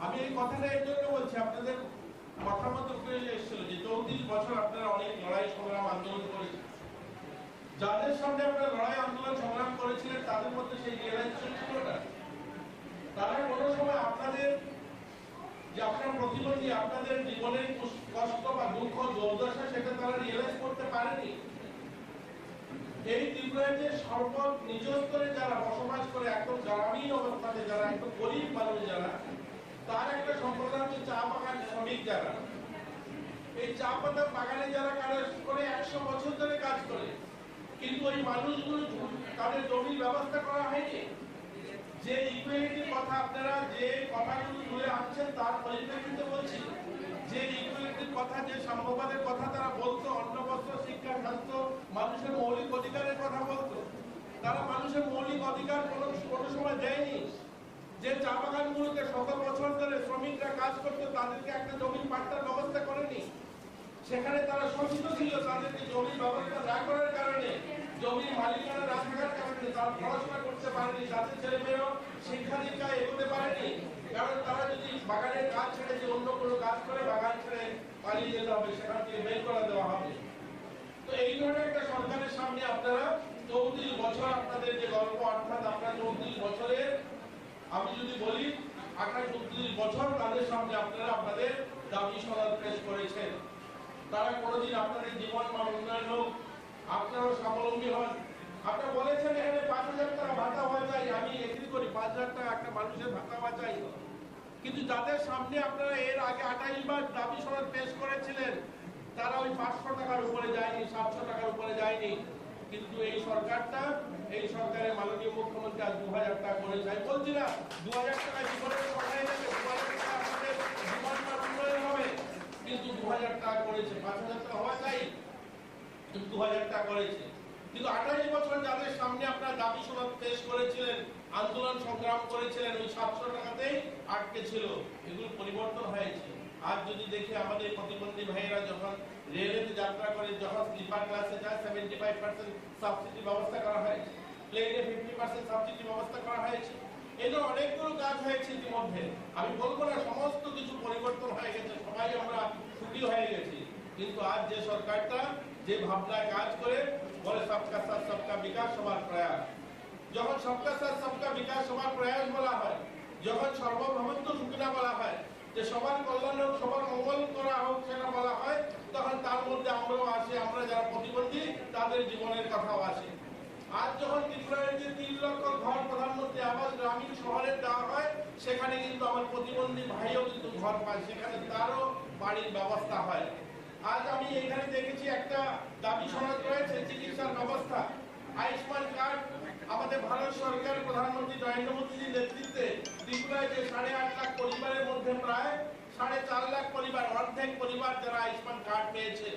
আমি এই কথাটা এর জন্য বলছি, আপনাদের কথার মতো করে এসেছিল যে 34 বছর আপনারা অনেক লড়াই সংগ্রাম আন্দোলন করেছেন। যাদের সামনে আপনারা লড়াই আন্দোলন সংগ্রাম করেছিলেন তাদের মধ্যে সেই রিয়েলাইজেশন ছিল না। তারা কোনো সময় আপনাদের যে আপনার প্রতিবন্ধী, আপনাদের জীবনের কষ্ট বা দুঃখ দুর্দশা সেটা তারা রিয়েলাইজ করতে পারেনি। এই ত্রিপুরায় যে নিজ স্তরে যারা বসবাস করে, একদম গ্রামীণ অবস্থাতে যারা, একদম গরিব মানুষ যারা, তার একটা সম্প্রদায় হচ্ছে চা বাগান শ্রমিক যারা। এই চা পাতা বাগানে যারা কাজ করে 100 বছর ধরে কাজ করে, কিন্তু ওই মানুষগুলো তাদের জমির ব্যবস্থা করা হয়নি। যে ইকুয়ালিটির কথা আপনারা যে কথাগুলো তুলে আনছেন তার পরিপ্রেক্ষিতে বলছি, যে ইকুয়ালিটির কথা, যে সাম্যবাদের কথা তারা বলতো, অন্ন বস্ত্র শিক্ষা স্বাস্থ্য মানুষের মৌলিক অধিকারের কথা বলতো, তারা মানুষের মৌলিক অধিকার কোনো সময় দেয়নি। যে চা বাগানগুলোতে শত বছর ধরে শ্রমিকরা কাজ করতো তাদেরকে একটা জমির পাট্টার ব্যবস্থা করেনি। সেখানে তারা শোষিত ছিল, তাদেরকে জমির ব্যবস্থা না করার কারণে, জমির মালিকানা না থাকার কারণে তারা পড়াশোনা করতে পারেনি, তাদের ছেলেমেয়েরাও শিক্ষা দীক্ষায় এগোতে পারেনি। কারণ তারা যদি বাগানের কাজ ছেড়ে যে অন্য কোনো কাজ করে বাগান ছেড়ে পালিয়ে যেতে হবে, সেখান থেকে বের করে দেওয়া হবে। তো এই ধরনের একটা সরকারের সামনে আপনারা 34 বছর আপনাদের যে গল্প, অর্থাৎ আপনারা 34 বছরের, আমি যদি বলি 38 বছর তাদের সামনে আপনারা আপনাদের দাবি সনদ পেশ করেছেন। তারা কোনোদিন আপনাদের জীবন মান উন্নয়ন হোক, আপনারাও স্বাবলম্বী হন। আপনারা বলেছেন এখানে 5,000 টাকা ভাতা হওয়া চাই, আমি এগ্রি করি, 5,000 টাকা একটা মানুষের ভাতা হওয়া চাই। কিন্তু যাদের সামনে আপনারা এর আগে 28 বার দাবি সনদ পেশ করেছিলেন, তারা ওই 500 টাকার উপরে যায়নি, 700 টাকার উপরে যায়নি। কিন্তু এই সরকারটা, এই সরকারের মাননীয় মুখ্যমন্ত্রী আজ 2,000 টাকা করেছে। আমি বলছি না 2,000 টাকা জীবনের সহায় নেবে, 2,000 টাকা আপনাদের জীবন মান উন্নয়ন হবে, কিন্তু 2,000 টাকা করেছে। 5,000 টাকা হওয়া চাই, কিন্তু 2,000 টাকা করেছে। কিন্তু 28 বছর যাদের সামনে আপনারা দাবি সনদ পেশ করেছিলেন, আন্দোলন সংগ্রাম করেছিলেন, ওই 700 টাকাতেই আটকে ছিল। এগুলো পরিবর্তন হয়েছে। আজ যদি দেখি আমাদের প্রতিবন্ধী ভাইয়েরা যখন রেলেতে যাত্রা করে, যখন স্লিপার ক্লাসে যায় 75% সাবসিডি ব্যবস্থা করা হয়েছে, প্লেনে 50% সাবসিডি ব্যবস্থা করা হয়েছে। এগুলো অনেকগুলো কাজ হয়েছে ইতিমধ্যে। আমি বলবো না সমস্ত কিছু পরিবর্তন হয়ে গেছে, সবাই আমরা সুখী হয়ে গেছি। কিন্তু আজ যে সরকারটা যে ভাবনায় কাজ করে বলে সবকা সাথ সবকা বিকাশ সবার প্রয়াস, যখন সবকা সাথ সবকা বিকাশ সবার প্রয়াস বলা হয়, যখন সর্বভৌমত্ব সুবিধা বলা হয়, যে সবার কল্যাণ হোক, সবার মঙ্গল করা হোক, সেটা বলা হয়, তখন তার মধ্যে আমরাও আসি, আমরা যারা প্রতিবন্ধী তাদের জীবনের কথাও আসে। আজ যখন ত্রিপুরার যে 3 লক্ষ ঘর প্রধানমন্ত্রী আবাস গ্রামীণ শহরে দেওয়া হয়, সেখানে কিন্তু আমার প্রতিবন্ধী ভাইও কিন্তু ঘর পায়, সেখানে তারও বাড়ির ব্যবস্থা হয়। আজ আমি এখানে দেখেছি একটা দাবি সনদ রয়েছে চিকিৎসার ব্যবস্থা, আয়ুষ্মান কার্ড। আমাদের ভারত সরকার প্রধানমন্ত্রী নরেন্দ্র মোদীর নেতৃত্বে ত্রিপুরায় যে 8.5 লাখ পরিবারের মধ্যে প্রায় 4.5 লাখ পরিবার, অর্ধেক পরিবার যারা আয়ুষ্মান কার্ড পেয়েছে,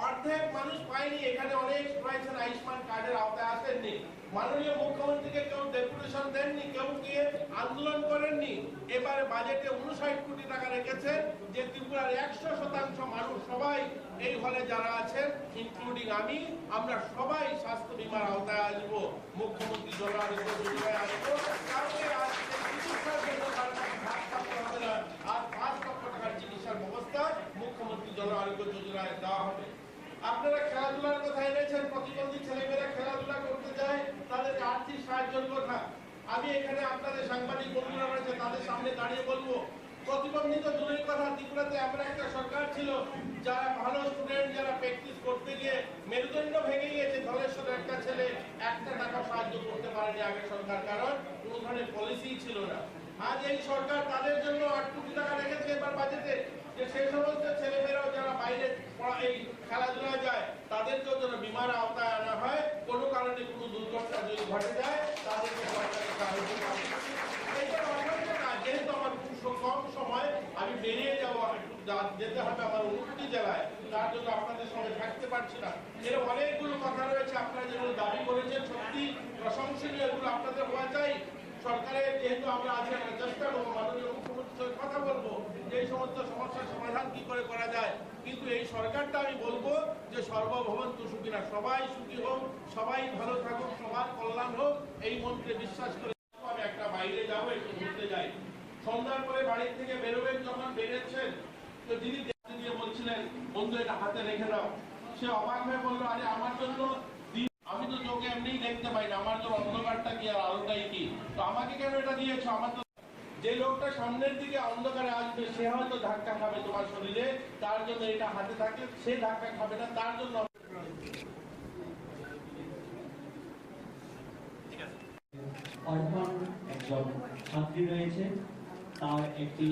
অর্ধেক মানুষ পায়নি। এখানে অনেক রয়েছেন আয়ুষ্মান কার্ডের আওতায় আসেননি। মাননীয় মুখ্যমন্ত্রীকে কেউ ডেপুটেশন দেননি, কেউ গিয়ে আন্দোলন করেননি। এবারে বাজেটে 59 কোটি টাকা রেখেছে, যে ত্রিপুরার 100% মানুষ সবাই এই হলে যারা আছেন, ইনক্লুডিং আমি, আমরা সবাই স্বাস্থ্য বীমার আওতায় আসবো, মুখ্যমন্ত্রী জন আরোগ্য যোজনায় আসবো। কারণে আজ চিকিৎসার জন্য আজ 5 লক্ষ টাকার চিকিৎসার ব্যবস্থা মুখ্যমন্ত্রী জন আরোগ্য যোজনায় দেওয়া হবে। আপনারা খেলাধুলার কথা এনেছেন, প্রতিবন্ধী ছেলেমেয়েরা খেলাধুলা করতে যায়, তাদেরকে আর্থিক সাহায্যের কথা। আমি এখানে আপনাদের সাংবাদিক বন্ধুরা রয়েছে, তাদের সামনে দাঁড়িয়ে বলবো, প্রতিবন্ধী তো দূরের কথা, ত্রিপুরাতে এমন একটা সরকার ছিল যারা ভালো স্টুডেন্ট যারা প্র্যাকটিস করতে গিয়ে মেরুদণ্ড ভেঙে গিয়েছে, ধলেশ্বরের একটা ছেলে 1 টাকা সাহায্য করতে পারেনি আগের সরকার, কারণ কোনো ধরনের পলিসি ছিল না। আজ এই সরকার তাদের জন্য 8 কোটি টাকা রেখেছে এবার বাজেটে, যে সেই সমস্ত ছেলেমেয়েরাও যারা বাইরে এই খেলাধুলা যায় তাদেরকেও যেন বিমার আওতায় আনা হয়, কোনো কারণে কোনো দুর্ঘটনা যদি ঘটে যায় তাদেরকে সরকারের সাহায্য করে। যেহেতু আমার খুব কম সময়, আমি বেরিয়ে যাবো, যেতে হবে আমার 29টি জেলায়, তার জন্য আপনাদের সঙ্গে থাকতে পারছি না। এর অনেকগুলো কথা রয়েছে, আপনারা যেগুলো দাবি করেছেন সত্যি প্রশংসনীয়, এগুলো আপনাদের হওয়া চাই। সরকারের যেহেতু আমরা আছি, আমরা চেষ্টা করবো, মাননীয় মুখ্যমন্ত্রীর সঙ্গে কথা বলবো যে এই সমস্ত সমস্যার সমাধান কি করে করা যায়। কিন্তু এই সরকারটা আমি বলবো যে সর্বভৌমত্ব সুখী না, সবাই সুখী হোক, সবাই ভালো থাকুক, সবার কল্যাণ হোক, এই মন্ত্রে বিশ্বাস করে আমি একটা বাইরে যাবো, একটু ঘুরতে যাই, সন্ধ্যার পরে বাড়ি বাড়ি থেকে বেরোবেন, যখন বেরোচ্ছেন তো যিনি দিয়ে বলছিলেন বন্ধু এটা হাতে রেখে দাও, সে অবাক হয়ে বললো আরে আমার জন্য আমি তো চোখে এমনিই দেখতে পাই না, আমার তো অন্ধকারটা কি আর আলোটাই কি, তো আমাকে কেন এটা দিয়েছো? আমার তো যে লোকটা সামনের দিকে অন্ধকারে আসবে সে হয়তো ধাক্কা খাবে তোমার শরীরে, তার জন্য এটা হাতে থাকে, সে ধাক্কা খাবে না, তার জন্য। অর্পণ একজন ছাত্রী রয়েছে, তার একটি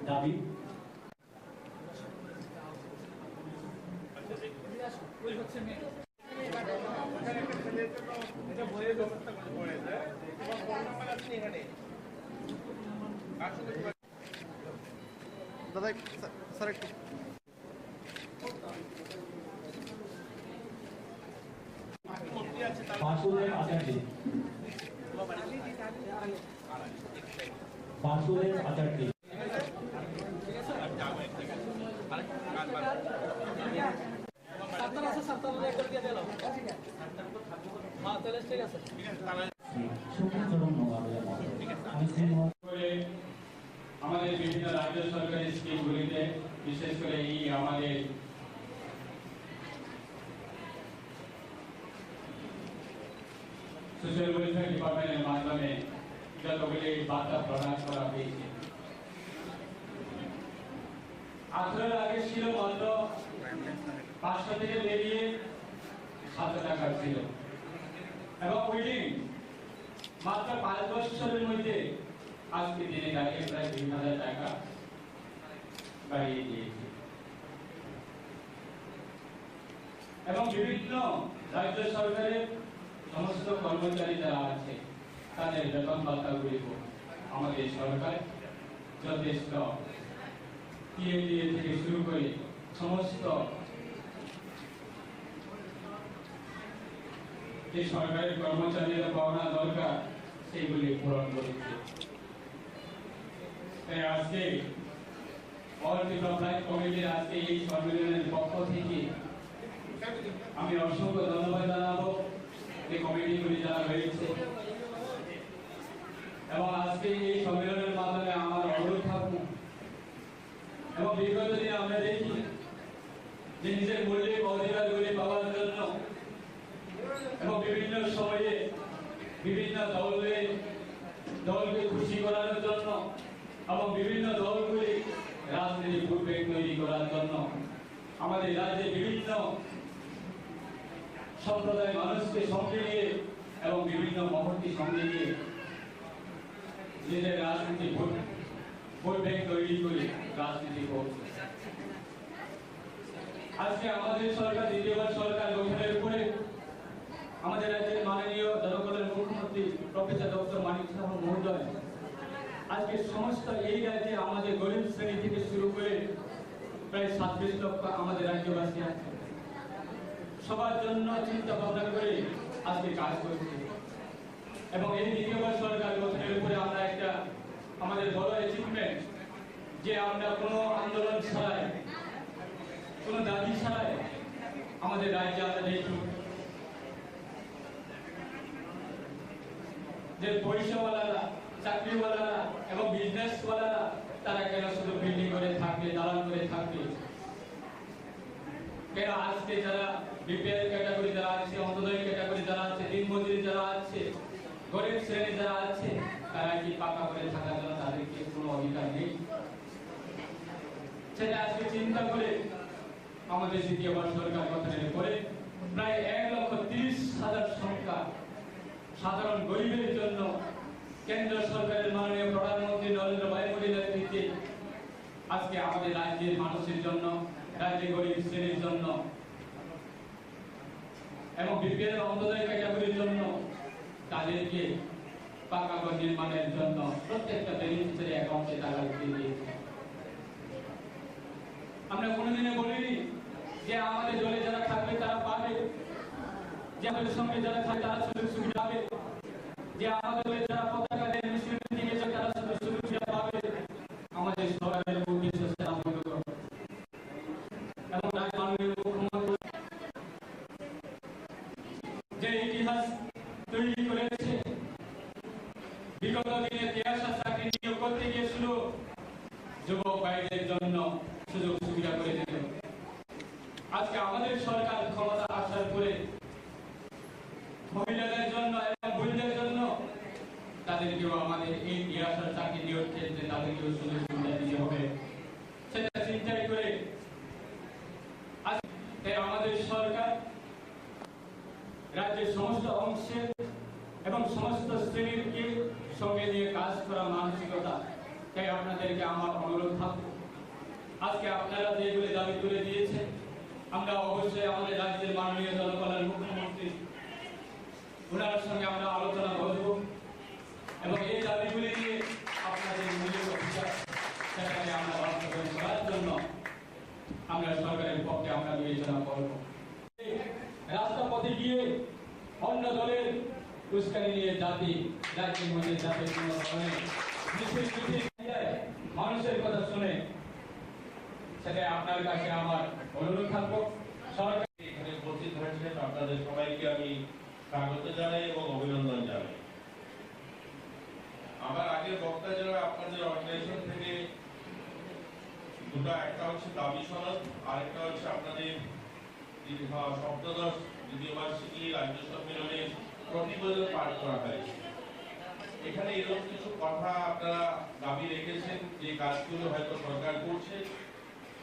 দাবি। দাদা স্যার একটু বাসুদেব আচার্য, বাসুদেব আচার্য, আমাদের বিভিন্ন রাজ্য সরকারি স্কিমগুলিতে, বিশেষ করে এই আমাদের সোশ্যাল ওয়েলফেয়ার ডিপার্টমেন্টের মাধ্যমে যতগুলি বার্তা প্রদান করা হয়েছে। 18 আগে ছিল মাত্র 500 থেকে বেরিয়ে 7 টাকা ছিল, এবং উইদিন মাত্র 5 বছরের মধ্যে আজকে দিনে দাঁড়িয়ে প্রায় 2000 টাকা বাড়িয়ে দিয়েছে। এবং বিভিন্ন রাজ্য সরকারের সমস্ত কর্মচারী যারা আছে তাদের বেতন ভাতাগুলি আমাদের সরকার যথেষ্ট টিএডিএ থেকে শুরু করে সমস্ত যে সরকারি কর্মচারীরা পাওনা দরকার সেগুলি পূরণ করেছে। তাই আজকে অল ত্রিপুরা কমিটির আজকে এই সম্মেলনের পক্ষ থেকে আমি অসংখ্য ধন্যবাদ জানাবো এই কমিটিগুলি যারা রয়েছে, এবং আজকে এই সম্মেলনের মাধ্যমে আমার অনুরোধ থাকবো, এবং বিগত দিনে আমরা দেখি যে নিজের মৌলিক অধিকারগুলি পাওয়ার জন্য এবং বিভিন্ন সময়ে বিভিন্ন দলকে খুশি করার জন্য এবং বিভিন্ন দলগুলি রাজনীতি পূর্বে তৈরি করার জন্য আমাদের রাজ্যে বিভিন্ন সম্প্রদায়ের মানুষকে সঙ্গে নিয়ে এবং বিভিন্ন মহলকে সঙ্গে নিয়ে নিজের রাজনীতি ভোট ব্যাংক তৈরি করে রাজনীতি করছে। আজকে আমাদের সরকার দ্বিতীয়বার সরকার গঠনের উপরে আমাদের রাজ্যের মাননীয় জনগণের মুখ্যমন্ত্রী প্রফেসর ডক্টর মানিক সাহা মহোদয় আজকে সমস্ত এই রাজ্যে আমাদের গরিব শ্রেণী থেকে শুরু করে প্রায় 27 লক্ষ আমাদের রাজ্যবাসী আছে, সবার জন্য চিন্তা ভাবনা করে আজকে কাজ করছে। এবং এই দ্বিতীয়বার সরকার গঠনের উপরে আমরা একটা আমাদের বড় অ্যাচিভমেন্ট যে আমরা কোনো আন্দোলন ছাড়াই কোনো দাবি ছাড়াই আমাদের রাজ্যে আমরা দেখি যে পয়সাওয়ালারা, চাকরিওয়ালারা এবং বিজনেসওয়ালারা তারা কেন শুধু বিল্ডিং করে থাকবে, দালান করে থাকবে, কেন আজকে যারা বিপিএল ক্যাটাগরি যারা আছে, অন্তোদয় ক্যাটাগরি যারা আছে, দিনমজুরি যারা আছে, গরিব শ্রেণী যারা আছে, তারা কি পাকা করে থাকার জন্য তাদের কি কোনো অধিকার নেই? সেটা আজকে চিন্তা করে আমাদের দ্বিতীয়বার সরকার গঠনের পরে প্রায় 1,30,000 সংখ্যা সাধারণ গরিবের জন্য কেন্দ্র সরকারের মাননীয় প্রধানমন্ত্রী নরেন্দ্র ভাই মোদীর নেতৃত্বে আজকে আমাদের রাজ্যের মানুষের জন্য, রাজ্যের গরিব শ্রেণীর জন্য এবং বিপিএল অন্তোদয় ক্যাটাগরির জন্য তাদেরকে পাকা ঘর নির্মাণের জন্য প্রত্যেকটা বেনিফিশিয়ারি অ্যাকাউন্টে টাকা দিয়ে দিয়েছে। আমরা কোনোদিনে বলিনি যে আমাদের দলে যারা থাকবে তারা পাবে, যে আমাদের সঙ্গে যারা থাকবে তারা সুযোগ সুবিধা পাবে, যে আমাদের দলে যারা পতাকা দেয় মুসলিম দিকে তারা সুযোগ সুবিধা পাবে। আমাদের সরকারের উদ্দেশ্য সেটা বন্ধ করো। এবং মাননীয় মুখ্যমন্ত্রী যে ইতিহাস তৈরি করেছে, বিগত দিনে 83 চাকরি নিয়োগ করতে গিয়েছিল যুবক ভাইদের জন্য সুযোগ সুবিধা করে দিল। আজকে আমাদের সরকার ক্ষমতা আসার পরে মহিলাদের জন্য এবং বোনদের জন্য তাদেরকেও আমাদের এই নিরাশার চাকরি নিয়োগ ক্ষেত্রে তাদেরকেও সুযোগ সুবিধা দিতে হবে, সেটা চিন্তাই করে আজকে আমাদের সরকার রাজ্যের সমস্ত অংশের এবং সমস্ত শ্রেণীকে সঙ্গে নিয়ে কাজ করা মানসিকতা। তাই আপনাদেরকে আমার অনুরোধ থাকবে, আজকে আপনারা যেগুলি দাবি তুলে দিয়েছেন আমরা অবশ্যই আমাদের রাজ্যের মাননীয় জনকল্যাণ মুখ্যমন্ত্রী ওনার সঙ্গে আমরা আলোচনা করব এবং এই দাবিগুলি নিয়ে আপনাদের মূল্যের অধিকার সেটাকে আমরা বাস্তবায়ন করার জন্য আমরা সরকারের পক্ষে আমরা বিবেচনা করব। রাস্তাপথে গিয়ে অন্য দলের উস্কানি নিয়ে জাতি রাজ্যের মধ্যে জাতির কোনো ধরনের মানুষের কথা শুনে সেটাই আপনার কাছে আমার অনুরোধ থাকবো। সরকার এখানে উপস্থিত হয়েছেন আপনাদের সবাইকে আমি স্বাগত জানাই এবং অভিনন্দন জানাই। আমার আগের বক্তা যারা আপনাদের অর্গানাইজেশন থেকে দুটো, একটা হচ্ছে দাবি সনদ, আরেকটা হচ্ছে আপনাদের সপ্তদশ দ্বিতীয় বার্ষিকী রাজ্য সম্মেলনের প্রতিবেদন পাঠ করা হয়েছে। এখানে এরকম কিছু কথা আপনারা দাবি রেখেছেন যে কাজগুলো হয়তো সরকার করছে,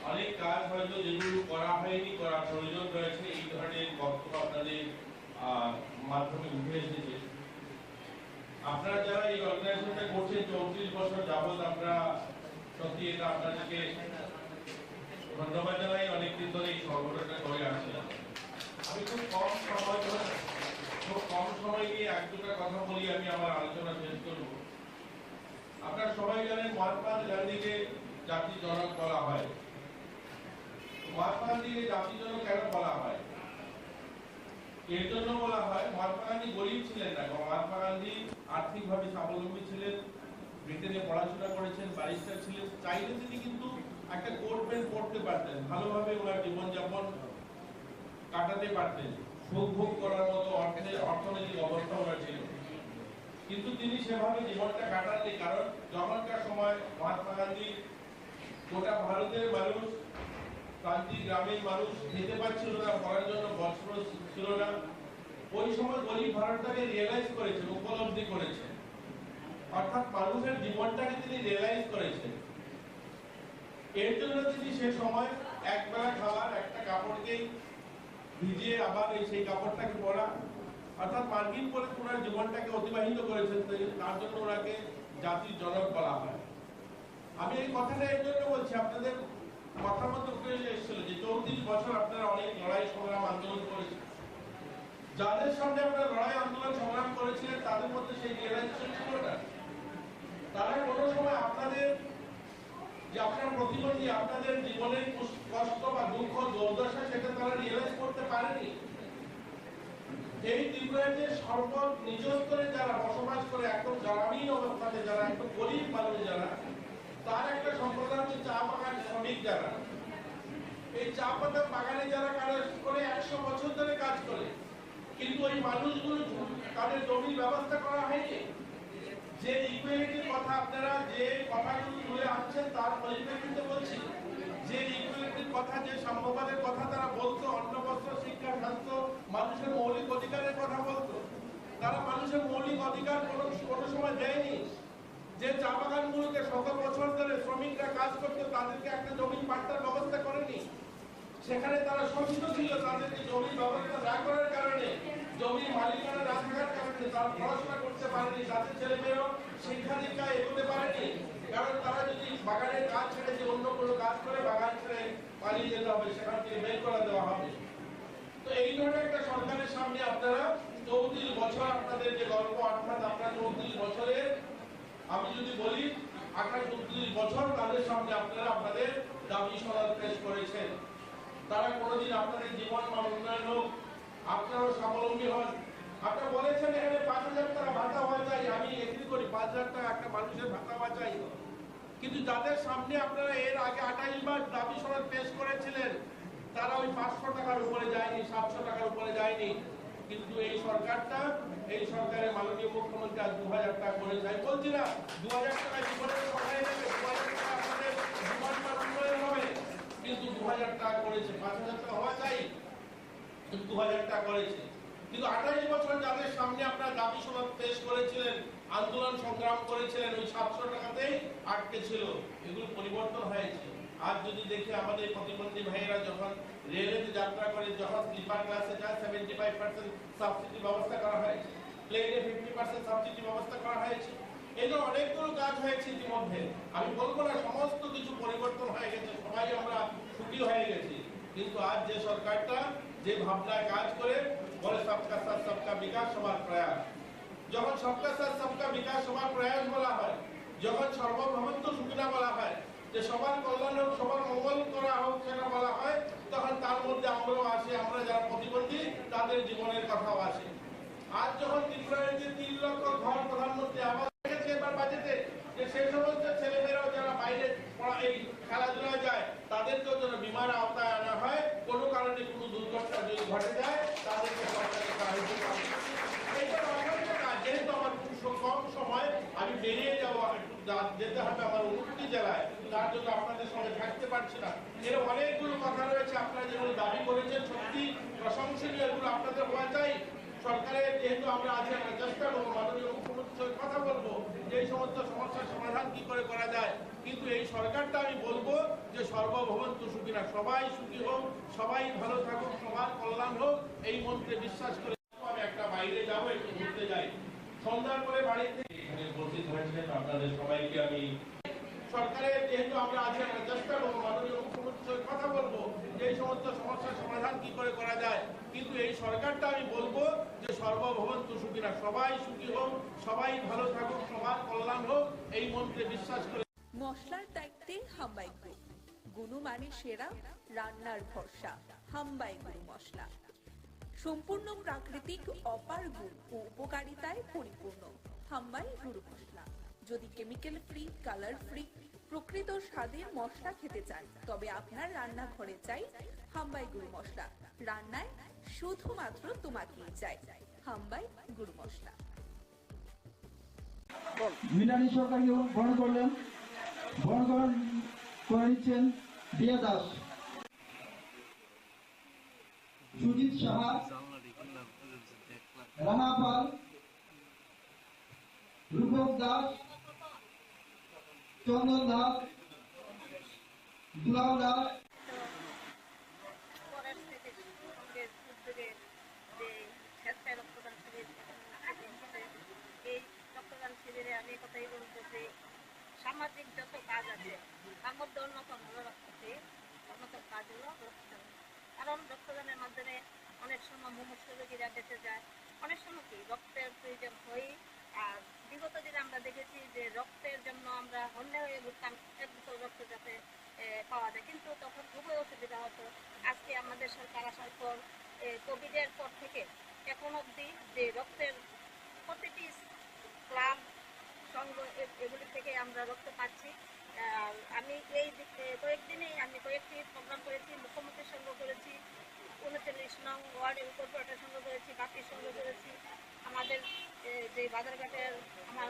অনেক কাজ হয়তো যেগুলো করা হয়নি, করার প্রয়োজন রয়েছে, এই ধরনের বক্তব্য আপনাদের মাধ্যমে উঠে এসেছে। আপনারা যারা এই অর্গানাইজেশনটা করছেন 34 বছর যাবৎ, আমরা সত্যি এটা আপনাদেরকে ধন্যবাদ জানাই। অনেকদিন ধরে এই সংগঠনটা করে আসছে। আমি খুব কম সময় নিয়ে এক দুটা কথা বলি, আমি আমার আলোচনা শেষ করব। আপনারা সবাই জানেন মহাত্মা গান্ধীকে জাতির জনক বলা হয়। মহাত্মা গান্ধীকে জাতির জনক কেন বলা হয়? এর জন্য বলা হয়, মহাত্মা গান্ধী গরিব ছিলেন না, মহাত্মা গান্ধী আর্থিকভাবে স্বাবলম্বী ছিলেন, ব্রিটেনে পড়াশোনা করেছেন, ব্যারিস্টার ছিলেন। চাইলে তিনি কিন্তু একটা কোট প্যান্ট পড়তে পারতেন, ভালোভাবে ওনার জীবনযাপন কাটাতে পারতেন, সুখ ভোগ করার মতো অর্থনৈতিক অবস্থা ওনার ছিল। কিন্তু তিনি সেভাবে জীবনটা কাটাননি, কারণ যখনকার সময় মহাত্মা গান্ধী গোটা ভারতের মানুষ, প্রান্তিক গ্রামের মানুষ খেতে পাচ্ছিল না, পড়ার জন্য বস্ত্র ছিল না। ওই সময় গরিব ভারতটাকে রিয়েলাইজ করেছেন, উপলব্ধি করেছেন, অর্থাৎ মানুষের জীবনটাকে তিনি রিয়েলাইজ করেছেন। এর জন্য তিনি সে সময় একবেলা খাবার একটা কাপড়কে ভিজিয়ে আবার সেই কাপড়টাকে পরা, অর্থাৎ মার্কিন পরে ওনার জীবনটাকে অতিবাহিত করেছেন। তার জন্য ওনাকে জাতির জনক বলা হয়। আমি এই কথাটা এর জন্য বলছি, আপনাদের কথার মধ্যে উঠে এসেছিল যে 34 বছর আপনারা অনেক লড়াই সংগ্রাম আন্দোলন করেছেন। যাদের সামনে আপনারা লড়াই আন্দোলন সংগ্রাম করেছিলেন তাদের মধ্যে সেই রিয়েলাইজেশন ছিল না। তারা কোনো সময় আপনাদের যে আপনার প্রতিবন্ধী, আপনাদের জীবনের কষ্ট বা দুঃখ দুর্দশা সেটা তারা রিয়েলাইজ করতে পারেনি। এই ত্রিপুরাতে নিজ স্তরে যারা বসবাস করে, একদম গ্রামীণ অবস্থাতে যারা, একদম গরিব মানুষ যারা, তার একটা সম্প্রদায় হচ্ছে চা বাগান শ্রমিক যারা। এই চা পাতা বাগানে যারা কাজ করে 100 বছর ধরে কাজ করে, কিন্তু ওই মানুষগুলো তাদের জমির ব্যবস্থা করা হয়নি। যে ইকুয়ালিটির কথা আপনারা যে কথাগুলো তুলে আনছেন তার পরিপ্রেক্ষিতে বলছি, যে ইকুয়ালিটির কথা, যে সাম্যবাদের কথা তারা বলতো, অন্ন বস্ত্র শিক্ষা স্বাস্থ্য মানুষের মৌলিক অধিকারের কথা বলতো, তারা মানুষের মৌলিক অধিকার কোনো সময় দেয়নি। যে চা বাগানগুলোকে শত বছর ধরে শ্রমিকরা কাজ করতো তাদেরকে একটা জমির পাট্টার ব্যবস্থা করেনি। সেখানে তারা শোষিত ছিল, তাদেরকে জমির ব্যবস্থা না করার কারণে, জমির মালিকানা না থাকার কারণে তারা পড়াশোনা করতে পারেনি, তাদের ছেলেমেয়েরাও শিক্ষা দীক্ষায় এগোতে পারেনি। কারণ তারা যদি বাগানের কাজ ছেড়ে যে অন্য কোনো কাজ করে বাগান ছেড়ে পালিয়ে যেতে হবে, সেখান থেকে বের করে দেওয়া হবে। তো এই ধরনের একটা সরকারের সামনে আপনারা 34 বছর আপনাদের যে গল্প, অর্থাৎ আপনারা 34 বছরের, আমি যদি বলি 38 বছর তাদের সামনে আপনারা আপনাদের দাবি সনদ পেশ করেছেন। তারা কোনোদিন আপনাদের জীবন মান উন্নয়ন হোক, আপনারাও স্বাবলম্বী হন। আপনারা বলেছেন এখানে 5,000 টাকা ভাতা হওয়া চাই, আমি এগ্রি করি, 5,000 টাকা একটা মানুষের ভাতা হওয়া চাই। কিন্তু যাদের সামনে আপনারা এর আগে 28 বার দাবি সনদ পেশ করেছিলেন, তারা ওই 500 টাকার উপরে যায়নি, 700 টাকার উপরে যায়নি। কিন্তু এই সরকারটা, এই সরকারের মাননীয় মুখ্যমন্ত্রী আজ 2,000 টাকা করে যায়। বলছি না 2,000 টাকা জীবনের সহায় দেবে, 2,000 টাকা আপনাদের 9,000 টাকা করেছে, 5,000 টাকা হওয়া চাই, 2,000 টাকা করেছে। কিন্তু 28 বছর যাদের সামনে আপনারা দাবি সনদ পেশ করেছিলেন, আন্দোলন সংগ্রাম করেছিলেন, ওই 700 টাকাতেই আটকে ছিল। এগুলো পরিবর্তন হয়েছে। আজ যদি দেখি আমাদের প্রতিবন্ধী ভাইয়েরা যখন রেলেতে যাত্রা করে, যখন স্লিপার ক্লাসে যায় 75% সাবসিডি ব্যবস্থা করা হয়েছে, প্লেনে 50% সাবসিডি ব্যবস্থা করা হয়েছে। এই অনেকগুলো কাজ হয়েছে ইতিমধ্যে। আমি বলবো না সমস্ত কিছু পরিবর্তন হয়ে গেছে, সবাই আমরা সুখী হয়ে গেছি। কিন্তু আজ যে সরকারটা যে ভাবনায় কাজ করে বলে সবকা সাথ সবকা বিকাশ সবার প্রয়াস, যখন সবকা সাথ সবকা বিকাশ সবার প্রয়াস বলা হয়, যখন সর্বভৌমত্ব সুবিধা বলা হয়, যে সবার কল্যাণ হোক, সবার মঙ্গল করা হোক, সেটা বলা হয়, তখন তার মধ্যে আমরাও আসি, আমরা যারা প্রতিবন্ধী তাদের জীবনের কথাও আসে। আজ যখন ত্রিপুরার যে 3 লক্ষ ঘর প্রধানমন্ত্রী আবাস রেখেছে এবার বাজেটে, যে সেই সমস্ত ছেলেমেয়েরাও যারা বাইরে এই খেলাধুলায় যায় তাদেরকেও যেন বিমার আওতায় আনা হয়, কোনো কারণে কোনো দুর্ঘটনা যদি ঘটে যায় তাদেরকে সরকারের সাহায্য করে। এইটা অনেক কাজ। যেহেতু আমার খুব কম সময়, আমি বেরিয়ে যাবো, যেতে হবে আমার 29 জেলায়, তার জন্য আপনাদের সঙ্গে থাকতে পারছি না। এর অনেকগুলো কথা রয়েছে, আপনারা যেগুলো দাবি করেছেন সত্যি প্রশংসনীয়, এগুলো আপনাদের হওয়া চাই। সরকারের যেহেতু আমরা আছি, আমরা চেষ্টা করবো, মাননীয় মুখ্যমন্ত্রীর সঙ্গে কথা বলবো যে এই সমস্ত সমস্যার সমাধান কি করে করা যায়। কিন্তু এই সরকারটা আমি বলবো যে সর্বভৌমত্ব সুখী না, সবাই সুখী হোক, সবাই ভালো থাকুক, সবার কল্যাণ হোক, এই মন্ত্রে বিশ্বাস করে আমি একটা বাইরে যাবো, একটু ঘুরতে যাই, সন্ধ্যার পরে বাড়িতে এখানে উপস্থিত হয়েছেন আপনাদের সবাইকে আমি সরকারের যেহেতু আমরা আছি, আমরা চেষ্টা করবো, মাননীয় মুখ্যমন্ত্রীর সঙ্গে কথা বলবো যে এই সমস্ত সমস্যার সমাধান কি করে করা যায়। কিন্তু এই সরকারটা আমি বলবো যে সর্বভৌমত্ব সুখী না, সবাই সুখী হোক, সবাই ভালো থাকুক, সবার কল্যাণ হোক, এই মন্ত্রে বিশ্বাস করে। মশলার দায়িত্বে হাম্বাই গ্রুপ, গুণমানের সেরা, রান্নার ভরসা, হাম্বাই গুরু মশলা। সম্পূর্ণ প্রাকৃতিক, অপার গুণ ও উপকারিতায় পরিপূর্ণ হাম্বাই গুরু মশলা। যদি কেমিক্যাল ফ্রি, কালার ফ্রি, প্রকৃত স্বাদের মশলা খেতে চান, তবে আপনার রান্নাঘরে চাই হাম্বাই গুরু মশলা। রান্নায় শুধুমাত্র তোমাকেই চাই হাম্বাই গুরু মশলা। মিনানি সরকারকে বরণ করলেন, বরণ করে নিচ্ছেন দিয়া দাস, সুজিত সাহা, রানা পাল, রূপক দাস, চন্দন দাস, দুলাল দাস। আমি কথাই বলবো যে সামাজিক যত কাজ আছে তার মধ্যে অন্যতম কাজ হলো রক্তদান। কারণ রক্তদানের মাধ্যমে অনেক সময় মুমূর্ষ রোগীরা বেঁচে যায়, অনেক সময় কি রক্তের প্রয়োজন হয়। আর বিগত দিনে আমরা দেখেছি যে রক্তের জন্য আমরা হন্যে হয়ে ঘুরতাম, এক বোতল রক্ত যাতে পাওয়া যায়, কিন্তু তখন খুবই অসুবিধা হতো। আজকে আমাদের সরকার আসার পর কোভিডের পর থেকে এখন অবধি যে রক্তের প্রতিটি ক্লাব সংঘ এগুলি থেকে আমরা রক্ত পাচ্ছি। আমি এই কয়েকদিনেই আমি কয়েকটি প্রোগ্রাম করেছি, মুখ্যমন্ত্রীর সঙ্গে করেছি, 39 নং ওয়ার্ডের কর্পোরেটরের সঙ্গে করেছি, বাকির সঙ্গে করেছি, আমাদের যে বাজারঘাটের আমার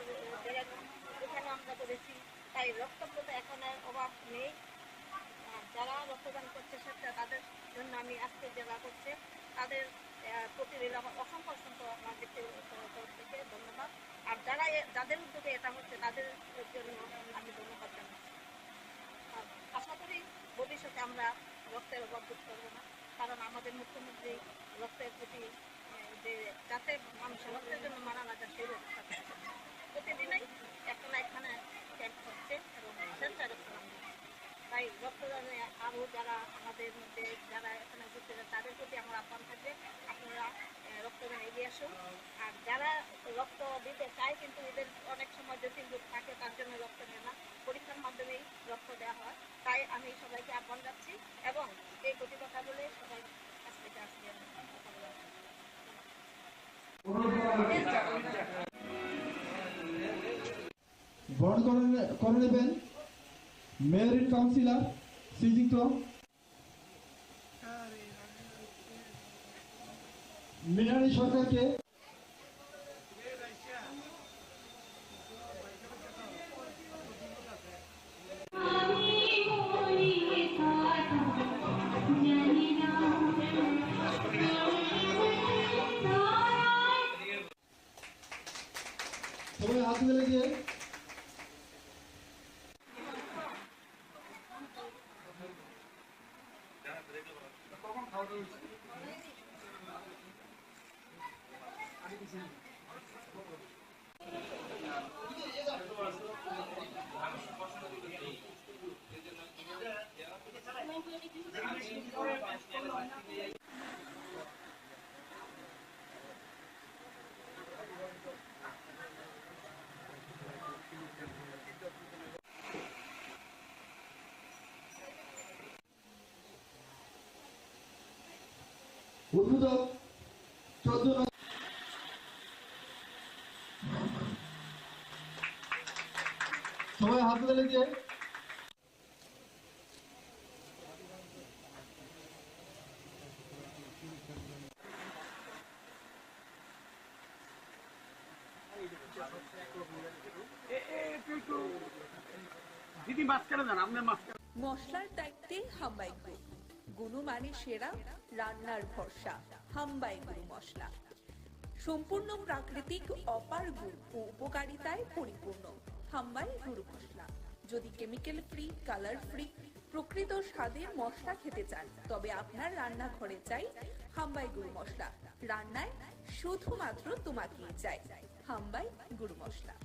ওখানেও আমরা করেছি। তাই রক্তপ্রত এখন অভাব নেই। যারা রক্তদান করছে সেটা তাদের জন্য আমি আজকে যারা করছে তাদের প্রতি অসংখ্য আমার তরফ থেকে ধন্যবাদ। আর যাদের উদ্যোগে এটা হচ্ছে তাদের জন্য আমি ধন্যবাদ জানাচ্ছি। আশা করি ভবিষ্যতে আমরা রক্তের অভাব বোধ করবো না, কারণ আমাদের মুখ্যমন্ত্রী রক্তের প্রতি যে যাতে মানুষের রক্তের জন্য মারা না যায় সেই ব্যবস্থা করছে। প্রতিদিনই একটা না এখানে ক্যাম্প হচ্ছে এবং সেন্টার রক্তদান। তাই রক্তদানে আরও যারা আমাদের মধ্যে যারা এখানে ঘুরতে যায় তাদের প্রতি আমার আহ্বান থাকবে, আপনারা রক্তদান এগিয়ে আসুন। আর যারা রক্ত দিতে চায় কিন্তু এদের অনেক সময় জটিল রোগ থাকে, তার জন্য রক্ত নেয় না, পরীক্ষার মাধ্যমেই রক্ত দেওয়া হয়। তাই আমি সবাইকে আহ্বান যাচ্ছি এবং এই প্রতি কথা বলে সবাই কাছ থেকে আসবে। বরণ করে নেবেন মেয়র কাউন্সিলর শ্রীযুক্ত মিনানি সরকারকে। তুলে দিয়ে উদ্বোধক 14 সবাই হাত তুলে দিয়ে মশলার দায়িত্বে হাম্বাই গ্রুপ, গুণমানে সেরা, রান্নার ভরসা। হাম্বাই গুরু মশলা সম্পূর্ণ প্রাকৃতিক, অপার গুণ ও উপকারিতায় পরিপূর্ণ। হাম্বাই গুরু মশলা। যদি কেমিক্যাল ফ্রি, কালার ফ্রি, প্রকৃত স্বাদের মশলা খেতে চান, তবে আপনার রান্নাঘরে চাই হাম্বাই গুরু মশলা। রান্নায় শুধুমাত্র তোমাকেই চাই হাম্বাই গুরু মশলা।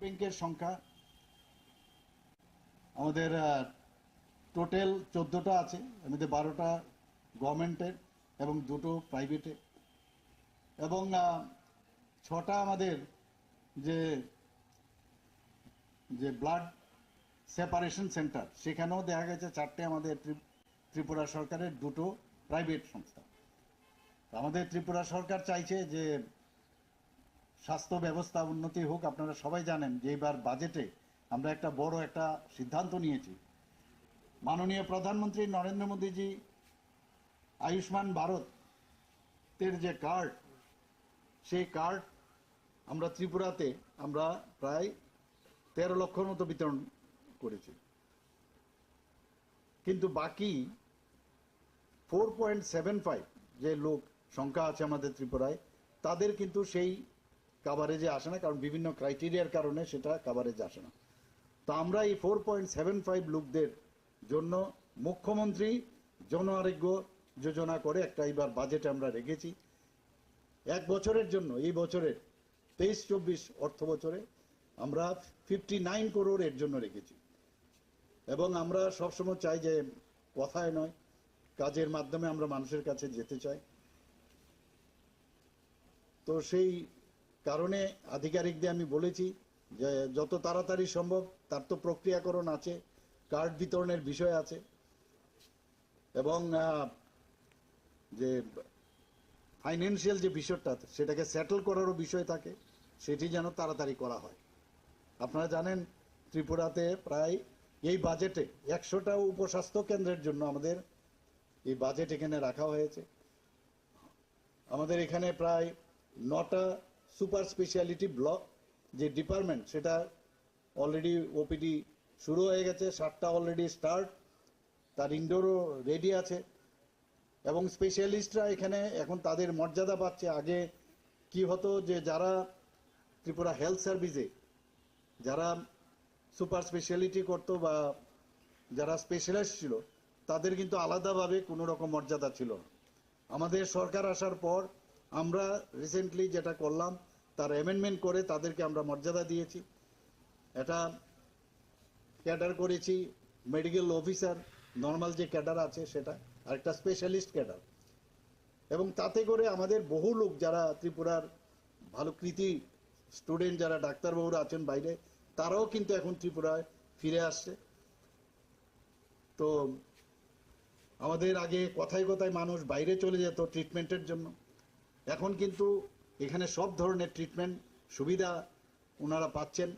ব্যাংকের সংখ্যা আমাদের টোটাল 14টা আছে, এর মধ্যে 12টা গভর্নমেন্টের এবং 2টো প্রাইভেটে, এবং 6টা আমাদের যে ব্লাড সেপারেশন সেন্টার, সেখানেও দেখা গেছে 4টে আমাদের ত্রিপুরা সরকারের, 2টো প্রাইভেট সংস্থা। আমাদের ত্রিপুরা সরকার চাইছে যে স্বাস্থ্য ব্যবস্থা উন্নতি হোক। আপনারা সবাই জানেন যে এবার বাজেটে আমরা একটা বড় একটা সিদ্ধান্ত নিয়েছি। মাননীয় প্রধানমন্ত্রী নরেন্দ্র মোদীজি আয়ুষ্মান ভারতের যে কার্ড, সেই কার্ড আমরা ত্রিপুরাতে আমরা প্রায় 13 লক্ষর মতো বিতরণ করেছি, কিন্তু বাকি 4.75 যে লোক সংখ্যা আছে আমাদের ত্রিপুরায়, তাদের কিন্তু সেই কাভারেজে আসে না, কারণ বিভিন্ন ক্রাইটেরিয়ার কারণে সেটা কাভারেজে আসে না। তো আমরা এই 4.75 লোকদের জন্য মুখ্যমন্ত্রী জন আরোগ্য যোজনা করে একটা এবার বাজেটে আমরা রেখেছি। 1 বছরের জন্য, এই বছরের 23-24 অর্থ বছরে আমরা 59 করোড় এর জন্য রেখেছি। এবং আমরা সবসময় চাই যে কথায় নয়, কাজের মাধ্যমে আমরা মানুষের কাছে যেতে চাই। তো সেই কারণে আধিকারিকদের আমি বলেছি যে যত তাড়াতাড়ি সম্ভব, তার তো প্রক্রিয়াকরণ আছে, কার্ড বিতরণের বিষয় আছে, এবং যে ফাইন্যান্সিয়াল যে বিষয়টা সেটাকে সেটেল করারও বিষয় থাকে, সেটি যেন তাড়াতাড়ি করা হয়। আপনারা জানেন ত্রিপুরাতে প্রায় এই বাজেটে 100টা উপস্বাস্থ্য কেন্দ্রের জন্য আমাদের এই বাজেট এখানে রাখা হয়েছে। আমাদের এখানে প্রায় 9টা সুপার স্পেশালিটি ব্লক যে ডিপার্টমেন্ট, সেটা অলরেডি ওপিডি শুরু হয়ে গেছে। 7টা অলরেডি স্টার্ট, তার ইনডোরও রেডি আছে, এবং স্পেশালিস্টরা এখানে এখন তাদের মর্যাদা পাচ্ছে। আগে কি হতো যে যারা ত্রিপুরা হেলথ সার্ভিসে যারা সুপার স্পেশালিটি করতো বা যারা স্পেশালিস্ট ছিল, তাদের কিন্তু আলাদাভাবে কোনো রকম মর্যাদা ছিল না। আমাদের সরকার আসার পর আমরা রিসেন্টলি যেটা করলাম, তার অ্যামেন্ডমেন্ট করে তাদেরকে আমরা মর্যাদা দিয়েছি। এটা ক্যাডার করেছি, মেডিকেল অফিসার নর্মাল যে ক্যাডার আছে সেটা, আর একটা স্পেশালিস্ট ক্যাডার। এবং তাতে করে আমাদের বহু লোক যারা ত্রিপুরার ভালো কৃতি স্টুডেন্ট, যারা ডাক্তারবাবুরা আছেন বাইরে, তারাও কিন্তু এখন ত্রিপুরায় ফিরে আসছে। তো আমাদের আগে কথায় কথায় মানুষ বাইরে চলে যেত ট্রিটমেন্টের জন্য, এখন কিন্তু এখানে সব ধরনের ট্রিটমেন্ট সুবিধা ওনারা পাচ্ছেন।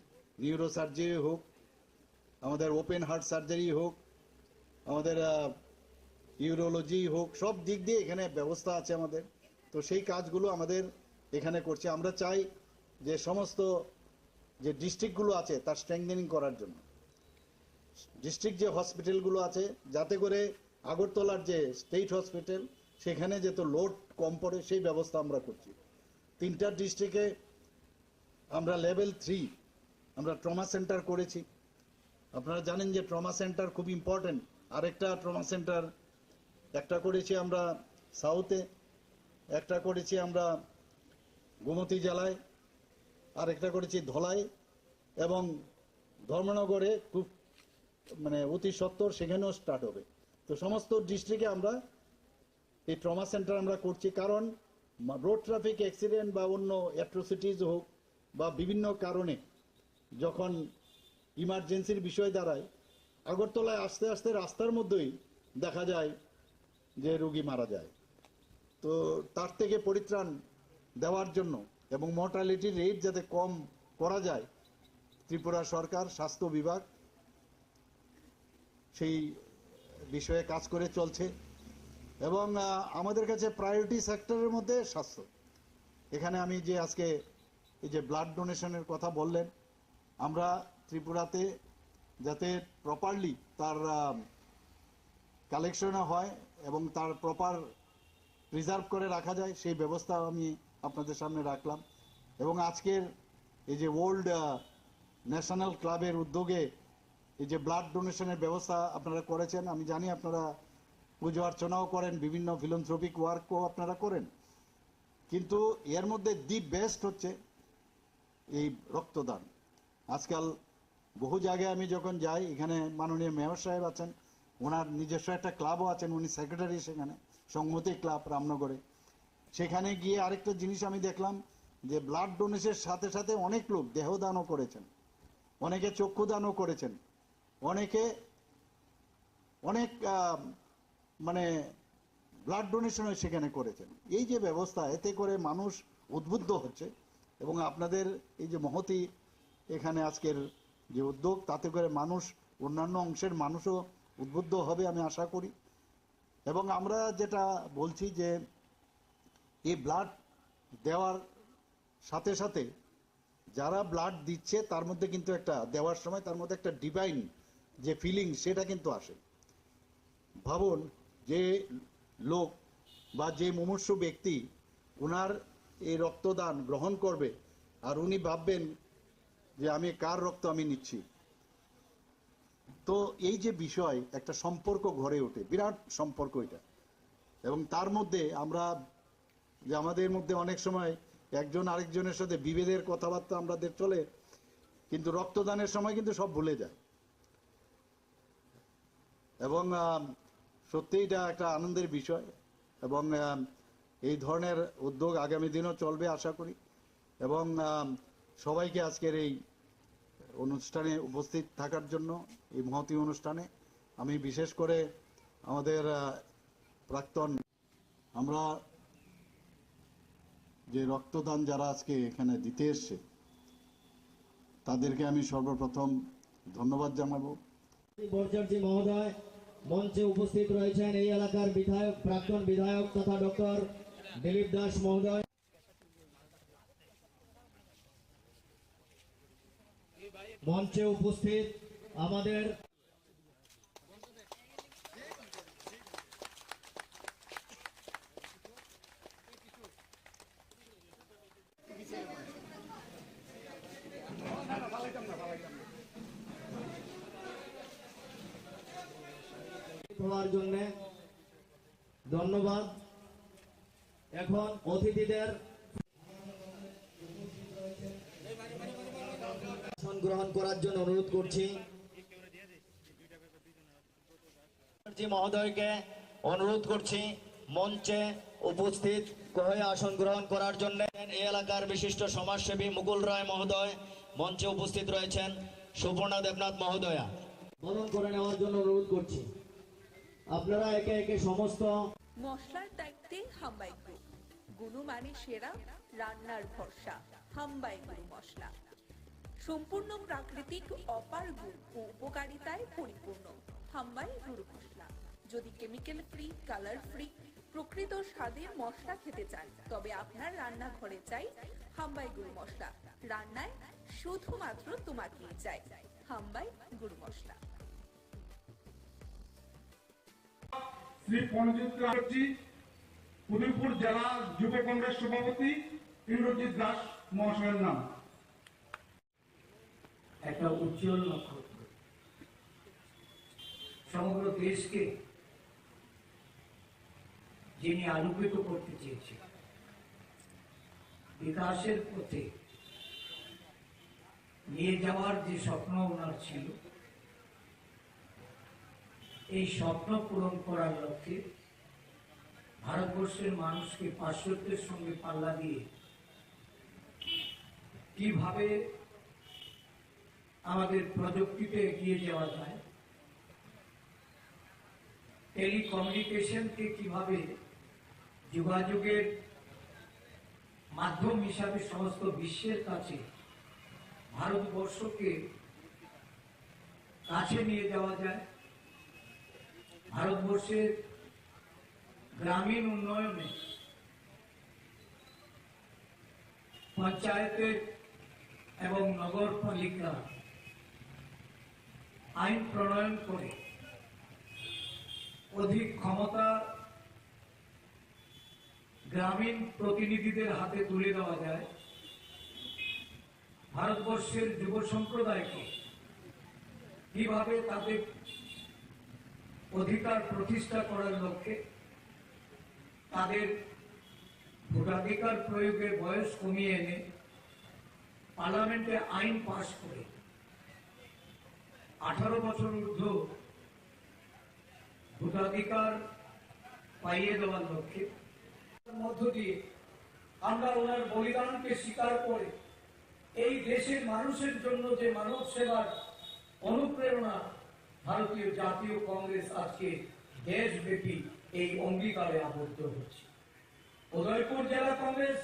নিউরো সার্জারি হোক, আমাদের ওপেন হার্ট সার্জারি হোক, আমাদের ইউরোলজি হোক, সব দিক দিয়ে এখানে ব্যবস্থা আছে আমাদের। তো সেই কাজগুলো আমাদের এখানে করছে। আমরা চাই যে সমস্ত যে ডিস্ট্রিক্টগুলো আছে তার স্ট্রেংথেনিং করার জন্য, ডিস্ট্রিক্ট যে হসপিটালগুলো আছে যাতে করে আগরতলার যে স্টেট হসপিটাল সেখানে যেহেতু লোড কম পড়ে সেই ব্যবস্থা আমরা করছি। 3টা ডিস্ট্রিক্টে আমরা লেভেল 3 আমরা ট্রমা সেন্টার করেছি। আপনারা জানেন যে ট্রমা সেন্টার খুব ইম্পর্টেন্ট। আরেকটা ট্রমা সেন্টার একটা করেছি আমরা সাউথে, একটা করেছি আমরা গোমতী জেলায়, আর একটা করেছি ধলাই এবং ধর্মনগরে খুব অতি সত্বর সেখানেও স্টার্ট হবে। তো সমস্ত ডিস্ট্রিক্টে আমরা এই ট্রমা সেন্টার আমরা করছি, কারণ রোড ট্রাফিক অ্যাক্সিডেন্ট বা অন্য অ্যাট্রোসিটিস হোক বা বিভিন্ন কারণে যখন ইমার্জেন্সির বিষয় দাঁড়ায়, আগরতলায় আস্তে আস্তে রাস্তার মধ্যেই দেখা যায় যে রোগী মারা যায়। তো তার থেকে পরিত্রাণ দেওয়ার জন্য এবং মর্টালিটি রেট যাতে কম করা যায়, ত্রিপুরা সরকার স্বাস্থ্য বিভাগ সেই বিষয়ে কাজ করে চলছে। এবং আমাদের কাছে প্রায়োরিটি সেক্টরের মধ্যে স্বাস্থ্য। এখানে আমি যে আজকে এই যে ব্লাড ডোনেশনের কথা বললেন, আমরা ত্রিপুরাতে যাতে প্রপারলি তার কালেকশন হয় এবং তার প্রপার প্রিজার্ভ করে রাখা যায় সেই ব্যবস্থা আমি আপনাদের সামনে রাখলাম। এবং আজকের এই যে ওল্ড ন্যাশনাল ক্লাবের উদ্যোগে এই যে ব্লাড ডোনেশনের ব্যবস্থা আপনারা করেছেন, আমি জানি আপনারা পুজো অর্চনাও করেন, বিভিন্ন ফিলান্থ্রপিক ওয়ার্কও আপনারা করেন, কিন্তু এর মধ্যে দি বেস্ট হচ্ছে এই রক্তদান। আজকাল বহু জায়গায় আমি যখন যাই, এখানে মাননীয় মেয়র সাহেব আছেন, ওনার নিজস্ব একটা ক্লাবও আছেন, উনি সেক্রেটারি সেখানে সংহতি ক্লাব রামনগরে। সেখানে গিয়ে আরেকটা জিনিস আমি দেখলাম যে ব্লাড ডোনেশনের সাথে সাথে অনেক লোক দেহদানও করেছেন, অনেকে চক্ষুদানও করেছেন, অনেকে অনেক ব্লাড ডোনেশনও সেখানে করেছেন। এই যে ব্যবস্থা, এতে করে মানুষ উদ্বুদ্ধ হচ্ছে এবং আপনাদের এই যে মহতি এখানে আজকের যে উদ্যোগ, তাতে করে মানুষ, অন্যান্য অংশের মানুষও উদ্বুদ্ধ হবে আমি আশা করি। এবং আমরা যেটা বলছি যে এই ব্লাড দেওয়ার সাথে সাথে যারা ব্লাড দিচ্ছে তার মধ্যে কিন্তু একটা দেওয়ার সময় তার মধ্যে একটা ডিভাইন যে ফিলিং সেটা কিন্তু আসে। ভাবুন যে লোক বা যে মুমূর্ষু ব্যক্তি ওনার এই রক্তদান গ্রহণ করবে আর উনি ভাববেন যে আমি কার রক্ত আমি নিচ্ছি, তো এই যে বিষয় একটা সম্পর্ক গড়ে ওঠে, বিরাট সম্পর্ক এটা। এবং তার মধ্যে আমরা যে আমাদের মধ্যে অনেক সময় একজন আরেকজনের সাথে বিভেদের কথাবার্তা আমাদের চলে, কিন্তু রক্তদানের সময় কিন্তু সব ভুলে যায়। এবং সত্যি এটা একটা আনন্দের বিষয় এবং এই ধরনের উদ্যোগ আগামী দিনও চলবে আশা করি। এবং সবাইকে আজকের এই অনুষ্ঠানে উপস্থিত থাকার জন্য, এই মহতী অনুষ্ঠানে আমি বিশেষ করে আমাদের প্রাক্তন, আমরা যে রক্তদান যারা আজকে এখানে দিতে এসছে তাদেরকে আমি সর্বপ্রথম ধন্যবাদ জানাবো। বরজারজি মহোদয় মঞ্চে উপস্থিত রয়েছেন, এই এলাকার বিধায়ক, প্রাক্তন বিধায়ক তথা ডক্টর দিলীপ দাস মহোদয়। মঞ্চে উপস্থিত আমাদের হওয়ার জন্য ধন্যবাদ। এখন অতিথিদের গ্রহণ করার জন্য অনুরোধ করছি। মহোদয়কে অনুরোধ করছি মঞ্চে উপস্থিত হয়ে আসন গ্রহণ করার জন্য। এই এলাকার বিশিষ্ট সমাজসেবী মুকুল রায় মহোদয় মঞ্চে উপস্থিত রয়েছেন। সুপর্ণা দেবনাথ মহোদয়া বরণ করে নেওয়ার জন্য অনুরোধ করছি। আপনারা একে একে সমস্ত মশলার দায়িত্বে হাম্বাই গ্রুপ, গুণমানে সেরা, রান্নার ভরসা। হাম্বাই গুরু মশলা সম্পূর্ণ প্রাকৃতিক, অপার গুণ ও উপকারিতায় পরিপূর্ণ। হাম্বাই গুরু মশলা। যদি কেমিক্যাল ফ্রি, কালার ফ্রি, প্রকৃত স্বাদের মশলা খেতে চান, তবে আপনার রান্নাঘরে চাই হাম্বাই গুরু মশলা। রান্নায় শুধুমাত্র তোমাকেই চাই। হাম্বাই গুরু মশলা। শ্রী পঞ্জিত রাজি, উদয়পুর জেলা যুব কংগ্রেস সভাপতি ইন্দ্রজিৎ দাস মহাশয়ের নাম। একটা উজ্জ্বল নক্ষত্র সমগ্র দেশকে যিনি আলোকিত করতে চেয়েছেন, বিকাশের পথে নিয়ে যাওয়ার যে স্বপ্ন ওনার ছিল, এই স্বপ্ন পূরণ করার লক্ষ্যে ভারতবর্ষের মানুষকে পাশ্চাত্যের সঙ্গে পাল্লা দিয়ে কিভাবে আমাদের প্রযুক্তিতে এগিয়ে যাওয়া যায়, টেলিকমিউনিকেশনকে কিভাবে যোগাযোগের মাধ্যম হিসাবে সমস্ত বিশ্বের কাছে ভারতবর্ষকে কাছে নিয়ে যাওয়া যায়, ভারতবর্ষের গ্রামীণ উন্নয়নে পঞ্চায়েতের এবং নগরপালিকা আইন প্রণয়ন করে অধিক ক্ষমতা গ্রামীণ প্রতিনিধিদের হাতে তুলে দেওয়া যায়, ভারতবর্ষের যুব সম্প্রদায়কে কিভাবে তাদের অধিকার প্রতিষ্ঠা করার লক্ষ্যে তাদের ভোটাধিকার প্রয়োগের বয়স কমিয়ে এনে পার্লামেন্টে আইন পাশ করে 18 বছর ঊর্ধ্ব ভোটাধিকার পাইয়ে দেওয়ার লক্ষ্যে মধ্য দিয়ে আমরা ওনার বলিদানকে স্বীকার করে এই দেশের মানুষের জন্য যে মানব সেবার অনুপ্রেরণা ভারতীয় জাতীয় কংগ্রেস আজকে দেশব্যাপী এই অঙ্গীকারে আবদ্ধ হচ্ছে। উদয়পুর জেলা কংগ্রেস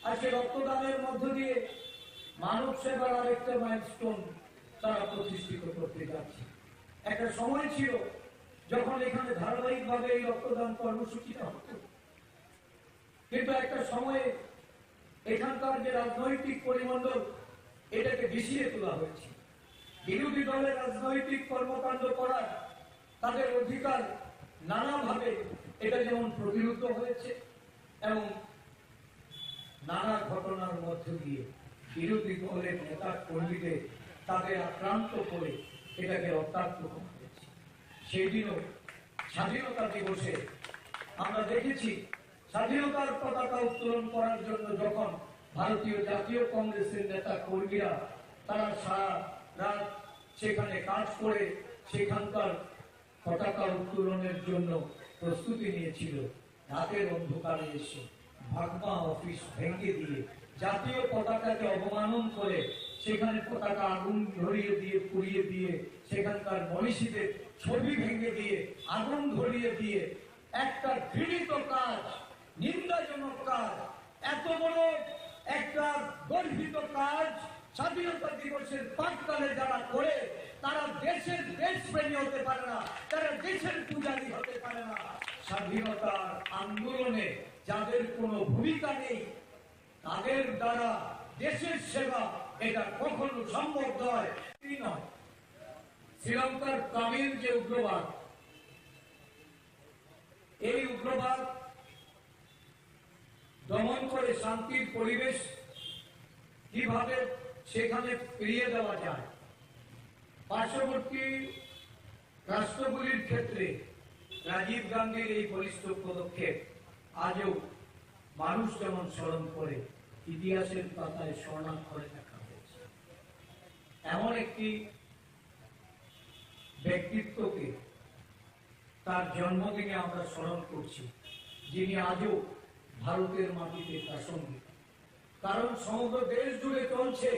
আজকে রক্তদানের মধ্য দিয়ে মানব সেবার আরেকটা মাইলস্টোন তারা প্রতিষ্ঠিত করতে যাচ্ছে। একটা সময় ছিল যখন এখানে ধারাবাহিকভাবে এই রক্তদান কর্মসূচিটা হতো, কিন্তু একটা সময়ে এখানকার যে রাজনৈতিক পরিমণ্ডল এটাকে বিষিয়ে তোলা হয়েছে। বিরোধী দলের রাজনৈতিক কর্মকাণ্ড করার তাদের অধিকার নানাভাবে এটা যেমন প্রতিরোধ হয়েছে এবং নানা ঘটনার মধ্য দিয়ে বিরোধী দলের নেতা কর্মীদের তাদের আক্রান্ত করে এটাকে রক্তাক্ত করা হয়েছে। সেই দিনও স্বাধীনতা দিবসে আমরা দেখেছি স্বাধীনতার পতাকা উত্তোলন করার জন্য যখন ভারতীয় জাতীয় কংগ্রেসের নেতা কর্মীরা তারা সারা রাত সেখানে কাজ করে সেখানকার পতাকা উত্তোলনের জন্য প্রস্তুতি নিয়েছিল, রাতের অন্ধকারে এসে ভাগমা অফিস ভেঙে দিয়ে জাতীয় পতাকাকে অবমানন করে সেখানে পতাকা আগুন ধরিয়ে দিয়ে পুড়িয়ে দিয়ে সেখানকার মনীষীদের ছবি ভেঙে দিয়ে আগুন ধরিয়ে দিয়ে একটা ঘৃণিত কাজ, নিন্দাজনক কাজ, এত বড় একটা গর্হিত কাজ স্বাধীনতা দিবসের প্রাক্কালে যারা করে তারা দেশের দেশপ্রেমী হতে পারে না, তারা দেশের পূজারী হতে পারে না। স্বাধীনতার আন্দোলনে যাদের কোনো ভূমিকা নেই তাদের দ্বারা দেশের সেবা এটা কখনো সম্ভব নয়। শ্রীলঙ্কার তামিল যে উগ্রবাদ, এই উগ্রবাদ দমন করে শান্তির পরিবেশ কিভাবে সেখানে ফিরিয়ে দেওয়া যায়, পার্শ্ববর্তী রাষ্ট্রগুলির ক্ষেত্রে রাজীব গান্ধীর এই বলিষ্ঠ পদক্ষেপ আজও মানুষ যেমন স্মরণ করে ইতিহাসের পাতায় স্বর্ণাক্ষরে লেখা হয়েছে। এমন একটি ব্যক্তিত্বকে তার জন্মদিনে আমরা স্মরণ করছি যিনি আজও ভারতের মাটিতে প্রাসঙ্গিক। কারণ সমগ্র দেশ জুড়ে চলছে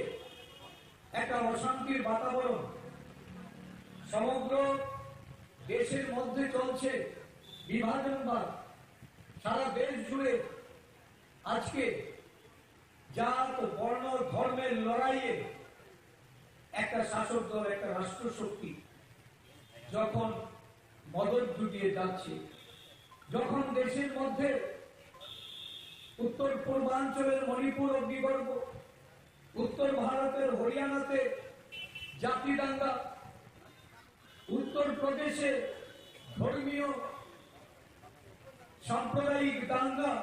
একটা অশান্তির বাতাবরণ, সমগ্র দেশের মধ্যে চলছে বিভাজনবাদ, সারা দেশ জুড়ে আজকে জাত বর্ণ ধর্মের লড়াইয়ে একটা শাসক দল, একটা রাষ্ট্রশক্তি যখন মদত জুটিয়ে যাচ্ছে, যখন দেশের মধ্যে উত্তর পূর্বাঞ্চলের মণিপুর অগ্নিগর্ভ, উত্তর ভারতের হরিয়ানাতে জাতি দাঙ্গা, উত্তর প্রদেশে ধর্মীয় সাম্প্রদায়িক দাঙ্গা,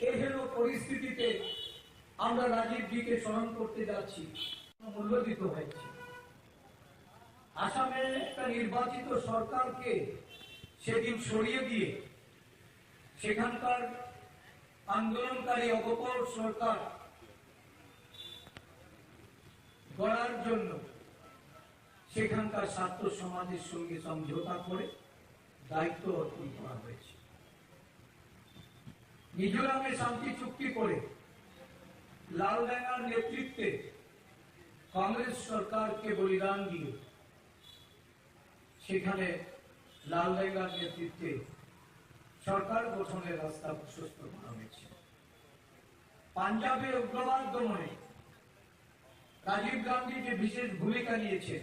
এহেন পরিস্থিতিতে আমরা রাজীবজিকে স্মরণ করতে যাচ্ছি। মূল্য দিতে হয়েছে। আসামে একটা নির্বাচিত সরকারকে সেদিন সরিয়ে দিয়ে সেখানকার আন্দোলনকারী অগপর সরকার গড়ার জন্য সেখানকার ছাত্র সমাজের সঙ্গে সমঝোতা করে দায়িত্ব অর্পণ করা হয়েছে। মিজোরামে শান্তি চুক্তি করে লালডাঙ্গার নেতৃত্বে কংগ্রেস সরকারকে বলিদান দিয়ে সেখানে লালডাঙ্গার নেতৃত্বে সরকার গঠনের রাস্তা প্রশস্ত করা হয়েছে। পাঞ্জাবে উগ্রবাদ দমনে রাজীব গান্ধী যে বিশেষ ভূমিকা নিয়েছেন,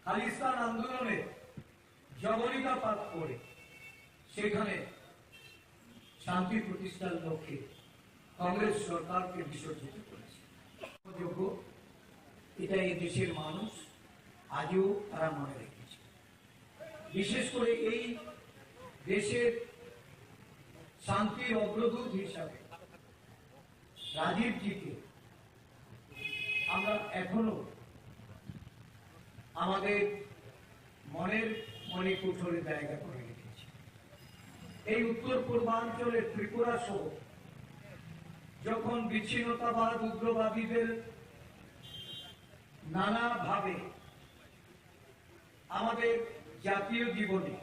খালিস্তান আন্দোলনে জবনিকাপাত করে সেখানে শান্তি প্রতিষ্ঠার লক্ষ্যে কংগ্রেস সরকারকে বিসর্জিত করেছে। এটা এই দেশের মানুষ আজও তারা মনে রেখেছে। বিশেষ করে এই দেশের শান্তির অগ্রদূত হিসাবে রাজীবজিকে আমরা এখনো আমাদের মনের মণিকুঠরে জায়গা করে রেখেছি। এই উত্তর পূর্বাঞ্চলের ত্রিপুরা সহ যখন বিচ্ছিন্নতাবাদ উগ্রবাদীদের নানাভাবে আমাদের জাতীয় জীবনে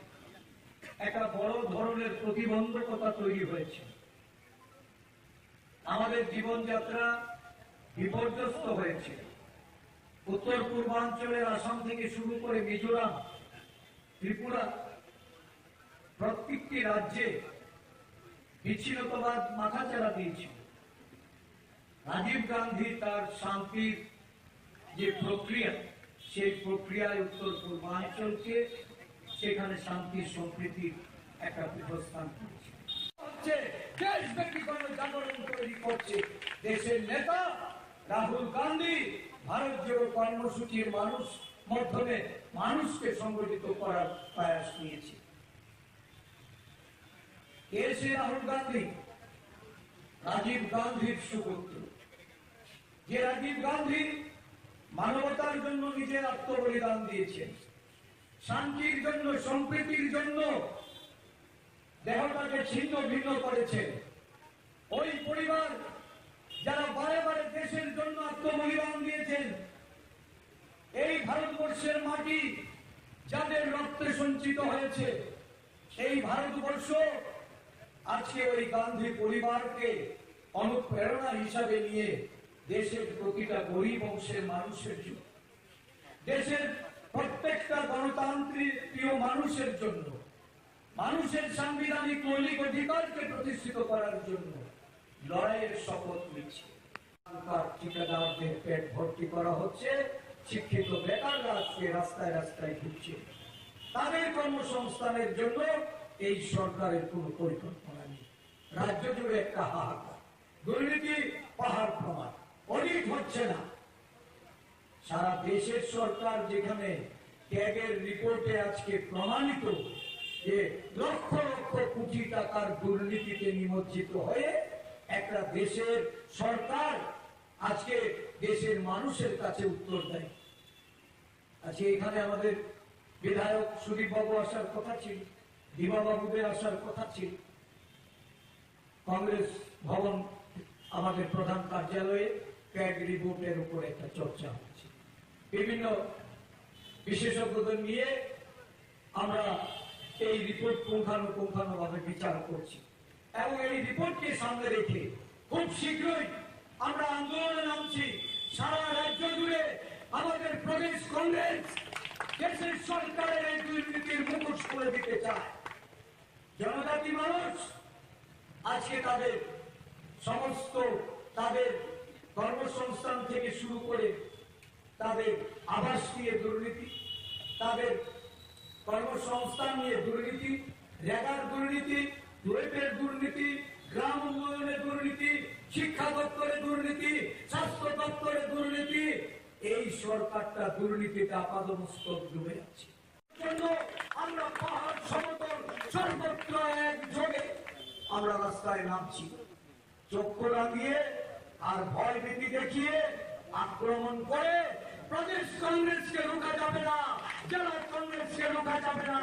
একটা বড় ধরনের প্রতিবন্ধকতা তৈরি হয়েছে, আমাদের জীবনযাত্রা বিপর্যস্ত হয়েছে। উত্তর পূর্বাঞ্চলের আসাম থেকে শুরু করে মিজোরাম, ত্রিপুরা, প্রত্যেকটি রাজ্যে বিচ্ছিন্নতাবাদ মাথাচাড়া দিয়েছে। রাজীব গান্ধী তার শান্তির যে প্রক্রিয়া, সেই প্রক্রিয়ায় উত্তর পূর্বাঞ্চলকে সেখানে শান্তি সম্প্রীতির একটা পীঠস্থান করেছে। দেশব্যাপী গণজাগরণ তৈরি করছে দেশের নেতা রাহুল গান্ধী। ভারত জোড়ো কর্মসূচির মাধ্যমে মানুষকে সংগঠিত করার প্রয়াস নিয়েছে। কে সে রাহুল গান্ধী? রাজীব গান্ধীর সুপুত্র, যে রাজীব গান্ধী মানবতার জন্য নিজের আত্মবলিদান দিয়েছেন, শান্তির জন্য, সম্প্রীতির জন্য দেহটাকে ছিন্ন ভিন্ন করেছেন। ওই পরিবার যারা বারে বারে দেশের জন্য আত্মবলিদান দিয়েছেন, এই ভারতবর্ষের মাটি যাদের রক্তে সঞ্চিত হয়েছে, এই ভারতবর্ষ আজকে ওই গান্ধী পরিবারকে অনুপ্রেরণা হিসাবে নিয়ে দেশের প্রতিটা গরিব অংশের মানুষের জন্য, দেশের প্রত্যেকটা গণতান্ত্রিক প্রিয় মানুষের জন্য, মানুষের সাংবিধানিক মৌলিক অধিকারকে প্রতিষ্ঠিত করার জন্য লড়াইয়ের শপথ নিচ্ছে। ঠিকাদারদের পেট ভর্তি করা হচ্ছে, শিক্ষিত বেকাররা আজকে রাস্তায় রাস্তায় ঘুরছে। তাদের কর্মসংস্থানের জন্য এই সরকারের কোন পরিকল্পনা নেই। রাজ্য জুড়ে একটা হাহাকার, দুর্নীতি পাহাড় প্রমাণ, অডিট হচ্ছে না। সারা দেশের সরকার যেখানে ট্যাগের রিপোর্টে আজকে প্রমাণিত যে লক্ষ লক্ষ কোটি টাকার দুর্নীতিতে নিমজ্জিত হয়ে একটা দেশের সরকার আজকে দেশের মানুষের কাছে উত্তর দেয়। আজকে এখানে আমাদের বিধায়ক সুদীপ বাবু আসার কথা ছিল, দিবাবাবুদের আসার কথা ছিল। কংগ্রেস ভবন আমাদের প্রধান কার্যালয়ে ট্যাগ রিপোর্টের উপর একটা চর্চা হচ্ছে। বিভিন্ন বিশেষজ্ঞদের নিয়ে আমরা এই রিপোর্ট পুঙ্খানুপুঙ্খানুভাবে বিচার করছি এবং এই রিপোর্টকে সামনে রেখে খুব শীঘ্রই আমরা আন্দোলনে নামছি। সারা রাজ্য জুড়ে আমাদের প্রদেশ কংগ্রেস দেশের সরকারের এই দুর্নীতির মুখোশ করে দিতে চায়। জনজাতি মানুষ আজকে তাদের সমস্ত তাদের কর্মসংস্থান থেকে শুরু করে তাদের আবাস নিয়ে দুর্নীতি, তাদের কর্মসংস্থান নিয়ে দুর্নীতি, রেগার দুর্নীতি, রুয়েটের দুর্নীতি, গ্রাম উন্নয়নের দুর্নীতি, শিক্ষা দপ্তরের দুর্নীতি, স্বাস্থ্য দপ্তরের দুর্নীতি, এই সরকারটা দুর্নীতিতে আপাদমস্তক ডুবে যাচ্ছে। আমরা পাহাড় সমতল সর্বত্র একযোগে আমরা রাস্তায় নামছি, চক্ষু রাঙিয়ে আর ভয় ভীতি দেখিয়ে আক্রমণ করে প্রদেশ কংগ্রেসকে রোকা যাবে না, জেলা কংগ্রেসকে রোকা যাবে না,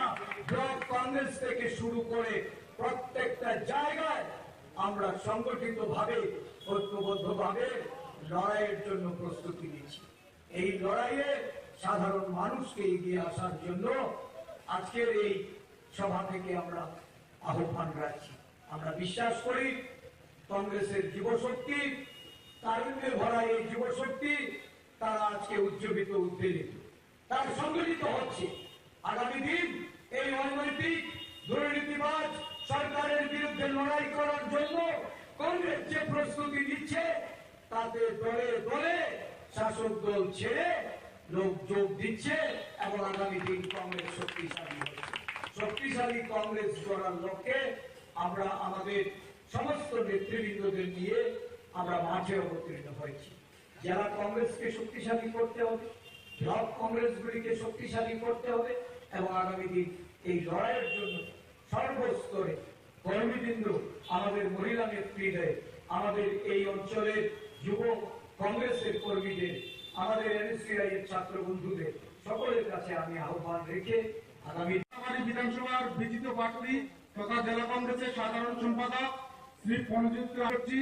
ব্লক কংগ্রেস থেকে শুরু করে প্রত্যেকটা জায়গায় আমরা সংগঠিত ভাবে ঐক্যবদ্ধ ভাবে লড়াইয়ের জন্য প্রস্তুতি নিচ্ছি। এই লড়াইয়ে সাধারণ মানুষকে এগিয়ে আসার জন্য আজকের এই সভা থেকে আমরা আহ্বান রাখছি। আমরা বিশ্বাস করি কংগ্রেসের যুবশক্তি, তারুণ্যে ভরা এই যুবশক্তি তারা আজকে উজ্জীবিত উদ্বেলিত, তার সংগঠিত হচ্ছে। আগামী দিন এই অনৈতিক দুর্নীতিবাজ সরকারের বিরুদ্ধে লড়াই করার জন্য কংগ্রেস যে প্রস্তুতি নিচ্ছে তাতে দলে দলে শাসক দল ছেড়ে লোক যোগ দিচ্ছে এবং আগামী দিন কংগ্রেস শক্তিশালী হচ্ছে। শক্তিশালী কংগ্রেস গড়ার লক্ষ্যে আমরা আমাদের সমস্ত নেতৃবৃন্দদের নিয়ে আমরা মাঠে অবতীর্ণ হয়েছি। জেলা কংগ্রেসকে শক্তিশালী করতে হবে, ব্লক কংগ্রেসগুলিকে শক্তিশালী করতে হবে এবং আগামী দিন এই লড়াইয়ের জন্য সর্বস্তরে কর্মীবৃন্দ, আমাদের মহিলা নেতৃত্বে, আমাদের এই অঞ্চলের যুব কংগ্রেসের কর্মীদের, আমাদের এনএসসিআই এর ছাত্র বন্ধুদের সকলের কাছে আমি আহ্বান রেখে আগামী বিধানসভার বিজিত প্রার্থী তথা জেলা কংগ্রেসের সাধারণ সম্পাদক শ্রী পঞ্জিত রাজি,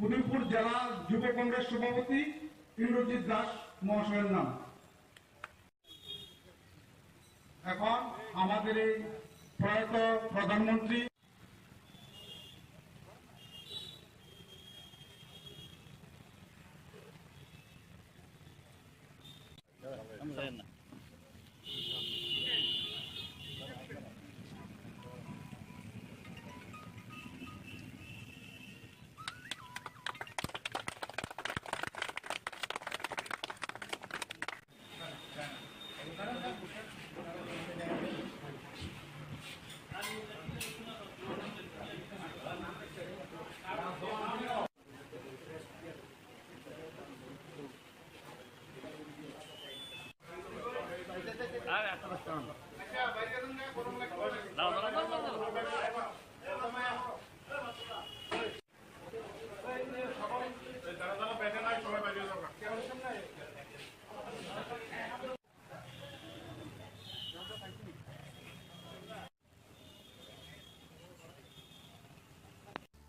উদয়পুর জেলা যুব কংগ্রেস সভাপতি ইন্দ্রজিৎ দাস মহাশয়ের নাম। এখন আমাদের এই প্রয়াত প্রধানমন্ত্রী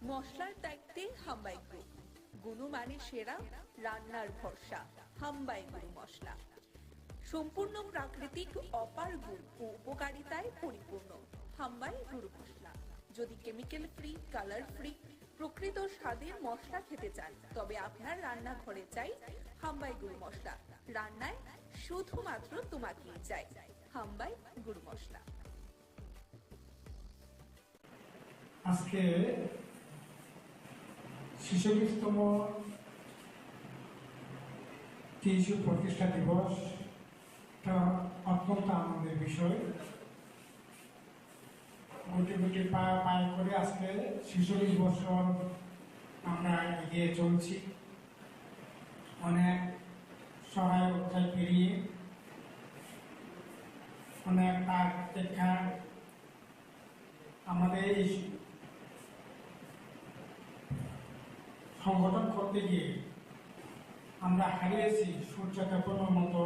মশলার দায়িত্বে হাম্বাই গ্রুপ, গুণমানে সেরা, রান্নার ভরসা, হাম্বাই গুরু মশলা। সম্পূর্ণ প্রাকৃতিক অপার গুণ ও উপকারিতায় পরিপূর্ণ হাম্বাই গুরু মশলা। যদি কেমিক্যাল ফ্রি, কালার ফ্রি, প্রকৃত স্বাদের মশলা খেতে চান তবে আপনার রান্নাঘরে চাই হাম্বাই গুরু মশলা। রান্নায় শুধুমাত্র তোমাকেই চাই হাম্বাই গুরু মশলা। আজকে 46তম টিএসইউ প্রতিষ্ঠা দিবস, অত্যন্ত আনন্দের বিষয়। গুটি গুটি পায়ে করে আজকে 46 বছর আমরা এগিয়ে চলছি। অনেক সহায় অধ্যায় পেরিয়ে, অনেক তার দেখা আমাদের এই সংগঠন করতে গিয়ে আমরা হারিয়েছি সূর্যদেবনের মতো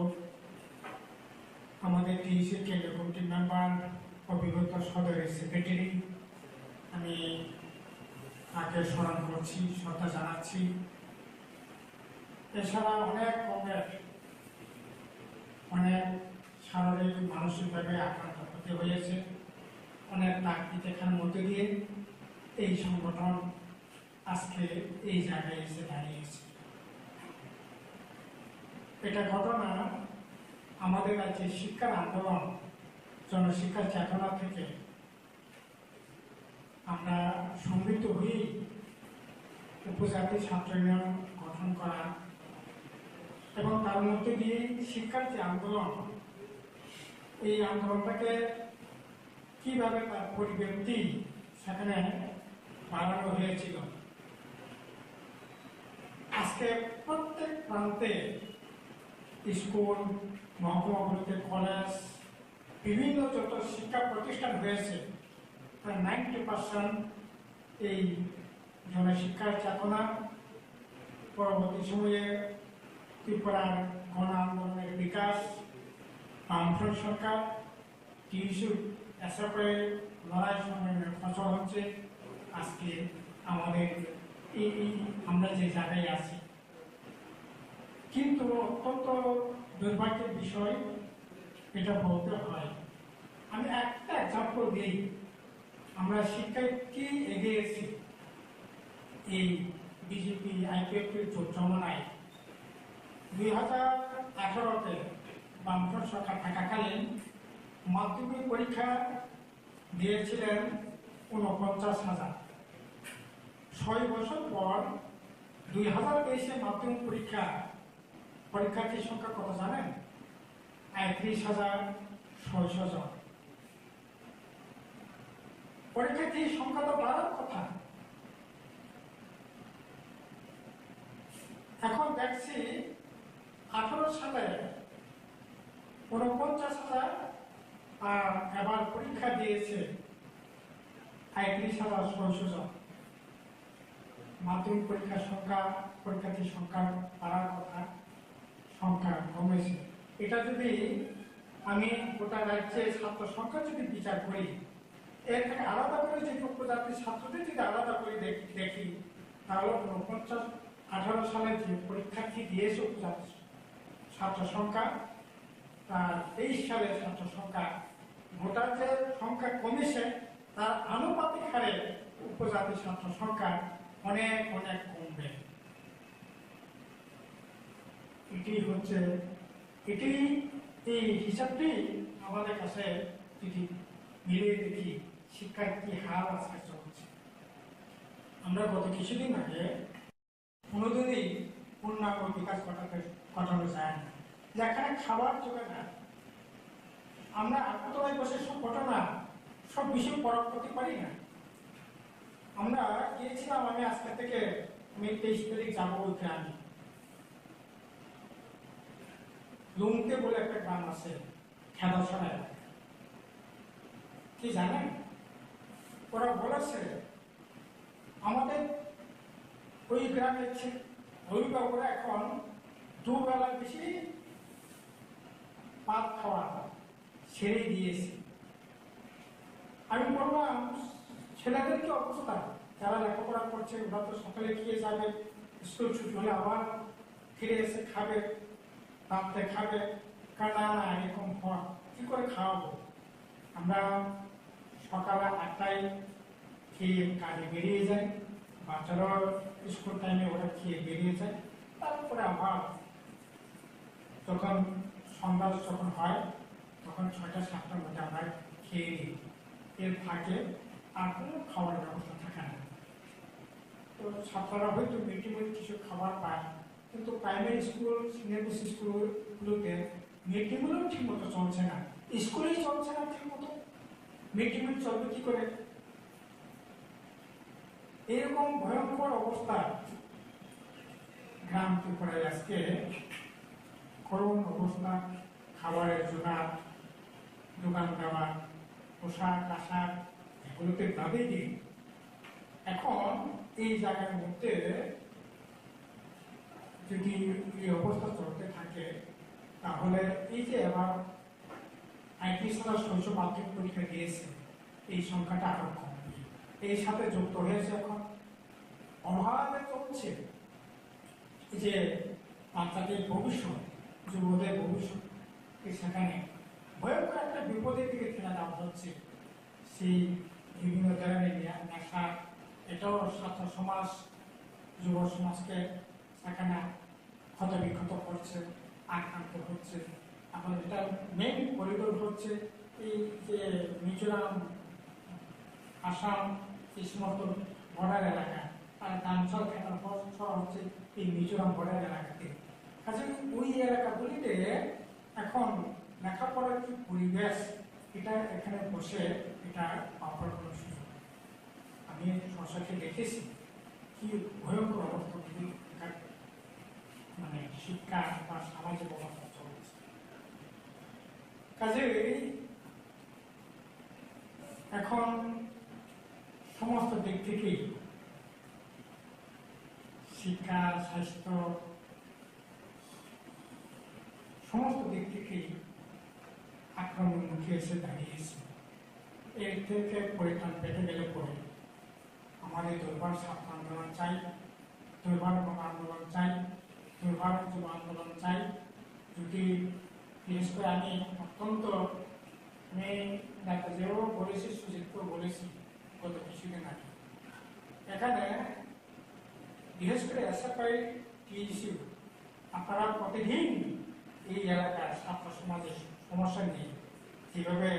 আমাদের টিএসসি কেন্দ্রীয় কমিটির মেম্বার, অভিজ্ঞতা সদরের সেক্রেটারি। আমি তাকে স্মরণ করছি, শ্রদ্ধা জানাচ্ছি। এছাড়া অনেক কমের অনেক শারীরিক মানসিকভাবে আক্রান্ত হতে হয়েছে, অনেক তাকতি দেখার মধ্যে দিয়ে এই সংগঠন আজকে এই জায়গায় এসে দাঁড়িয়েছে। এটা ঘটনা আমাদের রাজ্যে শিক্ষার আন্দোলন জনশিক্ষার চেতনা থেকে আমরা সমৃদ্ধ হয়ে উপজাতি ছাত্র ইউনিয়ন গঠন করা এবং তার মধ্যে দিয়ে শিক্ষার যে আন্দোলন, এই আন্দোলনটাকে কিভাবে তার পরিব্যাপ্তি সেখানে বাড়ানো হয়েছিল। আজকে প্রত্যেক প্রান্তে স্কুল, মহকুমাগুলিতে কলেজ, বিভিন্ন যত শিক্ষা প্রতিষ্ঠান হয়েছে প্রায় 90% এই জনশিক্ষার চেতনা পরবর্তী সময়ে ত্রিপুরার গণ আন্দোলনের বিকাশ, বামফ্রন্ট সরকার টিউশন এসবের লড়াই সংগ্রামের ফসল হচ্ছে আজকে আমাদের এই আমরা যে জায়গায় আছি। কিন্তু অত্যন্ত দুর্ভাগ্যের বিষয় এটা বলতে হয়। আমি একটা এক্সাম্পল দিই, আমরা শিক্ষায় কি এগিয়েছি এই বিজেপি আইপিএফের জমানায়। 2018-তে বামফ্রন্ট সরকার থাকাকালীন মাধ্যমিক পরীক্ষা দিয়েছিলেন 49,000। 6 বছর পর 2023-এ মাধ্যমিক পরীক্ষার্থীর সংখ্যা কত জানেন? 31,600 জন। পরীক্ষার্থীর সংখ্যা তো বাড়ার কথা। এখন দেখছি 18 সালে 49,000 আর এবার পরীক্ষা দিয়েছে 31,600 জন। মাধ্যমিক পরীক্ষার্থীর সংখ্যা বাড়ার কথা, সংখ্যা কমেছে। এটা যদি আমি গোটা রাজ্যে ছাত্র সংখ্যা যদি বিচার করি, এর থেকে আলাদা করে যদি উপজাতির ছাত্রদের যদি আলাদা করে দেখি, তাহলে 18 সালে যে পরীক্ষার্থী দিয়েছে উপজাতি ছাত্র সংখ্যা, তার 23 সালের ছাত্র সংখ্যা, ভোটার যে সংখ্যা কমেছে তার আনুপাতিক হারে উপজাতি ছাত্র সংখ্যা অনেক অনেক কমবে। এই হিসাবটি আমাদের কাছে যদি মিলিয়ে দেখি শিক্ষার কি হার আজকে চলছে। আমরা গত কিছুদিন আগে কোনোদিনই পূর্ণাঙ্গ বিকাশ ঘটানো যায় না, যেখানে খাবার জোগায় না। আমরা আগতলায় বসে সব ঘটনা, সব বিষয় পরখ করতে পারি না। আমরা গিয়েছিলাম, আমি আজকে থেকে 23 তারিখ যাবো ওই গ্রামে। লুমতে বলে একটা গ্রাম আছে খেদাসরা, কি জানেন? ওরা বলেছে আমাদের ওই গ্রামের অভিভাবকরা এখন দুবেলা বেশি ভাত খাওয়া ছেড়ে দিয়েছে। আমি বললাম ছেলেদের কি অবস্থা? যারা লেখাপড়া করছে ওরা তো সকালে খেয়ে যাবে, স্কুল ছুটি হলে আবার ফিরে এসে খাবে, রাত্রে খাবে। কারণ না এরকম কি করে খাওয়াবো? আমরা সকালে 8টায় খেয়ে কাজে বেরিয়ে যাই, বাচ্চারাও স্কুল টাইমে ওরা খেয়ে বেরিয়ে যায়। তারপরে আবার যখন সন্ধ্যা যখন হয় তখন 6টা-7টার মধ্যে আমরা খেয়ে নিই। এর ফাঁকে আর কোনো খাবারের ব্যবস্থা থাকে না। তো ছাত্ররা হয়তো মিড ডে মিল কিছু খাবার পায়, কিন্তু প্রাইমারি স্কুল, সিনিয়র স্কুলগুলোতে মিড ডে মিলও ঠিক মতো চলছে না, স্কুলেই চলছে না ঠিক মতো। মিড ডে মিল চলবে কি করে? এরকম ভয়ঙ্কর অবস্থা গ্রাম ত্রিপুরায় আজকে, করুণ অবস্থা। খাবারের যোগান দেওয়া, পোশাক আশাক এগুলোতে দাবি দিই। এখন এই জায়গার মধ্যে যদি এই অবস্থা চলতে থাকে, তাহলে এই যে এবার 31,600 মাধ্যমিক পরীক্ষা দিয়েছে, এই সংখ্যাটা আরো কমবে। এই সাথে যুক্ত হয়েছে এখন অভাবে চলছে যে বাচ্চাদের ভবিষ্যৎ, যুবদের ভবিষ্যৎ, সেখানে ভয়ঙ্কর একটা বিপদের দিকে ঠেলে দেওয়া হচ্ছে। সেই বিভিন্ন ধরনের নেশা, এটাও ছাত্র সমাজ, যুব সমাজকে সেখানে ক্ষত বিক্ষত করছে, আক্রান্ত হচ্ছে। এখন এটা মেন করিডোর হচ্ছে এই যে মিজোরাম, আসাম, এই সমস্ত বর্ডার এলাকা, আর গামছল খেতার সব হচ্ছে এই মিজোরাম বর্ডার এলাকাতে। কাজে ওই এলাকাগুলিতে এখন লেখাপড়ার যে পরিবেশ, এটা এখানে বসে এটা পাওয়ার কোনো সুযোগ। আমি সশাকে দেখেছি কি ভয়ঙ্কর অবস্থা, মানে শিক্ষা বা সামাজিক অবস্থা চলছে। কাজে এখন সমস্ত দিক থেকেই শিক্ষা, স্বাস্থ্য, সমস্ত দিক থেকেই আক্রমণ মুখে এসে দাঁড়িয়েছে। এর থেকে পরিত্রাণ পেতে গেলে পরে আমাদের দুর্বার ছাত্র আন্দোলন চাই, দুর্বার আন্দোলন চাই, দুর্বার যুব আন্দোলন চাই। যদি বিশেষ করে আমি অত্যন্ত যেও বলেছি, সুজিতকেও বলেছি গত কিছুদিন আগে, এখানে বিশেষ করে এসএফআই টিইসিউ আপনারা প্রতিদিন এই এলাকার ছাত্র সমাজের সমস্যা নিয়ে যেভাবে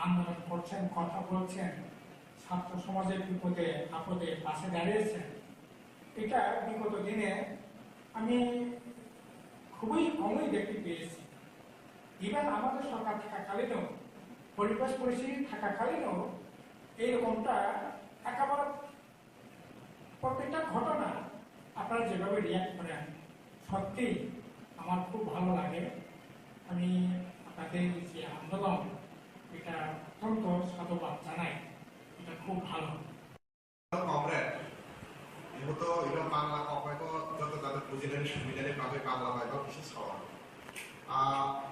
আন্দোলন করছেন, কথা বলছেন, ছাত্র সমাজের বিপদে আপদে পাশে দাঁড়িয়েছেন, এটা বিগত দিনে আমি খুবই কমই দেখতে পেয়েছি। ইভেন আমাদের সরকার থাকাকালীনও, পরিবেশ পরিস্থিতি থাকাকালীনও এইরকমটা একেবারে প্রত্যেকটা ঘটনা আপনারা যেভাবে রিয়াক্ট করেন, সত্যি আমার খুব ভালো লাগে। আমি আপনাদের যে আন্দোলন, এটা অত্যন্ত সাধুবাদ জানাই, এটা খুব ভালো। যেহেতু এটা বাংলা হয়তো যত তাদের বুঝিলেন সুবিধানে পাবে বাংলা হয়তো কিছু সবার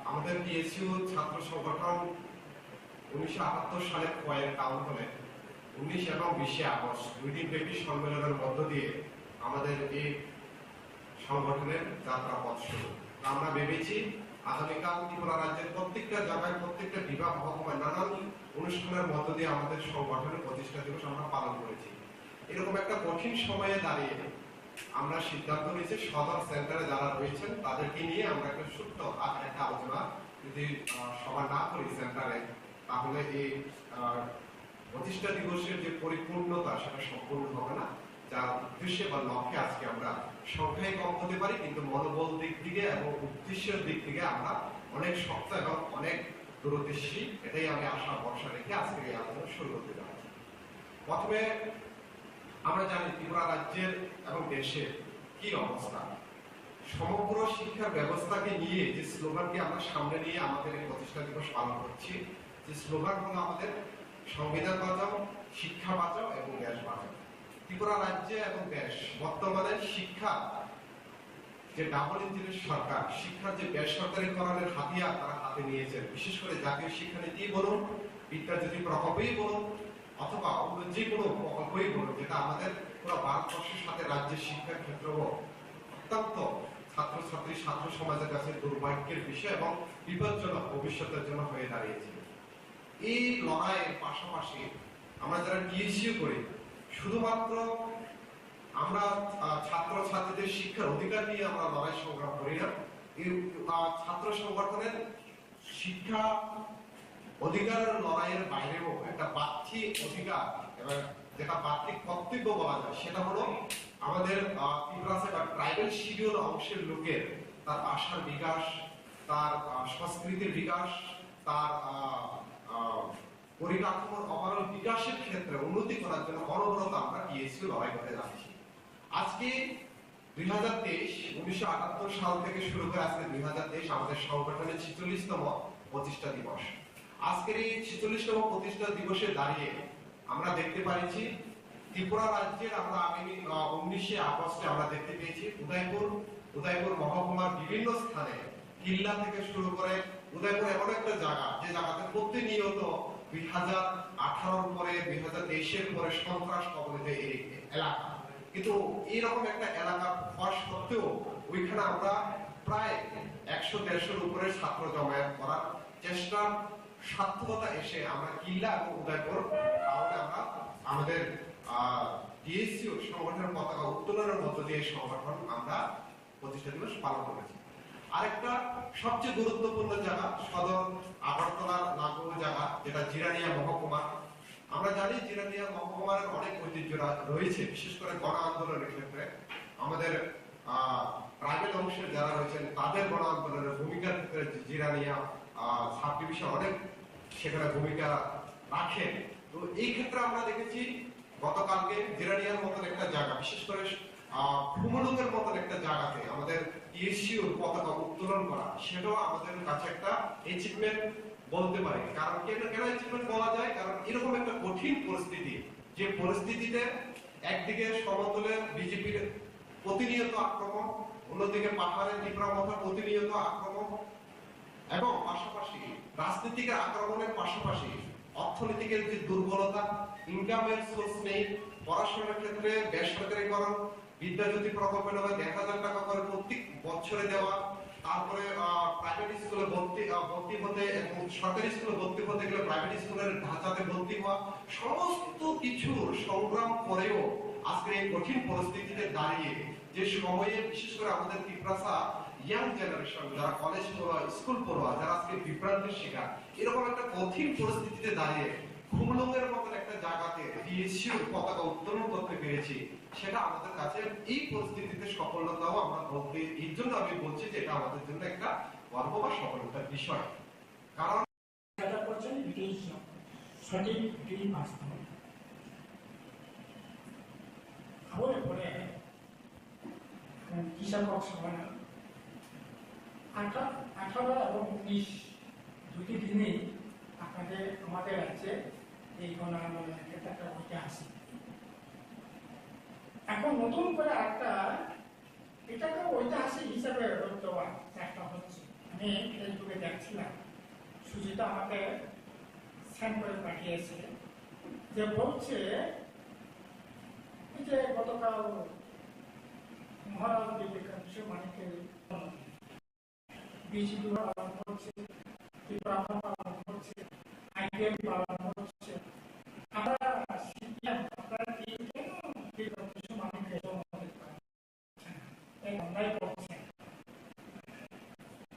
আমাদের টিএসইউ ছাত্র সংগঠন 1978 সালে কয়েক টাউন হলে 19 এবং 20 আগস্ট 2 দিন ব্যাপী সম্মেলনের মধ্য দিয়ে আমাদের এই সংগঠনের যাত্রা পথ শুরু। আমরা ভেবেছি আগামীকাল ত্রিপুরা রাজ্যের প্রত্যেকটা জায়গায়, প্রত্যেকটা বিভাগ মহকুমায় নানান অনুষ্ঠানের মধ্য দিয়ে আমাদের সংগঠনের প্রতিষ্ঠা দিবস আমরা পালন করেছি। এরকম একটা কঠিন সময়ে দাঁড়িয়ে আমরা সিদ্ধান্ত নিয়েছি সদর সেন্টারে যারা রয়েছেন তাদেরকে নিয়ে আমরা একটা ছোট্ট একটা আলোচনা যদি সভা না করি সেন্টারে, তাহলে এই প্রতিষ্ঠা দিবসের যে পরিপূর্ণতা সেটা সম্পূর্ণ হবে না। যার উদ্দেশ্যে বা লক্ষ্যে আজকে আমরা সংখ্যায় কম হতে পারি, কিন্তু মনোবল দিক থেকে এবং উদ্দেশ্যের দিক থেকে আমরা অনেক শক্ত এবং অনেক দূরদর্শী। এটাই আমি আশা ভরসা রেখে আজকে এই আলোচনা শুরু করতে যাচ্ছি। প্রথমে আমরা জানি ত্রিপুরা রাজ্যের এবং দেশের কি অবস্থা। সমগ্র শিক্ষা ব্যবস্থাকে নিয়ে যে স্লোগানকে আমরা সামনে নিয়ে আমাদের এই প্রতিষ্ঠা দিবস পালন করছি, যে স্লোগান হলো আমাদের সংবিধান বাঁচাও, শিক্ষা বাঁচাও এবং দেশ বাঁচাও। ত্রিপুরা রাজ্য এবং দেশ বর্তমানে শিক্ষা যে ডাবল ইঞ্জিনের সরকার, শিক্ষার যে বেসরকারীকরণের হাতিয়ার তারা হাতে নিয়েছেন। বিশেষ করে জাতীয় শিক্ষানীতি বলুন, বিদ্যাজ্যোতি প্রকল্পই বলুন, অথবা অন্য যে কোনো প্রকল্পই বলুন, যেটা আমাদের পুরো ভারতবর্ষের সাথে রাজ্যের শিক্ষার ক্ষেত্রেও অত্যন্ত ছাত্রছাত্রী, ছাত্র সমাজের কাছে দুর্ভাগ্যের বিষয় এবং বিপজ্জনক ভবিষ্যতের জন্য হয়ে দাঁড়িয়েছে। এই লড়াইয়ের পাশাপাশি আমরা যারা টিএসইউ করি, শুধুমাত্র আমরা ছাত্রছাত্রীদের শিক্ষার অধিকার নিয়ে আমরা লড়াই সংগ্রাম করি না। এই ছাত্র সংগঠনের শিক্ষা অধিকারের লড়াইয়ের বাইরেও একটা বাহ্যিক অধিকার এবং যেটা বাহ্যিক কর্তব্য বলা যায়, সেটা হলো আমাদের ত্রিপুরাতে বা ট্রাইবাল শিডিউল অংশের লোকের তার ভাষার বিকাশ, তার সংস্কৃতির বিকাশ, তার পরিকাঠামোর ওভারঅল বিকাশের ক্ষেত্রে উন্নতি করার জন্য অনবরত আমরা টিএসইউ লড়াই করে যাচ্ছি। আজকে 1978 সাল থেকে শুরু করে আজকে 2023 আমাদের সংগঠনের 46তম প্রতিষ্ঠা দিবস। আজকের এই 46তম প্রতিষ্ঠা দিবসে দাঁড়িয়ে আমরা দেখতে পাচ্ছি ত্রিপুরা রাজ্যের আমরা আগামী 19 আগস্টে আমরা দেখতে পেয়েছি উদয়পুর মহকুমার বিভিন্ন স্থানে কিল্লা থেকে শুরু করে উদয়পুর এমন একটা জায়গা যে জায়গাতে প্রতিনিয়ত 2018 পরে 2023 পরে সন্ত্রাস কবলিত এই এলাকা, কিন্তু এইরকম একটা এলাকা হওয়া সত্ত্বেও ওইখানে আমরা প্রায় 100-150 উপরে ছাত্র জমায়েত করার চেষ্টা সার্থকতা এসে আমরা কিল্লা এবং উদয়পুর তাহলে আমরা আমাদের টিএসইউ সংগঠনের পতাকা উত্তোলনের মধ্য দিয়ে সংগঠন আমরা প্রতিষ্ঠা দিবস পালন করেছি। আরেকটা সবচেয়ে গুরুত্বপূর্ণ জায়গা সদর আগরতলার লাগু জায়গা, যেটা জিরানিয়া মহকুমা। আমরা জানি জিরানিয়া মহকুমার অনেক ঐতিহ্য রয়েছে, বিশেষ করে গণ আন্দোলনের ক্ষেত্রে আমাদের প্রাইভেট অংশের যারা রয়েছেন তাদের গণ আন্দোলনের ভূমিকার ক্ষেত্রে জিরানিয়া সাব ডিভিশন অনেক সেখানে ভূমিকা রাখে। তো এই ক্ষেত্রে আমরা দেখেছি গতকালকে জিরানিয়ার মতন একটা জায়গা, বিশেষ করে ভূমলুকের মতন একটা জায়গাতে আমাদের ইএসইউর পতাকা উত্তোলন করা, সেটাও আমাদের কাছে একটা অ্যাচিভমেন্ট বলতে পারি। কারণ কেন অ্যাচিভমেন্ট বলা যায়, কারণ এরকম একটা কঠিন পরিস্থিতি, যে পরিস্থিতিতে একদিকে সমতলে বিজেপির প্রতিনিয়ত আক্রমণ, অন্যদিকে পাহাড়ে ত্রিপুরা মথা প্রতিনিয়ত আক্রমণ, এবং পাশাপাশি রাজনীতিক আক্রমণের পাশাপাশি অর্থনীতিকের যে দুর্বলতা, ইনকামের সোর্স নেই, পড়াশোনার ক্ষেত্রে বেসরকারীকরণ, বিদ্যাজ্যোতি প্রকল্পের নামে ১০০০ টাকা করে প্রত্যেক বছরে দেওয়া, তারপরে প্রাইভেট স্কুলে ভর্তি হতে এবং সরকারি স্কুলে ভর্তি হতে গেলে প্রাইভেট স্কুলের ঢাঁচাতে ভর্তি হওয়া, সমস্ত কিছুর সংগ্রাম করেও আজকে এই কঠিন পরিস্থিতিতে দাঁড়িয়ে যে সময়ে বিশেষ করে আমাদের ত্রিপুরা ইয়াং জেনারেশন যারা কলেজ পড়ুয়া, স্কুল পড়ুয়া, যারা আজকে বিভ্রান্তির শিকার, এরকম একটা কঠিন পরিস্থিতিতে দাঁড়িয়ে খুমলুঙের মতন একটা জায়গাতে ডিএসইউর পতাকা উত্তোলন করতে পেরেছি, সেটা আমাদের কাছে এই পরিস্থিতিতে সফলতাও আমরা বলতে, এই জন্য আমি বলছি যে এটা আমাদের জন্য একটা গর্ব বা সফলতার বিষয়। কারণ সঠিক বাস্তব খবরে পড়ে কৃষক সভা 18 এবং 19 দুটি দিনই আমাদের রাজ্যে এই গণ আন্দোলনের ক্ষেত্রে একটা ঐতিহাসিক। এখন নতুন করে একটা এটাকে ঐতিহাসিক হিসাবে দেওয়ার চেষ্টা হচ্ছে। আমি ফেসবুকে দেখছিলাম, সুজিতা আমাকে সেন্ড করে পাঠিয়েছে, যে বলছে যে গতকাল মহারাজ বিবেকানন্দ মানিকের বিজেপি পালন করছে, ত্রিপুরা পালন করছে, আইপিএম পালন করছে, আমরা সিপিএম আপনারা কি কেন বিবেকানন্দ মানিকের এই অন্যায় করছে।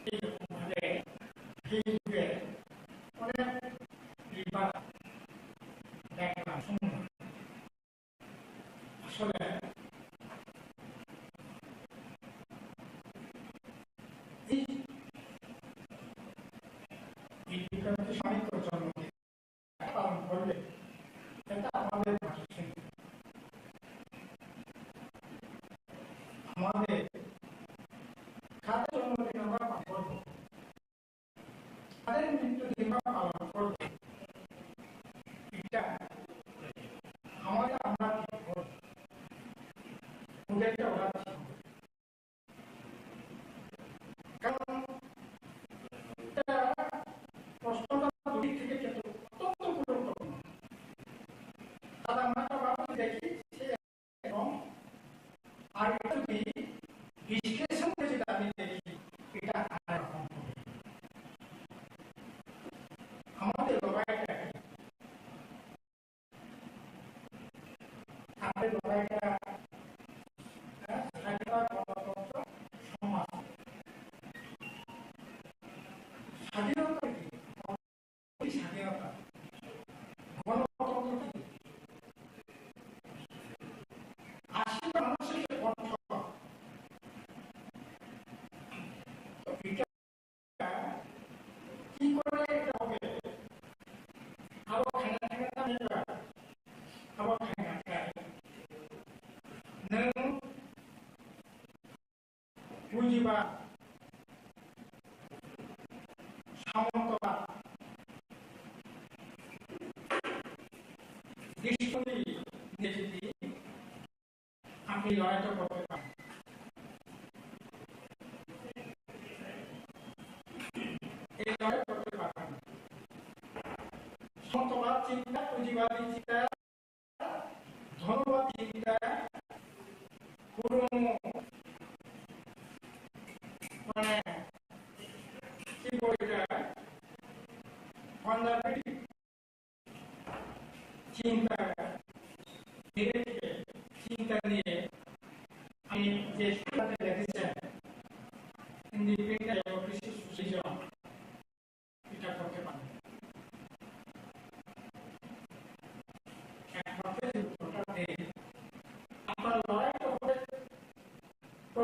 এইরকম ভাবে ফেসবুকে অনেক বিবাদ দেখলাম, শুনলাম। আসলে পালন করলে এটা আমাদের আমাদের কাদের জন্মদিন আমরা পালন করবো, তাদের মৃত্যুদিন আমরা পালন করবো, এটা আমাদের আমরা ঠিক করবো, ওদেরকে ওরা ঠিক করবো। কারণ প্রশ্নটা দুই থেকে কিন্তু অত্যন্ত গুরুত্বপূর্ণ। তারা আমরা ভাবছি দেখি এবং আর যদি বিশ্লেষণ করে যেটা আমি দেখি, এটা আরেকরকম হবে। আমাদের লড়াইটা গণতন্ত্র সমাজ স্বাধীনতা কি? স্বাধীনতা গণতন্ত্র কি? 80 মানুষের কণ্ঠ, কি করে এটা হবে? আবার পুঁজিবাদ, সামন্তবাদ, দৃষ্টি যদি আপনি লড়াইটা করতে পারেন, এই লড়াই করতে পারেন। সামন্তবাদ চিন্তা, পুঁজিবাদী চিন্তা, ধনবাদ চিন্তা, পুরনো মানে কি বইটা কনজারভেটিভ চিন্তা, চিন্তা নিয়ে আমি যে দেখেছেন ইন্ডিপেন্ডেন্ট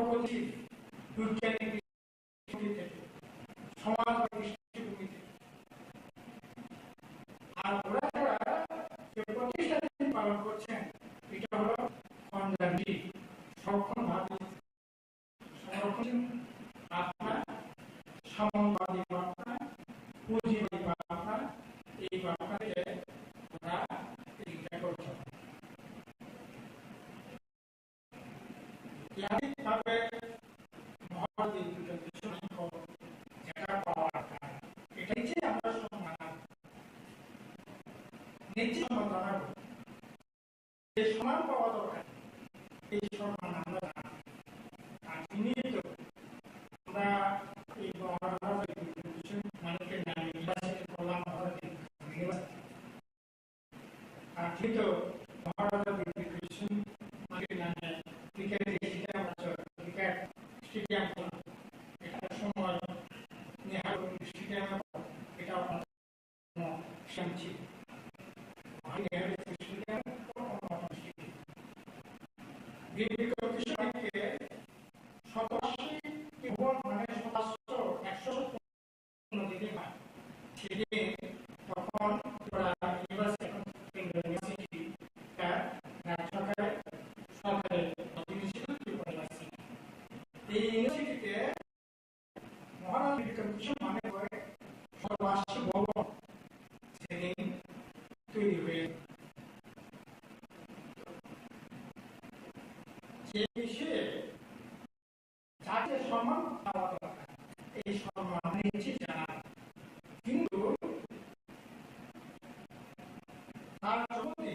অগ্রগতি বৈজ্ঞানিক দৃষ্টিভঙ্গি থেকে, সমাজবাদী দৃষ্টিভঙ্গি থেকে। আর ওরা যে প্রতিষ্ঠানটি পালন করছেন এটা হলো কনজারভেটিভ, সংরক্ষণবাদী, সংরক্ষণ ভাবনা, সাম্যবাদী ভাবনা, পুঁজিবাদী ভাবনা, এই ভাবনাকে ওরা চিন্তা করছে। ভাবে মহাবাদী যেটা পাওয়া যায় এটাই যে আমরা সম্মান নিচে জানাবো, এই সম্মান পাওয়া দরকার, এই সম্মান আমরা জানাবো। আর তিনি তো আমরা এই মানুষের নামে ইউনিভার্সিটি করলাম, আর ঠিক তো মহারাজা বিদ্যুৎ মানুষের নামে ক্রিকেট স্টেডিয়াম করলাম, এটা সময় নেহাল স্টেডিয়াম এটা ছিল এই ইউনিভার্সিটিতে মহারাজ কিছু মানে করে সর্বাশী ভবন সেদিন তৈরি হয়ে যে বিষয়ে জাতীয় সম্মান পাওয়া দরকার, এই সম্মান নিচ্ছে জানা, কিন্তু তার সম্বন্ধে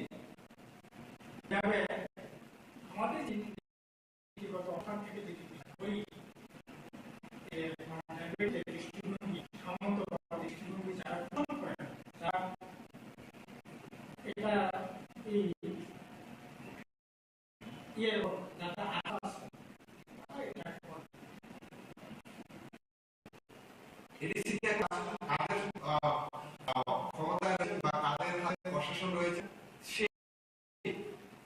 আমাদের নীতিগত অর্থাৎ থেকে দেখি ওই দৃষ্টিভঙ্গি, সামন্তবাদ দৃষ্টিভঙ্গি যারা গ্রহণ করে, যারা এটা এই যারা আকাশ প্রশাসন রয়েছে,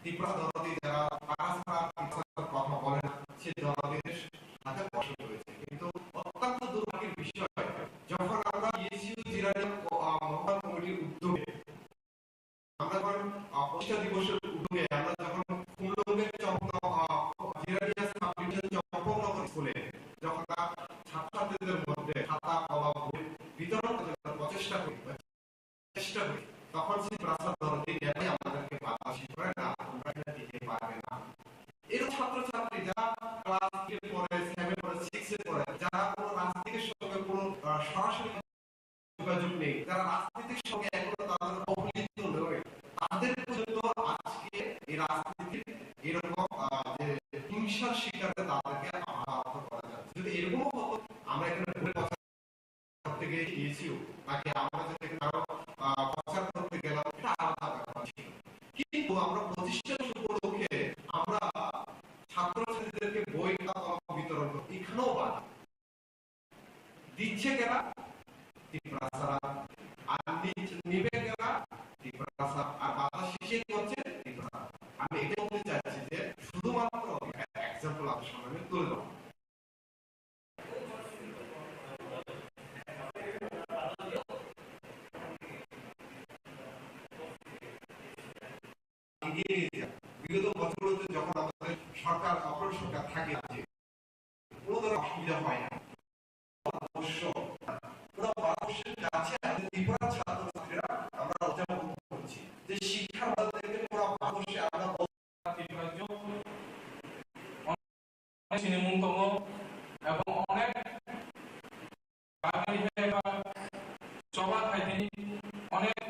ত্রিপুরা জনজাতি যারা কথা বলে না, সে জনজাতিদের হাতে প্রশাসন রয়েছে। কিন্তু অত্যন্ত দুর্ভাগ্যের বিষয়, যখন আমরা মহান কমিটির উদ্যোগে আমরা যখন প্রতিষ্ঠা দিবসের উদ্যোগে আমরা যখন কুমলঙ্গের চম্পকনগর স্কুলে যখন ছাত্রছাত্রীদের মধ্যে খাতা কলম বই বিতরণ করার প্রচেষ্টা করি, তখন সেই প্রাসাদ দরদি নেই আমাদেরকে বাধা করে না, আমরা এটা দিতে পারবে না। এরকম ছাত্রছাত্রী যারা ক্লাস 3 পড়ে, 7 পড়ে, 6 এ পড়ে, যারা কোনো রাজনীতির সঙ্গে কোনো সরাসরি যোগাযোগ নেই, যারা রাজনীতির সঙ্গে এখনো তাদের অবহেলিত নয়, তাদের পর্যন্ত আজকে এই রাজনীতির এরকম যে হিংসার শিকারে তাদেরকে আহত করা যাচ্ছে। যদি এরকম হতো, আমরা এখানে ভুলে করতে গিয়েছিও তাকে আমরা যদি কারো প্রচার করতে গেলাম, এটা আলাদা ব্যাপার ছিল। কিন্তু আমরা প্রতিষ্ঠান উপলক্ষে আমরা ছাত্রছাত্রীদেরকে বই খাতা বিতরণ করি, এখানেও বাধা দিচ্ছে কেনা ত্রিপুরা সারা, আর নিবে কেনা ত্রিপুরা সারা, আর বাধা শেষে করছে ত্রিপুরা। আমি এটা বলতে চাইছি যে শুধুমাত্র একটা এক্সাম্পল আপনার সামনে তুলে দেবো। বিগত বছরগুলোতে যখন আমাদের সরকার অপর সরকার থাকে, কোনো ধরনের অসুবিধা হয় না। অবশ্য পুরো ভারতবর্ষের কাছে ত্রিপুরা ছাত্রছাত্রীরা আমরা উদযাপন করছি যে শিক্ষার মধ্যে পুরো ভারতবর্ষে আমরা ন্যূনতম এবং অনেক সভা খাইতে অনেক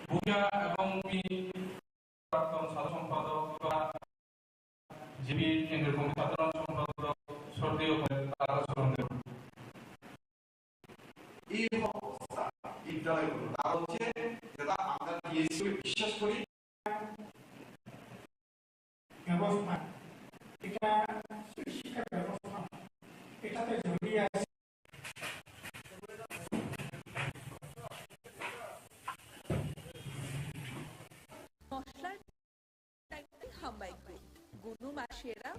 ভূমিকা এবং প্রাক্তন সাধারণ সম্পাদক জিবি কেন্দ্রের সাধারণ সম্পাদক সর্দীয় তারা সন্দেহ এই অবস্থা বিদ্যালয়গুলো তা হচ্ছে যেটা আমরা বিশ্বাস করি ব্যবস্থা, এটা শিক্ষা ব্যবস্থা, এটাতে জড়িয়ে আছে মশলার হাম্বাই গ্রুপ, গুনু মাসি সেরা,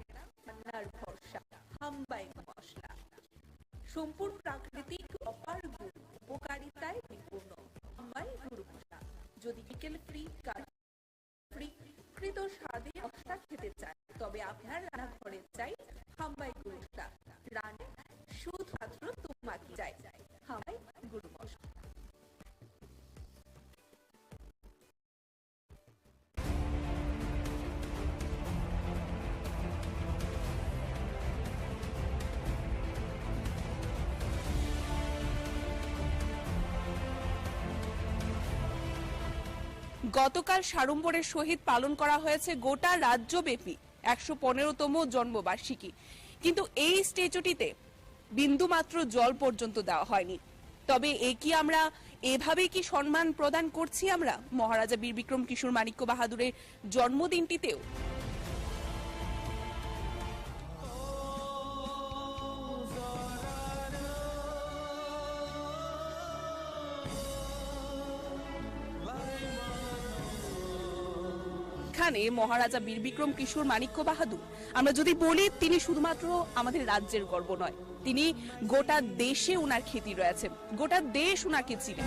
রান্নার ভরসা, হাম্বাই মশলা। সম্পূর্ণ প্রাকৃতিক, অপার গুণ, উপকারিতায় পরিপূর্ণ হাম্বাই গুরু মশলা। যদি কেমিক্যাল ফ্রি, ফ্রি কৃত স্বাদে মশলা খেতে চান, তবে আপনার রান্নাঘরে চাই হাম্বাই গুরু মশলা। রান্না শুধুমাত্র তোমাকে চাই হাম্বাই গুরু মশলা। গতকাল সাড়ম্বরের সহিত পালন করা হয়েছে গোটা রাজ্যব্যাপী ১১৫তম জন্মবার্ষিকী, কিন্তু এই স্ট্যাচুটিতে বিন্দুমাত্র জল পর্যন্ত দেওয়া হয়নি। তবে কি আমরা এভাবেই কি সম্মান প্রদান করছি আমরা মহারাজা বীর বিক্রম কিশোর মাণিক্য বাহাদুরের জন্মদিনটিতেও? এখানে মহারাজা বীর বিক্রম কিশোর মাণিক্য বাহাদুর, আমরা যদি বলি তিনি শুধুমাত্র আমাদের রাজ্যের গর্ব নয়, তিনি গোটা দেশে ওনার খ্যাতি রয়েছে, গোটা দেশ ওনাকে চিনে।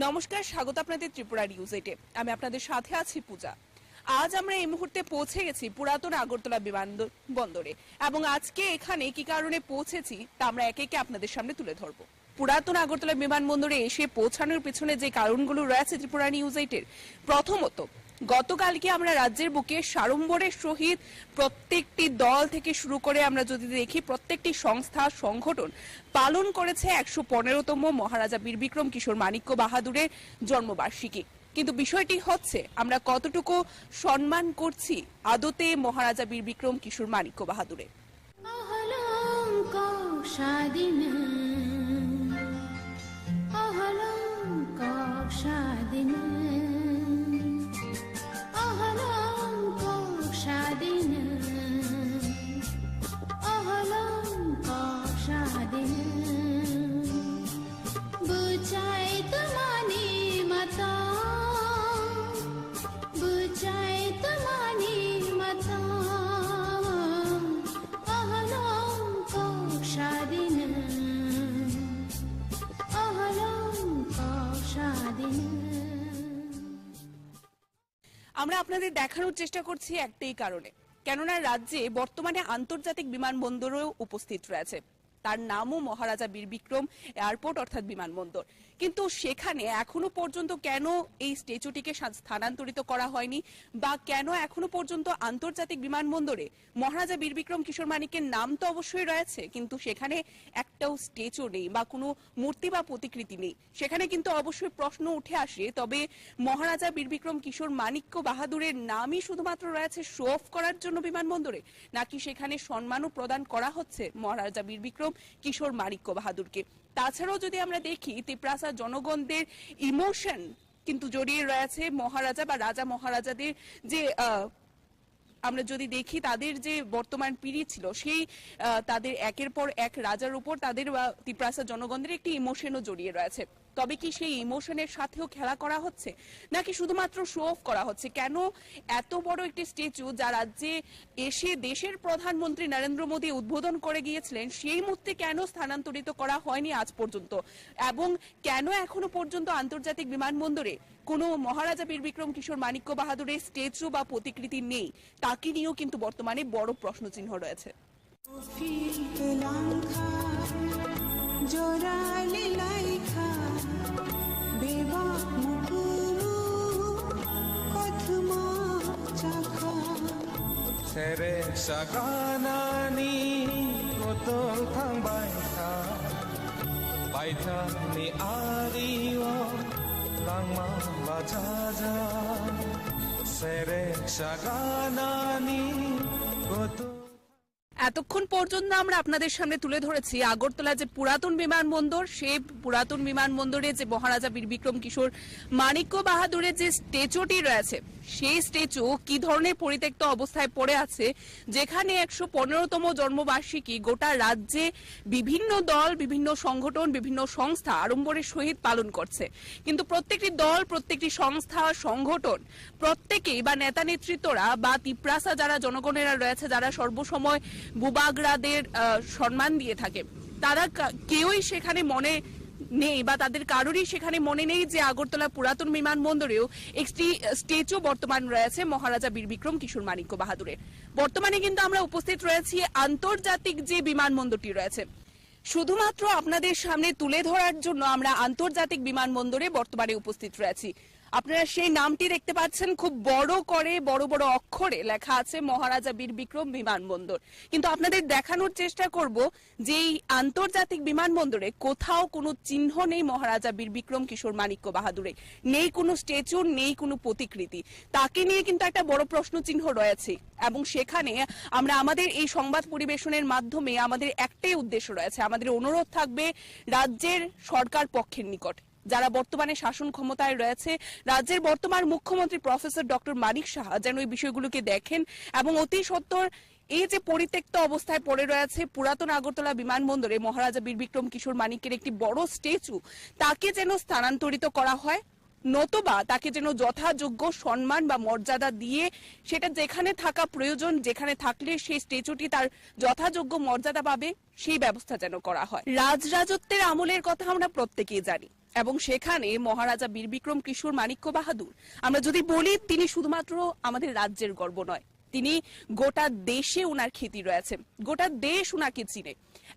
নমস্কার, স্বাগত আপনাদের ত্রিপুরা নিউজ 8-এ। আমি আপনাদের সাথে আছি পূজা। আজ আমরা এই মুহূর্তে পৌঁছে গেছি পুরাতন আগরতলা বিমানবন্দরে, এবং আজকে এখানে কি কারণে পৌঁছেছি তা আমরা একে একে আপনাদের সামনে তুলে ধরবো। পুরাতন আগরতলা বিমানবন্দরে এসে পৌঁছানোর পেছনে যে কারণগুলো রয়েছে ত্রিপুরা নিউজ 8-এর, প্রথমত গতকালকে আমরা রাজ্যের বুকে সাড়ম্বরের সহিত প্রত্যেকটি দল থেকে শুরু করে আমরা যদি দেখি প্রত্যেকটি সংস্থা সংগঠন পালন করেছে ১১৫তম মহারাজা বীর বিক্রম কিশোর মাণিক্য বাহাদুরের জন্মবার্ষিকী। কিন্তু বিষয়টি হচ্ছে আমরা কতটুকু সম্মান করছি আদতে মহারাজা বীর বিক্রম কিশোর মাণিক্য বাহাদুরের। আমরা আপনাদের দেখানোর চেষ্টা করছি একটাই কারণে, কেননা রাজ্যে বর্তমানে আন্তর্জাতিক বিমানবন্দরও উপস্থিত রয়েছে, তার নামও মহারাজা বীর বিক্রম এয়ারপোর্ট অর্থাৎ বিমানবন্দর। কিন্তু সেখানে এখনো পর্যন্ত কেন এই স্ট্যাচুটিকে স্থানান্তরিত করা হয়নি, বা কেন এখনো পর্যন্ত আন্তর্জাতিক বিমানবন্দরে মহারাজা বীর বিক্রম কিশোর মাণিক্যের নাম তো অবশ্যই রয়েছে, কিন্তু সেখানে একটাও স্ট্যাচু নেই বা কোনো মূর্তি বা প্রতিকৃতি নেই। সেখানে কিন্তু অবশ্যই প্রশ্ন উঠে আসে, তবে মহারাজা বীর বিক্রম কিশোর মাণিক্য বাহাদুরের নামই শুধুমাত্র রয়েছে শো অফ করার জন্য বিমানবন্দরে, নাকি সেখানে সম্মানও প্রদান করা হচ্ছে মহারাজা বীর বিক্রম কিশোর মাণিক্য বাহাদুরকে? তাছাড়াও যদি আমরা দেখি ত্রিপুরা জনগণদের ইমোশন কিন্তু জড়িয়ে রয়েছে মহারাজা বা রাজা মহারাজাদের যে আমরা যদি দেখি তাদের যে বর্তমান পিড়ি ছিল, সেই তাদের একের পর এক রাজার উপর তাদের ত্রিপুরা জনগণদের একটি ইমোশনও জড়িয়ে রয়েছে। তবে কি সেই ইমোশনের সাথেও খেলা করা হচ্ছে, নাকি শুধুমাত্র শো অফ করা হচ্ছে? কেন এত বড় একটি স্ট্যাচু যা রাজ্যে এসে দেশের প্রধানমন্ত্রী নরেন্দ্র মোদী উদ্বোধন করে গিয়েছিলেন, সেই মুহূর্তে কেন স্থানান্তরিত করা হয়নি আজ পর্যন্ত, এবং কেন এখনো পর্যন্ত আন্তর্জাতিক বিমানবন্দরে কোনো মহারাজা বীর বিক্রম কিশোর মাণিক্য বাহাদুরের স্ট্যাচু বা প্রতিকৃতি নেই, তাকে নিয়েও কিন্তু বর্তমানে বড় প্রশ্নচিহ্ন রয়েছে। এতক্ষণ পর্যন্ত আমরা আপনাদের সামনে তুলে ধরেছি আগরতলা যে পুরাতন বিমানবন্দর, সেই পুরাতন বিমানবন্দরে যে মহারাজা বীর বিক্রম কিশোর মানিক্য বাহাদুরের যে স্ট্যাচুটি রয়েছে, সেই স্ট্যাচু কি ধরনের পরিত্যক্ত অবস্থায় পড়ে আছে, যেখানে 115তম জন্মবার্ষিকী গোটা রাজ্যে বিভিন্ন দল, বিভিন্ন সংগঠন, বিভিন্ন সংস্থা আড়ম্বরের সহিত পালন করছে। কিন্তু প্রত্যেকটি দল, প্রত্যেকটি সংস্থা, সংগঠন, প্রত্যেকেই বা নেতা নেতৃত্বরা বা তিপ্রাসা যারা জনগণেরা রয়েছে, যারা সর্বসময় বুবাগরাদের সম্মান দিয়ে থাকে, তারা কেউই সেখানে মনে নেই বা তাদের কারোরই সেখানে মনে নেই যে আগরতলা পুরাতন বিমানবন্দরেও একটি স্ট্যাচু বর্তমান রয়েছে মহারাজা বীর বিক্রম কিশোর মানিক্য বাহাদুরের। বর্তমানে কিন্তু আমরা উপস্থিত রয়েছি আন্তর্জাতিক যে বিমানবন্দরটি রয়েছে, শুধুমাত্র আপনাদের সামনে তুলে ধরার জন্য আমরা আন্তর্জাতিক বিমানবন্দরে বর্তমানে উপস্থিত রয়েছি। আপনারা সেই নামটি দেখতে পাচ্ছেন, খুব বড় করে বড় বড় অক্ষরে লেখা আছে মহারাজা বীর বিক্রম বিমানবন্দর। কিন্তু আপনাদের দেখানোর চেষ্টা করব যে এই আন্তর্জাতিক বিমানবন্দরে কোথাও কোনো চিহ্ন নেই মহারাজা বীর বিক্রম কিশোর মানিক্য বাহাদুরে, নেই কোনো স্ট্যাচু, নেই কোনো প্রতিকৃতি। তাকে নিয়ে কিন্তু একটা বড় প্রশ্ন চিহ্ন রয়েছে এবং সেখানে আমরা আমাদের এই সংবাদ পরিবেশনের মাধ্যমে আমাদের একটাই উদ্দেশ্য রয়েছে, আমাদের অনুরোধ থাকবে রাজ্যের সরকার পক্ষের নিকট, যারা বর্তমানে শাসন ক্ষমতায় রয়েছে, রাজ্যের বর্তমান মুখ্যমন্ত্রী প্রফেসর ডক্টর মানিক সাহা যেন এই বিষয়গুলোকে দেখেন এবং অতি সত্বর এই যে পরিত্যক্ত অবস্থায় পড়ে রয়েছে পুরাতন আগরতলা বিমানবন্দরে মহারাজা বীর বিক্রম কিশোর মানিকের একটি বড় স্ট্যাচু, তাকে যেন স্থানান্তরিত করা হয়, নতুবা তাকে যেন যথাযোগ্য সম্মান বা মর্যাদা দিয়ে সেটা যেখানে থাকা প্রয়োজন, যেখানে থাকলে সেই স্ট্যাচুটি তার যথাযোগ্য মর্যাদা পাবে, সেই ব্যবস্থা যেন করা হয়। রাজরাজত্বের আমলের কথা আমরা প্রত্যেকেই জানি এবং সেখানে মহারাজা বীর বিক্রম কিশোর মানিক্য বাহাদুর, আমরা যদি বলি তিনি শুধুমাত্র আমাদের রাজ্যের গর্ব নয়, তিনি গোটা দেশে ওনার খ্যাতি রয়েছে, গোটা দেশ ওনাকে চিনে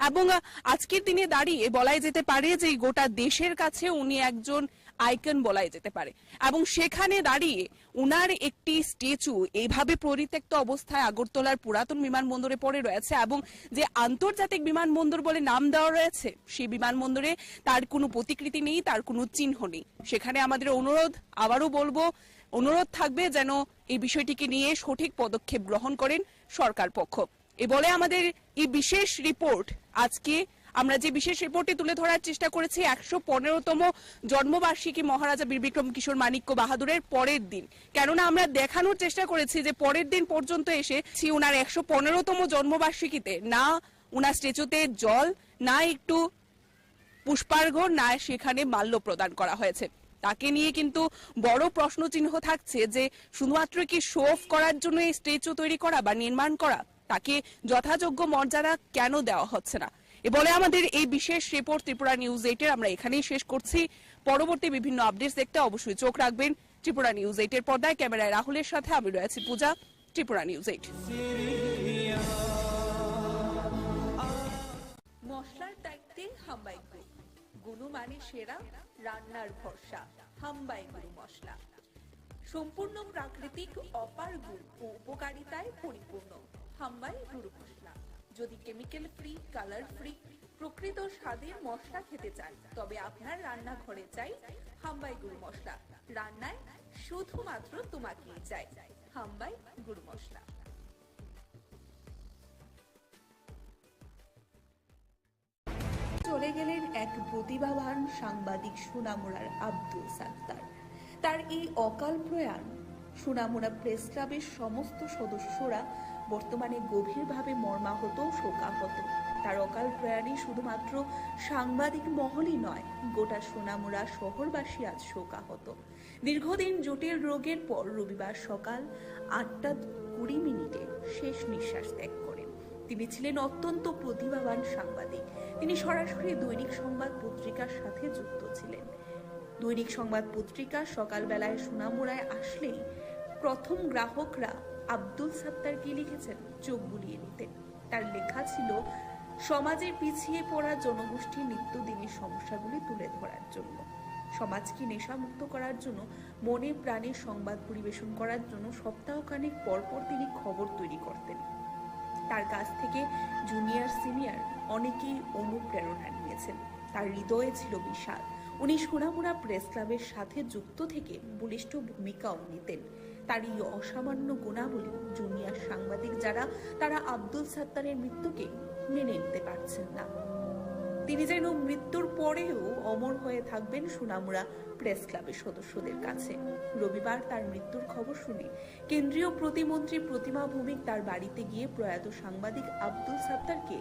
এবং আজকের দিনে দাঁড়িয়ে বলাই যেতে পারে যে গোটা দেশের কাছে উনি একজন আইকন বলাই যেতে পারে। এবং সেখানে দাঁড়িয়ে উনার একটি স্ট্যাচু এইভাবে পরিত্যক্ত অবস্থায় আগরতলার পুরাতন বিমানবন্দরে পড়ে রয়েছে এবং যে আন্তর্জাতিক বিমানবন্দর বলে নাম দেওয়া রয়েছে, সেই বিমানবন্দরে তার কোনো প্রতিকৃতি নেই, তার কোনো চিহ্ন নেই। সেখানে আমাদের অনুরোধ, আবারও বলবো, অনুরোধ থাকবে যেন এই বিষয়টিকে নিয়ে সঠিক পদক্ষেপ গ্রহণ করেন সরকার পক্ষ। এ বলে আমাদের এই বিশেষ রিপোর্ট, আজকে আমরা যে বিশেষ রিপোর্টে তুলে ধরার চেষ্টা করেছি 115তম জন্মবার্ষিকী মহারাজা বীর বিক্রম কিশোর মানিক্য বাহাদুরের পরের দিন, কেননা আমরা দেখানোর চেষ্টা করেছি যে পরের দিন পর্যন্ত এসেছি উনার 115তম জন্মবার্ষিকীতে না উনার স্ট্যাচুতে জল, না একটু পুষ্পার্ঘ, না সেখানে মাল্য প্রদান করা হয়েছে। তাকে নিয়ে কিন্তু বড় প্রশ্ন চিহ্ন থাকছে যে শুধুমাত্র কি শো অফ করার জন্য এই স্ট্যাচু তৈরি করা বা নির্মাণ করা, তাকে যথাযোগ্য মর্যাদা কেন দেওয়া হচ্ছে না। এ বলে আমাদের এই বিশেষ রিপোর্ট ত্রিপুরা নিউজ 8-এর আমরা এখানেই শেষ করছি। পরবর্তী বিভিন্ন আপডেটস দেখতে অবশ্যই চোখ রাখবেন ত্রিপুরা নিউজ 8-এর পর্দায়। ক্যামেরায় রাহুলের সাথে আমি রয়েছি পূজা, ত্রিপুরা নিউজ 8। মশলার দায়িত্বে হাম্বাই গ্রুপ, গুণমানে সেরা, রান্নার ভরসা, হাম্বাই গুরু মশলা। সম্পূর্ণ প্রাকৃতিক, অপার গুণ ও উপকারিতায় পরিপূর্ণ হাম্বাই গুরু মশলা। যদি কেমিক্যাল ফ্রি, কালার ফ্রি, প্রকৃত স্বাদের মশলা খেতে চান, তবে আপনার রান্নাঘরে চাই হাম্বাই গুরু মশলা। রান্নায় শুধুমাত্র তোমাকেই চাই হাম্বাই গুরু মশলা। চলে গেলেন এক প্রতিভাবান সাংবাদিক সোনামুড়ার আব্দুল সাত্তার। তার এই অকাল প্রয়াণ সোনামুড়া প্রেস ক্লাবের সমস্ত সদস্যরা বর্তমানে গভীরভাবে মর্মাহত, শোকাহত। তার অকাল প্রয়াণে শুধুমাত্র সাংবাদিক মহলই নয়, গোটা সোনামুড়া শহরবাসী আজ শোকাহত। দীর্ঘদিন জটিল রোগের পর রবিবার সকাল 8:20 শেষ নিঃশ্বাস ত্যাগ করেন। তিনি ছিলেন অত্যন্ত প্রতিভাবান সাংবাদিক। তিনি সরাসরি দৈনিক সংবাদ পত্রিকার সাথে যুক্ত ছিলেন। দৈনিক সংবাদ পত্রিকা সকালবেলায় সোনামুড়ায় আসলেই প্রথম গ্রাহকরা আব্দুল সাত্তার কি লিখেছেন চোখ বুলিয়ে নিতেন। তার লেখা ছিল সমাজের পিছিয়ে পড়া জনগোষ্ঠীর নিত্যদিনের সমস্যাগুলি তুলে ধরার জন্য, সমাজকে নেশামুক্ত করার জন্য, মনে প্রাণে সংবাদ পরিবেশন করার জন্য সপ্তাহখানেক পরপর তিনি খবর তৈরি করতেন। তার কাছ থেকে জুনিয়র সিনিয়র অনেকেই অনুপ্রেরণা নিয়েছেন। তার হৃদয়ে ছিল বিশাল। উনি সোনামুড়া প্রেস ক্লাবের সাথে যুক্ত থেকে বলিষ্ঠ ভূমিকাও নিতেন। তার এই অসামান্য গুণাবলী জুনিয়র সাংবাদিক যারা তারা আব্দুল সাত্তারের মৃত্যুকে মেনে নিতে পারছেন না। তিনি যেন মৃত্যুর পরেও অমর হয়ে থাকবেন সুনামুড়া প্রেস ক্লাবের সদস্যদের কাছে। রবিবার তার মৃত্যুর খবর শুনে কেন্দ্রীয় প্রতিমন্ত্রী প্রতিমা ভৌমিক তার বাড়িতে গিয়ে প্রয়াত সাংবাদিক আব্দুল সাত্তারকে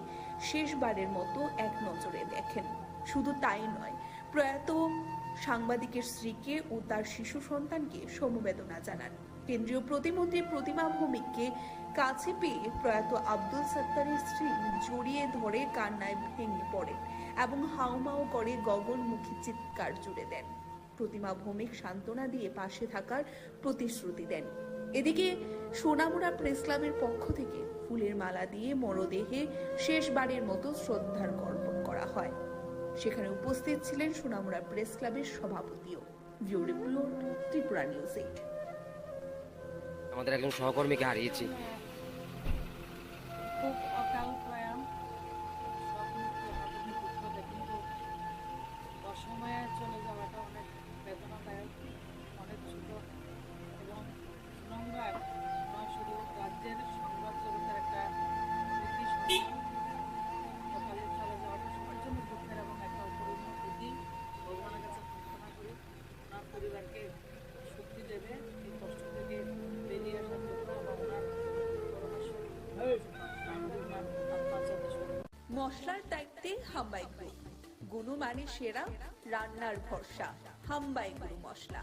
শেষবারের মতো এক নজরে দেখেন। শুধু তাই নয়, প্রয়াত সাংবাদিকের স্ত্রীকে ও তার শিশু সন্তানকে সমবেদনা জানান। কেন্দ্রীয় প্রতিমন্ত্রী প্রতিমা ভৌমিককে কাছে পেয়ে প্রয়াত আব্দুল সাত্তারের স্ত্রী জড়িয়ে ধরে কান্নায় ভেঙে পড়েন এবং হাউমাউ করে গগনমুখী চিৎকার জুড়ে দেন। প্রতিমা ভৌমিক সান্ত্বনা দিয়ে পাশে থাকার প্রতিশ্রুতি দেন। এদিকে সোনামুড়া প্রেস ক্লাবের পক্ষ থেকে ফুলের মালা দিয়ে মরদেহে শেষবারের মতো শ্রদ্ধার অর্পণ করা হয়। সেখানে উপস্থিত ছিলেন সোনামুড়া প্রেস ক্লাবের সভাপতিও। View report, Tripura news 8। আমাদের একজন সহকর্মীকে হারিয়েছি। খুব অকাল প্রয়াণ, কিন্তু অসময়ে চলে যাওয়াটা অনেক বেদনাদায়ক, অনেক ছোট এবং সুনামুড়ার নয় শুধু রাজ্যের সংবাদ জগতের একটা স্মৃতি সকালে চলে যাওয়াটা সবার জন্য দুঃখের এবং একটা অপূরণীয় স্মৃতি। ভগবানের কাছে প্রার্থনা করি ওনার পরিবারকে শক্তি দেবে এই কষ্ট থেকে বেরিয়ে আসার জন্য এবং ওনার মশলার দায়িত্বে হাম্বাই গ্রুপ, গুণমানে সেরা, রান্নার ভরসা। হাম্বাই গুরু মশলা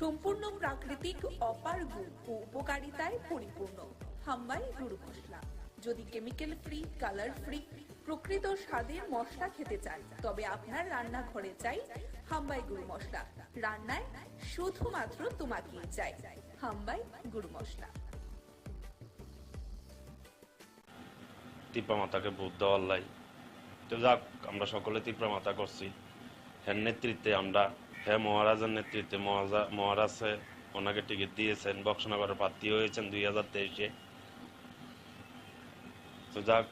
সম্পূর্ণ প্রাকৃতিক, অপার গুণ ও উপকারিতায় পরিপূর্ণ। হাম্বাই গুরু মশলা। যদি কেমিক্যাল ফ্রি, কালার ফ্রি, প্রকৃত স্বাদের মশলা খেতে চান তবে আপনার রান্নাঘরে চাই হাম্বাই গুরু মশলা। রান্নায় শুধুমাত্র তোমাকেই চাই হাম্বাই গুরু মশলা। ত্রিপুরা মাতাকে বুধ দেওয়ার লাই তো যাক, আমরা সকলে ত্রিপুরা মাতা করছি। হ্যাঁ নেতৃত্বে আমরা, হ্যাঁ মহারাজের নেতৃত্বে মহারাজে ওনাকে টিকিট দিয়েছেন, বক্সনগরের প্রার্থী হয়েছেন 2023-এ। তো যাক,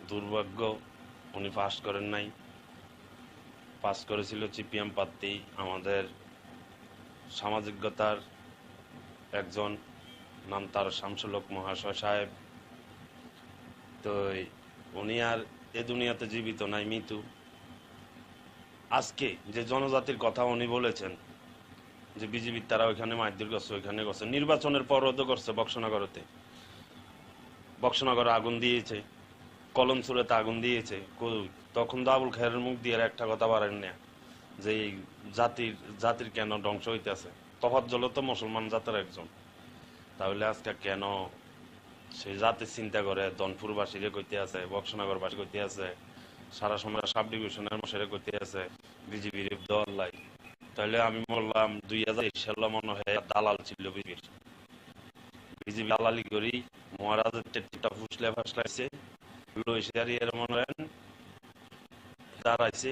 দুর্ভাগ্য উনি পাস করেন নাই। পাস করেছিল সিপিএম প্রার্থী, আমাদের সামাজিকতার একজন, নাম তার শামসুলক মহাশয় সাহেব। তো উনি আর এ দুনিয়াতে জীবিত নাই, মৃত্যু। আজকে যে জনজাতির কথা উনি বলেছেন যে বিজেপির তারা ওইখানে মারধর করছে, ওইখানে করছে, নির্বাচনের পর তো করছে। বক্সনগরে আগুন দিয়েছে, কলমসুরেতে আগুন দিয়েছে। তখন তো আবুল খায়েরের মুখ দিয়ে একটা কথা বাড়েন না যে জাতির কেন ধ্বংস হইতেছে। তফাজ্জল তো মুসলমান জাতের একজন, তাহলে আজকে কেন সেই জাতির চিন্তা করে দনপুরবাসীরে কইতে আছে, বক্সনগরবাসী কইতে আছে, সারা সময় সাব ডিভিশনের মশারে কইতে আছে বিজেপির দল লাই। তাহলে আমি বললাম 2023 সালে মনে হয় দালাল ছিল বিজেপি দালালি করি মহারাজের টেটটা ফুসলে ফাসলাইছে, এর মনে হয় দাঁড়াইছে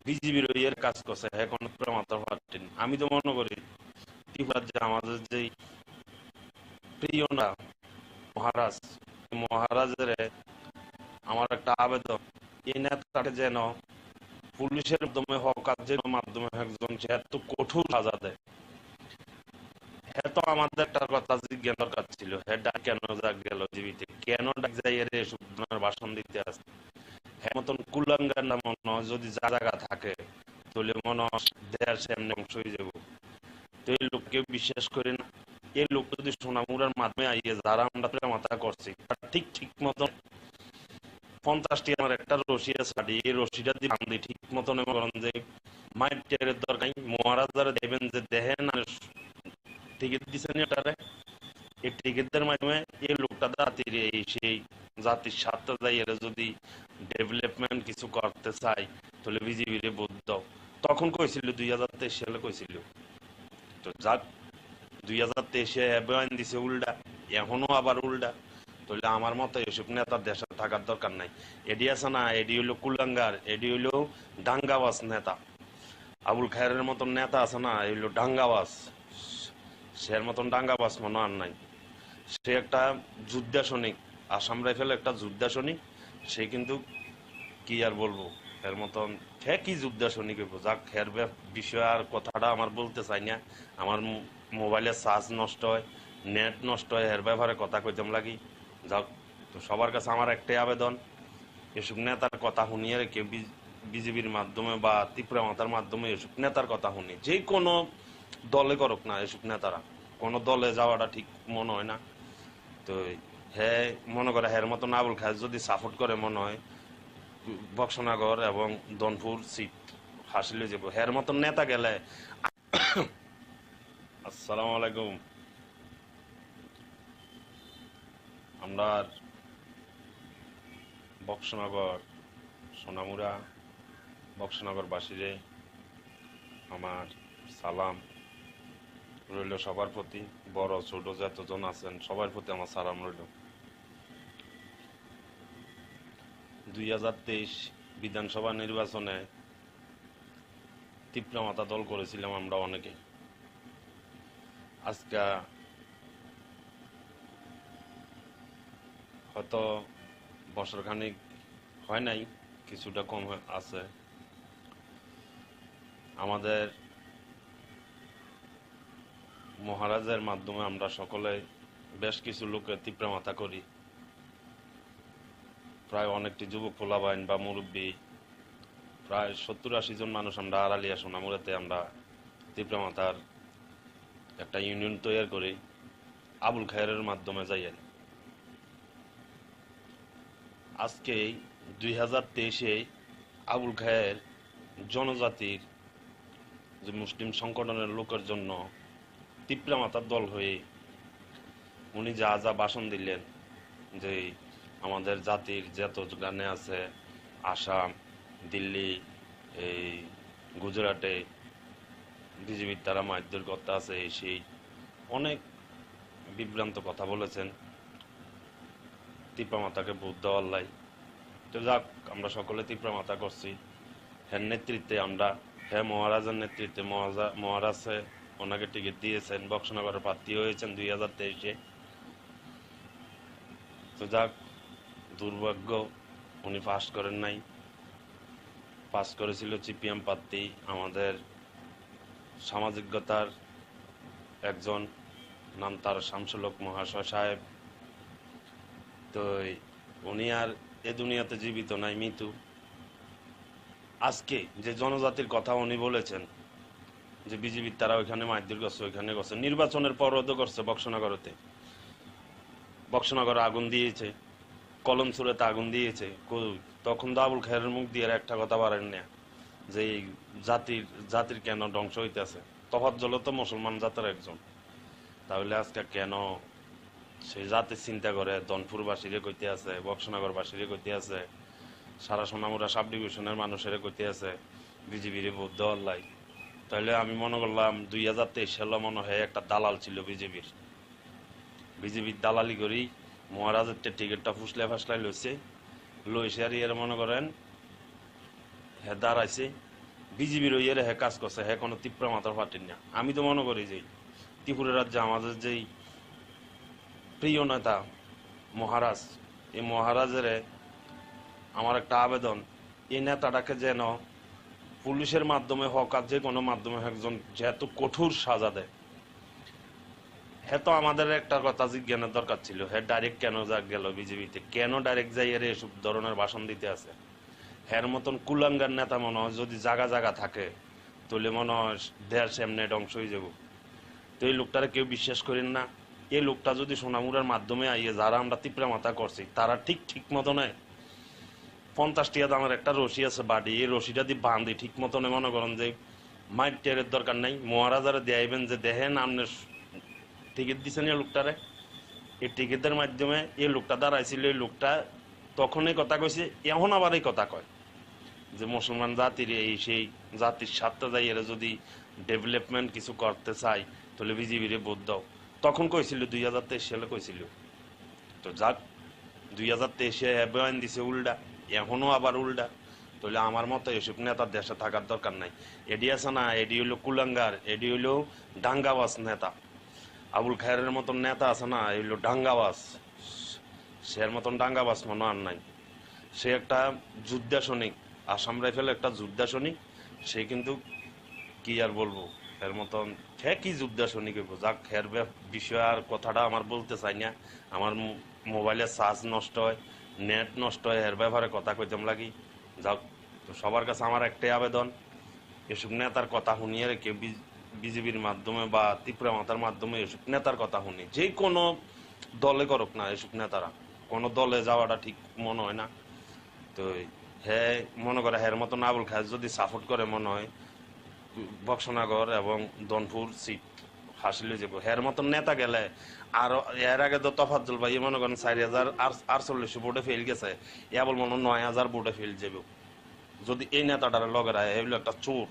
বিজেপির এর কাজ করছে। হ্যাঁ কোন মাথা ফাটেন। আমি তো মনে করি ত্রিপুরার যে আমাদের যে প্রিয় না মহারাজের আমার একটা আবেদন, এই নেতাকে যেন পুলিশের মাধ্যমে হোক আর যে মাধ্যমে একজন এত কঠোর সাজা দেয়। হ্যাঁ তো আমাদের একটা কথা জিজ্ঞাসা দরকার ছিল, হ্যাঁ ডাক কেন ডাক গেল জীবিত, কেন ডাক যাই এর এসব ভাষণ দিতে আসে। হ্যাঁ মতন কুলাঙ্গার না মনে যদি জায়গা থাকে তাহলে মনে দেশ এমনি অংশ হয়ে যাব। তো এই লোককে বিশ্বাস করি না। এই লোক যদি সোনামুড়ার মাধ্যমে আইয়ে যারা আমরা মাথা করছি ঠিক মতন 50টি আমার একটা রশি আছে, এই রশিটা দিয়ে বান্ধি ঠিক মতন যে মাইট টেরের দরকার। মহারাজারা দেবেন যে দেখেন টিকিট দিচ্ছেন এটারে, এই টিকিটের মাধ্যমে এই লোকটা জাতির সেই জাতির স্বার্থে যাই এরা যদি ডেভেলপমেন্ট কিছু করতে চাই তাহলে বিজেপির ভোট দাও। তখন কইছিল 2023 সালে কইছিল। তো যাক 2023-এ বয়ান দিছে উল্টা, এখনো আবার উল্টা। তাহলে আমার মতো এসব নেতা দেশে থাকার দরকার নাই। এডি আছে না, এডি হইলো কুলাঙ্গার, এডি হইলো ডাঙ্গাবাজ নেতা। আবুল খায়েরের মতন নেতা আছে না, এই হইলো ডাঙ্গাবাজ। সের মতন ডাঙ্গাবাজ মনে আর নাই। সে একটা যুদ্ধা সৈনিক, আসাম রাইফেল একটা যুদ্ধা সৈনিক। সে কিন্তু কি আর বলবো, এর মতন হে কি যুদ্ধ শুনি কইব যাক হের বিষয় আর কথাটা আমার বলতে চাই না। আমার মোবাইলের চার্জ নষ্ট হয়, নেট নষ্ট হয়, এর ব্যাপারে কথা কইতাম লাগি। যাক, তো সবার কাছে আমার একটাই আবেদন, এসব নেতার কথা শুনিয়ে রেখে বিজেপির মাধ্যমে বা ত্রিপুরা মাতার মাধ্যমে এসব নেতার কথা শুনি, যে কোনো দলে করুক না এসব নেতারা, কোনো দলে যাওয়াটা ঠিক মনে হয় না। তো হ্যাঁ মনে করে হের মতন আবুল খায়ের যদি সাপোর্ট করে মনে হয় বক্সনগর এবং দনপুর সিট হাসিলে যাব। হের মতন নেতা গেলে আসসালামু আলাইকুম। আমরা বক্সনগর সোনামুড়া বক্সনগর বাসীরে আমার সালাম রইল, সবার প্রতি, বড় ছোট যতজন আছেন সবার প্রতি আমার সালাম রইল। 2023 বিধানসভা নির্বাচনে ত্রিপুরা মাতা দল করেছিলাম আমরা অনেকে। আজকে হয়তো বছর খানিক হয় নাই, কিছুটা কম আছে। আমাদের মহারাজের মাধ্যমে আমরা সকলে বেশ কিছু লোকের ত্রিপুরা মাতা করি। প্রায় অনেকটি যুবক পোলাবাইন বা মুরব্বী, প্রায় 70-80 জন মানুষ আমরা আড়ালিয়া সোনামুড়াতে আমরা ত্রিপুরা মাতার একটা ইউনিয়ন তৈরি করি আবুল খায়ের মাধ্যমে যাই। আজকে 2023-এ আবুল খায়ের জনজাতির যে মুসলিম সংগঠনের লোকের জন্য ত্রিপুরা মাতার দল হয়ে উনি যা যা ভাষণ দিলেন, যে আমাদের জাতির যত গানে আছে আসাম, দিল্লি, এই গুজরাটে বিজেপির তারা মারধর করতে আছে, সেই অনেক বিভ্রান্ত কথা বলেছেন ত্রিপুরা মাতাকে ভোট দেওয়ার লাই। তো যাক, আমরা সকলে ত্রিপুরা মাতা করছি। হ্যাঁ নেতৃত্বে আমরা, হ্যাঁ মহারাজের নেতৃত্বে, মহারাজে ওনাকে টিকিট দিয়েছেন, বক্সনগরের প্রার্থী হয়েছেন 2023-এ। তো যাক, দুর্ভাগ্য উনি পাস করেন নাই, পাস করেছিল সিপিএম প্রার্থী, আমাদের সামাজিকতার একজন, নাম তার শামসুলক মহাশয় সাহেব। তো উনি আর এ দুনিয়াতে জীবিত নাই, মৃত্যু। আজকে যে জনজাতির কথা উনি বলেছেন যে বিজেপির তারা ওইখানে মারধর করছে, ওইখানে করছে, নির্বাচনের পরও করছে। বক্সনগরে আগুন দিয়েছে, কলমসুরেতে আগুন দিয়েছে, তখন তো আবুল খায়ের মুখ দিয়ে একটা কথা পারেন না যে জাতির কেন ধ্বংস হইতেছে। তফাজ্জল তো মুসলমান জাতের একজন, তাহলে আজকে কেন সেই জাতির চিন্তা করে দনপুরবাসীরে কইতে আছে, বক্সনগরবাসীরে কইতে আছে, সারা সোনামুড়া সাব ডিভিশনের মানুষের কইতে আছে বিজেপির ভোট দেওয়ার লাই। তাহলে আমি মনে করলাম 2023 সালে মনে হয় একটা দালাল ছিল বিজেপির দালালি করি মহারাজের টিকিটটা ফাসলাই লইছে আর এর মনে করেন হে দাঁড়াইছে বিজেপির ওই হে কাজ করছে, হে কোনো ত্রিপুরা মাতার পার্টির না। আমি তো মনে করি যে ত্রিপুরা রাজ্যে আমাদের যেই প্রিয় নেতা মহারাজ, এই মহারাজের আমার একটা আবেদন, এই নেতাটাকে যেন পুলিশের মাধ্যমে হোক আর যে কোনো মাধ্যমে একজন যেহেতু কঠোর সাজা দেয়। হ্যাঁ তো আমাদের একটা কথা জিজ্ঞানের দরকার ছিল, হ্যাঁ ডাইরেক্ট কেন গেল বিজেপিতে, কেন ডাইরেক্ট যাই এর এসব ধরনের ভাষণ দিতে আছে। হ্যার মতন কুলাঙ্গার নেতা মনে হয় যদি জায়গা থাকে তাহলে মনে হয় দেশ এমনি ধ্বংস হয়ে যাব। তো এই লোকটারে কেউ বিশ্বাস করেন না। এই লোকটা যদি সোনামুড়ার মাধ্যমে আইয়ে যারা আমরা ত্রিপুরা মাতা করছি তারা ঠিক মতনে 50 টাকা দামের একটা রশি আছে বাড়ি, এই রশিটা দিয়ে বাঁধি ঠিক মতনে মনে করেন যে মাইট টেরের দরকার নাই, মহারাজারে দেয়াইবেন যে দেখেন আপনি টিকিট দিচ্ছেন এই লোকটারে। এই টিকিটের মাধ্যমে এই লোকটা দাঁড়াইছিল, এই লোকটা তখন এই কথা কইছে, এখন আবার এই কথা কয় যে মুসলমান জাতির এই সেই জাতির স্বার্থে যাই এরা যদি ডেভেলপমেন্ট কিছু করতে চাই তাহলে বিজেপির ভোট দাও। তখন কইছিল 2023 সালে কইছিল। তো যাক 2023-এ বয়ান দিছে উল্টা, এখনো আবার উল্টা। তাহলে আমার মতো এসব নেতার দেশে থাকার দরকার নাই। এডি আছে না, এডি হইলো কুলাঙ্গার, এডি হইলো ডাঙ্গাবাজ নেতা। আবুল খায়ের মতন নেতা আছে না, হইলো ডাঙ্গাবাজ, সের মতন ডাঙ্গাবাজ মনে আর নাই। সে একটা যুদ্ধা সৈনিক, আসাম রাইফেল একটা যোদ্ধা সৈনিক, সে কিন্তু কি আর বলবো, এর মতন সে কি যোদ্ধা সৈনিক হইব। যাক, এর বিষয়ে আর কথাটা আমার বলতে চাই না। আমার মোবাইলের চার্জ নষ্ট হয়, নেট নষ্ট হয়, এর ব্যাপারে কথা কইতাম লাগি। যাক, তো সবার কাছে আমার একটাই আবেদন, এসব নেতার কথা শুনিয়ে রেখে বিজেপির মাধ্যমে বা ত্রিপুরা মাতার মাধ্যমে এসব নেতার কথা শুনি, যে কোনো দলে করুক না, এসব নেতারা কোনো দলে যাওয়াটা ঠিক মনে হয় না। তো হ্যাঁ মনে করে হের মতন আবুল খায়ের যদি সাপোর্ট করে, মনে হয় বক্সনগর এবং দনপুর সিট হাসিলে যাব। হের মতন নেতা গেলে আর এর আগে তো তফাজ্জল ভাই মনে করেন 4048 ভোটে ফেল গেছে, এবার মনে 9000 ভোটে ফেল যাব। যদি এই নেতাটার লগের আয়, এগুলো একটা চোর,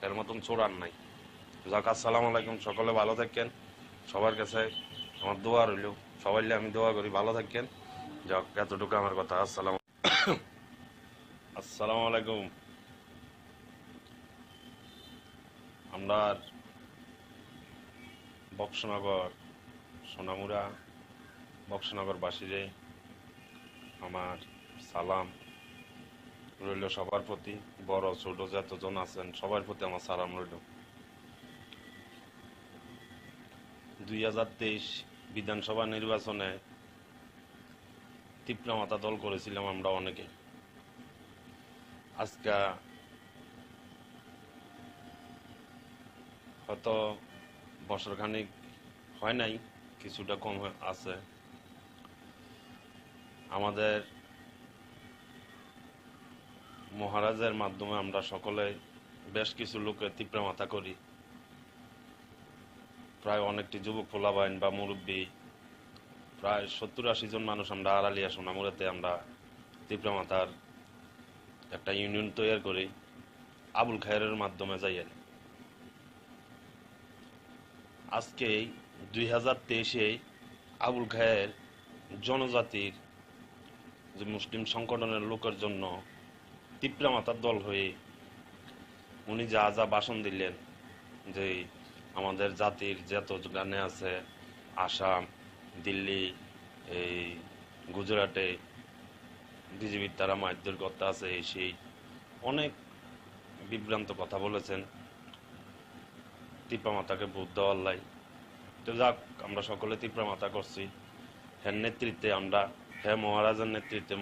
এর মতন চোর আর নাই। যাক, আসসালামু আলাইকুম, সকলে ভালো থাকেন। সবার কাছে আমার দোয়া রইল, সবাই আমি দোয়া করি ভালো থাকেন। যাক, এতটুকু আমার কথা। আসসালামু আলাইকুম। আমরা বক্সনগর সোনামুড়া বক্সনগর বাসীরে আমার সালাম রইল সবার প্রতি, বড় ছোট যতজন আছেন সবার প্রতি আমার সালাম রইল। 2023 বিধানসভা নির্বাচনে ত্রিপুরা মাতা দল করেছিলাম আমরা অনেকে। আজকে হয়তো বছরখানিক হয় নাই, কিছুটা কম আছে। আমাদের মহারাজের মাধ্যমে আমরা সকলে বেশ কিছু লোকের ত্রিপুরা মাতা করি। প্রায় অনেকটি যুবক পোলাবাইন বা মুরব্বী, প্রায় 70-80 জন মানুষ আমরা আড়ালিয়া সোনামুড়াতে আমরা ত্রিপুরা মাতার একটা ইউনিয়ন তৈরি করি আবুল খায়ের মাধ্যমে যাই। আজকে 2023-এ আবুল খায়ের জনজাতির যে মুসলিম সংগঠনের লোকের জন্য ত্রিপুরা মাতার দল হয়ে উনি যা যা ভাষণ দিলেন, যে আমাদের জাতির যত গানে আছে, আসাম, দিল্লি, এই গুজরাটে বিজেপির তারা মারধর করতে আছে, সেই অনেক বিভ্রান্ত কথা বলেছেন ত্রিপুরা মাতাকে ভোট দেওয়ার লাই। তো যাক, আমরা সকলে ত্রিপুরা মাতা করছি। হ্যাঁ নেতৃত্বে আমরা, হ্যাঁ মহারাজের নেতৃত্বে,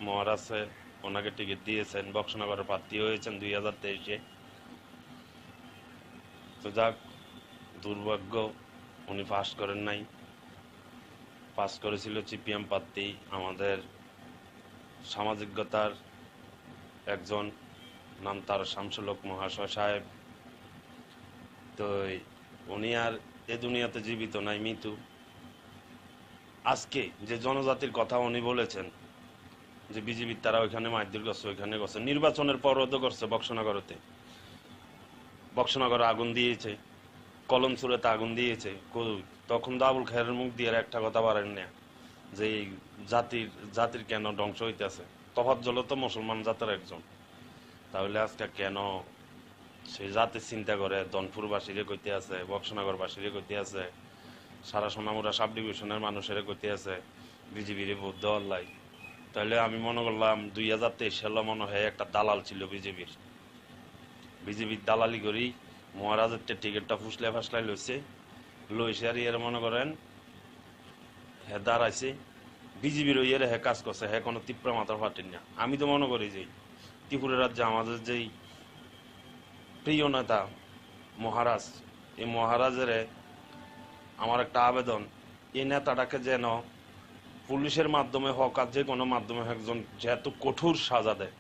মহারাজে ওনাকে টিকিট দিয়েছেন, বক্সনগরের প্রার্থী হয়েছেন 2023-এ। তো যাক, দুর্ভাগ্য উনি পাস করেন নাই, পাস করেছিল সিপিএম প্রার্থী, আমাদের সামাজিকতার একজন, নাম তার শামসুল হক মহাশয় সাহেব। তো উনি আর এ দুনিয়াতে জীবিত নাই, মৃত্যু। আজকে যে জনজাতির কথা উনি বলেছেন, যে বিজেপির তারা ওইখানে মারধর করছে, ওইখানে করছে, নির্বাচনের পরও তো করছে। বক্সনগরে আগুন দিয়েছে, কলমসুরেতে আগুন দিয়েছে, তখন তো আবুল খায়ের মুখ দিয়ে একটা কথা পারেন না যে জাতির কেন ধ্বংস হইতেছে। তফাজ্জল তো মুসলমান জাতের একজন, তাহলে আজকে কেন সেই জাতির চিন্তা করে দনপুরবাসীরে কইতে আছে, বক্সনগরবাসীরে কইতে আছে, সারা সোনামুড়া সাব ডিভিশনের মানুষের কইতে আছে বিজেপির ভোট দেওয়ার লাই। তাহলে আমি মনে করলাম 2023 সালে মনে হয় একটা দালাল ছিল বিজেপির দালালি করি মহারাজের টিকিটটা ফাসলাই লইছে আর এর মনে করেন হে দাঁড়াইছে বিজেপির ওই হে কাজ করছে, হ্যাঁ কোনো ত্রিপুরা মাতার ফাটেন না। আমি তো মনে করি যে ত্রিপুরা রাজ্যে আমাদের যেই প্রিয় নেতা মহারাজ, এই মহারাজের আমার একটা আবেদন, এই নেতাটাকে যেন পুলিশের মাধ্যমে হোক আর যে কোনো মাধ্যমে একজন যেহেতু কঠোর সাজা দেয়।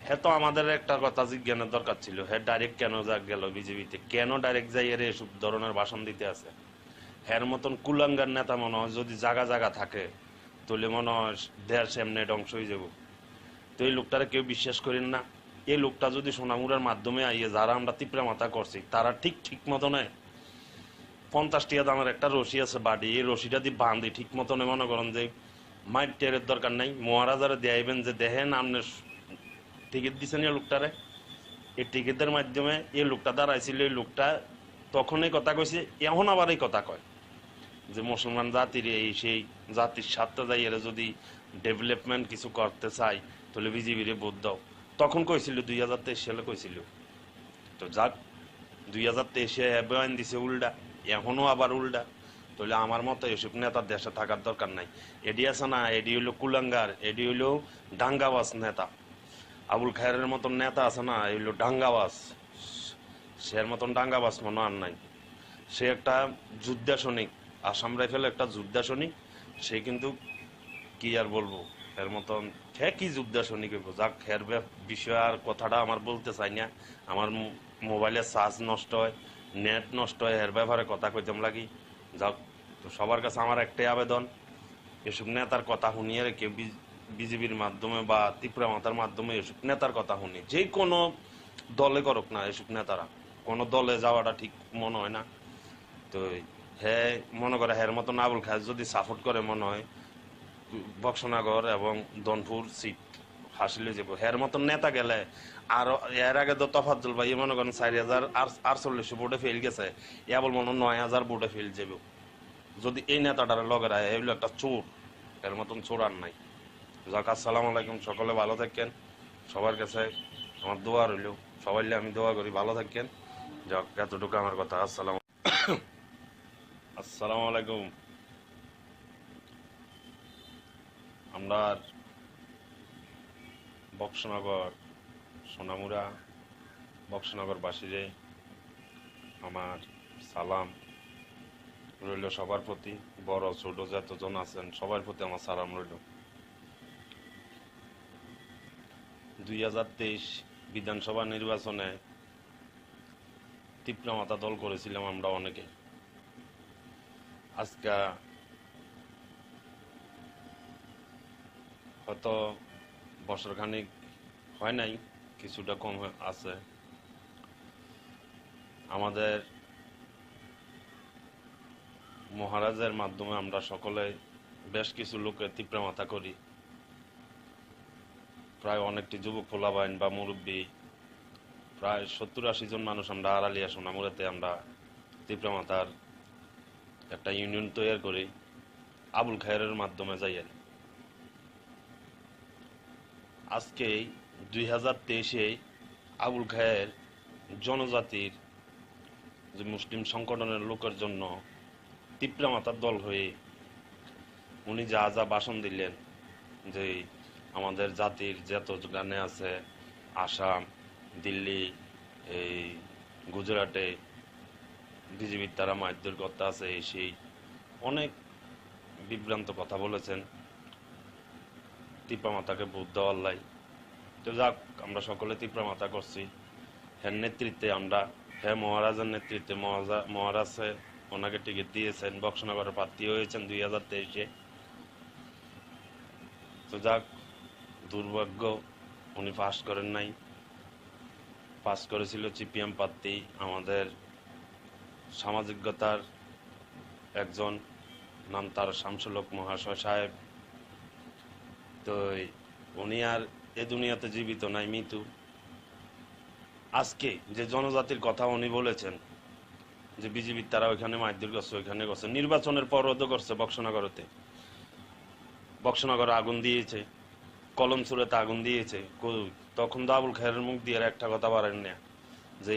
হ্যাঁ তো আমাদের একটা কথা জিজ্ঞানের দরকার ছিল, হ্যাঁ ডাইরেক্ট কেন গেল বিজেপিতে, কেন ডাইরেক্ট যাই এর এসব ধরনের ভাষণ দিতে আছে। হ্যার মতন কুলাঙ্গার নেতা মনে হয় যদি জায়গা থাকে তাহলে মনে হয় দেশ এমনি ধ্বংস হয়ে যাব। তো এই লোকটারে কেউ বিশ্বাস করেন না। এই লোকটা যদি সোনামুড়ার মাধ্যমে আইয়ে যারা আমরা ত্রিপুরা মাতা করছি তারা ঠিক মতনে 50 টাকা দামের একটা রশি আছে বাড়ি, এই রশিটা দিয়ে বাঁধি ঠিক মতনে মনে করেন যে মাইট টেরের দরকার নাই, মহারাজারে দেয়াইবেন যে দেখেন আপনি টিকিট দিচ্ছেন এই লোকটারে, এই টিকিটের মাধ্যমে এই লোকটা দাঁড়াইছিল, এই লোকটা তখন এই কথা কইছে, এখন আবার এই কথা কয় যে মুসলমান জাতির এই সেই জাতির স্বার্থে যাই এরা যদি ডেভেলপমেন্ট কিছু করতে চাই তাহলে বিজেপির ভোট দাও। তখন কইছিল 2023 সালে কইছিল। তো যাক 2023-এ বয়ান দিছে উল্টা, এখনো আবার উল্টা। তাহলে আমার মতো এসব নেতার দেশে থাকার দরকার নাই। এডি আছে না, এডি হইলো কুলাঙ্গার, এডি হইলো ডাঙ্গাবাজ নেতা। আবুল খায়েরের মতন নেতা আছে না, এই হইলো ডাঙ্গাবাজ। সের মতন ডাঙ্গাবাজ মনে আর নাই। সে একটা যোদ্ধা সৈনিক, আসাম রাইফেল একটা যোদ্ধা সৈনিক। সে কিন্তু কি আর বলবো, এর মতন কি যোদ্ধা সৈনিক হইব। যাক, এর বিষয় আর কথাটা আমার বলতে চাই না। আমার মোবাইলের চার্জ নষ্ট হয়, নেট নষ্ট হয়, এর ব্যাপারে কথা কইতাম লাগি। যাক, তো সবার কাছে আমার একটাই আবেদন, এসব নেতার কথা শুনিয়ে রেখে বিজেপির মাধ্যমে বা ত্রিপুরা মাতার মাধ্যমে এসব নেতার কথা শুনি, যে কোনো দলে করুক না এসব নেতারা, কোনো দলে যাওয়াটা ঠিক মনে হয় না। তো হ্যাঁ মনে করে হের মতন আবুল খায়ের যদি সাপোর্ট করে, মনে হয় বক্সনগর এবং দনপুর সিট হাসিলে যাব। হের মতন নেতা গেলে আরো, এর আগে তো তফাজ্জল ভাই মনে করেন 4048 ভোটে ফেল গেছে, এবার মনে 9000 ভোটে ফেল যাব। যদি এই নেতাটার লগেরা এগুলো একটা চোর, এর মতন চোর আর নাই। যাক, আসসালামু আলাইকুম, সকলে ভালো থাকেন। সবার কাছে আমার দোয়া রইল, সবাই আমি দোয়া করি ভালো থাকেন। যাক, এতটুকু আমার কথা। আসসালামু আলাইকুম। আমরা বক্সনগর সোনামুড়া বক্সনগর বাসীরে আমার সালাম রইল সবার প্রতি, বড় ছোট যতজন আছেন সবার প্রতি আমার সালাম রইল। 2023 বিধানসভা নির্বাচনে ত্রিপুরা মাতা দল করেছিলাম আমরা অনেকে। আজকে হয়তো বছরখানিক হয় নাই, কিছুটা কম আছে। আমাদের মহারাজের মাধ্যমে আমরা সকলে বেশ কিছু লোকে ত্রিপুরা মাতা করি। প্রায় অনেকটি যুবক পোলাবাইন বা মুরব্বী, প্রায় 70-80 জন মানুষ আমরা আড়ালিয়া সোনামুড়াতে আমরা ত্রিপুরা মাতার একটা ইউনিয়ন তৈরি করি আবুল খায়েরের মাধ্যমে যাই। আজকে 2023-এ আবুল খায়ের জনজাতির যে মুসলিম সংগঠনের লোকের জন্য ত্রিপুরা মাতার দল হয়ে উনি যা যা ভাষণ দিলেন, যে আমাদের জাতির যত গানে আছে, আসাম, দিল্লি, এই গুজরাটে বিজেপির তারা মারধর করতে আছে, সেই অনেক বিভ্রান্ত কথা বলেছেন ত্রিপুরা মাতাকে ভোট দেওয়ার লাই। তো যাক, আমরা সকলে ত্রিপুরা মাতা করছি। হ্যাঁ নেতৃত্বে আমরা, হ্যাঁ মহারাজের নেতৃত্বে, মহারাজে ওনাকে টিকিট দিয়েছেন, বক্সনগরের প্রার্থী হয়েছেন 2023-এ। তো যাক, দুর্ভাগ্য উনি পাস করেন নাই। পাস করেছিল সিপিএম প্রার্থী, আমাদের সামাজিকতার একজন, নাম তার শামসুল হক মহাশয় সাহেব। তো উনি আর এ দুনিয়াতে জীবিত নাই, মৃত্যু। আজকে যে জনজাতির কথা উনি বলেছেন, যে বিজেপির তারা ওইখানে মারধর করছে, ওইখানে করছে, নির্বাচনের পরও করছে। বক্সনগরে আগুন দিয়েছে, কলমসুরেতে আগুন দিয়েছে। তখন তো আবুল খায়ের মুখ দিয়ে একটা কথা পারেন না, যে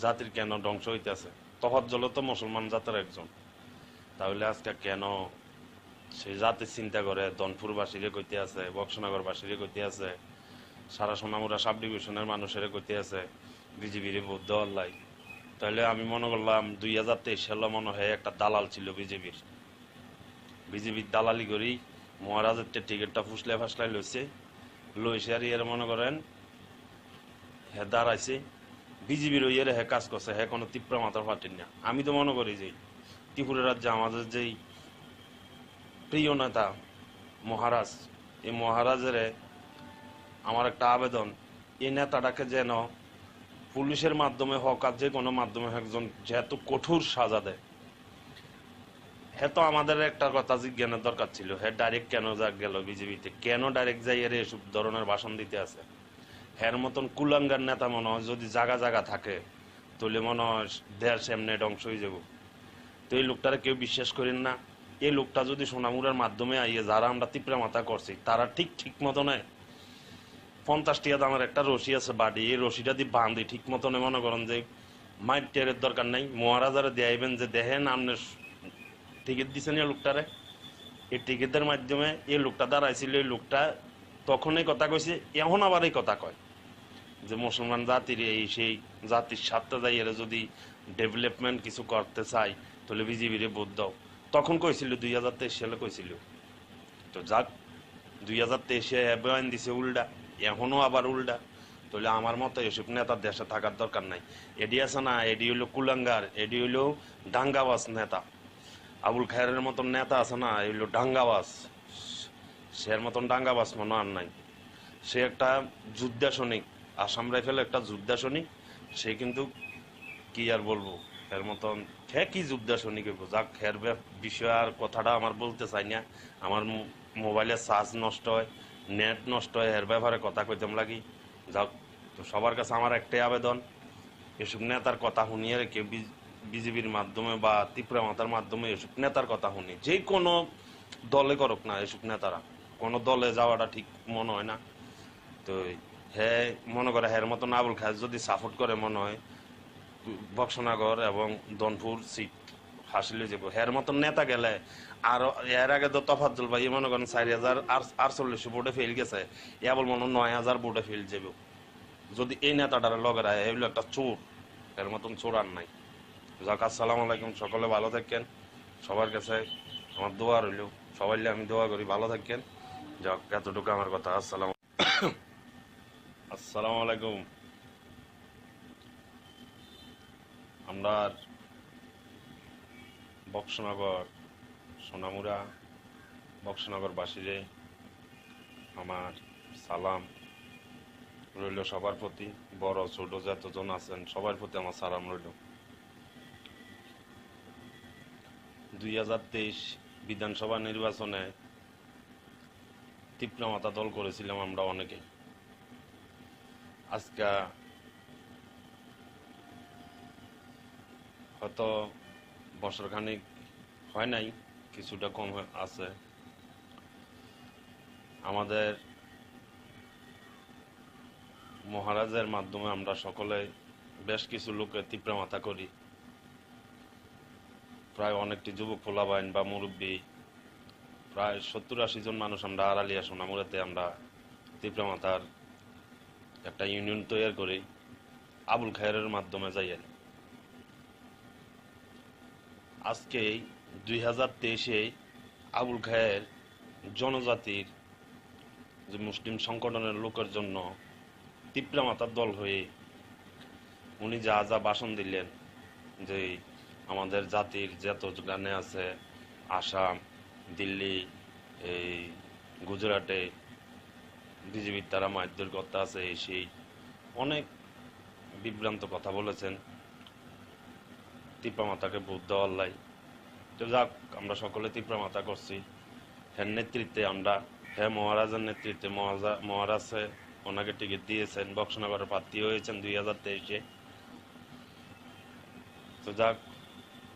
জাতির কেন ধ্বংস হইতেছে। তফাজ্জল তো মুসলমান জাতের একজন, তাহলে আজকে কেন সেই জাতির চিন্তা করে দনপুরবাসীরে কইতে আছে, বক্সনগরবাসীরে কইতে আছে, সারা সোনামুড়া সাব ডিভিশনের মানুষের কইতে আছে বিজেপির ভোট দেওয়ার লাই। তাহলে আমি মনে করলাম 2023 সালে মনে হয় একটা দালাল ছিল বিজেপির দালালি করি মহারাজের টিকিটটা ফাসলাই লইছে আর এর মনে করেন হে দাঁড়াইছে বিজেপির ওইয়ের হে কাজ করছে, হে কোনো ত্রিপুরা মাতার পার্টির না। আমি তো মনে করি যে ত্রিপুরা রাজ্যে আমাদের যেই প্রিয় নেতা মহারাজ, এই মহারাজের আমার একটা আবেদন, এই নেতাটাকে যেন পুলিশের মাধ্যমে হোক আর যে কোনো মাধ্যমে একজন যেহেতু কঠোর সাজা দেয়। হ্যাঁ তো আমাদের একটা কথা জিজ্ঞানের দরকার ছিল, হ্যাঁ ডাইরেক্ট কেন গেল বিজেপিতে, কেন ডাইরেক্ট যাই এর এসব ধরনের ভাষণ দিতে আছে। হ্যার মতন কুলাঙ্গার নেতা মনে হয় যদি জায়গা থাকে তাহলে মনে হয় দেশ এমনি ধ্বংস হয়ে যাব। তো এই লোকটারা কেউ বিশ্বাস করেন না। এই লোকটা যদি সোনামুড়ার মাধ্যমে আইয়ে যারা আমরা ত্রিপুরা মাতা করছি তারা ঠিক মতো নয় 50 টাকা দামের একটা রশি আছে বাড়ি, এই রশিটা দিয়ে বাঁধি ঠিক মতন মনে করেন যে মাইট টেরের দরকার নাই, মহারাজারে দেয়াইবেন যে দেখেন আপনার টিকিট দিচ্ছেন এই লোকটারে। এই টিকিটের মাধ্যমে এই লোকটা দাঁড়াইছিল, এই লোকটা তখনই কথা কইছে, এখন আবার এই কথা কয় যে মুসলমান জাতির এই সেই জাতির স্বার্থে যাই এরা যদি ডেভেলপমেন্ট কিছু করতে চাই তাহলে বিজেপির ভোট দাও। তখন কইছিল 2023 সালে কইছিল। তো যাক 2023-এ বয়ান দিছে উল্টা, এখনো আবার উল্টা। তাহলে আমার মতো এসব নেতার দেশে থাকার দরকার নাই। এডি আছে না, এডি হইলো কুলাঙ্গার, এডি হইলো ডাঙ্গাবাজ নেতা। আবুল খায়ের মতন নেতা আছে না, এগুলো ডাঙ্গাবাজ। সের মতন ডাঙ্গাবাজ মনে আর নাই। সে একটা যোদ্ধা সৈনিক, আসাম রাইফেল একটা যোদ্ধা সৈনিক। সে কিন্তু কি আর বলবো, এর মতন খে কি যোদ্ধা সৈনিক হইব। যাক, খের বিষয় আর কথাটা আমার বলতে চাই না। আমার মোবাইলের চার্জ নষ্ট হয়, নেট নষ্ট হয়, এর ব্যাপারে কথা কইতাম লাগি। যাক, তো সবার কাছে আমার একটাই আবেদন, এসব নেতার কথা শুনিয়ে রেখে বিজেপির মাধ্যমে বা ত্রিপুরা মাতার মাধ্যমে এসব নেতার কথা শুনি, যে কোনো দলে করুক না এসব নেতারা, কোনো দলে যাওয়াটা ঠিক মনে হয় না। তো হ্যাঁ মনে করে হের মতন আবুল খায়ের যদি সাপোর্ট করে মনে হয় বক্সনগর এবং দনপুর সিট হাসিলে যাব। হের মতন নেতা গেলে আর এর আগে তো তফাজ্জল ভাই মনে করেন 4048 ভোটে ফেল গেছে, এবার মনে 9000 ভোটে ফেল যাব। যদি এই নেতাটার লগেরা এগুলো একটা চোর, এর মতন চোর আর নাই। যাক, আসসালামু আলাইকুম, সকলে ভালো থাকেন। সবার কাছে আমার দোয়া রইল, সবাই আমি দোয়া করি ভালো থাকেন। যাক, এতটুকু আমার কথা। আসসালামু আলাইকুম। আমরা বক্সনগর সোনামুড়া বক্সনগর বাসীরে আমার সালাম রইল সবার প্রতি, বড় ছোট যতজন আছেন সবার প্রতি আমার সালাম রইল। 2023 বিধানসভা নির্বাচনে ত্রিপুরা মাতা দল করেছিলাম আমরা অনেকে। আজকে হয়তো বছরখানিক হয় নাই, কিছুটা কম আছে। আমাদের মহারাজের মাধ্যমে আমরা সকলে বেশ কিছু লোকের ত্রিপুরা মাতা করি। প্রায় অনেকটি যুবক পোলাবাইন বা মুরব্বী, প্রায় 70-80 জন মানুষ আমরা আড়ালিয়া সোনামুড়াতে আমরা ত্রিপুরা মাতার একটা ইউনিয়ন তৈরি করি আবুল খায়ের মাধ্যমে যাই। আজকে 2023-এ আবুল খায়ের জনজাতির যে মুসলিম সংগঠনের লোকের জন্য ত্রিপুরা মাতার দল হয়ে উনি যা যা ভাষণ দিলেন, যে আমাদের জাতির যত গানে আছে আসাম, দিল্লি, এই গুজরাটে বিজেপির তারা মারধর করতে আছে, সেই অনেক বিভ্রান্ত কথা বলেছেন ত্রিপুরা মাতাকে ভোট দেওয়ার লাই। তো যাক, আমরা সকলে ত্রিপুরা মাতা করছি। হ্যাঁ নেতৃত্বে আমরা, হ্যাঁ মহারাজের নেতৃত্বে মহারাজে ওনাকে টিকিট দিয়েছেন, বক্সনগরের প্রার্থী হয়েছেন 2023-এ। তো যাক,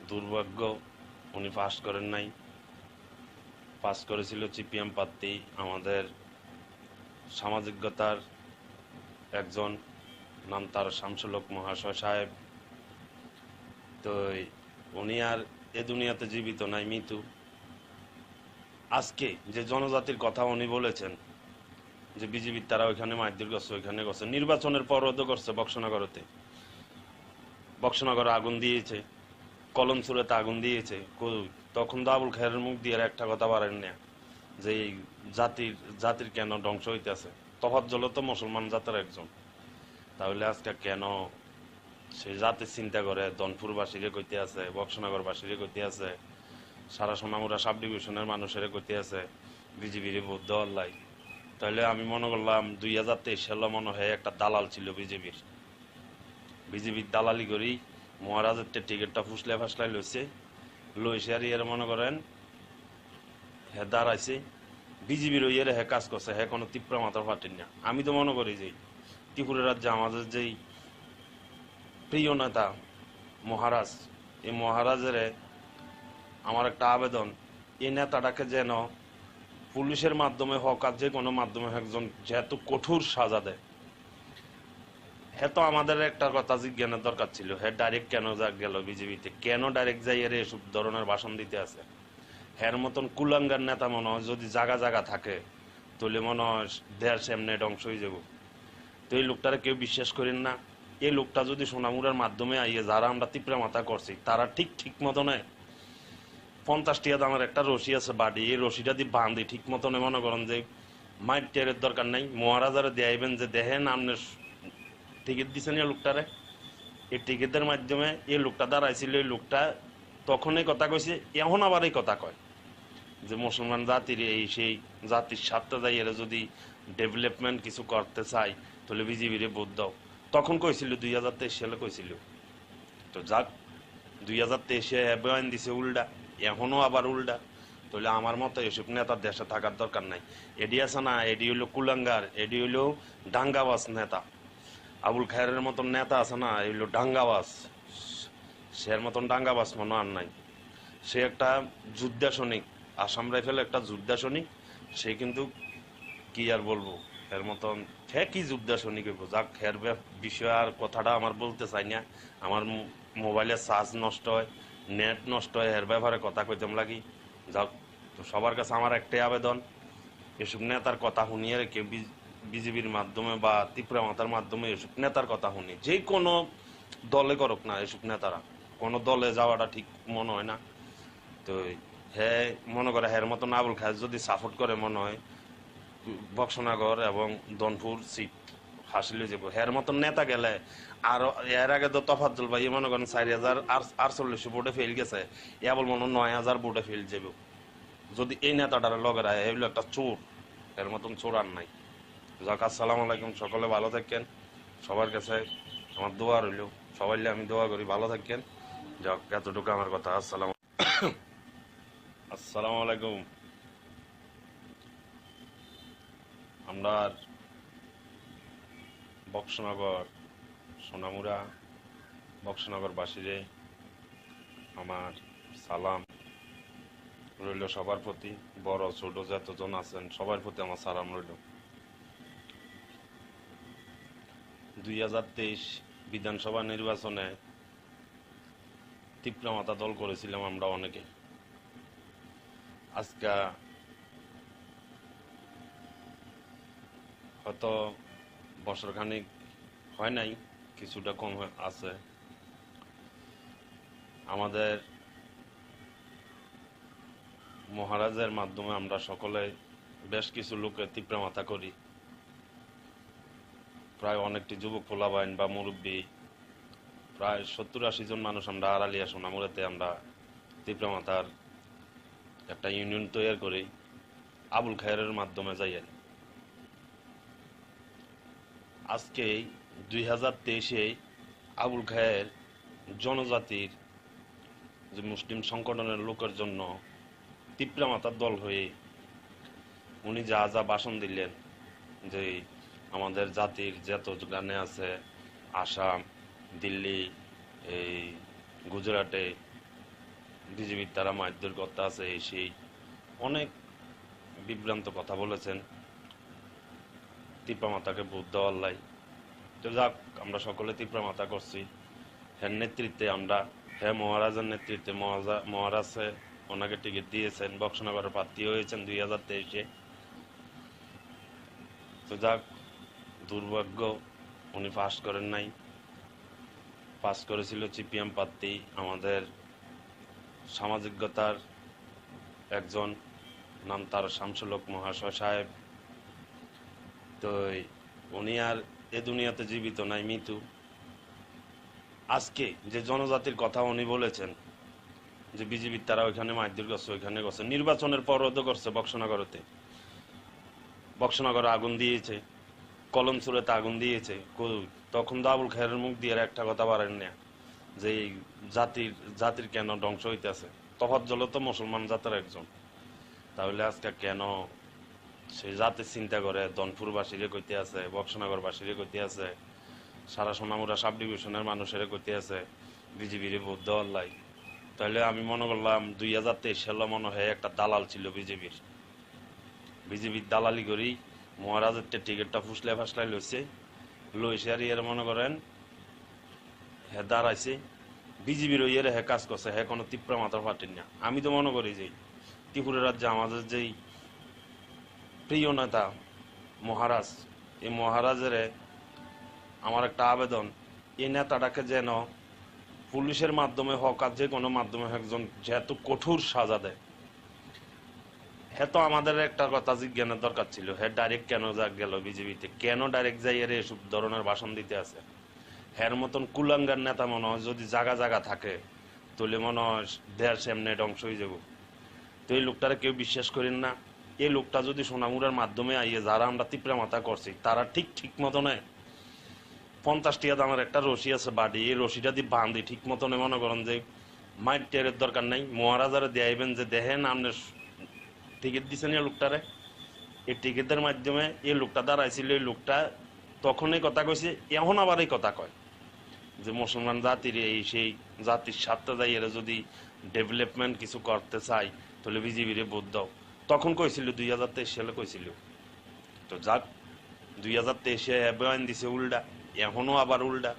দুর্ভাগ্য উনি পাস করেন নাই। পাস করেছিল সিপিএম প্রার্থী, আমাদের সামাজিকতার একজন, নাম তার শামসুল হক মহাশয় সাহেব। তো উনি আর এ দুনিয়াতে জীবিত নাই, মৃত্যু। আজকে যে জনজাতির কথা উনি বলেছেন যে বিজেপির তারা ওইখানে মারধর করছে, ওইখানে করছে, নির্বাচনের পরও করছে। বক্সনগরে আগুন দিয়েছে, কলমসুরেতে আগুন দিয়েছে। তখন তো আবুল খায়ের মুখ দিয়ে একটা কথা বাড়েন না যে জাতির কেন ধ্বংস হইতেছে। তফাজ্জল তো মুসলমান জাতের একজন, তাহলে আজকে কেন সেই জাতির চিন্তা করে দনপুরবাসীরে কইতে আছে, বক্সনগরবাসীরে কইতে আছে, সারা সোনামুড়া সাব ডিভিশনের মানুষের কইতে আছে বিজেপির ভোট দেওয়ার লাই। তাহলে আমি মনে করলাম 2023 সালে মনে হয় একটা দালাল ছিল বিজেপির দালালি করি মহারাজের টিকিটটা ফাসলাই লইছে আর এর মনে করেন হে দাঁড়াইছে বিজেপির ওই হে কাজ করছে, হে কোনো ত্রিপুরা মাতার পার্টির না। আমি তো মনে করি যে ত্রিপুরা রাজ্যে আমাদের যেই প্রিয় নেতা মহারাজ, এই মহারাজের আমার একটা আবেদন, এই নেতাটাকে যেন পুলিশের মাধ্যমে হোক আর যে কোনো মাধ্যমে একজন যেহেতু কঠোর সাজা দেয়, হ্যাঁ তো আমাদের একটা কথা জিজ্ঞানের দরকার ছিল, হ্যাঁ ডাইরেক্ট কেন গেল বিজেপিতে, কেন ডাইরেক্ট যাই এর এসব ধরনের ভাষণ দিতে আছে? হ্যার মতন কুলাঙ্গার নেতা মনে হয় যদি জায়গা জায়গা থাকে তাহলে মনে হয় দেশ এমনি ধ্বংস হয়ে যাব। তো এই লোকটারে কেউ বিশ্বাস করেন না। এই লোকটা যদি সোনামুড়ার মাধ্যমে আইয়ে যারা আমরা তিপ্রা মাথা করছি তারা ঠিক মতো নেয় 50 টাকা দামের একটা রশি আছে বাড়ি, এই রশিটা দিয়ে বাঁধি ঠিক মতনে মনে করেন যে মাইট টেরের দরকার নাই, মহারাজারে দেয়াইবেন যে দেখেন আপনি টিকিট দিচ্ছেন এই লোকটারে। এই টিকিটের মাধ্যমে এই লোকটা দাঁড়াইছিল, এই লোকটা তখন এই কথা কইছে, এখন আবার এই কথা কয় যে মুসলমান জাতির এই সেই জাতির স্বার্থে যাই এরা যদি ডেভেলপমেন্ট কিছু করতে চাই তাহলে বিজেপির ভোট দাও। তখন কইছিল 2023 সালে কইছিল। তো যাক 2023-এ বয়ান দিছে উল্টা, এখনো আবার উল্টা। তাহলে আমার মতো এসব নেতার দেশে থাকার দরকার নাই। এডি আছে না, এডি হইলো কুলাঙ্গার, এডি হইলো ডাঙ্গাবাজ নেতা। আবুল খায়ের মতন নেতা আছে না, এগুলো ডাঙ্গাবাজ। সের মতন ডাঙ্গাবাজ মনে আর নাই। সে একটা যোদ্ধা সৈনিক, আসাম রাইফেল একটা যোদ্ধা সৈনিক। সে কিন্তু কি আর বলবো, এর মতন হ্যাঁ কি যোদ্ধা সৈনিক হইব। যাক এর বিষয়ে আর কথাটা আমার বলতে চাই না। আমার মোবাইলের চার্জ নষ্ট হয়, নেট নষ্ট হয়, এর ব্যাপারে কথা কইতাম লাগি। যাক, তো সবার কাছে আমার একটাই আবেদন, এসব নেতার কথা শুনিয়ে কেউ বিজেপির মাধ্যমে বা ত্রিপুরা মাতার মাধ্যমে এসব নেতার কথা শুনি, যে কোনো দলে করুক না এসব নেতারা, কোনো দলে যাওয়াটা ঠিক মনে হয় না। তো হ্যাঁ মনে করে হ্যার মতন আবুল খায়ের যদি সাপোর্ট করে মনে হয় বক্সনগর এবং দনপুর সিট হাসিলে যাব। হ্যার মতন নেতা গেলে আর এর আগে তো তফাজ্জল ভাই মনে করেন 4048 ভোটে ফেল গেছে, এবার মনে 9000 ভোটে ফেল যাব। যদি এই নেতাটার লগের আয় এগুলো একটা চোর, এর মতন চোর আর নাই। যাক, আসসালামু আলাইকুম, সকলে ভালো থাকেন। সবার কাছে আমার দোয়া রইল, সবাই আমি দোয়া করি ভালো থাকেন। যাক, এতটুকু আমার কথা। আসসালামু আলাইকুম। আমরা বক্সনগর সোনামুড়া বক্সনগর বাসীরে আমার সালাম রইল সবার প্রতি, বড় ছোট যতজন আছেন সবার প্রতি আমার সালাম রইল। 2023 বিধানসভা নির্বাচনে ত্রিপুরা মাতা দল করেছিলাম আমরা অনেকে। আজকে হয়তো বছরখানিক হয় নাই, কিছুটা কম আছে। আমাদের মহারাজের মাধ্যমে আমরা সকলে বেশ কিছু লোকের ত্রিপুরা মাতা করি। প্রায় অনেকটি যুবক পোলাবাইন বা মুরব্বী, প্রায় 70-80 জন মানুষ আমরা আড়ালিয়া সোনামুড়াতে আমরা ত্রিপুরা মাতার একটা ইউনিয়ন তৈরি করি আবুল খায়ের মাধ্যমে যাই। আজকে 2023-এ আবুল খায়ের জনজাতির যে মুসলিম সংগঠনের লোকের জন্য ত্রিপুরা মাতার দল হয়ে উনি যা যা ভাষণ দিলেন, যে আমাদের জাতির যত গানে আছে আসাম, দিল্লি, এই গুজরাটে বিজেপির তারা মারধর করতে আছে, সেই অনেক বিভ্রান্ত কথা বলেছেন ত্রিপুরা মাতাকে ভোট দেওয়ার লাই। তো যাক, আমরা সকলে ত্রিপুরা মাতা করছি। হ্যাঁ নেতৃত্বে আমরা, হ্যাঁ মহারাজের নেতৃত্বে মহারাজে ওনাকে টিকিট দিয়েছেন, বক্সনগরের প্রার্থী হয়েছেন 2023-এ। তো যাক, দুর্ভাগ্য উনি পাস করেন নাই। পাস করেছিল সিপিএম প্রার্থী, আমাদের সামাজিকতার একজন, নাম তার শামসুলক মহাশয় সাহেব। তো উনি আর এ দুনিয়াতে জীবিত নাই, মৃত্যু। আজকে যে জনজাতির কথা উনি বলেছেন যে বিজেপির তারা ওইখানে মারধর করছে, ওইখানে করছে, নির্বাচনের পর রোধ করছে বক্সনগরতে, বক্সনগরে আগুন দিয়েছে, কলমচুরেতে আগুন দিয়েছে। তখন তো আবুল খায়ের মুখ দিয়ে একটা কথা পারেন না যে জাতির কেন ধ্বংস হইতেছে। তফাজ্জল তো মুসলমান জাতের একজন, তাহলে আজকে কেন সেই জাতির চিন্তা করে দনপুরবাসীরে কইতে আছে, বক্সনগরবাসীরে কইতে আছে, সারা সোনামুড়া সাব ডিভিশনের মানুষের কইতে আছে বিজেপির ভোট দেওয়ার লাই। তাহলে আমি মনে করলাম 2023 সালে মনে হয় একটা দালাল ছিল বিজেপির, বিজেপির দালালি করি মহারাজের টিকিটটা ফুসলে ফাসলাই লইছে আর এর মনে করেন হ্যাঁ দাঁড়াইছে বিজেপির ওই হ্যাঁ কাজ করছে হ্যাঁ কোনো তীব্র মাথার ফাটেন না। আমি তো মনে করি যে ত্রিপুরা রাজ্যে আমাদের যেই প্রিয় নেতা মহারাজ, এই মহারাজের আমার একটা আবেদন, এই নেতাটাকে যেন পুলিশের মাধ্যমে হোক আর যে কোনো মাধ্যমে একজন যেহেতু কঠোর সাজা দেয়। হ্যাঁ তো আমাদের একটা কথা জিজ্ঞানের দরকার ছিল, হ্যাঁ ডাইরেক্ট কেন গেল বিজেপিতে, কেন ডাইরেক্ট যাই এর এসব ধরনের ভাষণ দিতে আছে। হ্যার মতন কুলাঙ্গার নেতা মনে হয় যদি জায়গা জায়গা থাকে তাহলে মনে হয় দেশ এমনি ধ্বংস হয়ে যাব। তো এই লোকটারে কেউ বিশ্বাস করেন না। এই লোকটা যদি সোনামুড়ার মাধ্যমে আইয়ে যারা আমরা তীব্র মাথা করছি তারা ঠিক মতনে 50 টাকা দামের একটা রশি আছে বাড়ি, এই রশিটা দিয়ে বান্ধি ঠিক মতনে মনে করেন যে মাইট টেরের দরকার নাই, মহারাজারে দেয়াইবেন যে দেখেন আপনি টিকিট দিচ্ছেন এই লোকটারে। এই টিকিটের মাধ্যমে এই লোকটা দাঁড়াইছিল, এই লোকটা তখনই কথা কইছে, এখন আবার এই কথা কয় যে মুসলমান জাতির এই সেই জাতির স্বার্থে যাই এরা যদি ডেভেলপমেন্ট কিছু করতে চাই তাহলে বিজেপির ভোট দাও। তখন কইছিল 2023 সালে কইছিল। তো যাক 2023-এ বয়ান দিছে উল্টা, এখনো আবার উল্টা।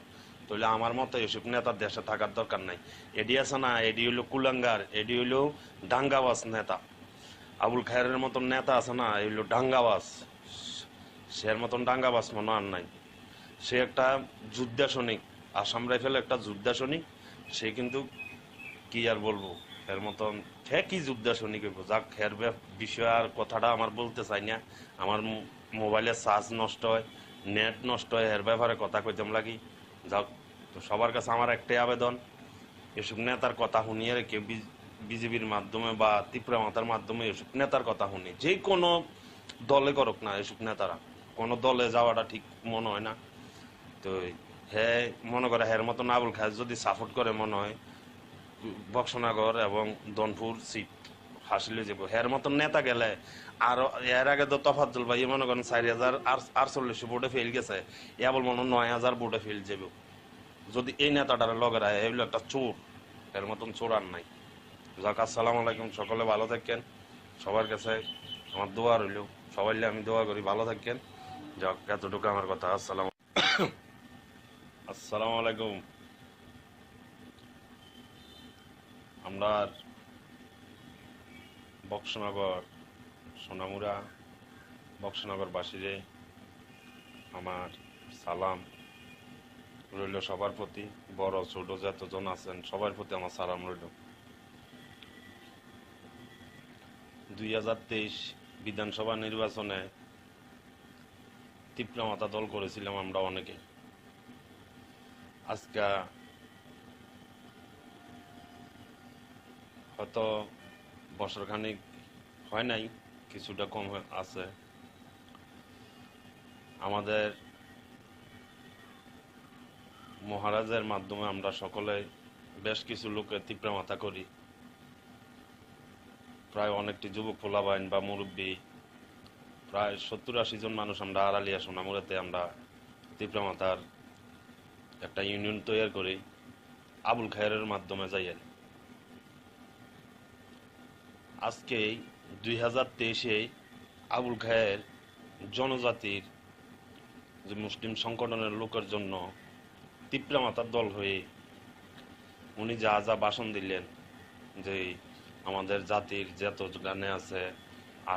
তাহলে আমার মতো এসব নেতার দেশে থাকার দরকার নাই। এডি আছে না, এডি হইলো কুলাঙ্গার, এডি হইলো ডাঙ্গাবাজ নেতা। আবুল খায়ের মতন নেতা আছে না, এই হইলো ডাঙ্গাবাজ। সের মতন ডাঙ্গাবাজ মনে আর নাই। সে একটা যোদ্ধা সৈনিক, আসাম রাইফেল একটা যোদ্ধা সৈনিক। সে কিন্তু কি আর বলবো, এর মতন কি যোদ্ধা সৈনিক হইব। যাক এর বিষয় আর কথাটা আমার বলতে চাই না। আমার মোবাইলের চার্জ নষ্ট হয়, নেট নষ্ট হয়, এর ব্যাপারে কথা কইতাম লাগি। যাক, তো সবার কাছে আমার একটাই আবেদন, এসব নেতার কথা শুনিয়ে রেখে বিজেপির মাধ্যমে বা ত্রিপুরা মাতার মাধ্যমে এসব নেতার কথা শুনি, যে কোনো দলে করুক না এসব নেতারা, কোনো দলে যাওয়াটা ঠিক মনে হয় না। তো হ্যাঁ মনে করে হ্যার মতন আবুল খায়ের যদি সাপোর্ট করে মনে হয় বক্সনগর এবং দনপুর সিট হাসিলে যাব। হ্যার মতন নেতা গেলে আর এর আগে তো তফাজ্জল ভাই মনে করেন 4048 ভোটে ফেল গেছে, বল মনে 9000 ভোটে ফেল যাব। যদি এই নেতাটার লগেরা এগুলো একটা চোর, এর মতন চোর আর নাই। যাক, আসসালামু আলাইকুম, সকলে ভালো থাকেন। সবার কাছে আমার দোয়া রইল, সবাই আমি দোয়া করি ভালো থাকেন। যাক, এতটুকু আমার কথা। আসসালামু আলাইকুম। আমরা বক্সনগর সোনামুড়া বক্সনগর বাসীরে আমার সালাম রইল সবার প্রতি, বড় ছোট যতজন আছেন সবার প্রতি আমার সালাম রইল। 2023 বিধানসভা নির্বাচনে তীব্র মাথা দল করেছিলাম আমরা অনেকে। আজকে হয়তো বছর খানিক হয় নাই, কিছুটা কম আছে। আমাদের মহারাজের মাধ্যমে আমরা সকলে বেশ কিছু লোকের তীব্র মাথা করি। প্রায় অনেকটি যুবক পোলাবাইন বা মুরব্বী, প্রায় 70-80 জন মানুষ আমরা আড়ালিয়া সোনামুড়াতে আমরা তীব্র মাথার একটা ইউনিয়ন তৈরি করি আবুল খায়ের মাধ্যমে যাই। আজকে 2023-এ আবুল খায়ের জনজাতির যে মুসলিম সংগঠনের লোকের জন্য তীব্র মাথার দল হয়ে উনি যা যা ভাষণ দিলেন, যে আমাদের জাতির যত গানে আছে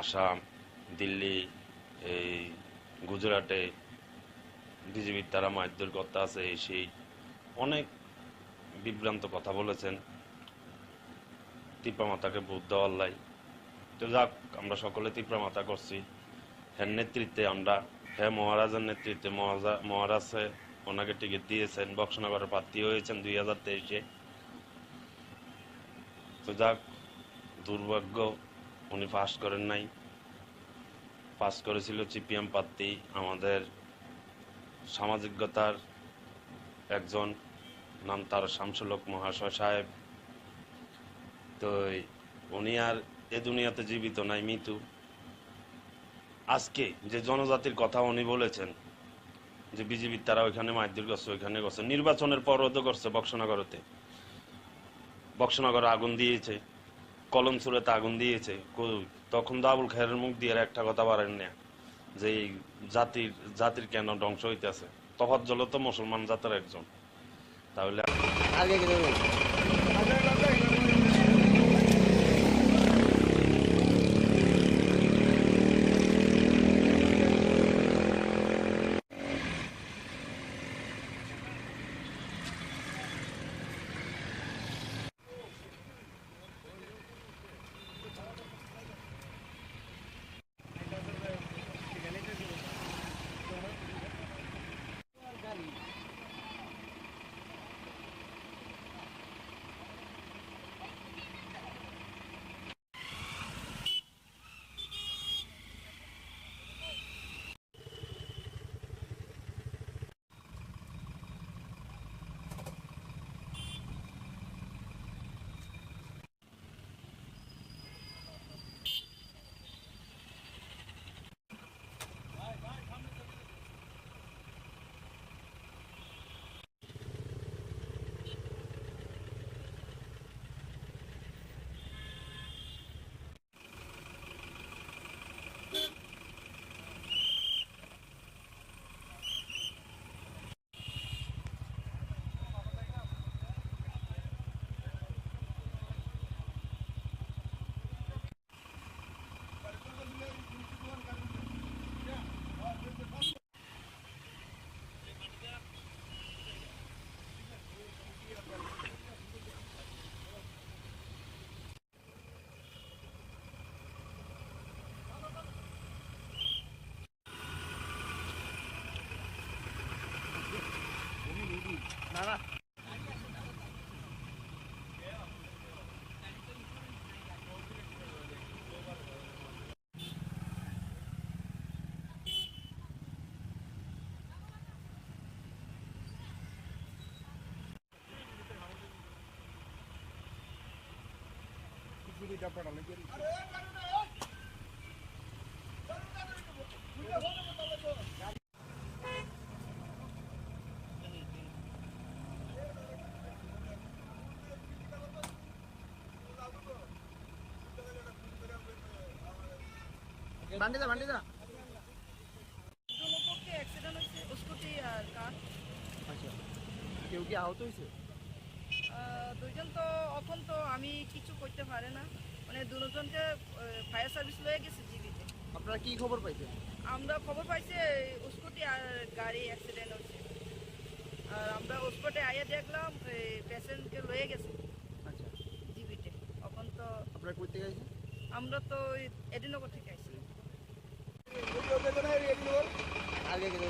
আসাম, দিল্লি, এই গুজরাটে বিজেপির তারা মারধর করতে আছে, সেই অনেক বিভ্রান্ত কথা বলেছেন তীব্র মাতাকে ভোট দেওয়ার লাই। তো যাক, আমরা সকলে তীব্র মাতা করছি। হ্যাঁ নেতৃত্বে আমরা, হ্যাঁ মহারাজের নেতৃত্বে মহারাজে ওনাকে টিকিট দিয়েছেন, বক্সনগরের প্রার্থী হয়েছেন 2023-এ। তো যাক, দুর্ভাগ্য উনি পাস করেন নাই। পাস করেছিল সিপিএম প্রার্থী, আমাদের সামাজিকতার একজন, নাম তার শামসুল হক মহাশয় সাহেব। তো উনি আর এ দুনিয়াতে জীবিত নাই, মৃত্যু। আজকে যে জনজাতির কথা উনি বলেছেন যে বিজেপির তারা ওইখানে মারধর করছে, ওইখানে করছে, নির্বাচনের পরও তো করছে। বক্সনগরে আগুন দিয়েছে, কলমসুরেতে আগুন দিয়েছে, তখন তো আবুল খায়েরের মুখ দিয়ে একটা কথা বাড়েন না যে এই জাতির কেন ধ্বংস হইতেছে। তফাজ্জল তো মুসলমান জাতের একজন, তাহলে বান্ডিদা অ্যাক্সিডেন্ট হয়েছে স্কুটি আর কার। আচ্ছা, কেউ কি আহত হয়েছে? দুইজন তো এখন তো আমি কিছু করতে পারে না, মানে দুজনকে ফায়ার সার্ভিস লয়ে গেছে জীবিতে। আপনারা কি খবর পাইছেন? আমরা খবর পাইছি স্কুটি আর গাড়ি অ্যাক্সিডেন্ট হচ্ছে, আর আমরা স্পটে আইয়া দেখলাম পেশেন্টকে লয়ে গেছে আচ্ছা জীবিতে। এখন তো আপনারা কই থেকে আইছেন? আমরা তো এডিনগর থেকে আইছি। আগে গেলে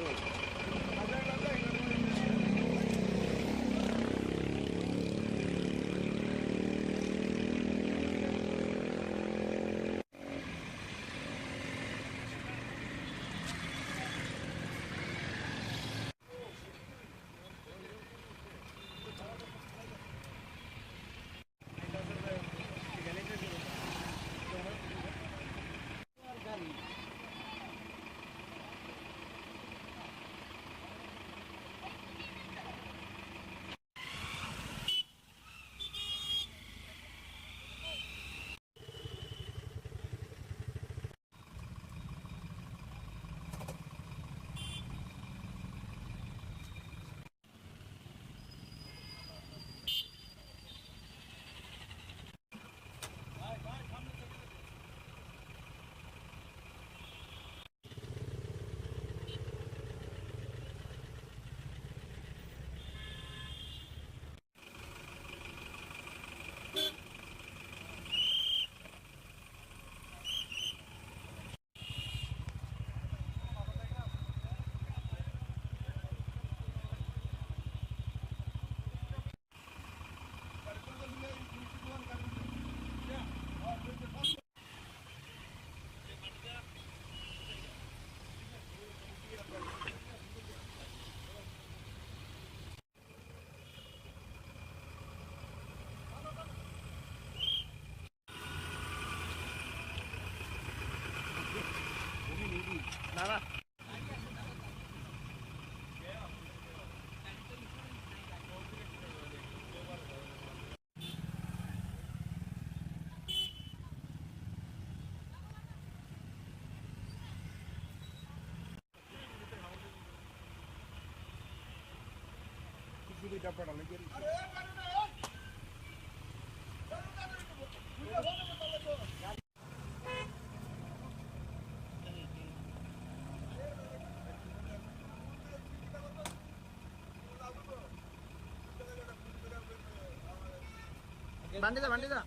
বান্ডিদা বান্ডিদা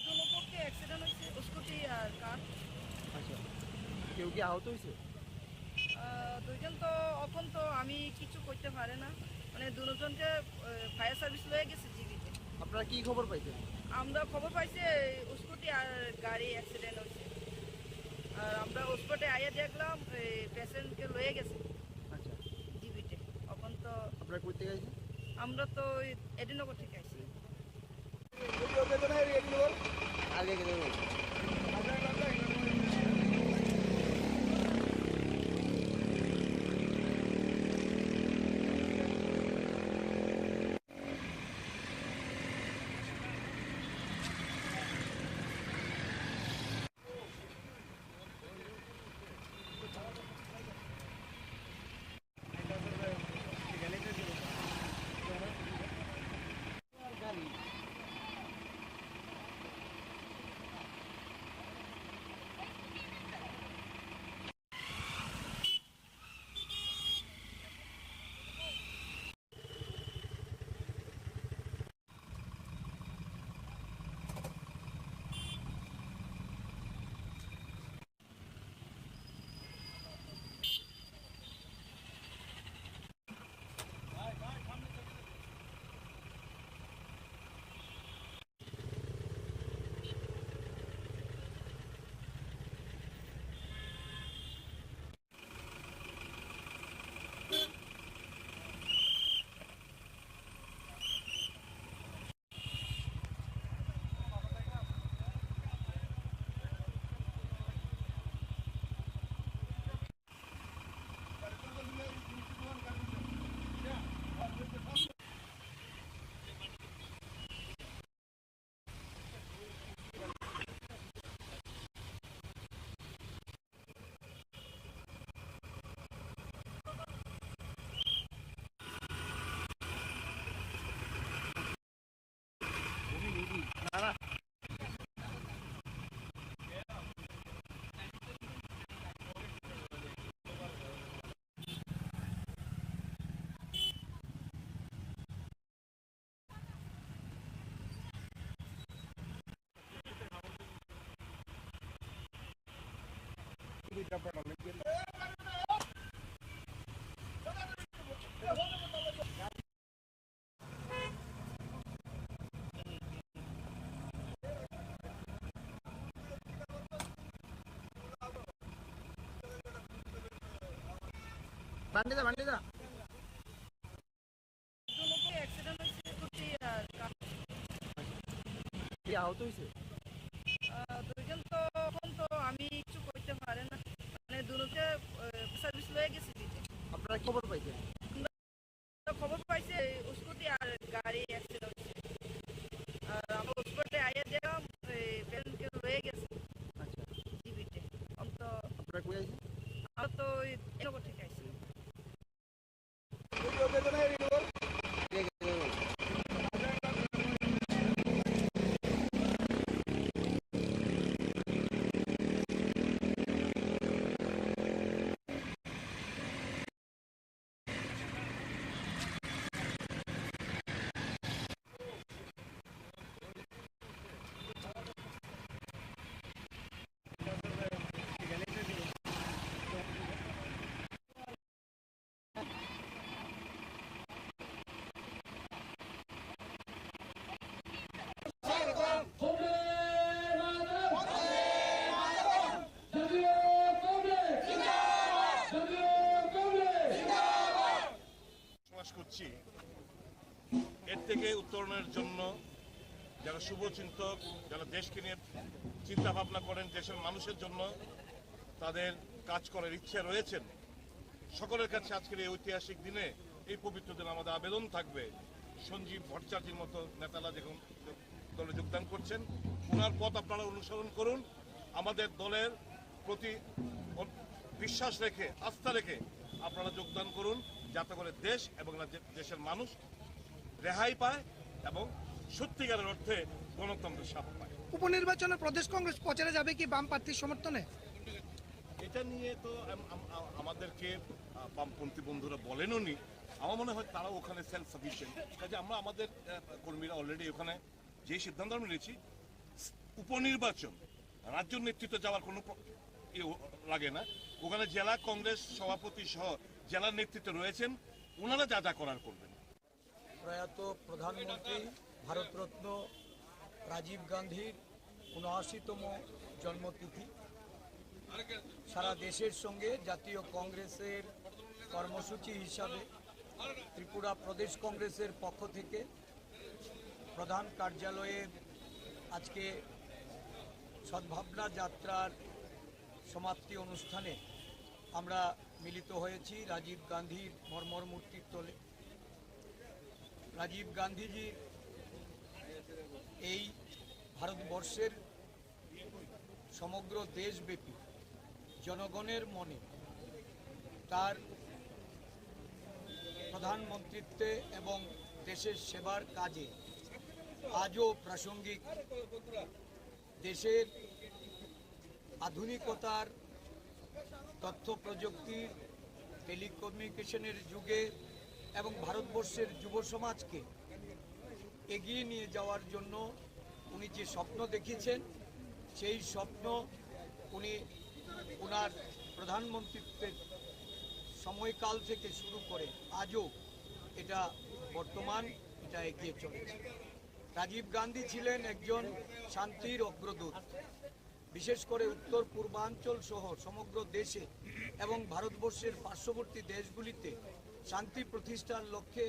দুপক্ষে অ্যাক্সিডেন্ট হয়েছে স্কুটি আর কার। আচ্ছা, কেউ কি আহত হয়েছে? দুইজন তো এখন তো আমি কিছু করতে পারে না, মানে দুজনকে ফায়ার সার্ভিস লয়ে গেছে জীবিতে। আপনারা কি খবর পাইছেন? আমরা খবর পাইছি স্কুটি আর গাড়ি অ্যাক্সিডেন্ট হয়েছে, আর আমরা স্পটে আইয়া দেখলাম পেশেন্টকে লয়ে গেছে আচ্ছা জীবিতে। এখন তো আপনারা কই থেকে আইছেন? আমরা তো এডিনগর থেকে আইছি। আগে গেলে বান্ডিদা বান্ডিদা দুপক্ষে অ্যাক্সিডেন্ট হয়েছে স্কুটি আর কার। কি আহত হয়েছে? দুইজন তো এখন তো আমি কিছু করতে পারে না, মানে দুজনকে সার্ভিস লয়ে গেছে জীবিতে। আপনারা কি খবর পাইছেন? আমরা খবর পাইছি স্কুটি আর গাড়ি অ্যাক্সিডেন্ট হয়েছে, আর আমরা স্পটে আইয়া দেখলাম পেশেন্টকে লয়ে গেছে আচ্ছা জীবিতে। এখন তো আপনারা কই আইছেন? আমরা তো এডিনগর থেকে আইছি। করছি এর থেকে উত্তরণের জন্য যারা শুভচিন্তক, যারা দেশকে নিয়ে চিন্তা ভাবনা করেন, দেশের মানুষের জন্য তাদের কাজ করার ইচ্ছা রয়েছেন, সকলের কাছে আজকের এই ঐতিহাসিক দিনে, এই পবিত্র দিনে আমাদের আবেদন থাকবে সঞ্জীব ভট্টাচার্যের মতো নেতারা যখন দলে যোগদান করছেন, ওনার পথ আপনারা অনুসরণ করুন। আমাদের দলের প্রতি বিশ্বাস রেখে, আস্থা রেখে আপনারা যোগদান করুন। যাতে করে দেশ এবং দেশের মানুষ রেহাই পায় এবং সত্যিকারের অর্থে গণতন্ত্রের স্বাদ পায়। উপনির্বাচনে প্রদেশ কংগ্রেস প্রচারে যাবে কি বাম প্রার্থীর সমর্থনে? এটা নিয়ে তো আমাদেরকে বামপন্থী বন্ধুরা বলেনও নি। আমার মনে হয় তারা ওখানে সেলফ সাফিসিয়েন্ট, কাজে আমরা আমাদের কর্মীরা অলরেডি ওখানে যে সিদ্ধান্ত আমরা নিয়েছি, উপনির্বাচন রাজ্য নেতৃত্ব যাওয়ার কোনো লাগে না। ওখানে জেলা কংগ্রেস সভাপতি সহ জেলার নেতৃত্ব রয়েছেন, ওনারা যা যা করার করবেন। প্রয়াত প্রধানমন্ত্রী ভারতরত্ন রাজীব গান্ধীর ৭৯তম জন্মতিথি সারা দেশের সঙ্গে জাতীয় কংগ্রেসের কর্মসূচি হিসাবে ত্রিপুরা প্রদেশ কংগ্রেসের পক্ষ থেকে প্রধান কার্যালয়ে আজকে সদ্ভাবনা যাত্রার সমাপ্তি অনুষ্ঠানে আমরা মিলিত হয়েছি রাজীব গান্ধীর মর্মর মূর্তির তলে। রাজীব গান্ধীজির এই ভারতবর্ষের সমগ্র দেশব্যাপী জনগণের মনে তার প্রধানমন্ত্রীত্বে এবং দেশের সেবার কাজে আজও প্রাসঙ্গিক। দেশের আধুনিকতার, তথ্য প্রযুক্তির, টেলিকমিউনিকেশনের যুগে এবং ভারতবর্ষের যুব সমাজকে এগিয়ে নিয়ে যাওয়ার জন্য উনি যে স্বপ্ন দেখেছেন, সেই স্বপ্ন উনি ওনার প্রধানমন্ত্রীত্বের সময়কাল থেকে শুরু করে আজও এটা বর্তমান, এটা এগিয়ে চলেছে। রাজীব গান্ধী ছিলেন একজন শান্তির অগ্রদূত। বিশেষ করে উত্তর পূর্বাঞ্চল সহ সমগ্র দেশে এবং ভারতবর্ষের পার্শ্ববর্তী দেশগুলিতে শান্তি প্রতিষ্ঠার লক্ষ্যে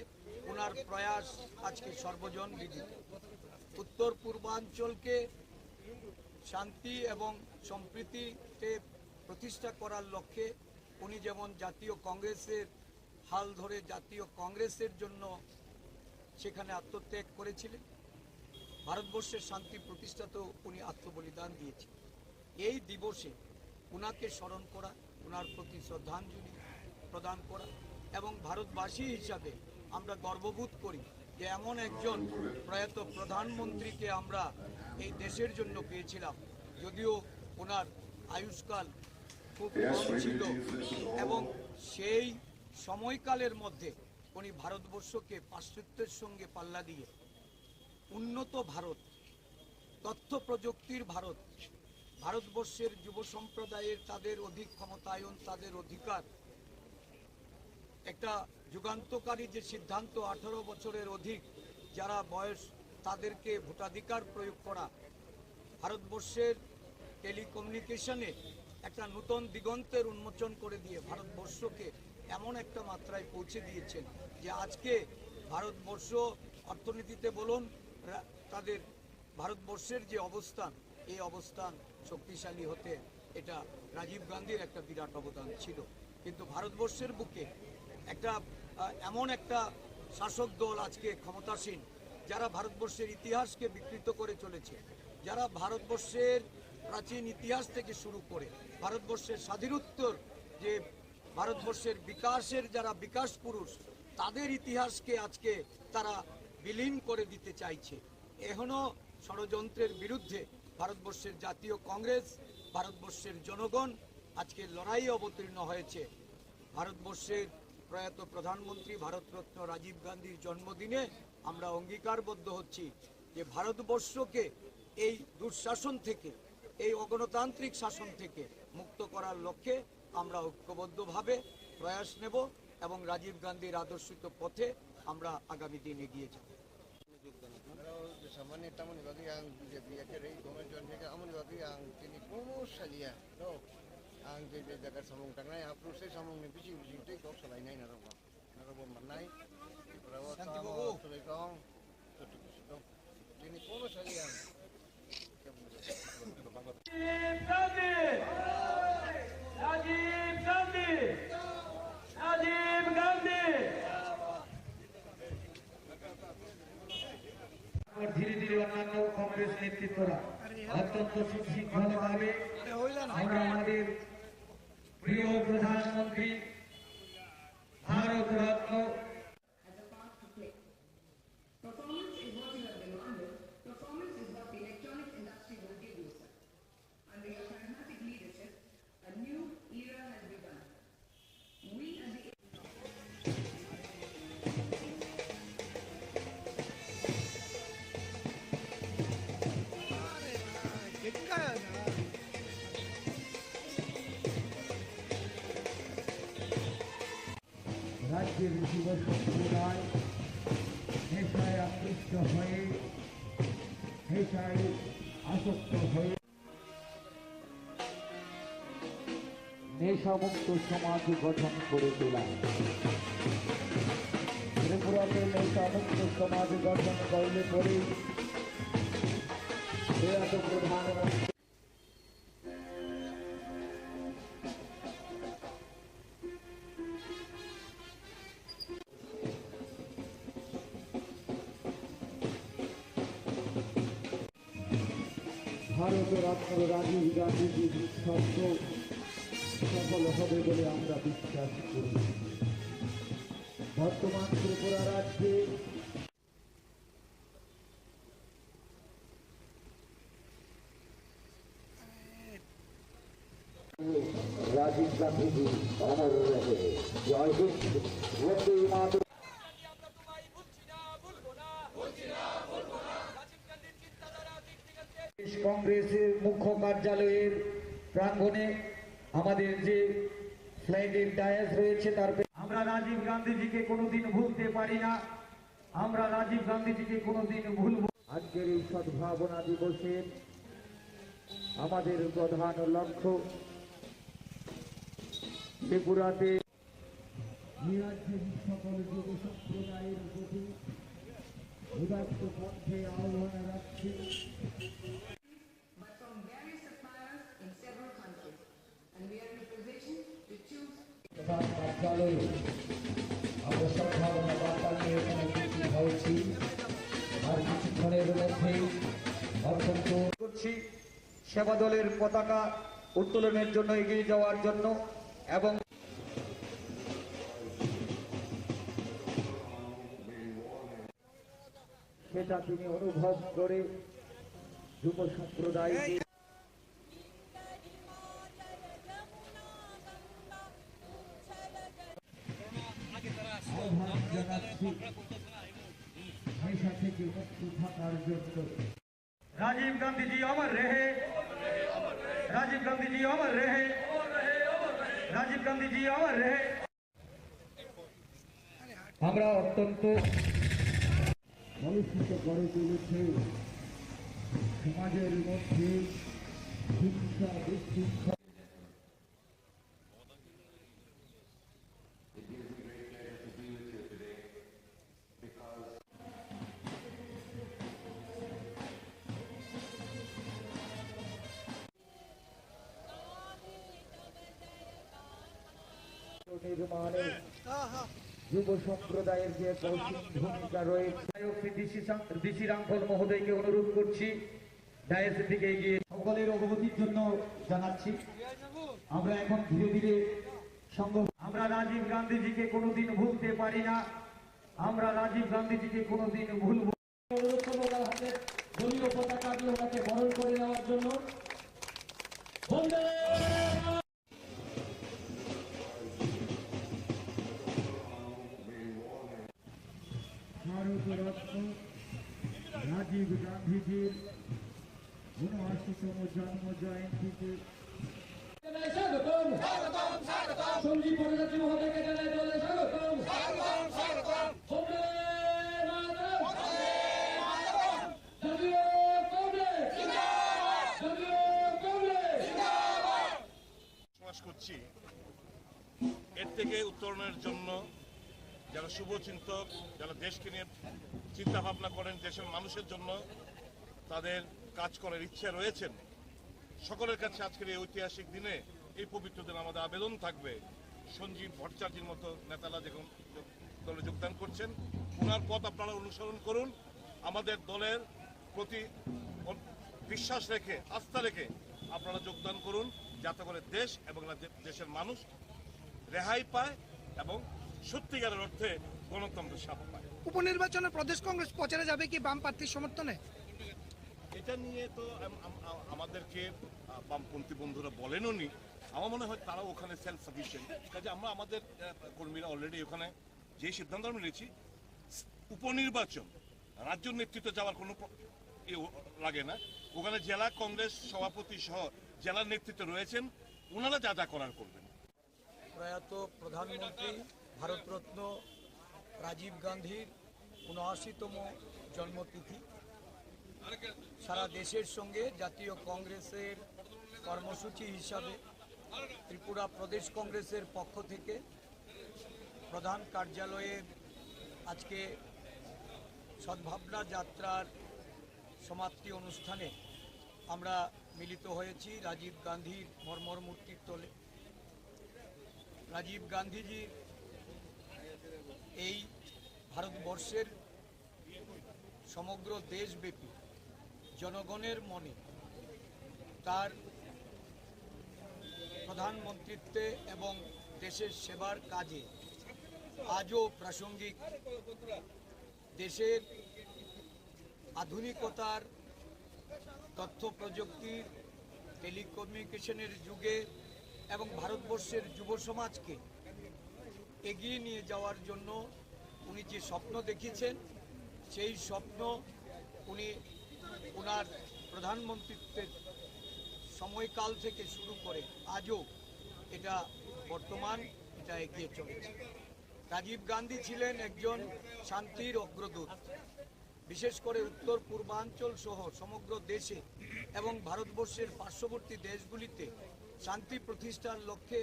ওনার প্রয়াস আজকে সর্বজন বিদিত। উত্তর পূর্বাঞ্চলকে শান্তি এবং সম্প্রীতিতে প্রতিষ্ঠা করার লক্ষ্যে উনি যেমন জাতীয় কংগ্রেসের হাল ধরে জাতীয় কংগ্রেসের জন্য সেখানে আত্মত্যাগ করেছিলেন, ভারতবর্ষের শান্তি প্রতিষ্ঠাতেও উনি আত্মবলিদান দিয়েছিলেন। এই দিবসে ওনাকে স্মরণ করা, ওনার প্রতি শ্রদ্ধাঞ্জলি প্রদান করা এবং ভারতবাসী হিসাবে আমরা গর্ববোধ করি যে এমন একজন প্রয়াত প্রধানমন্ত্রীকে আমরা এই দেশের জন্য পেয়েছিলাম। যদিও ওনার আয়ুষ্কাল খুব কম ছিল এবং সেই সময়কালের মধ্যে উনি ভারতবর্ষকে পাশ্চাত্যের সঙ্গে পাল্লা দিয়ে উন্নত ভারত, তথ্য প্রযুক্তির ভারত, ভারতবর্ষের যুব সম্প্রদায়ের তাদের অধিক ক্ষমতায়ন, তাদের অধিকার, একটা যুগান্তকারী যে সিদ্ধান্ত 18 বছরের অধিক যারা বয়স তাদেরকে ভোটাধিকার প্রয়োগ করা, ভারতবর্ষের টেলিকমিউনিকেশনে একটা নূতন দিগন্তের উন্মোচন করে দিয়ে ভারতবর্ষকে এমন একটা মাত্রায় পৌঁছে দিয়েছেন যে আজকে ভারতবর্ষ অর্থনীতিতে বলুন, তাদের ভারতবর্ষের যে অবস্থান, এই অবস্থান শক্তিশালী হতে এটা রাজীব গান্ধীর একটা বিরাট অবদান ছিল। কিন্তু ভারতবর্ষের বুকে একটা এমন একটা শাসক দল আজকে ক্ষমতাসীন, যারা ভারতবর্ষের ইতিহাসকে বিকৃত করে চলেছে, যারা ভারতবর্ষের প্রাচীন ইতিহাস থেকে শুরু করে ভারতবর্ষের স্বাধীনোত্তর যে ভারতবর্ষের বিকাশের যারা বিকাশ পুরুষ, তাদের ইতিহাসকে আজকে তারা বিলীন করে দিতে চাইছে। এখনো ষড়যন্ত্রের বিরুদ্ধে ভারতবর্ষের জাতীয় কংগ্রেস, ভারতবর্ষের জনগণ আজকে লড়াইয়ে অবতীর্ণ হয়েছে। ভারতবর্ষের প্রয়াত প্রধানমন্ত্রী ভারতরত্ন রাজীব গান্ধীর জন্মদিনে আমরা অঙ্গীকারবদ্ধ হচ্ছি যে ভারতবর্ষকে এই দুঃশাসন থেকে, এই অগণতান্ত্রিক শাসন থেকে মুক্ত করার লক্ষ্যে আমরা ঐক্যবদ্ধভাবে প্রয়াস নেব এবং রাজীব গান্ধীর আদর্শিত পথে আমরা আগামী দিন এগিয়ে যাব। Samanya tamu ni bagi yang dia kiri komen John Jega amun bagi yang tini kono salia no ang dia jaga samung tangna yang proses samung ni bisi tu kau salai nai narawa manai perawat tamu salai kau tini kono salia Rajiv Gandhi Rajiv Gandhi ধীরে ধীরে অন্যান্য কংগ্রেস নেতৃত্বরা অত্যন্ত সুশৃঙ্খলভাবে আমরা আমাদের প্রিয় প্রধানমন্ত্রী ভারত রাজ্যের যুব সম্প্রদায় নেশায় আকৃষ্ট হয়ে নেশায় আসক্ত হয়ে নেশামুক্ত সমাজ গঠন করে তোলা। ত্রিপুরাতে নেশামুক্ত সমাজ গঠন করলে পরে প্রধানমন্ত্রী ভারতের রত্ন রাজীব গান্ধীজির শব্দ সফল হবে বলে আমরা বিশ্বাস করি। বর্তমান ত্রিপুরা রাজ্যে রাজীব গান্ধীজি অমর রহে। জয় হিন্দ, বন্দে মাতরম। কংগ্রেসের মুখ্য কার্যালয়ের প্রাঙ্গণে আমাদের যে ফ্ল্যাগের ডায়াস রয়েছে তার আমরা রাজীব গান্ধীজিকে কোনোদিন ভুলতে পারি না, আমরা রাজীব গান্ধীজিকে কোনোদিন ভুলব। আজকের এই সদ্ভাবনা দিবসের আমাদের প্রধান লক্ষ্য ত্রিপুরাতে সকল যুব সম্প্রদায়ের প্রতি উদাত্ত পথে আহ্বান রাখছি। আমরা সদ্ভাবনা বার্তা নিয়ে এখানে উপস্থিত হয়েছি। আর কিছুক্ষণের মধ্যেই অত্যন্ত করছি সেবা দলের পতাকা উত্তোলনের জন্য এগিয়ে যাওয়ার জন্য এবং সেটা তিনি অনুভব করে যুব সম্প্রদায় আহ্বান জানাচ্ছি নেশা থেকে মুক্ত থাকার জন্য। রাজীব গান্ধীজি অমর রহে, রাজীব গান্ধীজি অমর রহে, রাজীব গান্ধীজি অমর রহে। আমরা অত্যন্ত কলুষিত করে তুলেছে সমাজের মধ্যে হিংসা বিশৃঙ্খলা। নির্মাণে যুব সম্প্রদায়ের যে ভূমিকা রয়েছে ডিসি রাঙ্কল মহোদয়কে অনুরোধ করছি ডায়াসের দিকে এগিয়ে সকলের অবগতির জন্য জানাচ্ছি। আমরা এখন ধীরে ধীরে আমরা রাজীব গান্ধীজিকে কোনোদিন ভুলতে পারি না, আমরা রাজীব গান্ধীজিকে কোনোদিন ভুলব। দলীয় পতাকা দিয়ে ওনাকে বরণ করে নেওয়ার জন্য ভারতরত্ন রাজীব গান্ধীজির ৭৯তম জন্ম জয়ন্তীতে সঞ্জীব পরজাতি মহোদয়কে জানাই দলে স্বাগতম। করছি এর থেকে উত্তরণের জন্য যারা শুভচিন্তক, যারা দেশকে নিয়ে চিন্তা ভাবনা করেন, দেশের মানুষের জন্য তাদের কাজ করার ইচ্ছা রয়েছেন, সকলের কাছে আজকের এই ঐতিহাসিক দিনে, এই পবিত্র দিনে আমাদের আবেদন থাকবে সঞ্জীব ভট্টাচার্যের মতো নেতারা যখন দলে যোগদান করছেন, ওনার পথ আপনারা অনুসরণ করুন। আমাদের দলের প্রতি বিশ্বাস রেখে, আস্থা রেখে আপনারা যোগদান করুন, যাতে করে দেশ এবং দেশের মানুষ রেহাই পায় এবং সত্যিকারের অর্থে গণতন্ত্রের স্বাদ পায়। উপনির্বাচনে প্রদেশ কংগ্রেস প্রচারে যাবে কি বাম প্রার্থীর সমর্থনে? এটা নিয়ে তো আমাদেরকে বামপন্থী বন্ধুরা বলেনও নি। আমার মনে হয় তারা ওখানে সেলফ সাফিসিয়েন্ট, কাজে আমরা আমাদের কর্মীরা অলরেডি ওখানে যে সিদ্ধান্ত আমরা নিয়েছি, উপনির্বাচন রাজ্য নেতৃত্ব যাওয়ার কোনো লাগে না। ওখানে জেলা কংগ্রেস সভাপতি সহ জেলার নেতৃত্বে রয়েছেন, ওনারা যা যা করার করবেন। প্রয়াত প্রধানমন্ত্রী ভারতরত্ন রাজীব গান্ধীর ৭৯তম জন্মতিথি। সারা দেশের সঙ্গে জাতীয় কংগ্রেসের কর্মসূচি হিসাবে ত্রিপুরা প্রদেশ কংগ্রেসের পক্ষ থেকে প্রধান কার্যালয়ের আজকে সদ্ভাবনা যাত্রার সমাপ্তি অনুষ্ঠানে আমরা মিলিত হয়েছি রাজীব গান্ধীর মর্মর মূর্তির তলে। রাজীব গান্ধীজির এই ভারতবর্ষের সমগ্র দেশব্যাপী জনগণের মনে তার প্রধানমন্ত্রীত্বে এবং দেশের সেবার কাজে আজও প্রাসঙ্গিক। দেশের আধুনিকতার, তথ্য প্রযুক্তির, টেলিকমিউনিকেশনের যুগে এবং ভারতবর্ষের যুব সমাজকে এগিয়ে নিয়ে যাওয়ার জন্য উনি যে স্বপ্ন দেখিয়েছেন, সেই স্বপ্ন উনি ওনার প্রধানমন্ত্রীত্বের সময়কাল থেকে শুরু করে আজও এটা বর্তমান, এটা এগিয়ে চলেছে। রাজীব গান্ধী ছিলেন একজন শান্তির অগ্রদূত। বিশেষ করে উত্তর পূর্বাঞ্চল সহ সমগ্র দেশে এবং ভারতবর্ষের পার্শ্ববর্তী দেশগুলিতে শান্তি প্রতিষ্ঠার লক্ষ্যে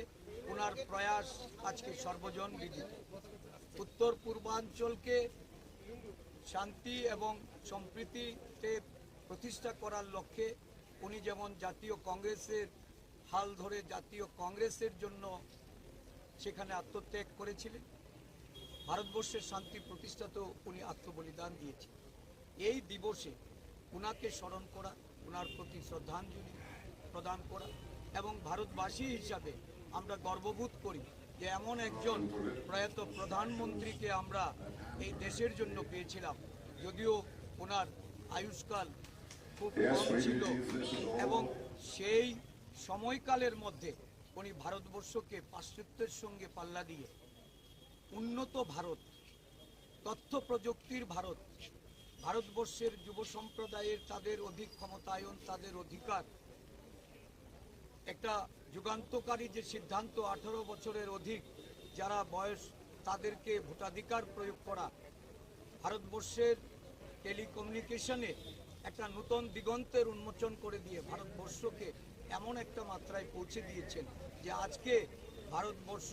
ওনার প্রয়াস আজকে সর্বজন বিদিত। উত্তর পূর্বাঞ্চলকে শান্তি এবং সম্প্রীতিতে প্রতিষ্ঠা করার লক্ষ্যে উনি যেমন জাতীয় কংগ্রেসের হাল ধরে জাতীয় কংগ্রেসের জন্য সেখানে আত্মত্যাগ করেছিলেন, ভারতবর্ষের শান্তি প্রতিষ্ঠাতেও উনি আত্মবলিদান দিয়েছেন। এই দিবসে উনাকে স্মরণ করা, ওনার প্রতি শ্রদ্ধাঞ্জলি প্রদান করা এবং ভারতবাসী হিসাবে আমরা গর্ববোধ করি যে এমন একজন প্রয়াত প্রধানমন্ত্রীকে আমরা এই দেশের জন্য পেয়েছিলাম। যদিও ওনার আয়ুষ্কাল খুব কম ছিল এবং সেই সময়কালের মধ্যে উনি ভারতবর্ষকে পাশ্চাত্যের সঙ্গে পাল্লা দিয়ে উন্নত ভারত, তথ্য প্রযুক্তির ভারত, ভারতবর্ষের যুব সম্প্রদায়ের তাদের অধিক ক্ষমতায়ন, তাদের অধিকার, একটা যুগান্তকারী যে সিদ্ধান্ত 18 বছরের অধিক যারা বয়স তাদেরকে ভোটাধিকার প্রয়োগ করা, ভারতবর্ষের টেলিকমিউনিকেশনে একটা নতুন দিগন্তের উন্মোচন করে দিয়ে ভারতবর্ষকে এমন একটা মাত্রায় পৌঁছে দিয়েছেন যে আজকে ভারতবর্ষ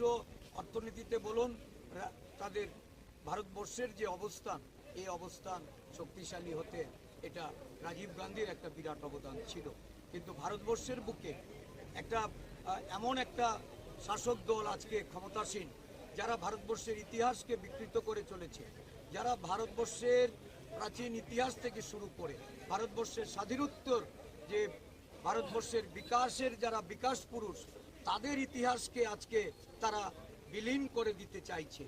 অর্থনীতিতে বলুন, তাদের ভারতবর্ষের যে অবস্থান, এই অবস্থান শক্তিশালী হতে এটা রাজীব গান্ধীর একটা বিরাট অবদান ছিল। কিন্তু ভারতবর্ষের বুকে একটা এমন একটা শাসক দল আজকে ক্ষমতাসীন যারা ভারতবর্ষের ইতিহাসকে বিকৃত করে চলেছে, যারা ভারতবর্ষের প্রাচীন ইতিহাস থেকে শুরু করে ভারতবর্ষের স্বাধীনোত্তর যে ভারতবর্ষের বিকাশের যারা বিকাশ পুরুষ, তাদের ইতিহাসকে আজকে তারা বিলীন করে দিতে চাইছে।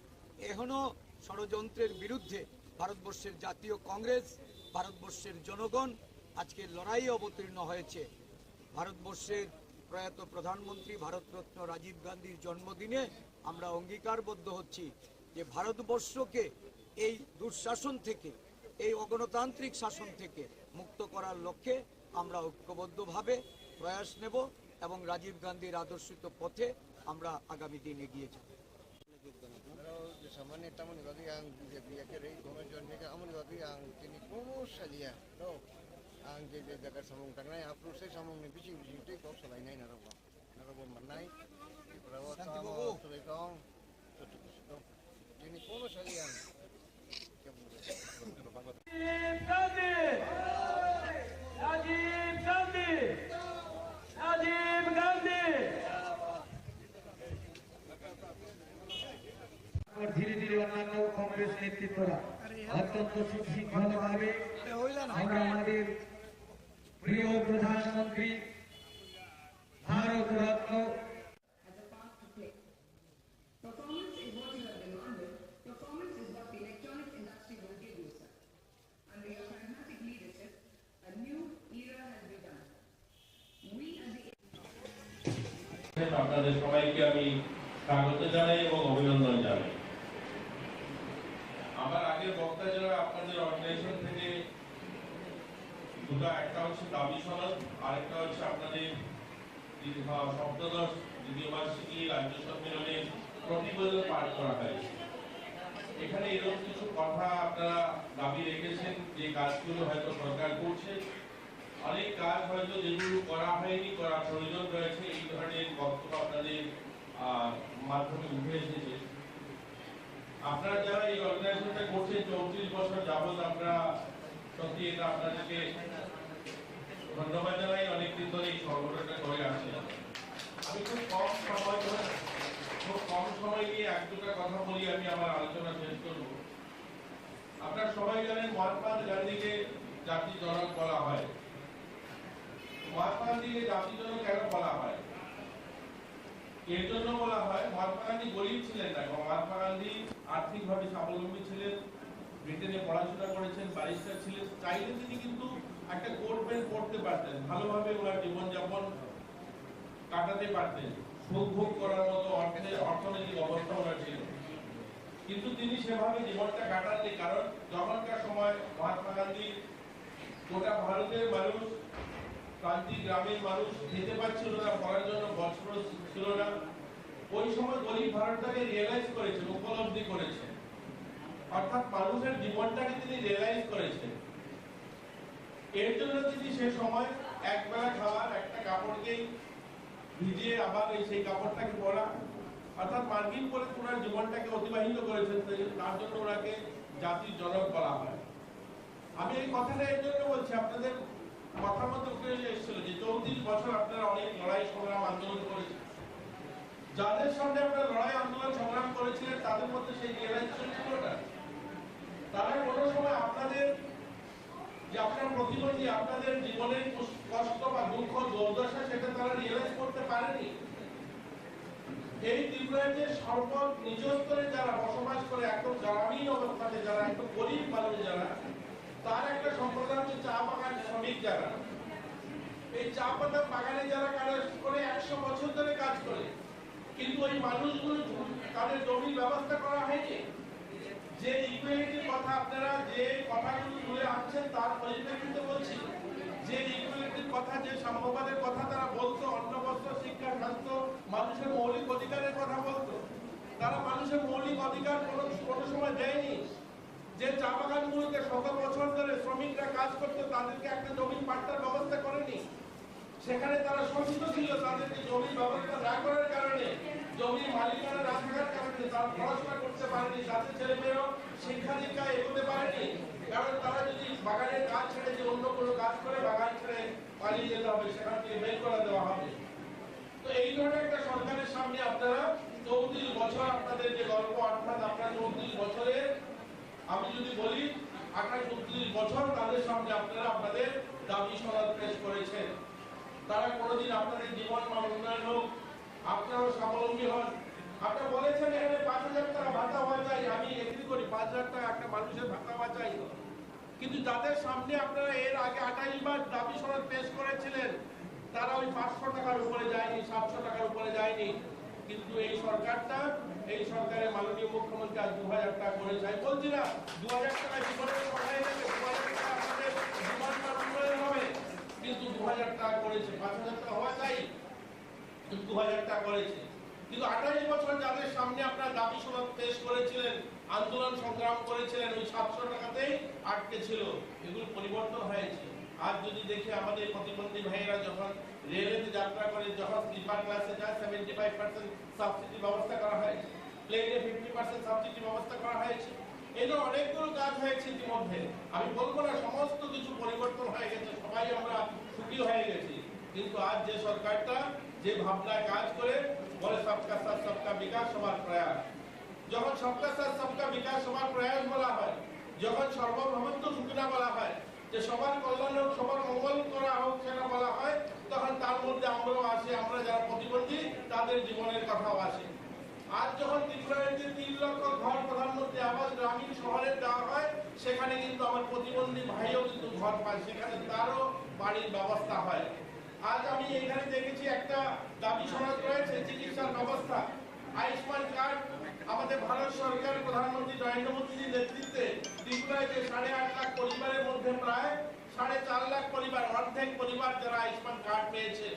এখনো ষড়যন্ত্রের বিরুদ্ধে ভারতবর্ষের জাতীয় কংগ্রেস, ভারতবর্ষের জনগণ আজকে লড়াইয়ে অবতীর্ণ হয়েছে। ভারতবর্ষের প্রয়াত প্রধানমন্ত্রী ভারতরত্ন রাজীব গান্ধীর জন্মদিনে আমরা অঙ্গীকারবদ্ধ হচ্ছি যে ভারতবর্ষকে এই দুঃশাসন থেকে, এই অগণতান্ত্রিক শাসন থেকে মুক্ত করার লক্ষ্যে আমরা ঐক্যবদ্ধভাবে প্রয়াস নেব এবং রাজীব গান্ধীর আদর্শিত পথে আমরা আগামী দিন এগিয়ে যাব। Samanya taman bagi yang dia kira komen John mereka amun bagi yang kini komus saja, no, ang jadi jaga sambung tangan yang proses sambung ni bisi itu kau selain ini narabon manai, perawat tamu selekong, kini komus saja yang. Rajiv Gandhi, Rajiv Gandhi. ধীরে ধীরে অন্যান্য কংগ্রেস নেতৃত্বরা অত্যন্ত সুশৃঙ্খলভাবে আমরা আমাদের প্রিয় প্রধানমন্ত্রী ভারতরত্ন আপনাদের সবাইকে আমি স্বাগত জানাই এবং অভিনন্দন জানাই। আমার আগের বক্তা যারা আপনাদের অর্গানাইজেশন থেকে দুটো, একটা হচ্ছে দাবি সনদ, আরেকটা হচ্ছে আপনাদের সপ্তদশ দ্বিতীয় বার্ষিকী রাজ্য সম্মেলনের প্রতিবেদন পাঠ করা হয়েছে। এখানে এরকম কিছু কথা আপনারা দাবি রেখেছেন যে কাজগুলো হয়তো সরকার করছে, অনেক কাজ হয়তো যেগুলো করা হয়নি, করার প্রয়োজন রয়েছে, এই ধরনের বক্তব্য আপনাদের মাধ্যমে উঠে এসেছে। আপনারা যারা এই অর্গানাইজেশনটা করছেন 34 বছর যাবত, আমরা সত্যি এটা আপনাদেরকে ধন্যবাদ জানাই। অনেকদিন ধরে এই সংগঠনটা করে আসছে। আমি খুব কম সময় নিয়ে এক দুটা কথা বলি, আমি আমার আলোচনা শেষ করব। আপনারা সবাই জানেন মহাত্মা গান্ধীকে জাতির জনক বলা হয়। মহাত্মা গান্ধীকে জাতির জনক কেন বলা হয়? এর জন্য বলা হয়, মহাত্মা গান্ধী গরিব ছিলেন না, এবং মহাত্মা গান্ধী আর্থিকভাবে স্বাবলম্বী ছিলেন, ব্রিটেনে পড়াশোনা করেছেন, ব্যারিস্টার ছিলেন। চাইলে তিনি কিন্তু একটা কোট প্যান্ট পড়তে পারতেন, ভালোভাবে ওনার জীবনযাপন কাটাতে পারতেন, সুখ ভোগ করার মতো অর্থনৈতিক অবস্থা ওনার ছিল। কিন্তু তিনি সেভাবে জীবনটা কাটাননি, কারণ তখনকার সময় মহাত্মা গান্ধী গোটা ভারতের মানুষ, প্রান্তিক গ্রামের মানুষ খেতে পাচ্ছিল না, পড়ার জন্য বস্ত্র ছিল না। ওই সময় গরিব ভারতটাকে রিয়েলাইজ করেছেন, উপলব্ধি করেছেন, অর্থাৎ মানুষের জীবনটাকে তিনি রিয়েলাইজ করেছেন। এর জন্য তিনি সে সময় একবেলা খাবার, একটা কাপড়কেই ভিজিয়ে আবার সেই কাপড়টাকে পরা, অর্থাৎ মার্কিন করে ওনার জীবনটাকে অতিবাহিত করেছেন। তার জন্য ওনাকে জাতির জনক বলা হয়। আমি এই কথাটা এর জন্য বলছি, আপনাদের কথার মধ্যে উঠে এসেছিল যে 34 বছর আপনারা অনেক লড়াই সংগ্রাম আন্দোলন করেছেন। যাদের সঙ্গে আপনারা লড়াই আন্দোলন সংগ্রাম করেছিলেন তাদের মধ্যে সেই রিয়েলাইজেশন ছিল না। তারা কোনো সময় আপনাদের যে আপনার প্রতিবন্ধী, আপনাদের জীবনের কষ্ট বা দুঃখ দুর্দশা, সেটা তারা রিয়েলাইজ করতে পারেনি। এই ত্রিপুরায় যে নিজ স্তরে যারা বসবাস করে, একদম গ্রামীণ অবস্থাতে যারা, একদম গরিব মানুষ যারা, তার একটা সম্প্রদায় হচ্ছে চা বাগান শ্রমিক যারা। এই চা পাতা বাগানে যারা কাজ করে 100 বছর ধরে কাজ করে, কিন্তু ওই মানুষগুলো তাদের জমির ব্যবস্থা করা হয়নি। যে ইকুয়ালিটির কথা আপনারা যে কথাগুলো তুলে আনছেন তার পরিপ্রেক্ষিতে বলছি, যে ইকুয়ালিটির কথা, যে সাম্যবাদের কথা তারা বলতো, অন্ন বস্ত্র শিক্ষা স্বাস্থ্য মানুষের মৌলিক অধিকারের কথা বলতো, তারা মানুষের মৌলিক অধিকার কোনো সময় দেয়নি। যে চা বাগানগুলোতে শত বছর ধরে শ্রমিকরা কাজ করতো, তাদেরকে একটা জমির পাট্টার ব্যবস্থা করেনি। সেখানে তারা শোষিত ছিল, তাদেরকে জমির ব্যবস্থা না করার কারণে, জমির মালিকানা না থাকার কারণে তারা পড়াশোনা করতে পারেনি, তাদের ছেলেমেয়েরাও শিক্ষা দীক্ষায় এগোতে পারেনি। কারণ তারা যদি বাগানের কাজ ছেড়ে যে অন্য কোনো কাজ করে বাগান ছেড়ে পালিয়ে যেতে হবে, সেখান থেকে বের করে দেওয়া হবে। তো এই ধরনের একটা সরকারের সামনে আপনারা 34 বছর আপনাদের যে গল্প, অর্থাৎ আপনারা 34 বছরের, আমি যদি বলি 38-39 বছর তাদের সামনে আপনারা আপনাদের দাবি সনদ পেশ করেছেন। তারা কোনোদিন আপনাদের জীবন মান উন্নয়ন হোক, আপনারাও স্বাবলম্বী হন। আপনারা বলেছেন এখানে 5,000 টাকা ভাতা হওয়া চাই, আমি এগ্রি করি, 5,000 টাকা একটা মানুষের ভাতা হওয়া চাই। কিন্তু যাদের সামনে আপনারা এর আগে 28 বার দাবি সনদ পেশ করেছিলেন, তারা ওই 500 টাকার উপরে যায়নি, 700 টাকার উপরে যায়নি। কিন্তু এই সরকারটা, এই সরকারের মাননীয় মুখ্যমন্ত্রী আজ 2,000 টাকা করেছে। আমি বলছি না 2,000 টাকা জীবনের কথাই নেবে, 2,000 টাকা আপনাদের জীবন মান উন্নয়ন হবে, কিন্তু 2,000 টাকা করেছে। 5,000 টাকা হওয়া চাই, কিন্তু 2,000 টাকা করেছে। কিন্তু 28 বছর যাদের সামনে আপনারা দাবি সনদ পেশ করেছিলেন, আন্দোলন সংগ্রাম করেছিলেন, ওই 700 টাকাতেই আটকে ছিল। এগুলো পরিবর্তন হয়েছে। আজ যদি দেখি আমাদের প্রতিবন্ধী ভাইয়েরা যখন রেলেতে যাত্রা করে, যখন স্লিপার ক্লাসে যায় 75% সাবসিডি ব্যবস্থা করা হয়েছে, প্লেনে 50% সাবসিডি ব্যবস্থা করা হয়েছে। এই অনেকগুলো কাজ হয়েছে ইতিমধ্যে। আমি বলবো না সমস্ত কিছু পরিবর্তন হয়ে গেছে, সবাই আমরা সুখী হয়ে গেছি। কিন্তু আজ যে সরকারটা যে ভাবনায় কাজ করে বলে সবকা সাথ সবকা বিকাশ সবার প্রয়াস, যখন সবকা সাথ সবকা বিকাশ সবার প্রয়াস বলা হয়, যখন সর্বভৌমত্ব সূচনা বলা হয়, যে সবার কল্যাণ হোক, সবার মঙ্গল করা হোক, সেটা বলা হয়, তখন তার মধ্যে আমরাও আসে, আমরা যারা প্রতিবন্ধী তাদের জীবনের কথাও আসে। আজ যখন ত্রিপুরার যে 3 লক্ষ ঘর প্রধানমন্ত্রী আবাস গ্রামীণ শহরে দেওয়া হয়, সেখানে কিন্তু আমার প্রতিবন্ধী ভাইও কিন্তু ঘর পায়, সেখানে তারও বাড়ির ব্যবস্থা হয়। আজ আমি এখানে দেখেছি একটা দাবি সনদ রয়েছে চিকিৎসার ব্যবস্থা, আয়ুষ্মান কার্ড। আমাদের ভারত সরকার প্রধানমন্ত্রী নরেন্দ্র মোদীর নেতৃত্বে ত্রিপুরায় যে 8.5 লাখ পরিবারের মধ্যে প্রায় 4.5 লাখ পরিবার, অর্ধেক পরিবার যারা আয়ুষ্মান কার্ড পেয়েছে,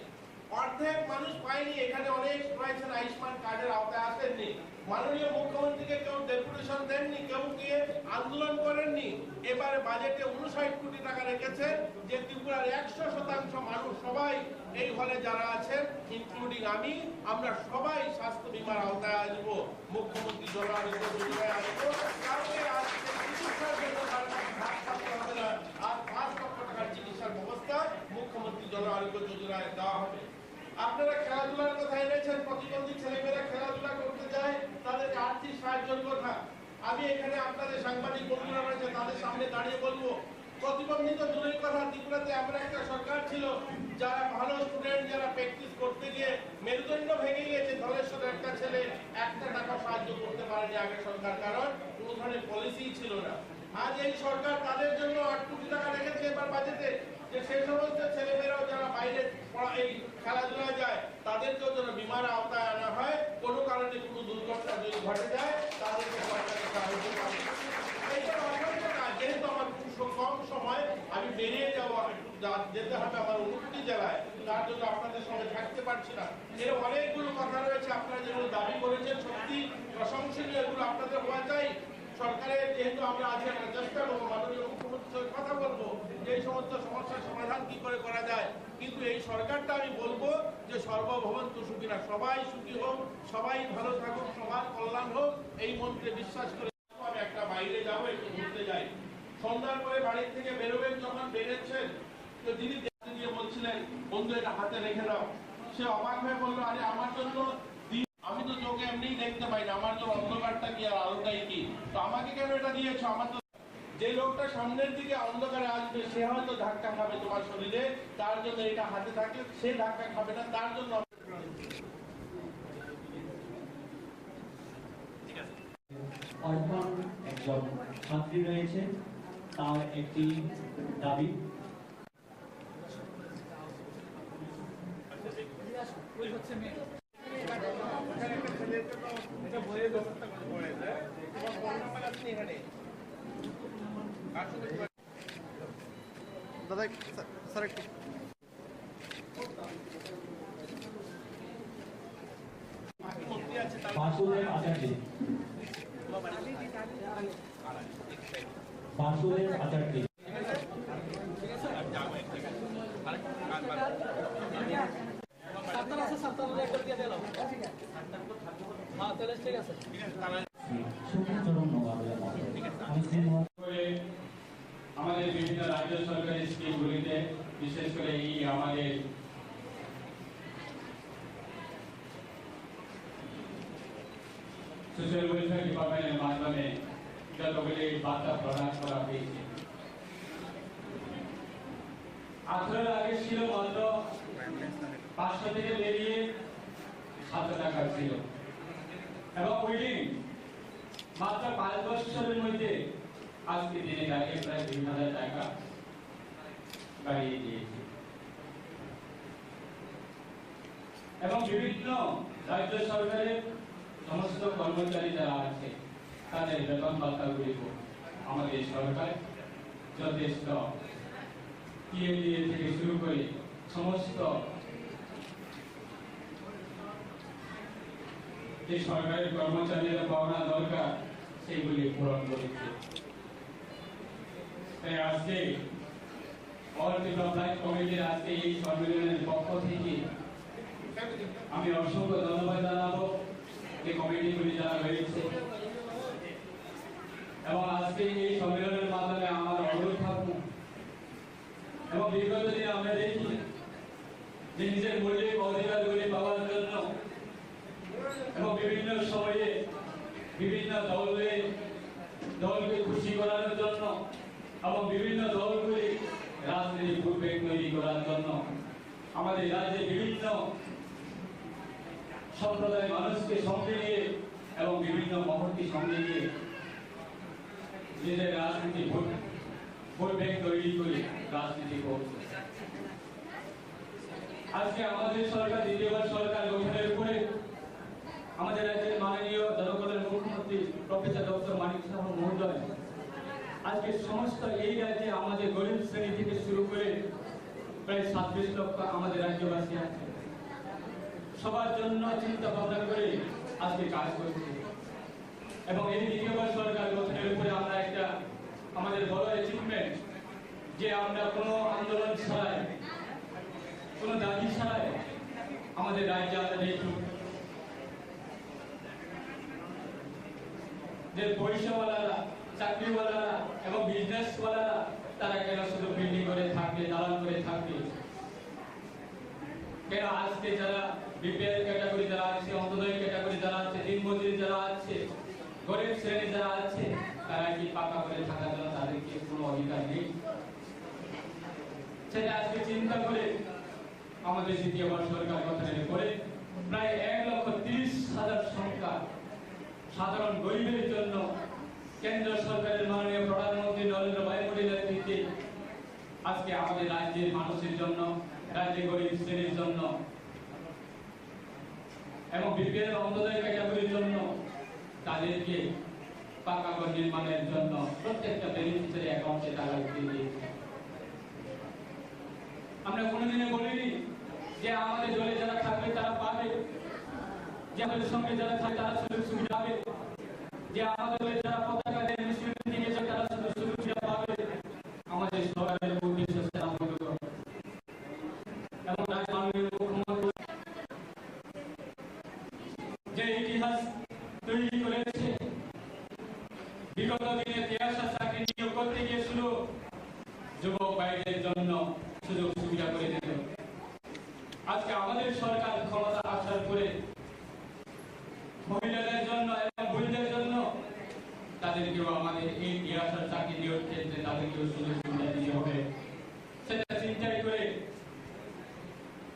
অর্ধেক মানুষ পায়নি। এখানে অনেক রয়েছেন আয়ুষ্মান কার্ডের আওতায় আসেননি। মাননীয় মুখ্যমন্ত্রীকে কেউ ডেপুটেশন দেননি, কেউ গিয়ে আন্দোলন করেননি। এবারে বাজেটে 59 কোটি টাকা রেখেছে যে ত্রিপুরার 100% মানুষ সবাই এই হলে যারা আছেন ইনক্লুডিং আমি, আমরা সবাই স্বাস্থ্য বীমার আওতায় আসবো, মুখ্যমন্ত্রী জন আরোগ্য যোজনায় আসবো। কারণে আজকে চিকিৎসার জন্য ভাগ থাকতে হবে না, আর 5 লক্ষ টাকার চিকিৎসার ব্যবস্থা মুখ্যমন্ত্রী জন আরোগ্য যোজনায় দেওয়া হবে। আপনারা খেলাধুলার কথা এনেছেন, প্রতিবন্ধী ছেলেমেয়েরা খেলাধুলা করতে যায়, তাদেরকে আর্থিক সাহায্যের কথা। আমি এখানে আপনাদের সাংবাদিক বন্ধুরা রয়েছে তাদের সামনে দাঁড়িয়ে বলবো, প্রতিবন্ধী তো দূরের কথা, ত্রিপুরাতে এমন একটা সরকার ছিল যারা ভালো স্টুডেন্ট যারা প্র্যাকটিস করতে গিয়ে মেরুদণ্ড ভেঙে গিয়েছে, ধলেশ্বরের একটা ছেলে 1 টাকা সাহায্য করতে পারেনি আগে সরকার, কারণ কোনো ধরনের পলিসি ছিল না। আজ এই সরকার তাদের জন্য 8 কোটি টাকা রেখেছে এবার বাজেটে, যে সেই সমস্ত ছেলেমেয়েরাও যারা বাইরে এই খেলাধুলা যায় তাদেরকেও যেন বিমার আওতায় আনা হয়, কোনো কারণে কোনো দুর্ঘটনা যদি ঘটে যায় তাদেরকে সরকারের সাহায্য পাবে। এইটা অসম্ভব না, যেহেতু আমার খুব কম সময়, আমি বেরিয়ে যাবো, যেতে হবে আমার 29টি জেলায়, তার জন্য আপনাদের সঙ্গে থাকতে পারছি না। এর অনেকগুলো কথা রয়েছে, আপনারা যেগুলো দাবি করেছেন সত্যি প্রশংসনীয়, এগুলো আপনাদের হওয়া চাই। সরকারের যেহেতু আমরা আছি, আমরা চেষ্টা করবো, মাননীয় মুখ্যমন্ত্রীর সঙ্গে কথা বলবো যে এই সমস্ত সমস্যার সমাধান কি করে করা যায়। কিন্তু এই সরকারটা আমি বলবো যে সর্বভবন্তু সুখীরা, সবাই সুখী হোক, সবাই ভালো থাকুক, সবার কল্যাণ হোক, এই মন্ত্রে বিশ্বাস করে আমি একটা বাইরে যাবো, একটু ঘুরতে যাই। সন্ধ্যার পরে বাড়ির থেকে বেরোবেন, যখন বেরোচ্ছেন তো তিনি দিয়ে বলছিলেন বন্ধু এটা হাতে রেখে দাও। সে অবাক হয়ে বললো, আরে আমার জন্য আমি তো চোখে এমনিই দেখতে পাই না, আমার জন্য অন্ধকারটা কি আর আলোটাই কি, তো আমাকে কেন এটা দিয়েছো? আমার তো যে লোকটা সামনের দিকে অন্ধকারে আসবে সে হয়তো ধাক্কা খাবে তোমার শরীরে, তার জন্য এটা হাতে থাকলে সে ধাক্কা খাবে না, তার জন্য। অর্পণ একজন ছাত্রী রয়েছে, তার একটি দাবি। দাদা স্যার একটু বাসুদেব আচার্য, বাসুদেব আচার্য, আমাদের বিভিন্ন রাজ্য সরকারি স্কিমগুলিতে, বিশেষ করে এই আমাদের সোশ্যাল ওয়েলফেয়ার ডিপার্টমেন্টের মাধ্যমে যতগুলি বার্তা প্রদান করা হয়েছে। 18 আগে ছিল মাত্র 500 থেকে বেরিয়ে 700 টাকা ছিল, এবং উইদিন মাত্র 5 বছরের মধ্যে আজকে দিনে দাঁড়িয়ে প্রায় 2000 টাকা বাড়িয়ে দিয়েছে। এবং বিভিন্ন রাজ্য সরকারের সমস্ত কর্মচারী যারা আছে তাদের বেতন ভাতাগুলিও আমাদের সরকার যথেষ্ট PMDA থেকে শুরু করে সমস্ত যে সরকারের কর্মচারীরা পাওনা দরকার সেগুলি পূরণ করেছে। তাই আজকে অল ডেভেলপমেন্ট কমিটির আজকে এই সম্মেলনের পক্ষ থেকে আমি অসংখ্য ধন্যবাদ জানাবো যে কমিটিগুলি যারা রয়েছে, এবং আজকে এই সম্মেলনের মাধ্যমে আমার অনুরোধ থাকুক, এবং বিগত দিনে আমরা দেখি যে নিজের মৌলিক অধিকারগুলি পাওয়ার জন্য এবং বিভিন্ন সময়ে বিভিন্ন দলকে খুশি করার জন্য এবং বিভিন্ন দলগুলি রাজনীতি উদ্বেগ তৈরি করার জন্য আমাদের রাজ্যে বিভিন্ন সম্প্রদায়ের মানুষকে সঙ্গে নিয়ে এবং বিভিন্ন মহলকে সঙ্গে নিয়ে নিজের রাজনীতি ভোট ব্যাংক তৈরি করে রাজনীতি করছে। আজকে আমাদের সরকার দ্বিতীয়বার সরকার গঠনের উপরে আমাদের রাজ্যের মাননীয় জনগণের মুখ্যমন্ত্রী প্রফেসর ডক্টর মানিক সাহা মহোদয় আজকে সমস্ত এই রাজ্যে আমাদের গরিব শ্রেণী থেকে শুরু করে প্রায় 27 লক্ষ আমাদের রাজ্যবাসী আছে, সবার জন্য চিন্তা ভাবনা করে আজকে কাজ করছে। এবং এই দ্বিতীয়বার সরকার গঠনের উপরে আমরা একটা আমাদের বড় অ্যাচিভমেন্ট যে আমরা কোনো আন্দোলন ছাড়াই কোনো দাবি ছাড়াই আমাদের রাজ্যে আমরা দেখি যে পয়সাওয়ালারা, চাকরিওয়ালারা এবং বিজনেসওয়ালারা তারা কেন শুধু বিল্ডিং করে থাকবে, দালান করে থাকবে? কেন আজকে যারা বিপিএল ক্যাটাগরি যারা আছে, অন্তোদয় ক্যাটাগরি যারা আছে, দিনমজুরি যারা আছে, গরিব শ্রেণী যারা আছে, তারা কি পাকা করে থাকার জন্য তাদেরকে কোনো অধিকার নেই? সেটা আজকে চিন্তা করে আমাদের দ্বিতীয়বার সরকার গঠনের পরে প্রায় 1,30,000 সংখ্যা সাধারণ গরিবের জন্য কেন্দ্র সরকারের মাননীয় প্রধানমন্ত্রী নরেন্দ্র ভাই মোদীর নেতৃত্বে আজকে আমাদের রাজ্যের মানুষের জন্য, রাজ্যের গরিব শ্রেণীর জন্য এবং বিপিএল অন্তোদয় ক্যাটাগরির জন্য তাদেরকে পাকা ঘর নির্মাণের জন্য প্রত্যেকটা বেনিফিশিয়ারি অ্যাকাউন্টে টাকা দিয়ে দিয়েছে। আমরা কোনোদিনে বলিনি যে আমাদের দলে যারা থাকবে তারা পাবে, যে আমাদের সঙ্গে যারা থাকবে তারা সুযোগ সুবিধা পাবে, যে আমাদের দলে যারা পতাকা দিয়ে মুসলিম দিকে যায় তারা সুযোগ সুবিধা পাবে। আমাদের সরকারের উদ্দেশ্য সেটা অবগত এবং মাননীয় মুখ্যমন্ত্রী যে ইতিহাস তৈরি করেছে, বিগত দিনে 83 চাকরি নিয়োগ করতে গিয়েছিল যুবক ভাইদের জন্য সুযোগ সুবিধা করে দিল। আজকে আমাদের সরকার ক্ষমতা আসার পরে মহিলাদের জন্য এবং বুড়িদের জন্য তাদেরকেও আমাদের এই 83 চাকরি নিয়োগ ক্ষেত্রে তাদেরকেও সুযোগ সুবিধা দিতে হবে। সেটা চিন্তাই করে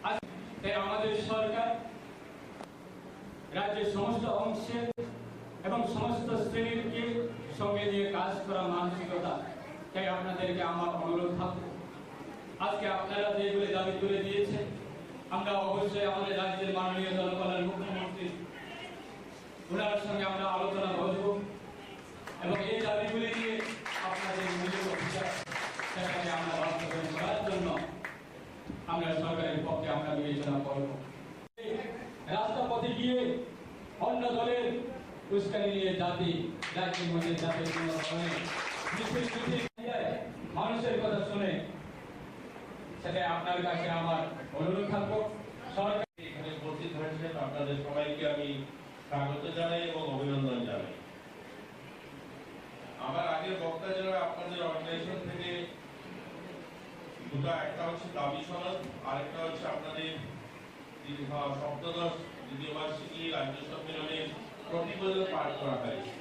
আজকে আমাদের সরকার রাজ্যের সমস্ত অংশে এবং সমস্ত শ্রেণীকে সঙ্গে নিয়ে কাজ করা মানসিকতা। তাই আপনাদেরকে আমার অনুরোধ থাকবে, আজকে আপনারা যেগুলো দাবি তুলে দিয়েছেন আমরা অবশ্যই আমাদের রাজ্যের মাননীয় জনগণের মুখ্যমন্ত্রী ওনার সঙ্গে আমরা আলোচনা বসবো এবং এই দাবিগুলি নিয়ে আপনাদের মূল্যবোধ সেটাকে আমরা বাস্তবায়ন করার জন্য আমরা সরকারের পক্ষে আমরা বিবেচনা করব। রাস্তাপথে গিয়ে অন্য দলের উস্কানি নিয়ে জাতি রাজ্যের মধ্যে জাতির কোনো ধরনের মানুষের কথা শুনে সেটা আপনার কাছে আমার অনুরোধ থাকবো। সরকার এখানে উপস্থিত হয়েছেন আপনাদের সবাইকে আমি স্বাগত জানাই এবং অভিনন্দন জানাই। আমার আগের বক্তা যারা আপনাদের অর্গানাইজেশন থেকে দুটো, একটা হচ্ছে দাবি সনদ, আরেকটা হচ্ছে আপনাদের সপ্তদশ দ্বিতীয় বার্ষিকী রাজ্য সম্মেলনের প্রতিবেদন পাঠ করা হয়েছে।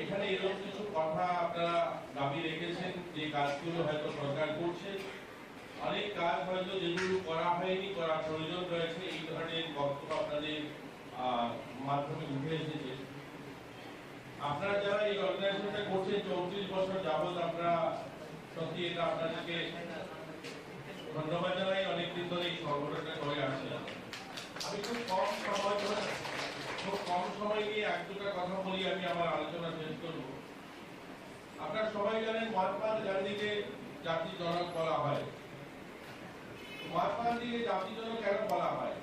এখানে এরকম কিছু কথা আপনারা দাবি রেখেছেন যে কাজগুলো হয়তো সরকার করছে, অনেক কাজ হয়তো যেগুলো করা হয়নি, করার প্রয়োজন রয়েছে, এই ধরনের বক্তব্য আপনাদের মাধ্যমে উঠে এসেছে। আপনারা যারা এই অর্গানাইজেশনটা করছেন 34 বছর যাবৎ, আমরা সত্যি এটা আপনাদেরকে ধন্যবাদ জানাই। অনেকদিন ধরে এই সংগঠনটা করে আসছে। আমি খুব কম সময় নিয়ে এক দুটা কথা বলি, আমি আমার আলোচনা শেষ করব। আপনারা সবাই জানেন মহাত্মা গান্ধীকে জাতির জনক বলা হয়। মহাত্মা গান্ধীকে জাতির জনক কেন বলা হয়?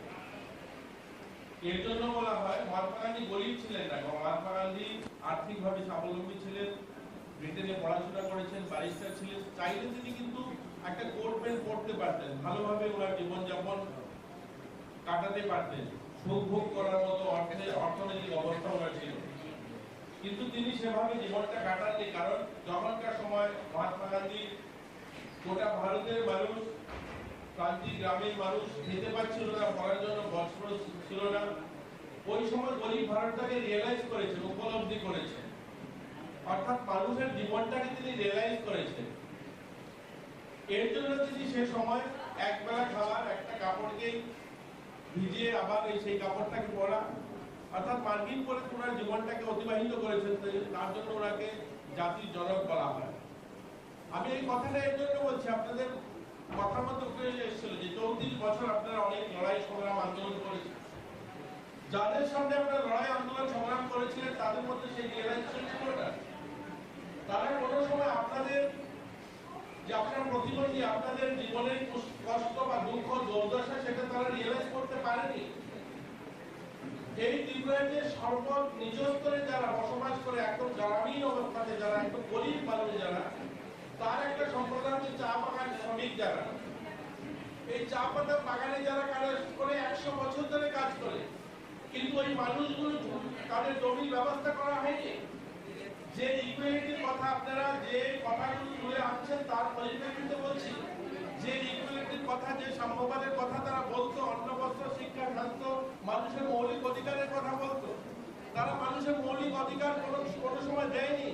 এর জন্য বলা হয়, মহাত্মা গান্ধী গরিব ছিলেন না, মহাত্মা গান্ধী আর্থিকভাবে স্বাবলম্বী ছিলেন, ব্রিটেনে পড়াশোনা করেছেন, ব্যারিস্টার ছিলেন। চাইলে তিনি কিন্তু একটা কোট প্যান্ট পড়তে পারতেন, ভালোভাবে ওনার জীবনযাপন কাটাতে পারতেন, সুখ ভোগ করার মতো অর্থনৈতিক অবস্থা ওনার ছিল। কিন্তু তিনি সেভাবে জীবনটা কাটাননি, কারণ যখনকার সময় মহাত্মা গান্ধী গোটা ভারতের মানুষ, প্রান্তিক গ্রামের মানুষ খেতে পাচ্ছিল না, পড়ার জন্য বস্ত্র ছিল না। ওই সময় গরিব ভারতটাকে রিয়েলাইজ করেছেন, উপলব্ধি করেছেন, অর্থাৎ মানুষের জীবনটাকে তিনি রিয়েলাইজ করেছেন। এর জন্য তিনি সে সময় একবেলা খাবার, একটা কাপড়কে ভিজিয়ে আবার সেই কাপড়টাকে পরা, অর্থাৎ মার্কিন করে ওনার জীবনটাকে অতিবাহিত করেছেন। তার জন্য ওনাকে জাতির জনক বলা হয়। আমি এই কথাটা এর জন্য বলছি, আপনাদের কথার মতো এসেছিল যে 34 বছর আপনারা অনেক লড়াই সংগ্রাম আন্দোলন করেছেন। যাদের সামনে আপনারা লড়াই আন্দোলন সংগ্রাম করেছিলেন তাদের মধ্যে সেই রিয়েলাইজেশন ছিল না। তারা কোনো সময় আপনাদের যে আপনার প্রতিবন্ধী, আপনাদের জীবনের কষ্ট বা দুঃখ দুর্দশা, সেটা তারা রিয়েলাইজ করতে পারেনি। এই ত্রিপুরাতে নিচস্তরে যারা বসবাস করে একদম গ্রামীণ অবস্থাতে যারা একদম গরিব মানুষ যারা, তার একটা সম্প্রদায় হচ্ছে চা বাগান শ্রমিক যারা। এই চা পাতা বাগানে যারা কাজ করে 100 বছর ধরে কাজ করে, কিন্তু ওই মানুষগুলো তাদের জমির ব্যবস্থা করা হয়নি। যে ইকুয়ালিটির কথা আপনারা যে কথাগুলো তুলে আনছেন তার পরিপ্রেক্ষিতে বলছি, যে ইকুয়ালিটির কথা, যে সাম্যবাদের কথা তারা বলতো, অন্ন বস্ত্র শিক্ষা স্বাস্থ্য মানুষের মৌলিক অধিকারের কথা বলতো, তারা মানুষের মৌলিক অধিকার কোনো সময় দেয়নি।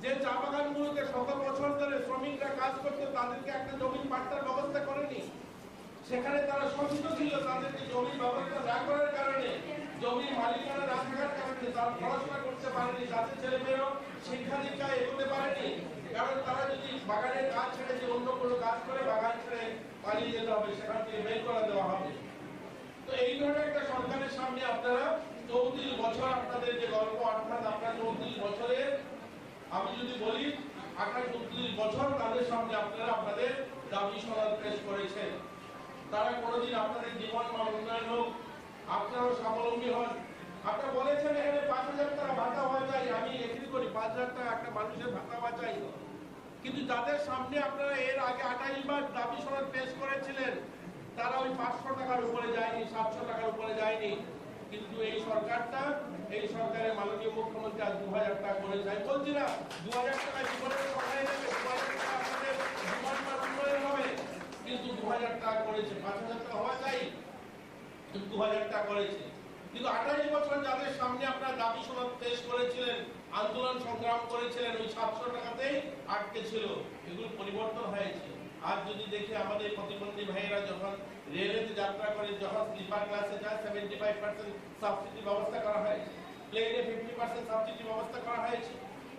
যে চা বাগানগুলোতে শত বছর ধরে শ্রমিকরা কাজ করতো তাদেরকে একটা জমির পাট্টার ব্যবস্থা করেনি। সেখানে তারা শোষিত ছিল, তাদেরকে জমির ব্যবস্থা না করার কারণে, জমির মালিকানা না থাকার কারণে তারা পড়াশোনা করতে পারেনি, তাদের ছেলেমেয়েরাও শিক্ষা দীক্ষায় এগোতে পারেনি। কারণ তারা যদি বাগানের কাজ ছেড়ে যে অন্য কোনো কাজ করে বাগান ছেড়ে পালিয়ে যেতে হবে, সেখান থেকে বের করে দেওয়া হবে। তো এই ধরনের একটা সরকারের সামনে আপনারা 34 বছর আপনাদের যে গল্প, অর্থাৎ আপনার 34 বছরের, আমি যদি বলি 28-29 বছর তাদের সামনে আপনারা আপনাদের দাবি সনদ পেশ করেছেন। তারা কোনোদিন আপনাদের জীবন মান উন্নয়ন হোক, আপনারাও স্বাবলম্বী হন। আপনারা বলেছেন এখানে 5,000 টাকা ভাতা হওয়া চাই, আমি এগ্রি করি, 5,000 টাকা একটা মানুষের ভাতা হওয়া চাই। কিন্তু যাদের সামনে আপনারা এর আগে 28 বার দাবি সনদ পেশ করেছিলেন, তারা ওই 500 টাকার উপরে যায়নি, 700 টাকার উপরে যায়নি। কিন্তু এই সরকারটা, এই সরকারের মাননীয় মুখ্যমন্ত্রী আজ 2,000 টাকা করেছে। আমি বলছি না 2,000 টাকা জীবনের সহায় দেবে, 2,000 টাকা আপনাদের জীবন মান উন্নয়ন হবে, কিন্তু 2,000 টাকা করেছে। 5,000 টাকা হওয়া চাই, কিন্তু 2,000 টাকা করেছে। কিন্তু 28 বছর যাদের সামনে আপনারা দাবি সনদ পেশ করেছিলেন, আন্দোলন সংগ্রাম করেছিলেন, ওই 700 টাকাতেই আটকে ছিল। এগুলো পরিবর্তন হয়েছে। আজ যদি দেখি আমাদের প্রতিবন্ধী ভাইয়েরা যখন রেলেতে যাত্রা করে, যখন স্লিপার ক্লাসে যায় 75% সাবসিডি ব্যবস্থা করা হয়েছে, প্লেনে 50% সাবসিডি ব্যবস্থা করা হয়েছে।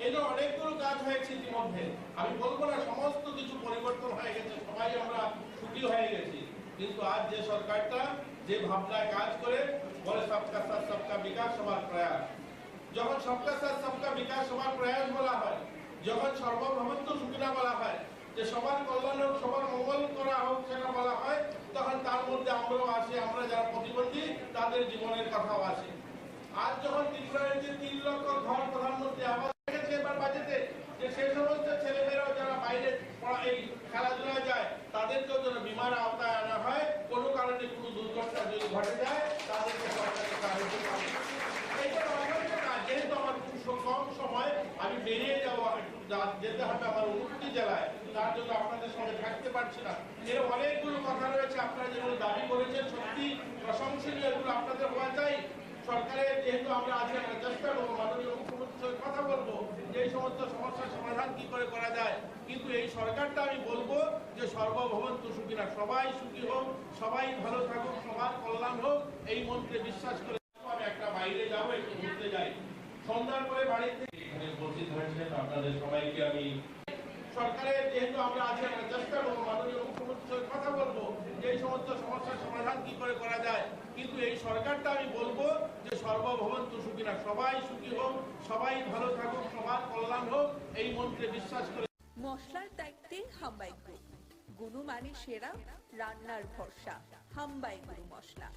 এগুলো অনেকগুলো কাজ হয়েছে ইতিমধ্যে। আমি বলবো না সমস্ত কিছু পরিবর্তন হয়ে গেছে, সবাই আমরা সুখী হয়ে গেছি। কিন্তু আজ যে সরকারটা যে ভাবনায় কাজ করে বলে সবকা সাথ সবকা বিকাশ সবার প্রয়াস, যখন সবকা সাথ সবকা বিকাশ সবার প্রয়াস বলা হয়, যখন সর্বভৌমত্ব সুবিধা বলা হয়, যে সবার কল্যাণ হোক, সবার মঙ্গল করা হোক, সেটা বলা হয়, তখন তার মধ্যে আমরাও আসি, আমরা যারা প্রতিবন্ধী তাদের জীবনের কথাও আসে। আজ যখন ত্রিপুরার যে 3 লক্ষ ঘর প্রধানমন্ত্রী আবাস রেখেছে এবার বাজেটে, যে সেই সমস্ত ছেলেমেয়েরাও যারা বাইরে এই খেলাধুলা যায় তাদেরকেও যেন বিমার আওতায় আনা হয়, কোনো কারণে কোনো দুর্ঘটনা যদি ঘটে যায় তাদেরকে সরকারের সাহায্য পাবে। এইটা অবশ্য না, যেহেতু আমার খুব কম সময়, আমি বেরিয়ে যাওয়া যেতে হবে আমার উন্নতি জেলায়, তার জন্য আপনাদের সঙ্গে থাকতে পারছি না। এর অনেকগুলো কথা রয়েছে, আপনারা যেগুলো দাবি করেছেন সত্যি প্রশংসনীয়, এগুলো আপনাদের হওয়া চাই। সরকারের যেহেতু আমরা আজকে চেষ্টা করবো, মাননীয় মুখ্যমন্ত্রীর সঙ্গে কথা বলবো যে এই সমস্ত সমস্যার সমাধান কি করে করা যায়। কিন্তু এই সরকারটা আমি বলবো যে সর্বভৌমত্ব সুখী না, সবাই সুখী হোক, সবাই ভালো থাকুক, সবার কল্যাণ হোক, এই মন্ত্রে বিশ্বাস করে আমি একটা বাইরে যাবো, একটু ঘুরতে যাই, সন্ধ্যার পরে বাড়ি থেকে এখানে উপস্থিত হয়েছিলেন আপনাদের সবাইকে আমি সরকারের যেহেতু আমরা আজকে চেষ্টা করবো, মাননীয় মুখ্যমন্ত্রীর সঙ্গে কথা বলবো যে এই সমস্ত সমস্যার সমাধান কি করে করা যায়। কিন্তু এই সরকারটা আমি বলবো যে সর্বভৌমত্ব সুখী না, সবাই সুখী হোক, সবাই ভালো থাকুক, সবার কল্যাণ হোক, এই মন্ত্রে বিশ্বাস করে। মশলার দায়িত্বে হাম্বাই গ্রুপ, গুণমানে সেরা, রান্নার ভরসা, হাম্বাই গুরু মশলা।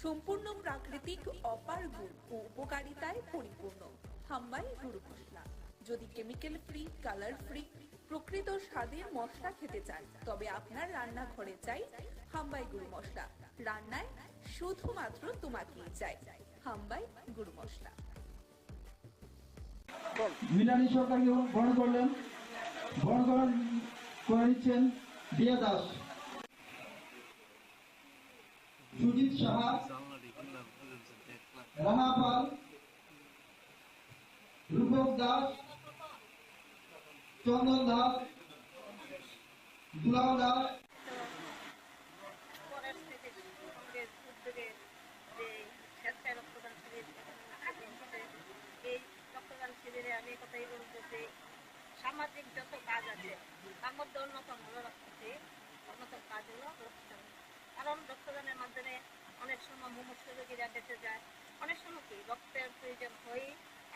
সম্পূর্ণ প্রাকৃতিক, অপার গুণ ও উপকারিতায় পরিপূর্ণ হাম্বাই গুরু মশলা। যদি কেমিক্যাল ফ্রি, কালার ফ্রি, প্রকৃত স্বাদের মশলা খেতে চান, তবে আপনার রান্নাঘরে চাই হাম্বাই গুরু মশলা। রান্নায় শুধুমাত্র তোমাকেই চাই হাম্বাই গুরু মশলা। মিনানি সরকারকে বরণ করলেন, বরণ করে নিচ্ছেন দিয়া দাস, সুজিত সাহা, রানা পাল, রূপক দাস, চন্দন দাস, দুলাল দাস। আমি কথাই বলবো যে সামাজিক যত কাজ আছে তার মধ্যে অন্যতম কাজ হলো রক্তদান। কারণ রক্তদানের মাধ্যমে অনেক সময় মুমূর্ষু রোগীরা বেঁচে যায়, অনেক সময় কি রক্তের প্রয়োজন হয়।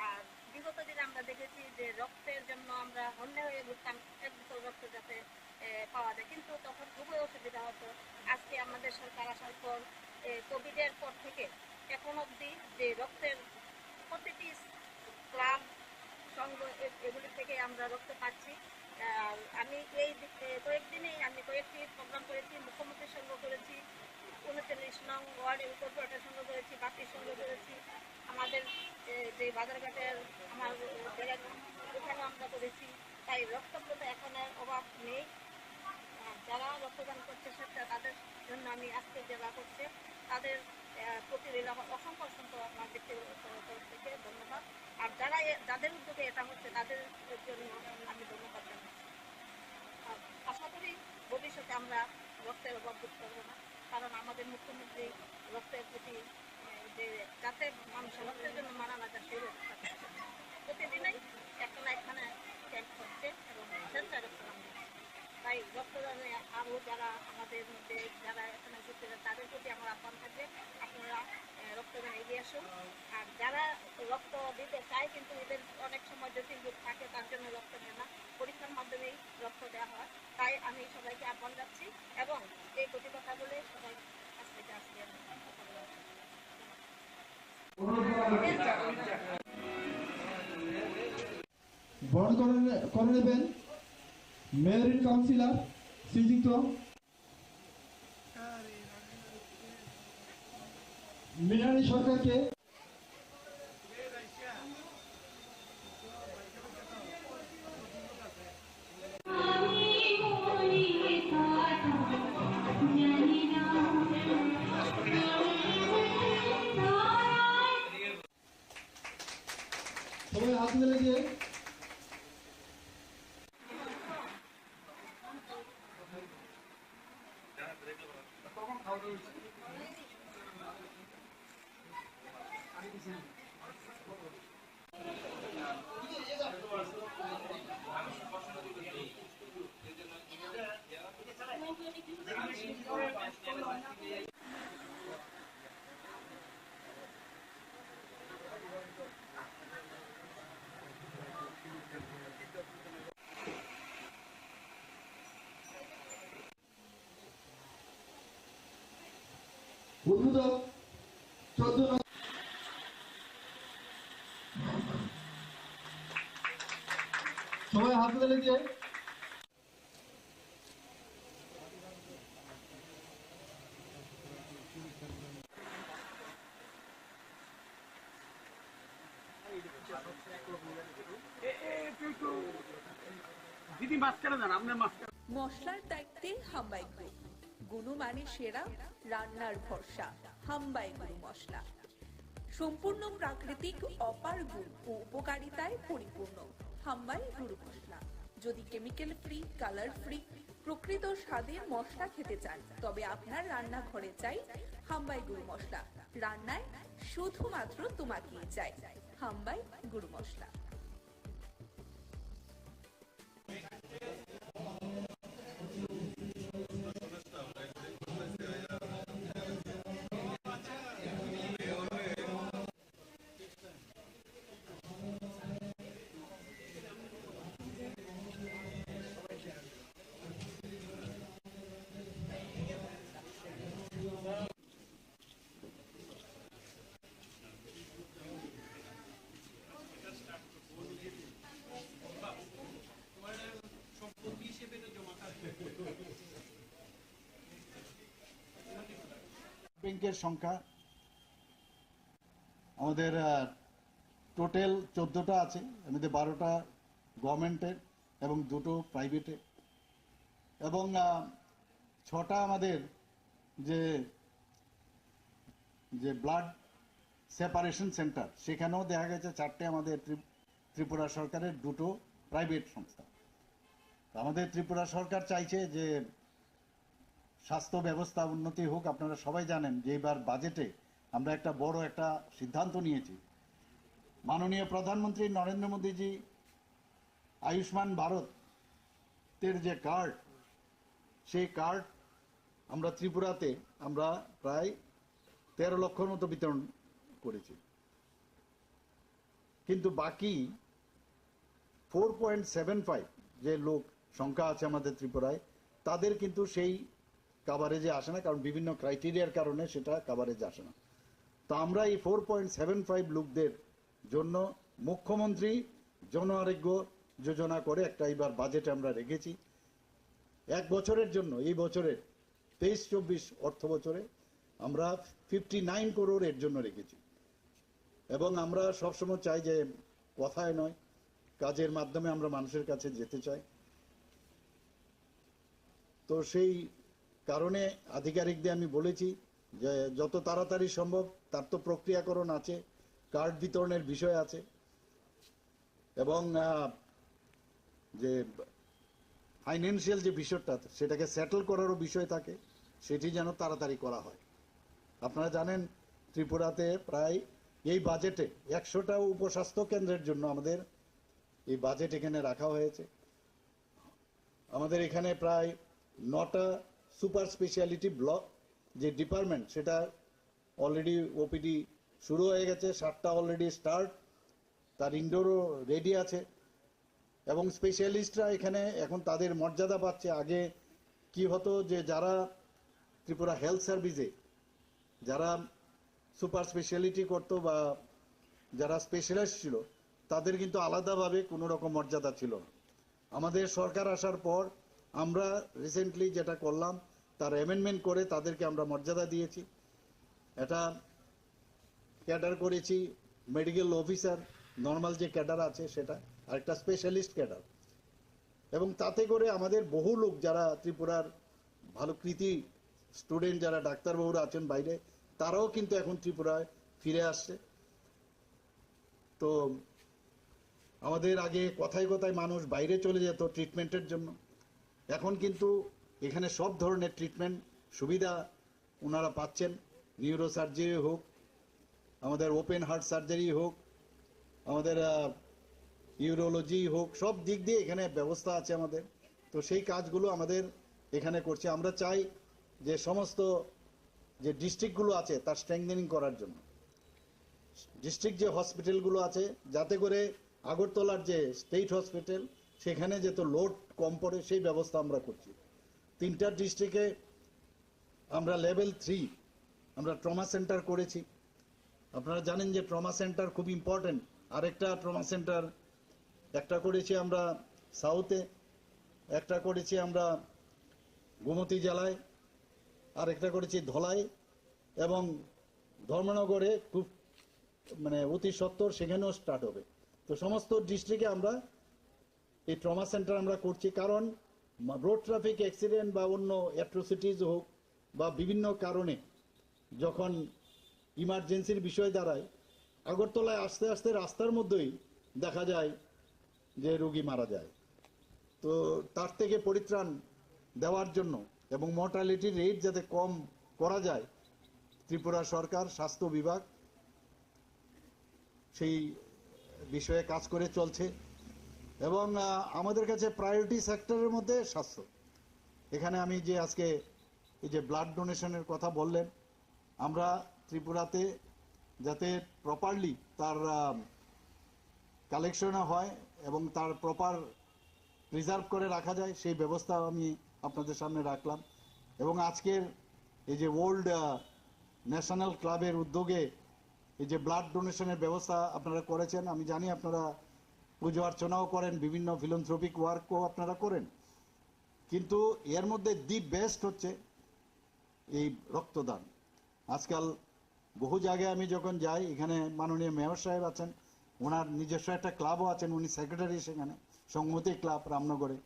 আর বিগত দিনে আমরা দেখেছি যে রক্তের জন্য আমরা হন্যে হয়ে ঘুরতাম, 1 বোতল রক্ত যাতে পাওয়া যায়, কিন্তু তখন খুবই অসুবিধা হতো। আজকে আমাদের সরকার আসার পর কোভিডের পর থেকে এখন অবধি যে রক্তের প্রতিটি ক্লাব সংঘ এগুলি থেকে আমরা রক্ত পাচ্ছি। আমি এই কয়েকদিনেই আমি কয়েকটি প্রোগ্রাম করেছি, মুখ্যমন্ত্রীর সঙ্গে করেছি, 39 নং ওয়ার্ডের কর্পোরেটর সঙ্গে করেছি, বাপির সঙ্গে করেছি, আমাদের যে বাজারঘাটের আমার জেলার ওখানে আমরা করেছি। তাই রক্তপ্রদান এখন আর অভাব নেই। যারা রক্তদান করছে সেটা তাদের জন্য আমি আজকে জেলা করছে তাদের প্রতি অসংখ্য আমার ব্যক্তিগত তরফ থেকে ধন্যবাদ। আর যাদের উদ্যোগে এটা হচ্ছে তাদের জন্য আমি ধন্যবাদ জানাচ্ছি। আশা করি ভবিষ্যতে আমরা রক্তের অভাব বোধ করবো না, কারণ আমাদের মুখ্যমন্ত্রী রক্তের প্রতি যে যাতে মানুষ রক্তের জন্য মারা না যায় সেই ব্যবস্থা করছে। প্রতিদিনই একটা না এখানে ক্যাম্প হচ্ছে এবং সেন্টার রক্তদান দিচ্ছে। তাই রক্তদানে আরও যারা আমাদের মধ্যে যারা এখানে যুক্ত তাদের প্রতি আমার আহ্বান থাকবে, আপনারা রক্তদান এগিয়ে আসুন। আর যারা রক্ত দিতে চায় কিন্তু এদের অনেক সময় জটিল রোগ থাকে, তার জন্য রক্ত নেয় না, পরীক্ষার মাধ্যমেই রক্ত দেওয়া হয়। তাই আমি সবাইকে আহ্বান যাচ্ছি এবং এই প্রতি কথা বলে সবাই আজকে বরণ করে নেবেন মেয়র ইন কাউন্সিলর শ্রীযুক্ত মৃণালী সরকারকে। সবাই হাত মেলে দিয়ে উদ্বোধক 14 সবাই হাত মেলে দিয়ে দিদি মাঝখানে যান, আপনার মাঝখানে। মশলার দায়িত্বে হাম্বাই গ্রুপ, গুণমানে সেরা, রান্নার ভরসা। হাম্বাই গুরু মশলা সম্পূর্ণ প্রাকৃতিক, অপার গুণ ও উপকারিতায় পরিপূর্ণ। হাম্বাই গুরু মশলা। যদি কেমিক্যাল ফ্রি, কালার ফ্রি, প্রকৃত স্বাদের মশলা খেতে চান তবে আপনার রান্নাঘরে চাই হাম্বাই গুরু মশলা। রান্নায় শুধুমাত্র তোমাকেই চাই হাম্বাই গুরু মশলা। ব্যাংকের সংখ্যা আমাদের টোটাল 14টা আছে, আমাদের 12টা গভর্নমেন্টের এবং 2টো প্রাইভেটে এবং 6টা আমাদের যে ব্লাড সেপারেশন সেন্টার সেখানেও দেখা গেছে 4টে আমাদের ত্রিপুরা সরকারের, 2টো প্রাইভেট সংস্থা। আমাদের ত্রিপুরা সরকার চাইছে যে স্বাস্থ্য ব্যবস্থা উন্নতি হোক। আপনারা সবাই জানেন যে এবার বাজেটে আমরা একটা বড় একটা সিদ্ধান্ত নিয়েছি। মাননীয় প্রধানমন্ত্রী নরেন্দ্র মোদীজি আয়ুষ্মান ভারতের যে কার্ড, সেই কার্ড আমরা ত্রিপুরাতে আমরা প্রায় 13 লক্ষর মতো বিতরণ করেছি, কিন্তু বাকি 4.75 যে লোক সংখ্যা আছে আমাদের ত্রিপুরায় তাদের কিন্তু সেই কাভারেজে আসে না, কারণ বিভিন্ন ক্রাইটেরিয়ার কারণে সেটা কাভারেজে আসে না। তো আমরা এই 4.75 লোকদের জন্য মুখ্যমন্ত্রী জন আরোগ্য যোজনা করে একটা এবার বাজেটে আমরা রেখেছি। এক বছরের জন্য, এই বছরের 23-24 অর্থ বছরে আমরা 59 করোড় এর জন্য রেখেছি। এবং আমরা সবসময় চাই যে কথায় নয়, কাজের মাধ্যমে আমরা মানুষের কাছে যেতে চাই। তো সেই কারণে আধিকারিকদের আমি বলেছি যে যত তাড়াতাড়ি সম্ভব, তার তো প্রক্রিয়াকরণ আছে, কার্ড বিতরণের বিষয় আছে, এবং যে ফাইন্যান্সিয়াল যে বিষয়টা সেটাকে সেটেল করারও বিষয় থাকে, সেটি যেন তাড়াতাড়ি করা হয়। আপনারা জানেন ত্রিপুরাতে প্রায় এই বাজেটে 100টা উপস্বাস্থ্য কেন্দ্রের জন্য আমাদের এই বাজেট এখানে রাখা হয়েছে। আমাদের এখানে প্রায় 9টা সুপার স্পেশালিটি ব্লক যে ডিপার্টমেন্ট, সেটা অলরেডি ওপিডি শুরু হয়ে গেছে, 7টা অলরেডি স্টার্ট, তার ইনডোরও রেডি আছে। এবং স্পেশালিস্টরা এখানে এখন তাদের মর্যাদা পাচ্ছে। আগে কি হতো যে যারা ত্রিপুরা হেলথ সার্ভিসে যারা সুপার স্পেশালিটি করতো বা যারা স্পেশালিস্ট ছিল, তাদের কিন্তু আলাদাভাবে কোনো রকম মর্যাদা ছিল না। আমাদের সরকার আসার পর আমরা রিসেন্টলি যেটা করলাম, তার অ্যামেন্ডমেন্ট করে তাদেরকে আমরা মর্যাদা দিয়েছি। এটা ক্যাডার করেছি, মেডিকেল অফিসার নর্মাল যে ক্যাডার আছে সেটা, আর একটা স্পেশালিস্ট ক্যাডার। এবং তাতে করে আমাদের বহু লোক যারা ত্রিপুরার ভালো কৃতি স্টুডেন্ট যারা ডাক্তারবাবুরা আছেন বাইরে, তারাও কিন্তু এখন ত্রিপুরায় ফিরে আসছে। তো আমাদের আগে কথায় কথায় মানুষ বাইরে চলে যেত ট্রিটমেন্টের জন্য, এখন কিন্তু এখানে সব ধরনের ট্রিটমেন্ট সুবিধা ওনারা পাচ্ছেন। নিউরো সার্জারি হোক, আমাদের ওপেন হার্ট সার্জারি হোক, আমাদের ইউরোলজি হোক, সব দিক দিয়ে এখানে ব্যবস্থা আছে আমাদের। তো সেই কাজগুলো আমাদের এখানে করছে। আমরা চাই যে সমস্ত যে ডিস্ট্রিক্টগুলো আছে তার স্ট্রেংথেনিং করার জন্য, ডিস্ট্রিক্ট যে হসপিটালগুলো আছে যাতে করে আগরতলার যে স্টেট হসপিটাল সেখানে যেত লোড কম পড়ে, সেই ব্যবস্থা আমরা করছি। 3টা ডিস্ট্রিক্টে আমরা লেভেল 3 আমরা ট্রমা সেন্টার করেছি। আপনারা জানেন যে ট্রমা সেন্টার খুব ইম্পর্টেন্ট। আরেকটা ট্রমা সেন্টার একটা করেছি আমরা সাউথে, একটা করেছি আমরা গোমতী জেলায়, আর একটা করেছি ধলাই, এবং ধর্মনগরে খুব অতি সত্বর সেখানেও স্টার্ট হবে। তো সমস্ত ডিস্ট্রিক্টে আমরা এই ট্রমা সেন্টার আমরা করছি। কারণ রোড ট্রাফিক অ্যাক্সিডেন্ট বা অন্য অ্যাট্রোসিটিস হোক বা বিভিন্ন কারণে যখন ইমার্জেন্সির বিষয় দাঁড়ায়, আগরতলায় আস্তে আস্তে রাস্তার মধ্যেই দেখা যায় যে রোগী মারা যায়। তো তার থেকে পরিত্রাণ দেওয়ার জন্য এবং মর্টালিটি রেট যাতে কম করা যায়, ত্রিপুরা সরকার স্বাস্থ্য বিভাগ সেই বিষয়ে কাজ করে চলছে। এবং আমাদের কাছে প্রায়োরিটি সেক্টরের মধ্যে স্বাস্থ্য। এখানে আমি যে আজকে এই যে ব্লাড ডোনেশনের কথা বললেন, আমরা ত্রিপুরাতে যাতে প্রপারলি তার কালেকশন হয় এবং তার প্রপার প্রিজার্ভ করে রাখা যায়, সেই ব্যবস্থা আমি আপনাদের সামনে রাখলাম। এবং আজকের এই যে ওল্ড ন্যাশনাল ক্লাবের উদ্যোগে এই যে ব্লাড ডোনেশনের ব্যবস্থা আপনারা করেছেন, আমি জানি আপনারা পুজো অর্চনাও করেন, বিভিন্ন ফিলান্থ্রপিক ওয়ার্কও আপনারা করেন, কিন্তু এর মধ্যে দি বেস্ট হচ্ছে এই রক্তদান। আজকাল বহু জায়গায় আমি যখন যাই, এখানে মাননীয় মেয়র সাহেব আছেন, ওনার নিজস্ব একটা ক্লাবও আছেন, উনি সেক্রেটারি সেখানে, সংহতি ক্লাব রামনগরে।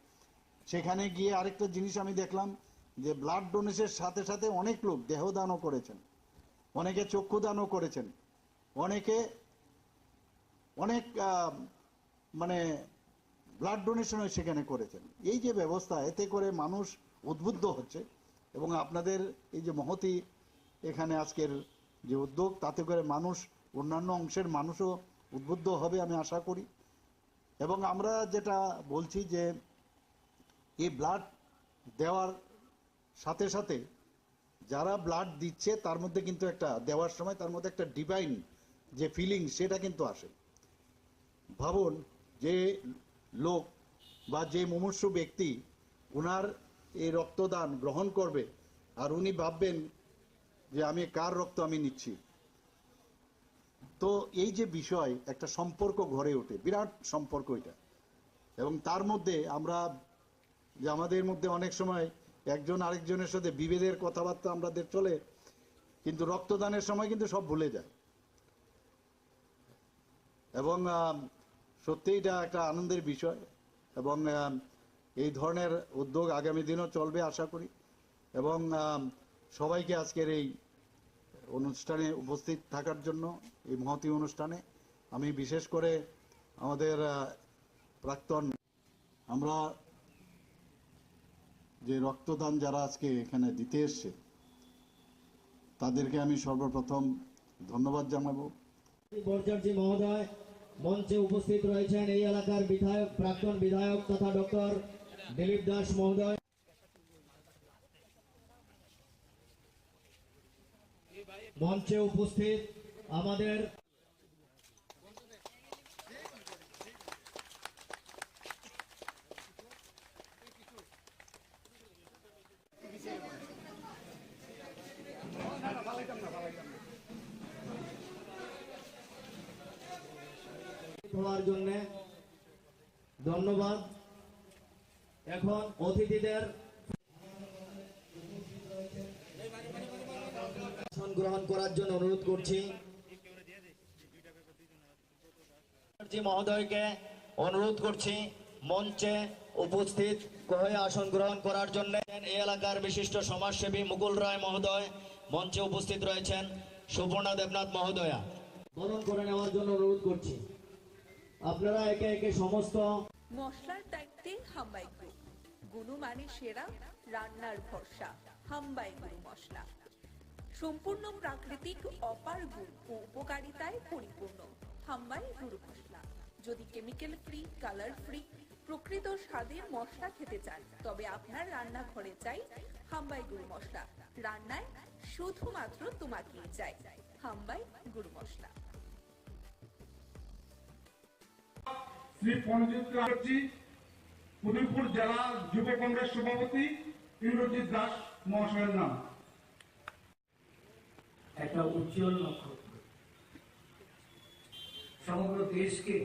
সেখানে গিয়ে আরেকটা জিনিস আমি দেখলাম যে ব্লাড ডোনেশনের সাথে সাথে অনেক লোক দেহদানও করেছেন, অনেকে চক্ষুদানও করেছেন, অনেকে অনেক ব্লাড ডোনেশনও সেখানে করেছেন। এই যে ব্যবস্থা, এতে করে মানুষ উদ্বুদ্ধ হচ্ছে। এবং আপনাদের এই যে মহতি এখানে আজকের যে উদ্যোগ, তাতে করে মানুষ, অন্যান্য অংশের মানুষও উদ্বুদ্ধ হবে আমি আশা করি। এবং আমরা যেটা বলছি যে এই ব্লাড দেওয়ার সাথে সাথে যারা ব্লাড দিচ্ছে তার মধ্যে কিন্তু একটা দেওয়ার সময় তার মধ্যে একটা ডিভাইন যে ফিলিং সেটা কিন্তু আসে। ভাবুন যে লোক বা যে মুমূর্ষু ব্যক্তি ওনার এই রক্তদান গ্রহণ করবে, আর উনি ভাববেন যে আমি কার রক্ত আমি নিচ্ছি, তো এই যে বিষয়, একটা সম্পর্ক গড়ে ওঠে, বিরাট সম্পর্ক এটা। এবং তার মধ্যে আমরা যে আমাদের মধ্যে অনেক সময় একজন আরেকজনের সাথে বিভেদের কথাবার্তা আমাদের চলে, কিন্তু রক্তদানের সময় কিন্তু সব ভুলে যায়। এবং সত্যি এটা একটা আনন্দের বিষয়, এবং এই ধরনের উদ্যোগ আগামী দিনও চলবে আশা করি। এবং সবাইকে আজকের এই অনুষ্ঠানে উপস্থিত থাকার জন্য, এই মহতী অনুষ্ঠানে আমি বিশেষ করে আমাদের প্রাক্তন, আমরা যে রক্তদান যারা আজকে এখানে দিতে এসছে তাদেরকে আমি সর্বপ্রথম ধন্যবাদ জানাবো। বরজারজি মহোদয় মঞ্চে উপস্থিত রয়েছেন এই এলাকার বিধায়ক, প্রাক্তন বিধায়ক তথা ডক্টর দিলীপ দাস মহোদয়। মঞ্চে উপস্থিত আমাদের হওয়ার জন্য ধন্যবাদ। এখন অতিথিদের আসন গ্রহণ করার জন্য অনুরোধ করছি। মহোদয়কে অনুরোধ করছি মঞ্চে উপস্থিত হয়ে আসন গ্রহণ করার জন্য। এই এলাকার বিশিষ্ট সমাজসেবী মুকুল রায় মহোদয় মঞ্চে উপস্থিত রয়েছেন। সুবর্ণা দেবনাথ মহোদয়া বরণ করে নেওয়ার জন্য অনুরোধ করছি। আপনারা একে একে সমস্ত মশলার দায়িত্বে হাম্বাই গ্রুপ, গুণমানে সেরা, রান্নার ভরসা। হাম্বাই গুরু মশলা সম্পূর্ণ প্রাকৃতিক, অপার গুণ ও উপকারিতায় পরিপূর্ণ। হাম্বাই গুরু মশলা। যদি কেমিক্যাল ফ্রি, কালার ফ্রি, প্রকৃত স্বাদের মশলা খেতে চান, তবে আপনার রান্নাঘরে চাই হাম্বাই গুরু মশলা। রান্নায় শুধুমাত্র তোমাকেই চাই হাম্বাই গুরু মশলা। শ্রী পঞ্জিত রাজি, পুদুরপুর জেলা যুব কংগ্রেস সভাপতি ইন্দ্রজিৎ দাস মহাশয়ের নাম। একটা উজ্জ্বল নক্ষত্র সমগ্র দেশকে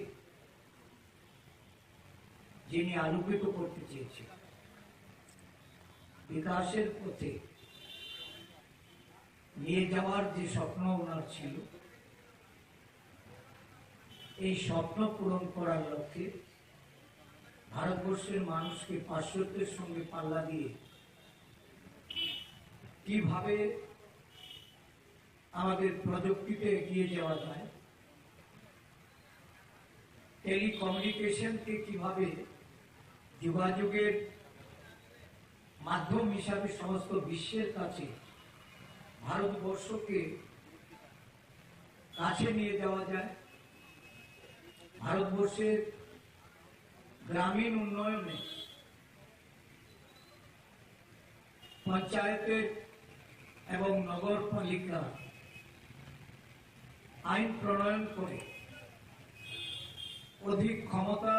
যিনি আলোকিত করতে চেয়েছেন, বিকাশের পথে নিয়ে যাওয়ার যে স্বপ্ন ওনার ছিল, এই স্বপ্ন পূরণ করার লক্ষ্যে ভারতবর্ষের মানুষকে পাশ্চাত্যের সঙ্গে পাল্লা দিয়ে কিভাবে আমাদের প্রযুক্তিতে এগিয়ে যাওয়া যায়, টেলিকমিউনিকেশনকে কিভাবে যোগাযোগের মাধ্যম হিসাবে সমস্ত বিশ্বের কাছে ভারতবর্ষকে কাছে নিয়ে যাওয়া যায়, ভারতবর্ষের গ্রামীণ উন্নয়নে পঞ্চায়েতের এবং নগরপালিকা আইন প্রণয়ন করে অধিক ক্ষমতা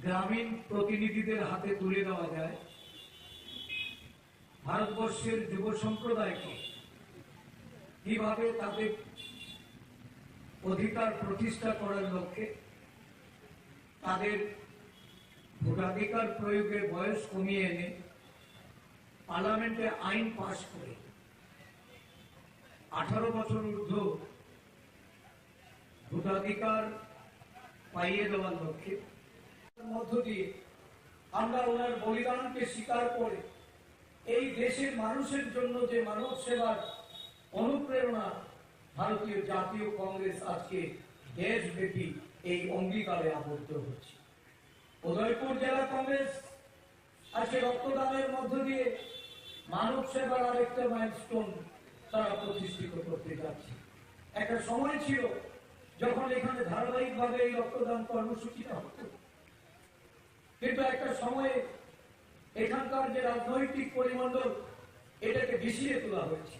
গ্রামীণ প্রতিনিধিদের হাতে তুলে দেওয়া যায়, ভারতবর্ষের যুব সম্প্রদায়কে কিভাবে তাদের অধিকার প্রতিষ্ঠা করার লক্ষ্যে তাদের ভোটাধিকার প্রয়োগের বয়স কমিয়ে এনে পার্লামেন্টে আইন পাশ করে 18 বছর ঊর্ধ্ব ভোটাধিকার পাইয়ে দেওয়ার লক্ষ্যে মধ্য দিয়ে আমরা ওনার বলিদানকে স্বীকার করে এই দেশের মানুষের জন্য যে মানব সেবার অনুপ্রেরণা ভারতীয় জাতীয় কংগ্রেস আজকে দেশব্যাপী এই অঙ্গীকারে আবদ্ধ হচ্ছে। উদয়পুর জেলা কংগ্রেস আজকে রক্তদানের মধ্য দিয়ে মানব সেবার আরেকটা মাইলস্টোন তারা প্রতিষ্ঠিত করতে যাচ্ছে। একটা সময় ছিল যখন এখানে ধারাবাহিকভাবে এই রক্তদান কর্মসূচিটা হতো, কিন্তু একটা সময়ে এখানকার যে রাজনৈতিক পরিমণ্ডল এটাকে বিষিয়ে তোলা হয়েছে।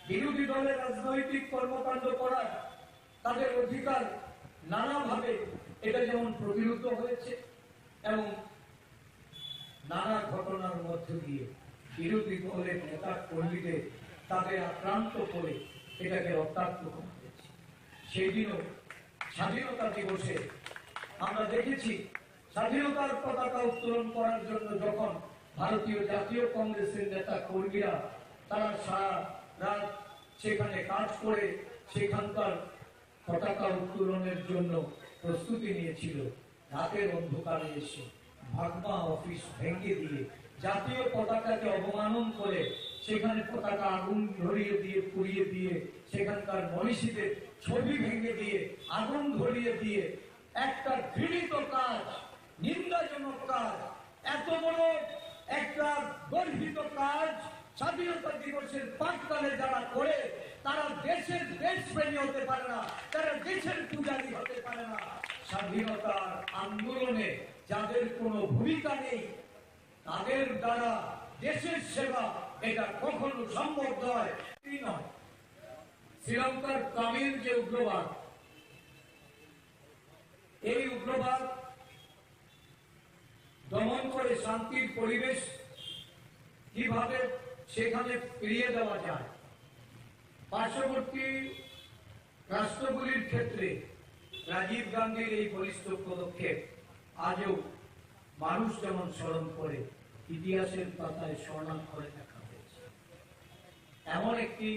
বিরোধী দলের রাজনৈতিক কর্মকাণ্ড করার তাদের অধিকার নানাভাবে এটা যেমন প্রতিরোধ হয়েছে এবং নানা ঘটনার মধ্য দিয়ে বিরোধী দলের নেতা কর্মীদের তাদের আক্রান্ত করে এটাকে রক্তাক্ত করা হয়েছে। সেই দিনও স্বাধীনতা দিবসে আমরা দেখেছি স্বাধীনতার পতাকা উত্তোলন করার জন্য যখন ভারতীয় জাতীয় কংগ্রেসের নেতা কর্মীরা তারা সারা রাত সেখানে কাজ করে সেখানকার পতাকা উত্তোলনের জন্য প্রস্তুতি নিয়েছিল, রাতের অন্ধকারে এসে ভাগমা অফিস ভেঙে দিয়ে জাতীয় পতাকাকে অবমানন করে সেখানে পতাকা আগুন ধরিয়ে দিয়ে পুড়িয়ে দিয়ে সেখানকার মনীষীদের ছবি ভেঙে দিয়ে আগুন ধরিয়ে দিয়ে একটা ঘৃণিত কাজ, নিন্দাজনক কাজ, এত বড় একটা গর্হিত কাজ স্বাধীনতা দিবসের প্রাক্কালে যারা করে তারা দেশের দেশপ্রেমী হতে পারে না, তারা দেশের পূজারী হতে পারে না। স্বাধীনতার আন্দোলনে যাদের কোনো ভূমিকা নেই তাদের দ্বারা দেশের সেবা এটা কখনো সম্ভব নয়। শ্রীলঙ্কার তামিল যে উগ্রবাদ, এই উগ্রবাদ দমন করে শান্তির পরিবেশ কিভাবে সেখানে ফিরিয়ে দেওয়া যায়, পার্শ্ববর্তী রাষ্ট্রগুলির ক্ষেত্রে রাজীব গান্ধীর এই বলিষ্ঠ পদক্ষেপ আজও মানুষ যেমন স্মরণ করে, ইতিহাসের পাতায় স্বর্ণাক্ষরে দেখা হয়েছে। এমন একটি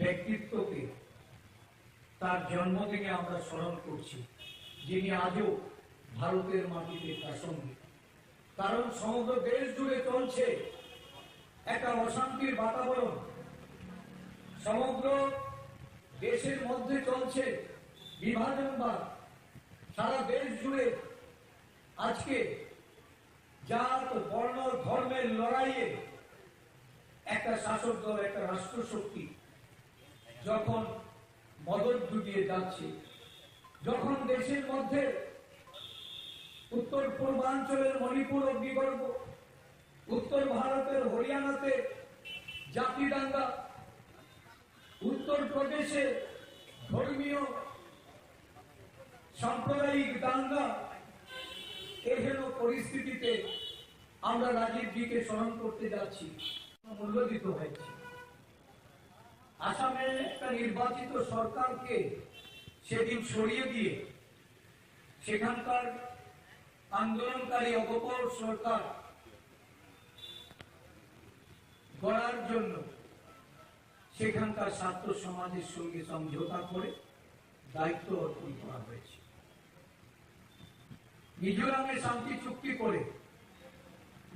ব্যক্তিত্বকে তার জন্মদিনে আমরা স্মরণ করছি, যিনি আজও ভারতের মাটিতে প্রাসঙ্গিক। কারণ সমগ্র দেশ জুড়ে চলছে একটা অশান্তির বাতাবরণ, সমগ্র দেশের মধ্যে চলছে বিভাজনবাদ, সারা দেশ জুড়ে আজকে জাত বর্ণ ধর্মের লড়াইয়ে একটা শাসক দল, একটা রাষ্ট্রশক্তি যখন মদত ডুবিয়ে যাচ্ছে, যখন দেশের মধ্যে উত্তর পূর্বাঞ্চলের মণিপুর অগ্নিগর্ভ, উত্তর ভারতের হরিয়ানাতে জাতি দাঙ্গা, উত্তর প্রদেশে ধর্মীয় সাম্প্রদায়িক দাঙ্গা, এহেন পরিস্থিতিতে আমরা রাজীবজিকে স্মরণ করতে যাচ্ছি, মূল্য দিতে হয়েছে। আসামে একটা নির্বাচিত সরকারকে সেদিন সরিয়ে দিয়ে সেখানকার আন্দোলনকারী অপর সরকার গড়ার জন্য সেখানকার ছাত্র সমাজের সঙ্গে সমঝোতা করে দায়িত্ব অর্পণ করা হয়েছে। মিজোরামে শান্তি চুক্তি করে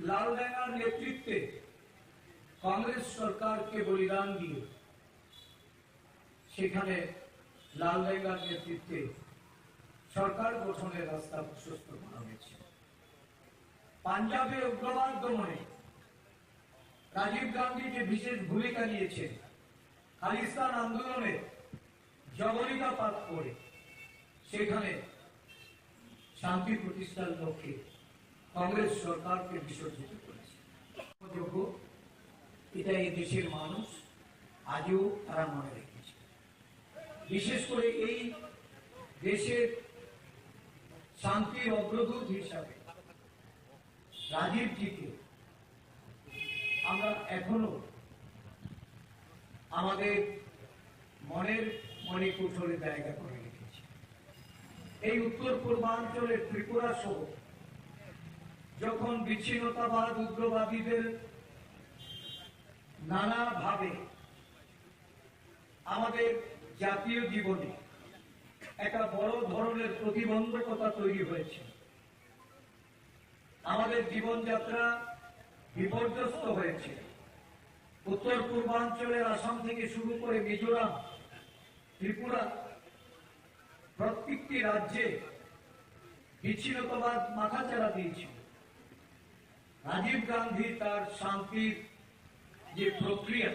লালডাঙ্গার নেতৃত্বে কংগ্রেস সরকারকে বলিদান দিয়ে সেখানে লালডাঙ্গার নেতৃত্বে সরকার গঠনের রাস্তা প্রশস্ত করা হয়েছে। পাঞ্জাবে উগ্রবাদ দমনে রাজীব গান্ধী যে বিশেষ ভূমিকা নিয়েছেন, খালিস্তান আন্দোলনে জবনিকাপাত করে সেখানে শান্তি প্রতিষ্ঠার লক্ষ্যে কংগ্রেস সরকারকে বিসর্জিত করেছে। এটা এই দেশের মানুষ আজও তারা মনে রেখেছে। বিশেষ করে এই দেশের শান্তির অগ্রদূত হিসাবে রাজীবজিকে আমরা এখনো আমাদের মনের মণিকুঠরে জায়গা করে রেখেছি। এই উত্তর পূর্বাঞ্চলের ত্রিপুরা সহ যখন বিচ্ছিন্নতাবাদ উগ্রবাদীদের নানাভাবে আমাদের জাতীয় জীবনে একটা বড় ধরনের প্রতিবন্ধকতা তৈরি হয়েছে, আমাদের জীবনযাত্রা বিপর্যস্ত হয়েছে। উত্তর পূর্বাঞ্চলের আসাম থেকে শুরু করে মিজোরাম, ত্রিপুরা, প্রত্যেকটি রাজ্যে বিচ্ছিন্নতাবাদ মাথাচাড়া দিয়েছিল। রাজীব গান্ধী তার শান্তির যে প্রক্রিয়া,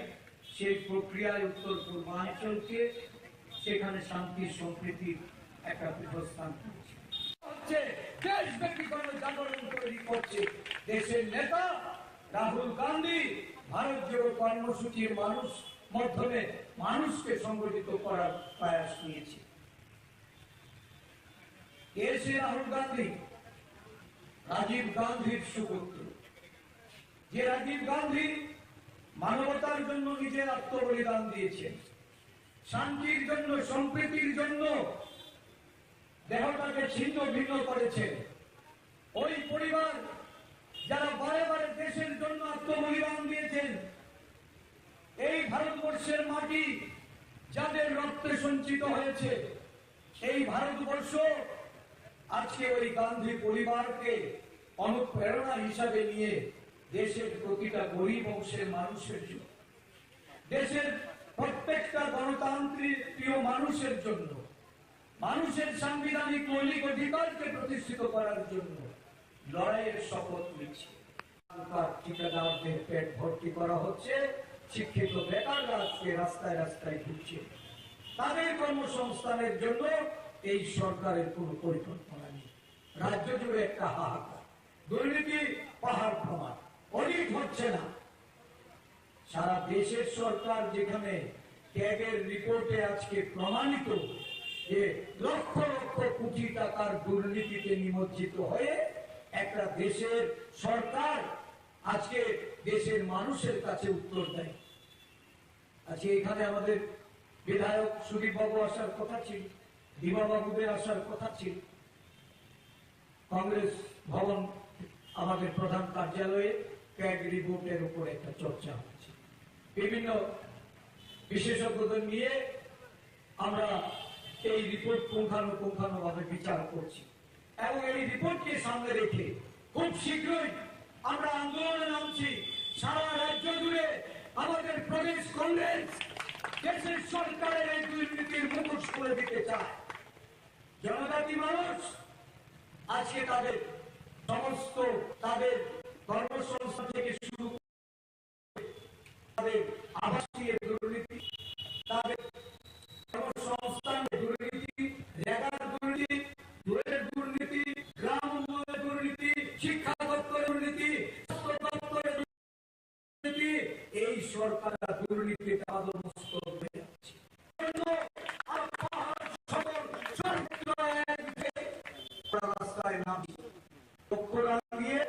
সেই প্রক্রিয়ায় উত্তর পূর্বাঞ্চলকে সেখানে শান্তি সম্প্রীতির একটা পীঠস্থান হচ্ছে। দেশব্যাপী গণজাগরণ তৈরি করছে দেশের নেতা রাহুল গান্ধী। ভারত জোড়ো কর্মসূচির মাধ্যমে মানুষকে সংগঠিত করার প্রয়াস নিয়েছে। কে সে রাহুল গান্ধী? রাজীব গান্ধীর সুপুত্র, যে রাজীব গান্ধী মানবতার জন্য নিজের আত্মবলিদান দিয়েছেন, শান্তির জন্য, সম্প্রীতির জন্য দেহটাকে ছিন্ন ভিন্ন করেছেন। ওই পরিবার যারা বারে বারে দেশের জন্য আত্মবলিদান দিয়েছেন, এই ভারতবর্ষের মাটি যাদের রক্তে সঞ্চিত হয়েছে, এই ভারতবর্ষ আজকে ওই গান্ধী পরিবারকে অনুপ্রেরণা হিসাবে নিয়ে দেশের প্রতিটা গরিব অংশের মানুষের জন্য, দেশের প্রত্যেকটা গণতান্ত্রিক প্রিয় মানুষের জন্য, মানুষের সাংবিধানিক মৌলিক অধিকারকে প্রতিষ্ঠিত করার জন্য লড়াইয়ের শপথ নিচ্ছে। ঠিকাদারদের পেট ভর্তি করা হচ্ছে, শিক্ষিত বেকাররা আজকে রাস্তায় রাস্তায় ঘুরছে। তাদের কর্মসংস্থানের জন্য এই সরকারের কোনো পরিকল্পনা নেই। রাজ্য জুড়ে একটা হাহাকার, দুর্নীতি পাহাড় প্রমাণ, অডিট হচ্ছে না। সারা দেশের সরকার যেখানে ট্যাগের রিপোর্টে আজকে প্রমাণিত যে লক্ষ লক্ষ কোটি টাকার দুর্নীতিতে নিমজ্জিত হয়ে একটা দেশের সরকার আজকে দেশের মানুষের কাছে উত্তর দেয়। আজকে এখানে আমাদের বিধায়ক সুদীপ বাবু আসার কথা ছিল, দীপা বাবুদের আসার কথা ছিল। কংগ্রেস ভবন আমাদের প্রধান কার্যালয়ে ট্যাগ রিপোর্টের উপর একটা চর্চা হচ্ছে। বিভিন্ন বিশেষজ্ঞদের নিয়ে আমরা এই রিপোর্ট পুঙ্খানুপুঙ্খানুভাবে বিচার করছি এবং এই রিপোর্টকে সামনে রেখে খুব শীঘ্রই আমরা আন্দোলনে নামছি। সারা রাজ্য জুড়ে আমাদের প্রদেশ কংগ্রেস দেশের সরকারের এই দুর্নীতির মুখোশ খুলে দিতে চায়। জনজাতি মানুষ আজকে তাদের সমস্ত তাদের কর্মসংস্থান থেকে শুরু তাদের আবাসীয় দুর্নীতি, তাদের কর্মসংস্থানের দুর্নীতি, রেগার দুর্নীতি, দূরের দুর্নীতি, গ্রাম উন্নয়নের দুর্নীতি, শিক্ষা দপ্তরের দুর্নীতি, স্বাস্থ্য দপ্তরের দুর্নীতি, এই সরকার দুর্নীতিতে আদমস্ত হয়ে যাচ্ছে। রাস্তায় নামি লক্ষ্য রাখিয়ে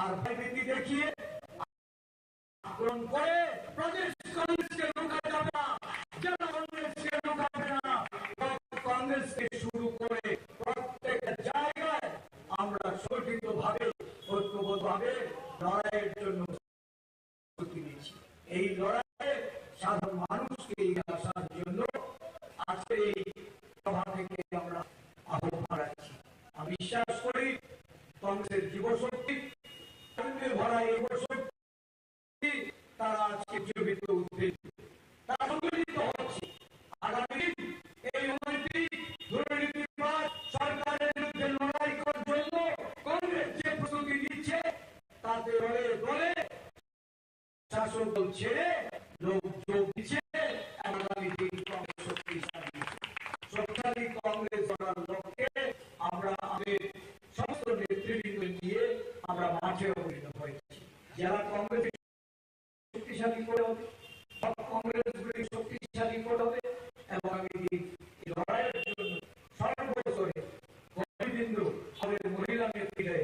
আর ভয়ভীতি দেখিয়ে আক্রমণ করে প্রদেশ কংগ্রেসকে রোকা যাবে না, জেলা কংগ্রেসকে রোকাবে না। কংগ্রেসকে শুরু করে প্রত্যেকটা জায়গায় আমরা সংগঠিত ভাবে ঐক্যবদ্ধভাবে লড়াইয়ের জন্য প্রস্তুতি নিচ্ছি। এই লড়াইয়ে সাধারণ মানুষকে এগিয়ে আসার জন্য আজকে এই সভা থেকে আমরা আহ্বান রাখছি। আমি বিশ্বাস করি কংগ্রেসের যুবশক্তি ভরা এই যুবশক্তি তারা আজকে জীবিত উদ্বেলিত, তারা সংগঠিত হচ্ছে। আগামী দিন এই অনৈতিক দুর্নীতিবাদ সরকারের বিরুদ্ধে লড়াই করার জন্য কংগ্রেস যে প্রস্তুতি নিচ্ছে তাতে দলে দলে শাসক দল ছেড়ে লোক যোগ দিচ্ছে। আগামী দিন কংগ্রেস শক্তিশালী কংগ্রেস গড়ার লক্ষ্যে আমরা আমাদের সমস্ত নেতৃবৃন্দ নিয়ে আমরা মাঠে অবতীর্ণ হয়েছি। যারা কংগ্রেস শক্তিশালী করে হবে, সব কংগ্রেসগুলি শক্তিশালী করে হবে এবং আমি লড়াইয়ের জন্য সর্বস্তরে কর্মীবৃন্দ, আমাদের মহিলা নেত্রীরা,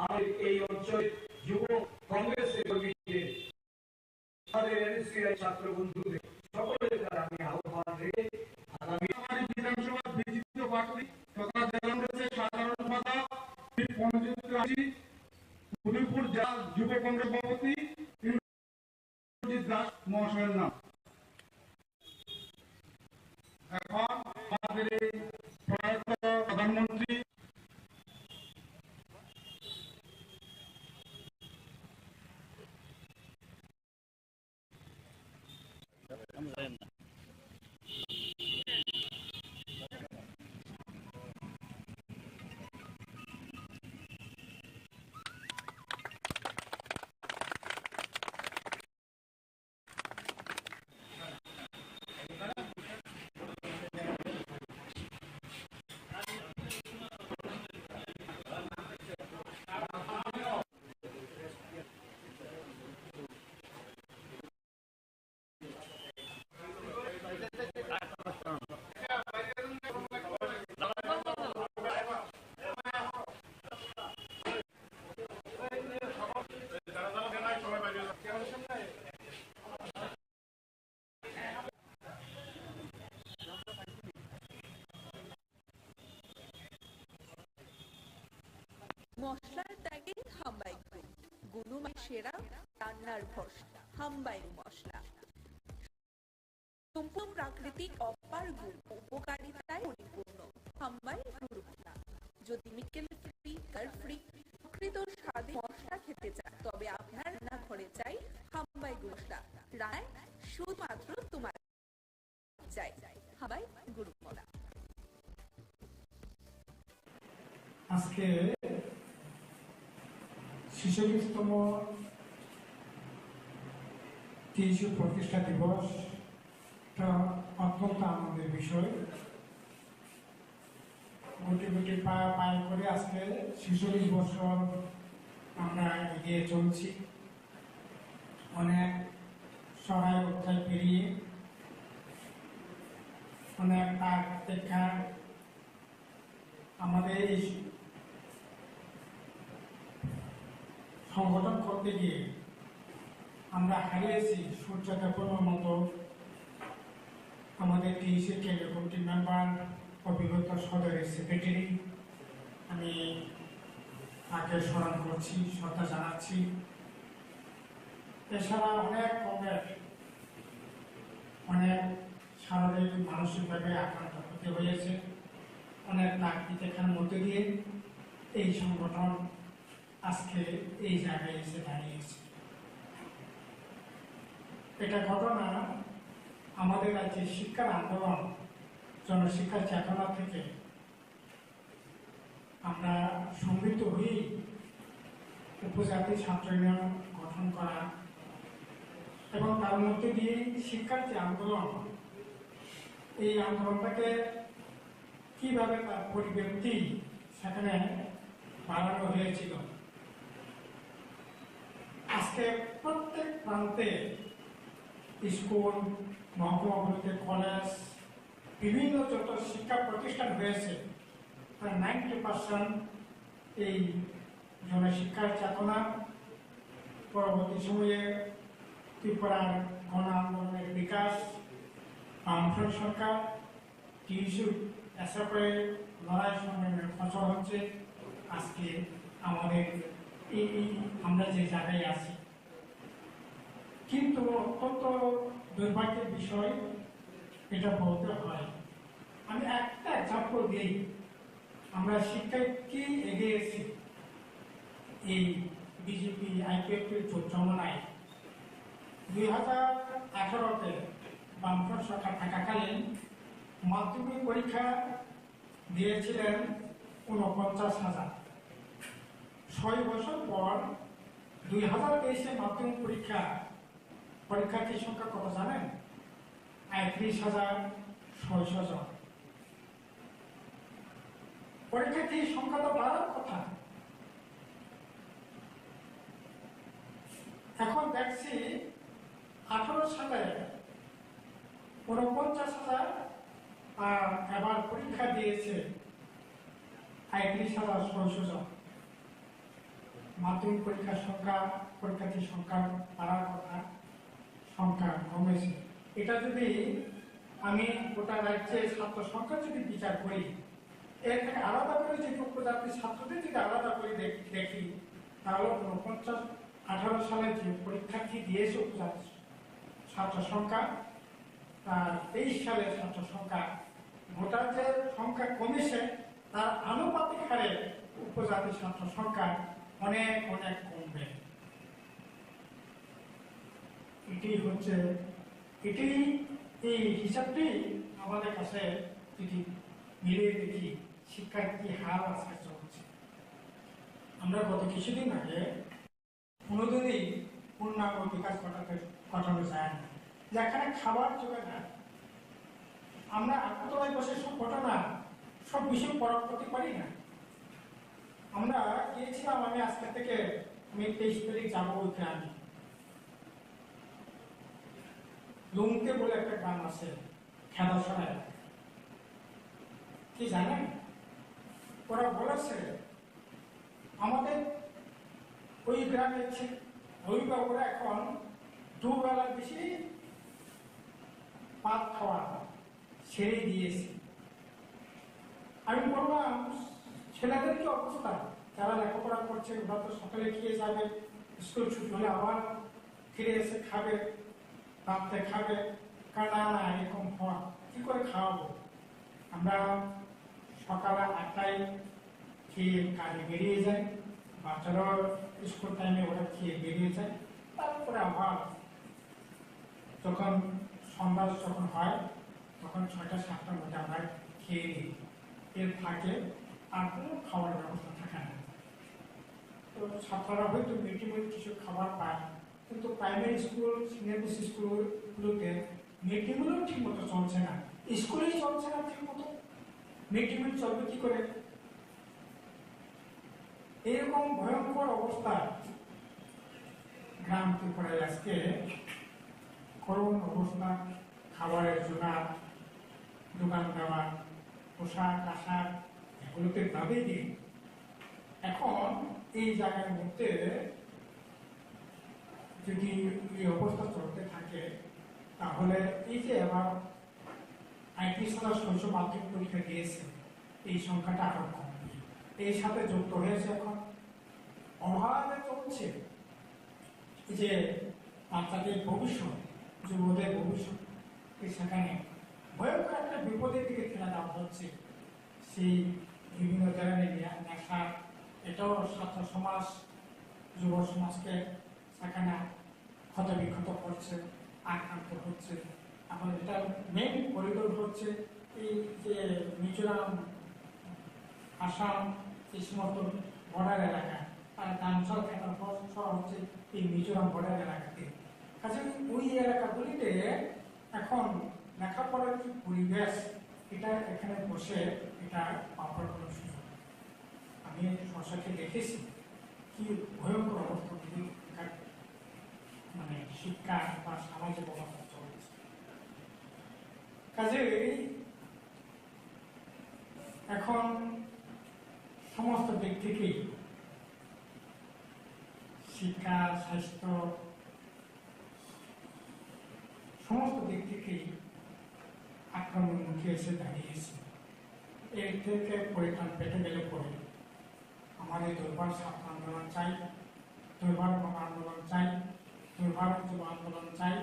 আমাদের এই অঞ্চলের যুব কংগ্রেসের কর্মীদের, আমাদের এনএসসিআই ছাত্র বন্ধুদের সকলের দ্বারা আমি আহ্বান রেখে আগামী বিধানসভা বিজেপি পার্টি তথা জেলা কংগ্রেসের সাধারণ সম্পাদক শ্রী পঞ্জিত পুরীপুর জেলা যুব কংগ্রেস সভাপতি দাস মহাশয়ের নাম। এখন আমাদের এই প্রয়াত প্রধানমন্ত্রী মশলার ত্যাগে হাম্বাই গ্রুপ, গুণমানের সেরা, রান্নার ভরসা হাম্বাই মশলা। সম্পূর্ণ প্রাকৃতিক অপার গুণ উপকারিতায় পরিপূর্ণ হাম্বাই গ্রুপ। যদি মিকেল ফ্রি কার ফ্রি প্রকৃত স্বাদে মশলা খেতে চান তবে আপনার রান্নাঘরে চাই হাম্বাই মশলা। রায় শুধুমাত্র তোমার চাই হাম্বাই গ্রুপ মশলা। আজকে 46তম টিএসইউ প্রতিষ্ঠা দিবস, এটা অত্যন্ত আনন্দের বিষয়। গুটি গুটি পায়ে করে আজকে 46 বছর আমরা এগিয়ে চলছি। অনেক সহায় অধ্যায় পেরিয়ে, অনেক তার দেখা আমাদের এই সংগঠন করতে গিয়ে আমরা হারিয়েছি সূর্যদেবনের মতো আমাদের টিএসসি কেন্দ্রীয় কমিটির মেম্বার, অভিজ্ঞতা সদরের সেক্রেটারি। আমি তাকে স্মরণ করছি, শ্রদ্ধা জানাচ্ছি। এছাড়া অনেক কমের অনেক শারীরিক মানসিকভাবে আক্রান্ত হতে হয়েছে, অনেক নাক পিতেখার মধ্যে দিয়ে এই সংগঠন আজকে এই জায়গায় এসে দাঁড়িয়েছে। এটা ঘটনা আমাদের রাজ্যে শিক্ষার আন্দোলন, জনশিক্ষার চেতনা থেকে আমরা সমৃদ্ধ হয়ে উপজাতি ছাত্র ইউনিয়ন গঠন করা এবং তার মধ্যে দিয়ে শিক্ষার যে আন্দোলন, এই আন্দোলনটাকে কিভাবে তার পরিব্যক্তি সেখানে বাড়ানো হয়েছিল। আজকে প্রত্যেক প্রান্তে স্কুল, মহকুমাগুলিতে কলেজ, বিভিন্ন যত শিক্ষা প্রতিষ্ঠান হয়েছে তার 90% এই জনশিক্ষার চেতনা। পরবর্তী সময়ে ত্রিপুরার গণ আন্দোলনের বিকাশ, বামফ্রন্ট সরকার টিএসইউ এসএফের লড়াই সংগ্রামের ফসল হচ্ছে আজকে আমাদের এই আমরা যে জায়গায় আছি। কিন্তু অত্যন্ত দুর্ভাগ্যের বিষয় এটা বলতে হয়। আমি একটা এক্সাম্পল দিই, আমরা শিক্ষায় কি এগিয়েছি এই বিজেপি আইপিএফের জমানায়। 2018-তে বামফ্রন্ট সরকার থাকাকালীন মাধ্যমিক পরীক্ষা দিয়েছিলেন 49,000। 6 বছর পর 2023-এ মাধ্যমিক পরীক্ষার্থীর সংখ্যা কত জানেন? 31,600 জন। পরীক্ষার্থীর সংখ্যা তো বাড়ার কথা। এখন দেখছি 18 সালে 49,000 আর এবার পরীক্ষা দিয়েছে 31,600 জন। মাধ্যমিক পরীক্ষার সংখ্যা, পরীক্ষার্থীর সংখ্যা বাড়ার কথা, সংখ্যা কমেছে। এটা যদি আমি গোটা রাজ্যে ছাত্র সংখ্যা যদি বিচার করি, এর থেকে আলাদা করে যদি উপজাতির ছাত্রদের যদি আলাদা করে দেখি, তাহলে 18 সালে যে পরীক্ষার্থী দিয়েছে উপজাতি ছাত্র সংখ্যা, তার 23 সালের ছাত্র সংখ্যা, গোটা যে সংখ্যা কমেছে তার আনুপাতিক হারে উপজাতি ছাত্র সংখ্যা অনেক অনেক কমবে। এই হিসাবটি আমাদের কাছে যদি মিলিয়ে দেখি শিক্ষার কি হার আজকে চলছে। আমরা গত কিছুদিন আগে কোনোদিনই পূর্ণাঙ্গ বিকাশ ঘটানো যায় না, যেখানে খাবার জোগায় না। আমরা আগতলায় বসে সব ঘটনা, সব বিষয় পরখ করতে পারি না। আমরা গিয়েছিলাম, আমি আজকে থেকে 23 তারিখ যাবো ওই গ্রামে। লুমতে বলে একটা গ্রাম আছে খেদাসরায়, কি জানেন? ওরা বলেছে আমাদের ওই গ্রামে অভিভাবকরা এখন দুবেলা বেশি ভাত খাওয়া ছেড়ে দিয়েছে। আমি বললাম ছেলেদের কি অবস্থা? যারা লেখাপড়া করছে ওরা তো সকালে খেয়ে যাবে, স্কুল ছুটি হলে আবার ফিরে এসে খাবে, রাত্রে খাবে। কারণ না এরকম হওয়া কি করে খাওয়াবো? আমরা সকালে 8টায় খেয়ে কাজে বেরিয়ে যাই, বাচ্চারাও স্কুল টাইমে ওরা খেয়ে বেরিয়ে যায়। তারপরে আবার যখন সন্ধ্যা যখন হয় তখন 6টা-7টার মধ্যে আমরা খেয়ে নিই। এর থাকে আর কোনো খাওয়ার ব্যবস্থা থাকে না। তো ছাত্ররা হয়তো মিড ডে মিল কিছু খাবার পায়, কিন্তু প্রাইমারি স্কুল, সিনিয়র স্কুলগুলোতে মিড ডে মিলও ঠিক মতো চলছে না, স্কুলেই চলছে না ঠিক মতো। মিড ডে মিল চলবে কি করে? এরকম ভয়ঙ্কর অবস্থা গ্রাম ত্রিপুরায় আজকে করুণ অবস্থা। খাবারের জোগাড়, দোকান দেওয়া, পোশাক আশাক এগুলোতে দাবি দিই। এখন এই জায়গার মধ্যে যদি এই অবস্থা চলতে থাকে তাহলে এই যে এবার ৩৫,৬০০ মাধ্যমিক পরীক্ষা দিয়েছে, এই সংখ্যাটা আরো কম। এর সাথে যুক্ত হয়েছে এখন অভাবে চলছে যে বাচ্চাদের ভবিষ্যৎ, যুবদের ভবিষ্যৎ, সেখানে ভয়ঙ্কর একটা বিপদের দিকে ঠেলে দেওয়া হচ্ছে। সেই বিভিন্ন ধরনের নেশা, এটাও ছাত্র সমাজ, যুব সমাজকে সেখানে ক্ষতবিক্ষত করছে, আক্রান্ত হচ্ছে। এখন এটা মেন করিডোর হচ্ছে এই যে মিজোরাম, আসাম, এই সমস্ত বর্ডার এলাকা, আর দামসাল থাকার সব হচ্ছে এই মিজোরাম বর্ডার এলাকাতে। কাজে ওই এলাকাগুলিতে এখন লেখাপড়ার যে পরিবেশ, এটা এখানে বসে এটা পাওয়ার কোনো সুযোগ। আমি সরসাকে দেখেছি কি ভয়ঙ্কর অবস্থা মানে শিক্ষা বা সামাজিক অবস্থা চলছে। কাজে এখন সমস্ত দিক থেকেই শিক্ষা, স্বাস্থ্য, সমস্ত দিক থেকেই আক্রমণ মুখে এসে দাঁড়িয়েছে। এর থেকে পরিত্রাণ পেতে গেলে পরে আমাদের দুর্বার ছাত্র আন্দোলন চাই, দুর্বার আন্দোলন চাই, দুর্বার যুব আন্দোলন চাই।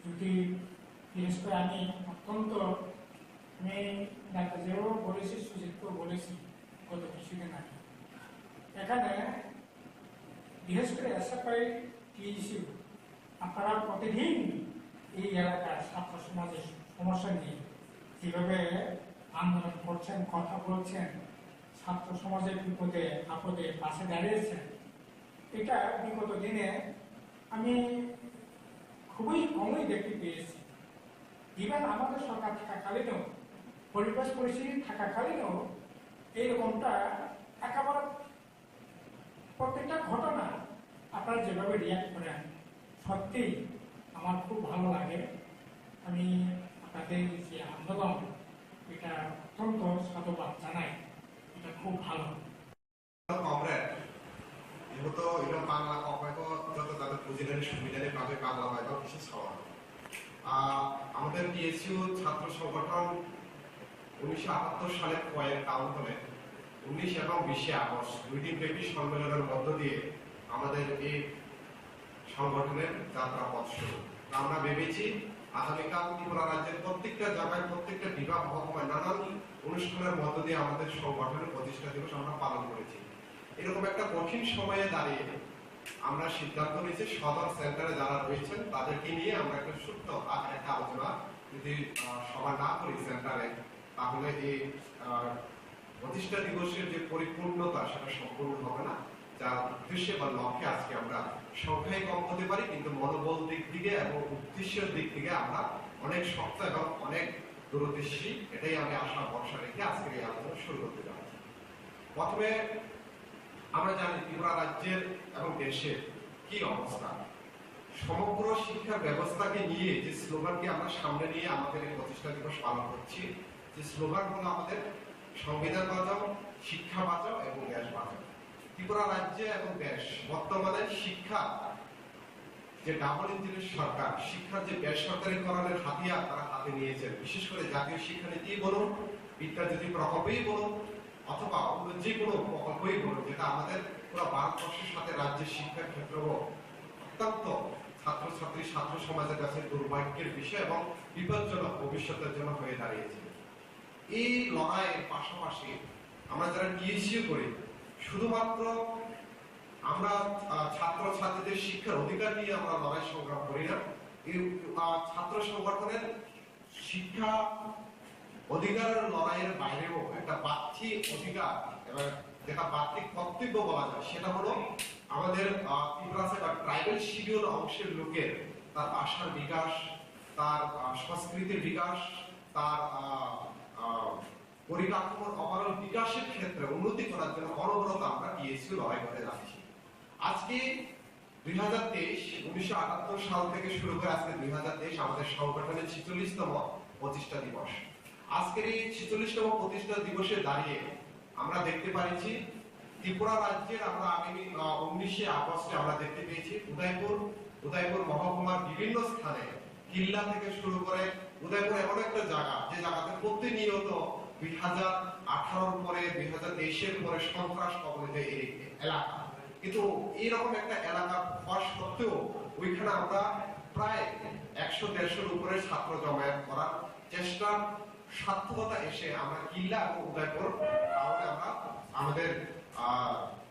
যদি বিশেষ করে আমি অত্যন্ত ডাক্তারও বলেছি, সুজিতকেও বলেছি গত কিছুদিন আগে, এখানে বিশেষ করে এসএফআই টিইসি আপনারা প্রতিদিন এই এলাকার ছাত্র সমাজের সমস্যা নিয়ে যেভাবে আন্দোলন করছেন, কথা বলছেন, ছাত্র সমাজের বিপদে আপদে পাশে দাঁড়িয়েছেন, এটা বিগত দিনে আমি খুবই কমই দেখতে পেয়েছি। ইভেন আমাদের সরকার থাকাকালীনও, পরিবেশ পরিস্থিতি থাকাকালীনও এইরকমটা একেবারে প্রত্যেকটা ঘটনা আপনারা যেভাবে রিয়াক্ট করেন, সত্যি আমার খুব ভালো লাগে। আমি আপনাদের যে আন্দোলন, এটা অত্যন্ত সাধুবাদ জানাই, এটা খুব ভালো। কমরেড যেহেতু এটা বাংলা কপায়তো যত তাদের পুঁজিদারি সুবিধারে পাবে বাংলা হয়তো কিছু ছাড়া। আমাদের টিএসইউ ছাত্র সংগঠন 1978 সালে কয়েক কাউন্টনে 19 এবং 20 আগস্ট 2 দিন ব্যাপী সম্মেলনের মধ্য দিয়ে আমাদের এই সংগঠনের যাত্রা পথ শুরু। আমরা ভেবেছি আগামীকাল ত্রিপুরা রাজ্যের প্রত্যেকটা জায়গায়, প্রত্যেকটা বিভাগ মহকুমায় নানান অনুষ্ঠানের মধ্য দিয়ে আমাদের সংগঠনের প্রতিষ্ঠা দিবস আমরা পালন করেছি। এরকম একটা কঠিন সময়ে দাঁড়িয়ে আমরা সিদ্ধান্ত নিয়েছি সদর সেন্টারে যারা রয়েছেন তাদেরকে নিয়ে আমরা একটা ছোট্ট একটা আলোচনা যদি সভা না করি সেন্টারে, তাহলে এই প্রতিষ্ঠা দিবসের যে পরিপূর্ণতা সেটা সম্পূর্ণ হবে না। যার উদ্দেশ্যে বা লক্ষ্যে আজকে আমরা সংখ্যায় কম হতে পারি, কিন্তু মনোবল দিক থেকে এবং উদ্দেশ্যের দিক থেকে আমরা অনেক শক্ত এবং অনেক দূরদর্শী। এটাই আমি আশা ভরসা রেখে আজকের এই আলোচনা শুরু করতে যাচ্ছি। প্রথমে আমরা জানি ত্রিপুরা রাজ্যের এবং দেশের কি অবস্থা। সমগ্র শিক্ষা ব্যবস্থাকে নিয়ে যে স্লোগানকে আমরা সামনে নিয়ে আমাদের এই প্রতিষ্ঠা দিবস পালন করছি, যে স্লোগান হলো আমাদের সংবিধান বাঁচাও, শিক্ষা বাঁচাও এবং দেশ বাঁচাও। ত্রিপুরা রাজ্য এবং দেশ বর্তমানে শিক্ষা যে ডাবল ইঞ্জিনের সরকার, শিক্ষার যে বেসরকারীকরণের হাতিয়ার তারা হাতে নিয়েছেন। বিশেষ করে জাতীয় শিক্ষানীতি বলুন, বিদ্যাজ্যোতি প্রকল্পেই বলুন, অথবা অন্য যে কোনো প্রকল্পই বলুন, যেটা আমাদের পুরো ভারতবর্ষের সাথে রাজ্যের শিক্ষার ক্ষেত্রেও অত্যন্ত ছাত্রছাত্রী ছাত্র সমাজের কাছে দুর্ভাগ্যের বিষয় এবং বিপজ্জনক ভবিষ্যতের জন্য হয়ে দাঁড়িয়েছে। এই লড়াইয়ের পাশাপাশি আমরা যারা টিএসইউ করি, শুধুমাত্র আমরা ছাত্রছাত্রীদের শিক্ষার অধিকার নিয়ে আমরা লড়াই সংগ্রাম করি না, এই ছাত্র সংগঠনের শিক্ষা অধিকারের লড়াইয়ের বাইরেও একটা বাহ্যিক অধিকার এবং যেটা বাহ্যিক কর্তব্য বলা যায়, সেটা হলো আমাদের ত্রিপুরাতে বা ট্রাইবাল শিডিউল অংশের লোকের তার ভাষার বিকাশ, তার সংস্কৃতির বিকাশ, তার পরিকাঠামোর ওভারঅল বিকাশের ক্ষেত্রে উন্নতি করার জন্য অনবরত আমরা টিএসইউ লড়াই করে যাচ্ছি। আজকে 1978 সাল থেকে শুরু করে আজকে 2023 আমাদের সংগঠনের 46তম প্রতিষ্ঠা দিবস। আজকের এই 46তম প্রতিষ্ঠা দিবসে দাঁড়িয়ে আমরা দেখতে পাচ্ছি ত্রিপুরা রাজ্যের আমরা আগামী 19শে আগস্টে আমরা দেখতে পেয়েছি উদয়পুর মহকুমার বিভিন্ন স্থানে কিল্লা থেকে শুরু করে উদয়পুর এমন একটা জায়গা যে জায়গাতে প্রতিনিয়ত 2018 পরে 2023 পরে সন্ত্রাস কবলিত এলাকা, কিন্তু এইরকম একটা এলাকা হওয়া সত্ত্বেও ওইখানে আমরা প্রায় 100-150 উপরে ছাত্র জমায়েত করার চেষ্টা সার্থকতা এসে আমরা কিল্লা এবং উদয়পুর তাহলে আমরা আমাদের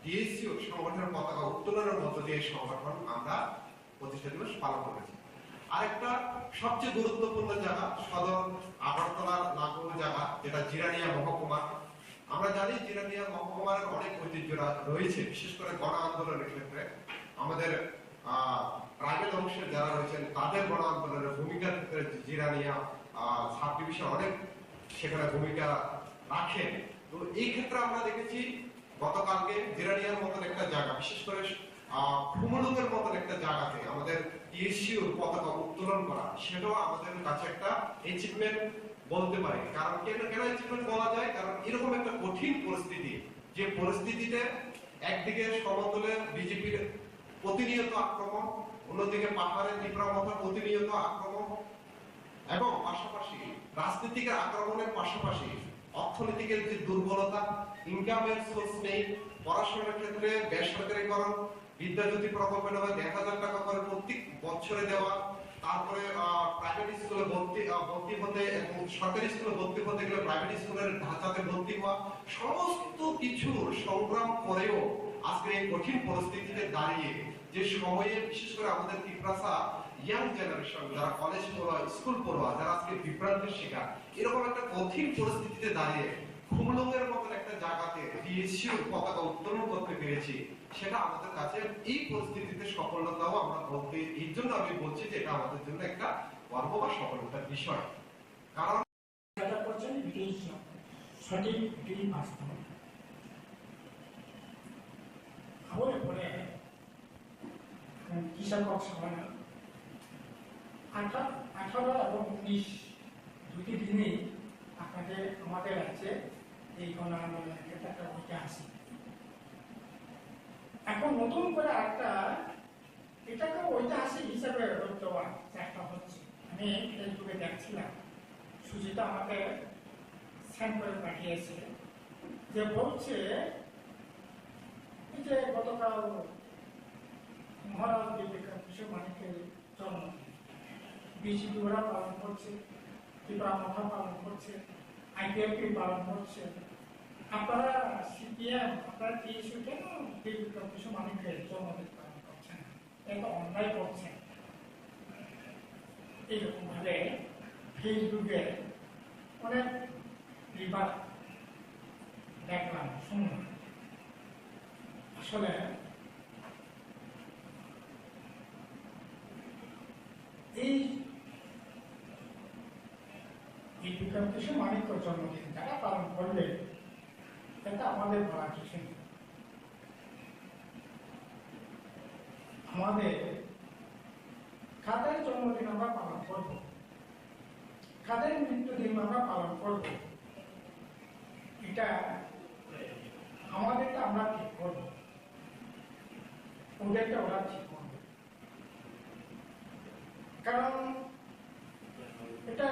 টিএসইউ সংগঠনের পতাকা উত্তোলনের মধ্য দিয়ে সংগঠন আমরা প্রতিষ্ঠা দিবস পালন করেছি। আরেকটা সবচেয়ে গুরুত্বপূর্ণ জায়গা সদর আগরতলার লাগু জায়গা, যেটা জিরানিয়া মহকুমা। আমরা জানি জিরানিয়া মহকুমার অনেক ঐতিহ্য রয়েছে, বিশেষ করে গণ আন্দোলনের ক্ষেত্রে আমাদের ট্রাইবাল অংশের যারা রয়েছেন তাদের গণ আন্দোলনের ভূমিকার ক্ষেত্রে জিরানিয়া সাব ডিভিশন অনেক সেখানে ভূমিকা রাখে। তো এই ক্ষেত্রে আমরা দেখেছি গতকালকে জিরানিয়ার মতন একটা জায়গা, বিশেষ করে ফুমলুকের মতন একটা জায়গাতে আমাদের টিএসইউর পতাকা উত্তোলন করা, সেটাও আমাদের কাছে একটা অ্যাচিভমেন্ট বলতে পারি। কারণ কেন অ্যাচিভমেন্ট বলা যায়, কারণ এরকম একটা কঠিন পরিস্থিতি, যে পরিস্থিতিতে একদিকে সমতলে বিজেপির প্রতিনিয়ত আক্রমণ, অন্যদিকে পাহাড়ে ত্রিপুরা মতো প্রতিনিয়ত আক্রমণ, এবং পাশাপাশি রাজনীতিক আক্রমণের পাশাপাশি অর্থনৈতিকের যে দুর্বলতা, ইনকামের সোর্স নেই, পড়াশোনার ক্ষেত্রে বেসরকারীকরণ, বিদ্যাজ্যোতি প্রকল্পের নামে 1000 টাকা করে প্রত্যেক বছরে দেওয়া, তারপরে প্রাইভেট স্কুলে ভর্তি হতে এবং সরকারি স্কুলে ভর্তি হতে গেলে প্রাইভেট স্কুলের ঢাঁচাতে ভর্তি হওয়া, সমস্ত কিছুর সংগ্রাম করেও আজকের এই কঠিন পরিস্থিতিতে দাঁড়িয়ে যে সময়ে বিশেষ করে আমাদের ত্রিপুরা ইয়াং জেনারেশন যারা কলেজ পড়ুয়া, স্কুল পড়ুয়া, যারা আজকে বিভ্রান্তির শিকার, এরকম একটা কঠিন পরিস্থিতিতে দাঁড়িয়ে খুমলুঙের মতন একটা জায়গাতে টিএসইউর পতাকা উত্তোলন করতে পেরেছি, সেটা আমাদের কাছে এই পরিস্থিতিতে সফলতাও আমরা বলতে, এই জন্য আমি বলছি যে এটা আমাদের জন্য একটা গর্ব বা সফলতার বিষয়। কারণ সঠিক বাস্তব খবরে পড়ে কৃষক সভা 18 এবং 19 দুটি দিনই আমাদের রাজ্যে এই গণ আন্দোলনের ক্ষেত্রে একটা ঐতিহাসিক। এখন নতুন করে একটা এটাকে ঐতিহাসিক হিসাবে দেওয়ার চেষ্টা হচ্ছে। আমি ফেসবুকে দেখছিলাম, সুজিতা আমাকে সেন্ড করে পাঠিয়েছে, যে বলছে যে গতকাল মহারাজ বিবেকানন্দ মানিকের জন্মদিন বিজেপি ওরা পালন করছে, ত্রিপুরা মঠা পালন করছে, আইপিএলপি পালন করছে, আপনারা সিপিএম আপনারা টিএসইউ কেন বিবেকানন্দ মানিকের জন্মদিন পালন করছেন, এত অন্যায় করছেন। এইরকম ভাবে ফেসবুকে অনেক বিবাদ দেখলাম, শুনলাম। আসলে এই বিবেকানন্দ মানিক্য জন্মদিন যারা পালন করলে এটা আমাদের বলা কিছু নেই। আমাদের কাদের জন্মদিন আমরা পালন করব, কাদের মৃত্যুদিন আমরা পালন করব, এটা আমাদেরটা আমরা ঠিক করব, ওদেরটা ওরা ঠিক করবে। কারণ এটা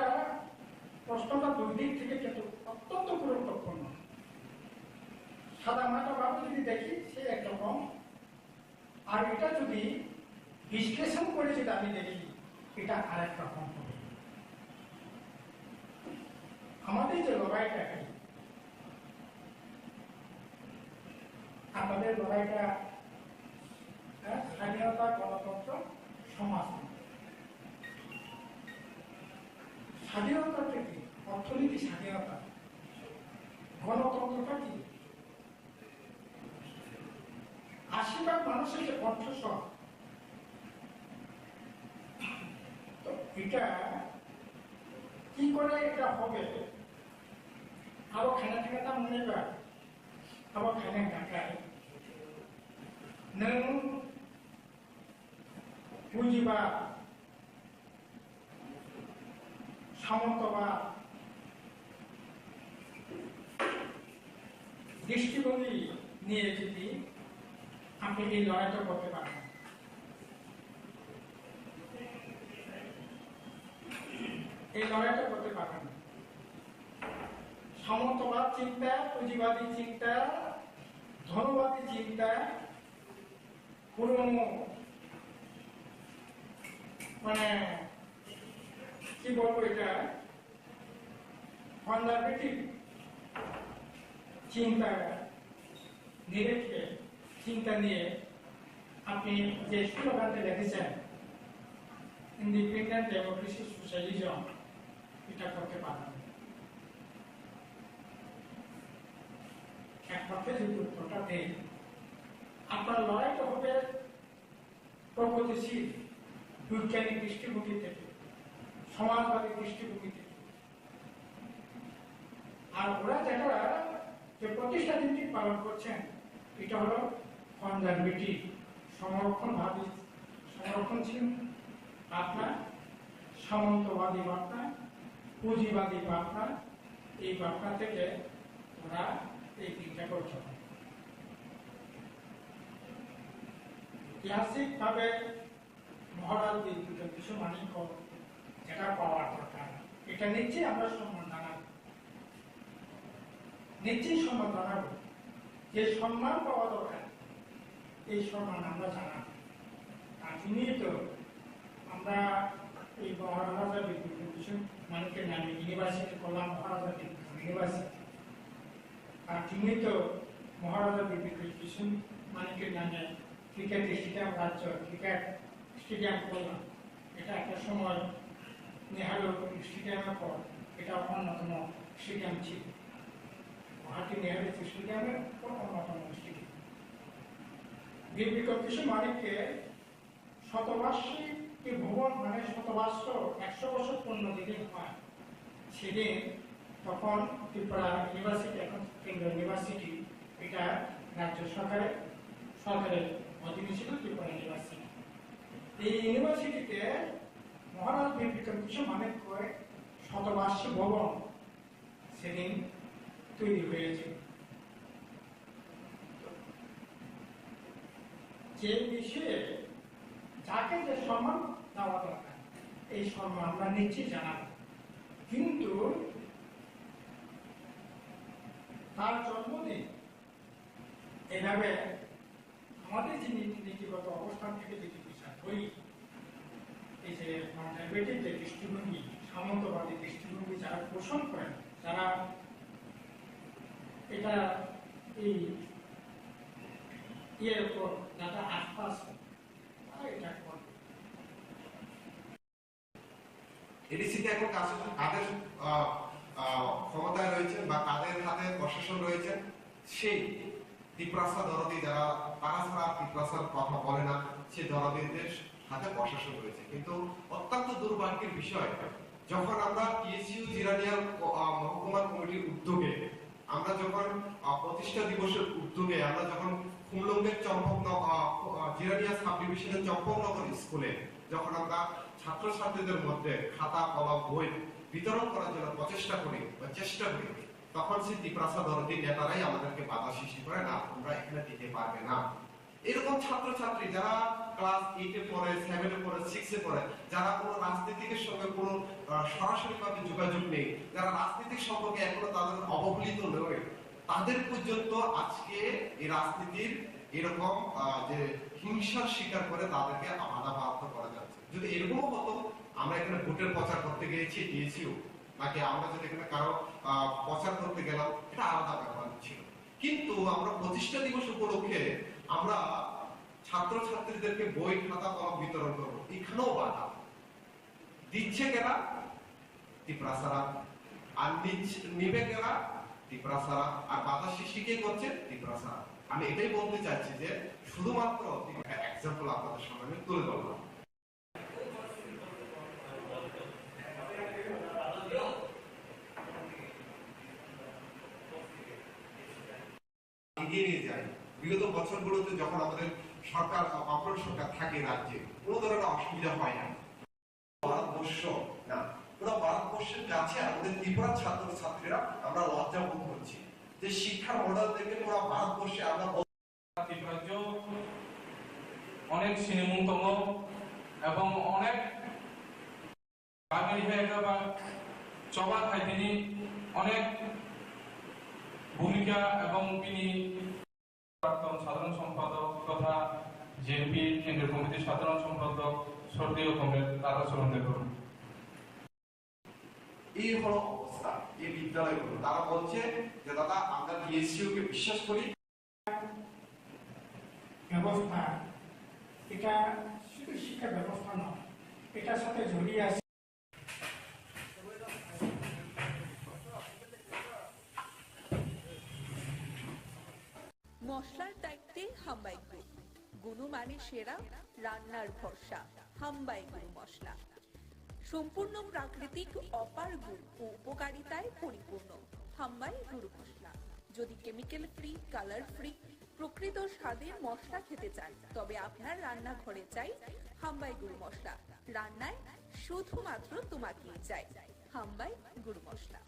প্রশ্নটা দুই দিক থেকে কিন্তু অত্যন্ত গুরুত্বপূর্ণ। সাদামাটা ভাবে যদি দেখি সে একরকম, আর এটা যদি বিশ্লেষণ করে যদি আমি দেখি এটা আরেক রকম হবে। আমাদের যে লড়াইটা, আমাদের লড়াইটা স্বাধীনতা, গণতন্ত্র, সমাজ। স্বাধীনতাটা কি? অর্থনীতি স্বাধীনতা। গণতন্ত্রটা কি? ৮০ ভাগ মানুষের যে কণ্ঠস্বর, তো এটা কি করে এটা হবে? আরো খানা খানাটা মনে কর, আবার খানা ঢাকায় नों पुंजिबाद, सामन्तबाद, दृष्टिभंगी নিয়ে যদি আপনি এই লড়াইটা করতে পারেন, এই লড়াইটা করতে পারেন, সামন্তবাদ চিন্তা, পুঁজিবাদী চিন্তা, ধনবাদী চিন্তা, পুরনো মানে কি বলবো, এটা কনজারভেটিভ চিন্তা নিরেখে চিন্তা নিয়ে আপনি যে স্লোগানটা লিখেছেন ইন্ডিপেন্ডেন্ট ডেমোক্রেসি সোশ্যালিজম, এটা করতে পারেন। একমাত্র যে উত্তরটা দেন, আপনার লড়াইটা হবে প্রগতিশীল বৈজ্ঞানিক দৃষ্টিভঙ্গি থেকে, সমাজবাদী দৃষ্টিভঙ্গি থেকে। আর ওরা যেটা যে প্রতিষ্ঠা ভিত্তিক পালন করছেন, এটা হলো কনজারভেটিভ, সংরক্ষণবাদী, সংরক্ষণশীল ভাবনা, সামন্তবাদী ভাবনা, পুঁজিবাদী ভাবনা। এই ভাবনা থেকে ওরা এই চিন্তা করছে। ঐতিহাসিক ভাবে মহারাজ কিছু মানিক্য যেটা পাওয়ার দরকার, এটা নিশ্চয়ই আমরা সম্মান জানাবো, নিশ্চয়ই সম্মান জানাবো। যে সম্মান পাওয়া দরকার এই সম্মান আমরা জানাবো। তার জন্যই তো আমরা এই মহারাজা বিভূতিভূষণ মানিকের নামে ইউনিভার্সিটি করলাম, মহারাজা বিভূতিভূষণ ইউনিভার্সিটি। তার জন্যই তো মহারাজা বিভূতিভূষণ মানিকের নামে ক্রিকেট স্টেডিয়াম, রাজ্য ক্রিকেট স্টেডিয়াম করলাম। এটা একটা সময় নেহারু স্টেডিয়ামের পর এটা অন্যতম স্টেডিয়াম ছিল। গুয়াহাটি নেহারু স্টেডিয়ামের পর অন্যতম স্টেডিয়াম। বীর বিক্রমকিশোর মানিককে শতবার্ষিকী ভবন, মানে শতবর্ষ ১০০ বছর পূর্ণ যেদিন হয় সেদিন, তখন ত্রিপুরা ইউনিভার্সিটি, এখন কেন্দ্রীয় ইউনিভার্সিটি, এটা রাজ্য সরকারের অধীনে ছিল ত্রিপুরা ইউনিভার্সিটি। এই ইউনিভার্সিটিতে মহারাজ বীর বিক্রমকিশোর মানিক্যের শতবার্ষিক ভবন সেদিন তৈরি হয়েছে। যে বিষয়ে যাকে যে সম্মান দেওয়া দরকার এই সম্মান আমরা নিশ্চয়ই জানাব, কিন্তু তার জন্মদিন এভাবে আমাদের যে নীতিগত অবস্থান থেকে যদি বিচার করি, এই যে কনজারভেটিভ যে দৃষ্টিভঙ্গি, সামন্তবাদী দৃষ্টিভঙ্গি যারা পোষণ করেন, যারা এটা এই এর উপর যারা আশপাশ, তারা এটা করবে। এডিসিতে এখন কাদের ক্ষমতায় রয়েছেন বা কাদের হাতে প্রশাসন রয়েছেন, সেই ত্রিপুরাসা দরদি, যারা তারা ছাড়া ত্রিপুরাসার কথা বলে না, সেই দরদিদের হাতে প্রশাসন রয়েছে। কিন্তু অত্যন্ত দুর্ভাগ্যের বিষয়, যখন আমরা টিএসইউ জিরানিয়া মহকুমা কমিটির উদ্যোগে, আমরা যখন প্রতিষ্ঠা দিবসের উদ্যোগে, আমরা যখন খুমলুঙ্গের জিরানিয়া সাব ডিভিশনের চম্পকনগর স্কুলে যখন আমরা ছাত্রছাত্রীদের মধ্যে খাতা, কলম, বই বিতরণ করার জন্য চেষ্টা করি, তখন সেই ত্রিপুরাসা দরদির নেতারাই আমাদেরকে বাধা সৃষ্টি করে, না তোমরা এখানে দিতে পারবে না। এরকম ছাত্রছাত্রী যারা ক্লাস 8-এ পড়ে, 7-এ পড়ে, 6-এ পড়ে, যারা কোনো রাজনীতিকের সঙ্গে কোনো সরাসরি ভাবে যোগাযোগ নেই, যারা রাজনীতিক সম্পর্কে এখনো তাদের অবহেলিত নয়, তাদের পর্যন্ত আজকে এই রাজনীতির এরকম যে হিংসার শিকার করে তাদেরকে বাধাপ্রাপ্ত করা যাচ্ছে। যদি এরকমও হতো, আমরা এখানে ভোটের প্রচার করতে গিয়েছি দিয়েছিও, নাকি আমরা যদি এখানে কারো প্রচার করতে গেলাম, এটা আলাদা ব্যাপার ছিল। কিন্তু আমরা প্রতিষ্ঠা দিবস উপলক্ষে আমরা ছাত্রছাত্রীদেরকে বই খাতা কলম বিতরণ করবো, এখানেও বাধা দিচ্ছে কেনা ত্রিপুরা সারা, আর নিবে কেনা ত্রিপুরা সারা, আর বাধা সৃষ্টি কে করছে ত্রিপুরা সারা। আমি এটাই বলতে চাইছি যে শুধুমাত্র এক্সাম্পল আপনাদের সামনে তুলে ধরলাম। এগিয়ে নিয়ে যায়। বিগত বছরগুলোতে যখন আমাদের সরকার অপর সরকার থাকে রাজ্যে, কোনো ধরনের অসুবিধা হয় না। ভারতবর্ষ না, পুরো ভারতবর্ষের কাছে আমাদের ত্রিপুরা ছাত্র ছাত্রীরা আমরা লজ্জা বোধ করছি যে শিক্ষার মডেল থেকে পুরো ভারতবর্ষে আমরা রাজ্য অনেক শ্রীমন্তম এবং অনেক বা চবা খাই তিনি অনেক ভূমিকা এবং তিনি প্রাক্তন সাধারণ সম্পাদক তথা জেপি কেন্দ্রীয় কমিটির সাধারণ সম্পাদক সর্দীয় কমরেড তারা চরণদের করুন। এই হলো অবস্থা এই বিদ্যালয়গুলো। তারা বলছে যে দাদা আমরা ডিএসইউ কে বিশ্বাস করি। ব্যবস্থা এটা শুধু শিক্ষা ব্যবস্থা নয়, এটার সাথে জড়িয়ে আছে মশলার দায়িত্বে হাম্বাই গ্রুপ, গুণমানে সেরা, রান্নার ভরসা। হাম্বাই গুরু মশলা সম্পূর্ণ প্রাকৃতিক, অপার গুণ ও উপকারিতায় পরিপূর্ণ। হাম্বাই গুরু মশলা। যদি কেমিক্যাল ফ্রি, কালার ফ্রি, প্রকৃত স্বাদের মশলা খেতে চান, তবে আপনার রান্নাঘরে চাই হাম্বাই গুরু মশলা। রান্নায় শুধুমাত্র তোমাকেই চাই হাম্বাই গুরু মশলা।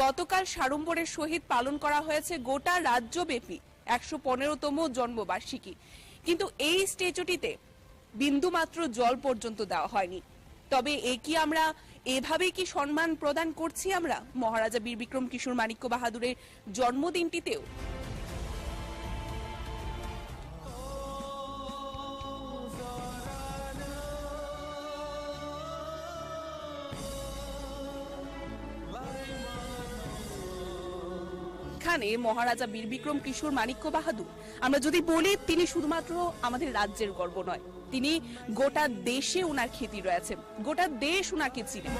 গতকাল সাড়ম্বরের সহিত পালন করা হয়েছে গোটা রাজ্যব্যাপী ১১৫তম জন্মবার্ষিকী, কিন্তু এই স্ট্যাচুটিতে বিন্দুমাত্র জল পর্যন্ত দেওয়া হয়নি। তবে এ কি আমরা এভাবে কি সম্মান প্রদান করছি আমরা মহারাজা বীর বিক্রম কিশোর মাণিক্য বাহাদুরের জন্মদিনটিতেও? এখানে মহারাজা বীর বিক্রম কিশোর মাণিক্য বাহাদুর, আমরা যদি বলি তিনি শুধুমাত্র আমাদের রাজ্যের গর্ব নয়, তিনি গোটা দেশে ওনার খ্যাতি রয়েছে, গোটা দেশ ওনাকে চিনে।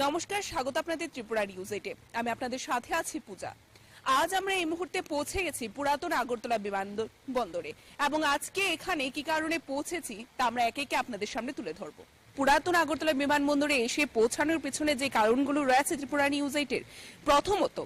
নমস্কার, স্বাগত আপনাদের ত্রিপুরা নিউজ 8-এ। আমি আপনাদের সাথে আছি পূজা। আজ আমরা এই মুহূর্তে পৌঁছে গেছি পুরাতন আগরতলা বিমানবন্দরে, এবং আজকে এখানে কি কারণে পৌঁছেছি তা আমরা একে একে আপনাদের সামনে তুলে ধরবো। পুরাতন আগরতলা বিমানবন্দরে এসে পৌঁছানোর পেছনে যে কারণগুলো রয়েছে ত্রিপুরা নিউজ 8-এর, প্রথমত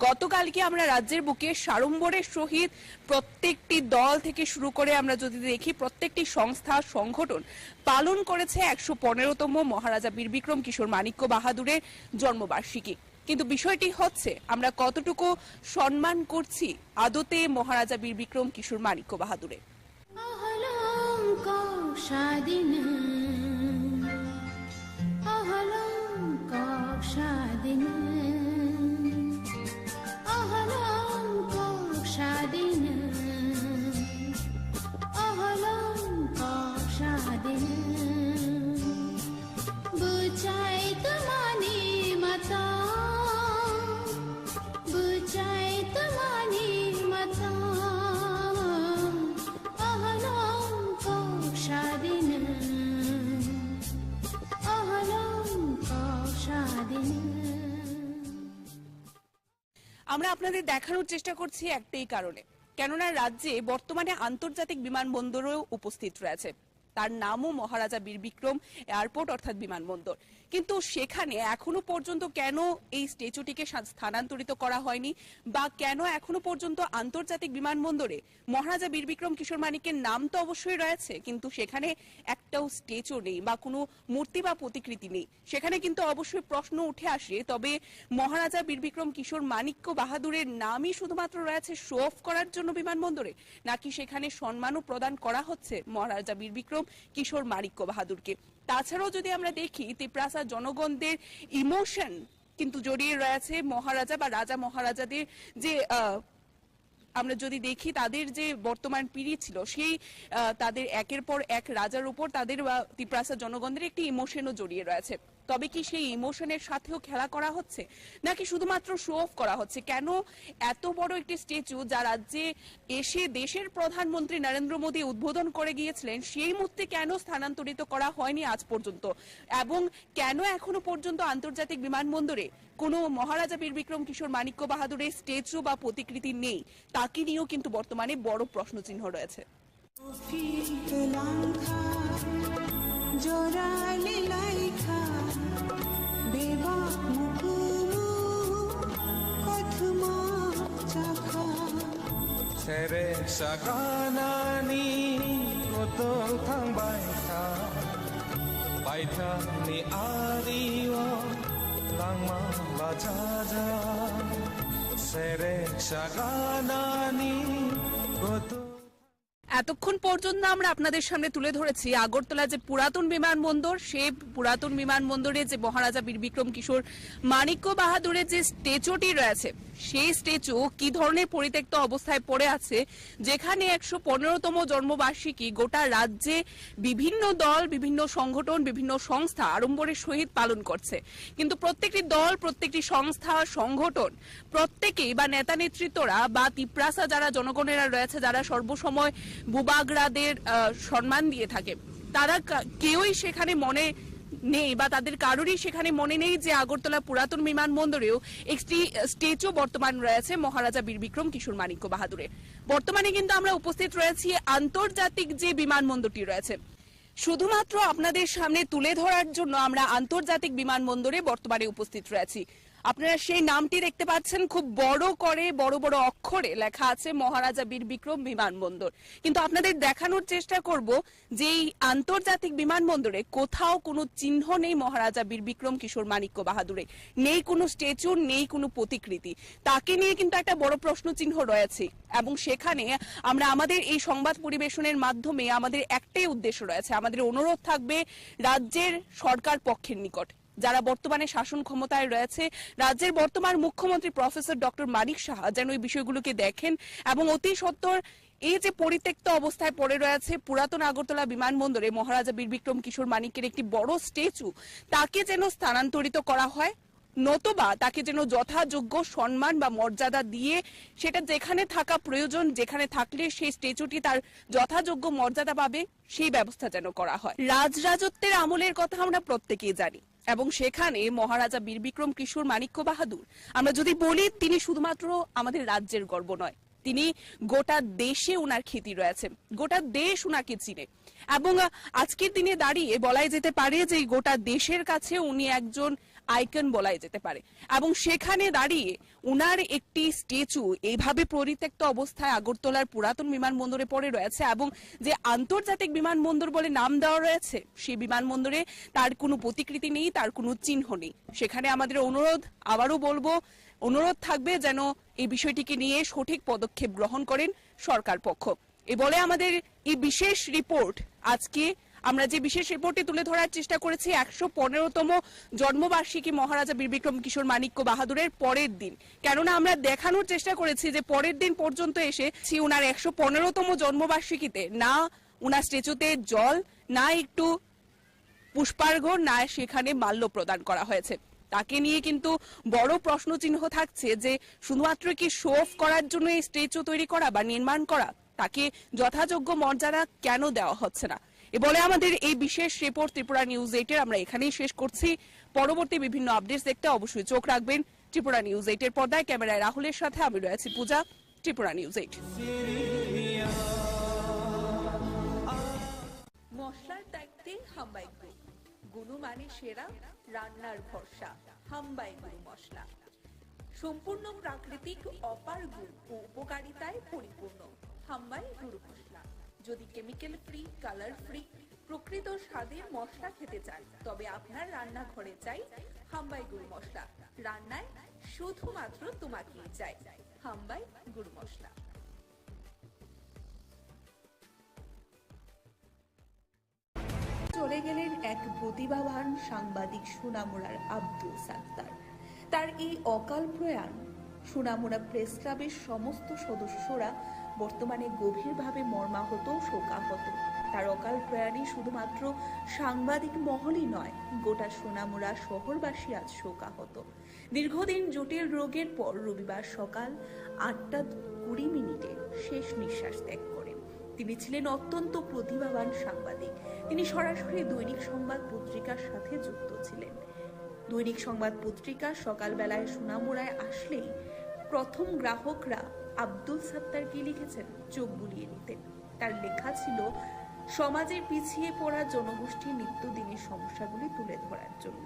গতকালকে আমরা রাজ্যের বুকে সাড়ম্বরের সহিত প্রত্যেকটি দল থেকে শুরু করে আমরা যদি দেখি প্রত্যেকটি সংস্থা সংগঠন পালন করেছে ১১৫তম মহারাজা বীর বিক্রম কিশোর মাণিক্য বাহাদুরের জন্মবার্ষিকী। কিন্তু বিষয়টি হচ্ছে আমরা কতটুকু সম্মান করছি আদতে মহারাজা বীর বিক্রম কিশোর মাণিক্য বাহাদুরের। আমরা আপনাদের দেখানোর চেষ্টা করছি একটাই কারণে, কেননা রাজ্যে বর্তমানে আন্তর্জাতিক বিমানবন্দরও উপস্থিত রয়েছে। তার নামও মহারাজা বীর বিক্রম এয়ারপোর্ট অর্থাৎ বিমানবন্দর। কিন্তু সেখানে এখনো পর্যন্ত কেন এই স্ট্যাচুটিকে স্থানান্তরিত করা হয়নি বা কেন এখনো পর্যন্ত আন্তর্জাতিক বিমানবন্দরে মহারাজা বীর বিক্রম কিশোর মানিকের নাম তো অবশ্যই রয়েছে, কিন্তু সেখানে একটাও স্ট্যাচু নেই বা কোনো মূর্তি বা প্রতিকৃতি নেই, সেখানে কিন্তু অবশ্যই প্রশ্ন উঠে আসে। তবে মহারাজা বীর বিক্রম কিশোর মানিক্য বাহাদুরের নামই শুধুমাত্র রয়েছে শো অফ করার জন্য বিমানবন্দরে, নাকি সেখানে সম্মানও প্রদান করা হচ্ছে মহারাজা বীর বিক্রম কিশোর মানিক্য বাহাদুরকে? তাছাড়াও যদি আমরা দেখি ত্রিপুরা জনগণদের ইমোশন কিন্তু জড়িয়ে রয়েছে মহারাজা বা রাজা মহারাজাদের যে আমরা যদি দেখি তাদের যে বর্তমান পিরিয়ড ছিল সেই তাদের একের পর এক রাজার উপর তাদের ত্রিপুরা জনগণদের একটি ইমোশনও জড়িয়ে রয়েছে। তবে কি সেই ইমোশনের সাথেও খেলা করা হচ্ছে নাকি শুধুমাত্র শো অফ করা হচ্ছে? কেন এত বড় একটি স্ট্যাচু যা রাজ্যে এসে দেশের প্রধানমন্ত্রী নরেন্দ্র মোদী উদ্বোধন করে গিয়েছিলেন সেই মূর্তি কেন স্থানান্তরিত করা হয়নি আজ পর্যন্ত, এবং কেন এখনো পর্যন্ত আন্তর্জাতিক বিমানবন্দরে কোনো মহারাজা বীর বিক্রম কিশোর মানিক্য বাহাদুরের স্ট্যাচু বা প্রতিকৃতি নেই, তাকে নিয়েও কিন্তু বর্তমানে বড় প্রশ্নচিহ্ন রয়েছে। Sere saganani kotol thang baita ni ariwa langma bajaja sere saganani kotol। এতক্ষণ পর্যন্ত আমরা আপনাদের সামনে তুলে ধরেছি আগরতলা যে পুরাতন বিমানবন্দর, সেই পুরাতন বিমানবন্দরে যে মহারাজা বীর বিক্রম কিশোর মানিক্য বাহাদুরের যে স্ট্যাচুটি রয়েছে সেই স্ট্যাচু কি ধরনের পরিত্যক্ত অবস্থায় পড়ে আছে, যেখানে 115তম জন্মবার্ষিকী গোটা রাজ্যে বিভিন্ন দল, বিভিন্ন সংগঠন, বিভিন্ন সংস্থা আড়ম্বরের সহিত পালন করছে। কিন্তু প্রত্যেকটি দল, প্রত্যেকটি সংস্থা, সংগঠন, প্রত্যেকেই বা নেতা নেতৃত্বরা বা ত্রিপুরা যারা জনগণেরা রয়েছে, যারা সর্বসময় বুবাগরাদের সম্মান দিয়ে থাকে, তারা কেউই সেখানে মনে নেই বা তাদের কারোরই সেখানে মনে নেই যে আগরতলা পুরাতন বিমানবন্দরেও একটি স্ট্যাচু বর্তমান রয়েছে মহারাজা বীর বিক্রম কিশোর মানিক্য বাহাদুরের। বর্তমানে কিন্তু আমরা উপস্থিত রয়েছি আন্তর্জাতিক যে বিমানবন্দরটি রয়েছে, শুধুমাত্র আপনাদের সামনে তুলে ধরার জন্য আমরা আন্তর্জাতিক বিমানবন্দরে বর্তমানে উপস্থিত রয়েছি। আপনারা সেই নামটি দেখতে পাচ্ছেন, খুব বড় করে বড় বড় অক্ষরে লেখা আছে মহারাজা বীর বিক্রম বিমানবন্দর। কিন্তু আপনাদের দেখানোর চেষ্টা করব যে এই আন্তর্জাতিক বিমানবন্দরে কোথাও কোনো চিহ্ন নেই মহারাজা বীর বিক্রম কিশোর মানিক্য বাহাদুরে, নেই কোনো স্ট্যাচু, নেই কোনো প্রতিকৃতি। তাকে নিয়ে কিন্তু একটা বড় প্রশ্ন চিহ্ন রয়েছে, এবং সেখানে আমরা আমাদের এই সংবাদ পরিবেশনের মাধ্যমে আমাদের একটাই উদ্দেশ্য রয়েছে, আমাদের অনুরোধ থাকবে রাজ্যের সরকার পক্ষের নিকট, যারা বর্তমানে শাসন ক্ষমতায় রয়েছে, রাজ্যের বর্তমান মুখ্যমন্ত্রী প্রফেসর ডক্টর মানিক সাহা যেন এই বিষয়গুলোকে দেখেন এবং অতি সত্বর এই যে পরিত্যক্ত অবস্থায় পড়ে রয়েছে পুরাতন আগরতলা বিমানবন্দরে মহারাজা বীর বিক্রম কিশোর মানিকের একটি বড় স্ট্যাচু, তাকে যেন স্থানান্তরিত করা হয়, নতুবা তাকে যেন যথাযোগ্য সম্মান বা মর্যাদা দিয়ে সেটা যেখানে থাকা প্রয়োজন, যেখানে থাকলে সেই স্ট্যাচুটি তার যথাযোগ্য মর্যাদা পাবে, সেই ব্যবস্থা যেন করা হয়। রাজরাজত্বের আমলের কথা আমরা প্রত্যেকেই জানি, এবং সেখানে মহারাজা বীর বিক্রম কিশোর মানিক্য বাহাদুর, আমরা যদি বলি তিনি শুধুমাত্র আমাদের রাজ্যের গর্ব নয়, তিনি গোটা দেশে ওনার খ্যাতি রয়েছে, গোটা দেশ ওনাকে চিনে, এবং আজকের দিনে দাঁড়িয়ে বলাই যেতে পারে যে গোটা দেশের কাছে উনি একজন আইকন বলাই যেতে পারে। এবং সেখানে দাঁড়িয়ে উনার একটি স্ট্যাচু এইভাবে পরিত্যক্ত অবস্থায় আগরতলার পুরাতন বিমানবন্দরে পড়ে রয়েছে, এবং যে আন্তর্জাতিক বিমানবন্দর বলে নাম দেওয়া রয়েছে সেই বিমানবন্দরে তার কোনো প্রতিকৃতি নেই, তার কোনো চিহ্ন নেই। সেখানে আমাদের অনুরোধ, আবারও বলবো, অনুরোধ থাকবে যেন এই বিষয়টিকে নিয়ে সঠিক পদক্ষেপ গ্রহণ করেন সরকার পক্ষ। এ বলে আমাদের এই বিশেষ রিপোর্ট, আজকে আমরা যে বিশেষ রিপোর্টটি তুলে ধরার চেষ্টা করেছি 115তম জন্মবার্ষিকী মহারাজা বীর বিক্রম কিশোর মানিক্য বাহাদুরের পরের দিন, কেননা আমরা দেখানোর চেষ্টা করেছি যে পরের দিন পর্যন্ত এসেছি উনার 115তম জন্মবার্ষিকীতে না উনার স্ট্যাচুতে জল, না একটু পুষ্পার্ঘ, না সেখানে মাল্য প্রদান করা হয়েছে। তাকে নিয়ে কিন্তু বড় প্রশ্ন চিহ্ন থাকছে যে শুধুমাত্র কি শো অফ করার জন্য এই স্ট্যাচু তৈরি করা বা নির্মাণ করা, তাকে যথাযোগ্য মর্যাদা কেন দেওয়া হচ্ছে না। এ বলে আমাদের এই বিশেষ রিপোর্ট ত্রিপুরা নিউজ 8 আমরা এখানেই শেষ করছি। পরবর্তী বিভিন্ন আপডেটস দেখতে অবশ্যই চোখ রাখবেন ত্রিপুরা নিউজ 8 এর পর্দায় ক্যামেরায় রাহুলের সাথে আমি রয়েছি পূজা, ত্রিপুরা নিউজ 8। মশলার দায়িত্বে হাম্বাই গ্রুপ, গুণমানে সেরা, রান্নার ভরসা, হাম্বাই গুরু মশলা। সম্পূর্ণ প্রাকৃতিক, অপার গুণ ও উপকারিতায় পরিপূর্ণ হাম্বাই গুরু মশলা। যদি কেমিক্যাল ফ্রি, কালার ফ্রি, প্রকৃত স্বাদের মশলা খেতে চান, তবে আপনার রান্নাঘরে চাই হাম্বাই গুরু মশলা। রান্নায় শুধুমাত্র তোমাকেই চাই হাম্বাই গুরু মশলা। চলে গেলেন এক প্রতিভাবান সাংবাদিক সোনামুড়ার আব্দুল সাত্তার। তার এই অকাল প্রয়াণ সোনামুড়া প্রেস ক্লাবের সমস্ত সদস্যরা বর্তমানে গভীরভাবে মর্মাহত, শোকাহত। তার অকাল প্রয়াণে শুধুমাত্র সাংবাদিক মহলই নয়, গোটা সোনামুড়া শহরবাসী আজ শোকাহত। দীর্ঘদিন জটিল রোগের পর রবিবার সকাল 8:20 শেষ নিঃশ্বাস ত্যাগ করেন। তিনি ছিলেন অত্যন্ত প্রতিভাবান সাংবাদিক। তিনি সরাসরি দৈনিক সংবাদ পত্রিকার সাথে যুক্ত ছিলেন। দৈনিক সংবাদ পত্রিকা সকালবেলায় সোনামুড়ায় আসলেই প্রথম গ্রাহকরা আব্দুল সাত্তারকে লিখেছেন চোখ বুলিয়ে নিতেন। তার লেখা ছিল সমাজের পিছিয়ে পড়া জনগোষ্ঠীর নিত্যদিনের সমস্যাগুলি তুলে ধরার জন্য,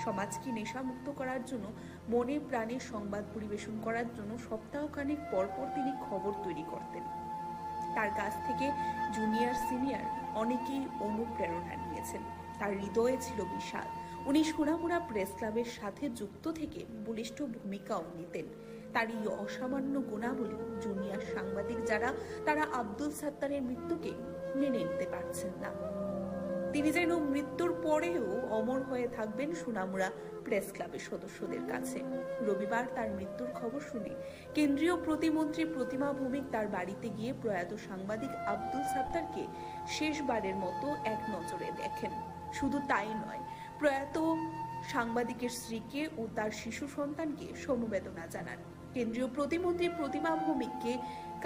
সমাজকে নেশামুক্ত করার জন্য, মনে প্রাণে সংবাদ পরিবেশন করার জন্য সপ্তাহখানেক পরপর তিনি খবর তৈরি করতেন। তার কাছ থেকে জুনিয়র সিনিয়র অনেকেই অনুপ্রেরণা নিয়েছেন। তার হৃদয়ে ছিল বিশাল। উনি সোনামুড়া প্রেস ক্লাবের সাথে যুক্ত থেকে বলিষ্ঠ ভূমিকাও নিতেন। তার এই অসামান্য গুণাবলী জুনিয়র সাংবাদিক যারা, তারা আব্দুল সাত্তারের মৃত্যুকে মেনে নিতে পারছেন না। তিনি যেন মৃত্যুর পরেও অমর হয়ে থাকবেন সোনামুড়া প্রেস ক্লাবের সদস্যদের কাছে। রবিবার তার মৃত্যুর খবর শুনে কেন্দ্রীয় প্রতিমন্ত্রী প্রতিমা ভৌমিক তার বাড়িতে গিয়ে প্রয়াত সাংবাদিক আব্দুল সাত্তারকে শেষবারের মতো এক নজরে দেখেন। শুধু তাই নয়, প্রয়াত সাংবাদিকের স্ত্রীকে ও তার শিশু সন্তানকে সমবেদনা জানান। কেন্দ্রীয় প্রতিমন্ত্রী প্রতিমা ভৌমিককে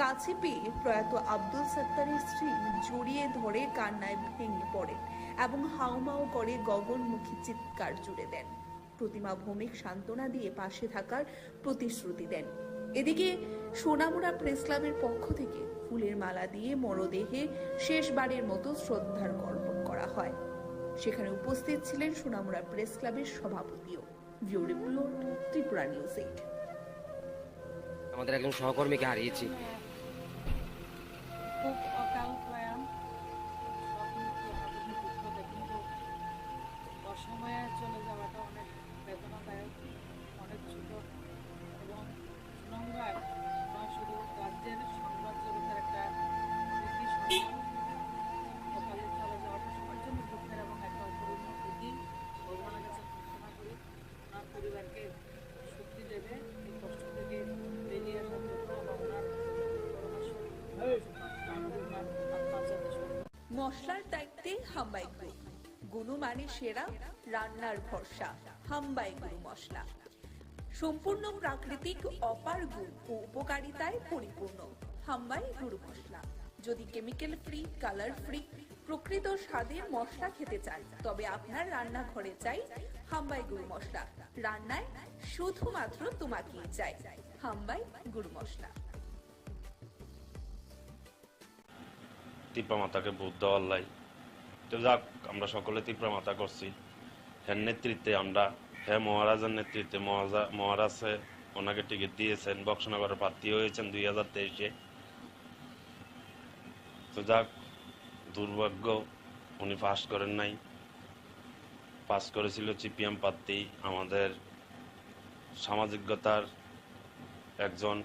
কাছে পেয়ে প্রয়াত আব্দুল সাত্তারের স্ত্রী জড়িয়ে ধরে কান্নায় ভেঙে পড়েন এবং হাউমাউ করে গগনমুখী চিৎকার জুড়ে দেন। প্রতিমা ভৌমিক সান্ত্বনা দিয়ে পাশে থাকার প্রতিশ্রুতি দেন। এদিকে সোনামুড়া প্রেস ক্লাবের পক্ষ থেকে ফুলের মালা দিয়ে মরদেহে শেষবারের মতো শ্রদ্ধার অর্পণ করা হয়। সেখানে উপস্থিত ছিলেন সোনামুড়া প্রেস ক্লাবের সভাপতিও। Bureau report, Tripura news 8। আমাদের একজন সহকর্মীকে হারিয়েছি। খুব অকাল প্রয়াণ, কিন্তু অসময়ে চলে যাওয়াটা অনেক বেদনাদায়ক, অনেক ছোট এবং নোংরার নয়, শুধু রাজ্যের সংবাদ জগতের একটা রীতি সন্তান অকালে চলে যাওয়াটা সবার জন্য দুঃখের এবং একটা অপূরণীয় রীতি। ভগবানের কাছে প্রার্থনা করি ওনার পরিবারকে শক্তি দেবে এই কষ্ট থেকে বেরিয়ে আসার জন্য এবং ওনার মশলার দায়িত্বে হাম্বাই গ্রুপ, গুণমানে সেরা, রান্নার ভরসা, হাম্বাই গুরু মশলা। সম্পূর্ণ প্রাকৃতিক, অপার গুণ ও উপকারিতায় পরিপূর্ণ হাম্বাই গুরু মশলা। যদি কেমিক্যাল ফ্রি, কালার ফ্রি, প্রকৃত স্বাদের মশলা খেতে চান, তবে আপনার রান্নাঘরে চাই হাম্বাই গুরু মশলা। রান্নায় শুধুমাত্র তোমাকেই চাই হাম্বাই গুরু মশলা। ত্রিপুরা মাতাকে ভোট দেওয়ার লাই তো যাক, আমরা সকলে ত্রিপুরা মাতা করছি। হ্যাঁ নেতৃত্বে আমরা, হ্যাঁ মহারাজের নেতৃত্বে মহারাজে ওনাকে টিকিট দিয়েছেন, বক্সনগরের প্রার্থী হয়েছেন 2023-এ। তো যাক, দুর্ভাগ্য উনি পাস করেন নাই। পাস করেছিল সিপিএম প্রার্থী, আমাদের সামাজিকতার একজন,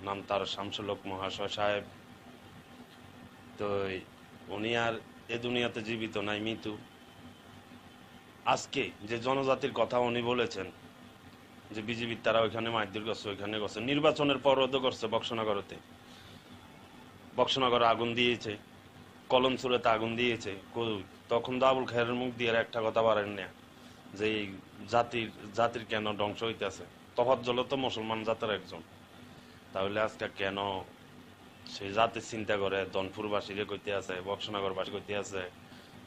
নাম তার শামসুলক মহাশয় সাহেব। তো উনি আর এ দুনিয়াতে জীবিত নাই, মৃত্যু। আজকে যে জনজাতির কথা উনি বলেছেন যে বিজেপির তারা ওইখানে মারধর করছে, ওইখানে করছে, নির্বাচনের পরও করছে। বক্সনগরে আগুন দিয়েছে, কলমচুরেতে আগুন দিয়েছে। তখন তো আবুল খায়ের মুখ দিয়ে একটা কথা পারেন না যে জাতির কেন ধ্বংস হইতেছে। তফাজ্জল তো মুসলমান জাতের একজন, তাহলে আজকে কেন সেই জাতির চিন্তা করে দনপুরবাসীরে কইতে আছে, বক্সনগরবাসী কইতে আছে,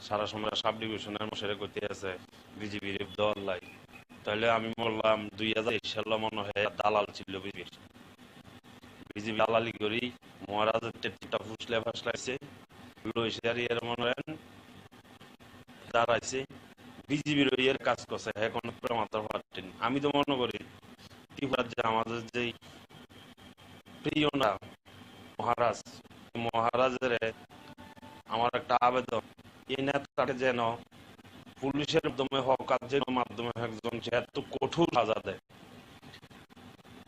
সারা সময় সাব ডিভিশনের মশারে কইতে আছে বিজেপির দল লাই। তাহলে আমি বললাম 2023 সালে মনে হয় দালাল ছিল বিজেপি দালালি করি মহারাজের টেটটা ফুসলে ফাসলাইছে লইসারিয়ার মনে হয় দাঁড়াইছে বিজেপির এর কাজ করছে এখন মাথা ফাটেন। আমি তো মনে করি ত্রিপুরার যে আমাদের যে প্রিয় না মহারাজের আমার একটা আবেদন, এই নেতাকে যেন পুলিশের মাধ্যমে হোক আর যেন মাধ্যমে একজন এত কঠোর সাজা দেয়।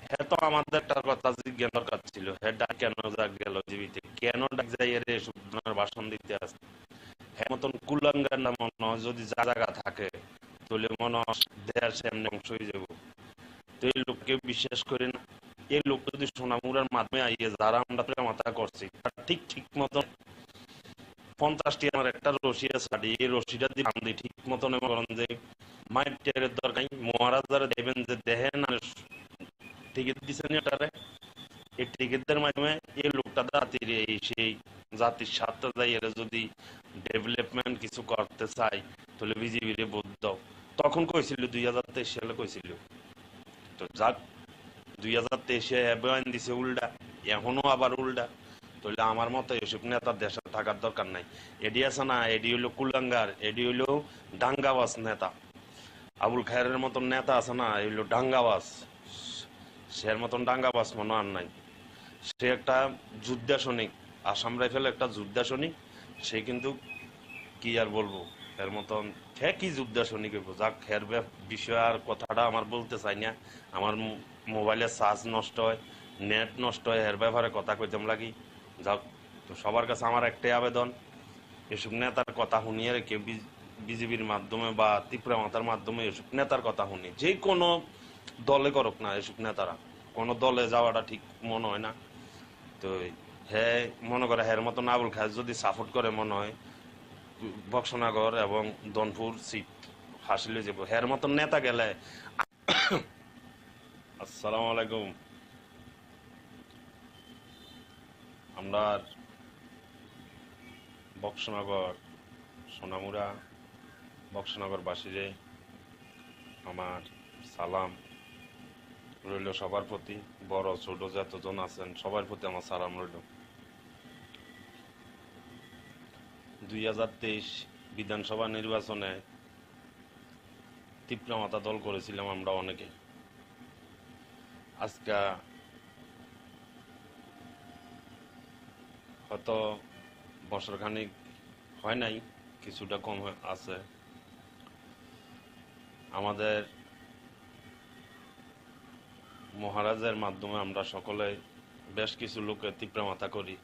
হ্যাঁ তো আমাদের একটা কথা জিজ্ঞাসা দরকার ছিল, হ্যাঁ ডাক কেন ডাক গেল জীবিতে, কেন ডাক যাই এর এসব ভাষণ দিতে আসে। হ্যাঁ মতন কুলাঙ্গার না মনে যদি জায়গা থাকে তাহলে মনে দেশ এমনি অংশ হয়ে যাব। তো এই লোককে বিশ্বাস করি না। এই লোক যদি সোনামুড়ার মাধ্যমে আইয়ে যারা আমরা মাথা করছি ঠিক মতন 50টি আমার একটা রশি আছে, এই রশিটা দিয়ে বান্ধি ঠিক মতন যে মায়ের টেরের দরকার মহারাজারা দেবেন যে দেখেন টিকিট দিচ্ছেন এটারে, এই টিকিটদের মাধ্যমে এই লোকটা জাতির সেই জাতির স্বার্থে যাই এরা যদি ডেভেলপমেন্ট কিছু করতে চাই তাহলে বিজেপির ভোট দাও। তখন কইছিল 2023 সালে কইছিল, তো যাক 2023-এ বয়ান দিছে উল্টা, এখনো আবার উল্টা। তাহলে আমার মতো এসব নেতা দেশে থাকার দরকার নাই। এডি আছে না, এডি হইলো কুলাঙ্গার, এডি হইলো ডাঙ্গাবাজ নেতা। আবুল খায়ের মতন নেতা আছে না, এগুলো ডাঙ্গাবাজ, সের মতন ডাঙ্গাবাজ মনে আর নাই। সে একটা যোদ্ধা সৈনিক, আসাম রাইফেল একটা যোদ্ধা সৈনিক। সে কিন্তু কি আর বলবো, এর মতন কি যোদ্ধা সৈনিক হইব। যাক এর বিষয় আর কথাটা আমার বলতে চাই না, আমার মোবাইলের চার্জ নষ্ট হয়, নেট নষ্ট হয়, এর ব্যাপারে কথা কইতাম লাগি। যাক, তো সবার কাছে আমার একটাই আবেদন, এসব নেতার কথা শুনিয়ে রেখে বিজেপির মাধ্যমে বা ত্রিপুরা মাতার মাধ্যমে এসব নেতার কথা শুনি, যে কোনো দলে করুক না এসব নেতারা, কোনো দলে যাওয়াটা ঠিক মনে হয় না। তো হ্যাঁ মনে করে হ্যার মতন আবুল খায় যদি সাপোর্ট করে মনে হয় বক্সনগর এবং দনপুর সিট হাসিলে যাব। হ্যার মতন নেতা গেলে আসসালামু আলাইকুম। আমরা বক্সনগর সোনামুড়া বক্সনগর বাসীরে আমার সালাম রইল সবার প্রতি, বড় ছোট যতজন আছেন সবার প্রতি আমার সালাম রইল। 2023 বিধানসভা নির্বাচনে ত্রিপুরা মাতা দল করেছিলাম আমরা অনেকে। আজকে হয়তো বছর খানিক হয় নাই, কিছুটা কম আছে। আমাদের মহারাজের মাধ্যমে আমরা সকলে বেশ কিছু লোকে ত্রিপুরা মাতা করি,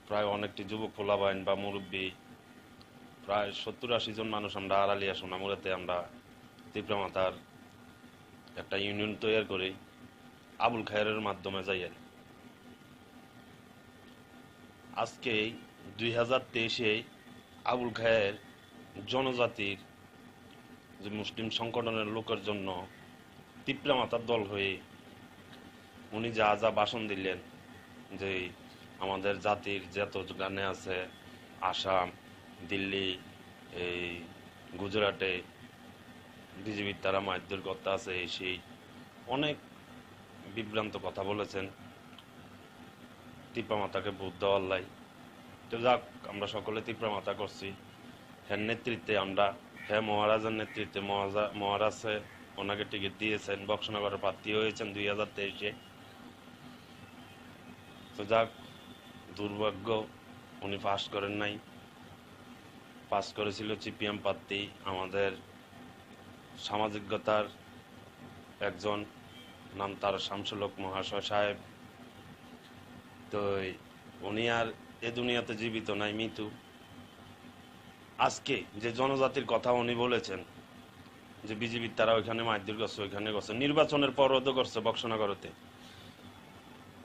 প্রায় অনেকটি যুবক পোলাবাইন বা মুরব্বী, প্রায় 70-80 জন মানুষ আমরা আড়ালিয়া সোনামুড়াতে আমরা ত্রিপুরা মাতার একটা ইউনিয়ন তৈরি করি আবুল খায়ের মাধ্যমে যাই। আজকে 2023-এ আবুল খায়ের জনজাতির যে মুসলিম সংগঠনের লোকের জন্য ত্রিপুরা মাতার দল হয়ে উনি যা যা ভাষণ দিলেন, যে আমাদের জাতির যত গানে আছে আসাম, দিল্লি, এই গুজরাটে বিজেপির তারা মারধর করতে আছে, সেই অনেক বিভ্রান্ত কথা বলেছেন ত্রিপুরা মাতাকে ভোট দেওয়ার লাই। তো যাক, আমরা সকলে ত্রিপুরা মাতা করছি হ্যাঁ নেতৃত্বে, আমরা হ্যাঁ মহারাজের নেতৃত্বে, মহারাজে ওনাকে টিকিট দিয়েছেন, বক্সনগরের প্রার্থী হয়েছেন 2023-এ। তো যাক, দুর্ভাগ্য উনি পাস করেন নাই, পাস করেছিল সিপিএম প্রার্থী আমাদের সামাজিকতার একজন, নাম তার শামসুলক মহাশয় সাহেব। তো উনি আর এ দুনিয়াতে জীবিত নাই, মৃত্যু। আজকে যে জনজাতির কথা উনি বলেছেন যে বিজেপির তারা ওইখানে মারধর করছে, ওইখানে করছে, নির্বাচনের পরও তো করছে।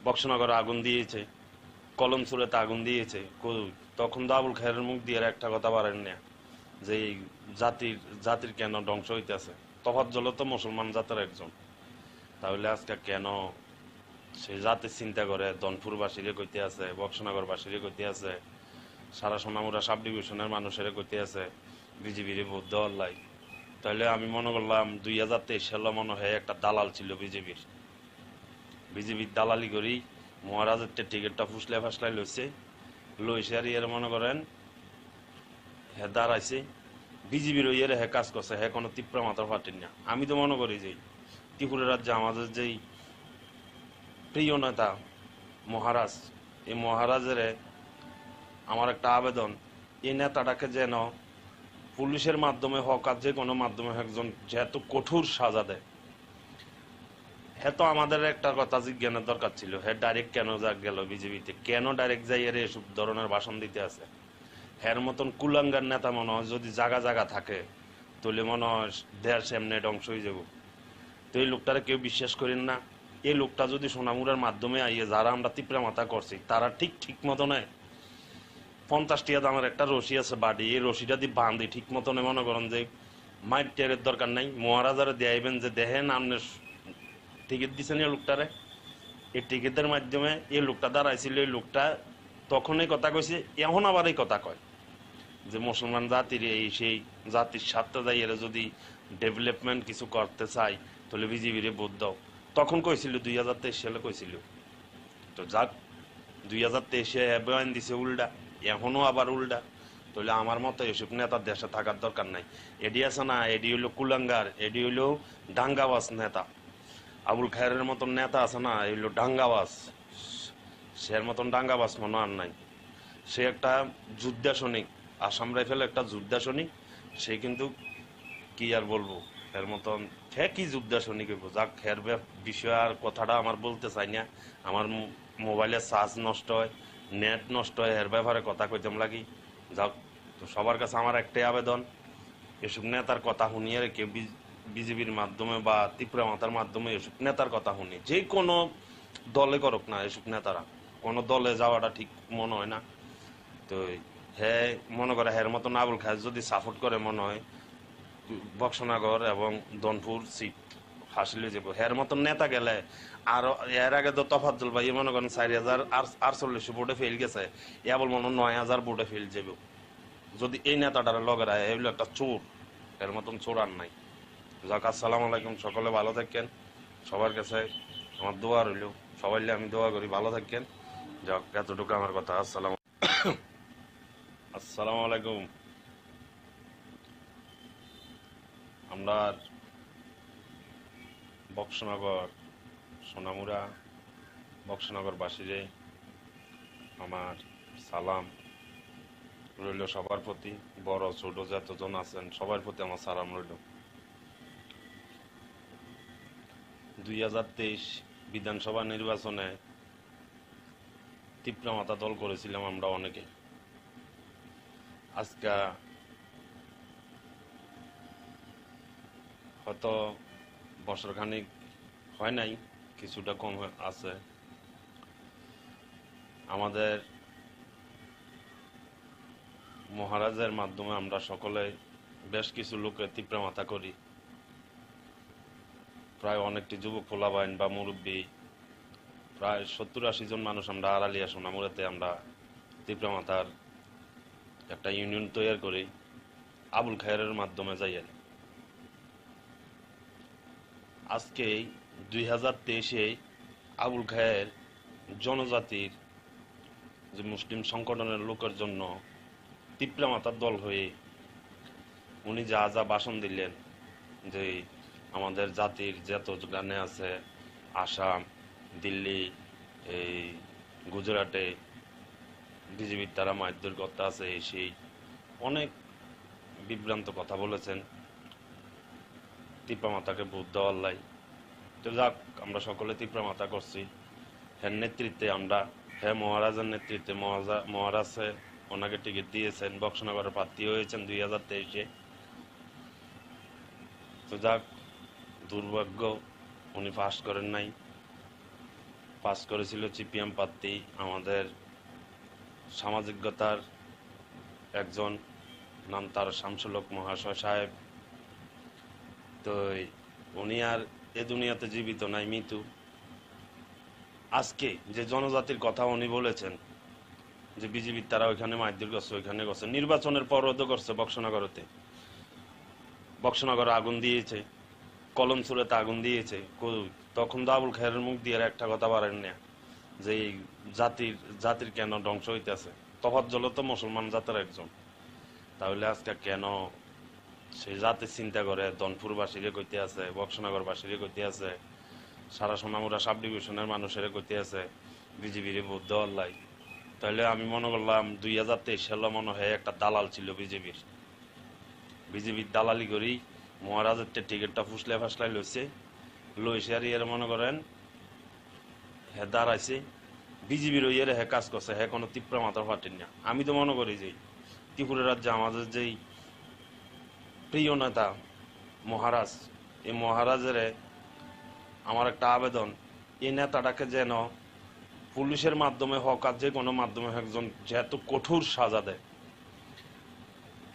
বক্সনগরে আগুন দিয়েছে, কলমসুরেতে আগুন দিয়েছে, তখন তো আবুল খায়ের মুখ দিয়ে একটা কথা পারেন না যে জাতির কেন ধ্বংস হইতেছে। তফাজ্জল তো মুসলমান জাতের একজন, তাহলে আজকে কেন সেই জাতির চিন্তা করে দনপুরবাসীরে কইতে আছে, বক্সনগরবাসীরে কইতে আছে, সারা সোনামুড়া সাব ডিভিশনের মানুষের কইতে আছে বিজেপির ভোট দেওয়ার লাই। তাহলে আমি মনে করলাম 2023 সালে মনে হয় একটা দালাল ছিল বিজেপির দালালি করি মহারাজের টিকিটটা ফাসলাই লইছে আর এর মনে করেন হে দাঁড়াইছে বিজেপির ইয়ের হে কাজ করছে, হে কোনো ত্রিপুরা মাথার ফাটেন না। আমি তো মনে করি যে ত্রিপুরা রাজ্যে আমাদের যেই প্রিয় নেতা মহারাজ, এই মহারাজের আমার একটা আবেদন, এই নেতাটাকে যেন পুলিশের মাধ্যমে হোক আর যে কোনো মাধ্যমে একজন যেহেতু কঠোর সাজা দেয়। হ্যাঁ, তো আমাদের একটা কথা জিজ্ঞানের দরকার ছিল, হ্যাঁ ডাইরেক্ট কেন গেল বিজেপিতে, কেন ডাইরেক্ট যাই এর এসব ধরনের ভাষণ দিতে আছে। হ্যার মতন কুলাঙ্গার নেতা মনে হয় যদি জায়গা থাকে তাহলে মনে হয় দেশ এমনি ধ্বংস হয়ে যাব। তো এই লোকটারে কেউ বিশ্বাস করেন না। এই লোকটা যদি সোনামুড়ার মাধ্যমে আইয়ে যারা আমরা ত্রিপুরা মাথা করছি তারা ঠিক মতো নেয় 50 টাকা দামের একটা রশি আছে বাড়ি, এই রশিটা দিয়ে বাঁধি ঠিক মতনে মনে করেন যে মাইট টেরের দরকার নাই, মহারাজারে দেয়াইবেন যে দেখেন আপনি টিকিট দিচ্ছেন এই লোকটারে। এই টিকিটের মাধ্যমে এই লোকটা দাঁড়াইছিল, এই লোকটা তখন এই কথা কইছে, এখন আবার এই কথা কয় যে মুসলমান জাতির এই সেই জাতির স্বার্থে যাই এরা যদি ডেভেলপমেন্ট কিছু করতে চাই তাহলে বিজেপির ভোট দাও। তখন কইছিল 2023 সালে কইছিল। তো যাক 2023-এ বয়ান দিছে উল্টা, এখনো আবার উল্টা। তাহলে আমার মতো এসব নেতা দেশে থাকার দরকার নাই। এডি আছে না, এডি হইলো কুলাঙ্গার, এডি হইলো ডাঙ্গাবাজ নেতা। আবুল খায়ের মতন নেতা আছে না, হইলো ডাঙ্গাবাজ। সে মতন ডাঙ্গাবাজ মনে আর নাই। সে একটা যোদ্ধা সৈনিক, আসাম রাইফেল একটা যোদ্ধা সৈনিক। সে কিন্তু কি আর বলবো, এর মতন কি যোদ্ধা সৈনিক হইব। যাক, এর বিষয় আর কথাটা আমার বলতে চাই না। আমার মোবাইলে চার্জ নষ্ট হয়, নেট নষ্ট হয়, এর ব্যাপারে কথা কইতাম লাগি। যাক, তো সবার কাছে আমার একটাই আবেদন, এসব নেতার কথা শুনিয়ে কেউ বিজেপির মাধ্যমে বা ত্রিপুরা মাতার মাধ্যমে এসব নেতার কথা শুনি, যে কোনো দলে করুক না, এসব নেতারা কোনো দলে যাওয়াটা ঠিক মনে হয় না। তো হ্যাঁ মনে করে হের মতন আবুল খায় যদি সাপোর্ট করে মনে হয় বক্সনগর এবং দনপুর সিট হাসিলে যাব। হের মতন নেতা গেলে আর এর আগে তো তফাজ্জল ভাই মনে করেন 4048 ভোটে ফেল গেছে, এবার মনে 9000 ভোটে ফেল যাব। যদি এই নেতাটার লগের আয় এগুলো একটা চোর, এর মতন চোর আর নাই। যাক, আসসালামু আলাইকুম, সকলে ভালো থাকেন। সবার কাছে আমার দোয়া রইল, সবাই আমি দোয়া করি ভালো থাকেন। যাক, এতটুকু আমার কথা। আসসালামু আলাইকুম। আমরা বক্সনগর সোনামুড়া বক্সনগর বাসীরে আমার সালাম রইল সবার প্রতি, বড় ছোট যতজন আছেন সবার প্রতি আমার সালাম রইল। 2023 বিধানসভা নির্বাচনে ত্রিপুরা মাতা দল করেছিলাম আমরা অনেকে। আজকে হয়তো বছরখানিক হয় নাই, কিছুটা কম আছে। আমাদের মহারাজের মাধ্যমে আমরা সকলে বেশ কিছু লোকের ত্রিপুরা মাতা করি। প্রায় অনেকটি যুবক পোলাবাইন বা মুরব্বী, প্রায় 70-80 জন মানুষ আমরা আড়ালিয়া সোনামুড়াতে আমরা ত্রিপুরা মাতার একটা ইউনিয়ন তৈরি করি আবুল খায়ের মাধ্যমে যাই। আজকে 2023-এ আবুল খায়ের জনজাতির যে মুসলিম সংগঠনের লোকের জন্য ত্রিপুরা মাতার দল হয়ে উনি যা ভাষণ দিলেন, যে আমাদের জাতির যত গানে আছে আসাম, দিল্লি, এই গুজরাটে বিজেপির তারা মারধর করতে আছে, সেই অনেক বিভ্রান্ত কথা বলেছেন ত্রিপুরা মাতাকে ভোট দেওয়ার লাই। তো যাক, আমরা সকলে ত্রিপুরা মাতা করছি। হ্যাঁ নেতৃত্বে আমরা, হ্যাঁ মহারাজের নেতৃত্বে মহারাজে ওনাকে টিকিট দিয়েছেন, বক্সনগরের প্রার্থী হয়েছেন 2023-এ। তো যাক, দুর্ভাগ্য উনি পাস করেন নাই। পাস করেছিল সিপিএম প্রার্থী, আমাদের সামাজিকতার একজন, নাম তার শামসুল হক মহাশয় সাহেব। তো উনি আর এ দুনিয়াতে জীবিত নাই, মৃত্যু। আজকে যে জনজাতির কথা উনি বলেছেন যে বিজেপির তারা ওইখানে মারধর করছে, ওইখানে করছে, নির্বাচনের পরও তো করছে বক্সনগরতে। বক্সনগরে আগুন দিয়েছে, কলমচুরেতে আগুন দিয়েছে, তখন তো আবুল খায়েরের মুখ দিয়ে একটা কথা বাড়েন না যে এই জাতির কেন ধ্বংস হইতেছে। তফাজ্জল তো মুসলমান জাতের একজন, তাহলে আজকে কেন সেই জাতির চিন্তা করে দনপুরবাসীরে কইতে আছে, বক্সনগরবাসীরে কইতে আছে, সারা সোনামুড়া সাব ডিভিশনের মানুষের কইতে আছে বিজেপির ভোট দেওয়ার লাই। তাহলে আমি মনে করলাম 2023 সালে মনে হয় একটা দালাল ছিল বিজেপির দালালি করি মহারাজের টিকিটটা ফুসলে ফাসলাই লইছে আর এর মনে করেন হে দাঁড়াইছে বিজেপির ওই হে কাজ করছে, হে কোনো তীব্র মাথার ফাটেন না। আমি তো মনে করি যে ত্রিপুরা রাজ্যে আমাদের যেই প্রিয় নেতা মহারাজ, এই মহারাজের আমার একটা আবেদন, এই নেতাটাকে যেন পুলিশের মাধ্যমে হোক আর যে কোনো মাধ্যমে একজন যেহেতু কঠোর সাজা দেয়।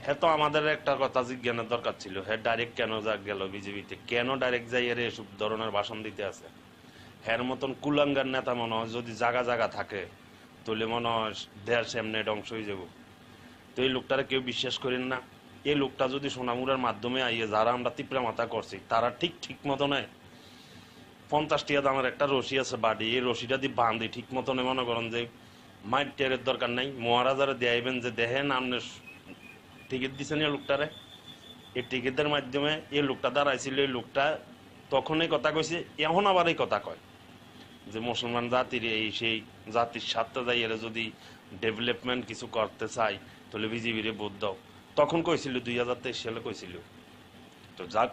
হ্যাঁ, তো আমাদের একটা কথা জিজ্ঞানের দরকার ছিল, হ্যাঁ ডাইরেক্ট কেন গেল বিজেপিতে, কেন ডাইরেক্ট যাই এর এসব ধরনের ভাষণ দিতে আছে। হ্যার মতন কুলাঙ্গার নেতা মনে হয় যদি জায়গা থাকে তাহলে মনে হয় দেশ এমনি ধ্বংস হয়ে যাব। তো এই লোকটারে কেউ বিশ্বাস করেন না। এই লোকটা যদি সোনামুড়ার মাধ্যমে আইয়ে যারা আমরা তীব্র মাথা করছি তারা ঠিক মতনে 50 টাকা দামের একটা রশি আছে বাড়ি, এই রশিটা দিয়ে বাঁধি ঠিক মতনে মনে করেন যে মাইট টেরের দরকার নাই, মহারাজারে দেয়াইবেন যে দেখেন আপনি টিকিট দিচ্ছেন এই লোকটারে। এই টিকিটের মাধ্যমে এই লোকটা দাঁড়াইছিল, এই লোকটা তখনই কথা কইছে, এখন আবার এই কথা কয় যে মুসলমান জাতির সেই জাতির স্বার্থে যাই এরা যদি ডেভেলপমেন্ট কিছু করতে চাই তাহলে বিজেপির ভোট দাও। তখন কইছিল 2023 সালে কইছিল। তো যাক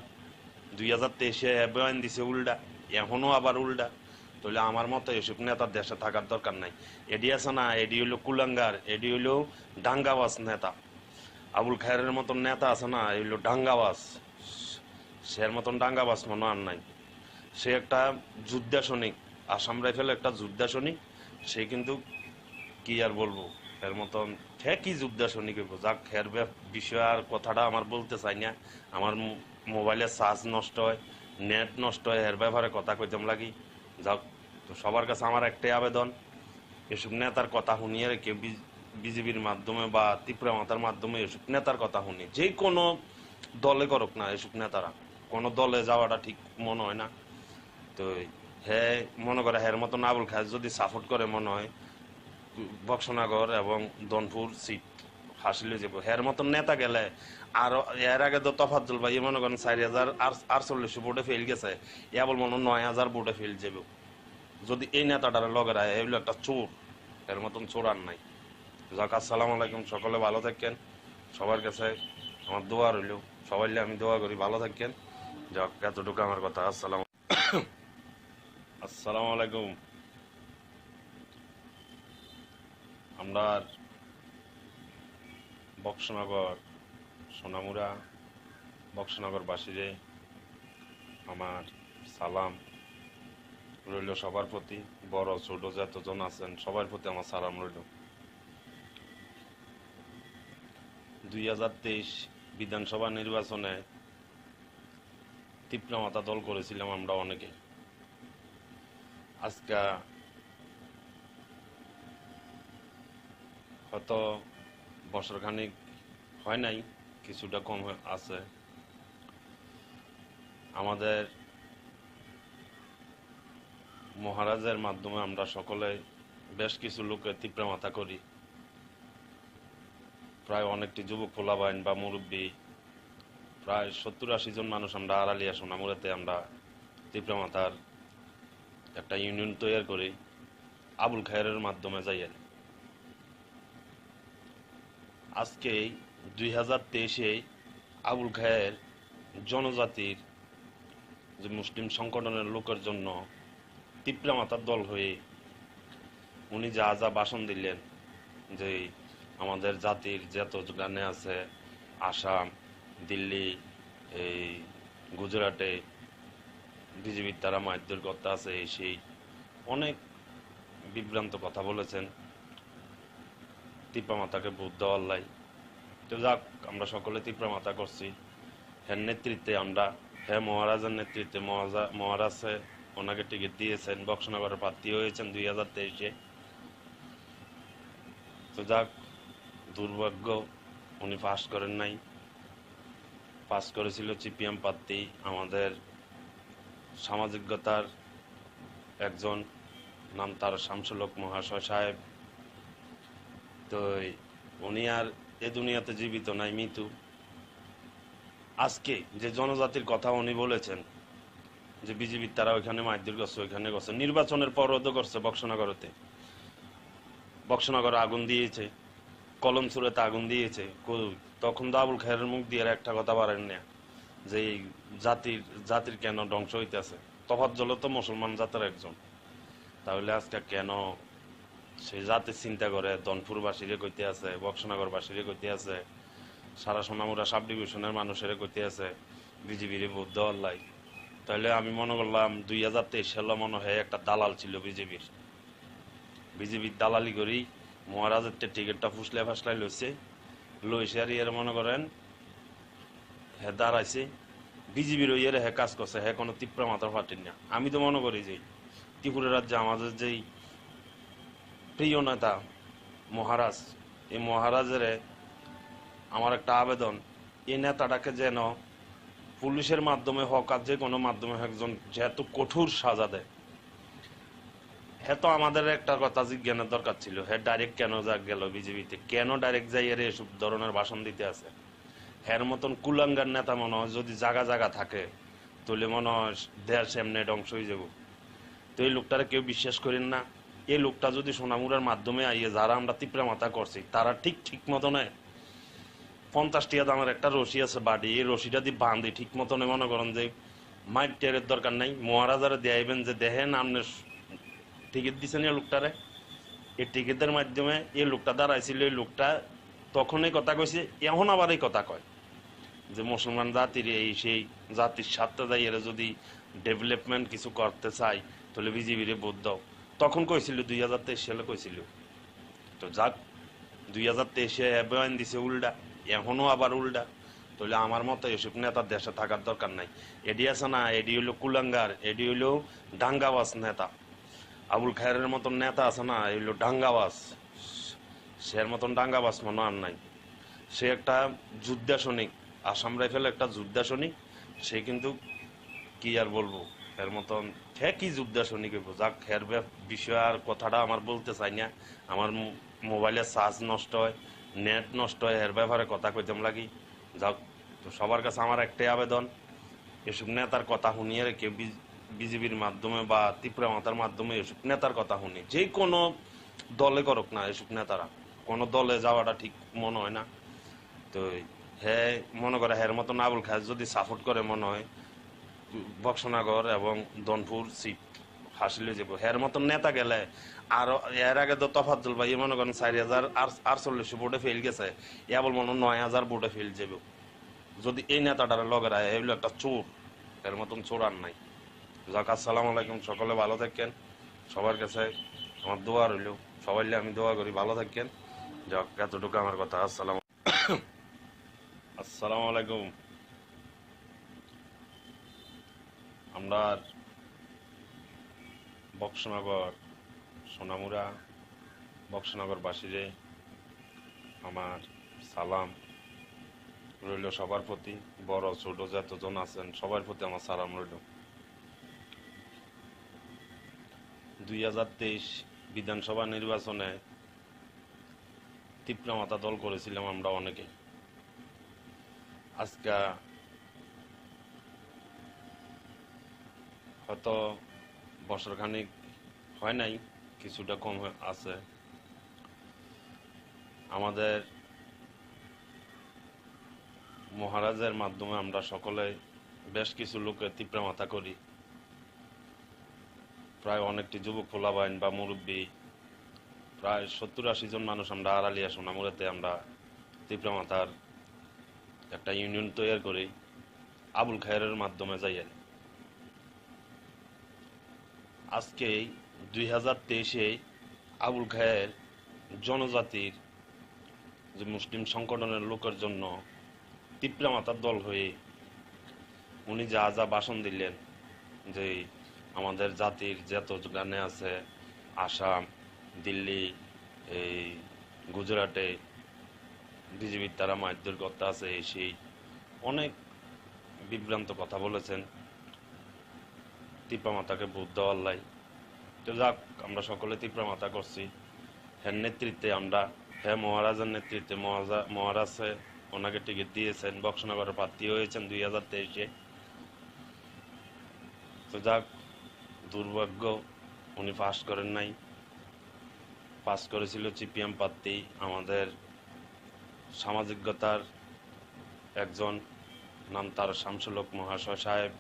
2023-এ বয়ান দিছে উল্টা, এখনো আবার উল্টা। তাহলে আমার মতো এসব নেতার দেশে থাকার দরকার নাই। এডি আছে না, এডি হইলো কুলাঙ্গার, এডি হইলো ডাঙ্গাবাজ নেতা। আবুল খায়েরের মতন নেতা আছে না, এই হইলো ডাঙ্গাবাজ। সের মতন ডাঙ্গাবাজ মনে আর নাই। সে একটা যোদ্ধা সৈনিক, আসাম রাইফেল একটা যোদ্ধা সৈনিক। সে কিন্তু কি আর বলবো, এর মতন কি যোদ্ধা সৈনিক হইব। যাক, এর বিষয় আর কথাটা আমার বলতে চাই না। আমার মোবাইলের চার্জ নষ্ট হয়, নেট নষ্ট হয়, এর ব্যাপারে কথা কইতাম লাগি। যাক, তো সবার কাছে আমার একটাই আবেদন, এসব নেতার কথা শুনিয়ে রেখে বিজেপির মাধ্যমে বা ত্রিপুরা মাতার মাধ্যমে এসব নেতার কথা শুনি, যে কোনো দলে করুক না এসব নেতারা, কোনো দলে যাওয়াটা ঠিক মনে হয় না। তো হ্যাঁ মনে করে হের মতন আবুল খায়ের যদি সাপোর্ট করে মনে হয় বক্সনগর এবং দনপুর সিট হাসিলে যাব। হের মতন নেতা গেলে আরো এর আগে তো তফাজ্জল ভাই মনে করেন 4048 ভোটে ফেল গেছে, বল মনে 9000 ভোটে ফেল যাবে যদি এই নেতাটার লগেরা। এগুলো একটা চোর, এর মতন চোর আর নাই। যাক, আসসালামু আলাইকুম, সকলে ভালো থাকেন। সবার কাছে আমার দোয়া রইল, সবাই আমি দোয়া করি ভালো থাকেন। যাক, এতটুকু আমার কথা। আসসালামু আলাইকুম। আমরা বক্সনগর সোনামুড়া বক্সনগরবাসীরে আমার সালাম রইল সবার প্রতি, বড় ছোট যতজন আছেন সবার প্রতি আমার সালাম রইল। 2023 বিধানসভা নির্বাচনে তীব্রমাতা দল করেছিলাম আমরা অনেকে। আজকে হয়তো বছরখানিক হয় নাই, কিছুটা কম আছে। আমাদের মহারাজের মাধ্যমে আমরা সকলে বেশ কিছু লোকে তীব্রমাতা করি। প্রায় অনেকটি যুবক পোলাবাইন বা মুরব্বী, প্রায় 70-80 জন মানুষ আমরা আড়ালিয়া সোনামুড়াতে আমরা তীব্রমাতার একটা ইউনিয়ন তৈরি করি আবুল খায়েরের মাধ্যমে যাইয়া। আজকে 2023-এ আবুল খায়ের জনজাতির যে মুসলিম সংগঠনের লোকের জন্য তীব্রমাতার দল হয়ে উনি যা যা ভাষণ দিলেন, যে আমাদের জাতির যত গানে আছে আসাম, দিল্লি, এই গুজরাটে বিজেপির তারা মারধর করতে আছে, সেই অনেক বিভ্রান্ত কথা বলেছেন তীব্রমাতাকে ভোট দেওয়ার লাই। তো যাক, আমরা সকলে তীব্রমাতা করছি হ্যাঁ নেতৃত্বে। আমরা হ্যাঁ মহারাজের নেতৃত্বে, মহারাজে ওনাকে টিকিট দিয়েছেন, বক্সনগরের প্রার্থী হয়েছেন 2023-এ। তো যাক, দুর্ভাগ্য উনি পাস করেন নাই। পাস করেছিল সিপিএম প্রার্থী, আমাদের সামাজিকতার একজন, নাম তার শামসুল হক মহাশয় সাহেব। তো উনি আর এ দুনিয়াতে জীবিত নাই, মৃত্যু। আজকে যে জনজাতির কথা উনি বলেছেন যে বিজেপির তারা ওইখানে মারধর করছে, ওইখানে করছে, নির্বাচনের পরও তো করছে। বক্সনগরে আগুন দিয়েছে, কলমসুরেতে আগুন দিয়েছে। তখন তো আবুল খায়েরের মুখ দিয়ে একটা কথা পারেন না যে এই জাতির কেন ধ্বংস হইতেছে। তফাজ্জল তো মুসলমান জাতের একজন, তাহলে আজকে কেন সেই জাতির চিন্তা করে দনপুরবাসীরে কইতে আছে, বক্সনগরবাসীরে কইতে আছে, সারা সোনামুড়া সাব ডিভিশনের মানুষের কইতে আছে বিজেপির ভোট দেওয়ার লাই। তাহলে আমি মনে করলাম 2023 সালে মনে হয় একটা দালাল ছিল বিজেপির দালালি করি মহারাজের টিকিটটা ফাসলাই লইছে আর এর মনে করেন হে দাঁড়াইছে বিজেপির ইয়ের হে কাজ করছে, হে কোনো ত্রিপুরা মাথার ফাটেন না। আমি তো মনে করি যে ত্রিপুরা রাজ্যে আমাদের যেই প্রিয় নেতা মহারাজ, এই মহারাজের আমার একটা আবেদন, এই নেতাটাকে যেন পুলিশের মাধ্যমে হোক আর যে কোনো মাধ্যমে একজন যেহেতু কঠোর সাজা দেয়। হ্যাঁ, তো আমাদের একটা কথা জিজ্ঞানের দরকার ছিল, হ্যাঁ ডাইরেক্ট কেন গেল বিজেপিতে, কেন ডাইরেক্ট যাই এর এসব ধরনের ভাষণ দিতে আছে। হ্যার মতন কুলাঙ্গার নেতা মনে হয় যদি জায়গা থাকে তাহলে মনে হয় দেশ এমনি ধ্বংস হয়ে যাব। তো এই লোকটারে কেউ বিশ্বাস করেন না। এই লোকটা যদি সোনামুড়ার মাধ্যমে আইয়ে যারা আমরা ত্রিপুরা মাথা করছি তারা ঠিক মতনে 50 টাকা দামের একটা রশি আছে বাড়ি, এই রশিটা দিয়ে বাঁধি ঠিক মতনে মনে করেন যে মাইট টেরের দরকার নাই, মহারাজারে দেয়াইবেন যে দেখেন আপনি টিকিট দিচ্ছেন এই লোকটারে। এই টিকিটের মাধ্যমে এই লোকটা দাঁড়াইছিল, এই লোকটা তখনই কথা কইছে, এখন আবার এই কথা কয় যে মুসলমান জাতির এই সেই জাতির স্বার্থে যাই এরা যদি ডেভেলপমেন্ট কিছু করতে চাই তাহলে বিজেপির ভোট দাও। তখন কইছিল 2023 সালে কইছিল। তো যাক 2023-এ বয়ান দিছে উল্টা, এখনো আবার উল্টা। তাহলে আমার মতো এসব নেতার দেশে থাকার দরকার নাই। এডি আছে না, এডি হইলো কুলাঙ্গার, এডি হইলো ডাঙ্গাবাজ নেতা। আবুল খায়েরের মতন নেতা আছে না, এগুলো ডাঙ্গাবাজ, সের মতন ডাঙ্গাবাজ মনে আর নাই। সে একটা যোদ্ধা সৈনিক, আসাম রাইফেল একটা যোদ্ধা সৈনিক। সে কিন্তু কি আর বলবো, এর মতন কি যোদ্ধা সৈনিক হইব। যাক, এর বিষয় আর কথাটা আমার বলতে চাই না। আমার মোবাইলের চার্জ নষ্ট হয়, নেট নষ্ট হয়, এর ব্যাপারে কথা কইতাম লাগি। যাক, তো সবার কাছে আমার একটাই আবেদন, এসব নেতার কথা শুনিয়ে রেখে বিজেপির মাধ্যমে বা ত্রিপুরা মাতার মাধ্যমে এসব নেতার কথা শুনি, যে কোনো দলে করুক না, এসব নেতারা কোনো দলে যাওয়াটা ঠিক মনে হয় না। তো হ্যাঁ মনে করে হের মতন আবুল খায়ের যদি সাপোর্ট করে মনে হয় বক্সনগর এবং দনপুর সিট হাসিলে যাব। হের মতন নেতা গেলে আর এর আগে তো তফাজ্জল ভাই মনে করেন 4048 ভোটে ফেল গেছে, এবার মনে 9000 ভোটে ফেল যাব যদি এই নেতাটার লগের আয়। এগুলো একটা চোর, এর মতন চোর আর নাই। যাক, আসসালামু আলাইকুম, সকলে ভালো থাকেন। সবার কাছে আমার দোয়া রইল, সবাই আমি দোয়া করি ভালো থাকেন। যাক, এতটুকু আমার কথা। আসসালামু আলাইকুম। আমরা বক্সনগর সোনামুড়া বক্সনগরবাসীরে আমার সালাম রইল সবার প্রতি, বড় ছোট যতজন আছেন সবার প্রতি আমার সালাম রইল। 2023 বিধানসভা নির্বাচনে ত্রিপুরা মাতা দল করেছিলাম আমরা অনেকে। আজকে হয়তো বছরখানিক হয় নাই, কিছুটা কম আছে। আমাদের মহারাজের মাধ্যমে আমরা সকলে বেশ কিছু লোকের ত্রিপুরা মাতা করি। প্রায় অনেকটি যুবক ফোলাবাইন বা মুরব্বী, প্রায় 70-80 জন মানুষ আমরা আড়ালিয়া সোনামুড়াতে আমরা ত্রিপুরা মাতার একটা ইউনিয়ন তৈরি করি আবুল খায়েরের মাধ্যমে যাই। আজকে 2023-এ আবুল খায়ের জনজাতির যে মুসলিম সংগঠনের লোকের জন্য ত্রিপুরা মাতার দল হয়ে উনি যা ভাষণ দিলেন, যে আমাদের জাতির যত গানে আছে আসাম, দিল্লি, এই গুজরাটে বিজেপির তারা মারধর করতে আছে, সেই অনেক বিভ্রান্ত কথা বলেছেন, ত্রিপুরা মাতাকে ভোট দেওয়ার লাই। তো যাক, আমরা সকলে ত্রিপুরা মাতা করছি। হ্যাঁ নেতৃত্বে আমরা, হ্যাঁ মহারাজের নেতৃত্বে মহারাজে ওনাকে টিকিট দিয়েছেন, বক্সনগরের প্রার্থী হয়েছেন 2023-এ। তো যাক, দুর্ভাগ্য উনি পাস করেন নাই। পাস করেছিল সিপিএম প্রার্থী, আমাদের সামাজিকতার একজন, নাম তার শামসুল হক মহাশয় সাহেব।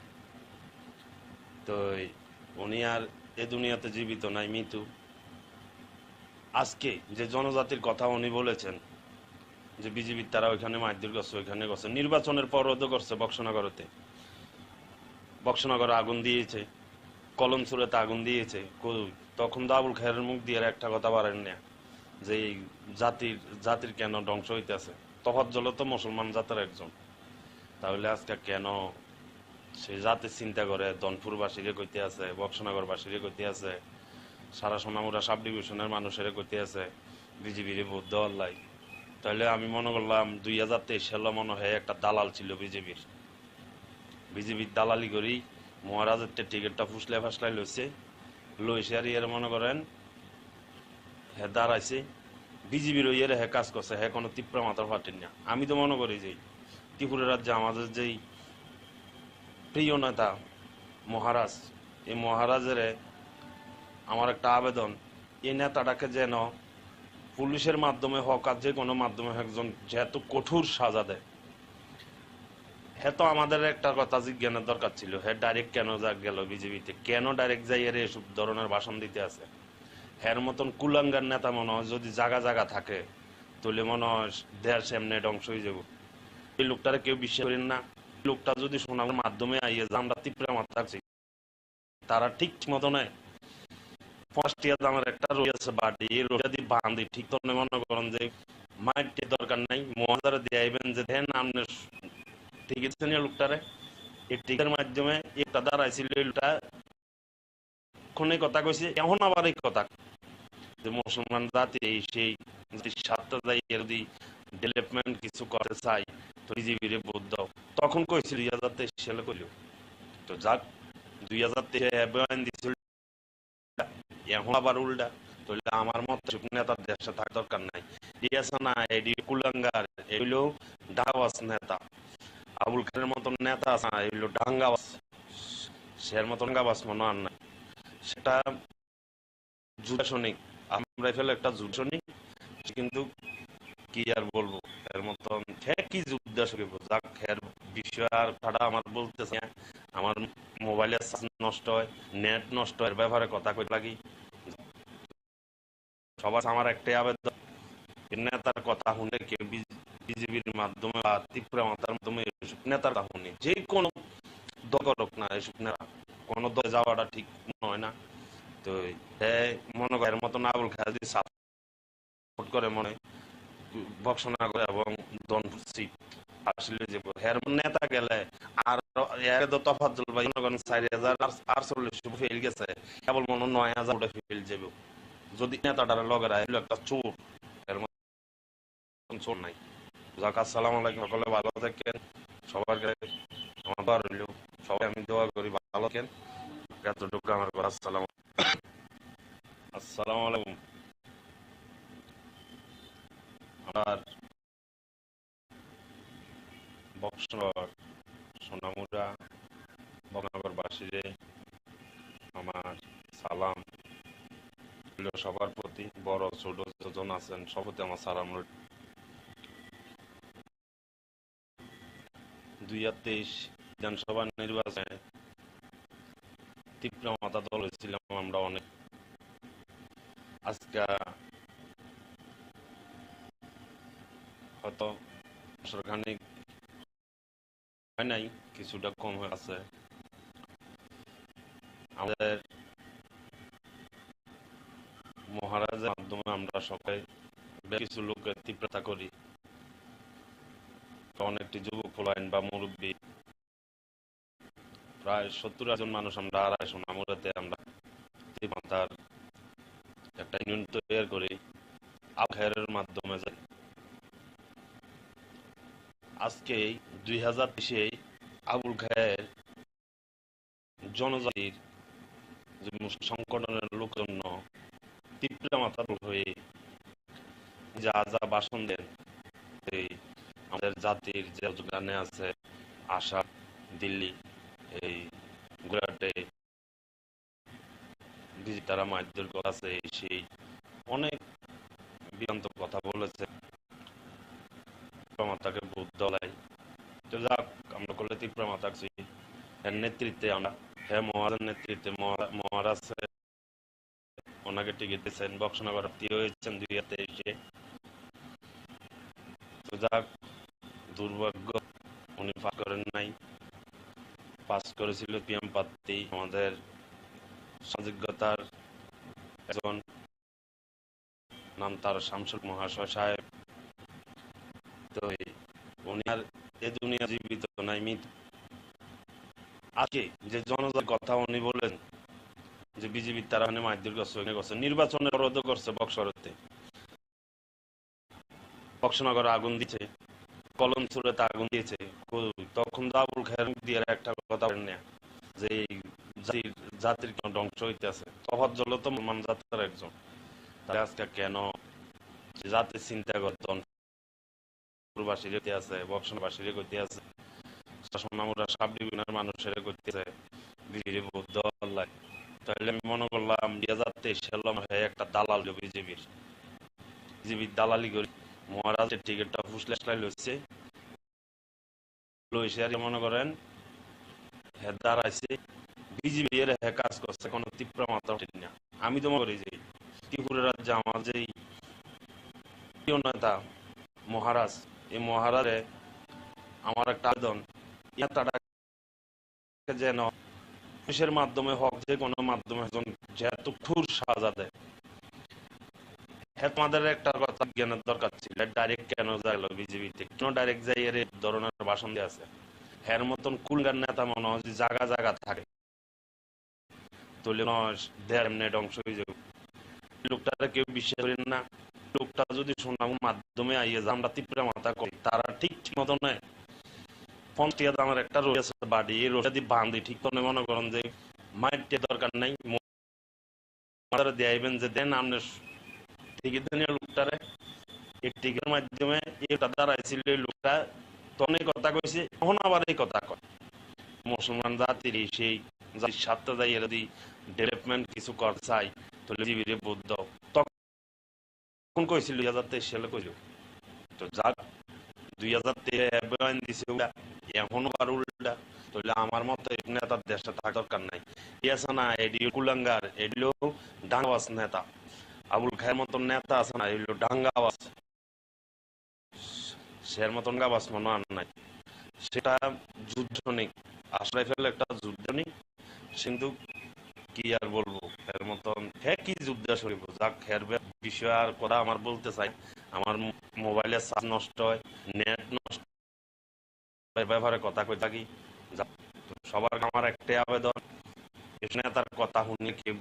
তো উনি আর এ দুনিয়াতে জীবিত নাই, মৃত্যু। আজকে যে জনজাতির কথা উনি বলেছেন যে বিজেপির তারা ওইখানে মারধর করছে, ওইখানে করছে, নির্বাচনের পরও করছে। বক্সনগরে আগুন দিয়েছে, কলমসুরেতে আগুন দিয়েছে। তখন তো আবুল খায়ের মুখ দিয়ে একটা কথা পারেন না যে এই জাতির কেন ধ্বংস হইতেছে। তফাজ্জল তো মুসলমান জাতের একজন, তাহলে আজকে কেন সেই জাতির চিন্তা করে দনপুরবাসীরে কইতে আছে, বক্সনগরবাসীরে কইতে আছে, সারা সোনামুড়া সাব ডিভিশনের মানুষের কইতে আছে বিজেপির ভোট দেওয়ার লাই। তাহলে আমি মনে করলাম 2023 সালে মনে হয় একটা দালাল ছিল বিজেপির দালালি করি মহারাজের টিকিটটা ফাসলাই লইছে আর ইয়ের মনে করেন হ্যাঁ দাঁড়াইছে বিজেপির ইয়ের হ্যাঁ কাজ করছে, হ্যাঁ কোনো ত্রিপুরা মাথার ফাটেন না। আমি তো মনে করি যে ত্রিপুরা রাজ্যে আমাদের যেই প্রিয় নেতা মহারাজ, এই মহারাজের আমার একটা আবেদন, এই নেতাটাকে যেন পুলিশের মাধ্যমে হোক আর যে কোনো মাধ্যমে একজন যেহেতু কঠোর সাজা দেয়। হ্যাঁ তো আমাদের একটা কথা জিজ্ঞানের দরকার ছিল, হ্যাঁ ডাইরেক্ট কেন গেল বিজেপিতে, কেন ডাইরেক্ট যাই এর এসব ধরনের ভাষণ দিতে আছে। হ্যার মতন কুলাঙ্গার নেতা মনে হয় যদি জায়গা থাকে তাহলে মনে হয় দেশ এমনি ধ্বংস হয়ে যাব। এই লোকটারে কেউ বিশ্বাস করেন না। লোকটা যদি শোনার মাধ্যমে আইয়ে যে আমরা ত্রিপুরা মাথা আছি, তারা ঠিক মতো নেয়। ফার্স্টিয়া আমার একটা রয়েছে বাড়ি, এই রোজা দিয়ে বান্ধি ঠিক তো মনে করেন যে মাইটের দরকার নাই, মহাজারে দিয়ে আইবেন যে দেন আপনার ঠিক আছে না লোকটারে। এই টিকের মাধ্যমে একটা দাঁড়াইছিল, লোকটা কোনে কথা কইছে, এখন আবার এই কথা যে মুসলমান জাতি এই সেই সাতটা যাই যদি ডেভেলপমেন্ট কিছু করতে চাই তো বিজেপির ভোট দাও। তখন কইছিল 2023 সালে কইল। তো যাক 2023 বয়ান দিছিল, এখন আবার উল্টা। তাহলে আমার মত নেতার দেশে থাকার দরকার নাই। দিয়েছে না এডি কুলাঙ্গার, এগুলো ডাবাস নেতা। আবুল খানের মতন নেতা আছে না, এগুলো ডাঙ্গাবাস, সের মতন ডাঙ্গাবাস মনে আর নাই। সেটা যুদাসনিক, আমরা ফেলে একটা যুদাসনিক, কিন্তু কি আর বলবো এর মতন কি যুদ্ধ যাক এর বিষয় আর ছাড়া আমার বলতেছে। আমার মোবাইলের নষ্ট হয়, নেট নষ্ট, এর ব্যাপারে কথা কই লাগি। সবার আমার একটাই আবেদন, নেতার কথা শুনে কেউ বিজেপির মাধ্যমে বা ত্রিপুরা মাতার মাধ্যমে এসব নেতার কথা শুনি, যে কোনো দরক না, এসব নেতা কোনো দলে যাওয়াটা ঠিক নয় না। তো মনে করেন মতন আবুল খাদি সাপোর্ট করে মনে বক্সনগর এবং দনপুর সিট আসলে যে হের নেতা গেলে আর তফাজ্জল ভাই মনে করেন 4048 ফেল গেছে, কেবল মনে 9000 ফেল যাবে যদি নেতাটার লগের আইলো একটা চোর, এর মতন চোর নাই। যাক, আসসালামু আলাইকুম, সকলে ভালো থাকেন। সবার আমার দোয়া রইল, সবাই আমি দোয়া করি ভালো থাকেন। এতটুকু আমার কথা। আসসালামু আলাইকুম। আমার বক্সনগর সোনামুড়া বক্সনগরবাসীরে আমার সালাম, সবার প্রতি বড় ছোট যতজন আছেন সবতে আমার সালাম। 2023 বিধানসভা নির্বাচনে ত্রিপুরা মাতা দল হয়েছিলাম আমরা অনেক। আজকে হয়তো বছরখানিক হয় নাই, কিছুটা কম হয়ে আছে। আমাদের মহারাজের মাধ্যমে আমরা সবাই কিছু লোকের তীব্রতা করি, অনেকটি যুবক ফলাইন বা মুরব্বী প্রায় 70 জন মানুষ আমরা 250 সোনামুড়াতে আমরা মাতার একটা ইউনিয়ন তৈরি করি আখেরের মাধ্যমে যাই। আজকে 2023 আবুল খায়ের জনজাতির যে সংগঠনের লোকজন তীব্র মাতাল হয়ে যা যা ভাষণ দেন, এই আমাদের জাতির যে গানে আছে আসাম, দিল্লি, এই গুজরাটে তারা মায়ের কথা আছে, সেই অনেক বিভ্রান্ত কথা বলেছে, মাতাকে বুদ্ধ লাই। তো যাক, আমরা করলে তীব্র মাতা এর নেতৃত্বে আমরা মহারাজের নেতৃত্বে মহারাজ ওনাকে টিকিট দিচ্ছেন, বক্সনগর হয়েছেন 2023-এ। তো যাক, দুর্ভাগ্য উনি পাস করেন নাই। পাস করেছিল পিএম প্রার্থী, আমাদের যোগ্যতার একজন, নাম তার শামসুল মহাশয় সাহেব। তো উনি আর এ দুনিয়া জীবিত নাই, মৃত। আজকে যে জনতার কথা উনি বলেন যে বিজেপি তারা মাইদুর করছে, নির্বাচনের অবরোধ করছে, বক্সনগরে আগুন দিচ্ছে, কলমসুরেতে আগুন দিয়েছে। তখন আবুল খায়ের মুখ দিয়ে একটা কথা বলেন না যে জাতির কেন ধ্বংস হইতেছে। তফাজ্জল তো মুসলমান জাতির একজন, তাহলে আজকে কেন জাতির চিন্তা করতেন বাসীরে আছে, বক্সনবাসীরে করতে আছে, সোনামুড়া সাব ডিভিশনের মানুষের করতেছে বিজেপি বুদ্ধ আল্লাহ। তাহলে আমি মনে করলাম 2023 একটা দালাল বিজেপির দালালি করে মহারাজের টিকিটটা ফুসলাই লইছে, মনে করেন দাঁড়াইছে বিজেপি এর কাজ করছে, কোনো তীব্র মাত্রা না। আমি তো মনে করি যে ত্রিপুরা রাজ্যে আমার যে নেতা মহারাজ, এই মহারাজে আমার একটা আবেদন, যেন পুলিশের মাধ্যমে হোক, যে কোনো মাধ্যমে যেহেতু খুর সাজা দেয়, আমাদের একটা কথা জ্ঞানের দরকার ছিল। ডাইরেক্ট কেন যাইলো বিজেপিতে, কেন ডাইরেক্ট যাই এর ধরনের ভাষণ দিয়ে আছে। এর মতন কুলগার নেতা মনে হয় জায়গা জায়গা থাকে, ধ্বংস হয়ে যাবে। লোকটা কেউ বিশ্বাস করেন না। লোকটা যদি শোনার মাধ্যমে আইয়ে যে আমরা তীব্র মাথা করি, তারা ঠিক মতন আমার একটা রয়েছে বাড়ি, এই রোষাদি বান্ধি ঠিক মনে করেন যে মাইটের দরকার নাই, দেয়াইবেন যে দেন আপনি টিকিট দেন লোকটারে। এই টিকিটের মাধ্যমে এটা দাঁড়াইছিল, এই লোকটা তখন কথা কইছে, তখন আবার এই কথা কয় মুসলমান জাতির সেই জাতির স্বার্থে যাই যদি ডেভেলপমেন্ট কিছু করতে চাই তাহলে জীবিরে বুদ্ধ তখন কইছিল 2023 সালে কইল। তো যাক 2023 দিছে, এখনো আর উল্টা। তাহলে আমার মতো নেতার দেশে থাকার দরকার নাই। আছে না এডিও কুলাঙ্গার, এডিও ডাঙ্গাবাজ নেতা, আবুল খায়ের মতন নেতা আছে না, এগুলো ডাঙ্গাবাজ, সের মতন গাবাজ মনে আর নাই। সেটা যুদ্ধ নেই, আশ্রয় ফেলে একটা যুদ্ধ নেই, কিন্তু কি আর বলবো, এর মতন কি যুদ্ধ শরীফ। যাক, এর বিষয় আর কথা আমার বলতে চাই, আমার মোবাইলের চার্জ নষ্ট হয়, নেট নষ্ট, ব্যাপারে কথা কই থাকি। সবার আমার একটাই আবেদন, নেতার কথা শুনি কেউ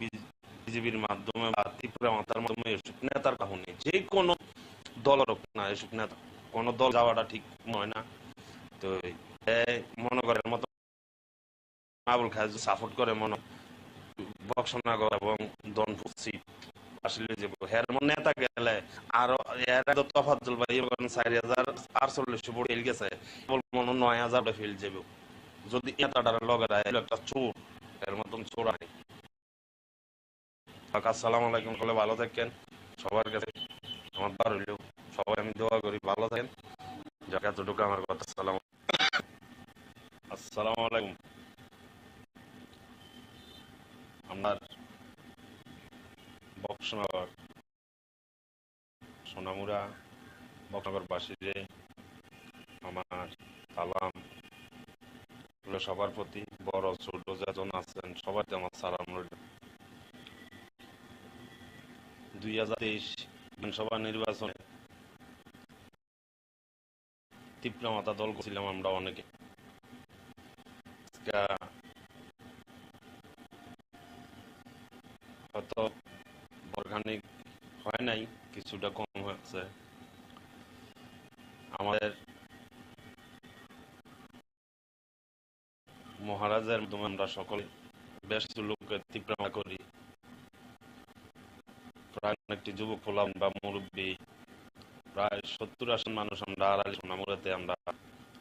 বিজেপির মাধ্যমে বা ত্রিপুরা মাতার মাধ্যমে এসব নেতার কথা শুনি, যে কোনো দলের না, এসব নেতা কোনো দল যাওয়াটা ঠিক নয় না। তো মনে করার মতো আবুল খায় সাপোর্ট করে মনে বক্সনগর এবং দনপুর সিট আসলে যে হের নেতা গেলে আরো তফাজ্জল ভাই 4048 ভোট ফেল গেছে, মনে 9000 ফেল যাবে যদি নেতাটার লগে একটা চোর, এর মতন চোর আনে। আসসালামু আলাইকুম, বলে ভালো থাকেন। সবার কাছে আমার বার হইলেও সবাই আমি দোয়া করি ভালো থাকেন। যাকে এতটুকু আমার কথা। আসসালামু আলাইকুম। আমার বক্সনগর সোনামুড়া বক্সনগর বাসীরে আমার সালাম, সবার প্রতি বড় ছোট যাজন আছেন সবাই আমার সালাম রইল। 2023 বিধানসভা নির্বাচনে তীব্র মাতা দল করছিলাম আমরা অনেকে। হয়তো অর্গানিক হয় নাই, কিছুটা কম হয়েছে। আমাদের মহারাজের মাধ্যমে আমরা সকলে বেশ কিছু লোককে তীব্র করি, প্রায় একটি যুবক ফোলাম বা মুরব্বী প্রায় 70-80 মানুষ আমরা আড়াই সোনামুড়াতে আমরা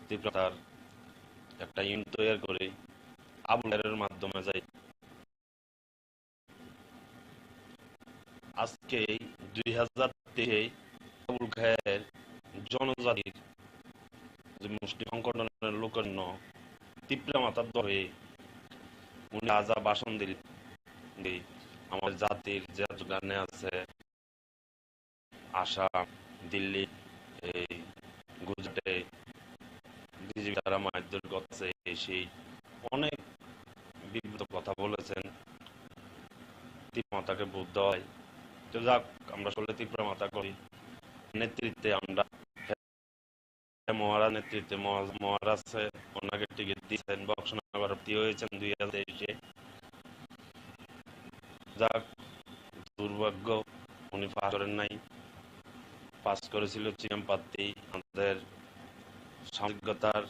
তীব্রতার একটা ইউনিট তৈরি করি আবুলের মাধ্যমে যাই। আজকে 2023 আবুল খায়ের জনজাতির যে মুসলিম সংগঠনের লোকের তীব্র মাতার ধরে উনি আজা ভাষণ দিল আমাদের জাতির যে গানে আছে আসাম, দিল্লি, এই গুজরাটে বিজেপি তারা মায়ের কাছে সেই অনেক বিব্রত কথা বলেছেন, তীব্র মাতাকে ভোট দেওয়ায়। তো যাক, আমরা আসলে তীব্র মাতা করি নেতৃত্বে আমরা মহারাজ নেতৃত্বে মহারাজ ওনাকে টিকিট দিয়েছেন, বক্সনগর হয়েছেন 2023-এ। যাক, দুর্ভাগ্য উনি পাস করেন নাই, পাস করেছিল চিরাম পাত্তি। আমাদের সাংবাদিকতার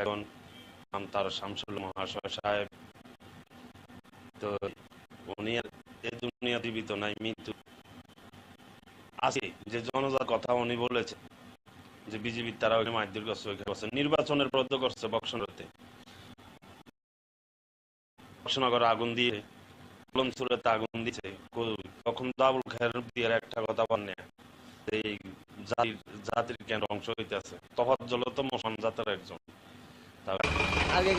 এখন তার শামসুল মহাশয় সাহেব, তো উনি এই দুনিয়া জীবিত নাই, মৃত্যু আছে। যে জনজাতির কথা উনি বলেছে যে বিজেপি তারা ওই মাইদুর করছে, নির্বাচনের প্রদ্য করছে বক্সনগরে আগুন দিয়ে, কলমসুরেতে আগুন দিয়েছে। তখন আবুল খায়ের দিয়ে একটা কথা বলেন, এই জাতির কেন ধ্বংস হইতেছে, তফাজ্জল তো মুসলমান জাতের একজন। আগে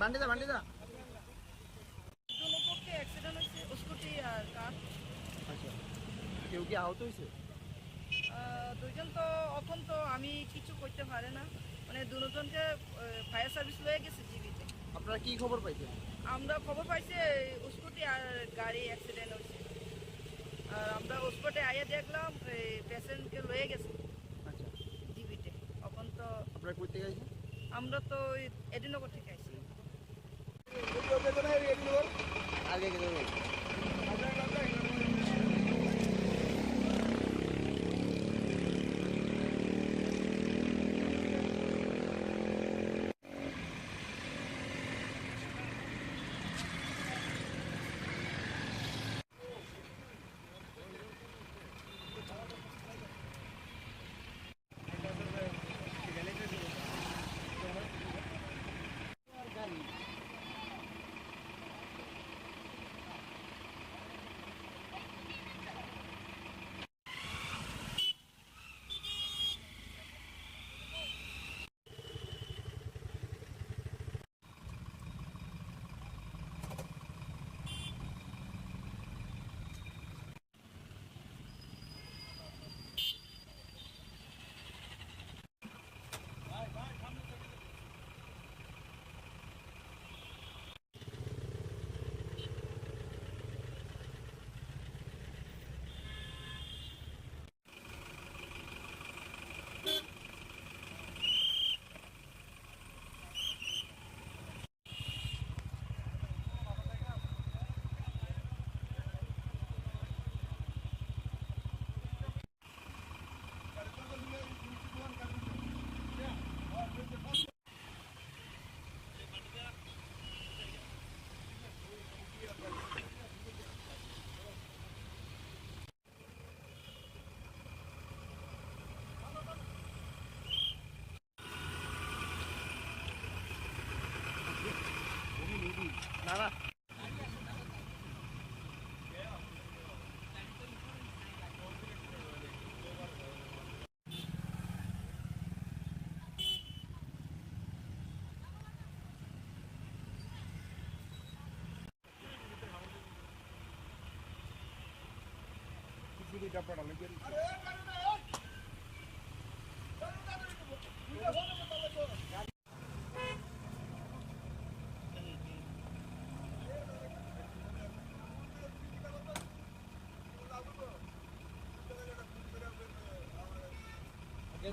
বান্ডিদা কেউ কি আহত হয়েছে? দুইজন তো এখন তো আমি কিছু করতে পারে না, মানে দুজনকে ফায়ার সার্ভিস লয়ে গেছে জীবিত। আপনারা কি খবর পাইছেন? আমরা খবর পাইছি স্কুটি আর গাড়ি অ্যাক্সিডেন্ট হয়েছে, আর আমরা স্পটে আইয়া দেখলাম পেশেন্টকে লয়ে গেছে জীবিতে। এখন তো আপনারা কই থেকে আইছেন? আমরা তো এডিনগর থেকে আইছি। আগে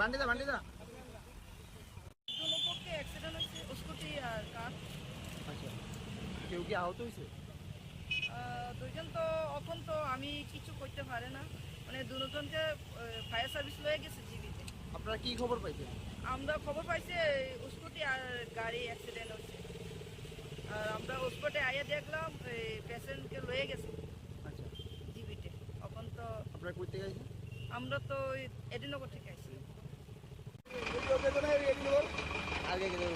বান্ডিদা বান্ডিদা দুটো পক্ষে অ্যাক্সিডেন্ট হয়েছে স্কুটি আর কার। আচ্ছা, কেউ কি আহত হয়েছে? দুইজন তো এখন তো আমি কিছু করতে পারে না, মানে দুজনকে ফায়ার সার্ভিস লয়ে গেছে জীবিতে। আপনারা কি খবর পাইছেন? আমরা খবর পাইছি স্কুটি আর গাড়ি অ্যাক্সিডেন্ট হচ্ছে, আর আমরা স্পটে আইয়া দেখলাম পেশেন্টকে লয়ে গেছে আচ্ছা জীবিতে। এখন তো আপনারা কই থেকে আইছেন? আমরা তো এডিনগর থেকে আসছি। আগে গেলে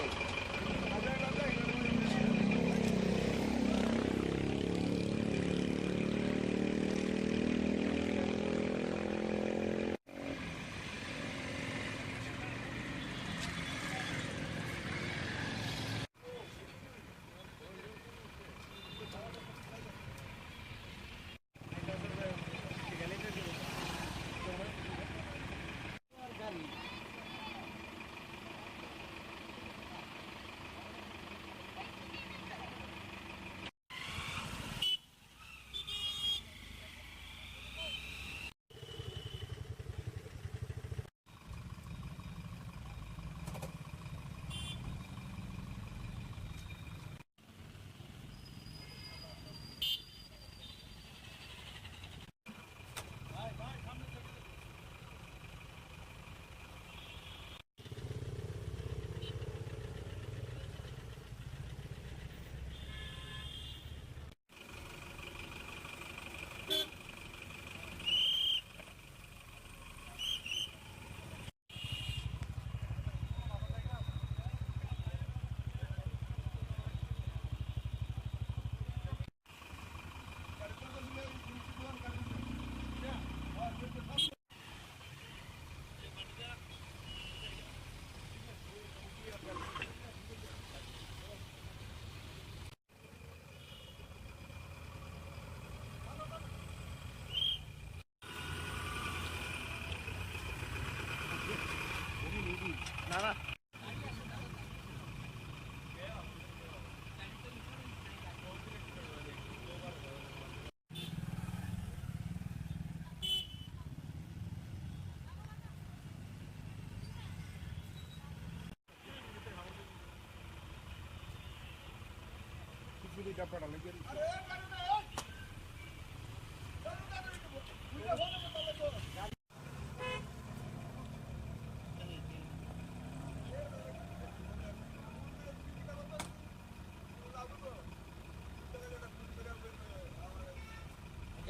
না না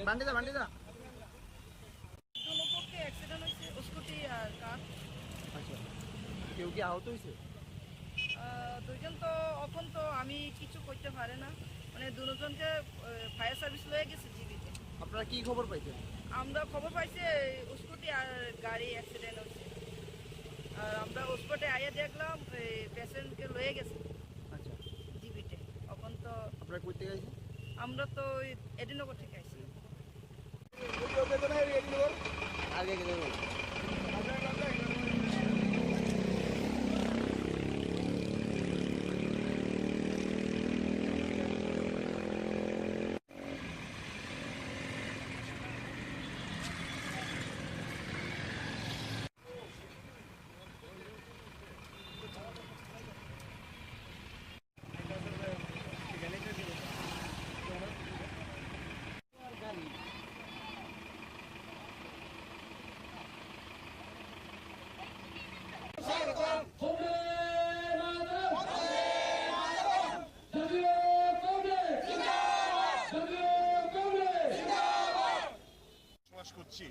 বান্ডিদা বান্ডিদা দুটো পক্ষে অ্যাক্সিডেন্ট হয়েছে স্কুটি আর কার। আচ্ছা, কেউ কি আহত হয়েছে? দুইজন তো এখন তো আমি কিছু করতে পারে না, মানে দুজনকে ফায়ার সার্ভিস লয়ে গেছে জীবিতে। আপনারা কি খবর পাইছেন? আমরা খবর পাইছি স্কুটি আর গাড়ি অ্যাক্সিডেন্ট হচ্ছে, আর আমরা স্পটে আইয়া দেখলাম পেশেন্টকে লয়ে গেছে আচ্ছা জীবিতে। এখন তো আপনারা কই থেকে আইছেন? আমরা তো এডিনগর থেকে আসছি। আগে গেলে করছি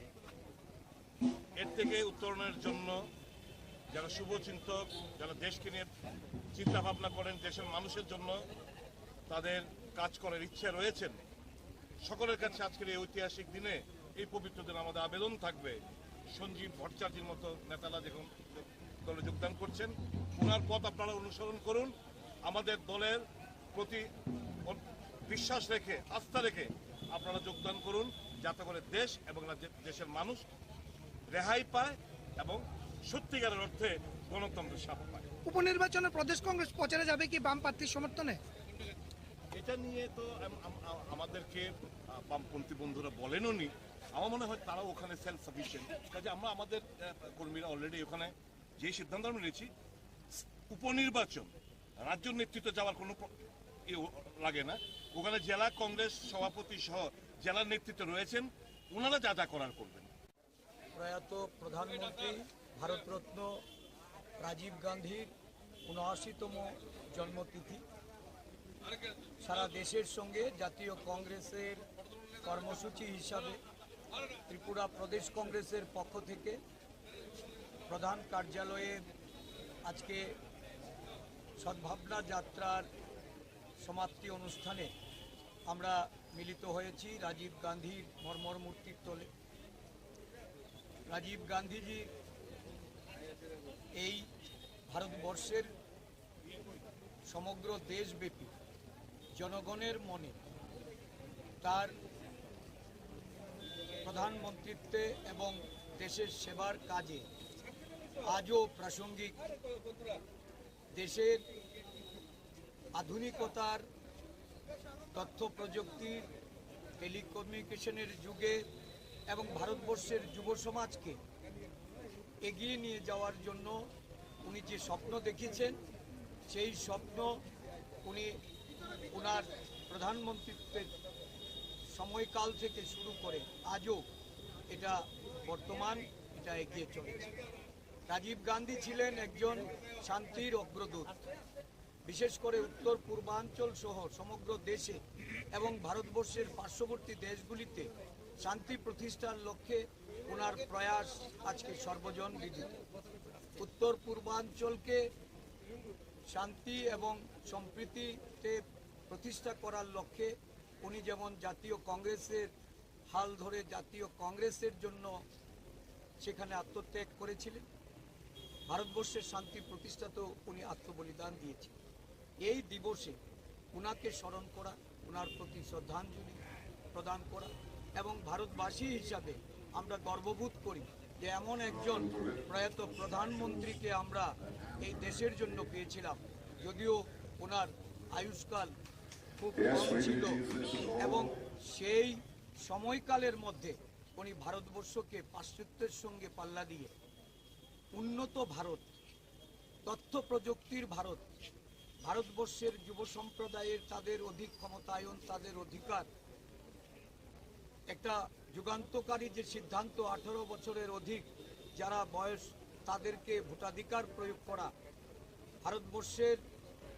এর থেকে উত্তরণের জন্য যারা শুভচিন্তক, যারা দেশকে নিয়ে চিন্তা ভাবনা করেন, দেশের মানুষের জন্য তাদের কাজ করার ইচ্ছে রয়েছেন, সকলের কাছে আজকের এই ঐতিহাসিক দিনে এই পবিত্র দিনে আমাদের আবেদন থাকবে, সঞ্জীব ভট্টাচার্যের মতো নেতারা দেখুন দলে যোগদান করছেন, ওনার পথ আপনারা অনুসরণ করুন। আমাদের দলের প্রতি বিশ্বাস রেখে, আস্থা রেখে আপনারা যোগদান করুন, যাতে করে দেশ এবং দেশের মানুষ রেহাই পায় এবং সত্যিকারের অর্থে গণতন্ত্রের স্বাদ পায়। উপনির্বাচনে প্রদেশ কংগ্রেস প্রচারে যাবে কি বাম প্রার্থীর সমর্থনে? এটা নিয়ে তো আমাদেরকে বামপন্থী বন্ধুরা বলেনও নি। আমার মনে হয় তারা ওখানে সেলফ সাফিসিয়েন্ট, কাজে আমরা আমাদের কর্মীরা অলরেডি ওখানে যে সিদ্ধান্ত আমরা নিয়েছি, উপনির্বাচন রাজ্য নেতৃত্বে যাওয়ার কোনো লাগে না। ওখানে জেলা কংগ্রেস সভাপতি সহ জেলার নেতৃত্বে রয়েছেন, ওনারা যা যা করার করবেন। প্রয়াত প্রধানমন্ত্রী ভারতরত্ন রাজীব গান্ধীর ৭৯তম জন্মতিথি সারা দেশের সঙ্গে জাতীয় কংগ্রেসের কর্মসূচি হিসাবে ত্রিপুরা প্রদেশ কংগ্রেসের পক্ষ থেকে প্রধান কার্যালয়ে আজকে সদ্ভাবনা যাত্রার সমাপ্তি অনুষ্ঠানে আমরা মিলিত হয়েছি রাজীব গান্ধীর মর্মর মূর্তির তলে। রাজীব গান্ধীজি এই ভারতবর্ষের সমগ্র দেশব্যাপী জনগণের মনে তার প্রধানমন্ত্রীত্বে এবং দেশের সেবার কাজে আজও প্রাসঙ্গিক। দেশের আধুনিকতার, তথ্য প্রযুক্তির, টেলিকমিউনিকেশনের যুগে এবং ভারতবর্ষের যুব সমাজকে এগিয়ে নিয়ে যাওয়ার জন্য উনি যে স্বপ্ন দেখেছেন, সেই স্বপ্ন উনি ওনার প্রধানমন্ত্রীত্বের সময়কাল থেকে শুরু করে আজও এটা বর্তমান, এটা এগিয়ে চলেছে। রাজীব গান্ধী ছিলেন একজন শান্তির অগ্রদূত। বিশেষ করে উত্তর পূর্বাঞ্চল সহ সমগ্র দেশে এবং ভারতবর্ষের পার্শ্ববর্তী দেশগুলিতে শান্তি প্রতিষ্ঠার লক্ষ্যে ওনার প্রয়াস আজকে সর্বজন বিদিত। উত্তর পূর্বাঞ্চলকে শান্তি এবং সম্প্রীতিতে প্রতিষ্ঠা করার লক্ষ্যে উনি যেমন জাতীয় কংগ্রেসের হাল ধরে জাতীয় কংগ্রেসের জন্য সেখানে আত্মত্যাগ করেছিলেন, ভারতবর্ষের শান্তি প্রতিষ্ঠাতেও উনি আত্মবলিদান দিয়েছেন। এই দিবসে ওনাকে স্মরণ করা, ওনার প্রতি শ্রদ্ধাঞ্জলি প্রদান করা এবং ভারতবাসী হিসাবে আমরা গর্ববোধ করি যে এমন একজন প্রয়াত প্রধানমন্ত্রীকে আমরা এই দেশের জন্য পেয়েছিলাম। যদিও ওনার আয়ুষ্কাল খুব কম ছিল এবং সেই সময়কালের মধ্যে উনি ভারতবর্ষকে পাশ্চাত্যের সঙ্গে পাল্লা দিয়ে উন্নত ভারত, তথ্য প্রযুক্তির ভারত, ভারতবর্ষের যুব সম্প্রদায়ের তাদের অধিক ক্ষমতায়ন, তাদের অধিকার, একটা যুগান্তকারী যে সিদ্ধান্ত 18 বছরের অধিক যারা বয়স তাদেরকে ভোটাধিকার প্রয়োগ করা, ভারতবর্ষের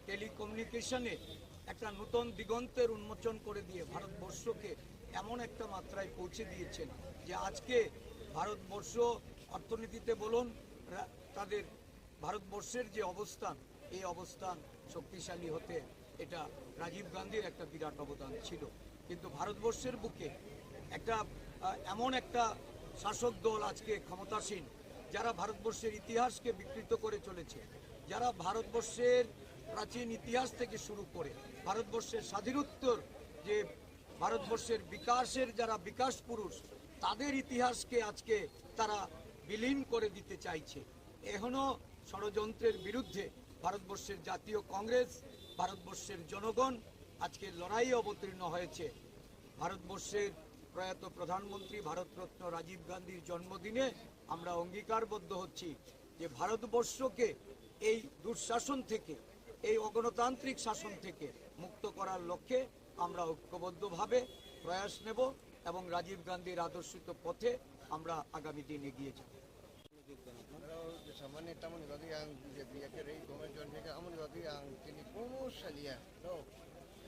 টেলিকমিউনিকেশনে একটা নতুন দিগন্তের উন্মোচন করে দিয়ে ভারতবর্ষকে এমন একটা মাত্রায় পৌঁছে দিয়েছেন যে আজকে ভারতবর্ষ অর্থনীতিতে বলুন, তাদের ভারতবর্ষের যে অবস্থান, এই অবস্থান শক্তিশালী হতে এটা রাজীব গান্ধীর একটা বিরাট অবদান ছিল। কিন্তু ভারতবর্ষের বুকে একটা এমন একটা শাসক দল আজকে ক্ষমতাসীন, যারা ভারতবর্ষের ইতিহাসকে বিকৃত করে চলেছে, যারা ভারতবর্ষের প্রাচীন ইতিহাস থেকে শুরু করে ভারতবর্ষের স্বাধীনোত্তর যে ভারতবর্ষের বিকাশের যারা বিকাশ পুরুষ, তাদের ইতিহাসকে আজকে তারা বিলীন করে দিতে চাইছে। এখনো ষড়যন্ত্রের বিরুদ্ধে ভারতবর্ষের জাতীয় কংগ্রেস, ভারতবর্ষের জনগণ আজকে লড়াইয়ে অবতীর্ণ হয়েছে। ভারতবর্ষের প্রয়াত প্রধানমন্ত্রী ভারতরত্ন রাজীব গান্ধীর জন্মদিনে আমরা অঙ্গীকারবদ্ধ হচ্ছি যে ভারতবর্ষকে এই দুঃশাসন থেকে, এই অগণতান্ত্রিক শাসন থেকে মুক্ত করার লক্ষ্যে আমরা ঐক্যবদ্ধভাবে প্রয়াস নেব এবং রাজীব গান্ধীর আদর্শিত পথে আমরা আগামী দিন এগিয়ে যাব। Samanya tamu ni yang dia kira itu macam ni kan, amun yang ini komus saja, no,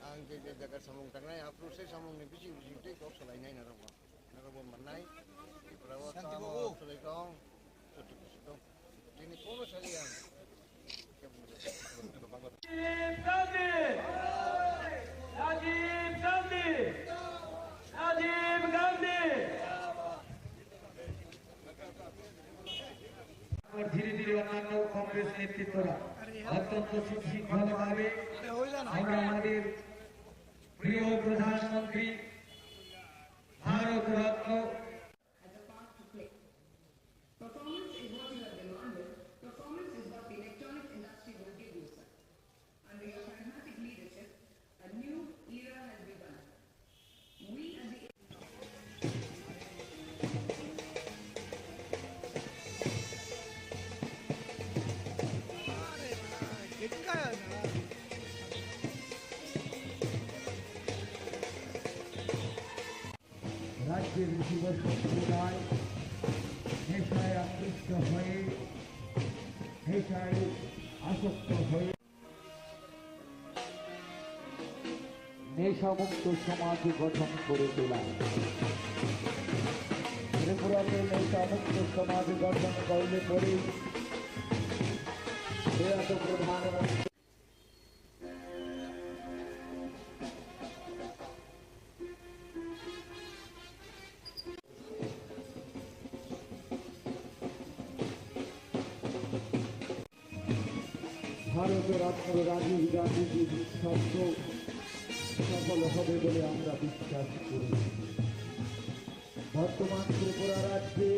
ang jadi jaga samung karena ya proses samung ni bisi itu kau selain ini narawa manai, perawat tamu selain kau, ini komus saja. Rajiv নেতৃত্বরা অত্যন্ত সুশৃঙ্খলভাবে আমরা আমাদের প্রিয় প্রধানমন্ত্রী ভারত রত্ন রাজ্যের যুব সম্প্রদায় নেশায় আকৃষ্ট হয়ে নেশায় আসক্ত হয়ে নেশামুক্ত সমাজ গঠন করে তোলা। ত্রিপুরাতে নেশামুক্ত সমাজ গঠন করলে পরে প্রয়াত প্রধানমন্ত্রী ভারতের রত্ন রাজীব গান্ধীজির স্বপ্ন সফল হবে বলে আমরা বিশ্বাস করি। বর্তমান ত্রিপুরা রাজ্যে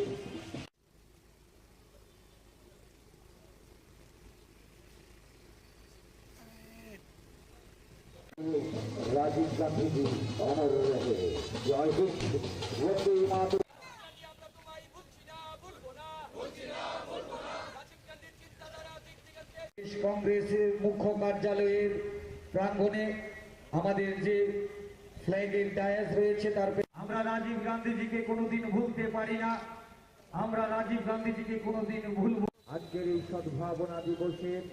রাজীব গান্ধীজি অমর রহে। জয় হিন্দ, বন্দে মাতরম। কংগ্রেসের মুখ্য কার্যালয়ের প্রাঙ্গণে আমাদের যে ফ্ল্যাগের ডায়াস রয়েছে তার আমরা রাজীব গান্ধীজিকে কোনোদিন ভুলতে পারি না, আমরা রাজীব গান্ধীজিকে কোনোদিন ভুলব। আজকের এই সদ্ভাবনা দিবসের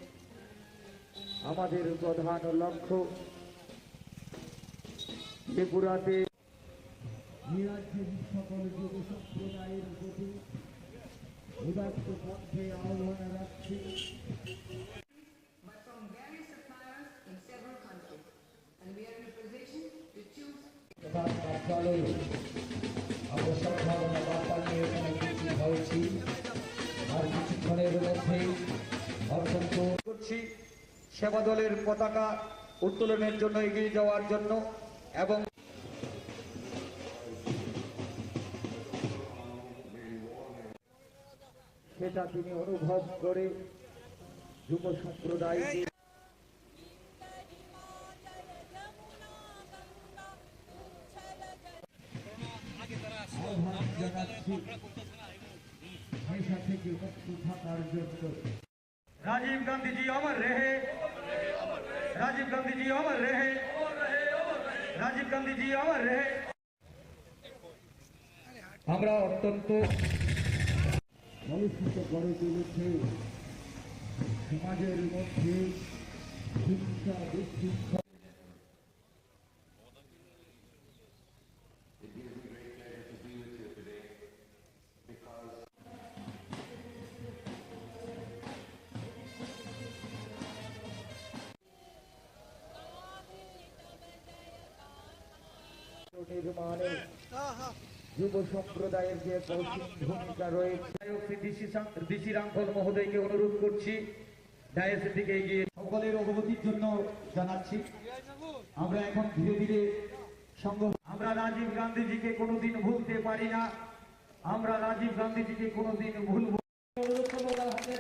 আমাদের প্রধান লক্ষ্য ত্রিপুরাতে রাজ্যের সকল যুব সম্প্রদায়ের প্রতি উদাত্ত পক্ষে আহ্বান রাখছি। আমরা সদ্ভাবনা বার্তা নিয়ে এখানে উপস্থিত হয়েছি। আর কিছুক্ষণের মধ্যেই অত্যন্ত করছি সেবা দলের পতাকা উত্তোলনের জন্য এগিয়ে যাওয়ার জন্য এবং সেটা তিনি অনুভব করে যুব সম্প্রদায়কে আহ্বান জানাচ্ছি নেশা থেকে মুক্তি থাকার জন্য। রাজীব গান্ধীজি অমর রহে, রাজীব গান্ধীজি অমর রহে, রাজীব গান্ধীজি অমর রহে। আমরা অত্যন্ত কলুষিত গড়ে তুলেছে সমাজের মধ্যে হিংসা বিশৃঙ্খলা। নির্মাণে যুব সম্প্রদায়ের যে ভূমিকা রয়েছে ডিসি রাঙ্কল মহোদয়কে অনুরোধ করছি ডায়াসের দিকে এগিয়ে সকলের অবগতির জন্য জানাচ্ছি। আমরা এখন ধীরে ধীরে আমরা রাজীব গান্ধীজিকে কোনোদিন ভুলতে পারি না, আমরা রাজীব গান্ধীজিকে কোনোদিন ভুলব। অনুরোধ করবো তার হাতে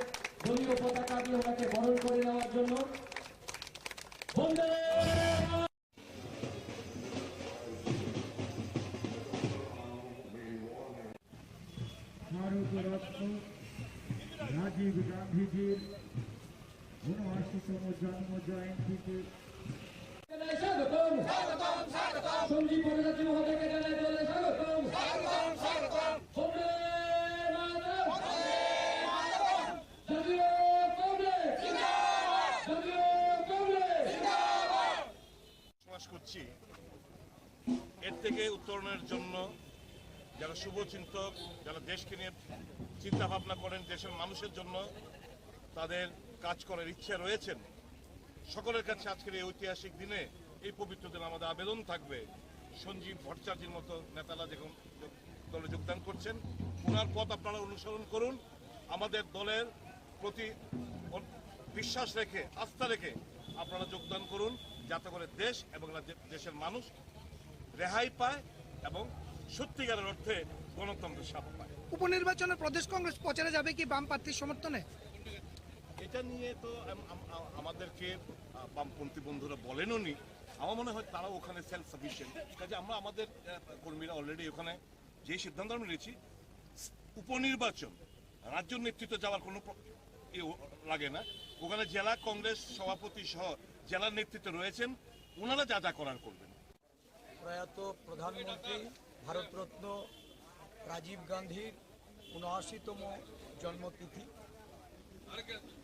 দলীয় পতাকা দিয়ে ওনাকে বরণ করে নেওয়ার জন্য। বন্দে ভারত রত্ন রাজীব গান্ধীজির ৭৯তম জন্ম জয়ন্তীতে সঞ্জীব ভট্টাচার্য মহোদয়কে জানাই দলে স্বাগতম। করছি এর থেকে উত্তরণের জন্য যারা শুভচিন্তক, যারা দেশকে নিয়ে চিন্তা ভাবনা করেন, দেশের মানুষের জন্য তাদের কাজ করার ইচ্ছা রয়েছেন, সকলের কাছে আজকের এই ঐতিহাসিক দিনে এই পবিত্র দিনে আমাদের আবেদন থাকবে সঞ্জীব ভট্টাচার্যের মতো নেতারা যখন দলে যোগদান করছেন ওনার পথ আপনারা অনুসরণ করুন। আমাদের দলের প্রতি বিশ্বাস রেখে আস্থা রেখে আপনারা যোগদান করুন, যাতে করে দেশ এবং দেশের মানুষ রেহাই পায় এবং সত্যিকারের অর্থে গণতন্ত্রের স্বাদ পায়। উপনির্বাচনে প্রদেশ কংগ্রেস প্রচারে যাবে কি বাম প্রার্থীর সমর্থনে? এটা নিয়ে তো আমাদেরকে বামপন্থী বন্ধুরা বলেনও নি। আমার মনে হয় তারা ওখানে সেলফ সাফিসিয়েন্ট, কাজে আমরা আমাদের কর্মীরা অলরেডি ওখানে যে সিদ্ধান্ত আমরা নিয়েছি, উপনির্বাচন রাজ্য নেতৃত্ব যাওয়ার কোনো লাগে না। ওখানে জেলা কংগ্রেস সভাপতি সহ জেলার নেতৃত্বে রয়েছেন, ওনারা যা যা করার করবেন। প্রয়াত প্রধানমন্ত্রী ভারতরত্ন রাজীব গান্ধীর ৭৯তম জন্মতিথি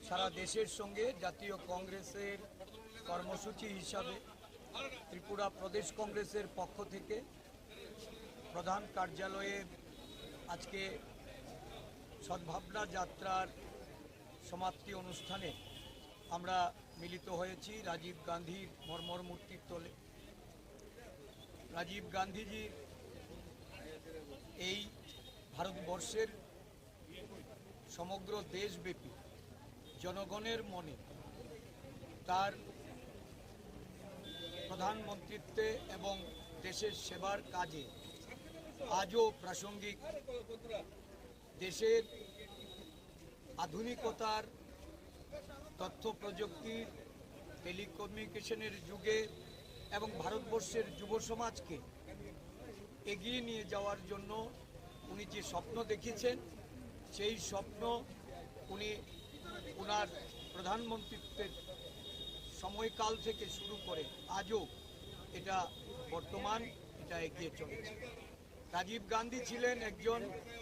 সারা দেশের সঙ্গে জাতীয় কংগ্রেসের কর্মসূচি হিসাবে ত্রিপুরা প্রদেশ কংগ্রেসের পক্ষ থেকে প্রধান কার্যালয়ে আজকে সদ্ভাবনা যাত্রার সমাপ্তি অনুষ্ঠানে আমরা মিলিত হয়েছি রাজীব গান্ধীর মর্মর মূর্তির তলে। রাজীব গান্ধীজির এই ভারতবর্ষের সমগ্র দেশব্যাপী জনগণের মনে তার প্রধানমন্ত্রীত্বে এবং দেশের সেবার কাজে আজও প্রাসঙ্গিক। দেশের আধুনিকতার, তথ্য প্রযুক্তির, টেলিকমিউনিকেশনের যুগে এবং ভারতবর্ষের যুব সমাজকে এগিয়ে নিয়ে যাওয়ার জন্য উনি যে স্বপ্ন দেখেছেন, সেই স্বপ্ন উনি ওনার প্রধানমন্ত্রীত্বের সময়কাল থেকে শুরু করে আজও এটা বর্তমান, এটা এগিয়ে চলেছে। রাজীব গান্ধী ছিলেন একজন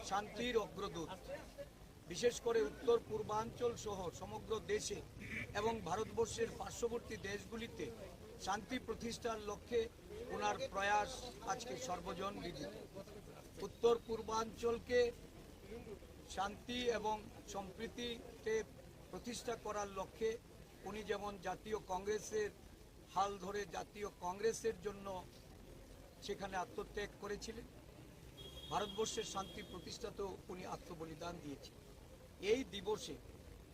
শান্তির অগ্রদূত। বিশেষ করে উত্তর পূর্বাঞ্চল সহ সমগ্র দেশে এবং ভারতবর্ষের পার্শ্ববর্তী দেশগুলিতে শান্তি প্রতিষ্ঠার লক্ষ্যে ওনার প্রয়াস আজকে সর্বজন বিদিত। উত্তর পূর্বাঞ্চলকে শান্তি এবং সম্প্রীতিতে প্রতিষ্ঠা করার লক্ষ্যে উনি যেমন জাতীয় কংগ্রেসের হাল ধরে জাতীয় কংগ্রেসের জন্য সেখানে আত্মত্যাগ করেছিলেন, ভারতবর্ষের শান্তি প্রতিষ্ঠাতেও উনি আত্মবলিদান দিয়েছিলেন। এই দিবসে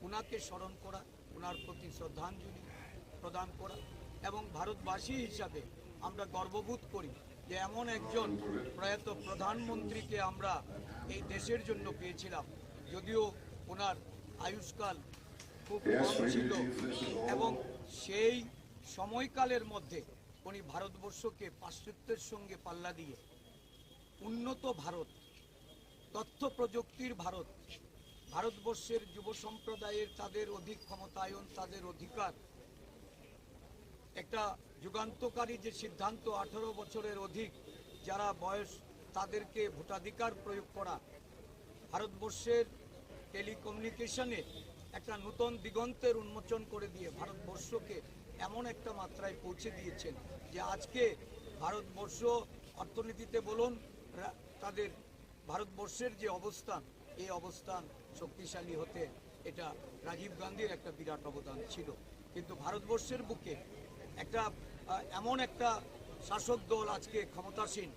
ওনাকে স্মরণ করা, ওনার প্রতি শ্রদ্ধাঞ্জলি প্রদান করা এবং ভারতবাসী হিসাবে আমরা গর্ববোধ করি যে এমন একজন প্রয়াত প্রধানমন্ত্রীকে আমরা এই দেশের জন্য পেয়েছিলাম। যদিও ওনার আয়ুষ্কাল খুব কম ছিল এবং সেই সময়কালের মধ্যে উনি ভারতবর্ষকে পাশ্চাত্যের সঙ্গে পাল্লা দিয়ে উন্নত ভারত, তথ্য প্রযুক্তির ভারত, ভারতবর্ষের যুব সম্প্রদায়ের তাদের অধিক ক্ষমতায়ন, তাদের অধিকার, একটা যুগান্তকারী যে সিদ্ধান্ত 18 বছরের অধিক যারা বয়স তাদেরকে ভোটাধিকার প্রয়োগ করা, ভারতবর্ষের টেলিকমিউনিকেশনে একটা নতুন দিগন্তের উন্মোচন করে দিয়ে ভারতবর্ষকে এমন একটা মাত্রায় পৌঁছে দিয়েছেন যে আজকে ভারতবর্ষ অর্থনীতিতে বলুন, তাদের ভারতবর্ষের যে অবস্থান, এই অবস্থান শক্তিশালী হতে এটা রাজীব গান্ধীর একটা বিরাট অবদান ছিল। কিন্তু ভারতবর্ষের বুকে একটা এমন একটা শাসক দল আজকে ক্ষমতাসীন,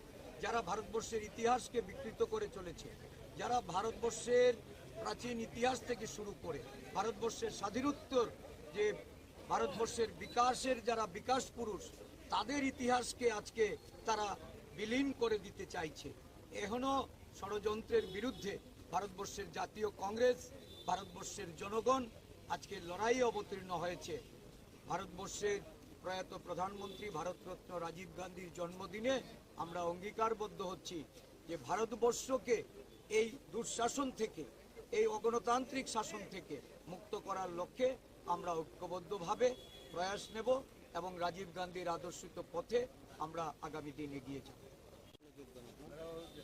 যারা ভারতবর্ষের ইতিহাসকে বিকৃত করে চলেছে, যারা ভারতবর্ষের প্রাচীন ইতিহাস থেকে শুরু করে ভারতবর্ষের স্বাধীনোত্তর যে ভারতবর্ষের বিকাশের যারা বিকাশ পুরুষ, তাদের ইতিহাসকে আজকে তারা বিলীন করে দিতে চাইছে। এখনো ষড়যন্ত্রের বিরুদ্ধে ভারতবর্ষের জাতীয় কংগ্রেস, ভারতবর্ষের জনগণ আজকে লড়াইয়ে অবতীর্ণ হয়েছে। ভারতবর্ষের প্রয়াত প্রধানমন্ত্রী ভারতরত্ন রাজীব গান্ধীর জন্মদিনে আমরা অঙ্গীকারবদ্ধ হচ্ছি যে ভারতবর্ষকে এই দুঃশাসন থেকে, এই অগণতান্ত্রিক শাসন থেকে মুক্ত করার লক্ষ্যে আমরা ঐক্যবদ্ধভাবে প্রয়াস নেব এবং রাজীব গান্ধীর আদর্শিত পথে আমরা আগামী দিন এগিয়ে যাব।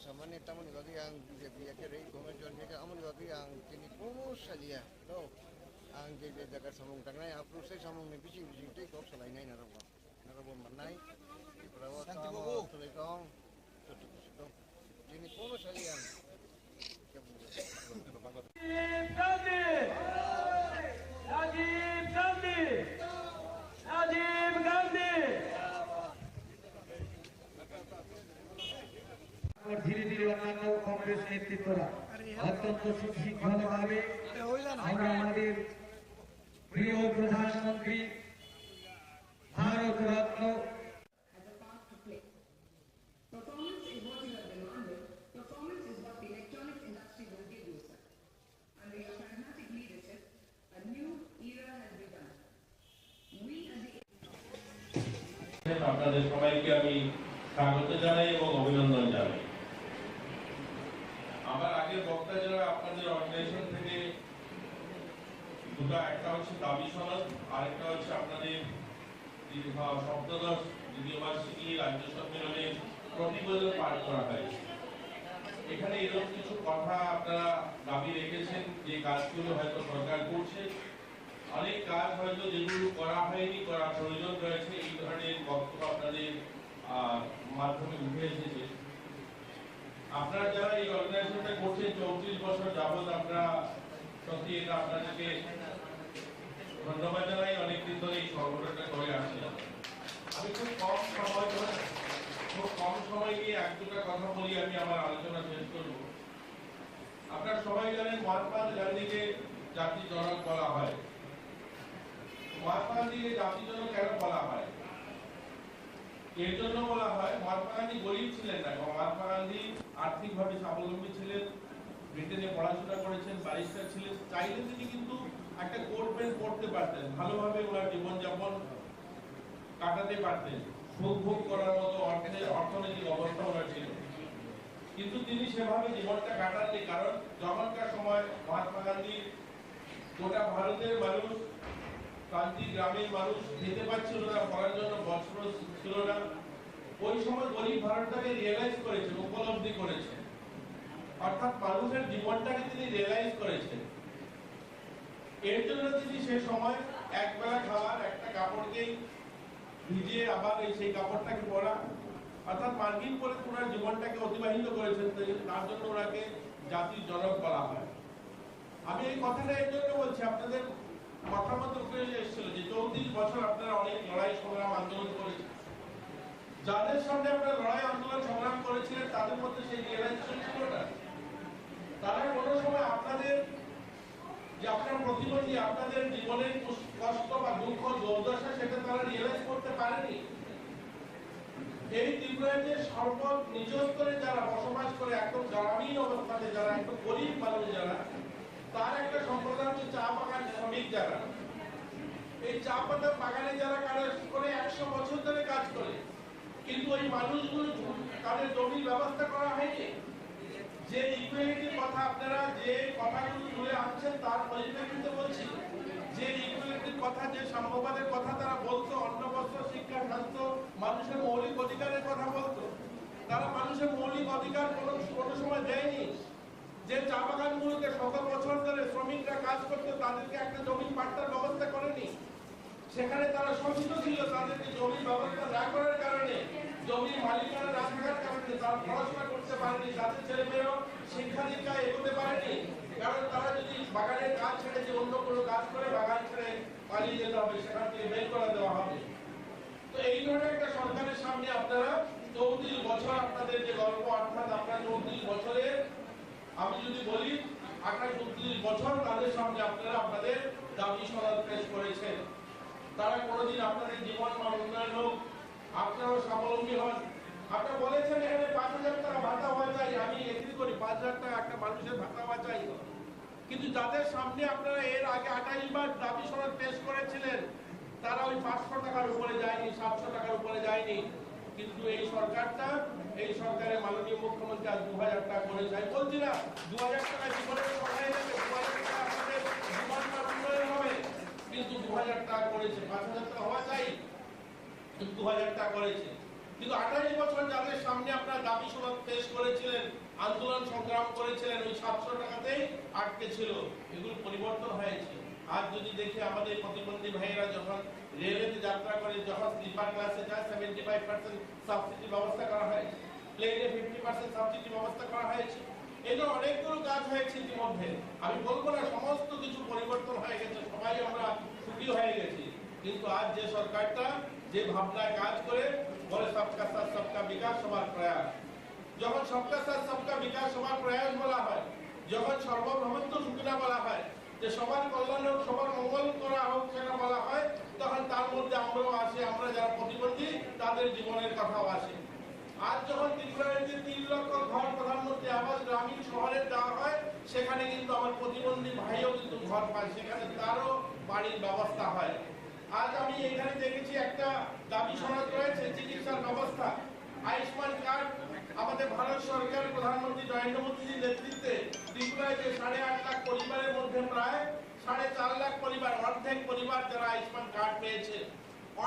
Samanya tamu ni bagi ang biya ke rei komen jon ke amuni bagi ang kini kono salia to ang ke jaga samung tangnai apru se samung ni bisi bisi te kok salai nai narabo manai prawa Santi babu tulikong to kini kono salia Rajiv Gandhi Rajiv Gandhi ধীরে ধীরে অন্যান্য কংগ্রেস নেতৃত্বরা অত্যন্ত সুশৃঙ্খলভাবে আমরা আমাদের প্রিয় প্রধানমন্ত্রী Bharat Ratna Performance is what you have demanded. Performance is what the electronics industry will give you, sir. Under your pragmatic leadership, a new era has begun. We as the আপনাদের সবাইকে আমি স্বাগত জানাই এবং অভিনন্দন জানাই। আমার আগের বক্তা যারা আপনাদের অর্গানাইজেশন থেকে দুটো, একটা হচ্ছে দাবি সনদ, আরেকটা হচ্ছে আপনাদের সপ্তদশ দ্বিতীয় বার্ষিকী রাজ্য সম্মেলনের প্রতিবেদন পাঠ করা হয়েছে। এখানে এরকম কিছু কথা আপনারা দাবি রেখেছেন যে কাজগুলো হয়তো সরকার করছে, অনেক কাজ হয়তো যেগুলো করা হয়নি, করার প্রয়োজন রয়েছে, এই ধরনের বক্তব্য আপনাদের মাধ্যমে উঠে এসেছে। আপনারা যারা এই অর্গানাইজেশনটা করছেন 34 বছর যাবৎ, আমরা সত্যি এটা আপনাদেরকে ধন্যবাদ জানাই। অনেকদিন ধরে এই সংগঠনটা করে আসছে। আমি খুব কম সময় নিয়ে এক দুটা কথা বলি, আমি আমার আলোচনা শেষ করব। আপনারা সবাই জানেন মহাত্মা গান্ধীকে জাতির জনক বলা হয়। মহাত্মা গান্ধীকে জাতির জনক কেন বলা হয়? এর জন্য বলা হয়, মহাত্মা গান্ধী গরিব ছিলেন না, মহাত্মা গান্ধী আর্থিকভাবে স্বাবলম্বী ছিলেন, ব্রিটেনে পড়াশোনা করেছেন, ব্যারিস্টার ছিলেন। চাইলে তিনি কিন্তু একটা কোট প্যান্ট পরতে পারতেন, ভালোভাবে ওনার জীবনযাপন কাটাতে পারতেন, সুখ ভোগ করার মতো অর্থনৈতিক অবস্থা ওনার ছিল। কিন্তু তিনি সেভাবে জীবনটা কাটাননি, কারণ যখনকার সময় মহাত্মা গান্ধী গোটা ভারতের মানুষ, প্রান্তিক গ্রামের মানুষ খেতে পাচ্ছিল না, পড়ার জন্য বস্ত্র ছিল না। ওই সময় গরিব ভারতটাকে রিয়েলাইজ করেছেন, উপলব্ধি করেছেন, অর্থাৎ মানুষের জীবনটাকে তিনি রিয়েলাইজ করেছেন। এর জন্য তিনি সে সময় একবেলা খাবার, একটা কাপড়কেই ভিজিয়ে আবার সেই কাপড়টাকে পরা, অর্থাৎ মার্কিন করে ওনার জীবনটাকে অতিবাহিত করেছেন। তার জন্য ওনাকে জাতির জনক বলা হয়। আমি এই কথাটা এর জন্য বলছি, আপনাদের মাথার মতো উঠে এসেছিল যে 34 বছর আপনারা অনেক লড়াই সংগ্রাম আন্দোলন করেছেন। যাদের সামনে আপনারা লড়াই আন্দোলন সংগ্রাম করেছিলেন তাদের মধ্যে সেই রিয়েলাইজেশন ছিল না। তারা কোনো সময় আপনাদের যে আপনার প্রতিবন্ধী, আপনাদের জীবনের কষ্ট বা দুঃখ দুর্দশা, সেটা তারা রিয়েলাইজ করতে পারেনি। এই ত্রিপুরায় যে নিজ স্তরে যারা বসবাস করে, একদম গ্রামীণ অবস্থাতে যারা, একদম গরিব মানুষ যারা, তার একটা সম্প্রদায় হচ্ছে চা বাগান শ্রমিক যারা। এই চা পাতা বাগানে যারা কাজ করে 100 বছর ধরে কাজ করে, কিন্তু ওই মানুষগুলো তাদের জমির ব্যবস্থা করা হয়নি। যে ইকুয়ালিটির কথা আপনারা যে কথাগুলো তুলে আনছেন তার পরিপ্রেক্ষিতে বলছি, যে ইকুয়ালিটির কথা, যে সাম্যবাদের কথা তারা বলতো, অন্ন বস্ত্র শিক্ষা স্বাস্থ্য, মানুষের মৌলিক অধিকারের কথা বলতো, তারা মানুষের মৌলিক অধিকার কোনো সময় দেয়নি। যে চা বাগানগুলোতে শত বছর ধরে শ্রমিকরা কাজ করতো, তাদেরকে একটা জমি পাট্টার ব্যবস্থা করেনি। সেখানে তারা শোষিত ছিল, তাদেরকে জমির ব্যবস্থা না করার কারণে, জমির মালিকানা না থাকার কারণে তারা পড়াশোনা করতে পারেনি, তাদের ছেলে মেয়েরাও শিক্ষা দীক্ষায় এগোতে পারেনি। কারণ তারা যদি বাগানের কাজ ছেড়ে যে অন্য কোনো কাজ করে, বাগান ছেড়ে পালিয়ে যেতে হবে, সেখান থেকে বের করে দেওয়া হবে। তো এই ধরনের একটা সরকারের সামনে আপনারা 34 বছর আপনাদের যে গল্প, অর্থাৎ আপনারা 34 বছরে, আমি যদি বলি আপনারা 34 বছর তাদের সামনে আপনারা আপনাদের দাবি সনদ পেশ করেছেন। তারা কোনোদিন আপনাদের জীবন মান উন্নয়ন হোক, আপনারাও স্বাবলম্বী হন। আপনারা বলেছেন এখানে 5,000 টাকা ভাতা হওয়া চাই, আমি এগ্রি করি, 5,000 টাকা একটা মানুষের ভাতা হওয়া চাই। কিন্তু যাদের সামনে আপনারা এর আগে 28 বার দাবি সনদ পেশ করেছিলেন, তারা ওই 500 টাকার উপরে যায়নি, 700 টাকার উপরে যায়নি। কিন্তু এই সরকারটা, এই সরকারের মাননীয় মুখ্যমন্ত্রী আজ 2,000 টাকা করেছে। আমি বলছি না 2,000 টাকা জীবনের সহায় নেবে, 2,000 টাকা আপনাদের জীবন মান উন্নয়ন হবে, কিন্তু 2,000 টাকা করেছে। 5,000 টাকা হওয়া চাই, কিন্তু 2,000 টাকা করেছে। কিন্তু 28 বছর যাদের সামনে আপনারা দাবি সনদ পেশ করেছিলেন, আন্দোলন সংগ্রাম করেছিলেন, ওই 700 টাকাতেই আটকে ছিল। এগুলো পরিবর্তন হয়েছে। আজ যদি দেখি আমাদের প্রতিবন্ধী ভাইয়েরা যখন রেলওয়েতে যাত্রা করে, যখন স্লিপার ক্লাসে যায় 75% সাবসিডি ব্যবস্থা করা হয়েছে, প্লেনে 50% সাবসিডি ব্যবস্থা করা হয়েছে। এগুলো অনেকগুলো কাজ হয়েছে ইতিমধ্যে। আমি বলবো না সমস্ত কিছু পরিবর্তন হয়ে গেছে, সবাই আমরা সুখী হয়ে গেছি। কিন্তু আজ যে সরকারটা যে ভাবনায় কাজ করে, বলে সবকা সাথ সবকা বিকাশ সবার প্রয়াস। যখন সবকা সাথ সবকা বিকাশ সবার প্রয়াস বলা হয়, যখন সর্বভৌমত্ব সূচনা বলা হয়, যে সবার কল্যাণ হোক, সবার মঙ্গল করা হোক সেটা বলা হয়, তখন তার মধ্যে আমরাও আসি, আমরা যারা প্রতিবন্ধী তাদের জীবনের কথাও আসে। আজ যখন ত্রিপুরায় যে 3 লক্ষ ঘর প্রধানমন্ত্রী আবাস গ্রামীণ শহরে দেওয়া হয়, সেখানে কিন্তু আমার প্রতিবন্ধী ভাইও কিন্তু ঘর পায়, সেখানে তারও বাড়ির ব্যবস্থা হয়। আজ আমি এখানে দেখেছি একটা দাবি সনদ রয়েছে চিকিৎসার ব্যবস্থা, আয়ুষ্মান কার্ড। আমাদের ভারত সরকার প্রধানমন্ত্রী নরেন্দ্র মোদীর নেতৃত্বে ত্রিপুরায় যে 8.5 লাখ পরিবারের মধ্যে প্রায় 4.5 লাখ পরিবার, অর্ধেক পরিবার যারা আয়ুষ্মান কার্ড পেয়েছে।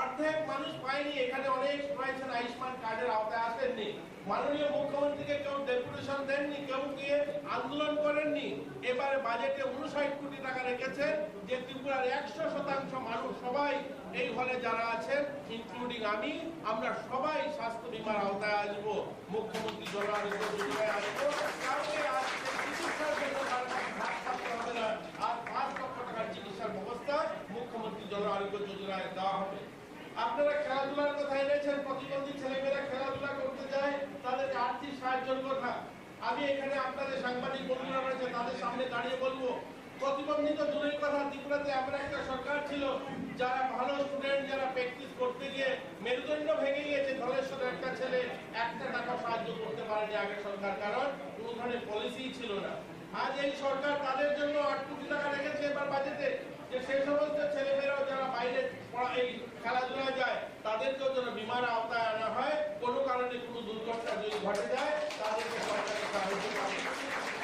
অর্ধেক মানুষ পায়নি, এখানে অনেক রয়েছেন আয়ুষ্মান কার্ডের আওতায় আসেননি। মাননীয় মুখ্যমন্ত্রীকে কেউ ডেপুটেশন দেননি, কেউ গিয়ে আন্দোলন করেননি। এবারে বাজেটে 59 কোটি টাকা রেখেছে যে ত্রিপুরার 100% মানুষ সবাই এই হলে যারা আছেন ইনক্লুডিং আমি, আমরা সবাই স্বাস্থ্য বীমার আওতায় আসবো, মুখ্যমন্ত্রী জন আরোগ্য যোজনায় আসবো। কাউকে আজ চিকিৎসার জন্য ভাগ থাকতে হবে না। আর 5 লক্ষ টাকার চিকিৎসার ব্যবস্থা মুখ্যমন্ত্রী জন আরোগ্য যোজনায় দেওয়া হবে। আপনারা খেলাধুলার কথা এনেছেন, প্রতিবন্ধী ছেলেমেয়েরা খেলাধুলা করতে যায়, তাদেরকে আর্থিক সাহায্যের কথা। আমি এখানে আপনাদের সাংবাদিক বন্ধুরা রয়েছে তাদের সামনে দাঁড়িয়ে বলবো, প্রতিবন্ধী তো দূরের কথা, ত্রিপুরাতে এমন একটা সরকার ছিল যারা ভালো স্টুডেন্ট যারা প্র্যাকটিস করতে গিয়ে মেরুদণ্ড ভেঙে গিয়েছে, ধলেশ্বরের একটা ছেলে 1 টাকা সাহায্য করতে পারেনি আগের সরকার, কারণ কোনো ধরনের পলিসি ছিল না। আজ এই সরকার তাদের জন্য 8 কোটি টাকা রেখেছে এবার বাজেটে, যে সেই সমস্ত ছেলেমেয়েরাও যারা বাইরে এই খেলাধুলা যায় তাদেরকেও যেন বিমার আওতায় আনা হয়, কোনো কারণে কোনো দুর্ঘটনা যদি ঘটে যায় তাদেরকে সরকারের সাহায্য করে।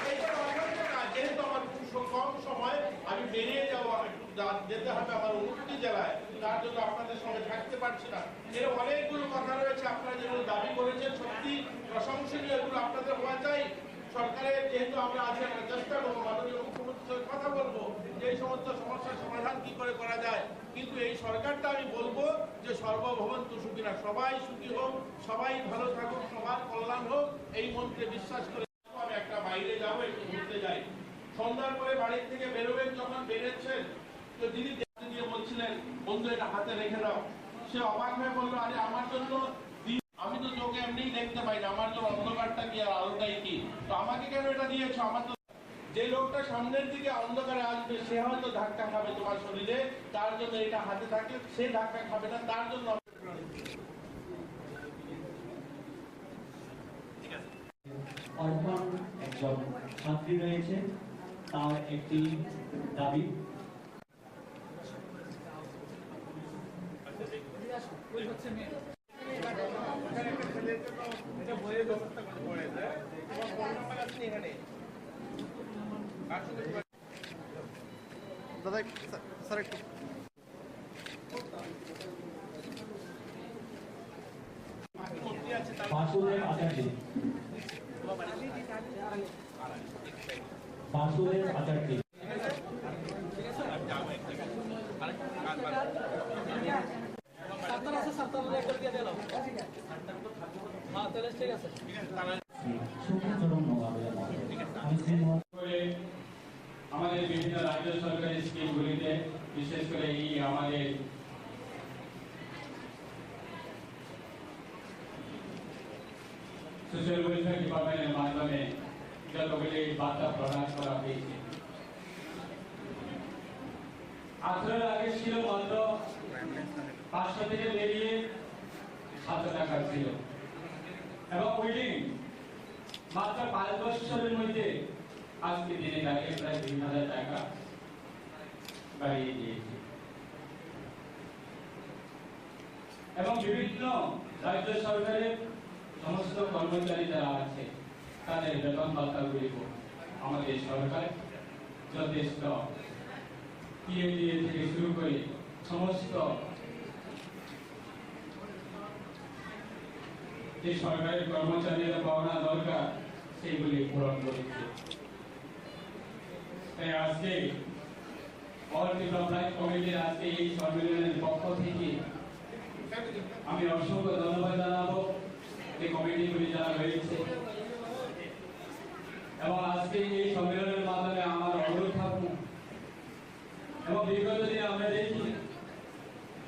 এইটা অসম্ভব না, যেহেতু আমার খুব কম সময়, আমি বেরিয়ে যাবো, একটু যেতে হবে আমার 29টি জেলায়, তার জন্য আপনাদের সঙ্গে থাকতে পারছি না। এর অনেকগুলো কথা রয়েছে, আপনারা যেগুলো দাবি করেছেন সত্যি প্রশংসনীয়, এগুলো আপনাদের হওয়া চাই। সরকারের যেহেতু আমরা আছি, আমরা চেষ্টা করবো, মাননীয় মুখ্যমন্ত্রীর সঙ্গে কথা বলবো যে এই সমস্ত সমস্যার সমাধান কি করে করা যায়। কিন্তু এই সরকারটা আমি বলবো যে সর্বভৌমত্ব সুখীরা, সবাই সুখী হোক, সবাই ভালো থাকুক, সবার কল্যাণ হোক, এই মন্ত্রে বিশ্বাস করে আমি একটা বাইরে যাবো, একটু ঘুরতে যাই। সন্ধ্যার পরে বাড়ির থেকে বেরোবেন, যখন বেরোচ্ছেন তো দিদি দিয়ে বলছিলেন বন্ধু এটা হাতে রেখে দাও। সে অবাক হয়ে বললো, আরে আমার জন্য আমি তো চোখে এমনি দেখতে পাই না, আমার জন্য অন্ধকারটা কি আর আলোটাই কি, তো আমাকে কেন এটা দিয়েছো? আমার তো যে লোকটা সামনের দিকে অন্ধকারে আসবে সে হয়তো ধাক্কা খাবে তোমার শরীরে, তার জন্য এটা হাতে থাকে, সে ধাক্কা খাবে না, তার জন্য। অর্পণ একজন ছাত্রী রয়েছে, তার একটি দাবি। দাদা স্যার একটু বাসুদেব আচার্য, বাসুদেব আচার্য, আমাদের বিভিন্ন রাজ্য সরকারি স্কিমগুলিতে, বিশেষ করে এই আমাদের সোশ্যাল ওয়েলফেয়ার ডিপার্টমেন্টের মাধ্যমে যতগুলি বার্তা প্রদান করা হয়েছে। 18 আগে ছিল মাত্র 500 থেকে বেরিয়ে 700 টাকা ছিল, এবং উইদিন মাত্র 5 বছরের মধ্যে আজকে দিনে দাঁড়িয়ে প্রায় 2000 টাকা বাড়িয়ে দিয়েছে। এবং বিভিন্ন রাজ্য সরকারের সমস্ত কর্মচারী যারা আছে তাদের বেতন ভাতাগুলি আমাদের সরকার যথেষ্ট পিএডিএ থেকে শুরু করে সমস্ত যে সরকারের কর্মচারীরা পাওনা দরকার সেইগুলি পূরণ করেছে। তাই আজকে অল ডেভেলপমেন্ট কমিটির আজকে এই সম্মেলনের পক্ষ থেকে আমি অসংখ্য ধন্যবাদ জানাবো এই কমিটিগুলি যারা রয়েছে, এবং আজকে এই সম্মেলনের মাধ্যমে আমার অনুরোধ থাকুক, এবং বিগত দিনে আমরা দেখি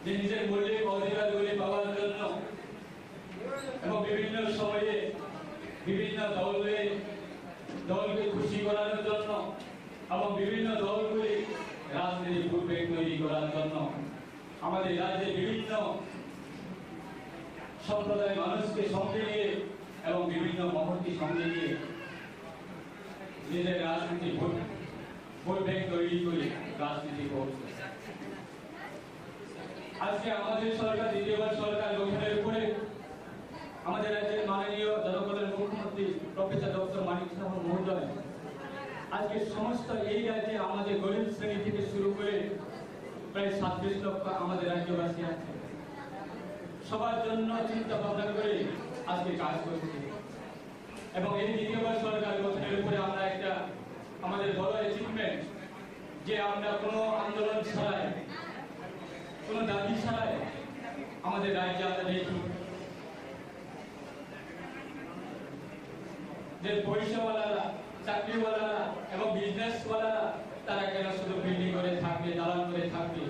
যে নিজের মৌলিক অধিকারগুলি পাওয়ার জন্য এবং বিভিন্ন সময়ে বিভিন্ন দলকে খুশি করার জন্য এবং বিভিন্ন দলগুলি রাজনীতি ভূপেক তৈরি করার জন্য আমাদের রাজ্যে বিভিন্ন সম্প্রদায়ের মানুষকে সঙ্গে নিয়ে এবং বিভিন্ন মহলকে সঙ্গে নিয়ে নিজের রাজনীতি ভূপেক তৈরি করে রাজনীতি করছে। আজকে আমাদের সরকার দ্বিতীয়বার সরকার গঠনের উপরে আমাদের রাজ্যের মাননীয় জনগণের মুখ্যমন্ত্রী প্রফেসর ডক্টর মানিক সাহা মহোদয় আজকে সমস্ত এই রাজ্যে আমাদের গরিব শ্রেণী থেকে শুরু করে প্রায় 37 লক্ষ আমাদের রাজ্যবাসী আছে, সবার জন্য চিন্তা ভাবনা করে আজকে কাজ করছে। এবং এই দ্বিতীয়বার সরকার গঠনের উপরে আমরা একটা আমাদের বড় অ্যাচিভমেন্ট যে আমরা কোনো আন্দোলন ছাড়াই কোনো দাবি ছাড়াই আমাদের রাজ্যে আমরা দেখি যে পয়সাওয়ালারা, চাকরিওয়ালারা এবং বিজনেসওয়ালারা তারা কেন শুধু বিল্ডিং করে থাকবে, দালান করে থাকবে,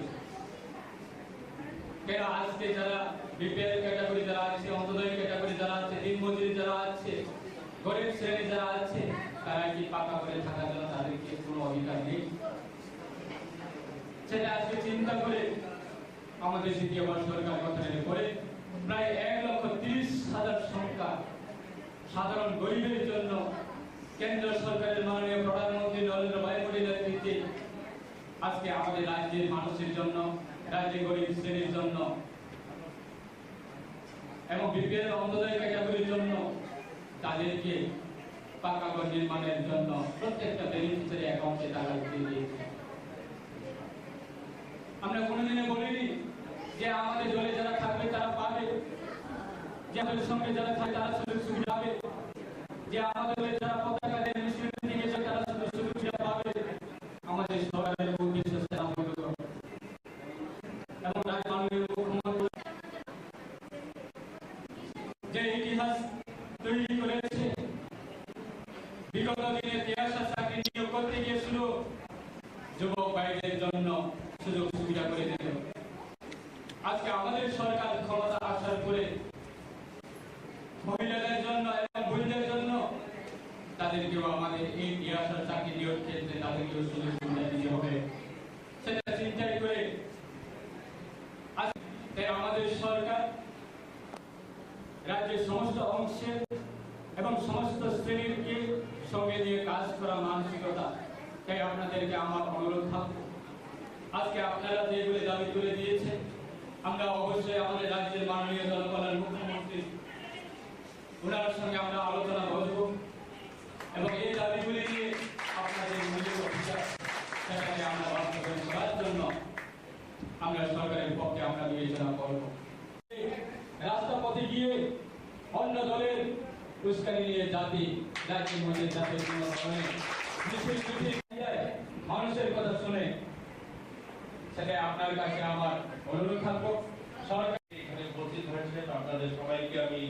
কেন আজকে যারা বিপিএল ক্যাটাগরি যারা আছে, অন্তোদয় ক্যাটাগরি যারা আছে, দিনমজুরি যারা আছে, গরিব শ্রেণী যারা আছে, তারা কি পাকা করে থাকার জন্য তাদেরকে কোনো অধিকার নেই? সেটা আজকে চিন্তা করে আমাদের দ্বিতীয়বার সরকার গঠনের পরে প্রায় 1,30,000 সংখ্যা সাধারণ গরিবের জন্য কেন্দ্র সরকারের মাননীয় প্রধানমন্ত্রী নরেন্দ্র মোদীর নেতৃত্বে আজকে আমাদের রাজ্যের মানুষের জন্য, রাজ্যের গরিব শ্রেণীর জন্য এবং বিপিএল অন্তোদয় ক্যাটাগরির জন্য তাদেরকে পাকা ঘর নির্মাণের জন্য প্রত্যেকটা বেনিফিশিয়ারি অ্যাকাউন্টে টাকা দিয়ে দিয়েছে। আমরা কোনোদিনে বলিনি যে আমাদের দলে যারা থাকবে তারা পাবে, যে আমাদের সঙ্গে যারা থাকবে তারা সুযোগ সুবিধা পাবে, যে আমাদের দলে যারা পতাকা দেয় মিছিল নিয়ে যায় তারা সুযোগ সুবিধা পাবে। আমাদের সরকারের উদ্দেশ্য সেটা মূলত এবং মাননীয় মুখ্যমন্ত্রী যে ইতিহাস তৈরি করেছে বিগত দিনে 63 চাকরি নিয়োগ করতে গিয়ে শুধু যুবক ভাইদের জন্য সুযোগ সুবিধা করে দিল। আজকে আমাদের সরকার ক্ষমতা আসার পরে মহিলাদের জন্য এবং মহিলাদের জন্য তাদেরকেও আমাদের এই 63 চাকরি নিয়োগ ক্ষেত্রে তাদেরকেও সুযোগ সুবিধা দিতে হবে। সেটা চিন্তাই করে আজকে আমাদের সরকার রাজ্যের সমস্ত অংশের এবং সমস্ত শ্রেণীকে সঙ্গে নিয়ে কাজ করা মানসিকতা, তাই আপনাদেরকে আমার অনুরোধ থাকবে আজকে আপনারা যেগুলো দাবি করে দিয়েছেন আমরা অবশ্যই আমাদের রাজ্যের মাননীয় জনগণের মুখ্যমন্ত্রী ওনার সঙ্গে আমরা আলোচনা বসব এবং এই দাবিগুলি নিয়ে আপনাদের মূল্য অধিকার সেটাকে আমরা বাস্তবায়ন করার জন্য আমরা সরকারের পক্ষে আমরা বিবেচনা করব। রাস্তাপথে গিয়ে অন্য দলের উস্কানি নিয়ে জাতির মধ্যে জাতির কোনো ধরনের মানুষের কথা শুনে সেটা আপনার কাছে আমার অনুরোধ থাকবো। সরকার এখানে উপস্থিত হয়েছেন আপনাদের সবাইকে আমি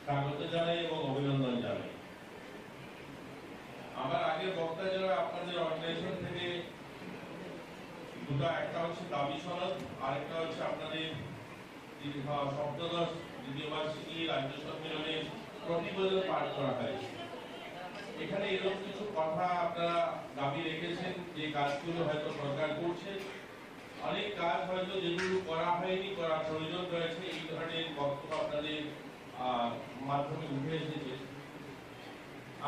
স্বাগত জানাই এবং অভিনন্দন জানাই। আমার আগের বক্তা যারা আপনাদের অর্গানাইজেশন থেকে দুটো, একটা হচ্ছে দাবি সনদ, আরেকটা হচ্ছে আপনাদের সপ্তদশ দ্বিতীয় বার্ষিকী রাজ্য সম্মেলনের প্রতিবেদন পাঠ করা হয়েছে। এখানে এরকম কিছু কথা আপনারা দাবি রেখেছেন যে কাজগুলো হয়তো সরকার করছে, অনেক কাজ হয়তো যেগুলো করা হয়নি, করার প্রয়োজন রয়েছে, এই ধরনের বক্তব্য আপনাদের মাধ্যমে উঠে এসেছে।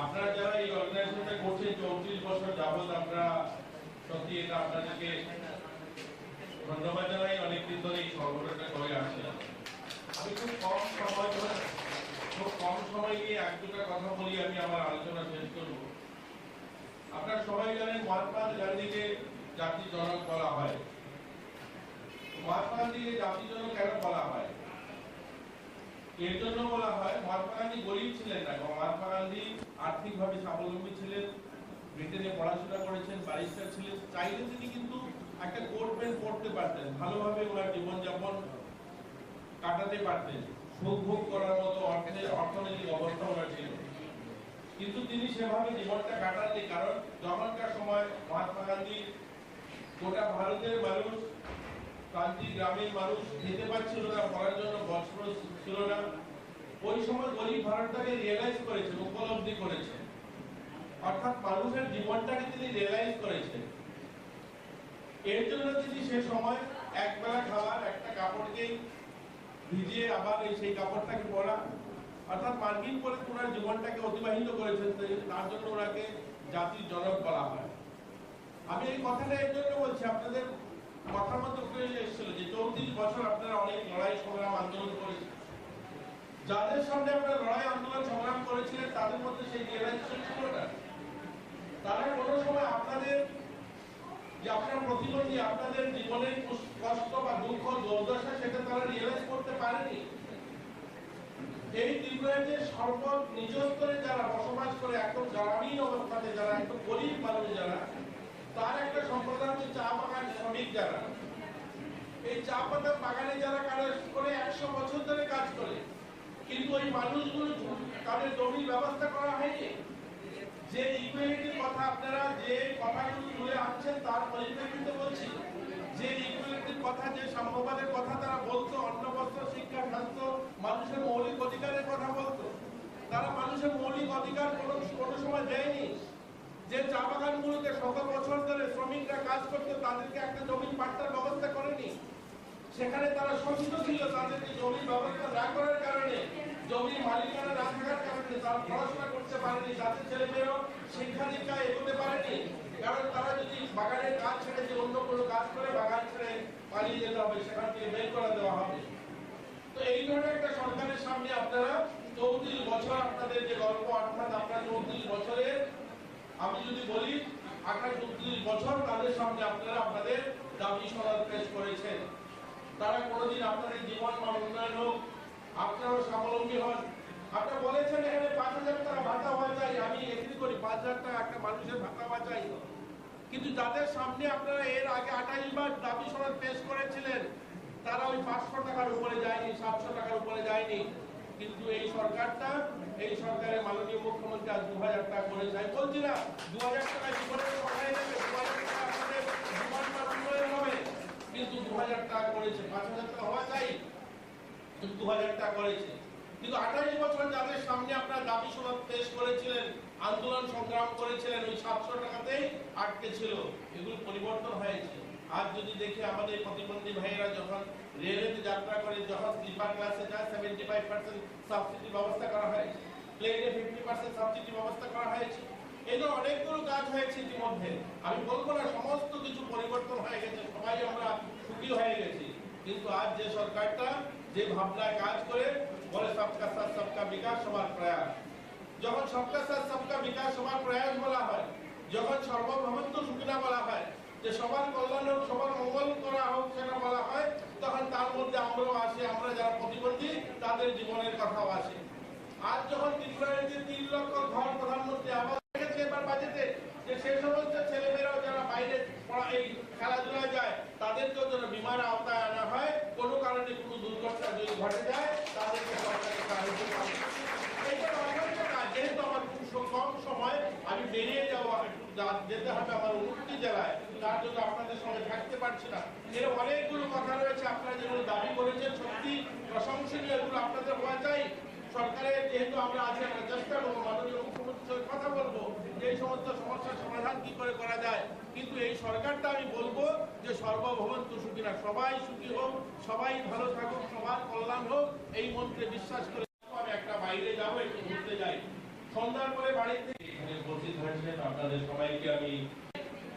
আপনারা যারা এই অর্গানাইজেশনটা করছেন 34 বছর যাবৎ, আমরা সত্যি এটা আপনাদেরকে ধন্যবাদ জানাই। অনেকদিন ধরে এই সংগঠনটা করে আসছে। আমি খুব কম সময় নিয়ে এক দুটা কথা বলি, আমি আমার আলোচনা শেষ করব। আপনারা সবাই জানেন মহাত্মা গান্ধীকে জাতির জনক বলা হয়। মহাত্মা গান্ধীকে জাতির জনক কেন বলা হয়? এর জন্য বলা হয় মহাত্মা গান্ধী গরিব ছিলেন না, মহাত্মা গান্ধী আর্থিকভাবে স্বাবলম্বী ছিলেন, ব্রিটেনে পড়াশোনা করেছেন, ব্যারিস্টার ছিলেন। চাইলে তিনি কিন্তু একটা কোট প্যান্ট পড়তে পারতেন, ভালোভাবে ওনার জীবনযাপন কাটাতে পারতেন, সুখ ভোগ করার মতো অর্থনৈতিক অবস্থা ওনার ছিল, কিন্তু তিনি সেভাবে জীবনটা কাটাননি। কারণ যখনকার সময় মহাত্মা গান্ধী গোটা ভারতের মানুষ, প্রান্তিক গ্রামের মানুষ খেতে পাচ্ছিল না, পড়ার জন্য বস্ত্র ছিল না। ওই সময় গরিব ভারতটাকে রিয়েলাইজ করেছে, উপলব্ধি করেছে অর্থাৎ মানুষের জীবনটাকে তিনি রিয়েলাইজ করেছেন। এর জন্য তিনি সে সময় একবেলা খাবার, একটা কাপড়কে ভিজিয়ে আবার সেই কাপড়টাকে পরা, অর্থাৎ মার্কিন করে ওনার জীবনটাকে অতিবাহিত করেছেন। তার জন্য ওনাকে জাতির জনক বলা হয়। আমি এই কথাটা এর জন্য বলছি, আপনাদের মাথার মধ্যে উঠে এসেছিল যে 34 বছর আপনারা অনেক লড়াই সংগ্রাম আন্দোলন করেছেন। যাদের সামনে আপনারা লড়াই আন্দোলন সংগ্রাম করেছিলেন তাদের মধ্যে সেই রিয়েলাইজেশন ছিল না। তারা কোনো সময় আপনাদের যে আপনার প্রতিবন্ধী, আপনাদের জীবনের কষ্ট বা দুঃখ দুর্দশা সেটা তারা রিয়েলাইজ করতে পারেনি। এই ত্রিপুরাতে নিজ স্তরে যারা বসবাস করে একদম গ্রামীণ অবস্থাতে, যারা একদম গরিব মানুষ যারা, তার একটা সম্প্রদায় হচ্ছে চা বাগান শ্রমিক যারা। এই চা পাতা বাগানে যারা কাজ করে 100 বছর ধরে কাজ করে, কিন্তু ওই মানুষগুলো তাদের জমির ব্যবস্থা করা হয়নি। যে ইকুয়ালিটির কথা আপনারা যে কথাগুলো তুলে আনছেন তার পরিপ্রেক্ষিতে বলছি, যে ইকুয়ালিটির কথা, যে সাম্যবাদের কথা তারা বলতো, অন্ন বস্ত্র শিক্ষা স্বাস্থ্য মানুষের মৌলিক অধিকারের কথা বলতো, তারা মানুষের মৌলিক অধিকার কোনো সময় দেয়নি। যে চা বাগানগুলোতে শত বছর ধরে শ্রমিকরা কাজ করতো তাদেরকে একটা জমির পাট্টার ব্যবস্থা করেনি। সেখানে তারা শোষিত ছিল, তাদেরকে জমির ব্যবস্থা না করার কারণে, জমির মালিকানা না থাকার কারণে তারা পড়াশোনা করতে পারেনি, তাদের ছেলেমেয়েরাও শিক্ষা দীক্ষায় এগোতে পারেনি। কারণ তারা যদি বাগানের কাজ ছেড়ে যে অন্য কোনো কাজ করে বাগান ছেড়ে পালিয়ে যেতে হবে, সেখান থেকে বের করে দেওয়া হবে। তো এই ধরনের একটা সরকারের সামনে আপনারা 34 বছর আপনাদের যে গল্প, অর্থাৎ আপনারা 34 বছরের, আমি যদি বলি 38-39 বছর তাদের সামনে আপনারা আপনাদের দাবি সনদ পেশ করেছেন। তারা কোনোদিন আপনাদের জীবন মান উন্নয়ন হোক, আপনারাও স্বাবলম্বী হন। আপনারা বলেছেন এখানে 5,000 টাকা ভাতা হওয়া চাই, আমি এগ্রি করি, 5,000 টাকা একটা মানুষের ভাতা হওয়া চাই। কিন্তু যাদের সামনে আপনারা এর আগে 28 বার দাবি সনদ পেশ করেছিলেন তারা ওই 500 টাকার উপরে যায়নি, 700 টাকার উপরে যায়নি। কিন্তু এই সরকারটা, এই সরকারের মাননীয় মুখ্যমন্ত্রী আজ 2,000 টাকা করেছে। আমি বলছি না 2,000 টাকা জীবনের সহায় নেবে, 2,000 টাকা আপনাদের জীবন মান উন্নয়ন হবে, কিন্তু 2,000 টাকা করেছে। 5,000 টাকা হওয়া চাই, কিন্তু 2,000 টাকা করেছে। কিন্তু 28 বছর যাদের সামনে আপনারা দাবি সনদ পেশ করেছিলেন, আন্দোলন সংগ্রাম করেছিলেন, ওই 700 টাকাতেই আটকে ছিল। এগুলো পরিবর্তন হয়েছে। আজ যদি দেখি আমাদের প্রতিবন্ধী ভাইয়েরা যখন রেলেতে যাত্রা করে, যখন স্লিপার ক্লাসে যায় 75% সাবসিডি ব্যবস্থা করা হয়েছে, প্লেনে 50% সাবসিডি ব্যবস্থা করা হয়েছে। এই জন্য অনেকগুলো কাজ হয়েছে ইতিমধ্যে। আমি বলবো না সমস্ত কিছু পরিবর্তন হয়ে গেছে, সবাই আমরা সুখী হয়ে গেছি। কিন্তু আজ যে সরকারটা যে ভাবনায় কাজ করে বলে সবকা সাথ সবকা বিকাশ সবার প্রয়াস, যখন সবকা সাথ সবকা বিকাশ সবার প্রয়াস বলা হয়, যখন সর্বভৌমত্ব সুবিধা বলা হয়, যে সবার কল্যাণ হোক, সবার মঙ্গল করা হোক সেটা বলা হয়, তখন তার মধ্যে আমরাও আসি, আমরা যারা প্রতিবন্ধী তাদের জীবনের কথাও আসে। আজ যখন ত্রিপুরার যে 3 লক্ষ ঘর প্রধানমন্ত্রী আবাস রেখেছে এবার বাজেটে, যে সেই সমস্ত ছেলেমেয়েরাও যারা বাইরে এই খেলাধুলায় যায় তাদেরকেও যেন বিমার আওতায় আনা হয়, কোনো কারণে কোনো দুর্ঘটনা যদি ঘটে যায় তাদেরকে সরকারের সাহায্য করে। এইটা অবশ্য না, যেহেতু আমার খুব কম সময়, আমি বেরিয়ে যাবো, যেতে হবে আমার উন্নতি জেলায়, তার জন্য আপনাদের সঙ্গে থাকতে পারছি না। এর অনেকগুলো কথা রয়েছে, আপনারা যেগুলো দাবি করেছেন সত্যি প্রশংসনীয়, এগুলো আপনাদের হওয়া চাই। সরকারের যেহেতু আমরা আজকে চেষ্টা করবো, মাননীয় মুখ্যমন্ত্রীর সঙ্গে কথা বলবো যে এই সমস্ত সমস্যার সমাধান কি করে করা যায়। কিন্তু এই সরকারটা আমি বলবো যে সর্বভৌমত্ব সুখী না, সবাই সুখী হোক, সবাই ভালো থাকুক, সবার কল্যাণ হোক, এই মন্ত্রে বিশ্বাস করে আমি একটা বাইরে যাবো, একটু ঘুরতে যাই, সন্ধ্যার পরে বাড়িতে এখানে উপস্থিত হয়েছেন আপনাদের সবাইকে আমি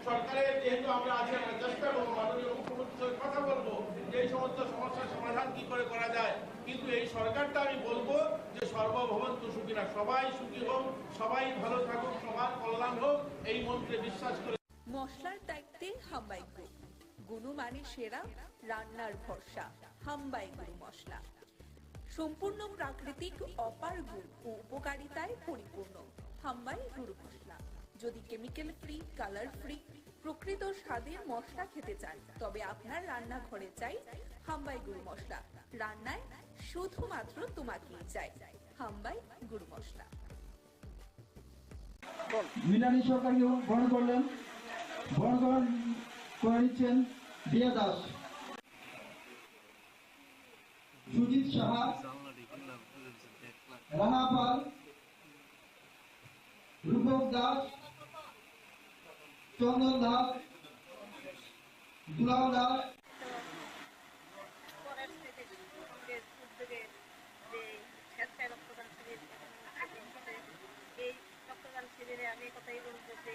সরকারের যেহেতু আমরা আজকে চেষ্টা করবো, মাননীয় মুখ্যমন্ত্রীর সঙ্গে কথা বলবো যে এই সমস্ত সমস্যার সমাধান কি করে করা যায়। কিন্তু এই সরকারটা আমি বলবো যে সর্বভৌমত্ব সুখী না, সবাই সুখী হোক, সবাই ভালো থাকুক, সবার কল্যাণ হোক, এই মন্ত্রে বিশ্বাস করে। মশলার দায়িত্বে হাম্বাই গ্রুপ, গুণমানে সেরা, রান্নার ভরসা, হাম্বাই গুরু মশলা। সম্পূর্ণ প্রাকৃতিক, অপার গুণ ও উপকারিতায় পরিপূর্ণ হাম্বাই গুরু মশলা। যদি কেমিক্যাল ফ্রি, কালার ফ্রি, প্রকৃত স্বাদের মশলা খেতে চান তবে আপনার রান্নাঘরে চাই হাম্বাই গুরু মশলা। রান্নায় শুধুমাত্র তোমাকেই চাই হাম্বাই গুরু মশলা। মিনানি সরকারকে বরণ করলেন, বরণ করে নিচ্ছেন দিয়া দাস, সুজিত সাহা, রাহা পাল, রূপক দাস, চন্দন দাস, দুলাল দাস। এই রক্তদান শিবিরে আমি কথাই বলবো যে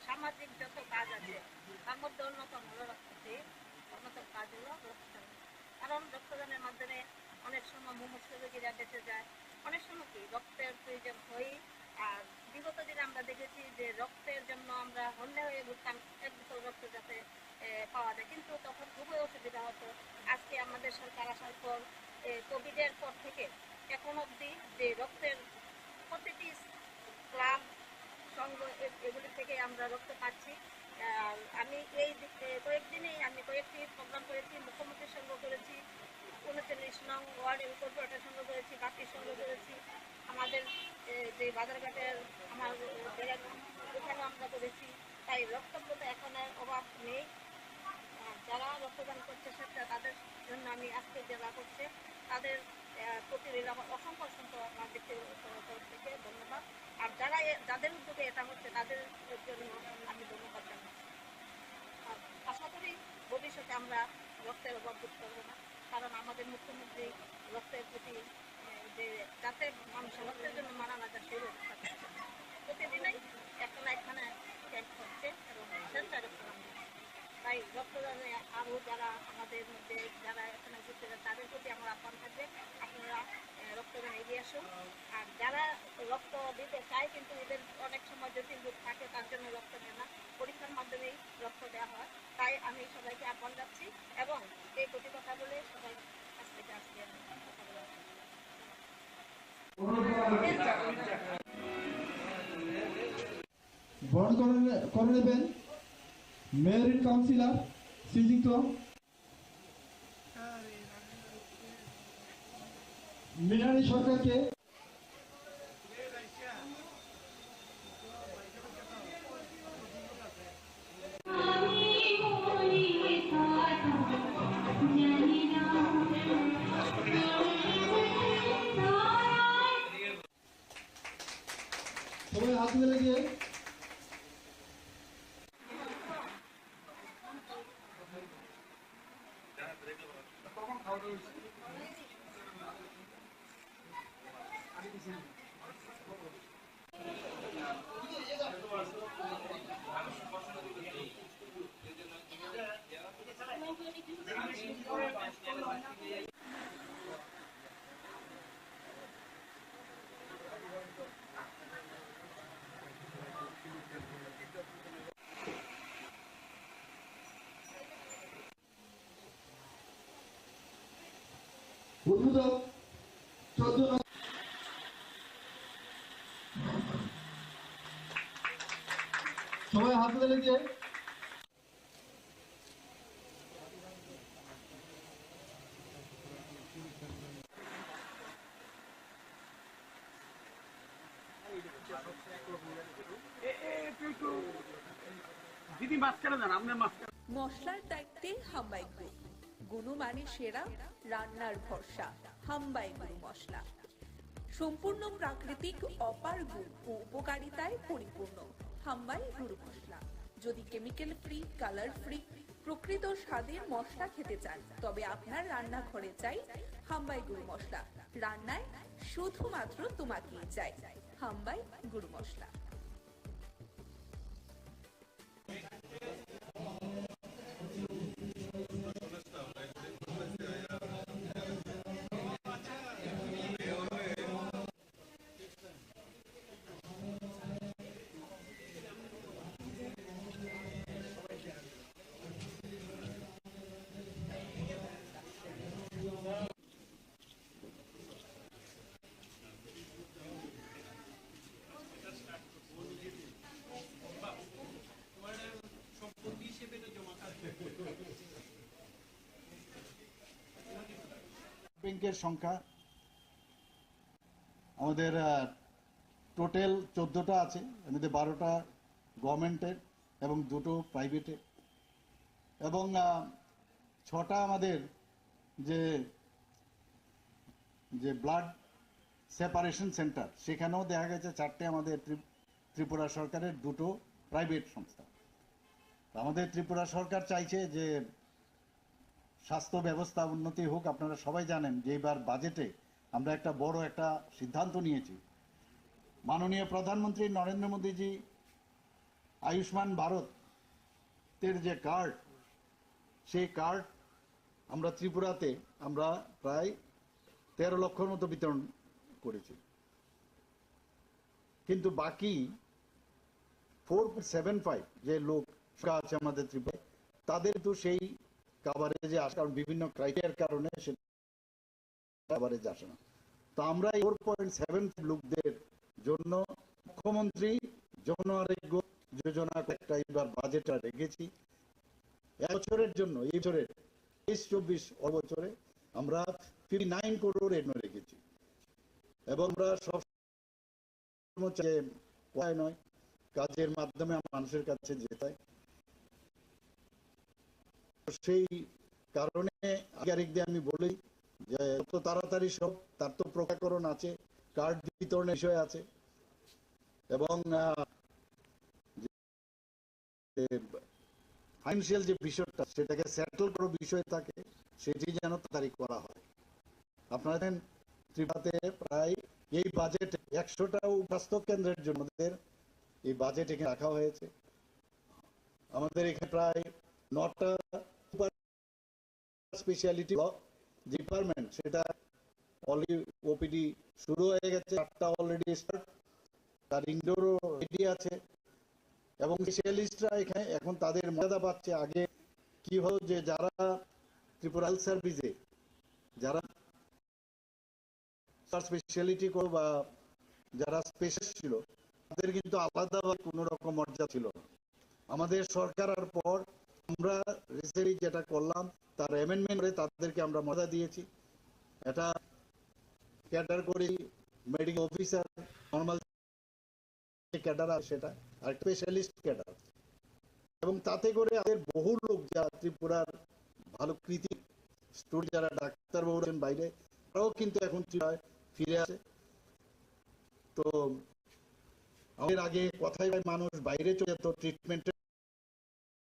সামাজিক যত কাজ আছে তার মধ্যে অন্যতম কাজ হলো রক্তদান। কারণ রক্তদানের মাধ্যমে অনেক সময় মুমূর্ষ রোগীরা বেঁচে যায়, অনেক সময় কি রক্তের প্রয়োজন হয়। আর বিগত দিনে আমরা দেখেছি যে রক্তের জন্য আমরা হন্যে হয়ে ঘুরতাম এক বোতল রক্ত যাতে পাওয়া যায়, কিন্তু তখন খুবই অসুবিধা হতো। আজকে আমাদের সরকার আসার পর কোভিডের পর থেকে এখন অবধি যে রক্তের প্রতিটি ক্লাব সংঘ এগুলি থেকে আমরা রক্ত পাচ্ছি। আমি এই কয়েকদিনেই আমি কয়েকটি প্রোগ্রাম করেছি, মুখ্যমন্ত্রীর সঙ্গে করেছি, 39 নং ওয়ার্ডের কর্পোরেটর সঙ্গে করেছি, বাকির সঙ্গে করেছি, আমাদের যে বাজারঘাটের আমার ওখানেও আমরা করেছি। তাই রক্তপ্রত এখন অভাব নেই। যারা রক্তদান করছে সেটা তাদের জন্য আমি আজকে জেলা করছে তাদের প্রতি আমার অসংখ্য আমার তরফ থেকে ধন্যবাদ। আর যাদের উদ্যোগে এটা হচ্ছে তাদের জন্য আমি ধন্যবাদ জানাচ্ছি। আর আশা করি ভবিষ্যতে আমরা রক্তের অভাব বোধ করবো না, কারণ আমাদের মুখ্যমন্ত্রী রক্তের প্রতি যে যাতে মানুষ রক্তের জন্য মারা না যায় সেই ব্যবস্থা করছে। প্রতিদিনই একটা না এখানে ক্যাম্প হচ্ছে এবং সেন্টার রক্তদান দিচ্ছে। তাই রক্তদানে আরও যারা আমাদের মধ্যে যারা এখানে ঘুরতে যায় তাদের প্রতি আমার আহ্বান থাকবে, আপনারা রক্তদান এগিয়ে আসুন। আর যারা রক্ত দিতে চায় কিন্তু এদের অনেক সময় জটিল রোগ থাকে, তার জন্য রক্ত নেয় না, পরীক্ষার মাধ্যমেই রক্ত দেওয়া হয়। তাই আমি সবাইকে আহ্বান যাচ্ছি এবং এই প্রতি কথা বলে সবাই কাছ থেকে আজকে কথা বলা বরণ করে নেবেন মেয়র ইন কাউন্সিলর শ্রীযুক্ত মৃণালী সরকারকে। সবাই হাত তুলে গিয়ে উদ্বোধক 14 সবাই হাত তুলে গিয়ে দিদি মাঝখানে যান, আপনার মাঝখানে। মশলার দায়িত্বে হাম্বাই গ্রুপ, গুণমানে সেরা, রান্নার ভরসা হাম্বাই গুরু মশলা। সম্পূর্ণ প্রাকৃতিক, অপার গুণ ও উপকারিতায় পরিপূর্ণ হাম্বাই গুরু মশলা। যদি কেমিক্যাল ফ্রি, কালার ফ্রি, প্রকৃত স্বাদের মশলা খেতে চান তবে আপনার রান্নাঘরে চাই হাম্বাই গুরু মশলা। রান্নায় শুধুমাত্র তোমাকেই চাই হাম্বাই গুরু মশলা। ব্যাংকের সংখ্যা আমাদের টোটাল 14টা আছে, এর মধ্যে 12টা গভর্নমেন্টের এবং 2টো প্রাইভেটে এবং 6টা আমাদের যে ব্লাড সেপারেশন সেন্টার, সেখানেও দেখা গেছে 4টে আমাদের ত্রিপুরা সরকারের দুটো প্রাইভেট সংস্থা। আমাদের ত্রিপুরা সরকার চাইছে যে স্বাস্থ্য ব্যবস্থা উন্নতি হোক। আপনারা সবাই জানেন যে এবার বাজেটে আমরা একটা বড় একটা সিদ্ধান্ত নিয়েছি। মাননীয় প্রধানমন্ত্রী নরেন্দ্র মোদীজি আয়ুষ্মান ভারতের যে কার্ড, সেই কার্ড আমরা ত্রিপুরাতে আমরা প্রায় 13 লক্ষর মতো বিতরণ করেছি, কিন্তু বাকি 4.75 যে লোক আছে আমাদের ত্রিপুরায়, তাদের তো সেই কাভারেজে আসে, কারণ বিভিন্ন ক্রাইটেরিয়ার কারণে সেটা কাভারেজ আসে না। তো আমরা 4.7 লোকদের জন্য মুখ্যমন্ত্রী জন আরোগ্য যোজনা একটা এবার বাজেটটা রেখেছি। এক বছরের জন্য, এই বছরের 23-24 বছরে আমরা 59 করোড় এর রেখেছি। এবং আমরা সব নয়, কাজের মাধ্যমে মানুষের কাছে যেতে হয়। সেই কারণে আধিকারিকদের আমি বলি যে যত তাড়াতাড়ি সব, তার তো প্রক্রিয়াকরণ আছে, কার্ড বিতরণের বিষয় আছে, এবং ফাইন্যান্সিয়াল যে বিষয়টা সেটাকে সেটেল করার বিষয় থাকে, সেটি যেন তাড়াতাড়ি করা হয়। আপনারা জানেন ত্রিপুরাতে প্রায় এই বাজেটে 100টা স্বাস্থ্য কেন্দ্রের জন্য আমাদের এই বাজেট এখানে রাখা হয়েছে। আমাদের এখানে প্রায় 9টা স্পেশালিটি ডিপার্টমেন্ট, সেটা অলরেডি ওপিডি শুরু হয়ে গেছে, 8টা অলরেডি স্টার্ট, তার ইনডোরও রেডি আছে। এবং স্পেশালিস্টরা এখানে এখন তাদের মর্যাদা পাচ্ছে। আগে কি হলো যে যারা ত্রিপুরা হেলথ সার্ভিসে যারা স্পেশালিটি বা যারা স্পেশালিস্ট ছিল, তাদের কিন্তু আলাদাভাবে কোনো রকম মর্যাদা ছিল না। আমাদের সরকারের পর আমরা রিসেন্টলি যেটা করলাম, তার অ্যামেন্ডমেন্ট করে তাদেরকে আমরা মর্যাদা দিয়েছি। এটা ক্যাডার করি, মেডিকেল অফিসার, নর্মাল ক্যাডার আছে সেটা, আর স্পেশালিস্ট ক্যাডার। এবং তাতে করে আমাদের বহু লোক যারা ত্রিপুরার ভালো কৃতি স্টুডেন্ট, যারা ডাক্তারবাবু আছেন বাইরে, তারাও কিন্তু এখন ত্রিপুরায় ফিরে আসে। তো আমাদের আগে কথাই মানুষ বাইরে চলে যেত ট্রিটমেন্টের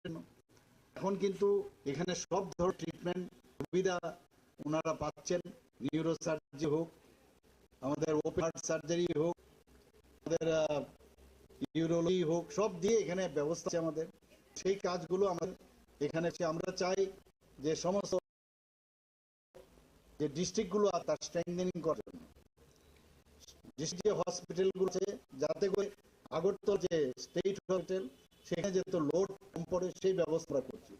জন্য, এখন কিন্তু এখানে সব ধরনের ট্রিটমেন্ট সুবিধা ওনারা পাচ্ছেন। নিউরো সার্জারি হোক, আমাদের ওপেন হার্ট সার্জারি হোক, আমাদের ইউরোলজি হোক, সব দিয়ে এখানে ব্যবস্থা আছে আমাদের। সেই কাজগুলো আমাদের এখানে আমরা চাই যে সমস্ত যে ডিস্ট্রিক্টগুলো আছে তার স্ট্রেংথেনিং করার জন্য, যে হসপিটালগুলো আছে, যাতে করে আগরতলা যে স্টেট হসপিটাল সেখানে যেহেতু লোড কম পড়ে সেই ব্যবস্থা করছি।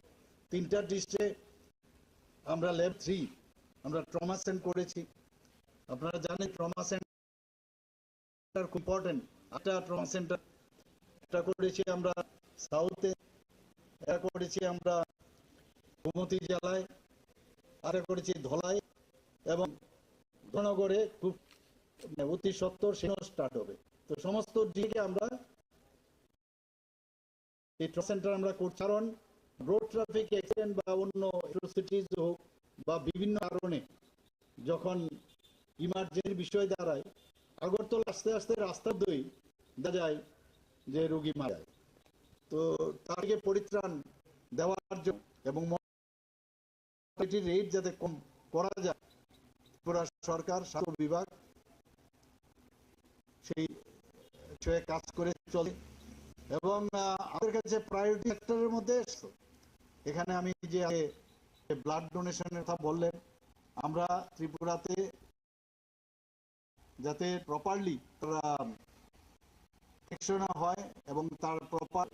3টা ডিস্ট্রিক্টে আমরা ল্যাব 3 আমরা ট্রমা সেন্টার করেছি। আপনারা জানেন ট্রমা সেন্টার খুব ইম্পর্টেন্ট। একটা ট্রমা সেন্টার একটা করেছি আমরা সাউথে, এটা করেছি আমরা গোমতী জেলায়, আর করেছি ধলাই, এবং ধনগড়ে খুব অতি সত্তর সেও স্টার্ট হবে। তো সমস্ত দিকে আমরা এই ট্রমা সেন্টার আমরা করছি। কারণ রোড ট্রাফিক অ্যাক্সিডেন্ট বা অন্য অ্যাট্রোসিটিজ হোক বা বিভিন্ন কারণে যখন ইমার্জেন্সি বিষয় দাঁড়ায়, আগরতলা আস্তে আস্তে রাস্তার দই দেখা যায় যে রোগী মারা যায়। তো তাকে পরিত্রাণ দেওয়ার জন্য এবং মর্টালিটি রেট যাতে কম করা যায়, পুরা সরকার স্বাস্থ্য বিভাগ সেই বিষয়ে কাজ করে চলে। এবং আমাদের কাছে প্রায়োরিটি সেক্টরের মধ্যে এখানে আমি যে ব্লাড ডোনেশনের কথা বললেন, আমরা ত্রিপুরাতে যাতে প্রপারলি তারা হয় এবং তার প্রপার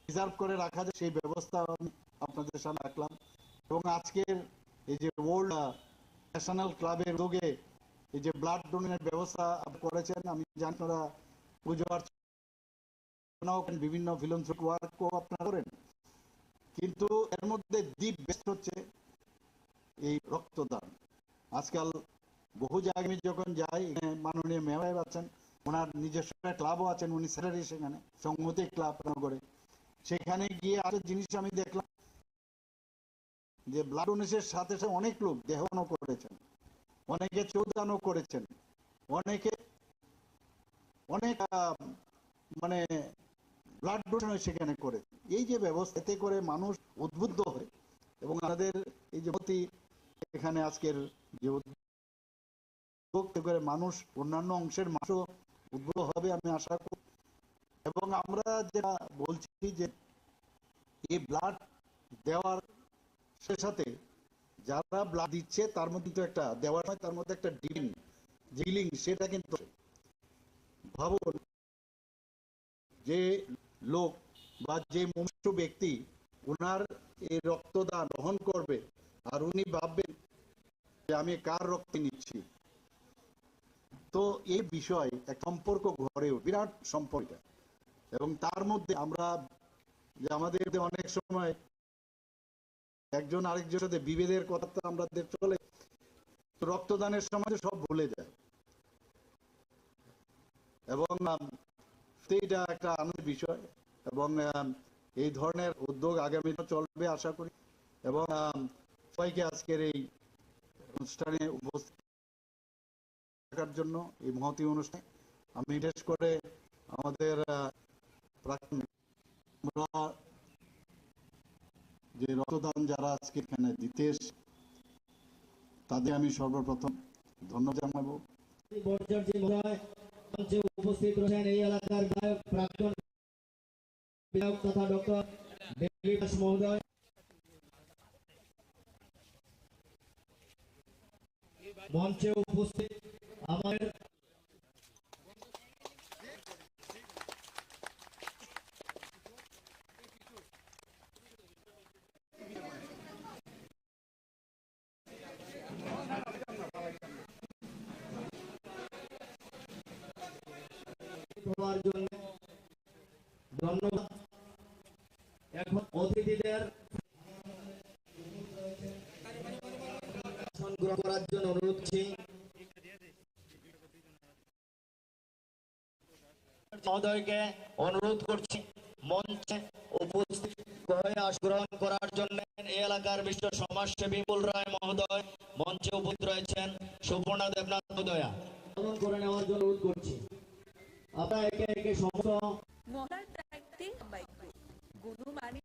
রিজার্ভ করে রাখা যায়, সেই ব্যবস্থা আমি আপনাদের সামনে রাখলাম। এবং আজকের এই যে ওয়ার্ল্ড ন্যাশনাল ক্লাবের উদ্যোগে এই যে ব্লাড ডোনেশনের ব্যবস্থা করেছেন, আমি জানি আপনারা পুজো অর্চনা বিভিন্ন ফিলান্থ্রপিক ওয়ার্কও আপনারা করেন, কিন্তু এর মধ্যে দ্বীপ বেস্ট হচ্ছে এই রক্তদান। আজকাল বহু জায়গায় যখন যাই, মাননীয় মেয়র আছেন, ওনার নিজস্ব ক্লাবও আছেন, উনি সেক্রেটারি সেখানে সংহতি ক্লাব করে, সেখানে গিয়ে আরো জিনিস আমি দেখলাম যে ব্লাড ডোনেশনের সাথে সাথে অনেক লোক দেহদানও করেছেন, অনেকে চৌদানও করেছেন, অনেকে অনেক মানে ব্লাড ডোনেশন সেখানে করে। এই যে ব্যবস্থা, এতে করে মানুষ উদ্বুদ্ধ হয় এবং আমাদের এই যে এখানে আজকের যে উদ্যোগ করে মানুষ অন্যান্য অংশের মানুষও উদ্বুদ্ধ হবে আমি আশা করি। এবং আমরা যেটা বলছি যে এই ব্লাড দেওয়ার সাথে যারা ব্লাড দিচ্ছে তার মধ্যে কিন্তু একটা দেওয়ার সময় তার মধ্যে একটা ডিলিং সেটা কিন্তু ভাবুন যে লোক বা যে মনুষ্য ব্যক্তি ওনার এই রক্তদান গ্রহণ করবে আর উনি ভাববেন যে আমি কার রক্ত নিচ্ছি, তো এই বিষয় এক সম্পর্ক গড়ে বিরাট সম্পর্ক। এবং তার মধ্যে আমরা যে আমাদের অনেক সময় একজন আরেকজনের সাথে বিভেদের কথা আমাদের চলে, রক্তদানের সময় সব ভুলে যায়। এবং এইটা একটা আনন্দের বিষয় এবং এই ধরনের উদ্যোগ আগামীতে চলবে আশা করি। এবং সবাইকে আজকের এই অনুষ্ঠানে উপস্থিত থাকার জন্য, এই মহতী অনুষ্ঠানে আমি বিশেষ করে আমাদের যে রক্তদান যারা আজকে এখানে দিতে তাদের আমি সর্বপ্রথম ধন্যবাদ জানাবো। উপস্থিত রয়েছেন এই এলাকার প্রাক্তন বিধায়ক তথা ডক্টর দেবী দাস মহোদয়, মঞ্চে উপস্থিত আমাদের জন্য ধন্যবাদ। এখন অতিথিদের গ্রহণ করার জন্য অনুরোধ করছি। মহোদয়কে অনুরোধ করছি মঞ্চে উপস্থিত হয়ে গ্রহণ করার জন্য। এই এলাকার বিশিষ্ট সমাজসেবী বিপুল রায় মহোদয় মঞ্চে উপস্থিত রয়েছেন। সুপর্ণা দেবনাথ মহোদয়া গ্রহণ করে নেওয়ার জন্য অনুরোধ করছি। আপনারা একে একে সমস্ত মহলার দায়িত্বে গুণমানী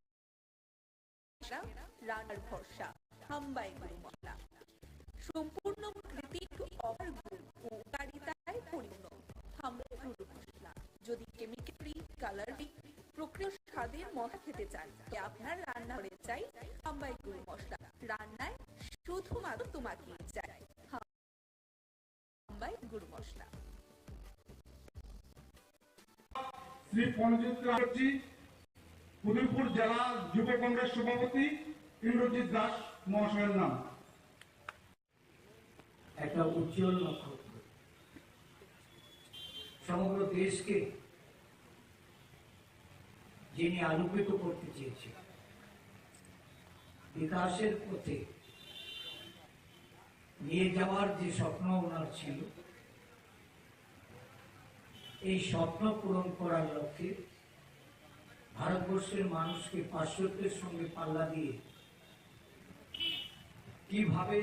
রান্নার ভরসা হাম্বাই গুরু মশলা, সম্পূর্ণ প্রাকৃতিক অপার গুণ ও উপকারিতায় পরিপূর্ণ হাম্বাই গুরু মশলা। যদি কেমিক্যাল ফ্রি, কালার ফ্রি, প্রক্রিয়া স্বাদের মশলা খেতে চান, আপনার রান্না করে চাই হাম্বাই গুরু মশলা। রান্নায় শুধুমাত্র তোমাকে চাই হাম্বাই গুরু মশলা। শ্রী পঞ্জিত রাজি, উদয়পুর জেলা যুব কংগ্রেস সভাপতি ইন্দ্রজিৎ দাস মহাশয়ের নাম। একটা উজ্জ্বল নক্ষত্র সমগ্র দেশকে যিনি আলোকিত করতে চেয়েছেন, বিকাশের পথে নিয়ে যাওয়ার যে স্বপ্ন ওনার ছিল, এই স্বপ্ন পূরণ করার লক্ষ্যে ভারতবর্ষের মানুষকে পাশ্চাত্যের সঙ্গে পাল্লা দিয়ে কিভাবে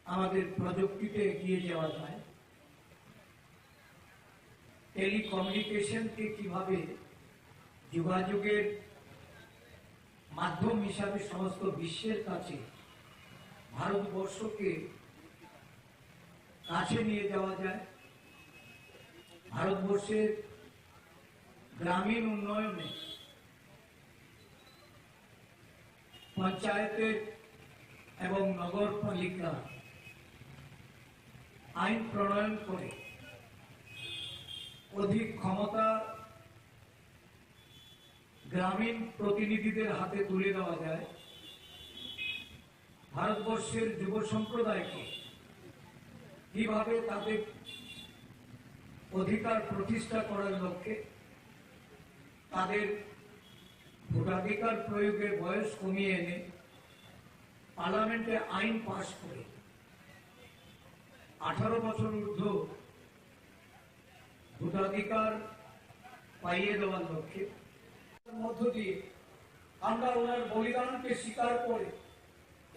আমাদের প্রযুক্তিতে এগিয়ে যাওয়া যায়, টেলিকমিউনিকেশনকে কিভাবে যোগাযোগের মাধ্যম হিসাবে সমস্ত বিশ্বের কাছে ভারতবর্ষকে কাছে নিয়ে যাওয়া যায়, ভারতবর্ষের গ্রামীণ উন্নয়নে পঞ্চায়েতের এবং নগরপালিকা আইন প্রণয়ন করে অধিক ক্ষমতা গ্রামীণ প্রতিনিধিদের হাতে তুলে দেওয়া যায়, ভারতবর্ষের যুব সম্প্রদায়কে কিভাবে তাদের অধিকার প্রতিষ্ঠা করার লক্ষ্যে তাদের ভোটাধিকার প্রয়োগের বয়স কমিয়ে এনে পার্লামেন্টে আইন পাশ করে 18 বছর ঊর্ধ্ব ভোটাধিকার পাইয়ে দেওয়ার লক্ষ্যে মধ্য দিয়ে আমরা ওনার বলিদানকে স্বীকার করে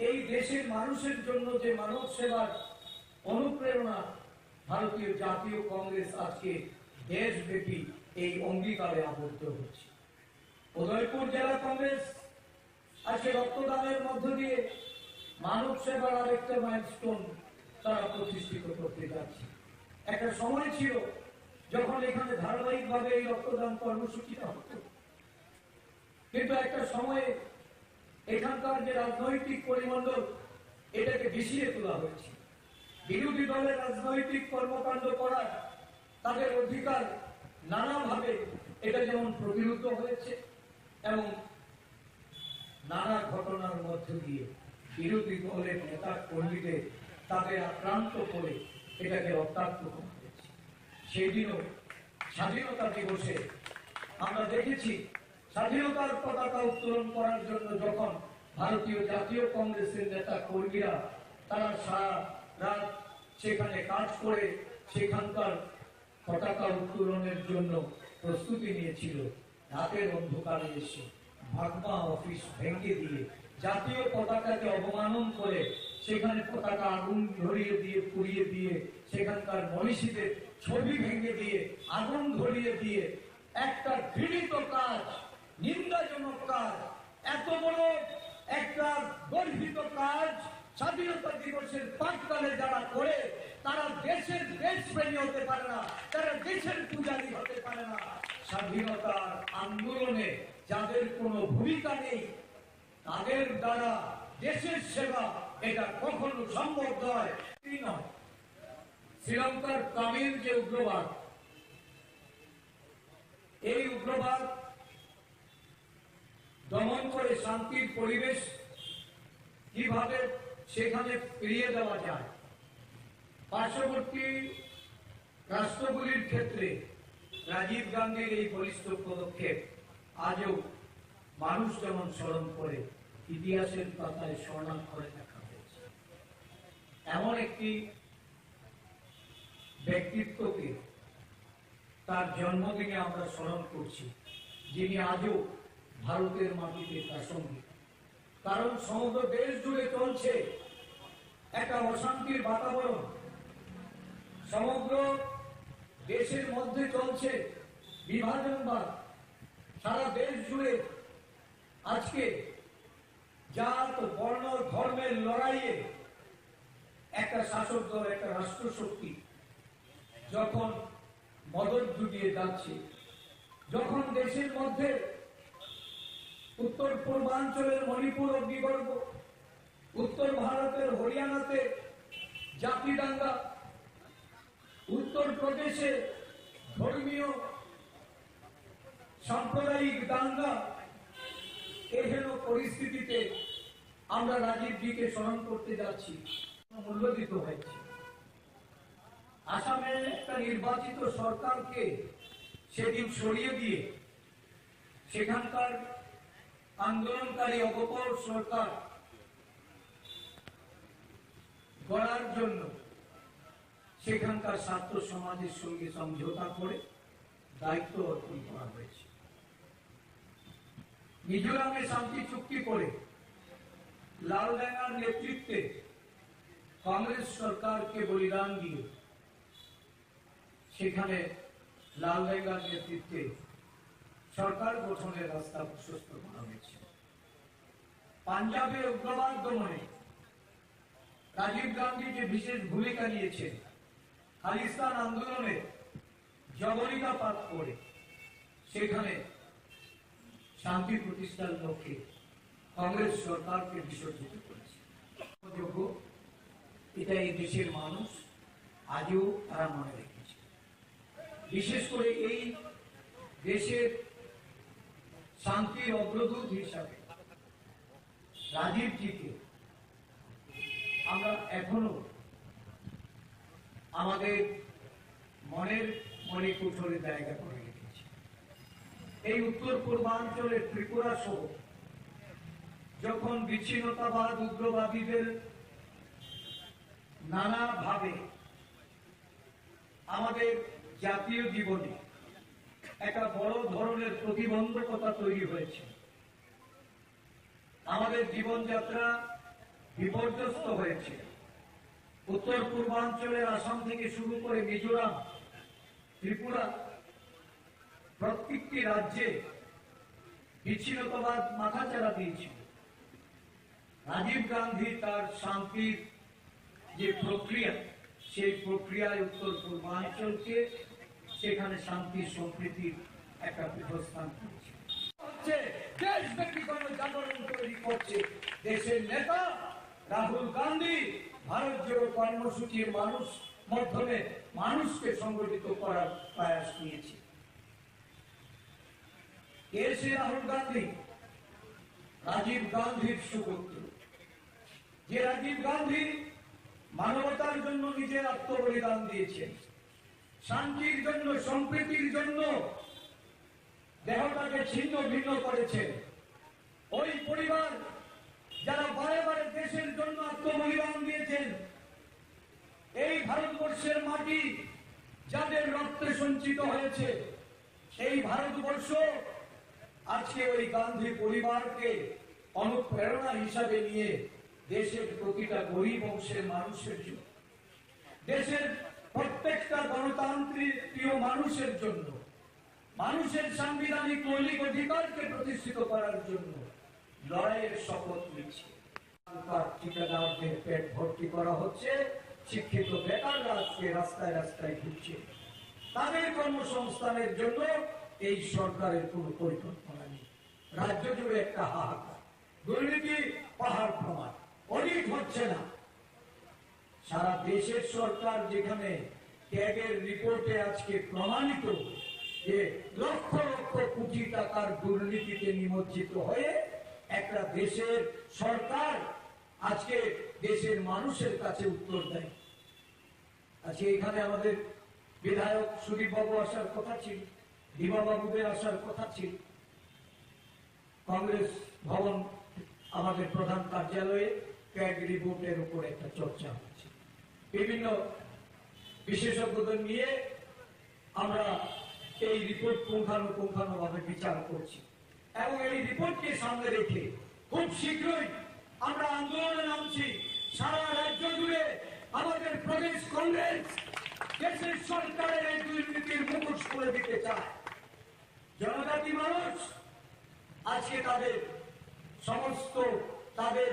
এই দেশের মানুষের জন্য যে মানব সেবার অনুপ্রেরণা ভারতীয় জাতীয় কংগ্রেস আজকে দেশব্যাপী এই অঙ্গীকারে আবদ্ধ হচ্ছে। উদয়পুর জেলা কংগ্রেস আজকে রক্তদানের মধ্য দিয়ে মানব সেবার আরেকটা মাইলস্টোন তারা প্রতিষ্ঠিত করতে যাচ্ছে। একটা সময় ছিল যখন এখানে ধারাবাহিকভাবে এই রক্তদান কর্মসূচিটা হতো, কিন্তু একটা সময়ে এখানকার যে রাজনৈতিক পরিমণ্ডল এটাকে বিষিয়ে তোলা হয়েছে। বিরোধী দলের রাজনৈতিক কর্মকাণ্ড করার তাদের অধিকার নানাভাবে এটা যেমন প্রতিরোধ হয়েছে এবং নানা ঘটনার মধ্য দিয়ে বিরোধী দলের নেতা কর্মীদের তাদের আক্রান্ত করে এটাকে রক্তাক্ত করা হয়েছে। সেই দিনও স্বাধীনতা দিবসে আমরা দেখেছি স্বাধীনতার পতাকা উত্তোলন করার জন্য যখন ভারতীয় জাতীয় কংগ্রেসের নেতা কর্মীরা তারা সারা রাত সেখানে কাজ করে সেখানকার পতাকা উত্তোলনের জন্য প্রস্তুতি নিয়েছিল, রাতের অন্ধকারে এসে ভাগমা অফিস ভেঙে দিয়ে জাতীয় পতাকাকে অবমানন করে সেখানে পতাকা আগুন ধরিয়ে দিয়ে পুড়িয়ে দিয়ে সেখানকার মনীষীদের ছবি ভেঙে দিয়ে আগুন ধরিয়ে দিয়ে একটা ঘৃণিত কাজ, নিন্দাজনক কাজ, এত বড় একটা গর্হিত কাজ স্বাধীনতা দিবসের প্রাক্কালে যারা করে তারা দেশের দেশপ্রেমী হতে পারে না, তারা দেশের পূজারী হতে পারে না। স্বাধীনতার আন্দোলনে যাদের কোনো ভূমিকা নেই তাদের দ্বারা দেশের সেবা এটা কখনো সম্ভব নয়। শ্রীলঙ্কার তামিল যে উগ্রবাদ, এই উগ্রবাদ দমন করে শান্তির পরিবেশ কিভাবে সেখানে ফিরিয়ে দেওয়া যায়, পার্শ্ববর্তী রাষ্ট্রগুলির ক্ষেত্রে রাজীব গান্ধীর এই বলিষ্ঠ পদক্ষেপ আজও মানুষ যেমন স্মরণ করে ইতিহাসের পাতায় স্বর্ণাক্ষরে দেখা হয়েছে। এমন একটি ব্যক্তিত্বকে তার জন্মদিনে আমরা স্মরণ করছি যিনি আজও ভারতের মাটিতে প্রাসঙ্গিক। কারণ সমগ্র দেশ জুড়ে চলছে একটা অশান্তির বাতাবরণ, সমগ্র দেশের মধ্যে চলছে বিভাজনবাদ, সারা দেশ জুড়ে আজকে জাত বর্ণ ধর্মের লড়াইয়ে একটা শাসক দল, একটা রাষ্ট্রশক্তি যখন মদত জুগিয়ে যাচ্ছে, যখন দেশের মধ্যে উত্তর পূর্বাঞ্চলের মণিপুর অগ্নিগর্ভ, উত্তর ভারতের হরিয়ানাতে জাতি দাঙ্গা, উত্তর প্রদেশে ধর্মীয় সাম্প্রদায়িক দাঙ্গা, এহেন পরিস্থিতিতে আমরা রাজীবজিকে স্মরণ করতে যাচ্ছি, মূল্য দিতে হয়েছে। আসামে একটা নির্বাচিত সরকারকে সেদিন সরিয়ে দিয়ে সেখানকার আন্দোলনকারী অপর সরকার গড়ার জন্য সেখানকার ছাত্র সমাজের সঙ্গে সমঝোতা করে দায়িত্ব অর্পণ করা হয়েছে। মিজোরামে শান্তি চুক্তি করে লালডাঙ্গার নেতৃত্বে কংগ্রেস সরকারকে বলিদান দিয়ে সেখানে লালডাঙ্গার নেতৃত্বে সরকার গঠনের রাস্তা প্রশস্ত করা হয়েছে। পাঞ্জাবে উগ্রবাদ দমনে রাজীব গান্ধী যে বিশেষ ভূমিকা নিয়েছেন, খালিস্তান আন্দোলনে জবনিকাপাত করে সেখানে শান্তি প্রতিষ্ঠার লক্ষ্যে কংগ্রেস সরকারকে বিসর্জিত করেছে। এটা এই দেশের মানুষ আজও তারা মনে রেখেছে। বিশেষ করে এই দেশের শান্তির অগ্রদূত হিসাবে রাজীবজিকে আমরা এখনো আমাদের মনের মণিকুঠরে জায়গা করে রেখেছি। এই উত্তর পূর্বাঞ্চলের ত্রিপুরা সহ যখন বিচ্ছিন্নতাবাদ উগ্রবাদীদের নানাভাবে আমাদের জাতীয় জীবনে একটা বড় ধরনের প্রতিবন্ধকতা তৈরি হয়েছে, আমাদের জীবনযাত্রা বিপর্যস্ত হয়েছে। উত্তর পূর্বাঞ্চলের আসাম থেকে শুরু করে মিজোরাম, ত্রিপুরা প্রত্যেকটি রাজ্যে বিচ্ছিন্নতাবাদ মাথাচাড়া দিয়েছিল। রাজীব গান্ধী তার শান্তির যে প্রক্রিয়া, সেই প্রক্রিয়ায় উত্তর পূর্বাঞ্চলকে সেখানে শান্তি সম্প্রীতির একটা পীঠস্থান করেছে। দেশব্যাপী গণজাগরণ তৈরি করছে দেশের নেতা রাহুল গান্ধী। ভারত জোড়ো কর্মসূচির মাধ্যমে মানুষকে সংগঠিত করার প্রয়াস নিয়েছে। কে সে রাহুল গান্ধী? রাজীব গান্ধীর সুপুত্র। যে রাজীব গান্ধী মানবতার জন্য নিজের আত্মবলিদান দিয়েছেন, শান্তির জন্য, সম্প্রীতির জন্য দেহটাকে ছিন্ন ভিন্ন করেছেন। ওই পরিবার যারা বারে বারে দেশের জন্য আত্মবলিদান দিয়েছেন, এই ভারতবর্ষের মাটি যাদের রক্তে সঞ্চিত হয়েছে, এই ভারতবর্ষ আজকে ওই গান্ধী পরিবারকে অনুপ্রেরণা হিসাবে নিয়ে দেশের প্রতিটা গরিব অংশের মানুষের জন্য, দেশের প্রত্যেকটা গণতান্ত্রিক প্রিয় মানুষের জন্য, মানুষের সাংবিধানিক মৌলিক অধিকারকে প্রতিষ্ঠিত করার জন্য লড়াইয়ের শপথ নিচ্ছে। ঠিকাদারদের পেট ভর্তি করা হচ্ছে, শিক্ষিত বেকাররা আজকে রাস্তায় রাস্তায় ঘুরছে। তাদের কর্মসংস্থানের জন্য এই সরকারের কোনো পরিকল্পনা নেই। রাজ্য জুড়ে একটা হাহাকার, দুর্নীতি পাহাড় প্রমাণ, অনেক হচ্ছে না। সারা দেশের সরকার যেখানে ট্যাগের রিপোর্টে আজকে প্রমাণিত যে লক্ষ লক্ষ কোটি টাকার দুর্নীতিতে নিমজ্জিত হয়ে একটা দেশের সরকার আজকে দেশের মানুষের কাছে উত্তর দেয়। আজকে এখানে আমাদের বিধায়ক সুদীপ বাবু আসার কথা ছিল, দীপা বাবুদের আসার কথা ছিল। কংগ্রেস ভবন আমাদের প্রধান কার্যালয়ে ট্যাগ রিপোর্টের উপর একটা চর্চা হচ্ছে। বিভিন্ন বিশেষজ্ঞদের নিয়ে আমরা এই রিপোর্ট পুঙ্খানুপুঙ্খানুভাবে বিচার করছি এবং এই রিপোর্টকে সামনে রেখে খুব শীঘ্রই আমরা আন্দোলনে নামছি। সারা রাজ্য জুড়ে আমাদের প্রদেশ কংগ্রেস দেশের সরকারের এই দুর্নীতির মুখোশ খুলে দিতে চায়। জনজাতি মানুষ আজকে তাদের সমস্ত তাদের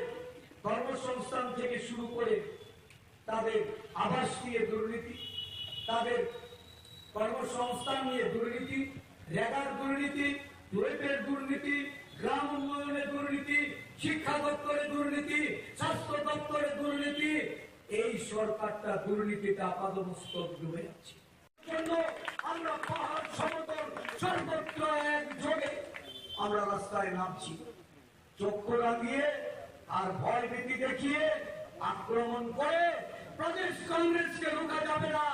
কর্মসংস্থান থেকে শুরু করে তাদের আবাস নিয়ে দুর্নীতি, তাদের কর্মসংস্থান নিয়ে দুর্নীতি, রেগার দুর্নীতি, রুয়েটের দুর্নীতি, গ্রাম উন্নয়নের দুর্নীতি, শিক্ষা দপ্তরে দুর্নীতি, স্বাস্থ্য দপ্তরে দুর্নীতি, এই সরকারটা দুর্নীতিতে আপাদমস্তক ডুবে আছে। আমরা পাহাড় সমতল সর্বত্র একযোগে আমরা রাস্তায় নামছি। চক্ষু রাঙিয়ে আর ভয় ভীতি দেখিয়ে আক্রমণ করে প্রদেশ কংগ্রেসকে রোকা যাবে না,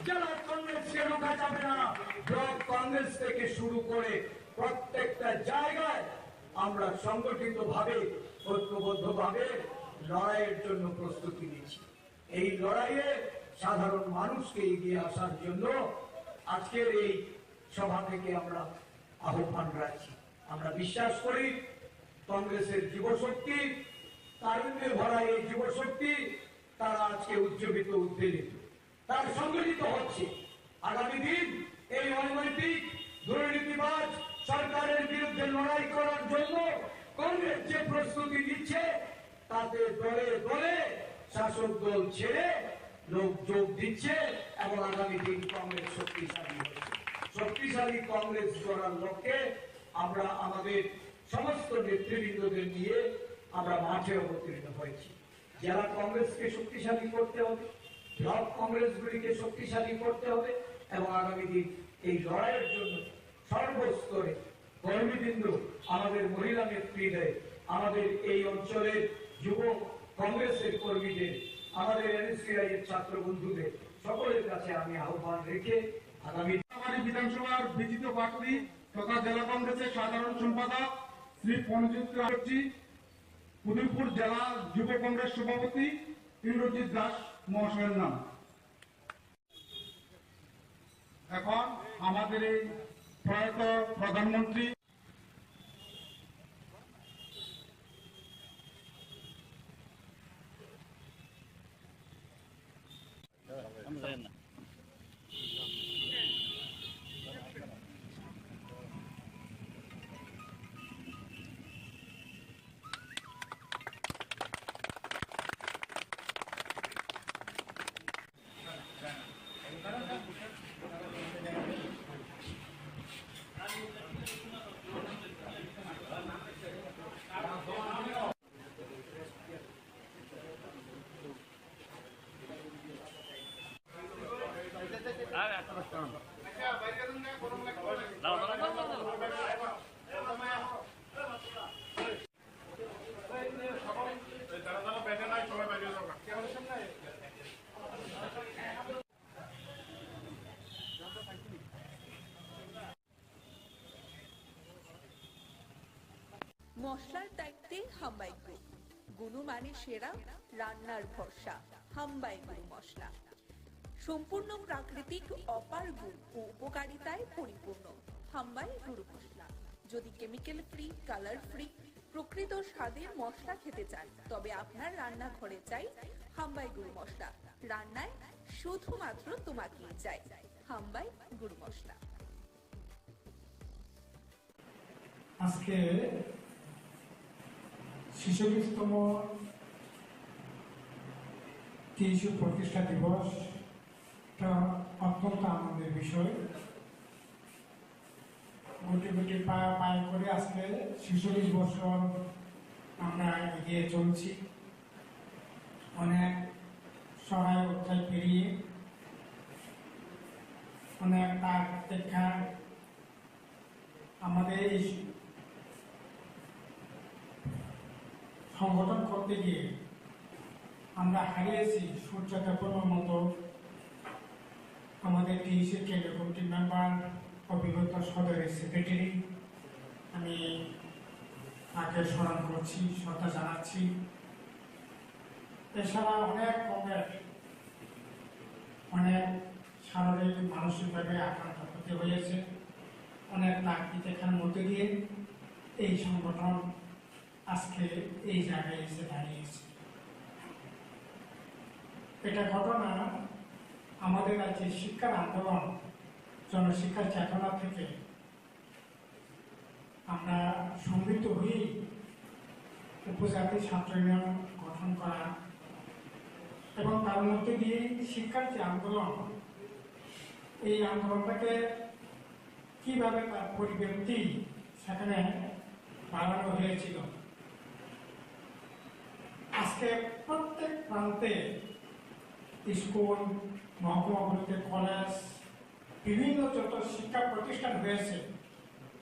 জেলা কংগ্রেসকে রোকা যাবে না। ব্লক কংগ্রেস থেকে শুরু করে প্রত্যেকটা জায়গায় আমরা সংগঠিত ভাবে, ঐক্যবদ্ধ ভাবে লড়াইয়ের জন্য প্রস্তুতি নিচ্ছি। এই লড়াইয়ে সাধারণ মানুষকে এগিয়ে আসার জন্য আজকের এই সভা থেকে আমরা আহ্বান রাখছি। আমরা বিশ্বাস করি কংগ্রেসের যুবশক্তি, তারুণ্যে ভরা এই যুবশক্তি, তারা আজকে উজ্জীবিত, উদ্বেলিত, তার সংগঠিত হচ্ছে। আগামী দিন এই অনৈতিক দুর্নীতিবাজ সরকারের বিরুদ্ধে লড়াই করার জন্য কংগ্রেস যে প্রস্তুতি নিচ্ছে, তাতে দলে দলে শাসক দল ছেড়ে লোক যোগ দিচ্ছে এবং আগামী দিন কংগ্রেস শক্তিশালী হচ্ছে। শক্তিশালী কংগ্রেস গড়ার লক্ষ্যে আমরা আমাদের সমস্ত নেতৃবৃন্দদের নিয়ে আমরা মাঠে অবতীর্ণ হয়েছি। জেলা কংগ্রেসকে শক্তিশালী করতে হবে, ব্লক কংগ্রেসগুলিকে শক্তিশালী করতে হবে এবং আগামী দিন এই লড়াইয়ের জন্য সর্বস্তরে কর্মীবৃন্দ, আমাদের মহিলা নেতৃত্বে, আমাদের এই অঞ্চলের যুব কংগ্রেসের কর্মীদের, আমাদের এনএসসিআই এর ছাত্র বন্ধুদের সকলের কাছে আমি আহ্বান রেখে আগামী বিধানসভার বিজিত প্রার্থী তথা জেলা কংগ্রেসের সাধারণ সম্পাদক শ্রী পঞ্জিত রাজি, উদয়পুর জেলা যুব কংগ্রেস সভাপতি ইন্দ্রজিৎ দাস মহাশয়ের নাম। এখন আমাদের এই প্রয়াত প্রধানমন্ত্রী মশলার দায়িত্বে হাম্বাই গ্রুপ, গুণমানে সেরা, রান্নার ভরসা। হাম্বাই গুরু মশলা সম্পূর্ণ প্রাকৃতিক, অপার গুণ ও উপকারিতায় পরিপূর্ণ। হাম্বাই গুরু মশলা। যদি কেমিক্যাল ফ্রি, কালার ফ্রি, প্রকৃত স্বাদের মশলা খেতে চান, তবে আপনার রান্নাঘরে চাই হাম্বাই গুরু মশলা। রান্নায় শুধুমাত্র তোমাকেই চাই হাম্বাই গুরু মশলা। আজকে 46তম টিএসইউ প্রতিষ্ঠা দিবস, অত্যন্ত আনন্দের বিষয়। গুটি গুটি পায়ে করে আজকে 46 বছর আমরা এগিয়ে চলছি। অনেক সহায় অধ্যায় পেরিয়ে, অনেক তার দেখা আমাদের এই সংগঠন করতে গিয়ে আমরা হারিয়েছি সূর্যদেবনের মতো আমাদের টিএসসি কেন্দ্রীয় কমিটির মেম্বার, অভিজ্ঞতা সদরের সেক্রেটারি। আমি তাকে স্মরণ করছি, শ্রদ্ধা জানাচ্ছি। এছাড়া অনেক কমের অনেক শারীরিক মানসিকভাবে আক্রান্ত হতে হয়েছে। অনেক তাকিদের মধ্যে দিয়ে এই সংগঠন আজকে এই জায়গায় এসে দাঁড়িয়েছে। এটা ঘটনা আমাদের রাজ্যের শিক্ষার আন্দোলন, জনশিক্ষার চেতনা থেকে আমরা সমৃদ্ধ হয়ে উপজাতি ছাত্র ইউনিয়ন গঠন করা এবং তার মধ্যে দিয়ে শিক্ষার যে আন্দোলন, এই আন্দোলনটাকে কিভাবে তার পরিব্যক্তি সেখানে বাড়ানো হয়েছিল। আজকে প্রত্যেক প্রান্তে স্কুল, মহকুমাগুলিতে কলেজ, বিভিন্ন যত শিক্ষা প্রতিষ্ঠান হয়েছে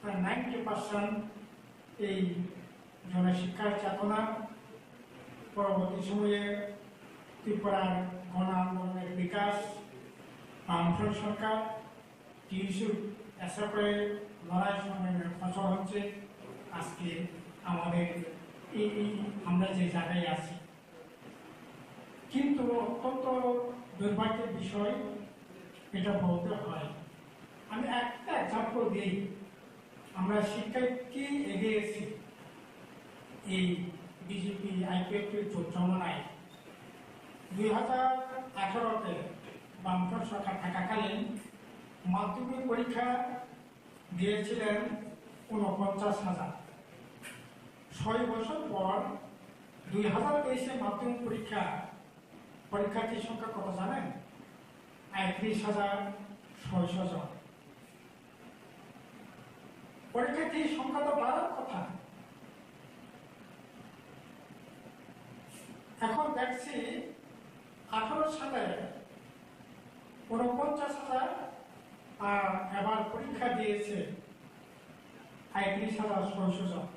তার 90% এই জনশিক্ষার চেতনা। পরবর্তী সময়ে ত্রিপুরার গণ আন্দোলনের বিকাশ, বামফ্রন্ট সরকার টিএসইউ এসএফের লড়াই সংগ্রামের ফসল হচ্ছে আজকে আমাদের এই আমরা যে জায়গায় আছি। কিন্তু অত্যন্ত দুর্ভাগ্যের বিষয় এটা বলতে হয়। আমি একটা এক্সাম্পল দিই, আমরা শিক্ষায় কি এগিয়েছি এই বিজেপি আইপিএফটির জমানায়। 2018-তে বামফ্রন্ট সরকার থাকাকালীন মাধ্যমিক পরীক্ষা দিয়েছিলেন 49,000। 6 বছর পর 2023-এ মাধ্যমিক পরীক্ষার্থীর সংখ্যা কত জানেন? 31,600 জন। পরীক্ষার্থীর সংখ্যা তো বাড়ার কথা। এখন দেখছি 18 সালে 49,000, আর এবার পরীক্ষা দিয়েছে 31,600 জন।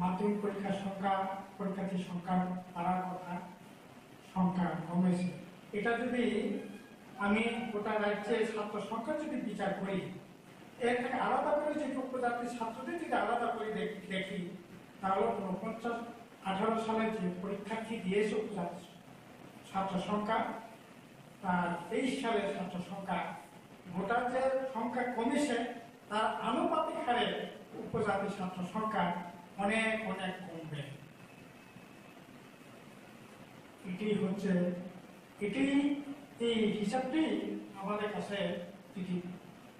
মাধ্যমিক পরীক্ষার সংখ্যা, পরীক্ষার্থীর সংখ্যা বাড়ার কথা, সংখ্যা কমেছে। এটা যদি আমি গোটা রাজ্যে ছাত্র সংখ্যা যদি বিচার করি, এর থেকে আলাদা করে যদি উপজাতির ছাত্রদের যদি আলাদা করে দেখি, তাহলে 18 সালে যে পরীক্ষার্থী দিয়েছে উপজাতি ছাত্র সংখ্যা, তার 23 সালের ছাত্র সংখ্যা, গোটা যে সংখ্যা কমেছে তার আনুপাতিক হারে উপজাতি ছাত্র সংখ্যা অনেক অনেক কমবে। এই হিসাবটি আমাদের কাছে যদি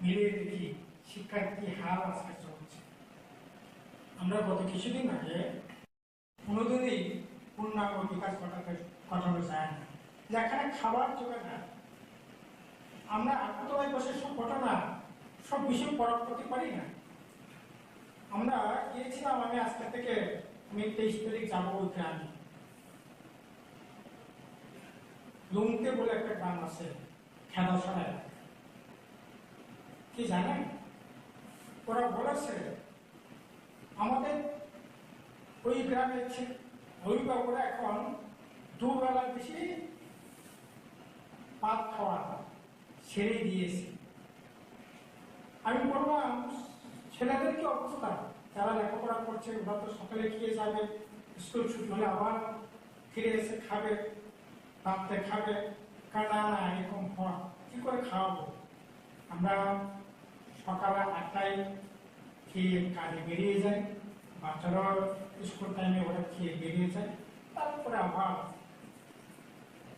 মিলিয়ে দেখি শিক্ষার কি হার আজকে চলছে। আমরা গত কিছুদিন আগে কোনোদিনই পূর্ণাঙ্গ বিকাশ ঘটানো যায় না, যেখানে খাবার জোগায় না। আমরা আত্মতলায় বসে সব ঘটনা, সব বিষয় পরখ করতে পারি না। আমরা গিয়েছিলাম, আমি আজকে থেকে 23 তারিখ যাবো ওই গ্রামে। লুমতে বলে একটা গ্রাম আছে, খেলাধুলা কি জানেন, ওরা বলেছে আমাদের ওই গ্রামের অভিভাবকরা এখন দুবেলা বেশি ভাত খাওয়া ছেড়ে দিয়েছে। আমি বললাম ছেলেদের কি অবস্থা, যারা লেখাপড়া করছে ওরা তো সকালে খেয়ে যাবে, স্কুল ছুটি হলে আবার ফিরে এসে খাবে, রাত্রে খাবে, কাটা না এরকম কি করে খাওয়াবো। আমরা সকালে 8টায় খেয়ে কাজে বেরিয়ে যাই, বাচ্চারাও স্কুল টাইমে ওরা খেয়ে বেরিয়ে যায়, তারপরে আবার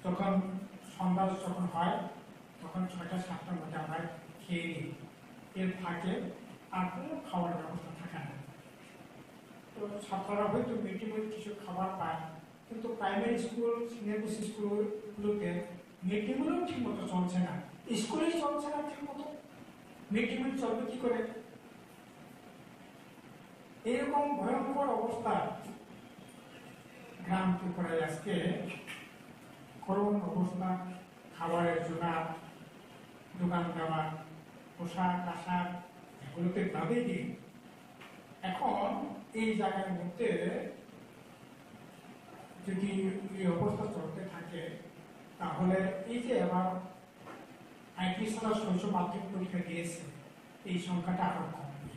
যখন সন্ধ্যা যখন হয় তখন 6টা-7টার মধ্যে আমরা খেয়ে নিই। এর ফাঁকে আর কোনো খাওয়ার ব্যবস্থা থাকে না। তো ছাত্ররা হয়তো মিড ডে মিল কিছু খাবার পায়, কিন্তু প্রাইমারি স্কুল সিনিয়র স্কুলগুলোতে মিড ডে মিলও ঠিক মতো চলছে না, স্কুলেই চলছে না ঠিক মতো, মিড ডে মিল চলবে কি করে? এরকম ভয়ঙ্কর অবস্থা গ্রাম ত্রিপুরায় আজকে করুণ অবস্থা। খাবারের জোগাড়, দোকান দেওয়া, পোশাক আশাক এগুলোতে বাদে দিয়ে এখন এই জায়গার মধ্যে যদি এই অবস্থা চলতে থাকে তাহলে এই যে আবার 35 সালে শৈশব মাধ্যমিক পরীক্ষা দিয়েছে এই সংখ্যাটা আরো কমবে।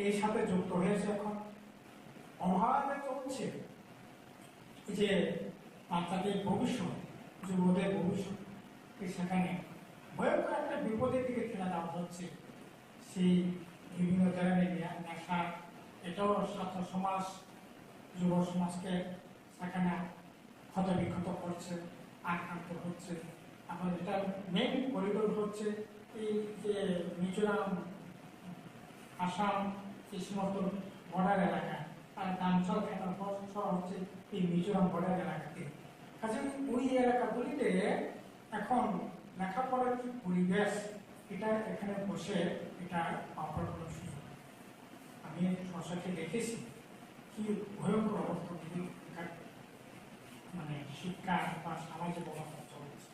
এই সাথে যুক্ত হয়েছে এখন অভাবে চলছে যে বাচ্চাদের ভবিষ্যৎ, যুবদের ভবিষ্যৎ, সেখানে ভয়ঙ্কর একটা বিপদের দিকে ঠেলা দেওয়া হচ্ছে। সেই বিভিন্ন ধরনের নেশা, এটাও ছাত্র সমাজ যুব সমাজকে সেখানে ক্ষতবিক্ষত করছে, আক্রান্ত হচ্ছে। এখন এটা মেন করিডোর হচ্ছে এই যে মিজোরাম, আসাম, এই সমস্ত বর্ডার এলাকা, আর দামচল খেলার হচ্ছে এই মিজোরাম বর্ডার এলাকাতে। কাজে ওই এলাকাগুলিতে এখন লেখাপড়ার কি পরিবেশ, এটা এখানে বসে এটা পাওয়ার কোনো সুযোগ। আমি সশাকে দেখেছি কি ভয়ঙ্কর অবস্থা, মানে শিক্ষা বা সামাজিক অবস্থা চলছে।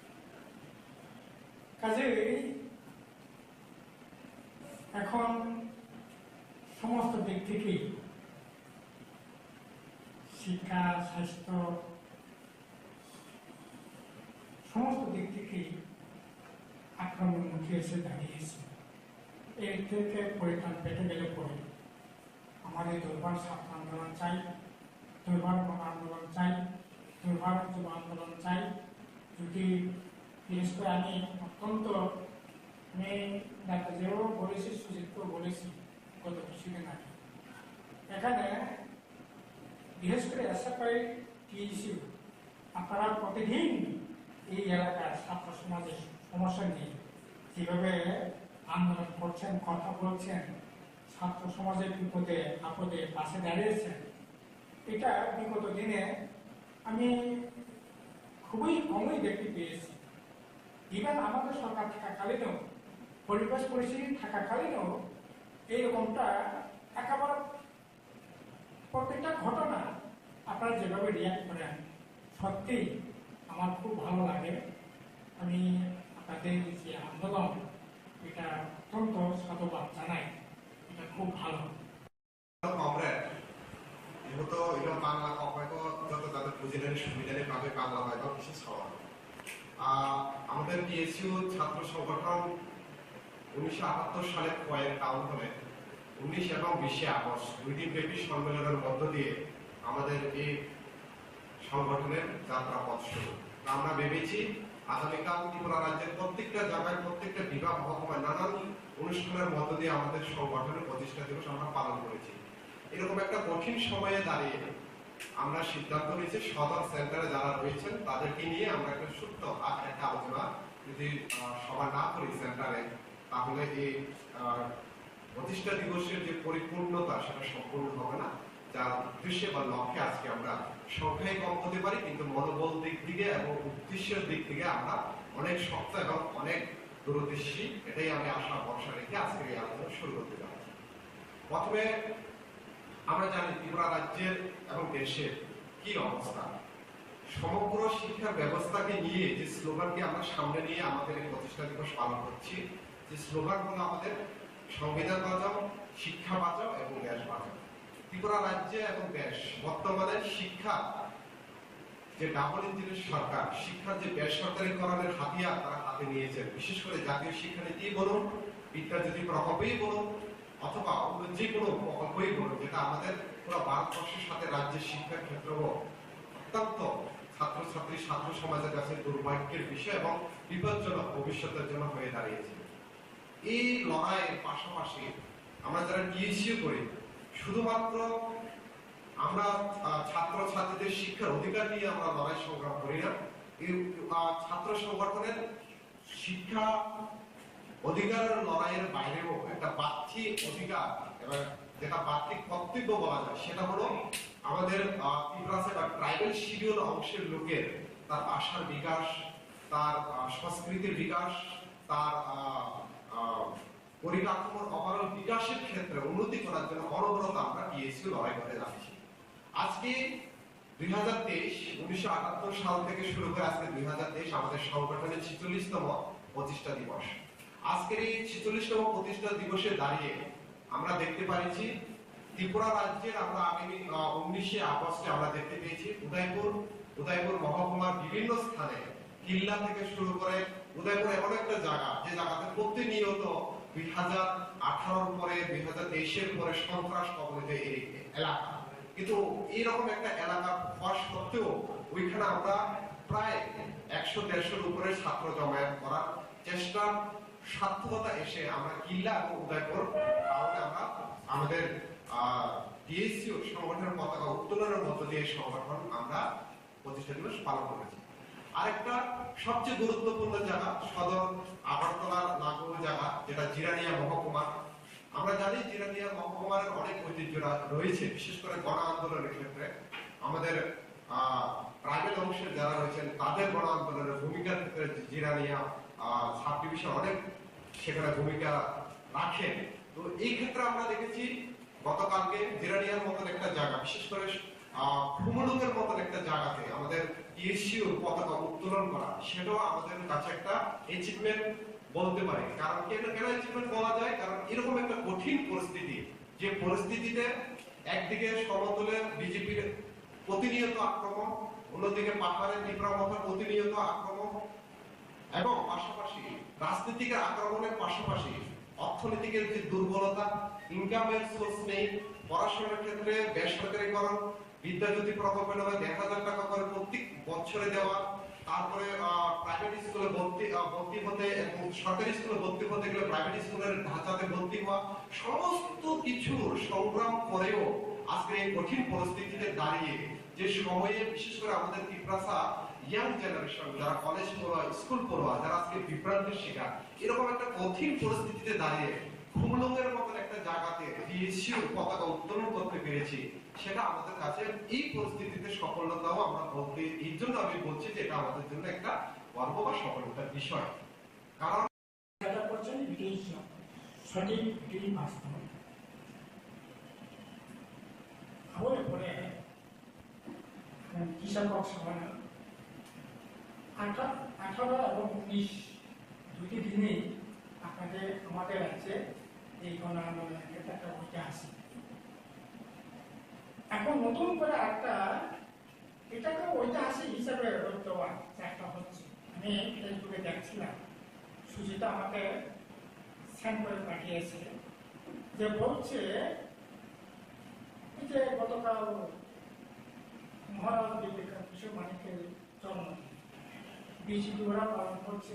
কাজে এখন সমস্ত দিক থেকেই শিক্ষা, স্বাস্থ্য, সমস্ত দিক থেকেই আক্রমণ মুখে এসে দাঁড়িয়েছে। এর থেকে পরিত্রাণ পেতে গেলে পরে আমাদের দুর্বার ছাত্র আন্দোলন চাই, দুর্বার আন্দোলন চাই, দুর্বার যুব আন্দোলন চাই। যদি বিশেষ করে আমি অত্যন্ত যেভাবে বলেছি, সুজিতকেও বলেছি গত কিছুদিন আগে, এখানে বিশেষ করে এসএফআই টিএসইউ আপনারা প্রতিদিন এই এলাকার ছাত্র সমাজের সমস্যা নিয়ে যেভাবে আন্দোলন করছেন, কথা বলছেন, ছাত্র সমাজের বিপদে আপদে পাশে দাঁড়িয়েছেন, এটা বিগত দিনে আমি খুবই কমই দেখতে পেয়েছি। ইভেন আমাদের সরকার থাকাকালীনও, পরিবেশ পরিস্থিতি থাকাকালীনও এইরকমটা একেবারে প্রত্যেকটা ঘটনা আপনারা যেভাবে রিয়াক্ট করেন, সত্যি আমার খুব ভালো লাগে। আমি আপনাদের যে আন্দোলন, এটা অত্যন্ত সাধুবাদ জানাই, এটা খুব ভালো। কমরেড যেহেতু এটা বাংলা হয়তো যত তাদের পুঁজিদারি সুবিধারে পাবে, বাংলা হয়তো বিশেষ হওয়া। আমাদের টিএসইউ ছাত্র সংগঠন 1978 সালে কয়েক আন্দোলনে 19 এবং 20 আগস্ট দুইটি ব্যাপী সম্মেলনের মধ্য দিয়ে আমাদের এই সংগঠনের যাত্রাপথ শুরু। আমরা ভেবেছি আগামীকাল ত্রিপুরা রাজ্যের প্রত্যেকটা জায়গায়, প্রত্যেকটা বিভাগ মহকুমায় নানান অনুষ্ঠানের মধ্য দিয়ে আমাদের সংগঠনের প্রতিষ্ঠা দিবস আমরা পালন করেছি। এরকম একটা কঠিন সময়ে দাঁড়িয়ে আমরা সিদ্ধান্ত নিয়েছি সদর সেন্টারে যারা রয়েছেন তাদেরকে নিয়ে আমরা একটা ছোট্ট একটা আলোচনা যদি সভা না করি সেন্টারে, তাহলে এই প্রতিষ্ঠা দিবসের যে পরিপূর্ণতা সেটা সম্পূর্ণ হবে না। যার উদ্দেশ্যে বা লক্ষ্যে আজকে আমরা সংখ্যায় কম হতে পারি, কিন্তু মনোবল দিক থেকে এবং উদ্দেশ্যের দিক থেকে আমরা অনেক শক্ত এবং অনেক দূরদর্শী। এটাই আমি আশা ভরসা রেখে আজকের এই আলোচনা শুরু করতে যাচ্ছি। প্রথমে আমরা জানি ত্রিপুরা রাজ্যের এবং দেশের কি অবস্থা। সমগ্র শিক্ষা ব্যবস্থাকে নিয়ে যে স্লোগানকে আমরা সামনে নিয়ে আমাদের এই প্রতিষ্ঠা দিবস পালন করছি, যে স্লোগান হলো আমাদের সংবিধান বাঁচাও, শিক্ষা বাঁচাও এবং দেশ বাঁচাও। ত্রিপুরা রাজ্যে এবং দেশ বর্তমানে শিক্ষা যে ডাবল ইঞ্জিনের সরকার, শিক্ষার যে বেসরকারীকরণের হাতিয়ার তারা হাতে নিয়েছেন। বিশেষ করে জাতীয় শিক্ষানীতি বলুন, বিদ্যাজ্যোতি প্রকল্পই বলুন, অথবা অন্য যে কোনো প্রকল্পই বলুন, যেটা আমাদের পুরো ভারতবর্ষের সাথে রাজ্যের শিক্ষার ক্ষেত্রেও অত্যন্ত ছাত্রছাত্রী ছাত্র সমাজের কাছে দুর্ভাগ্যের বিষয় এবং বিপজ্জনক ভবিষ্যতের জন্য হয়ে দাঁড়িয়েছে। এই লড়াইয়ের পাশাপাশি আমরা যারা টিএসইউ করি, শুধুমাত্র আমরা ছাত্র ছাত্রীদের শিক্ষার অধিকার নিয়ে আমরা লড়াই সংগ্রাম করি না। এই ছাত্র সংগঠনের শিক্ষা অধিকারের লড়াইয়ের বাইরেও একটা বাহ্যিক অধিকার এবং যেটা বাহ্যিক কর্তব্য বলা যায়, সেটা হলো আমাদের ত্রিপুরাতে বা ট্রাইবাল শিডিউল অংশের লোকের তার ভাষার বিকাশ, তার সংস্কৃতির বিকাশ, তার পরিকাঠামোর ওভারঅল বিকাশের ক্ষেত্রে উন্নতি করার জন্য অনবরত আমরা টিএসইউ লড়াই করে যাচ্ছি। আজকে 1978 সাল থেকে শুরু করে আজকে 2023 আমাদের সংগঠনের 46তম প্রতিষ্ঠা দিবস। আজকের এই 46তম প্রতিষ্ঠা দিবসে দাঁড়িয়ে আমরা দেখতে পাচ্ছি ত্রিপুরা রাজ্যের আমরা আগামী 19 আগস্টে আমরা দেখতে পেয়েছি উদয়পুর মহকুমার বিভিন্ন স্থানে কিল্লা থেকে শুরু করে উদয়পুর এমন একটা জায়গা যে জায়গাতে প্রতিনিয়ত 2018 পরে 2023 পরে সন্ত্রাস কবলিত এলাকা, কিন্তু এইরকম একটা এলাকা হওয়া সত্ত্বেও ওইখানে আমরা প্রায় 100-150 উপরে ছাত্র জমায়েত করার চেষ্টা সার্থকতা এসে আমরা কিল্লা এবং উদয়পুর কারণে আমরা আমাদের টিএসইউ সংগঠনের পতাকা উত্তোলনের মধ্য দিয়ে সংগঠন আমরা প্রতিষ্ঠা দিবস পালন করেছি। আরেকটা সবচেয়ে গুরুত্বপূর্ণ জায়গা সদর আগরতলার লাগু জায়গা, যেটা জিরানিয়া মহকুমা। আমরা জানি জিরানিয়া মহকুমার অনেক ঐতিহ্য রয়েছে, বিশেষ করে গণ আন্দোলনের ক্ষেত্রে আমাদের ট্রাইবাল অংশের যারা রয়েছেন তাদের গণ আন্দোলনের ভূমিকার ক্ষেত্রে জিরানিয়া সাব ডিভিশন অনেক সেখানে ভূমিকা রাখেন। তো এই ক্ষেত্রে আমরা দেখেছি গতকালকে জিরানিয়ার মতন একটা জায়গা, বিশেষ করে খুমলুকের মতন একটা জায়গাতে আমাদের টিএসইউ পতাকা উত্তোলন করা, সেটাও আমাদের কাছে একটা অ্যাচিভমেন্ট বলতে পারি। কারণ কেন অ্যাচিভমেন্ট বলা যায়, কারণ এরকম একটা কঠিন পরিস্থিতি, যে পরিস্থিতিতে একদিকে সমতলে বিজেপির প্রতিনিয়ত আক্রমণ, অন্যদিকে পাহাড়ের ত্রিপুরা মাথার প্রতিনিয়ত আক্রমণ, এবং পাশাপাশি রাজনৈতিক আক্রমণের পাশাপাশি অর্থনৈতিকের যে দুর্বলতা, ইনকামের সোর্স নেই, পড়াশোনার ক্ষেত্রে বেসরকারীকরণ, বিদ্যাজ্যোতি প্রকল্পের নামে 1000 টাকা করে প্রত্যেক বছরে দেওয়া, তারপরে প্রাইভেট স্কুলে ভর্তি হতে এবং সরকারি স্কুলে ভর্তি হতে গেলে প্রাইভেট স্কুলের ঢাঁচাতে ভর্তি হওয়া, সমস্ত কিছুর সংগ্রাম করেও আজকের এই কঠিন পরিস্থিতিতে দাঁড়িয়ে যে সময়ে বিশেষ করে আমাদের ত্রিপুরা ইয়াং জেনারেশন যারা কলেজ পড়ুয়া, স্কুল পড়ুয়া, যারা আজকে বিভ্রান্তির শিকার, এরকম একটা কঠিন পরিস্থিতিতে দাঁড়িয়ে খুমলুঙ্গের মতন একটা জায়গাতে টিএসইউ পতাকা উত্তোলন করতে পেরেছি, সেটা আমাদের কাছে এই পরিস্থিতিতে সফলতাও আমরা বলতে, এই জন্য আমি বলছি যে এটা আমাদের জন্য একটা গর্ব বা সফলতার বিষয়। কারণ সঠিক বাস্তব হলে পরে কৃষক সভায় 18 এবং 19 দুটি দিনেই আমাদের রাজ্যে এই গণ আন্দোলনের ক্ষেত্রে একটা ঐতিহাসিক। এখন নতুন করে এটাকে ঐতিহাসিক হিসাবে দেওয়ার চেষ্টা হচ্ছে। আমি ফেসবুকে দেখছিলাম, সুজিতা আমাকে সেন্ড করে পাঠিয়েছে, যে বলছে যে গতকাল মহারাজ বিবেকানন্দ মানিকের জন্মদিন বিজেপি ওরা পালন করছে,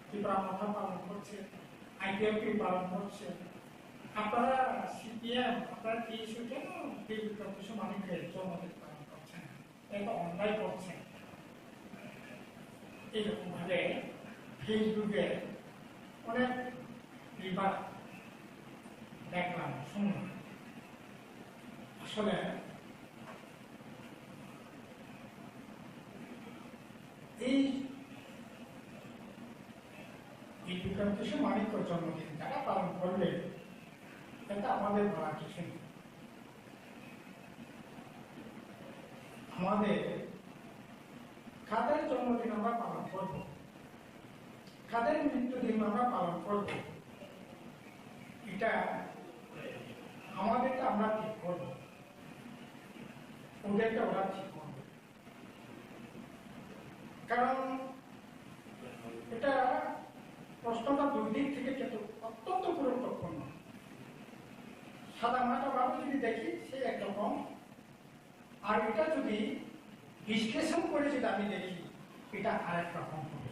ত্রিপুরা মাথা পালন করছে, আইপিএফপি পালন করছে, আপনারা সিপিএম আপনারা টিএসইউ কেন বিবেকানন্দ মানিকের জন্মদিন পালন করছেন? এটা অন্যায় করছেন। এইরকম ভাবে ফেসবুকে অনেক বিবাদ দেখলাম, শুনলাম। আসলে এই বিবেকানন্দ মানিক্য জন্মদিন যারা পালন করলে এটা আমাদের বলা কিছু নেই। আমাদের কাদের জন্মদিন আমরা পালন করব, কাদের মৃত্যুদিন আমরা পালন করব, এটা আমাদেরটা আমরা ঠিক করব, ওদেরটা ওরা ঠিক করবে। কারণ এটা প্রশ্নটা দুই দিক থেকে কিন্তু অত্যন্ত গুরুত্বপূর্ণ। সাদামাটা ভাবে যদি দেখি সে একরকম, আর এটা যদি বিশ্লেষণ করে যদি আমি দেখি এটা আরেক রকম হবে।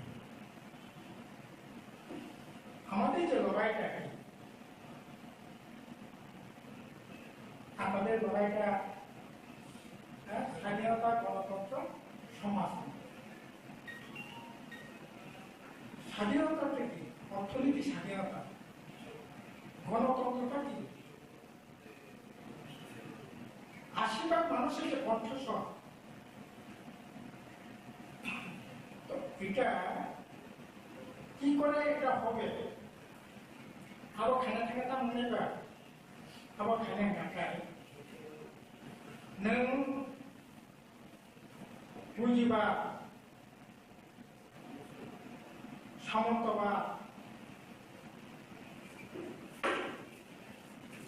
আমাদের যে লড়াইটা, আমাদের লড়াইটা স্বাধীনতা, গণতন্ত্র, সমাজ। স্বাধীনতা থেকে অর্থনীতি স্বাধীনতা, গণতন্ত্রটা কি? ৮০% মানুষের যে কণ্ঠস্বর, তো এটা কি করে এটা হবে? আবার খানা খানাটা মনে কর, আবার খানা কাটায় नों पुंजिबाद, सामन्तबाद,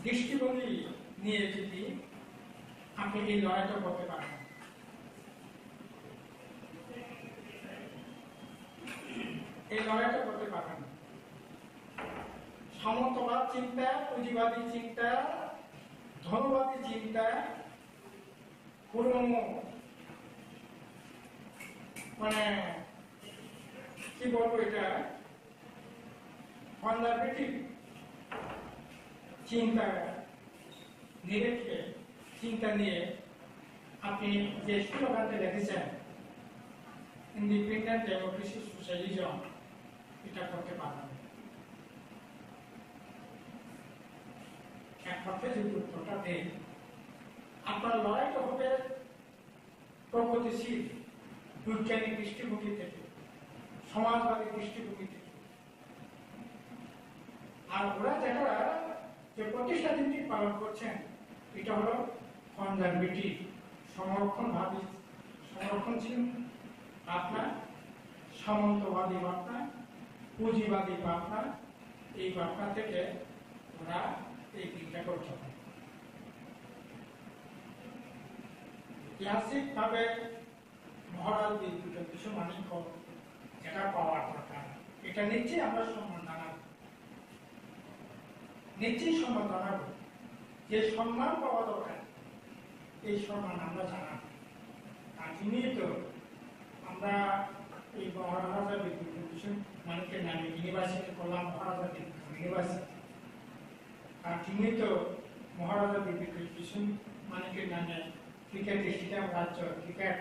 दृष्टिभंगी নিয়ে যদি আপনি এই লড়াইটা করতে পারেন, এই লড়াইটা করতে পারেন। সামন্তবাদ চিন্তা, পুঁজিবাদী চিন্তা, ধনবাদী চিন্তা, পুরনো মানে কি বলবো, এটা কনজারভেটিভ চিন্তা নিরেখে চিন্তা নিয়ে আপনি যে স্লোগানটা লিখেছেন ইন্ডিপেন্ডেন্ট ডেমোক্রেসি সোশ্যালিজম, এটা করতে পারবেন। এক পক্ষে যদি উত্তরটা দেন, আপনার লড়াইটা হবে প্রগতিশীল বৈজ্ঞানিক দৃষ্টিভঙ্গি থেকে, সমাজবাদী দৃষ্টিভঙ্গি থেকে। আর ওরা যারা যে প্রতিষ্ঠা দিনটি পালন করছেন, এটা হলো কনজারভেটিভ, সংরক্ষণবাদী, সংরক্ষণশীল ভাবনা, সামন্তবাদী ভাবনা, পুঁজিবাদী ভাবনা। এই ভাবনা থেকে ওরা এই দিনটা করতে হবে। ঐতিহাসিক ভাবে মহারাজ বিদ্যুৎ কিছু মানিক্য যেটা পাওয়ার দরকার, এটা নিশ্চয়ই আমরা সম্মান জানাবো, নিশ্চয়ই সম্মান জানাবো। যে সম্মান পাওয়া দরকার এই সম্মান আমরা জানাবো। আর তিনি তো আমরা এই মহারাজা বিদ্যুৎ কিছু মানিকের নামে ইউনিভার্সিটি করলাম, মহারাজা বিদ্যুৎ ইউনিভার্সিটি। আর তিনি তো মহারাজা বিদ্যুৎ কিছু মানিকের নামে ক্রিকেট স্টেডিয়াম, রাজ্য ক্রিকেট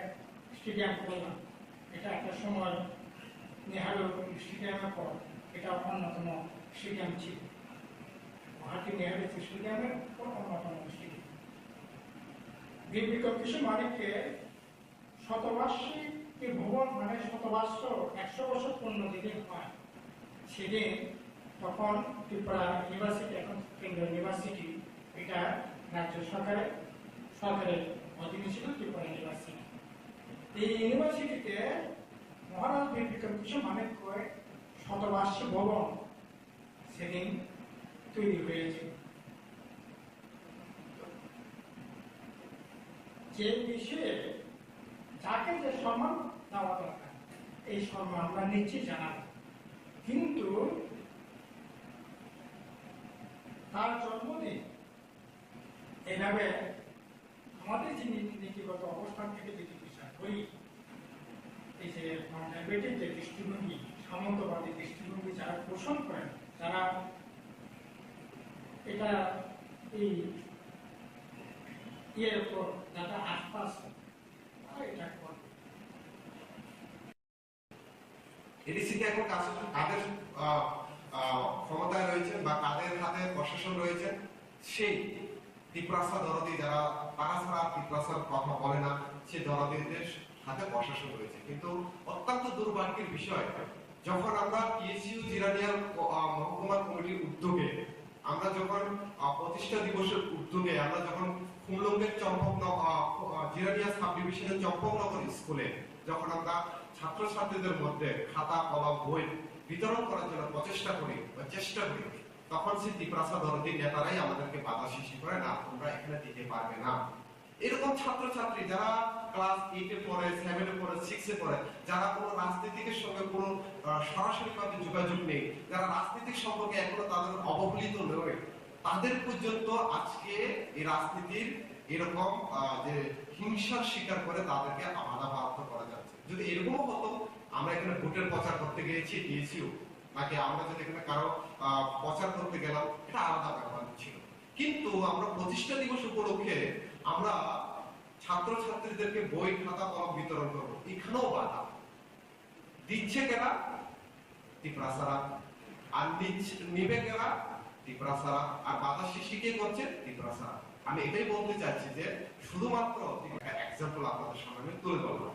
স্টেডিয়াম করলাম। এটা একটা সময় নেহারু স্টেডিয়ামের পর এটা অন্যতম স্টেডিয়াম ছিল, গুয়াহাটি নেহারু স্টেডিয়ামের অন্যতম স্টেডিয়াম। বীর বিক্রম কিশোর মানিককে শতবার্ষিকী ভবন মানে শতবার্ষ ১০০ বছর পূর্ণ যেদিন হয় সেদিন, তখন ত্রিপুরা ইউনিভার্সিটি, এখন কেন্দ্রীয় ইউনিভার্সিটি, এটা রাজ্য সরকারের অধীনে ছিল ত্রিপুরা ইউনিভার্সিটি। এই ইউনিভার্সিটিতে মহারাজ বীর বিক্রম কিশোর মানিক শতবার্ষিক ভবন সেদিন তৈরি হয়েছে। যে বিষয়ে যাকে যে সম্মান দেওয়া দরকার এই সম্মান আমরা নিশ্চয়ই জানাবো, কিন্তু তার জন্মদিন এভাবে আমাদের যে নীতিগত অবস্থান থেকে যদি বিচার করি, এই যে কনজারভেটিভ যে দৃষ্টিভঙ্গি, সামন্তবাদী দৃষ্টিভঙ্গি যারা পোষণ করেন, যারা এটা এই ইয়ের উপর যারা আশপাশ এটা করবে। এডিসিতে এখন কাদের ক্ষমতায় রয়েছেন বা কাদের হাতে প্রশাসন রয়েছেন, সেই ত্রিপুরাসা দরদি যারা তারা ছাড়া ত্রিপুরাসার কথা বলে না, সে দরদিদের হাতে প্রশাসন রয়েছে। কিন্তু অত্যন্ত দুর্ভাগ্যের বিষয়, যখন আমরা পিএসইউ জিরানিয়ার মহকুমা কমিটির উদ্যোগে, আমরা যখন প্রতিষ্ঠা দিবসের উদ্যোগে আমরা যখন খুমলুঙ্গের চম্পকনগর জিরানিয়া সাব ডিভিশনের চম্পকনগর স্কুলে যখন আমরা ছাত্রছাত্রীদের মধ্যে খাতা কলম বই বিতরণ করার জন্য প্রচেষ্টা করি বা চেষ্টা করি, তখন সেই ত্রিপুরা দরদি নেতারাই আমাদেরকে বাধা সৃষ্টি করে, না তোমরা এখানে দিতে পারবে না। এরকম ছাত্রছাত্রী যারা ক্লাস 8 এ পড়ে, 7 এ পড়ে, 6 এ পড়ে, যারা কোনো রাজনীতির সঙ্গে কোনো সরাসরিভাবে যোগাযোগ নেই, যারা রাজনীতির সম্পর্কে এখনো তাদের অবহেলিত নয়, তাদের পর্যন্ত আজকে এই রাজনীতির এরকম যে হিংসার শিকার করে তাদেরকে বাধাপ্রাপ্ত করা যাচ্ছে। যদি এরকম হতো, আমরা এখানে ভোটের প্রচার করতে গিয়েছি দিয়েছিও, নাকি আমরা যদি এখানে কারো প্রচার করতে গেলাম, এটা আলাদা ব্যাপার ছিল। কিন্তু আমরা প্রতিষ্ঠা দিবস উপলক্ষে আমরা ছাত্রছাত্রীদেরকে বই খাতা কলম বিতরণ করবো, এখানেও বাধা দিচ্ছে কেনা ত্রিপুরা সারা, আর নিবে কেনা ত্রিপুরা সারা, আর বাধা সৃষ্টি কে করছে ত্রিপুরা সারা। আমি এটাই বলতে চাচ্ছি যে শুধুমাত্র এক্সাম্পল আপনাদের সামনে তুলে ধরলাম।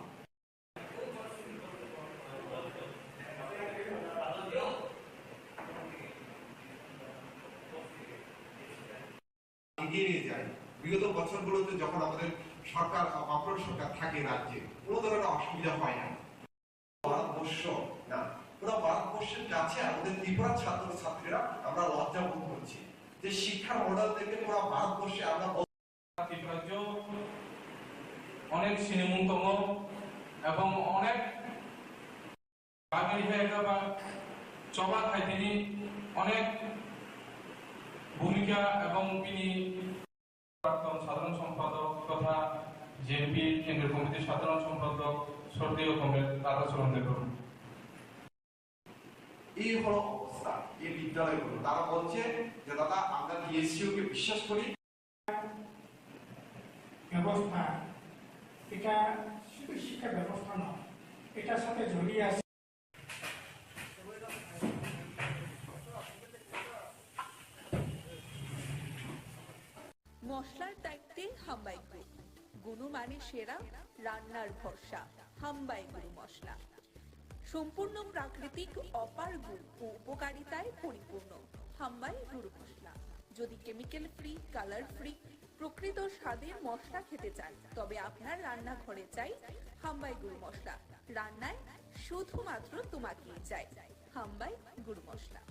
এগিয়ে নিয়ে যায়। বিগত বছরগুলোতে যখন আমাদের সরকার অপর সরকার থাকে রাজ্যে, কোনো ধরনের অসুবিধা হয় না। ভারতবর্ষ না, পুরো ভারতবর্ষের কাছে আমাদের ত্রিপুরা ছাত্রছাত্রীরা আমরা লজ্জা বোধ করছি যে শিক্ষার মডেল থেকে পুরো ভারতবর্ষে আমরা অনেক শ্রীমন্তম এবং অনেক চলা খাই তিনি অনেক ভূমিকা এবং তিনি প্রাক্তন সাধারণ সম্পাদক তথা জেপি কেন্দ্রীয় কমিটির সাধারণ সম্পাদক শ্রদ্ধেয় কমরেড দাদা চরণদেব। এই হলো অবস্থা এই বিদ্যালয়গুলো। তারা বলছে যে দাদা আমরা ডিএসইউ কে বিশ্বাস করি। ব্যবস্থা এটা শুধু শিক্ষা ব্যবস্থা নয়, এটার সাথে জড়িয়ে আছে মশলার দায়িত্বে হাম্বাই গ্রুপ, গুণমানে সেরা, রান্নার ভরসা। হাম্বাই গুরু মশলা সম্পূর্ণ প্রাকৃতিক, অপার গুণ ও উপকারিতায় পরিপূর্ণ। হাম্বাই গুরু মশলা। যদি কেমিক্যাল ফ্রি, কালার ফ্রি, প্রকৃত স্বাদের মশলা খেতে চান, তবে আপনার রান্নাঘরে চাই হাম্বাই গুরু মশলা। রান্নায় শুধুমাত্র তোমাকেই চাই হাম্বাই গুরু মশলা।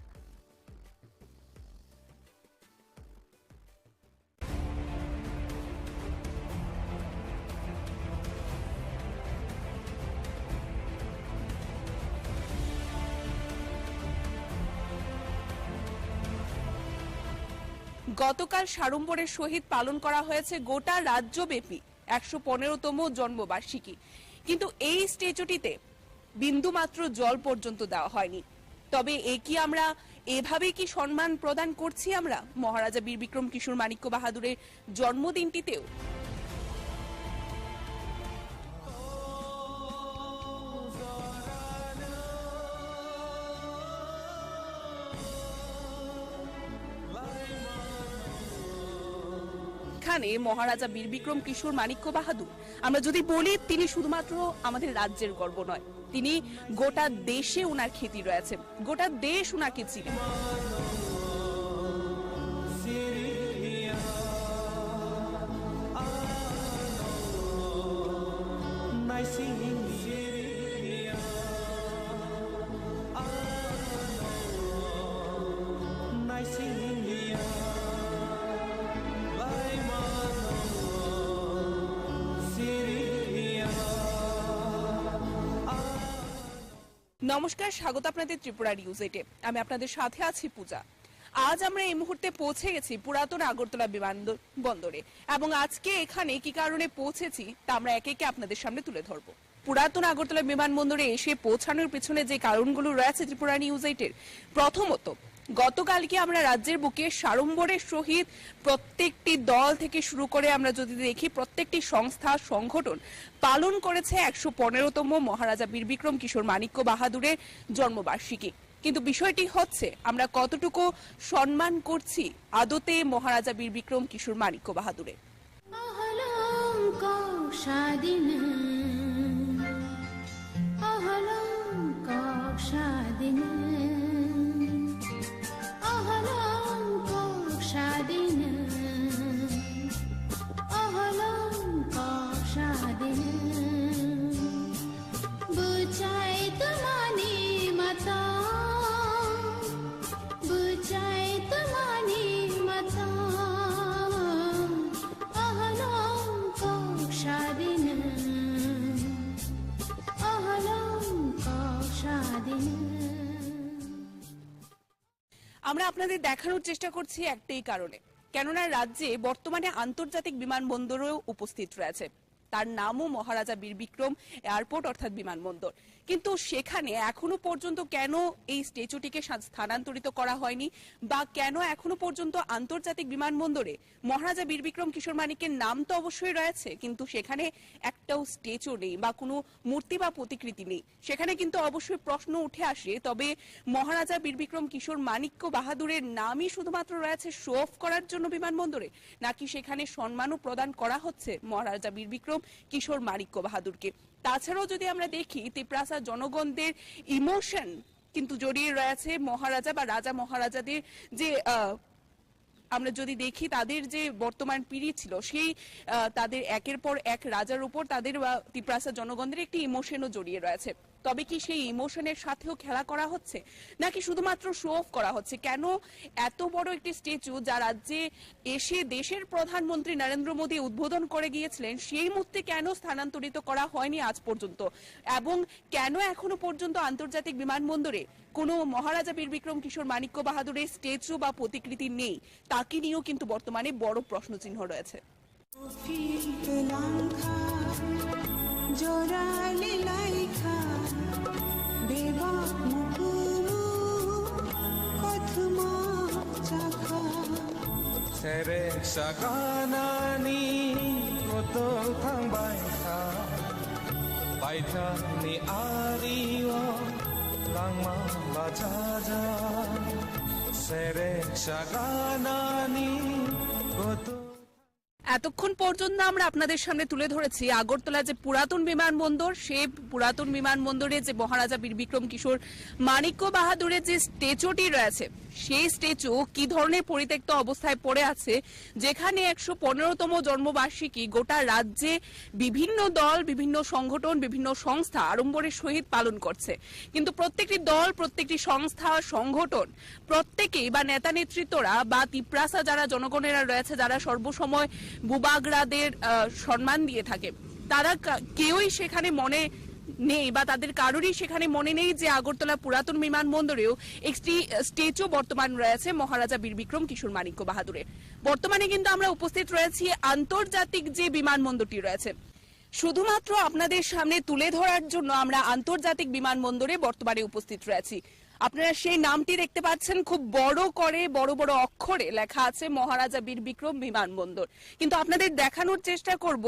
গতকাল সাড়ম্বরের সহিত পালন করা হয়েছে গোটা রাজ্যব্যাপী ১১৫তম জন্মবার্ষিকী, কিন্তু এই স্ট্যাচুটিতে বিন্দুমাত্র জল পর্যন্ত দেওয়া হয়নি। তবে আমরা এভাবে কি সম্মান প্রদান করছি আমরা মহারাজা বীর বিক্রম কিশোর মাণিক্য বাহাদুরের জন্মদিনটিতেও? এখানে মহারাজা বীর বিক্রম কিশোর মাণিক্য বাহাদুর, আমরা যদি বলি তিনি শুধুমাত্র আমাদের রাজ্যের গর্ব নয়, তিনি গোটা দেশে ওনার খ্যাতি রয়েছে, গোটা দেশ ওনাকে চিনে। নমস্কার, স্বাগত আপনাদের ত্রিপুরা নিউজ 8-এ। আমি আপনাদের সাথে আছি পূজা। আজ আমরা এই মুহূর্তে পৌঁছে গেছি পুরাতন আগরতলা বিমানবন্দরে, এবং আজকে এখানে কি কারণে পৌঁছেছি তা আমরা একে একে আপনাদের সামনে তুলে ধরবো। পুরাতন আগরতলা বিমানবন্দরে এসে পৌঁছানোর পিছনে যে কারণগুলো রয়েছে ত্রিপুরা নিউজ 8-এর, প্রথমত গতকালকে আমরা রাজ্যের বুকে সাড়ম্বরের সহিত প্রত্যেকটি দল থেকে শুরু করে আমরা যদি দেখি প্রত্যেকটি সংস্থা সংগঠন পালন করেছে ১১৫তম মহারাজা বীর বিক্রম কিশোর মাণিক্য বাহাদুরের জন্মবার্ষিকী। কিন্তু বিষয়টি হচ্ছে আমরা কতটুকু সম্মান করছি আদতে মহারাজা বীর বিক্রম কিশোর মাণিক্য বাহাদুরের। আমরা আপনাদের দেখানোর চেষ্টা করছি একটাই কারণে, কেননা রাজ্যে বর্তমানে আন্তর্জাতিক বিমানবন্দরও উপস্থিত রয়েছে, তার নামও মহারাজা বীর বিক্রম এয়ারপোর্ট অর্থাৎ বিমানবন্দর। কিন্তু সেখানে এখনো পর্যন্ত কেন এই স্ট্যাচুটিকে স্থানান্তরিত করা হয়নি বা কেন এখনো পর্যন্ত আন্তর্জাতিক বিমানবন্দরে মহারাজা বীর বিক্রম কিশোর মানিকের নাম তো অবশ্যই রয়েছে, কিন্তু সেখানে একটাও স্ট্যাচু নেই বা কোনো মূর্তি বা প্রতিকৃতি নেই, সেখানে কিন্তু অবশ্যই প্রশ্ন উঠে আসে। তবে মহারাজা বীর বিক্রম কিশোর মানিক্য বাহাদুরের নামই শুধুমাত্র রয়েছে শো অফ করার জন্য বিমানবন্দরে, নাকি সেখানে সম্মানও প্রদান করা হচ্ছে মহারাজা বীর বিক্রম কিশোর মানিক্য বাহাদুরকে? তাছাড়াও যদি আমরা দেখি ত্রিপুরা জনগণদের ইমোশন কিন্তু জড়িয়ে রয়েছে মহারাজা বা রাজা মহারাজাদের যে আমরা যদি দেখি তাদের যে বর্তমান পিড়ি ছিল, সেই তাদের একের পর এক রাজার উপর তাদের ত্রিপুরা জনগণদের একটি ইমোশনও জড়িয়ে রয়েছে। তবে কি সেই ইমোশনের সাথেও খেলা করা হচ্ছে নাকি শুধুমাত্র শো অফ করা হচ্ছে? কেন এত বড় একটি স্ট্যাচু যা রাজ্যে এসে দেশের প্রধানমন্ত্রী নরেন্দ্র মোদী উদ্বোধন করে গিয়েছিলেন সেই মুহূর্তে কেন স্থানান্তরিত করা হয়নি আজ পর্যন্ত, এবং কেন এখনো পর্যন্ত আন্তর্জাতিক বিমানবন্দরে কোনো মহারাজা বীর বিক্রম কিশোর মানিক্য বাহাদুরের স্ট্যাচু বা প্রতিকৃতি নেই, তাকে নিয়েও কিন্তু বর্তমানে বড় প্রশ্নচিহ্ন রয়েছে। Serek saganani gotol thang baita ni ariwa langma bajaja serek saganani gotol। এতক্ষণ পর্যন্ত আমরা আপনাদের সামনে তুলে ধরেছি আগরতলা যে পুরাতন বিমানবন্দর, সেই পুরাতন বিমানবন্দরে যে মহারাজা বীর বিক্রম কিশোর মানিক্য বাহাদুরের যে স্ট্যাচুটি রয়েছে, সেই স্ট্যাচু কি ধরনের পরিত্যক্ত অবস্থায় পড়ে আছে, যেখানে 115তম জন্মবার্ষিকী গোটা রাজ্যে বিভিন্ন দল, বিভিন্ন সংগঠন, বিভিন্ন সংস্থা আড়ম্বরের সহিত পালন করছে। কিন্তু প্রত্যেকটি দল, প্রত্যেকটি সংস্থা, সংগঠন, প্রত্যেকেই বা নেতা নেতৃত্বরা বা ত্রিপুরা যারা জনগণেরা রয়েছে, যারা সর্বসময় বুবাগরাদের সম্মান দিয়ে থাকে, তারা কেউই সেখানে মনে নেই বা তাদের কারোরই সেখানে মনে নেই যে আগরতলা পুরাতন বিমানবন্দরেও একটি স্ট্যাচু বর্তমান রয়েছে মহারাজা বীর বিক্রম কিশোর মানিক্য বাহাদুরের। বর্তমানে কিন্তু আমরা উপস্থিত রয়েছি আন্তর্জাতিক যে বিমানবন্দরটি রয়েছে, শুধুমাত্র আপনাদের সামনে তুলে ধরার জন্য আমরা আন্তর্জাতিক বিমানবন্দরে বর্তমানে উপস্থিত রয়েছি। আপনারা সেই নামটি দেখতে পাচ্ছেন, খুব বড় করে বড় বড় অক্ষরে লেখা আছে মহারাজা বীর বিক্রম বিমানবন্দর। কিন্তু আপনাদের দেখানোর চেষ্টা করব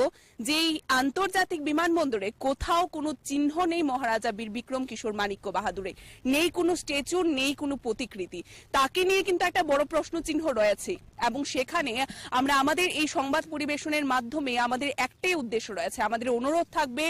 যে এই আন্তর্জাতিক বিমানবন্দরে কোথাও কোনো চিহ্ন নেই মহারাজা বীর বিক্রম কিশোর মানিক্য বাহাদুরের, নেই কোনো স্ট্যাচু, নেই কোনো প্রতিকৃতি। তাকে নিয়ে কিন্তু একটা বড় প্রশ্ন চিহ্ন রয়েছে, এবং সেখানে আমরা আমাদের এই সংবাদ পরিবেশনের মাধ্যমে আমাদের একটাই উদ্দেশ্য রয়েছে, আমাদের অনুরোধ থাকবে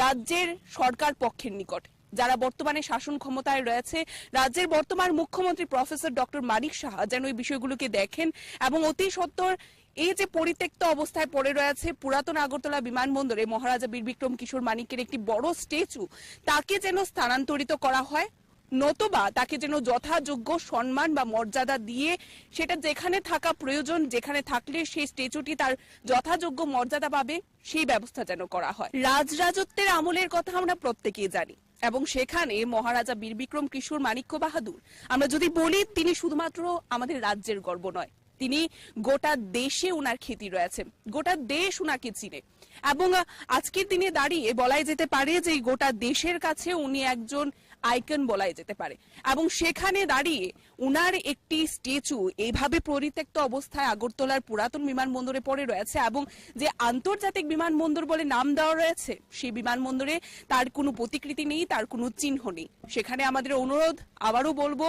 রাজ্যের সরকার পক্ষের নিকট, যারা বর্তমানে শাসন ক্ষমতায় রয়েছে, রাজ্যের বর্তমান মুখ্যমন্ত্রী প্রফেসর ডক্টর মানিক সাহা যেন এই বিষয়গুলোকে দেখেন এবং অতি সত্বর এই যে পরিত্যক্ত অবস্থায় পড়ে রয়েছে পুরাতন আগরতলা বিমানবন্দরে মহারাজা বীর বিক্রম কিশোর মানিকের একটি বড় স্ট্যাচু, তাকে যেন স্থানান্তরিত করা হয়, নতুবা তাকে যেন যথাযোগ্য সম্মান বা মর্যাদা দিয়ে সেটা যেখানে থাকা প্রয়োজন, যেখানে থাকলে সেই স্ট্যাচুটি তার যথাযোগ্য মর্যাদা পাবে, সেই ব্যবস্থা যেন করা হয়। রাজরাজত্বের আমলের কথা আমরা প্রত্যেকেই জানি, এবং সেখানে মহারাজা বীর বিক্রম কিশোর মানিক্য বাহাদুর, আমরা যদি বলি তিনি শুধুমাত্র আমাদের রাজ্যের গর্ব নয়, তিনি গোটা দেশে উনার খ্যাতি রয়েছে, গোটা দেশ উনাকে চিনে, এবং আজকের দিনে দাঁড়িয়ে বলাই যেতে পারে যে গোটা দেশের কাছে উনি একজন আইকন বলাই যেতে পারে। এবং সেখানে দাঁড়িয়ে উনার একটি স্ট্যাচু এইভাবে পরিত্যক্ত অবস্থায় আগরতলার পুরাতন বিমানবন্দরে পড়ে রয়েছে, এবং যে আন্তর্জাতিক বিমানবন্দর বলে নাম দেওয়া রয়েছে সেই বিমানবন্দরে তার কোনো প্রতিকৃতি নেই, তার কোনো চিহ্ন নেই। সেখানে আমাদের অনুরোধ, আবারও বলবো,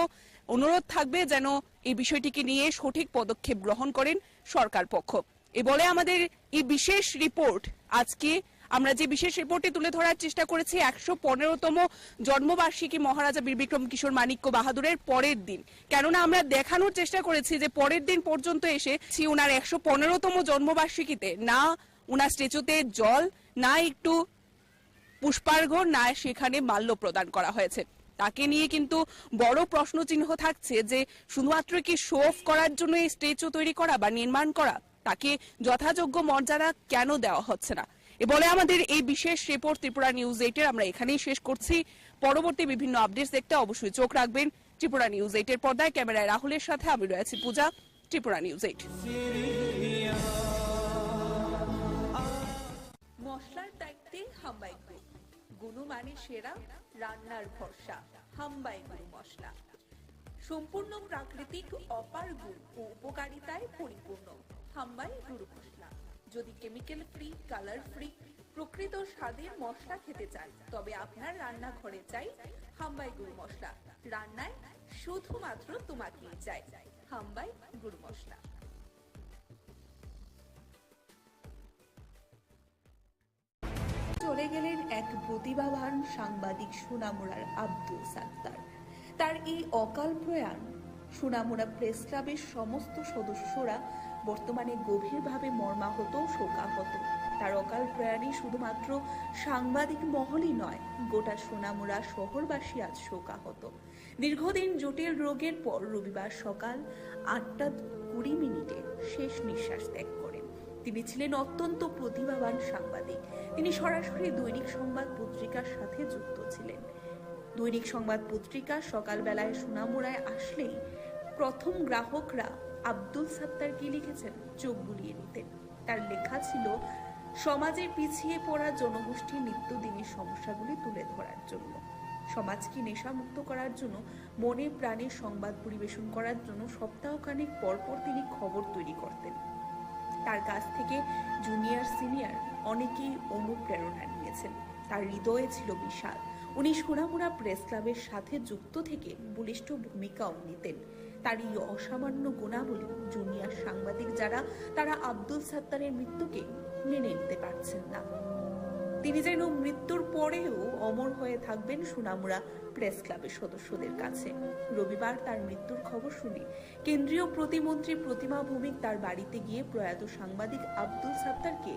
অনুরোধ থাকবে যেন এই বিষয়টিকে নিয়ে সঠিক পদক্ষেপ গ্রহণ করেন সরকার পক্ষ। এ বলে আমাদের এই বিশেষ রিপোর্ট, আজকে আমরা যে বিশেষ রিপোর্টে তুলে ধরার চেষ্টা করেছি 115তম জন্মবার্ষিকী মহারাজা বীর বিক্রম কিশোর মানিক্য বাহাদুরের পরের দিন, কেননা আমরা দেখানোর চেষ্টা করেছি যে পরের দিন পর্যন্ত এসে উনার 115তম জন্মবার্ষিকীতে না উনার স্ট্যাচুতে জল, না একটু পুষ্পার্ঘ্য, না সেখানে মাল্য প্রদান করা হয়েছে। তাকে নিয়ে কিন্তু বড় প্রশ্নচিহ্ন থাকছে যে শুধুমাত্র কি শো অফ করার জন্য এই স্ট্যাচু তৈরি করা বা নির্মাণ করা, তাকে যথাযোগ্য মর্যাদা কেন দেওয়া হচ্ছে না। এ বলে আমাদের এই বিশেষ রিপোর্ট ত্রিপুরা নিউজ 8 আমরা এখানেই শেষ করছি। পরবর্তী বিভিন্ন আপডেটস দেখতে অবশ্যই চোখ রাখবেন ত্রিপুরা নিউজ 8 এর পর্দায় ক্যামেরায় রাহুলের সাথে আমি রয়েছি পূজা, ত্রিপুরা নিউজ 8। মশলার দায়িত্বে হাম্বাই গ্রুপ, গুণমানে সেরা, রান্নার ভরসা হাম্বাই গুরু মশলা। সম্পূর্ণ প্রাকৃতিক, অপার গুণ ও উপকারিতায় পরিপূর্ণ হাম্বাই গুরু মশলা। যদি কেমিক্যাল ফ্রি, কালার ফ্রি, প্রকৃত স্বাদের মশলা খেতে চান তবে আপনার রান্নাঘরে চাই হাম্বাই গুরু মশলা। রান্নায় শুধুমাত্র তোমাকেই চাই হাম্বাই গুরু মশলা। চলে গেলেন এক প্রতিভাবান সাংবাদিক সোনামুড়ার আব্দুল সাত্তার। তার এই অকাল প্রয়াণ সোনামুড়া প্রেস ক্লাবের সমস্ত সদস্যরা বর্তমানে গভীরভাবে মর্মাহত, শোকাহত। তার অকাল প্রয়াণে শুধুমাত্র সাংবাদিক মহলই নয়, গোটা সোনামুড়া শহরবাসী আজ শোকাহত। দীর্ঘদিন জটিল রোগের পর রবিবার সকাল 8:20 শেষ নিঃশ্বাস ত্যাগ করেন। তিনি ছিলেন অত্যন্ত প্রতিভাবান সাংবাদিক। তিনি সরাসরি দৈনিক সংবাদ পত্রিকার সাথে যুক্ত ছিলেন। দৈনিক সংবাদ পত্রিকা সকালবেলায় সোনামুড়ায় আসলেই প্রথম গ্রাহকরা আব্দুল সাত্তারকে লিখেছেন চোখ বুলিয়ে নিতেন। তার লেখা ছিল সমাজের পিছিয়ে পড়া জনগোষ্ঠীর নিত্যদিনের সমস্যাগুলি তুলে ধরার জন্য, সমাজকে নেশামুক্ত করার জন্য, মনে প্রাণে সংবাদ পরিবেশন করার জন্য সপ্তাহখানেক পরপর তিনি খবর তৈরি করতেন। তার কাছ থেকে জুনিয়র সিনিয়র অনেকেই অনুপ্রেরণা নিয়েছেন। তার হৃদয়ে ছিল বিশাল। উনি সোনামুড়া প্রেস ক্লাবের সাথে যুক্ত থেকে বলিষ্ঠ ভূমিকাও নিতেন। তার এই অসামান্য গুণাবলী জুনিয়র সাংবাদিক যারা, তারা আব্দুল সাত্তারের মৃত্যুকে মেনে নিতে পারছেন না। তিনি যেন মৃত্যুর পরেও অমর হয়ে থাকবেন সোনামুড়া প্রেস ক্লাবের সদস্যদের কাছে। রবিবার তার মৃত্যুর খবর শুনে কেন্দ্রীয় প্রতিমন্ত্রী প্রতিমা ভৌমিক তার বাড়িতে গিয়ে প্রয়াত সাংবাদিক আব্দুল সাত্তারকে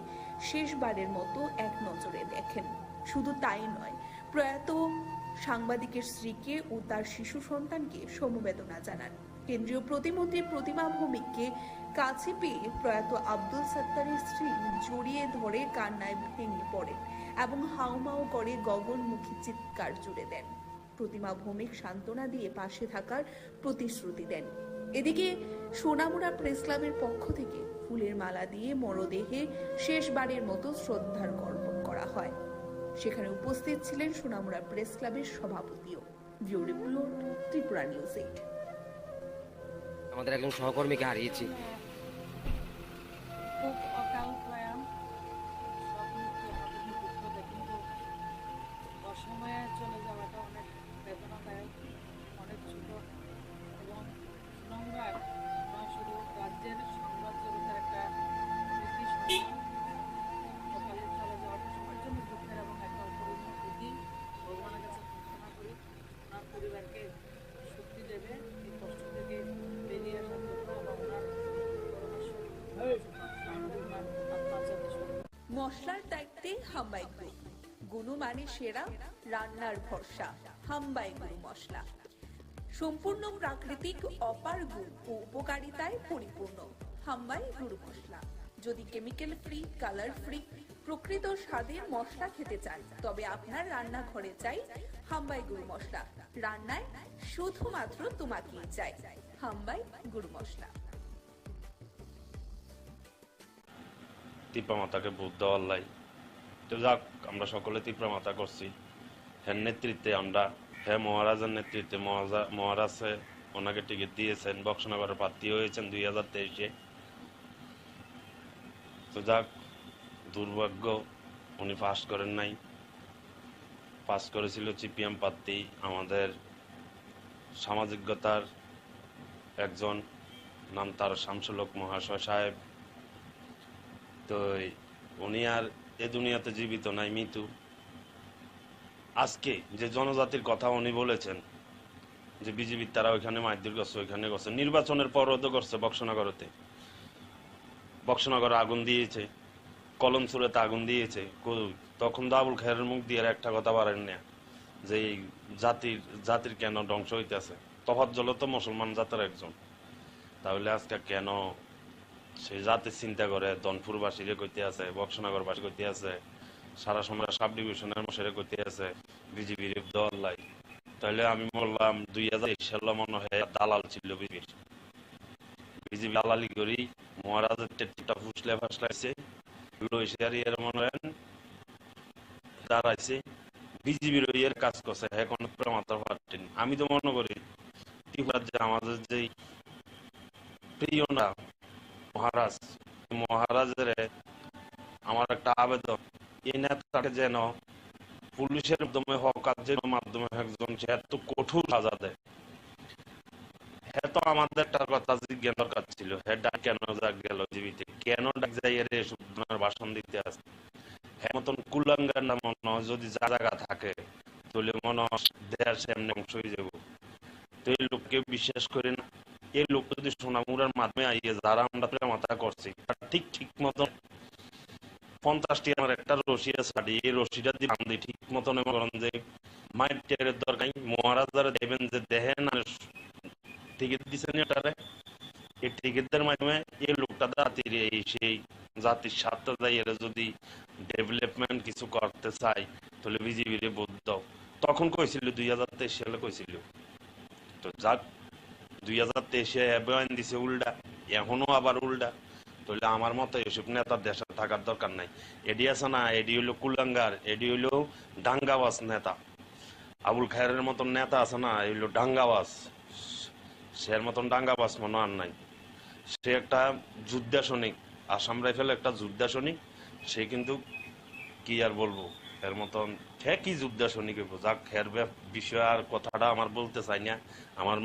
শেষবারের মতো এক নজরে দেখেন। শুধু তাই নয়, প্রয়াত সাংবাদিকের স্ত্রীকে ও তার শিশু সন্তানকে সমবেদনা জানান। কেন্দ্রীয় প্রতিমন্ত্রী প্রতিমা ভৌমিককে কাছে পেয়ে প্রয়াত আব্দুল সাত্তারের স্ত্রী জড়িয়ে ধরে কান্নায় ভেঙে পড়েন এবং হাউমাউ করে গগনমুখী চিৎকার জুড়ে দেন। প্রতিমা ভৌমিক সান্ত্বনা দিয়ে পাশে থাকার প্রতিশ্রুতি দেন। এদিকে সোনামুড়া প্রেস ক্লাবের পক্ষ থেকে ফুলের মালা দিয়ে মরদেহে শেষবারের মতো শ্রদ্ধার অর্পণ করা হয়। সেখানে উপস্থিত ছিলেন সোনামুড়া প্রেস ক্লাবের সভাপতিও। Bureau report, Tripura news 8। আমাদের একজন সহকর্মীকে হারিয়েছি। খুব অকাল প্রয়াণ, সব মৃত্যু আমাদের দুঃখতে, কিন্তু অসময়ে চলে যাওয়াটা অনেক বেদনাদায়ক, অনেক ছোট এবং সোনামুড়ার নয় শুধু রাজ্যের সংবাদ জগতের একটা কৃতি সন্তান অকালে চলে যাওয়াটা সবার জন্য দুঃখের এবং একটা অপরিণীয় ক্ষতি। ভগবানের কাছে প্রার্থনা করি ওনার পরিবারকে শক্তি দেবে এই কষ্ট থেকে বেরিয়ে আসার জন্য এবং ওনার মশলার দায়িত্বে হাম্বাই গ্রুপ, গুণমানে সেরা, রান্নার ভরসা হাম্বাই গুরু মশলা। সম্পূর্ণ প্রাকৃতিক, অপার গুণ ও উপকারিতায় পরিপূর্ণ হাম্বাই গুরু মশলা। যদি কেমিক্যাল ফ্রি, কালার ফ্রি, প্রকৃত স্বাদের মশলা খেতে চান তবে আপনার রান্নাঘরে চাই হাম্বাই গুরু মশলা। রান্নায় শুধুমাত্র তোমাকেই চাই হাম্বাই গুরু মশলা। তিপ্রা মাতাকে বুধ দেওয়ার লাই তো যাক, আমরা সকলে তিপ্রা মাতা করছি। হ্যাঁ নেতৃত্বে আমরা, হ্যাঁ মহারাজের নেতৃত্বে মহারাজে ওনাকে টিকিট দিয়েছেন, বক্সনগরের প্রার্থী হয়েছেন 2023-এ। তো যাক, দুর্ভাগ্য উনি পাস করেন নাই। পাস করেছিল সিপিএম প্রার্থী, আমাদের সামাজিকতার একজন, নাম তার শামসুল হক মহাশয় সাহেব। তো উনি আর এ দুনিয়াতে জীবিত নাই, মৃত্যু। আজকে যে জনজাতির কথা উনি বলেছেন যে বিজেপির তারা ওইখানে মারধর করছে, ওইখানে করছে, নির্বাচনের পরও তো করছে। বক্সনগরে আগুন দিয়েছে, কলমসুরেতে আগুন দিয়েছে। তখন তো আবুল খায়ের মুখ দিয়ে একটা কথা পারেন না যে জাতির কেন ধ্বংস হইতেছে। তফাজ্জল তো মুসলমান জাতের একজন, তাহলে আজকে কেন সেই জাতির চিন্তা করে দনপুরবাসীরে কইতে আছে, বক্সনগরবাসী কইতে আছে, সারা সময় সাব ডিভিশনের মশারে কইতে আছে বিজেপির দল লাই। তাহলে আমি বললাম 2023 সালে মনে হয় দালাল ছিল বিজিবি দালালি করি মহারাজের টেটটা ফুসলে ফাসলাইছে লইসারি এর মনে হয় দাঁড়াইছে বিজিবির এর কাজ করছে এখন মাথা ফাটেনি। আমি তো মনে করি ত্রিপুরার যে আমাদের যে প্রিয় না মহারাজের আমার একটা আবেদন এই নেতাকে যেন পুলিশের মাধ্যমে হোক কাজের মাধ্যমে একজন সে এত কঠোর সাজা দেয়। হ্যাঁ তো আমাদের একটা কথা জিজ্ঞাসা দরকার ছিল, হ্যাঁ ডাক কেন ডাক গেল জীবিতে, কেন ডাক যাই এর এসব ভাষণ দিতে আসে। হ্যাঁ মতন কুলাঙ্গার না মনে হয় যদি জায়গা থাকে তাহলে মনে হয় দেশ এমনি অংশ হয়ে যাব। তো এই লোককে বিশ্বাস করে না, এই লোক যদি সোনামুড়ার মাধ্যমে আইয়ে যারা আমরা মাথা করছি ঠিক ঠিক মতন 50টি আমার একটা রশি আছে, এই রশিটা দিয়ে বান্ধি ঠিক মতন যে মায়ের টেরের দরকার মহারাজারা দেবেন যে দেখেন আর টিকিট দিচ্ছেন এটারে এই টিকিটের মাধ্যমে এই লোকটা জাতির এই সেই জাতির স্বার্থ যাই এরা যদি ডেভেলপমেন্ট কিছু করতে চাই তাহলে বিজেপির ভোট দাও। তখন কইছিল 2023 সালে কইছিল, তো যাক 2023-এ বয়ান দিছে উল্টা, এখনো আবার উল্টা। তাহলে আমার মতো এসব নেতার দেশে থাকার দরকার নাই। এডি আছে না, এডি হইলো কুলাঙ্গার, এডি হইলো ডাঙ্গাবাজ নেতা। আবুল খায়ের মতন নেতা আছে না, হইলো ডাঙ্গাবাজ, সে মতন ডাঙ্গাবাজ মনে আর নাই। সে একটা যোদ্ধা সৈনিক, আসাম রাইফেল একটা যোদ্ধা সৈনিক। সে কিন্তু কি আর বলবো এর মতন হ্যাঁ কি যোদ্ধা সৈনিক হইব। যাক এর বিষয় আর কথাটা আমার বলতে চাই না, আমার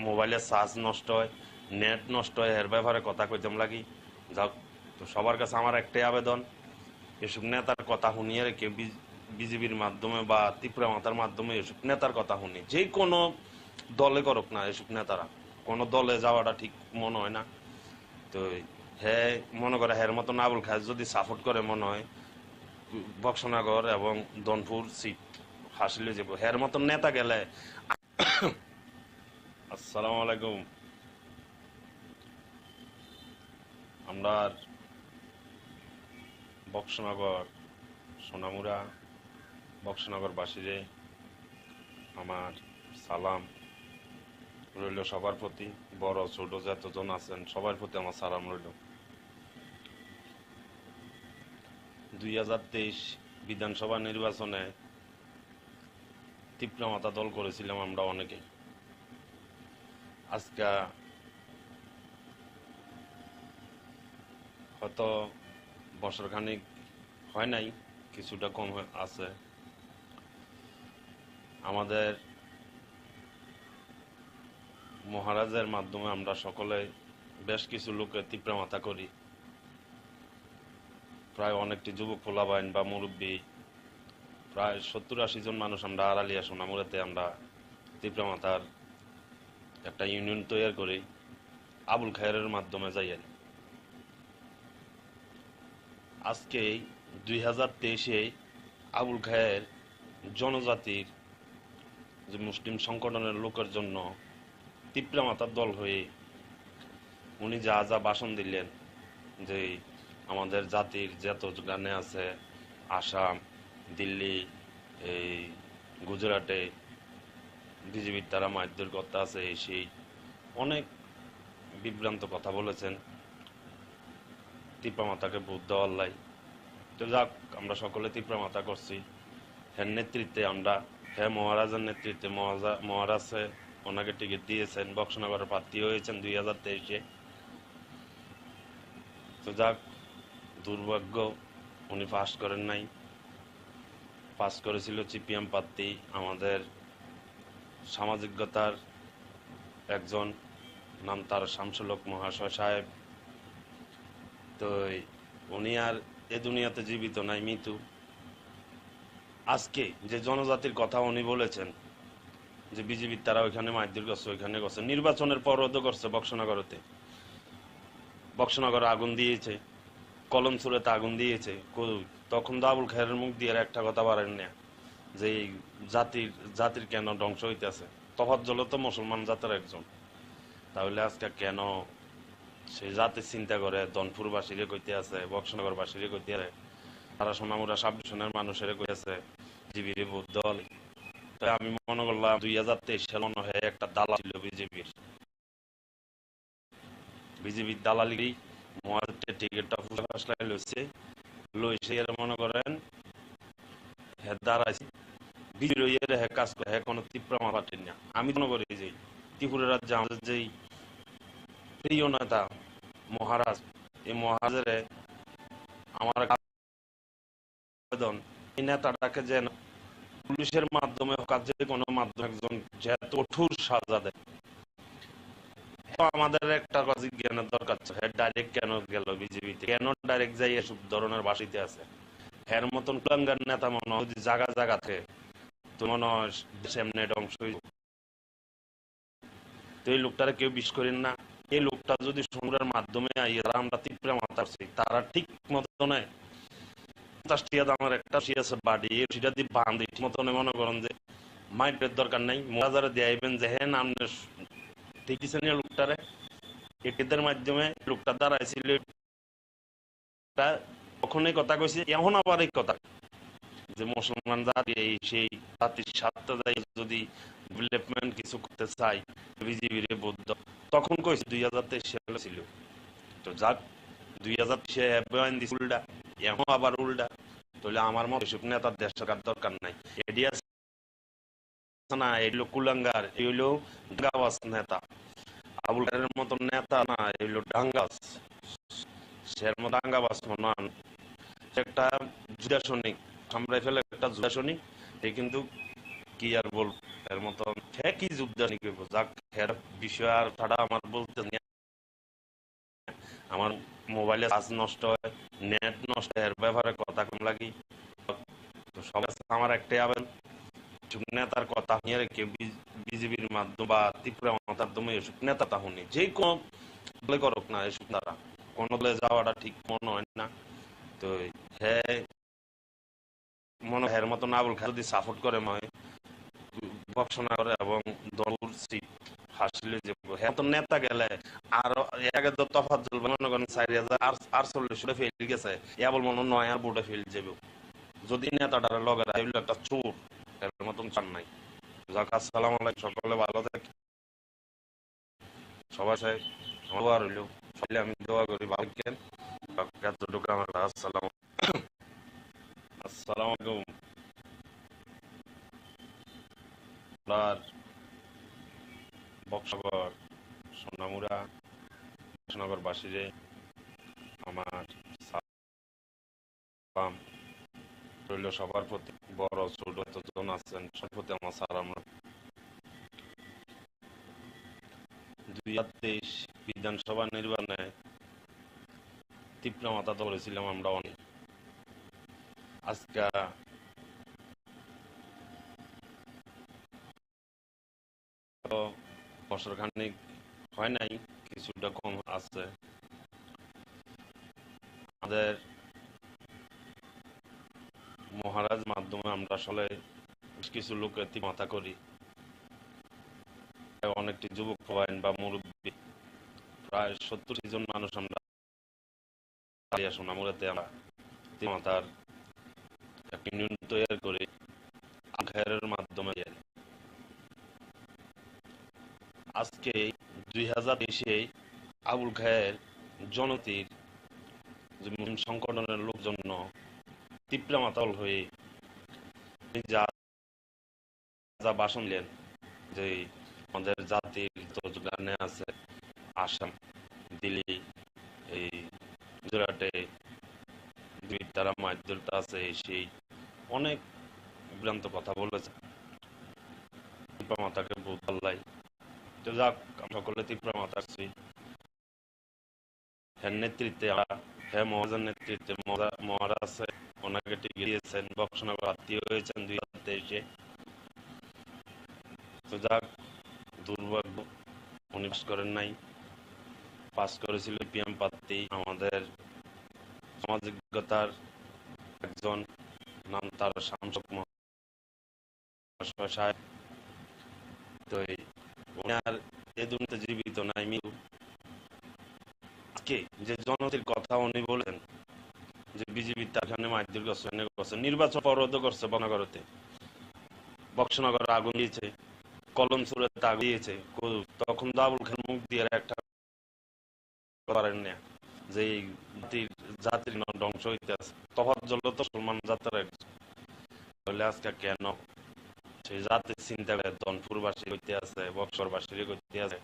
মোবাইলের চার্জ নষ্ট হয়, নেট নষ্ট হয়, এর ব্যাপারে কথা কইতাম লাগি। যাক তো সবার কাছে আমার একটাই আবেদন, এসব নেতার কথা শুনিয়ে রেখে বিজেপির মাধ্যমে বা ত্রিপুরা মাতার মাধ্যমে এসব নেতার কথা শুনি, যে কোনো দলে করুক না এসব নেতারা, কোনো দলে যাওয়াটা ঠিক মনে হয় না। তো হ্যাঁ মনে করে হ্যার মতন আবুল খায় যদি সাপোর্ট করে মনে হয় বক্সনগর এবং দনপুর সিট হাসিলে যাব। হ্যার মতন নেতা গেলে আসসালামু আলাইকুম। আমরা বক্সনগর সোনামুড়া বক্সনগর বাসীরে আমার সালাম রইল সবার প্রতি, বড় ছোট যতজন আছেন সবার প্রতি আমার সালাম রইল। 2023 বিধানসভা নির্বাচনে ত্রিপুরা মাতা দল করেছিলাম আমরা অনেকে। আজকে হয়তো বছরখানিক হয় নাই, কিছুটা কম আছে। আমাদের মহারাজের মাধ্যমে আমরা সকলে বেশ কিছু লোকের ত্রিপুরা মাতা করি, প্রায় অনেকটি যুবক পোলাবাইন বা মুরব্বী, প্রায় 70-80 জন মানুষ আমরা আড়ালিয়া সোনামুড়াতে আমরা ত্রিপুরা মাতার একটা ইউনিয়ন তৈরি করি আবুল খায়ের মাধ্যমে যাই। আজকে 2023-এ আবুল খায়ের জনজাতির যে মুসলিম সংগঠনের লোকের জন্য ত্রিপুরা মাতার দল হয়ে উনি যা যা ভাষণ দিলেন, যে আমাদের জাতির যত গানে আছে আসাম, দিল্লি, এই গুজরাটে বিজেপির তারা মারধর করতে আছে, সেই অনেক বিভ্রান্ত কথা বলেছেন ত্রিপুরা মাতাকে ভোট দেওয়ার লাই। তো যাক আমরা সকলে ত্রিপুরা মাতা করছি, হ্যাঁ নেতৃত্বে আমরা, হ্যাঁ মহারাজের নেতৃত্বে মহারাজে ওনাকে টিকিট দিয়েছেন, বক্সনগরের প্রার্থী হয়েছেন 2023-এ। তো যাক দুর্ভাগ্য উনি পাস করেন নাই, পাস করেছিল সিপিএম প্রার্থী আমাদের সামাজিকতার একজন, নাম তার শামসুলক মহাশয় সাহেব। তো উনি আর এ দুনিয়াতে জীবিত নাই, মৃত্যু। আজকে যে জনজাতির কথা উনি বলেছেন যে বিজেপির তারা ওইখানে মারধর করছে, ওইখানে করছে, নির্বাচনের পরও করছে। বক্সনগরে আগুন দিয়েছে, কলমসুরেতে আগুন দিয়েছে, তখন তো আবুল খায়ের মুখ দিয়ে একটা কথা বাড়েন না যে জাতির কেন ধ্বংস হইতেছে। তফাজ্জল তো মুসলমান জাতের একজন, তাহলে আজকে কেন সেই জাতির চিন্তা করে দনপুরবাসীরে কইতে আছে, বক্সনগরবাসীরে কইতে আছে, তারা সোনামুড়া সাব ডিভিশনের মানুষের কইতেছে জিবিরে ভোট দল। তো আমি মনে করলাম 2023 সালে মনে হয় একটা দালাল ছিল বিজেপির দালালি মহারাষ্ট্রের টিকিটটা ফুসলাই লইছে মনে করেন হ্যাঁ দাঁড়াইছে বিজেপির হ্যাঁ কাজ করে হ্যাঁ কোনো ত্রিপুরা পার্টির না। আমি মনে করি যে ত্রিপুরা রাজ্যে আমাদের যেই প্রিয় নেতা মহারাজ, এই মহারাজের আমার আবেদন এই নেতাটাকে যেন পুলিশের মাধ্যমে হোক যে কোনো মাধ্যমে একজন যেহেতু কঠোর সাজা দেয়। আমাদের একটা জ্ঞানের দরকার হ্যাঁ ডাইরেক্ট কেন গেল বিজেপিতে, কেন ডাইরেক্ট যাই এসব ধরনের বাসিতে আছে। হ্যার মতন কুলাঙ্গার নেতা মনে হয় জায়গা জায়গাতে তো মনে হয় এমনি ধ্বংস তো এই লোকটারে কেউ বিশ করেন না। এই লোকটা যদি সংগ্রামের মাধ্যমে আমরা তীব্র মাথা তারা ঠিক মতো নেয় 50 টাকা দামের একটা আছে বাড়ি সেটা দিয়ে বান্ধি ঠিক মতো মনে করেন যে মাইন্ডের দরকার নাই মজারে দিয়ে আইবেন যে হ্যাঁ আপনি দেখেছেন লোকটারে এদের মাধ্যমে লোকটা দাঁড়াইছিল তখনই কথা কইছে এখন আবার এই কথা যে মুসলমান জাতি এই সেই জাতির স্বার্থে যদি ডেভেলপমেন্ট কিছু করতে চাই বিজেপির বৌদ্ধ তখন কইছে 2023 সালে ছিল। তো যাক 2023 উল্টা এখন আবার উল্টা তাহলে আমার মতো এসব নেতার দেশ সরকার দরকার নাই। এডি আছে না এগুলো কুলাঙ্গার এগুলো ডাঙ্গাবাজ নেতা আবুল খায়ের মতো নেতা না এগুলো ডাঙ্গাস সের মতো ডাঙ্গাবাজ মনে একটা যুদাসনিক সামরাই ফেলে একটা যুদাসনিক এই কিন্তু কি আর বলবো এর মতো কি যুদ্ধনিক যাক এর বিষয় আর ছাড়া আমার বলতে আমার মোবাইলে চার্জ নষ্ট হয় নেট নষ্ট এর ব্যাপারে কথা কম লাগি। তো সবার আমার একটাই আবেদন নেতার কথা নিয়ে রেখে বিজেপির মাধ্যমে বা ত্রিপুরা মাধ্যমে এসব নেতা তাহনি যে কোনো দলে করুক না এসব দ্বারা কোনো দলে যাওয়াটা ঠিক মনে হয় না। তো হ্যাঁ মনে হয় মতন আবুল খায়ের যদি সাপোর্ট করে মনে ঘোষণা করে এবং দল সিট হাসলে যে হ্যাঁ তো নেতা গেলে আর আগে তো তফাৎ চলবে মনে করেন 4048 ফেল গেছে এবার মনে 9 বোর্ডে ফেল যাবে যদি নেতাটার লগে একটা চোর এর মতন চান নাই। যাক আসসালামু আলাইকুম সকলে ভালো থাকে সবাই সাহেব আমার হইল আমি দোয়া করি ভালো থাকেন এতটুকু আমার আসসালামু আলাইকুম। বক্সগর সোনামুড়া কৃষ্ণনগর বাসীরে আমার সালাম রইল সবার প্রতি বড় ছোট যতজন আছেন সবার প্রতি আমার সালাম। 2023 বিধানসভা নির্বাচনে তীব্র মাথা ধরেছিলাম আমরা অনেক আজকে বছর খানিক হয় নাই কিছুটা কম আছে। আমাদের মহারাজ মাধ্যমে আমরা আসলে কিছু লোকের মাথা করি অনেকটি যুবক প্রবাহীন বা মুরব্বী প্রায় 70 জন মানুষ আমরা সোনামুড়াতে আমরা মাথার একটা ইউনিয়ন তৈরি করে আখেরের মাধ্যমে আজকে 2023 আবুল খায়ের জনতির সংগঠনের লোকজন তীব্র মাতাল হয়ে যা যা ভাষণ দিলেন যে আমাদের জাতির যোগানে আছে আসাম দিল্লি এই গুজরাটে তারা মাইদুলটা আছে সেই অনেক বিভ্রান্ত কথা বলেছে তীব্র মাতাকে বহুত ভাল্লাই। তো যাক সকলে তীব্র মাতা আছি হ্যাঁ নেতৃত্বে হ্যাঁ মহারাজের নেতৃত্বে মহারাজ আছে ওনাকে টিকে দিয়েছেন বক্সনগর আত্মীয় হয়েছেন 2023। তো যাক দুর্ভাগ্য উনি পাস করেন নাই পাস করেছিল পিএম প্রার্থী আমাদের সামাজিকতার একজন নাম তার শামসুক সাহেব। তো আর এ দুর্নীতি জীবিত নাই আজকে যে জনতির কথা উনি বলেন যে বিজেপি তার মাইদুর করছে নির্বাচন পরোধ করছে বনগরতে বক্সনগরে আগুন দিয়েছে, কলমসুরেতে আগুন দিয়েছে, তখন দাবুল খের মুখ দিয়ে একটা পারেন না যে জাতির ধ্বংস হইতে আছে। তফাৎ জল তো মুসলমান জাতের হলে আজকে কেন সেই জাতির চিন্তা করে ধনপুরবাসী হইতে আছে, বক্সরবাসীর করতে আছে,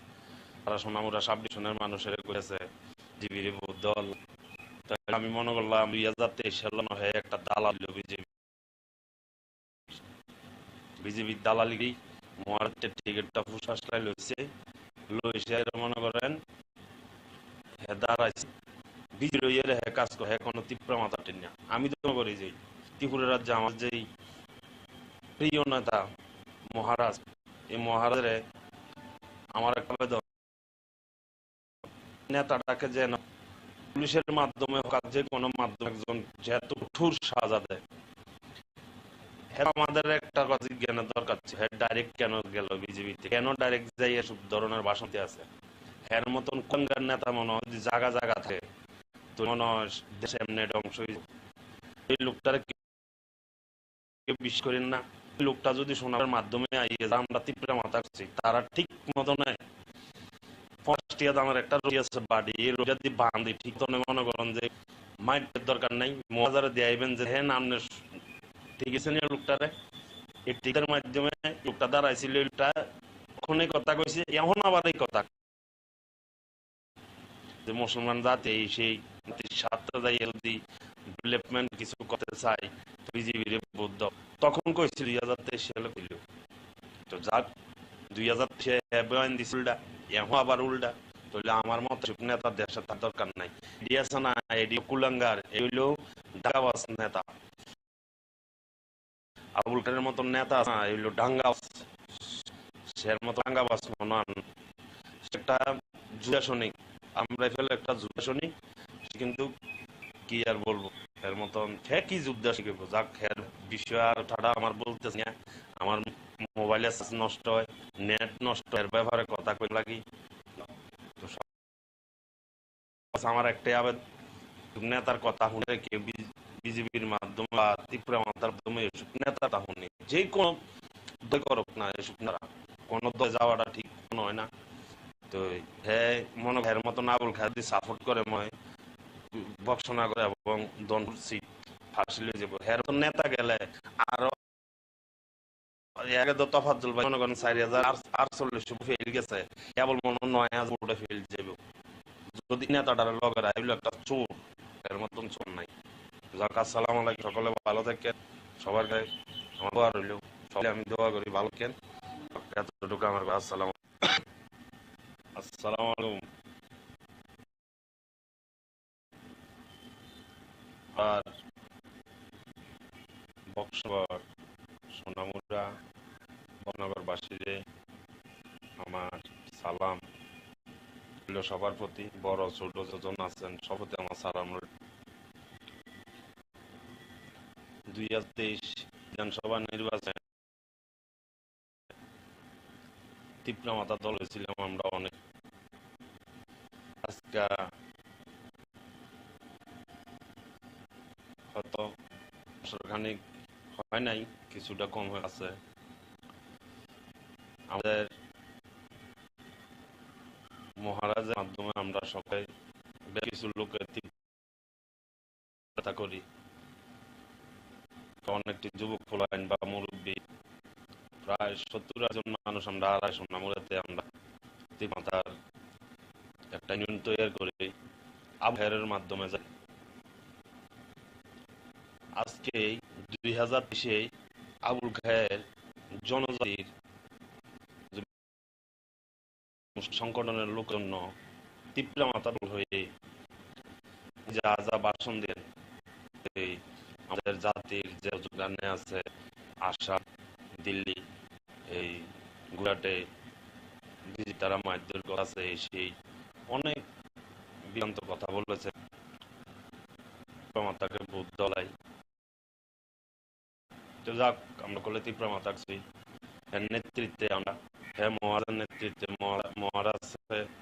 তারা সোনামুরা সাব ডিভিশনের মানুষের করেছে জিবির দল। আমি মনে করলাম 2023 সালে হয়ে একটা দালাল বিজেপির দালালি মহারাষ্ট্রের টিকিটটা ফুসাসলাই লইছে মনে করেন দাঁড়াইছে বিজেপি কাজ করে কোনো তীব্র মাথা টেনে। আমি তো করি যে ত্রিপুরা রাজ্যে আমার যেই প্রিয় নেতা মহারাজ, এই মহারাজের আমার একটা আবেদন নেতাটাকে যেন পুলিশের মাধ্যমে হোক যে কোনো মাধ্যমে একজন যেহেতু কঠোর সাজা দেয়। হ্যাঁ আমাদের একটা কথা জ্ঞানের দরকার ছিল, হ্যাঁ ডাইরেক্ট কেন গেল বিজেপিতে, কেন ডাইরেক্ট যাই এসব ধরনের ভাষণতে আছে। হ্যার মতন কোনগার নেতা মনে হয় যে জায়গা জায়গাতে তো মনে হয় দেশে এমনি ধ্বংস এই লোকটার বিশ্বাস করেন না। লোকটা যদি শোনার মাধ্যমে আইয়ে আমরা তীব্র মাথা করছি, তারা ঠিক মতন দামের একটা রোজা আছে বাড়ি, এই রোজা দিয়ে বাঁধি ঠিক তো মনে করেন যে মাইটের দরকার নাই, মজারে দিয়ে যে হ্যাঁ নামনে ঠিক আছে নি লোকটারে এই টিকের মাধ্যমে লোকটা দাঁড়াইছিল, লোকটা ওখানে কথা কইছে, এখন আবার এই কথা যে মুসলমান জাতি সেই সাতটা যাই যদি ডেভেলপমেন্ট কিছু করতে চাই বিজেপির বুদ্ধ তখন কইছিল 2023 সালে কইল। তো যাক 2023 দিছিল এখন আবার উল্টা, তাহলে আমার মতো নেতা দেশে তার দরকার নাই। দিয়েছে না এডি কুলাঙ্গার, এগুলো ডাঙ্গাবাজ নেতা, আবুল খানের মতন নেতা আছে এগুলো ডাঙ্গাবাজ, সের মতো ডাঙ্গাবাজ মনান সেটা জুয়াশনিক, আমরা ফেলে একটা জুয়াশনিক, কিন্তু কি আর বলবো এর মতন খে কি যুদ্ধ শিখবো। যাক খের বিষয় আর ঠাডা আমার বলতেছি না, আমার মোবাইলে নষ্ট হয়, নেট নষ্ট, এর ব্যাপারে কথা কই লাগি। আমার একটাই আবেদন, নেতার কথা শুনে কেউ বিজেপির মাধ্যমে বা ত্রিপুরা মাতার মাধ্যমে এসব নেতাটা শুনি যে কোনো দয় করুক না, এসব নেতা কোনো দয় যাওয়াটা ঠিক নয় না। তো হ্যাঁ মনে হয় মতন আবুল খাদি সাপোর্ট করে মই বক্সনা করে এবং দনপুর সিট ফাঁসিলে যাব। হ্যাঁ নেতা গেলে আরো তফাৎ জল মনে করেন 4048 ফেল গেছে, কেবল মনে 9000 ফেল যাব যদি নেতাটার লগেরা এগুলো একটা চোর, এর মতন চোর নাই। যাক আসসালামু আলাইকুম, সকলে ভালো থাকেন, সবার গায়ে আমার দোয়া রইল, সকলে আমি দোয়া করি ভালো থাকেন। এতটুকু আমার আসসালাম আসসালামু আলাইকুম। আর বক্সনগর সোনামুড়া বনগরবাসীরে আমার সালাম সবার প্রতি, বড় ছোট যজন আছেন সব প্রতি আমার সালাম। 2023 বিধানসভা নির্বাচনে তীব্র মাথা দল হয়েছিলাম আমরা অনেক। আজকে হয়তো খানিক হয় নাই, কিছুটা কম হয়ে আছে। আমাদের মহারাজের মাধ্যমে আমরা সবাই কিছু লোকের তীব্রতা করি, অনেকটি যুবক ফলাইন বা মুরব্বী প্রায় 70 জন মানুষ আমরা 250 নামুরাতে আমরা তীব্রতার একটা ইউনিয়ন তৈরি করি আবহাওয়ার মাধ্যমে যাই। আজকে 2023 আবুল খায়ের জনজাতির সংগঠনের লোক জন্য তীব্র মাতার হয়ে যা যা ভাষণ দেন আমাদের জাতির যে যোগদানে আছে আসাম, দিল্লি, এই গুজরাটে তারা মায়ের আছে, সেই অনেক বিভ্রান্ত কথা বলেছে, মাতাকে ভোট দলাই। তো যাক আমরা করলে তীব্র মাতাছি নেতৃত্বে আমরা হ্যাঁ মহারাজের নেতৃত্বে মহারাজ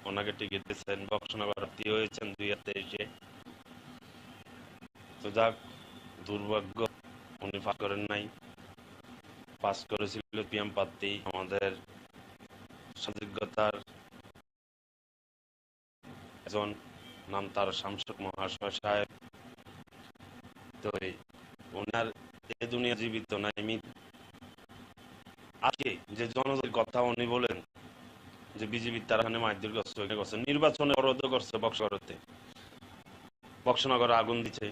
ওনাকে টিকিট দিয়েছেন, বক্সনা প্রার্থী হয়েছেন 2023-এ। তো যাক দুর্ভাগ্য উনি পাস করেন নাই, পাস করেছিল পিএম প্রার্থী আমাদের যোগ্যতার একজন নাম তার শামসুক মহাশয় সাহেব। তো ওনার এই দুনিয়া জীবিত নাই। আজকে যে জনগণের কথা উনি বলেন যে বিজেপি তারা মাইদুর করছে, নির্বাচনে অবরোধ করছে, বক্সনগরে আগুন দিচ্ছে,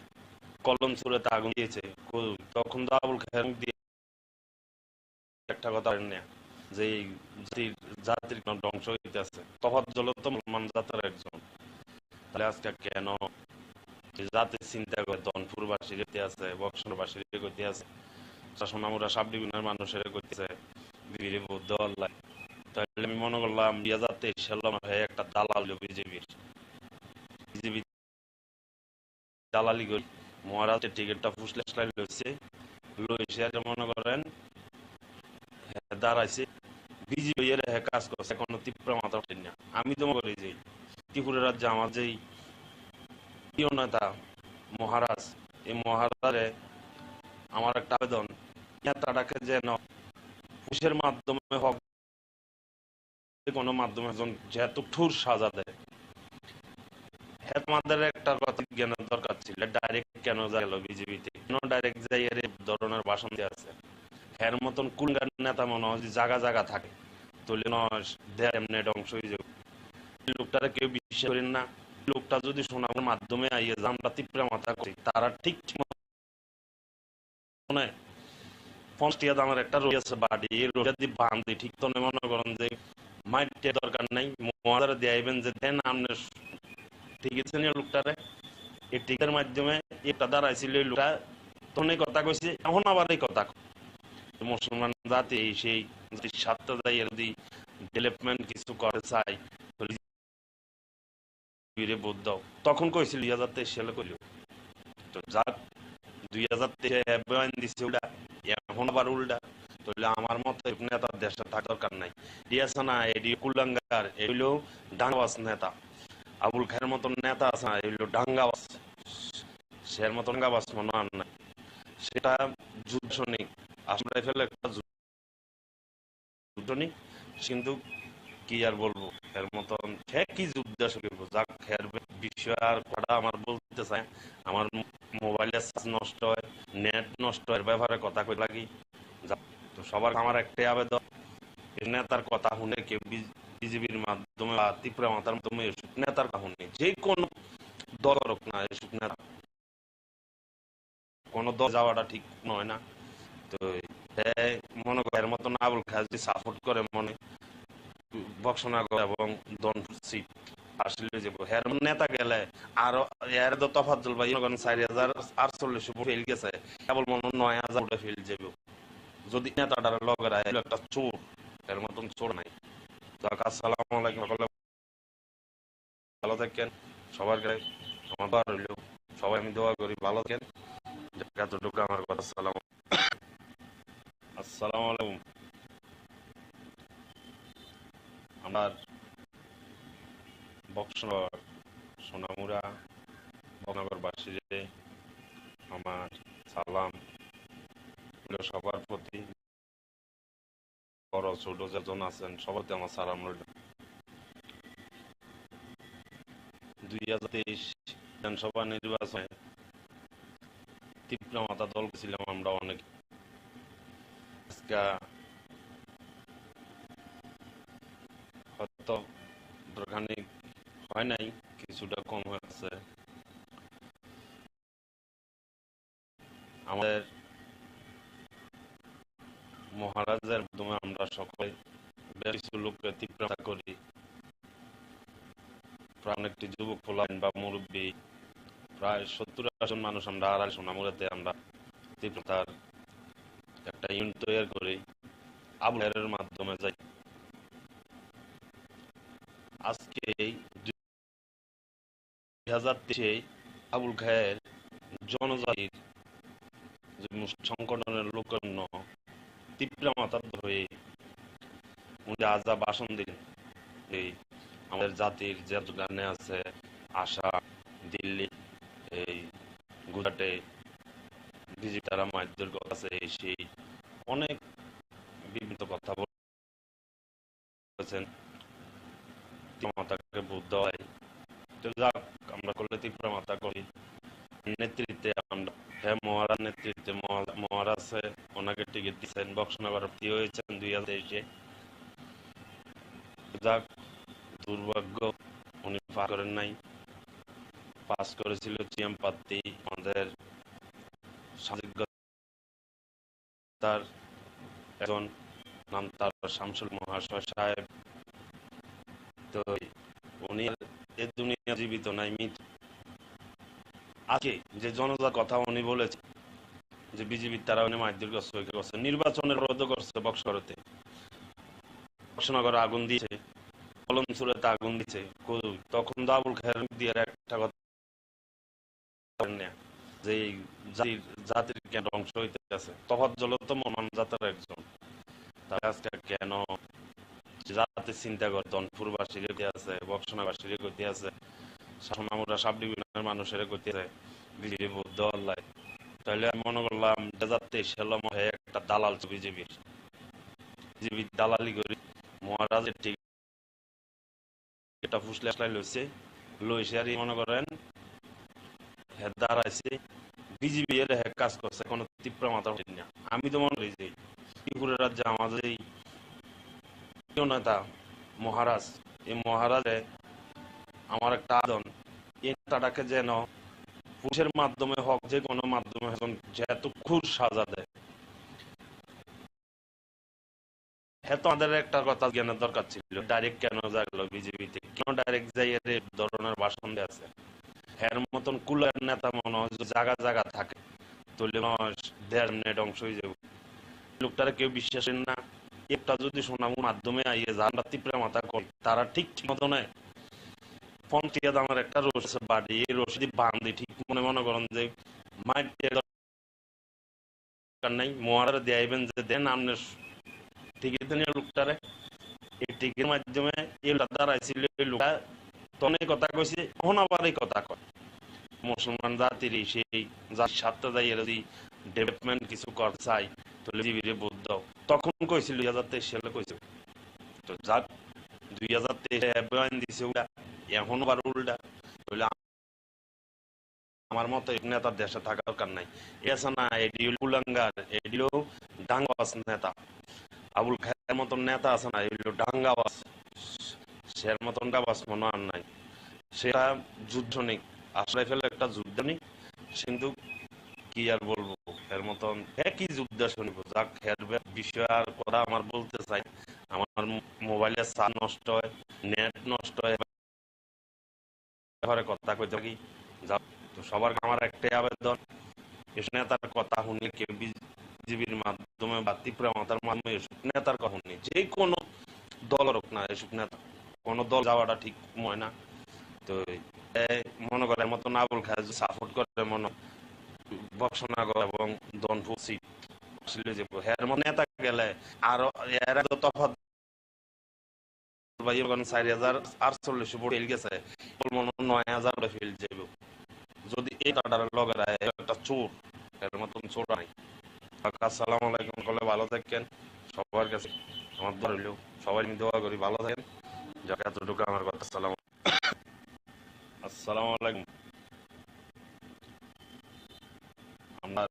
কলম সুরেতে আগুন দিয়েছে। তখন তো আবুল খায়ের মুখ দিয়ে একটা কথা না যে জাতির ধ্বংস হইতে আছে। তফাজ্জল তো মুসলমান জাতের একজন, তাহলে আজকে কেন জাতির চিন্তা করে দনপুরবাসীর গতি আছে, বক্সনবাসীর গতি আছে, সোনামুড়া সাব ডিভিশনের মানুষের গতিছে বিবির বৌদ্ধ আল্লাহ। তাহলে আমি মনে করলাম 2023 সালে একটা দালাল বিজেপি দালালি করি মহারাজের টিকিটটা ফুসলে লইছে, মনে করেন দাঁড়াইছে বিজেপি এর কাজ করছে, কোনো তীব্র মাত্রা না। আমি তো মনে করি যে ত্রিপুরা রাজ্যে আমার যেই প্রিয় নেতা মহারাজ, এই মহারাজে আমার একটা আবেদন, নেতাটাকে যেন পুলিশের মাধ্যমে হোক, কোনো মাধ্যমে যেহেতু ঠুর সাজা দেয়, আমাদের একটা কথা জ্ঞানের দরকার ছিল। ডাইরেক্ট কেন গেল বিজেপিতে, কেন ডাইরেক্ট যাই এর ধরনের ভাষণ দিয়ে আছে। এর মতন কুলগার নেতা মনে হয় জায়গা জায়গা থাকে, তুলে এমনি ধ্বংস হয়ে যাবে। লোকটারা কেউ বিশ্বাস করেন না। লোকটা যদি শোনার মাধ্যমে আইয়ে যে আমরা তীব্র মাথা করি, তারা ঠিক মনে 50 দামের একটা রোগ আছে বাড়ি, এই রোগটা দিয়ে বান্ধি ঠিক তো মনে করেন যে মাইটে দরকার নাই, মহাদারে দিয়ে যে দেন আপনার ঠিক আছে নি লোকটারে। এই টিকের মাধ্যমে একটা দাঁড়াইছিল, এই লোকটা তখন কথা কইছে, এখন আবার এই কথা মুসলমান জাতি সেই স্বার্থ যাই যদি ডেভেলপমেন্ট কিছু করে চাই ভোট দাও, তখন কইছিল 2023 সালে কইল। তো যাক 2023 দিচ্ছে উল্টা, এখন আবার উল্টা। তাহলে আমার মতে নেতার দেশে থাকার দরকার নাই। দিয়েছে না এডি কুলাঙ্গার, এগুলো ডাঙ্গাবাজ নেতা। আবুল খায়ের মতন নেতা আছে না, এগুলো ডাঙ্গাবাজ, সের মতন ডাঙ্গাবাজ মনে হয় না। সেটা যুদ্ধ নেই, আমরা ফেলে একটা যুদ্ধ নেই, কিন্তু কি আর বলবো, এর মতন কি যুদ্ধ যাক এর বিষয় আর কটা আমার বলতে চাই। আমার মোবাইলের চার্জ নষ্ট হয়, নেট নষ্ট, এর ব্যাপারে কথা কই লাগি। তো সবার আমার একটাই আবেদন, নেতার কথা শুনে কেউ বিজেপির মাধ্যমে বা ত্রিপুরা মাতার মাধ্যমে এসব নেতার কথা শুনে, যে কোনো দল হোক না, এসব নেতা কোনো দল যাওয়াটা ঠিক নয় না। তো মনে করে এর মতন আবুল খায় যদি সাপোর্ট করে মনে বক্সনগর এবং দনপুর সিট আসলে যাব, হের নেতা গেলে আর এর তো তফাজ্জল ভাই 4048 ফেল গেছে, কেবল মনে 9000 উঠে ফেল যাব। যদি নেতাটার লগেরা একটা চোর, এর মতন চোর নাই। তো আসসালামু আলাইকুম, ভালো থাকেন সবার গায়ে আমার দোয়া রইল, সবাই আমি দোয়া করি ভালো থাকেন। এতটুকু আমার কথা। আসসালামু আলাইকুম। আমার বক্সনগর সোনামুড়া বক্সনগরবাসীরে আমার সালাম, সবার প্রতি বড় ছোট যেজন আছেন সবাইতে আমার সালাম রইল। 2023 বিধানসভা নির্বাচনে তীব্র মাথা দল ছিলাম আমরা অনেক। হয়তো খানিক হয় নাই, কিছুটা কম হয়েছে। আমাদের মহারাজের মাধ্যমে আমরা সকলে বেশ কিছু লোককে তীব্রতা করি, প্রাণ একটি যুবক ফোলাইন বা মুরব্বী প্রায় 70 জন মানুষ আমরা আড়াই সোনামুড়াতে আমরা তীব্রতার একটা ইউনিট তৈরি করি, আবুল খায়ের মাধ্যমে যাই। আজকে 2023 আবুল খায়ের জনজাতির সংগঠনের লোকের তীব্র মাথার ধরে উনি আজা ভাষণ দিলেন। এই আমাদের জাতির যে গানে আছে আসাম, দিল্লি, এই গুজরাটে বিজেপি তারা মাইদুর আছে, সেই অনেক বলছেন মাতাকে ভোট দেওয়াই, তো যাক আমরা করলে ত্রিপুরা মাতা করি নেতৃত্বে আমরা, হ্যাঁ মহারাজ নেতৃত্বে মহারাজে ওনাকে টিকিট দিচ্ছেন, বক্সনগর প্রার্থী হয়েছেন 2023-এ। যাক দুর্ভাগ্য উনি পাস করেন নাই, পাস করেছিল জিএম প্রার্থী আমাদের সামাজিকতার একজন, নাম তার শামসুল মহাশয় সাহেব। তো উনি এ দুনিয়া জীবিত নাই, মৃত। আজকে যে জনতার কথা উনি বলেছে যে বিজেপির তারা উনি মারধর করছে, নির্বাচনের রদ করছে, বক্সনগরে আগুন দিয়েছে, কলমসুরাতে আগুন দিয়েছে, তখন দাবুল খায়ের দিয়ে একটা কথা যে জাতির কেন ধ্বংস হইতে আছে, তফাজ্জল তো মহান জাতের একজন, তার আজকে কেন জাতির চিন্তা করে ধনপুরবাসীর গতি আছে, বক্সনগরবাসীর গতি আছে, শাসনামুরা সাব ডিভিশনের মানুষের গতি আছে বিজেপি ভোট দেওয়ার লাই। তাহলে আমি মনে করলাম 2023 সালে মনে একটা দালাল বিজেপির দালালি করি মহারাজের ঠিক এটা ফুসলে লইছে আর মনে করেন দাঁড়াইছে বিজেপি এর কাজ করছে, কোনো তীব্র মাথা উঠেনি না। আমি তো মনে করি যে ত্রিপুরা রাজ্যে আমাদের এই নেতা মহারাজ, এই মহারাজে আমার একটা আদন, এই নেতাটাকে যেন পুলিশের মাধ্যমে হোক, যে কোনো মাধ্যমে যেহেতু খুব সাজা দেয়, এত আমাদের একটা কথা জ্ঞানের দরকার ছিল। ডাইরেক্ট কেন যাগলো বিজেপিতে, কেন ডাইরেক্ট যাই এর ধরনের ভাষণ দিয়ে আছে, এর মতন কুলার নেতা মনে হয় জায়গা জায়গা থাকে, তাহলে দেড় মিনিট অংশ হয়ে যাবে। লোকটারা কেউ বিশ্বাস না, একটা যদি শোনাবো মাধ্যমে আইয়ে যারা তীব্র মাথা করে তারা ঠিক মতো নেয় 50 দামের একটা রসি বাড়ি, এই রসিদি বান্ধি ঠিক মনে করেন যে মাইট নাই মহারা দেয়াইবেন যে দেন আপনি টিকিট নিয়ে লোকটারে, এই টিকিটের মাধ্যমে এই দাঁড়াইছিল, এই লোকটা তনে কথা কইছে, এখন আবার এই কথা কয় মুসলমান জাতির সেই জাতির স্বার্থে যাই যদি ডেভেলপমেন্ট কিছু কর চাই তাহলে বিজেপির ভোট দাও। তখন কইছিল 2023 সালে কইছিল, তো যাক 2023 দিছে এখন আবার উল্টা। তাহলে আমার মতো নেতার দেশে থাকার দরকার নাই। এসা না এডিও কুলাঙ্গার, এডিও ডাঙ্গাবাস নেতা, আবুল খায়ের মতন নেতা আছে না, এগুলো ডাঙ্গাবাস, সের মতন ডাবাস মনে আর নাই। সেটা যুদ্ধ নেই, আসলে ফেলে একটা যুদ্ধ নেই, কিন্তু কি আর বলবো এর মতন একই যুদ্ধ শুনবো। যাক এর বিষয় আর কথা আমার বলতে চাই, আমার মোবাইলের চার্জ নষ্ট হয়, নেট নষ্ট হয়, কথা কইতে থাকি। তো সবার আমার একটাই আবেদন, এসব নেতার কথা শুনি কেউ বিজেপির মাধ্যমে বা ত্রিপুরা মাতার মাধ্যমে এসব নেতার কথা শুনি, যে কোনো দল হোক না, এসব নেতা কোনো দল যাওয়াটা ঠিক হয় না। তো মনে করে মতন আবুল খায় সাপোর্ট করে মনে বক্সনগর এবং দনপুর সিট হের মনে নেতা গেলে আরো এর তফাৎ 4048 ভোট গেছে, 9000 ফেল যাবে যদি এই টাটার লগের একটা চোর, এর মতন চোর নাই। আসসালামু আলাইকুম, কলে ভালো থাকেন, সবার কাছে আমার ধরল সবাই আমি দোয়া করি ভালো থাকেন, যাকে এতটুকু আমার কথা। আসসালামু আলাইকুম। আমরা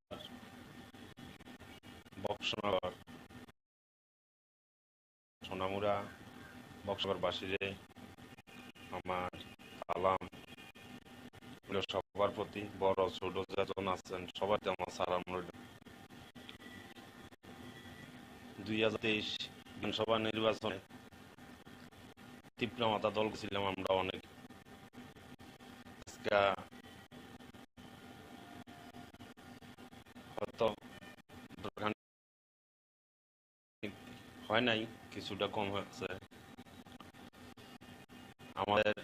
বক্সনগর সোনামুরা বক্সনগর বাসীরে আমার সালাম, সবার প্রতি বড় ছোট যেজন আছেন সবার আমার সালাম রইল। 2023 বিধানসভা নির্বাচনে তীব্র মাতা দল ছিলাম আমরা অনেক, হয়তো হয় নাই, কিছুটা কম হয়েছে। আমাদের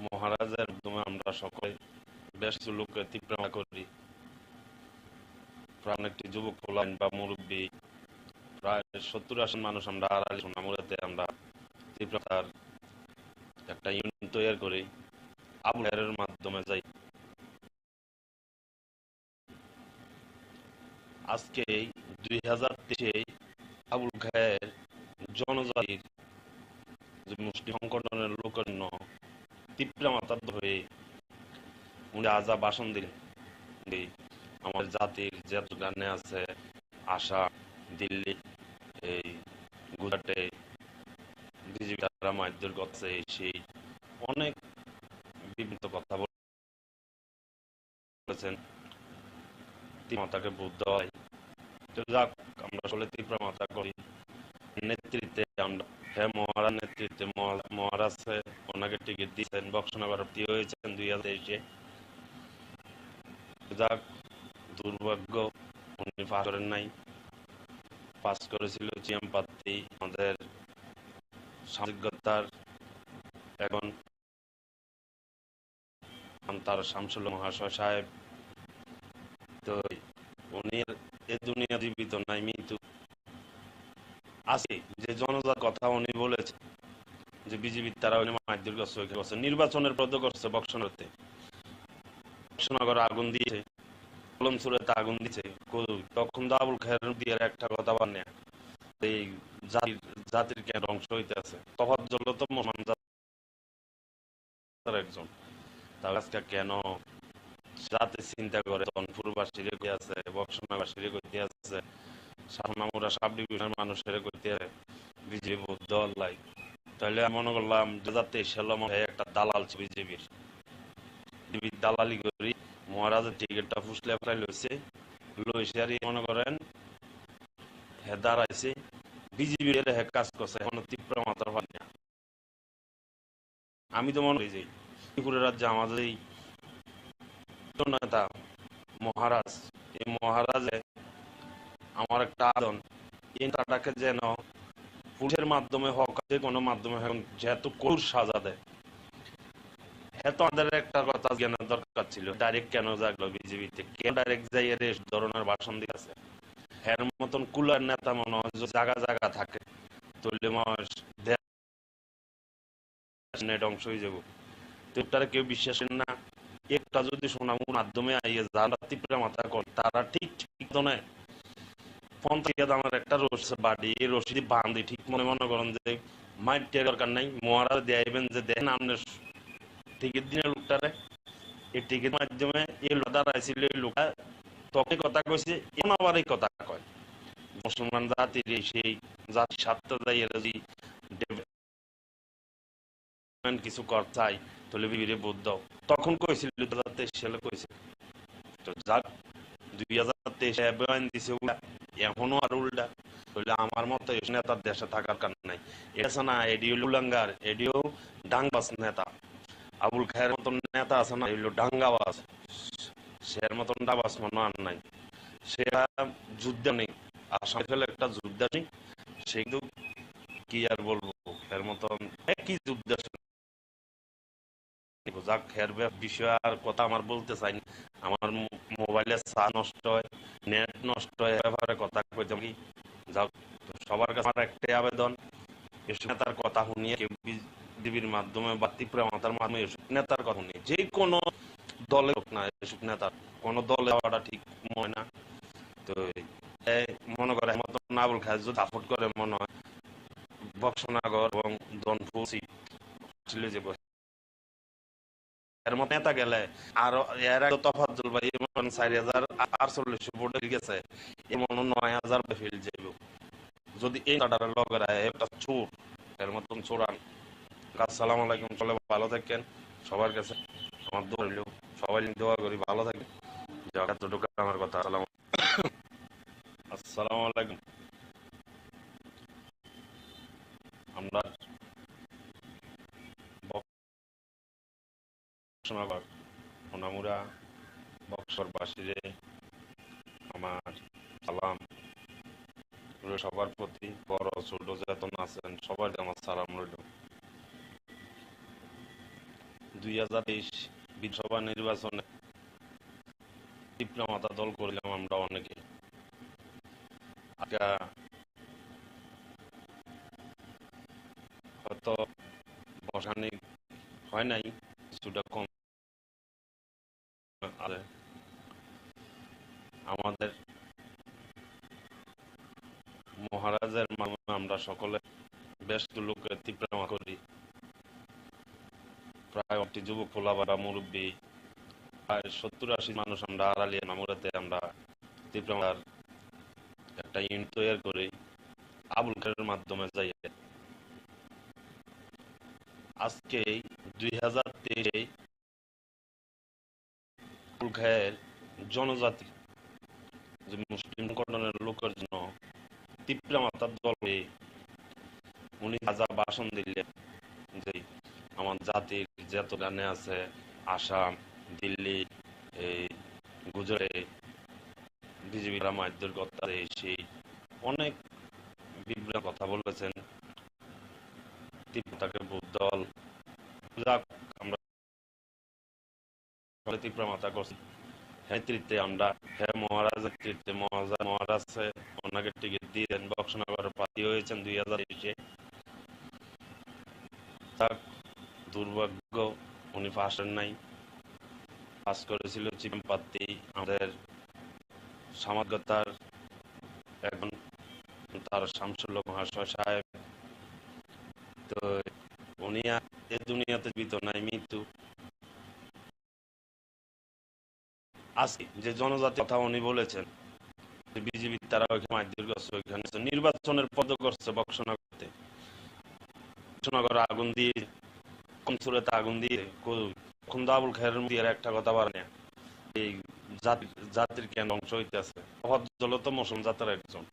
মহারাজের মাধ্যমে আমরা সকলে বেশ কিছু লোককে তীব্র করি, প্রায় একটি যুবক পোলাইন বা মুরব্বী প্রায় 70-80 মানুষ আমরা আড়ালি সোনামুড়াতে আমরা তীব্রতার একটা ইউনিট তৈরি করি, আবুল খায়ের মাধ্যমে যাই। আজকে 2023 আবুল খায়ের জনজাতির যে মুসলিম সংগঠনের লোকের তীব্র মাথার ধরে উনি আজা ভাষণ দিলেন যে আমাদের জাতির যত গানে আছে আসাম, দিল্লি, এই গুজরাটে বিজেপি তারা মারধর করছে, সেই অনেক বিভিন্ন কথা বলেছেন। মাতাকে বুদ্ধ হয় তো যাক, আমরা আসলে তীব্র মাতা করি নেতৃত্বে আমরা হ্যাঁ মহারাজ নেতৃত্বে মহারাজ ওনাকে টিকিট দিয়েছেন, বক্সনগর হয়েছেন 2023-এ। যাক, দুর্ভাগ্য উনি পাস করেন নাই। পাস করেছিল জিএম প্রার্থী আমাদের সাংবাদিকতার এখন তার শামসুল মহাশয় সাহেব। তো উনি এ দুনিয়া জীবিত নাই, মৃত্যু আছে। যে জনজার কথা উনি বলেছে যে বিজেপি তারা মারধর করছে, নির্বাচনের পদে করছে, বক্সনগর আগুন দিয়েছে, কলমসুরেতে আগুন দিয়েছে, তখন আবুল খায়ের দিয়ে একটা কথা বানে এই জাতির কেন ধ্বংস হইতে আছে। তফাজ্জল তো মুসলমান জাতির একজন, তাহলে আজকে কেন জাতি চিন্তা করে তনপুরবাসীরে কই আছে, বক্সনগরবাসীরে কইতে আছে, সামনামুরা সাব ডিভিশনের মানুষের কইতে বিজেপি বুদ্ধ লাই। তাহলে মনে করলাম 2023 সালে একটা দালাল বিজেপির দালালি করি মহারাজের টিকিটটা ফুসলে ফেলাই লইছে আর মনে করেন হে দাঁড়াইছে বিজেপির হে কাজ করছে, এখন তীব্র মাত্রার হয় না। আমি তো মনে করি যে ত্রিপুরা রাজ্যে আমাদের এই নেতা মহারাজ, এই মহারাজে আমার একটা আদন এই নেতাটাকে যেন পুলিশের মাধ্যমে হোক যে কোনো মাধ্যমে যেহেতু কোর সাজা দেয়, এত আমাদের একটা কথা জ্ঞানের দরকার ছিল। ডাইরেক্ট কেন জাগলো বিজেপিতে, কেন ডাইরেক্ট যাই এর ধরনের ভাষণ দিয়ে আছে? এর মতন কুলার নেতা মনে হয় জায়গা জায়গা থাকে তুললে মানুষ ধ্বংস হয়ে যাবো। তো তারা কেউ বিশ্বাস না। একটা যদি সোনামুর মাধ্যমে আইয়ে যারা তীব্র মাথা করে তারা ঠিক ঠিক তো নয় 50 আমার একটা রসি বাড়ি রসিদি বান্ধি ঠিক মনে করেন যে মাইট দরকার নাই, মহারাজ দেবেন যে দেন আপনার টিকিট দিনের লোকটারে এই টিকিট মাধ্যমে এই লোকটা আইছিল, এই লোকটা তোকে কথা কইছে, এমন আবার এই কথা কয় মুসলমান জাতির সেই জাতির স্বার্থ যাই যদি কিছু কর চাই তাহলে বিবিরে বোধ দাও। তখন কইছিল 2023 সালে কইছে। তো যাক 2023 বয়ান দিছে এখনো আর উল্টা। তাহলে আমার মতো নেতার দেশে থাকার কারণ নাই। এটা না এডিও লুলাঙ্গার, এডিও ডাঙ্গাস নেতা। আবুল খায়ের মতন নেতা আছে না, এগুলো ডাঙ্গাবাজ, সের মতন ডাবাস মনে আর নাই। সেটা যুদ্ধ নেই, আসামে ফেলে একটা যুদ্ধ নেই, সে কিন্তু কি আর বলবো এর মতন একই যুদ্ধ। যাক, এর বিষয় আর কথা আমার বলতে চাই না, আমার মোবাইলে চার্জ নষ্ট হয়, নেট নষ্ট হয়, ব্যাপারে কথা কইতে কি। যাক, সবার কাছে আমার একটাই আবেদন, এসব নেতার কথা শুনিয়ে কেউ বিজেপির মাধ্যমে বা ত্রিপুরা মাতার মাধ্যমে এসব নেতার কথা শুনিয়ে যে কোনো দলে হোক না, এসব নেতার কোনো দলে হওয়াটা ঠিক মনে না। তো মনে করে মতো আবুল খায় যদি সাপোর্ট করে মনে হয় বক্সনগর এবং দনপুর ছিল যে এর মতো নেতা গেলে আরো এর আগে তফাজ্জল ভাই 4048 ভোটে গেছে, এমন 9000 ফিল যাইব যদি এই নেতাটার লগের একটা চোর এর মতন চোরান। আসসালামু আলাইকুম, চলে ভালো থাকেন। সবার কাছে আমার দোয়া রইল, সবাই দোয়া করি ভালো থাকেন। যতটুকু আমার কথা। আসসালামু আলাইকুম। আমরা সোনামুরা বক্সরবাসীরে আমার সালাম, সবার প্রতি বড় ছোট যেতন আছেন সবার আমার সালাম রইল। 2023 বিধানসভা নির্বাচনে তীব্র মাথা দল করলাম আমরা অনেকে। হয়তো বসানি হয় নাই, কিছুটা কম। আমাদের মহারাজের মাধ্যমে আমরা সকলে বেশ লোকে তীব্রমা করি, প্রায় একটি যুবক ফোলাবারা মুরব্বী প্রায় 70-80 মানুষ আমরা আড়ালিয়া মামুরাতে আমরা তীব্রমার একটা ইউনিট তৈরি করি আবুল খায়ের মাধ্যমে যাই। আজকে 2023 আবুল খায়ের জনজাতি যে মুসলিম সংগঠনের লোকের জন্য তীব্রমাতার দলে উনি যা ভাষণ দিলেন যে আমার জাতির যত গানে আছে আসাম, দিল্লি, এই গুজরাটে বিজেপি মাধ্যমের কথা সেই অনেক বিভ্রান্ত কথা বলেছেন। তীব্রতাকে দল আমরা তীব্রমাতা করছি নেতৃত্বে আমরা মহারাজ নেতৃত্বে মহারাজ ওনাকে টিকিট দিয়ে দেন বক্সনগর প্রার্থী হয়েছেন 2023-এ। দুর্ভাগ্য উনি পাশের নাই, পাস করেছিল চিপম প্রার্থী আমাদের সামাজিকতার এখন তার শামসুল্লাহ মহাশয় সাহেব। তো উনি এ দুনিয়াতে জীবিত নাই, মৃত্যু। আজকে যে জনজাতি কথা উনি বলেছেন বিজেপি তারা ওইখানে নির্বাচনের পদ করছে বক্সনগরতে, বক্সনগর আগুন দিয়ে কমসুরেতে আগুন দিয়ে তখন আবুল খায়ের দিয়ে একটা কথা বাড়ে এই জাতির কেন ধ্বংস হইতেছে। হল তো মুসলিম জাতের একজন।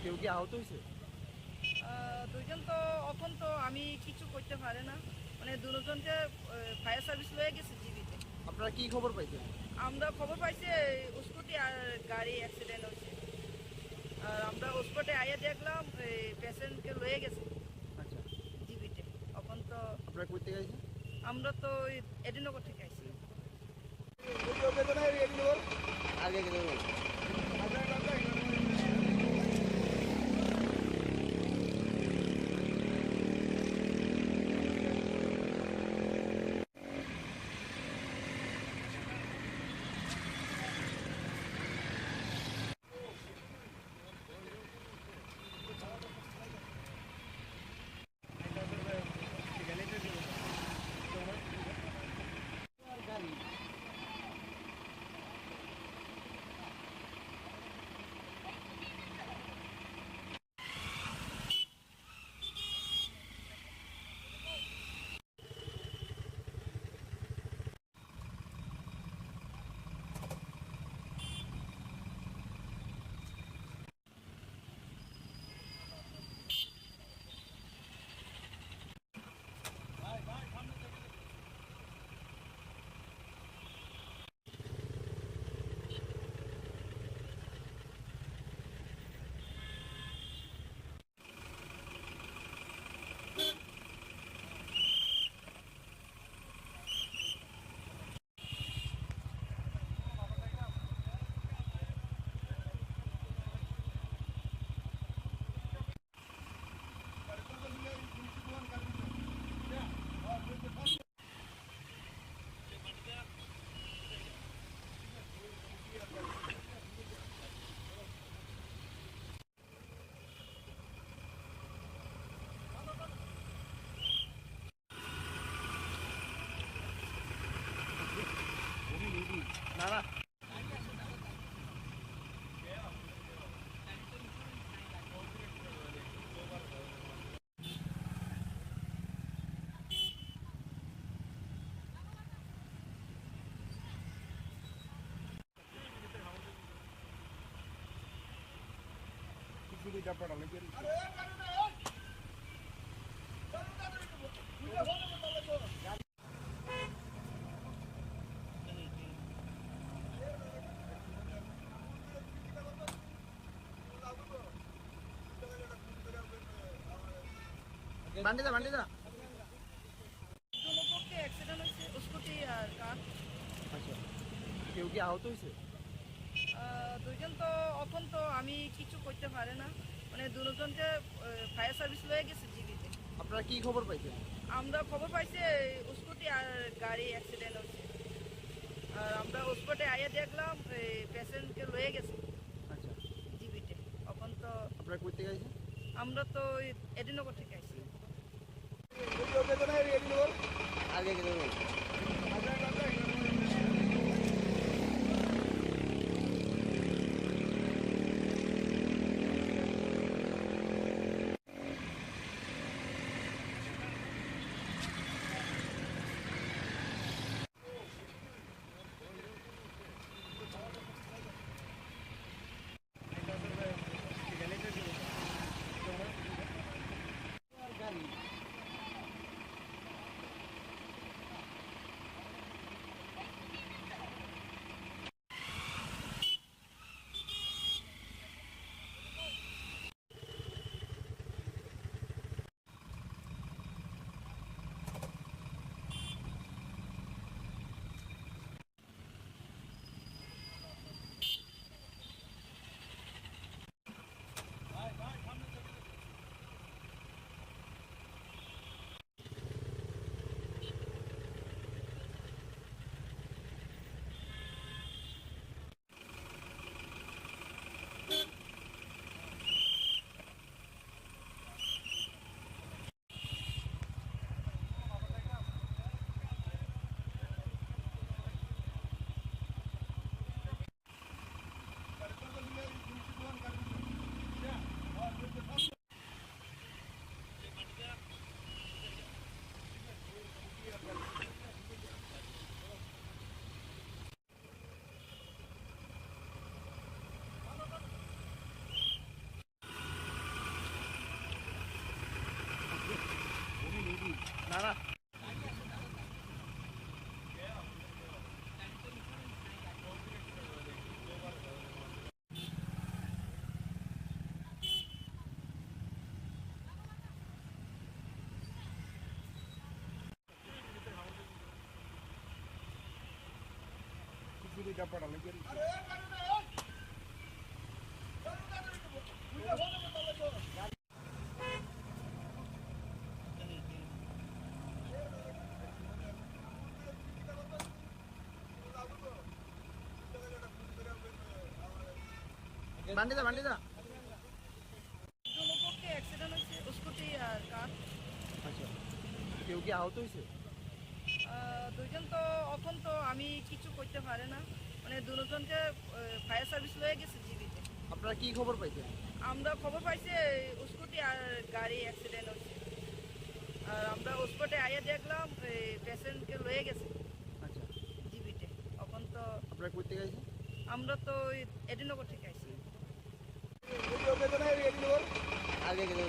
কেউ কি আহত হয়েছে? দুইজন তো এখন তো আমি কিছু করতে পারে না, মানে দুজনকে ফায়ার সার্ভিস লয়ে গেছে জীবিতে। আপনারা কি খবর পাইছেন? আমরা খবর পাইছি স্কুটি আর গাড়ি অ্যাক্সিডেন্ট হয়েছে, আর আমরা স্পটে আইয়া দেখলাম পেশেন্টকে লয়ে গেছে জীবিতে। এখন তো আপনারা কই থেকে আইছেন? আমরা তো এডিনগর থেকে আইছি। আগে গেলে বান্ডিদা দুপক্ষে অ্যাক্সিডেন্ট হয়েছে স্কুটি আর কার। আচ্ছা, কেউ কি আহত হয়েছে? দুইজন তো এখন তো আমি কিছু করতে পারে না, মানে দুজনকে ফায়ার সার্ভিস লয়ে গেছে জীবিতে। আপনারা কি খবর পাইছেন? আমরা খবর পাইছি স্কুটি আর গাড়ি অ্যাক্সিডেন্ট হচ্ছে, আর আমরা স্পটে আইয়া দেখলাম পেশেন্টকে লয়ে গেছে আচ্ছা জীবিতে। এখন তো আপনারা কই থেকে আইছেন? আমরা তো এডিনগর থেকে আইছি। আগে গেলে বান্ডিদা দুপক্ষে অ্যাক্সিডেন্ট হয়েছে স্কুটি আর কার। আচ্ছা, কেউ কি আহত হয়েছে? দুইজন তো এখন তো আমি কিছু করতে পারে না, মানে দুজনকে ফায়ার সার্ভিস লয়ে গেছে জীবিতে। আপনারা কি খবর পাইছেন? আমরা খবর পাইছি স্কুটি আর গাড়ি অ্যাক্সিডেন্ট হচ্ছে, আর আমরা স্পটে আইয়া দেখলাম পেশেন্টকে লয়ে গেছে আচ্ছা জীবিতে। এখন তো আপনারা কই থেকে আইছেন? আমরা তো এডিনগর থেকে আইছি। আগে গেলে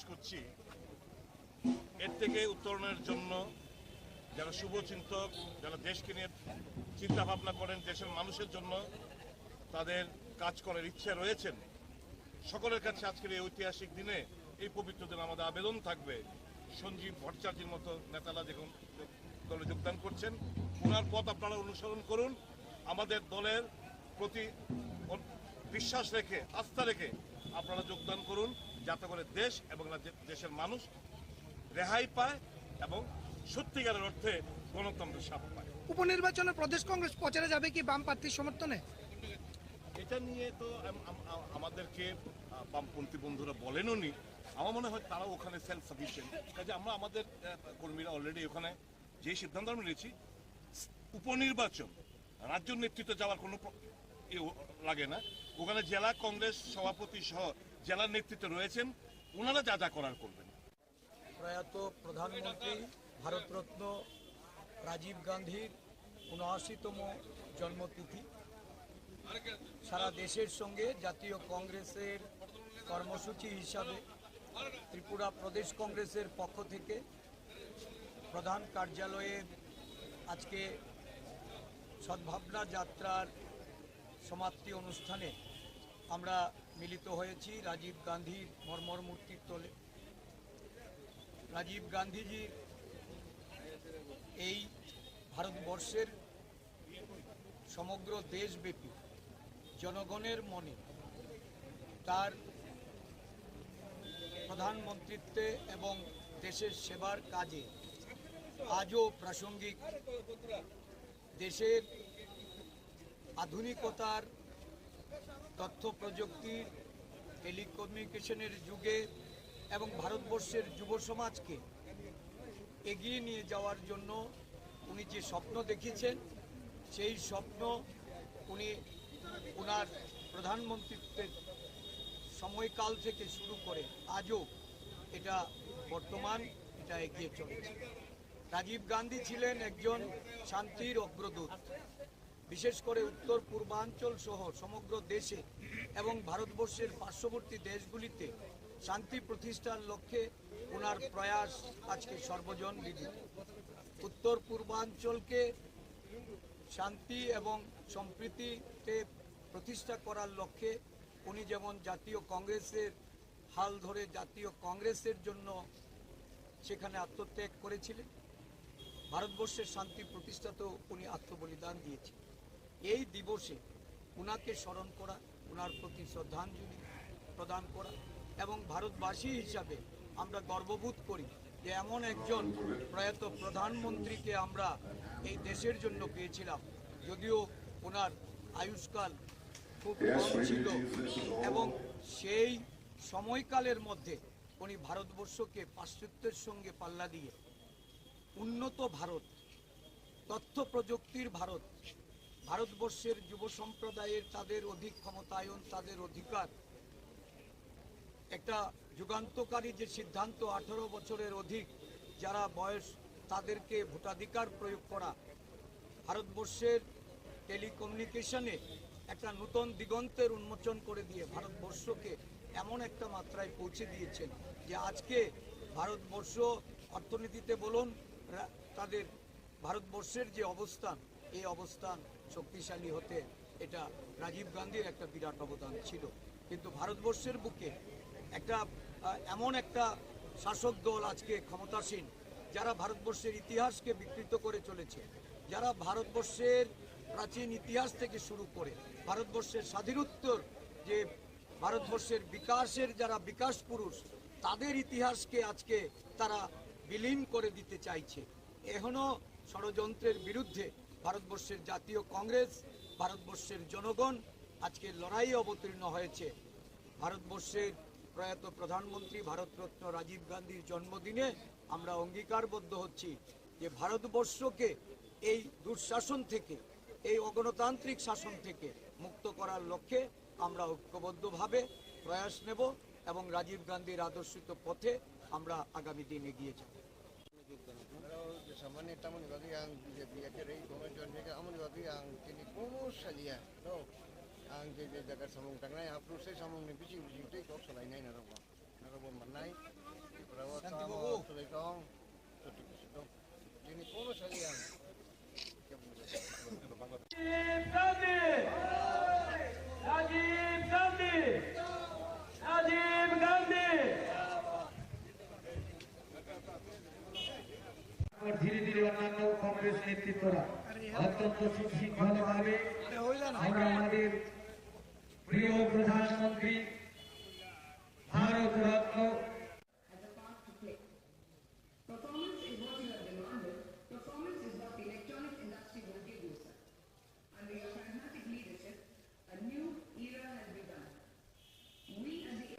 করছি এর থেকে উত্তরণের জন্য যারা শুভচিন্তক, যারা দেশকে নিয়ে চিন্তা ভাবনা করেন, দেশের মানুষের জন্য, তাদের কাজ করার ইচ্ছে রয়েছেন, সকলের কাছে আজকের এই ঐতিহাসিক দিনে, এই পবিত্র দিনে আমাদের আবেদন থাকবে, সঞ্জীব ভট্টাচার্যের মতো নেতারা যখন দলে যোগদান করছেন, ওনার পথ আপনারা অনুসরণ করুন। আমাদের দলের প্রতি বিশ্বাস রেখে, আস্থা রেখে আপনারা যোগদান করুন, যাতে করে দেশ এবং দেশের মানুষ রেহাই পায় এবং সত্যিকারের অর্থে গণতন্ত্রের স্বাদ পায়। উপনির্বাচনে প্রদেশ কংগ্রেস প্রচারে যাবে কি বাম প্রার্থীর সমর্থনে? এটা নিয়ে তো আমাদেরকে বামপন্থী বন্ধুরা বলেনও নি। আমার মনে হয় তারা ওখানে সেলফ সাফিসিয়েন্ট, কাজে আমরা আমাদের কর্মীরা অলরেডি ওখানে যে সিদ্ধান্ত আমরা নিয়েছি, উপনির্বাচন রাজ্য নেতৃত্বে যাওয়ার কোনো লাগে না। ওখানে জেলা কংগ্রেস সভাপতি সহ জেলার নেতৃত্বে রয়েছেন, ওনারা যা যা করার করবেন। প্রয়াত প্রধানমন্ত্রী ভারতরত্ন রাজীব গান্ধীর ৭৯তম জন্মতিথি। সারা দেশের সঙ্গে জাতীয় কংগ্রেসের কর্মসূচি হিসাবে ত্রিপুরা প্রদেশ কংগ্রেসের পক্ষ থেকে প্রধান কার্যালয়ে আজকে সদ্ভাবনা যাত্রার সমাপ্তি অনুষ্ঠানে আমরা মিলিত হয়েছি রাজীব গান্ধীর মর্মর মূর্তির তলে। রাজীব গান্ধীজির এই ভারতবর্ষের সমগ্র দেশব্যাপী জনগণের মনে তার প্রধানমন্ত্রীত্বে এবং দেশের সেবার কাজে আজও প্রাসঙ্গিক। দেশের আধুনিকতার, তথ্য প্রযুক্তির, টেলিকমিউনিকেশনের যুগে এবং ভারতবর্ষের যুব সমাজকে এগিয়ে নিয়ে যাওয়ার জন্য উনি যে স্বপ্ন দেখেছেন, সেই স্বপ্ন উনি ওনার প্রধানমন্ত্রীত্বের সময়কাল থেকে শুরু করে আজও এটা বর্তমান, এটা এগিয়ে চলেছে। রাজীব গান্ধী ছিলেন একজন শান্তির অগ্রদূত। বিশেষ করে উত্তর পূর্বাঞ্চল সহ সমগ্র দেশে এবং ভারতবর্ষের পার্শ্ববর্তী দেশগুলিতে শান্তি প্রতিষ্ঠার লক্ষ্যে ওনার প্রয়াস আজকে সর্বজন বিদিত। উত্তর পূর্বাঞ্চলকে শান্তি এবং সম্প্রীতিতে প্রতিষ্ঠা করার লক্ষ্যে উনি যেমন জাতীয় কংগ্রেসের হাল ধরে জাতীয় কংগ্রেসের জন্য সেখানে আত্মত্যাগ করেছিলেন, ভারতবর্ষের শান্তি প্রতিষ্ঠাতেও উনি আত্মবলিদান দিয়েছেন। এই দিবসে উনাকে স্মরণ করা, উনার প্রতি শ্রদ্ধাঞ্জলি প্রদান করা এবং ভারতবাসী হিসাবে আমরা গর্ববোধ করি যে এমন একজন প্রয়াত প্রধানমন্ত্রীকে আমরা এই দেশের জন্য পেয়েছিলাম। যদিও ওনার আয়ুষ্কাল খুব কম ছিল এবং সেই সময়কালের মধ্যে উনি ভারতবর্ষকে পাশ্চাত্যের সঙ্গে পাল্লা দিয়ে উন্নত ভারত, তথ্য প্রযুক্তির ভারত, ভারতবর্ষের যুব সম্প্রদায়ের তাদের অধিক ক্ষমতায়ন, তাদের অধিকার, একটা যুগান্তকারী যে সিদ্ধান্ত 18 বছরের অধিক যারা বয়স তাদেরকে ভোটাধিকার প্রয়োগ করা, ভারতবর্ষের টেলিকমিউনিকেশনে একটা নূতন দিগন্তের উন্মোচন করে দিয়ে ভারতবর্ষকে এমন একটা মাত্রায় পৌঁছে দিয়েছেন যে আজকে ভারতবর্ষ অর্থনীতিতে বলুন, তাদের ভারতবর্ষের যে অবস্থান, এই অবস্থান শক্তিশালী হতে এটা রাজীব গান্ধীর একটা বিরাট অবদান ছিল। কিন্তু ভারতবর্ষের বুকে একটা এমন একটা শাসক দল আজকে ক্ষমতাসীন, যারা ভারতবর্ষের ইতিহাসকে বিকৃত করে চলেছে, যারা ভারতবর্ষের প্রাচীন ইতিহাস থেকে শুরু করে ভারতবর্ষের স্বাধীনোত্তর যে ভারতবর্ষের বিকাশের যারা বিকাশ পুরুষ, তাদের ইতিহাসকে আজকে তারা বিলীন করে দিতে চাইছে। এখনো ষড়যন্ত্রের বিরুদ্ধে ভারতবর্ষের জাতীয় কংগ্রেস, ভারতবর্ষের জনগণ আজকে লড়াইয়ে অবতীর্ণ হয়েছে। ভারতবর্ষের প্রয়াত প্রধানমন্ত্রী ভারতরত্ন রাজীব গান্ধীর জন্মদিনে আমরা অঙ্গীকারবদ্ধ হচ্ছি যে ভারতবর্ষকে এই দুঃশাসন থেকে, এই অগণতান্ত্রিক শাসন থেকে মুক্ত করার লক্ষ্যে আমরা ঐক্যবদ্ধভাবে প্রয়াস নেব এবং রাজীব গান্ধীর আদর্শিত পথে আমরা আগামী দিন এগিয়ে যাব। Samanya tamu ni bagi yang dia kira itu macam ni kan, amun bagi yang kini kurus saja, no, ang jadi jaga sambung tangan, yang proses sambung ni biji itu kok selain ini narawa manai, perawat sama selekong, itu kini kurus saja yang. অত্যন্ত সুশৃঙ্খলভাবে আমরা আমাদের প্রিয় প্রধানমন্ত্রী Bharat Ratna Performance is what you have demanded. Performance is what the electronic industry will give you, sir. Under your pragmatic leadership, a new era has begun. We as the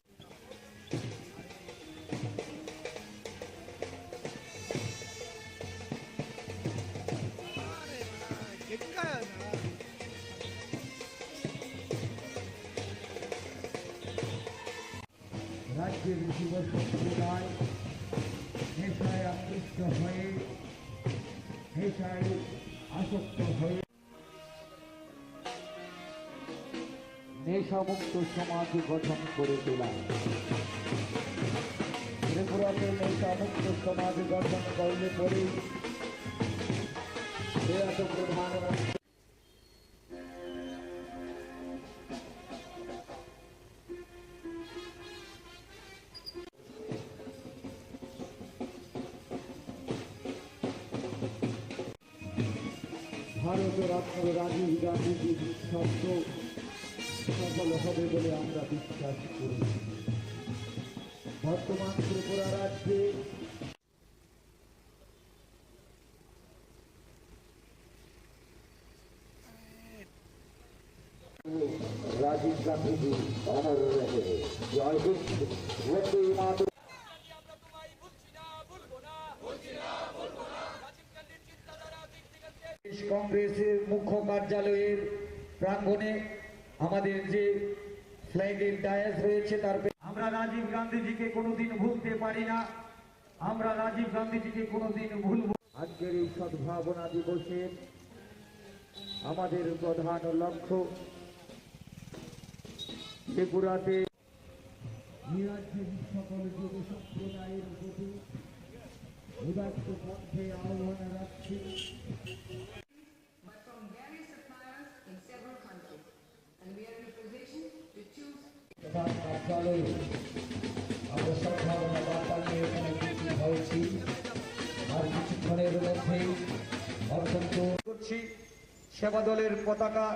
রাজ্যের যুব সম্প্রদায় নেশায় আকৃষ্ট হয়ে নেশায় আসক্ত হয়ে নেশামুক্ত সমাজ গঠন করে তোলা। ত্রিপুরাতে নেশামুক্ত সমাজ গঠন করলে পরে প্রয়াত প্রধানমন্ত্রী ভারত রত্ন রাজীব গান্ধীজির স্বপ্ন সফল হবে বলে আমরা বিশ্বাস করি। বর্তমান ত্রিপুরা রাজ্যে রাজীব গান্ধীজি অমর রহে। জয় হিন্দ, বন্দে মাতরম। কংগ্রেসের মুখ্য কার্যালয়ের প্রাঙ্গণে আমাদের যে ফ্ল্যাগের ডায়াস রয়েছে তার আমরা রাজীব গান্ধীজিকে কোনোদিন ভুলতে পারি না, আমরা রাজীব গান্ধীজিকে কোনোদিন ভুলব। আজকের এই সদ্ভাবনা দিবসের আমাদের প্রধান লক্ষ্য ত্রিপুরাতে রাজ্যের সকল যুব সম্প্রদায়ের প্রতি উদাত্ত পথে আহ্বান রাখছি। আমরা সদ্ভাবনা বার্তা নিয়ে এখানে উপস্থিত হয়েছি। আর কিছুক্ষণের মধ্যেই অত্যন্ত করছি সেবা দলের পতাকা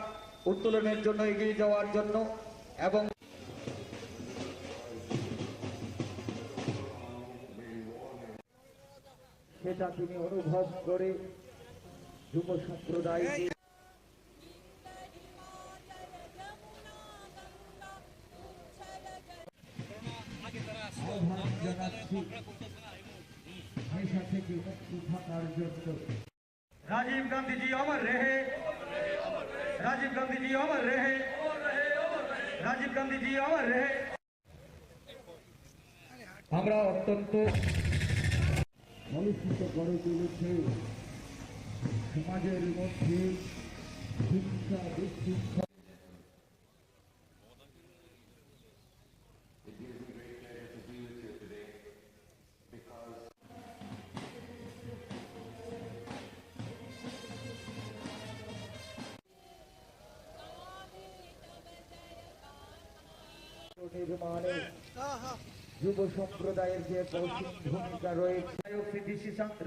উত্তোলনের জন্য এগিয়ে যাওয়ার জন্য এবং সেটা তিনি অনুভব করে যুব সম্প্রদায় আহ্বান জানাচ্ছি নেশা থেকে মুক্তি থাকার জন্য। রাজীব গান্ধীজি অমর রহে, রাজীব গান্ধীজি অমর রহে, রাজীব গান্ধীজি অমর রহে। আমরা অত্যন্ত কলুষিত করে তুলেছে সমাজের মধ্যে হিংসা বিশৃঙ্খলা। নির্মাণে যুব সম্প্রদায়ের যে ভূমিকা রয়েছে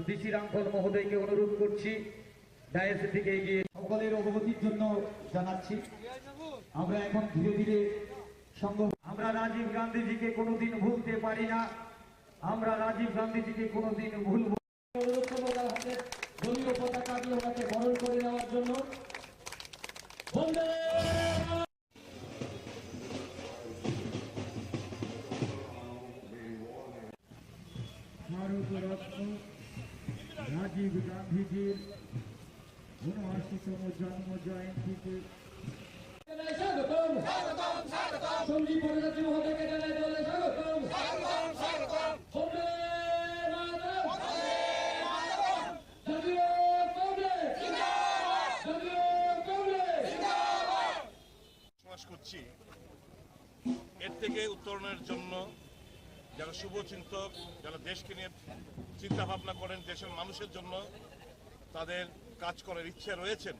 ডিসি রাঙ্কল মহোদয়কে অনুরোধ করছি ডায়াসের দিকে এগিয়ে সকলের অবগতির জন্য জানাচ্ছি। আমরা এখন ধীরে ধীরে আমরা রাজীব গান্ধীজিকে কোনোদিন ভুলতে পারি না, আমরা রাজীব গান্ধীজিকে কোনোদিন ভুলব। অনুরোধ করবো দলীয় পতাকা দিয়ে ওনাকে বরণ করে নেওয়ার জন্য। ভারত রত্ন রাজীব গান্ধীজির ৭৯তম জন্ম জয়ন্তীতে সঞ্জীব পরিণতি মহোদয়কে জানাই দলে স্বাগতম। করছি এর থেকে উত্তরণের জন্য যারা শুভচিন্তক, যারা দেশকে নিয়ে চিন্তা ভাবনা করেন, দেশের মানুষের জন্য তাদের কাজ করার ইচ্ছে রয়েছেন,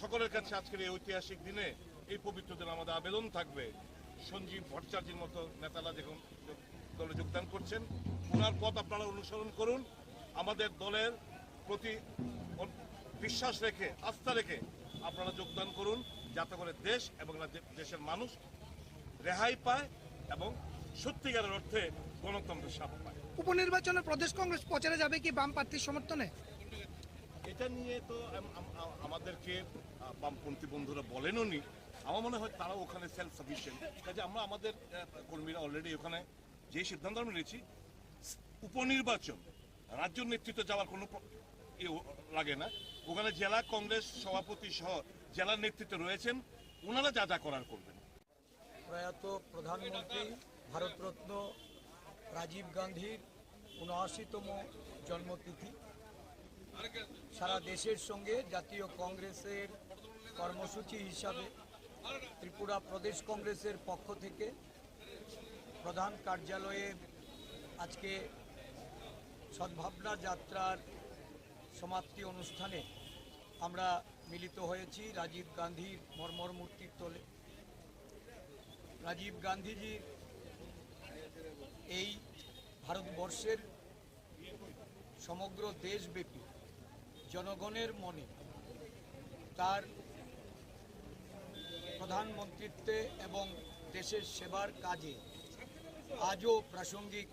সকলের কাছে আজকের এই ঐতিহাসিক দিনে এই পবিত্র দিন আমাদের আবেদন থাকবে সঞ্জীব ভট্টাচার্যের মতো নেতারা যখন দলে যোগদান করছেন ওনার পথ আপনারা অনুসরণ করুন। আমাদের দলের প্রতি বিশ্বাস রেখে আস্থা রেখে আপনারা যোগদান করুন, যাতে করে দেশ এবং দেশের মানুষ রেহাই পায় এবং সত্যিকারের অর্থে গণতন্ত্রের স্বাদ পায়। উপনির্বাচনে প্রদেশ কংগ্রেস প্রচারে যাবে কি বাম প্রার্থীর সমর্থনে? এটা নিয়ে তো আমাদেরকে বামপন্থী বন্ধুরা বলেনও নি। আমার মনে হয় তারাও ওখানে সেলফ সাফিসিয়েন্ট। কাজে আমরা আমাদের কর্মীরা অলরেডি ওখানে যে সিদ্ধান্ত আমরা নিয়েছি, উপনির্বাচন রাজ্য নেতৃত্ব যাওয়ার কোনো লাগে না। ওখানে জেলা কংগ্রেস সভাপতি সহ জেলা নেতৃত্বে রয়েছেন, ওনারা যা যা করার করবেন। প্রয়াত প্রধানমন্ত্রী ভারতরত্ন রাজীব গান্ধীর ৭৯তম জন্মতিথি। সারা দেশের সঙ্গে জাতীয় কংগ্রেসের কর্মসূচি হিসাবে ত্রিপুরা প্রদেশ কংগ্রেসের পক্ষ থেকে প্রধান কার্যালয়ে আজকে সদ্ভাবনা যাত্রার সমাপ্তি অনুষ্ঠানে আমরা মিলিত হয়েছি রাজীব গান্ধীর মর্মর মূর্তির তলে। রাজীব গান্ধীজির এই ভারতবর্ষের সমগ্র দেশব্যাপী জনগণের মনে তার প্রধানমন্ত্রীত্বে এবং দেশের সেবার কাজে আজও প্রাসঙ্গিক।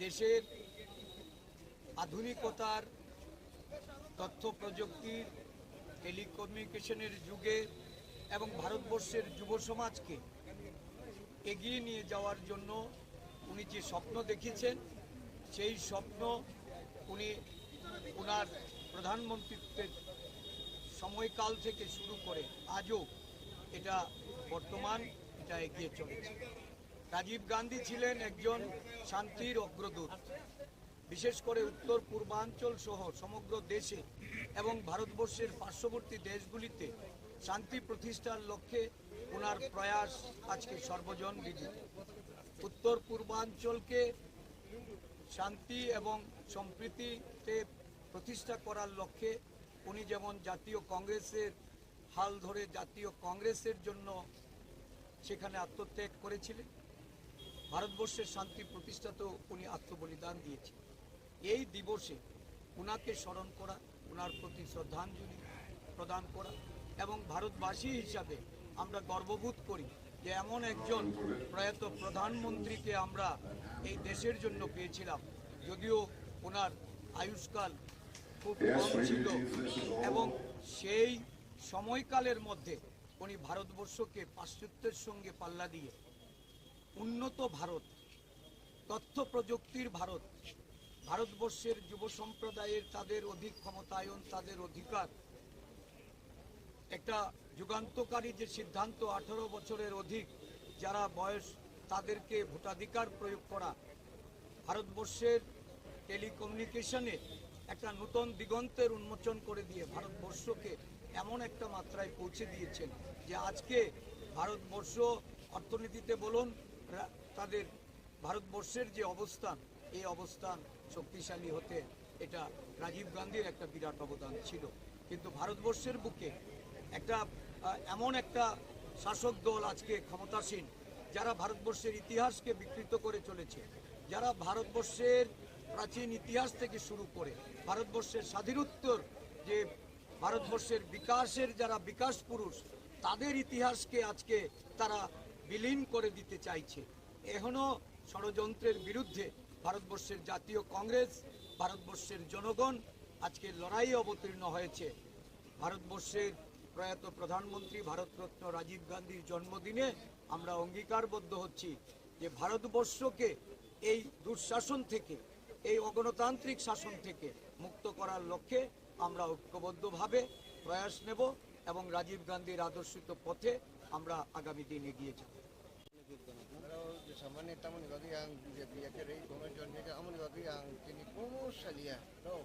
দেশের আধুনিকতার, তথ্য প্রযুক্তির, টেলিকমিউনিকেশনের যুগে এবং ভারতবর্ষের যুব সমাজকে এগিয়ে নিয়ে যাওয়ার জন্য উনি যে স্বপ্ন দেখেছেন, সেই স্বপ্ন উনি ওনার প্রধানমন্ত্রীত্বের সময়কাল থেকে শুরু করে আজও এটা বর্তমান, এটা এগিয়ে চলেছে। রাজীব গান্ধী ছিলেন একজন শান্তির অগ্রদূত। বিশেষ করে উত্তর পূর্বাঞ্চল সহ সমগ্র দেশে এবং ভারতবর্ষের পার্শ্ববর্তী দেশগুলিতে শান্তি প্রতিষ্ঠার লক্ষ্যে ওনার প্রয়াস আজকে সর্বজন বিদিত। উত্তর পূর্বাঞ্চলকে শান্তি এবং সম্প্রীতিতে প্রতিষ্ঠা করার লক্ষ্যে উনি যেমন জাতীয় কংগ্রেসের হাল ধরে জাতীয় কংগ্রেসের জন্য সেখানে আত্মত্যাগ করেছিলেন, ভারতবর্ষের শান্তি প্রতিষ্ঠাতেও উনি আত্মবলিদান দিয়েছেন। এই দিবসে ওনাকে স্মরণ করা, ওনার প্রতি শ্রদ্ধাঞ্জলি প্রদান করা এবং ভারতবাসী হিসাবে আমরা গর্ববোধ করি যে এমন একজন প্রয়াত প্রধানমন্ত্রীকে আমরা এই দেশের জন্য পেয়েছিলাম। যদিও ওনার আয়ুষ্কাল খুব কম ছিল এবং সেই সময়কালের মধ্যে উনি ভারতবর্ষকে পাশ্চাত্যের সঙ্গে পাল্লা দিয়ে উন্নত ভারত, তথ্য প্রযুক্তির ভারত, ভারতবর্ষের যুব সম্প্রদায়ের তাদের অধিক ক্ষমতায়ন, তাদের অধিকার, একটা যুগান্তকারী যে সিদ্ধান্ত 18 বছরের অধিক যারা বয়স তাদেরকে ভোটাধিকার প্রয়োগ করা, ভারতবর্ষের টেলিকমিউনিকেশনে একটা নতুন দিগন্তের উন্মোচন করে দিয়ে ভারতবর্ষকে এমন একটা মাত্রায় পৌঁছে দিয়েছেন যে আজকে ভারতবর্ষ অর্থনীতিতে বলুন, তাদের ভারতবর্ষের যে অবস্থান, এই অবস্থান শক্তিশালী হতে এটা রাজীব গান্ধীর একটা বিরাট অবদান ছিল। কিন্তু ভারতবর্ষের বুকে একটা এমন একটা শাসক দল আজকে ক্ষমতাসীন যারা ভারতবর্ষের ইতিহাসকে বিকৃত করে চলেছে, যারা ভারতবর্ষের প্রাচীন ইতিহাস থেকে শুরু করে ভারতবর্ষের স্বাধীনোত্তর যে ভারতবর্ষের বিকাশের যারা বিকাশ পুরুষ, তাদের ইতিহাসকে আজকে তারা বিলীন করে দিতে চাইছে। এখনো ষড়যন্ত্রের বিরুদ্ধে ভারতবর্ষের জাতীয় কংগ্রেস, ভারতবর্ষের জনগণ আজকে লড়াইয়ে অবতীর্ণ হয়েছে। ভারতবর্ষের প্রয়াত প্রধানমন্ত্রী ভারতরত্ন রাজীব গান্ধীর জন্মদিনে আমরা অঙ্গীকারবদ্ধ হচ্ছি যে ভারতবর্ষকে এই দুঃশাসন থেকে, এই অগণতান্ত্রিক শাসন থেকে মুক্ত করার লক্ষ্যে আমরা ঐক্যবদ্ধভাবে প্রয়াস নেব এবং রাজীব গান্ধীর আদর্শিত পথে আমরা আগামী দিন এগিয়ে যাব। Samanya tamu ni ang BJP kere convention ni amun bagi ang kini komo salia no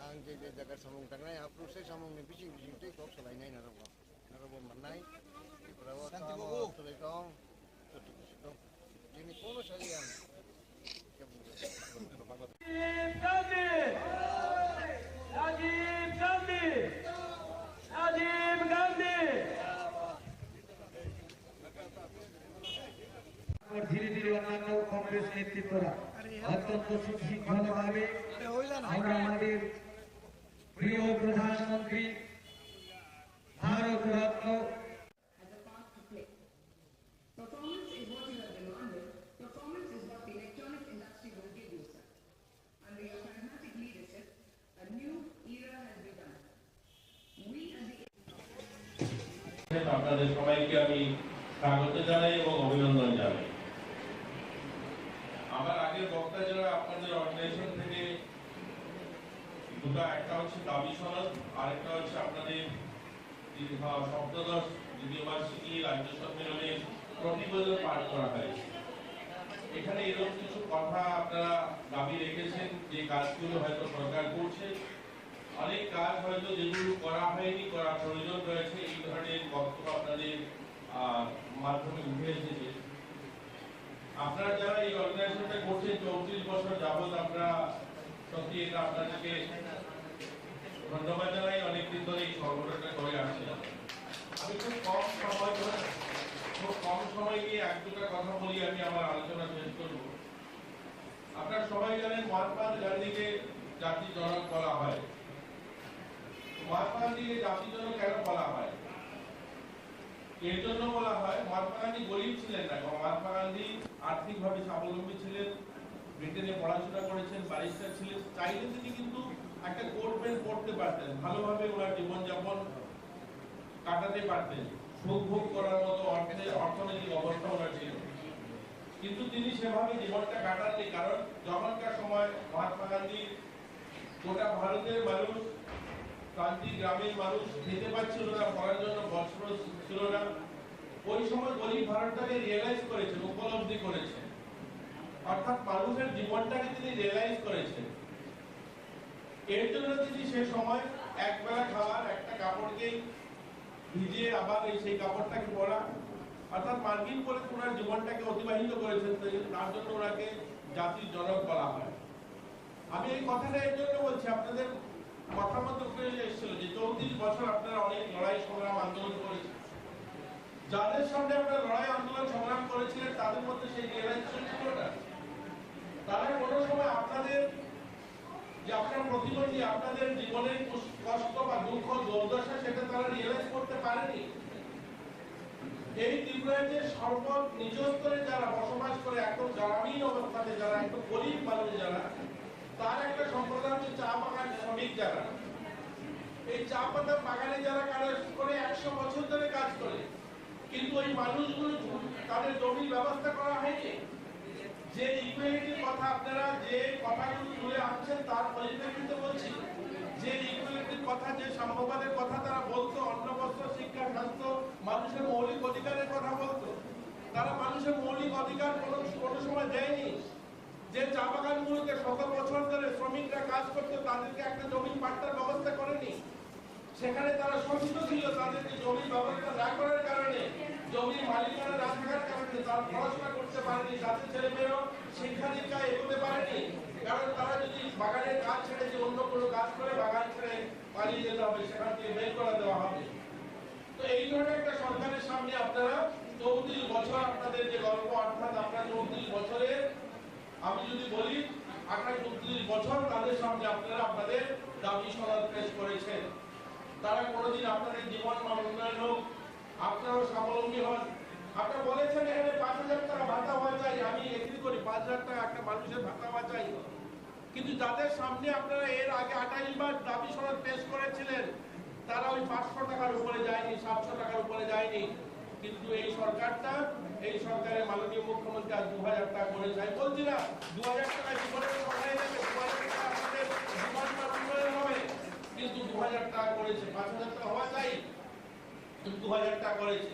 ang je jagar samung tangnai apru se samung ni bici te kok salai nai narabo manai prawa tamu tole kong kini komo salia Rajiv Gandhi Rajiv Gandhi ধীরে ধীরে অন্যান্য কংগ্রেস নেতৃত্বরা অত্যন্ত সুশৃঙ্খলভাবে আমরা আমাদের প্রিয় প্রধানমন্ত্রী Bharat Ratna Performance is what you have demanded. Performance is what the electronics industry will give you, sir. Under your pragmatic leadership, a new era has begun. We as the আপনাদের সবাইকে আমি স্বাগত জানাই এবং অভিনন্দন জানাই। আমার আগের বক্তা যারা আপনাদের অর্গানাইজেশন থেকে দুটো, একটা হচ্ছে দাবি সনদ, আরেকটা হচ্ছে আপনাদের সপ্তদশ দ্বিতীয় বার্ষিকী রাজ্য সম্মেলনের প্রতিবেদন পাঠ করা হয়েছে। এখানে এরকম কিছু কথা আপনারা দাবি রেখেছেন যে কাজগুলো হয়তো সরকার করছে, অনেক কাজ হয়তো যেগুলো করা হয়নি, করার প্রয়োজন রয়েছে, এই ধরনের বক্তব্য আপনাদের মাধ্যমে উঠে এসেছে। আপনারা যারা এই অর্গানাইজেশনটা করছেন 34 বছর যাবৎ, আমরা সত্যি এটা আপনাদেরকে ধন্যবাদ জানাই। অনেকদিন ধরে এই সংগঠনটা করে আসছে। আমি খুব কম সময় নিয়ে এক দুটা কথা বলি, আমি আমার আলোচনা শেষ করব। আপনারা সবাই জানেন মহাত্মা গান্ধীকে জাতির জনক বলা হয়। মহাত্মা গান্ধীকে জাতির জনক কেন বলা হয়? এর জন্য বলা হয়, মহাত্মা গান্ধী গরিব ছিলেন না, মহাত্মা গান্ধী আর্থিকভাবে স্বাবলম্বী ছিলেন, ব্রিটেনে পড়াশোনা করেছেন, ব্যারিস্টার ছিলেন। চাইলে তিনি কিন্তু একটা কোট প্যান্ট পড়তে পারতেন, ভালোভাবে ওনার জীবনযাপন কাটাতে পারতেন, সুখ ভোগ করার মতো অর্থনৈতিক অবস্থা ওনার ছিল। কিন্তু তিনি সেভাবে জীবনটা কাটাননি, কারণ যখনকার সময় মহাত্মা গান্ধী গোটা ভারতের মানুষ, প্রান্তিক গ্রামের মানুষ খেতে পাচ্ছিল না, পড়ার জন্য বস্ত্র ছিল না। ওই সময় গরিব ভারতটাকে রিয়েলাইজ করেছেন, উপলব্ধি করেছেন, অর্থাৎ মানুষের জীবনটাকে তিনি রিয়েলাইজ করেছেন। এর জন্য তিনি সে সময় একবেলা খাবার, একটা কাপড়কে ভিজিয়ে আবার সেই কাপড়টাকে পরা, অর্থাৎ মার্কিন করে ওনার জীবনটাকে অতিবাহিত করেছেন। তার জন্য ওনাকে জাতির জনক বলা হয়। আমি এই কথাটা এর জন্য বলছি, আপনাদের কথার মধ্যে উঠে এসেছিল যে 34 বছর আপনারা অনেক লড়াই সংগ্রাম আন্দোলন করেছেন। যাদের সঙ্গে আপনারা লড়াই আন্দোলন সংগ্রাম করেছিলেন তাদের মধ্যে সেই রিয়েলাইজেশন ছিল না। তারা কোনো সময় আপনাদের যে আপনার প্রতিবন্ধী, আপনাদের জীবনের কষ্ট বা দুঃখ দুর্দশা, সেটা তারা রিয়েলাইজ করতে পারেনি। এই ত্রিপুরায় যে নিজ স্তরে যারা বসবাস করে, একদম গ্রামীণ অবস্থাতে যারা, একদম গরিব মানুষ যারা, তার একটা সম্প্রদায় হচ্ছে চা বাগান শ্রমিক যারা। এই চা পাতা বাগানে যারা কাজ করে 100 বছর ধরে কাজ করে, কিন্তু ওই মানুষগুলো তাদের জমির ব্যবস্থা করা হয়নি। যে ইকুয়ালিটির কথা আপনারা যে কথাগুলো তুলে আনছেন তার পরিপ্রেক্ষিতে বলছি, যে ইকুয়ালিটির কথা, যে সাম্যবাদের কথা তারা বলতো, অন্ন বস্ত্র শিক্ষা স্বাস্থ্য, মানুষের মৌলিক অধিকারের কথা বলতো, তারা মানুষের মৌলিক অধিকার কোনো সময় দেয়নি। যে চা বাগানগুলোতে শত বছর ধরে শ্রমিকরা কাজ করতো, তাদেরকে একটা জমির পাট্টার ব্যবস্থা করেনি। সেখানে তারা শোষিত ছিল, তাদেরকে জমির ব্যবস্থা না করার কারণে, জমির মালিকানা না থাকার কারণে তারা পড়াশোনা করতে পারেনি, তাদের ছেলেমেয়েরাও শিক্ষা দীক্ষায় এগোতে পারেনি। কারণ তারা যদি বাগানের কাজ ছেড়ে যে অন্য কোনো কাজ করে বাগান ছেড়ে পালিয়ে যেতে হবে, সেখান থেকে বের করে দেওয়া হবে। তো এই ধরনের একটা সরকারের সামনে আপনারা 34 বছর আপনাদের যে গল্প, অর্থাৎ আপনার 34 বছরের, আমি যদি বলি 38-39 বছর তাদের সামনে আপনারা আপনাদের দাবি সনদ পেশ করেছেন। তারা কোনোদিন আপনাদের জীবন মান উন্নয়ন হোক, আপনারাও স্বাবলম্বী হন। আপনারা বলেছেন এখানে 5,000 টাকা ভাতা হওয়া চাই, আমি এগ্রি করি, 5,000 টাকা একটা মানুষের ভাতা হওয়া চাই। কিন্তু যাদের সামনে আপনারা এর আগে 28 বার দাবি সনদ পেশ করেছিলেন, তারা ওই 500 টাকার উপরে যায়নি, 700 টাকার উপরে যায়নি। কিন্তু এই সরকারটা, এই সরকারের মাননীয় মুখ্যমন্ত্রী আজ 2,000 টাকা করেছে। আমি বলছি না 2,000 টাকা জীবনের সহায় দেবে, 2,000 টাকা আপনাদের জীবন মান উন্নয়ন হবে, কিন্তু 2,000 টাকা করেছে। 5,000 টাকা হওয়া চাই, কিন্তু 2,000 টাকা করেছে।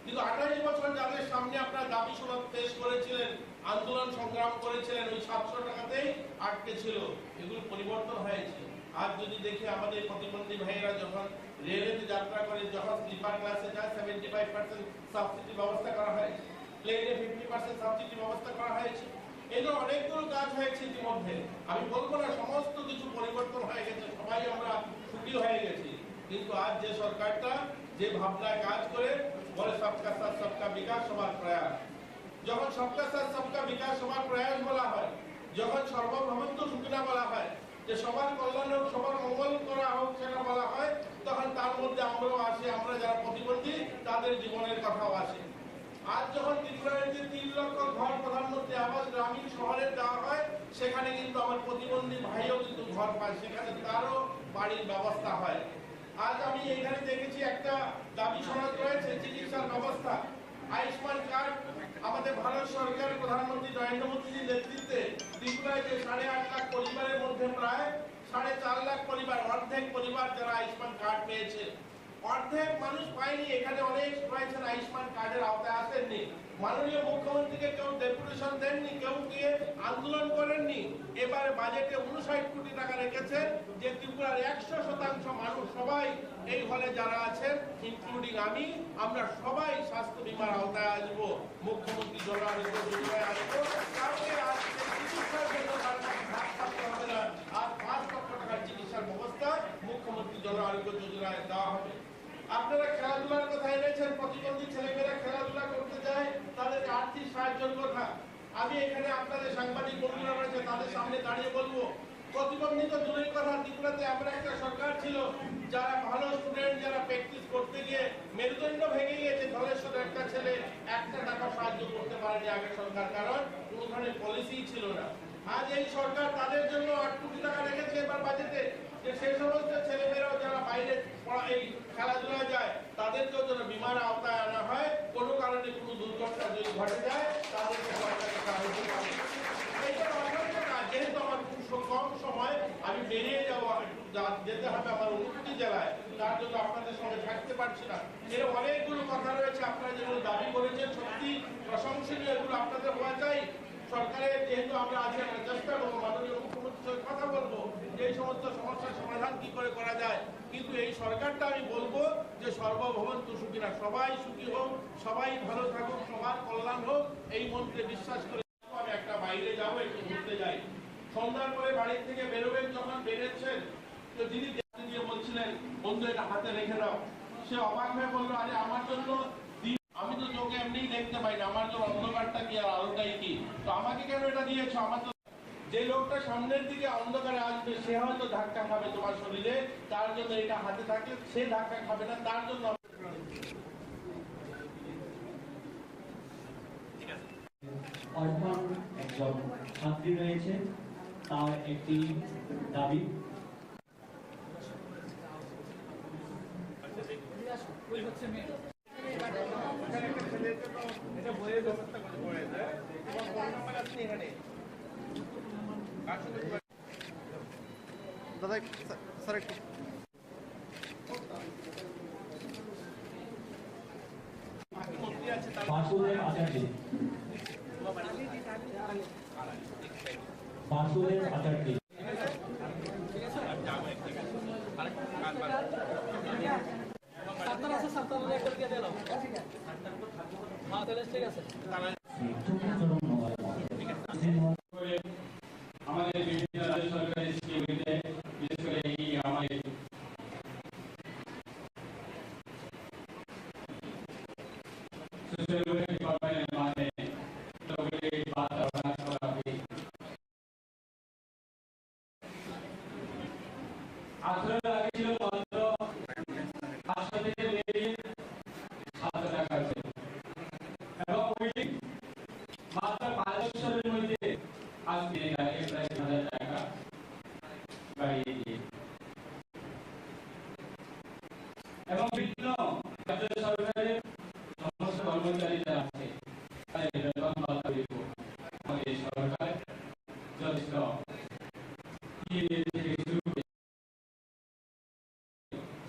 কিন্তু 28 বছর যাদের সামনে আপনারা দাবি সনদ পেশ করেছিলেন, আন্দোলন সংগ্রাম করেছিলেন, ওই 700 টাকাতেই আটকে ছিল। এগুলো পরিবর্তন হয়েছে। আজ যদি দেখি আমাদের প্রতিবন্ধী ভাইয়েরা যখন রেলেতে যাত্রা করে, যখন স্লিপার ক্লাসে যায় 75% সাবসিডি ব্যবস্থা করা হয়েছে, প্লেনে 50% সাবসিডি ব্যবস্থা করা হয়েছে। এই জন্য অনেকগুলো কাজ হয়েছে ইতিমধ্যে। আমি বলবো না সমস্ত কিছু পরিবর্তন হয়ে গেছে, সবাই আমরা সুখী হয়ে গেছি। কিন্তু আজ যে সরকারটা যে ভাবনায় কাজ করে, বলে সবকা সাথ সবকা বিকাশ সবার প্রয়াস। যখন সবকা সাথ সবকা বিকাশ সবার প্রয়াস বলা হয়, যখন সর্বভৌমত্ব সূচনা বলা হয়, যে সবার কল্যাণ হোক, সবার মঙ্গল করা হোক সেটা বলা হয়, তখন তার মধ্যে আমরাও আসি, আমরা যারা প্রতিবন্ধী তাদের জীবনের কথাও আসে। আজ যখন ত্রিপুরার যে 3 লক্ষ ঘর প্রধানমন্ত্রী আবাস গ্রামীণ শহরে দেওয়া হয়, সেখানে কিন্তু আমার প্রতিবন্ধী ভাইও কিন্তু ঘর পায়, সেখানে তারও বাড়ির ব্যবস্থা হয়। আজ আমি এখানে দেখেছি একটা দাবি সনদ রয়েছে চিকিৎসার ব্যবস্থা, আয়ুষ্মান কার্ড। আমাদের ভারত সরকার প্রধানমন্ত্রী নরেন্দ্র মোদীর নেতৃত্বে ত্রিপুরায় যে 8.5 লাখ পরিবারের মধ্যে প্রায় 4.5 লাখ পরিবার, অর্ধেক পরিবার যারা আয়ুষ্মান কার্ড পেয়েছে। অর্ধেক মানুষ পায়নি, এখানে অনেক রয়েছেন আয়ুষ্মান কার্ডের আওতায় আসেননি। মাননীয় মুখ্যমন্ত্রীকে কেউ ডেপুটেশন দেননি, কেউ গিয়ে আন্দোলন করেননি। এবারে বাজেটে 59 কোটি টাকা রেখেছে যে ত্রিপুরার 100% মানুষ সবাই এই হলে যারা আছেন ইনক্লুডিং আমি, আমরা সবাই স্বাস্থ্য বীমার আওতায় আসবো, মুখ্যমন্ত্রী জন আরোগ্য যোজনায় আসবো। কাউকে আর চিকিৎসার জন্য ভাগ থাকতে হবে না। আর 5 লক্ষ টাকার চিকিৎসার ব্যবস্থা মুখ্যমন্ত্রী জন আরোগ্য যোজনায় দেওয়া হবে। আপনারা খেলাধুলার কথা এনেছেন, প্রতিবন্ধী ছেলেমেয়েরা খেলাধুলা করতে যায়, তাদেরকে আর্থিক সাহায্যের কথা। আমি এখানে আপনাদের সাংবাদিক বন্ধুরা রয়েছে, তাদের সামনে দাঁড়িয়ে বলবো, প্রতিবন্ধী তো দূরের কথা, ত্রিপুরাতে আমরা একটা সরকার ছিল যারা ভালো স্টুডেন্ট যারা প্র্যাকটিস করতে গিয়ে মেরুদণ্ড ভেঙে গিয়েছে, ধলেশ্বরের একটা ছেলে 1 টাকা সাহায্য করতে পারেনি আগের সরকার, কারণ কোনো ধরনের পলিসি ছিল না। আজ এই সরকার তাদের জন্য 8 কোটি টাকা রেখেছে এবার বাজেটে, যে সেই সমস্ত ছেলেমেয়েরাও যারা বাইরে এই খেলাধুলা যায় তাদেরকেও যেন বিমার আওতায় আনা হয়, কোনো কারণে কোনো দুর্ঘটনা যদি ঘটে যায় তাদেরকে যেহেতু আমার খুব কম সময়, আমি বেরিয়ে যেতে হবে আমার উন্নতি জেলায়, তার জন্য আপনাদের সঙ্গে থাকতে পারছি না। এর অনেকগুলো কথা রয়েছে, আপনারা যেগুলো দাবি করেছেন সত্যি প্রশংসনীয়, এগুলো আপনাদের হওয়া চাই। সরকারের যেহেতু আমরা আছি, আমরা চেষ্টা করবো, মাননীয় মুখ্যমন্ত্রীর সঙ্গে কথা বলবো যে এই সমস্ত সমস্যার সমাধান কি করে করা যায়। কিন্তু এই সরকারটা আমি বলবো যে সর্বভৌমত্ব সুখী না, সবাই সুখী হোক, সবাই ভালো থাকুক, সবার কল্যাণ হোক, এই মন্ত্রে বিশ্বাস করে আমি একটা বাইরে যাবো, একটু ঘুরতে যাই। সন্ধ্যার পরে বাড়ির থেকে বেরোবেন, যখন বেরোচ্ছেন তো দিদি দিয়ে বলছিলেন বন্ধু এটা হাতে রেখে দাও। সে অবাক হয়ে বললো, আরে আমার জন্য আমি তো চোখে এমনিই দেখতে পাই না, আমার জন্য অন্ধকারটা কি আর আলোটাই কি, তো আমাকে কেন এটা দিয়েছো? আমার তো যে লোকটা সামনের দিকে অন্ধকারে আসবে সে হয়তো ধাক্কা খাবে তোমার শরীরে, তার জন্য এটা হাতে থাকলে সে ধাক্কা খাবে না, তার জন্য। অর্পণ একজন ছাত্রী রয়েছে, তার একটি দাবি। দাদা স্যার একটু বাসুদেব আচার্য, বাসুদেব আচার্য, আমাদের বিভিন্ন রাজ্য সরকারি স্কিমে বিশেষ করে এই আমাদের সোশ্যাল ওয়েলফেয়ার ডিপার্টমেন্টের মাধ্যমে লোকগুলি বার্তা প্রদান করা হয়। 18 আগে ছিল মাত্র 500 থেকে বেরিয়ে 700 টাকা ছিল, এবং ওই মাত্র 5 বছরের মধ্যে আজকে প্রায় 1000 টাকা বাড়িয়ে দিয়ে, এবং বিভিন্ন রাজ্য সরকারের সমস্ত কর্মচারী যারা আছে তাদের বেতন ভাতা দিব আমাদের সরকার যথেষ্ট থেকে শুরু করে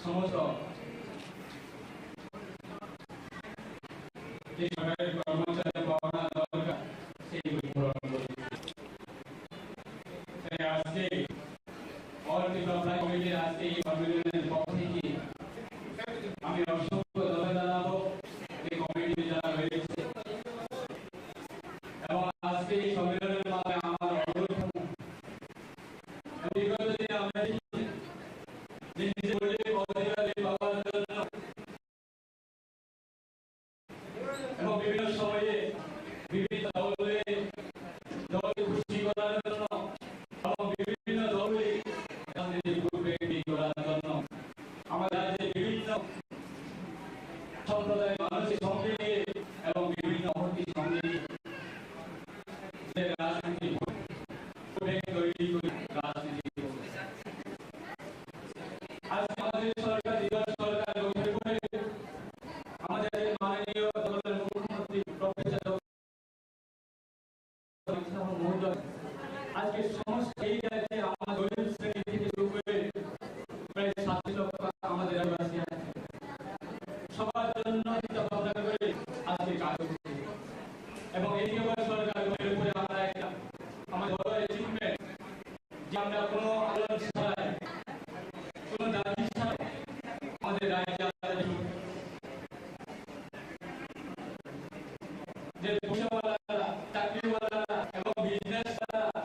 সমস্ত যে সরকারের কর্মচারী পাওনা দরকার সেইগুলি পূরণ করতে। আজকে অল ডেভেলপমেন্ট কমিটির আজকে এই সম্মেলনের পক্ষ থেকে আমি অসংখ্য ধন্যবাদ জানাবো এই কমিটি যারা রয়েছে, এবং আজকে এই সম্মেলনের মাধ্যমে আমার অনুরোধ বিগত দিনে আমরা দেখি যে নিজের পরিবেশ অধিকারী পাওয়ার জন্য এবং বিভিন্ন সময়ে বিভিন্ন দলকে খুশি করার জন্য এবং বিভিন্ন দলকে সম্প্রদায়ের মানুষের সঙ্গে নিয়ে এবং বিভিন্ন অর্থের সঙ্গে নিয়ে যে রাজনীতি তৈরি করে রাজনীতি আজকে আমাদের সরকার বিগত সরকার গঠন করে আমাদের মাননীয় দলের মুখ্যমন্ত্রী প্রফেসর মহোদয় আজকে সমস্ত এই রাজ্যে আমাদের দলিত শ্রেণী থেকে শুরু করে প্রায় 7 লক্ষ আমাদের আদিবাসী আছে সবার জন্য চিন্তা ভাবনা করে আজকে কাজ করছে এবং এই সরকার গঠনের উপরে আমরা একটা আমাদের বড় অ্যাচিভমেন্ট যে আমরা কোনো আন্দোলন ছাড়াই কোনো দাবি ছাড়াই আমাদের রাজ্যে যে পয়সাওয়ালারা চাকরিওয়ালারা এবং বিজনেসওয়ালারা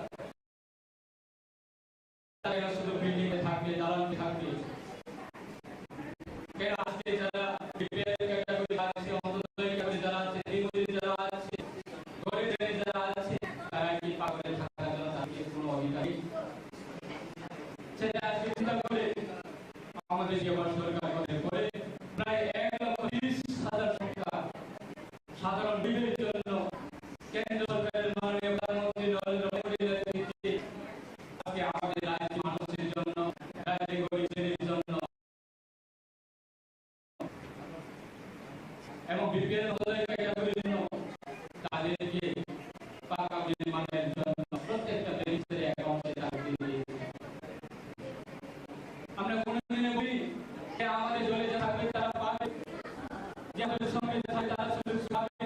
তারা শুধু বিল্ডিং এ থাকবে দালানে থাকবে কেন আজকে যারা বিপিএল ক্যাটাগরি আছে অন্তর্দয় ক্যাটাগরি যারা আছে দিনমজুরি যারা আছে গরিব শ্রেণী যারা আছে তারা কি পাগলে থাকার জন্য তাদের কোনো অধিকার নেই সেটা আজকে চিন্তা করে আমাদের যে সরকার গঠন করে প্রায় 1,30,000 সংখ্যা সাধারণ বিবের জন্য কেন্দ্র সরকারের মাননীয় প্রধানমন্ত্রী নরেন্দ্র মোদীর নেতৃত্বে আজকে আমাদের রাজ্যের মানুষের জন্য রাজ্যের গরিব শ্রেণীর জন্য এবং বিপিএল ক্যাটাগরির জন্য তাদেরকে পাকা নির্মাণের জন্য প্রত্যেকটা বেনিফিশিয়ারি অ্যাকাউন্টে টাকা দিয়ে আমরা কোনোদিনে বলি যে আমাদের দলে যারা থাকবে তারা পাবে যে আমাদের সঙ্গে থাকবে তারা সুযোগ পাবে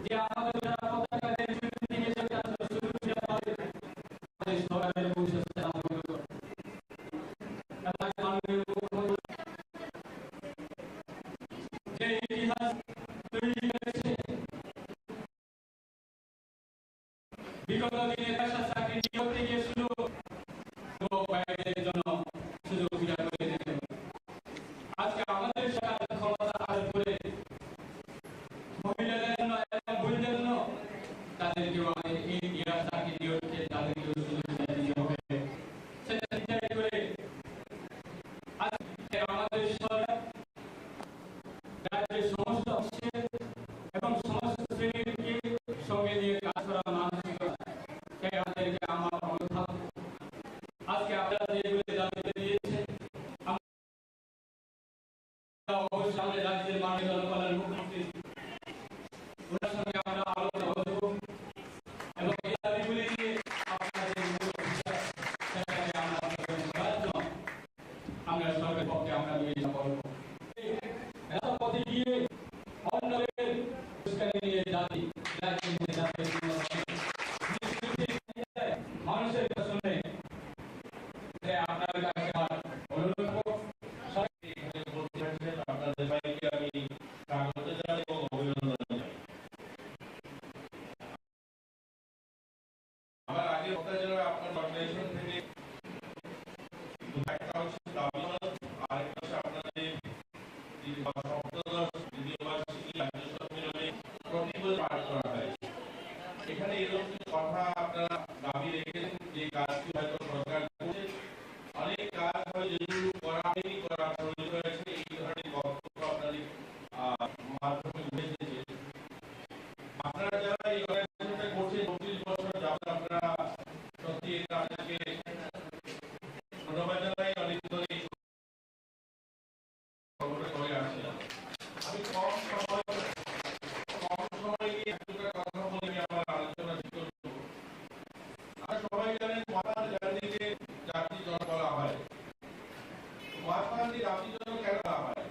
যে আমাদের যারা পতাকা নেতৃত্বে গেছে তারা সুযোগ পাবে আমাদের সরকারের ভবিষ্যৎ আমাদের মাননীয় মুখ্যমন্ত্রী যে ইতিহাস তৈরি করেছে বিগত দিনে পেশা চাকরি নিয়োগ গিয়েছিল জন্য সুযোগ সুবিধা করে দিতে আজকে আমাদের সরকার ক্ষমতা হাসিল করে মহিলাদের জন্য এবং বোনদের জন্য তাদেরকে এই চাকরি নিয়োগকে তাদেরকে সুযোগ সুবিধা দিতে হবে সেটা চিন্তা করে আজকে আমাদের সরকার রাজ্যের সমস্ত অংশের এবং সমস্ত শ্রেণীকে সঙ্গে নিয়ে কাজ করা মানসিকতা আমাদেরকে আমার অনুধাবন আজকে আপনারা যেগুলো দাবিতে দিয়েছেন আমরা অবশ্যই আমাদের রাজ্যের মাননীয় দলের মুখ্যমন্ত্রী ওনার সঙ্গে আমরা আলোচনা করব এবং এই দাবিগুলি নিয়ে আপনাদের আমরা সরকারের পক্ষে আমরা বিবেচনা করব রাজপথে গিয়ে অন্যদের উস্কানি নিয়ে জাতি রাজ্যের নিয়ে জাতির মানুষের শুনে আপনার কাছে আমার অনুরোধ আপনাদের সবাইকে আমি স্বাগত জানাই এবং অভিনন্দন জানাই আমার আগে কথা ছিল আপনার অর্গানাইজেশন থেকে একটা হচ্ছে দাবি আরেকটা হচ্ছে আপনাদের সপ্তদশ দ্বিতীয় বার্ষিকী রাজ্য সম্মেলনে প্রতিবল পাঠ করা হয় এখানে এরকম কথা আপনারা দাবি রেখেছেন যে কাজটি হয়তো সরকার করছে অনেক কাজ হয় যেগুলো করা হয়নি করা প্রয়োজন হয়েছে এই ধরনের বক্তব্য আপনাদের মাধ্যমে উঠে এসেছে আপনারা যারা এই অর্গানাইজেশনটা করছেন 24 বছর যাবত আপনারা সত্যি এটা আপনাকে ধন্যবাদ জানাই অনেক ধরে এই খবরটা করে আসছে আমি কম সময় নিয়ে একটা কথা বলে আমার আলোচনা শুরু করব আমরা সবাই জানেন মহাত্মা গান্ধীকে জাতির জনক বলা হয় মহাত্মা গান্ধী জাতির জনক কেন বলা হয়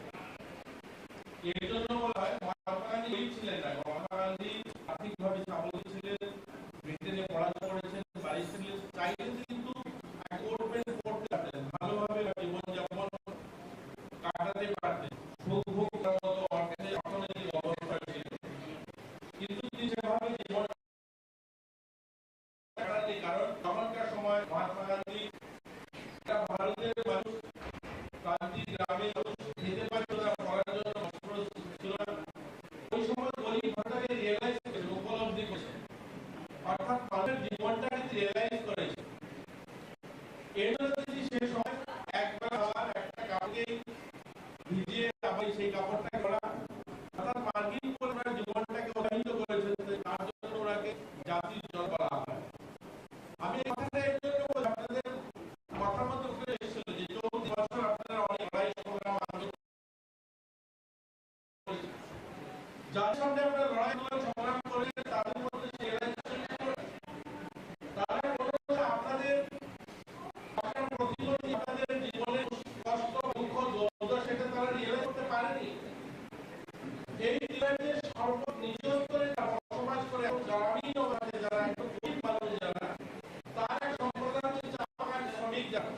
এর জন্য বলা হয় মহাত্মা গান্ধী এই ছিলেন না মহাত্মা গান্ধী আর্থিকভাবে স্বাবলম্বী ছিলেন ব্রিটেনে পড়াশোনা করেছেন ব্যারিস্টার ছিলেন চাইলেন কিন্তু পড়তে পারতেন ভালোভাবে জীবনযাপন কাটাতে পারতেন সুখ ভোগ করার মতো অর্থনৈতিক অবস্থা ছিল কিন্তু তিনি সেভাবে জীবন কাটাতে কারণ তখনকার সময় মহাত্মা গান্ধী ভারতের মানুষ প্রান্তিক গ্রামে খেতে পারত না পড়ার জন্য ছিল না ওই সময় গরিব ভাষাকে রিয়েলাইজ করেছে উপলব্ধি করেছে অর্থাৎ মানুষের জীবনটাকে রিয়েলাইজ করেছে এর জন্য তিনি সে সময় একবার আবার একটা কাপড়কে ভিজিয়ে আবার সেই কাপড়টা করা যার সামনে আপনারা লড়াই সংগ্রাম করেছেন তাদের মধ্যে তারা কোনো আপনাদের প্রতিবন্ধী আপনাদের জীবনের কষ্ট দুঃখ দ্বন্দ্ব সেটা তারা রিয়েলাইজ করতে পারেনি। এই রিয়েলাইজে নিজস্ব স্তরে বসবাস করে গ্রামীণ অঞ্চলে যারা একটু গরিব মানুষ যারা তার এক সম্প্রদায় হচ্ছে চা বাগান শ্রমিক যারা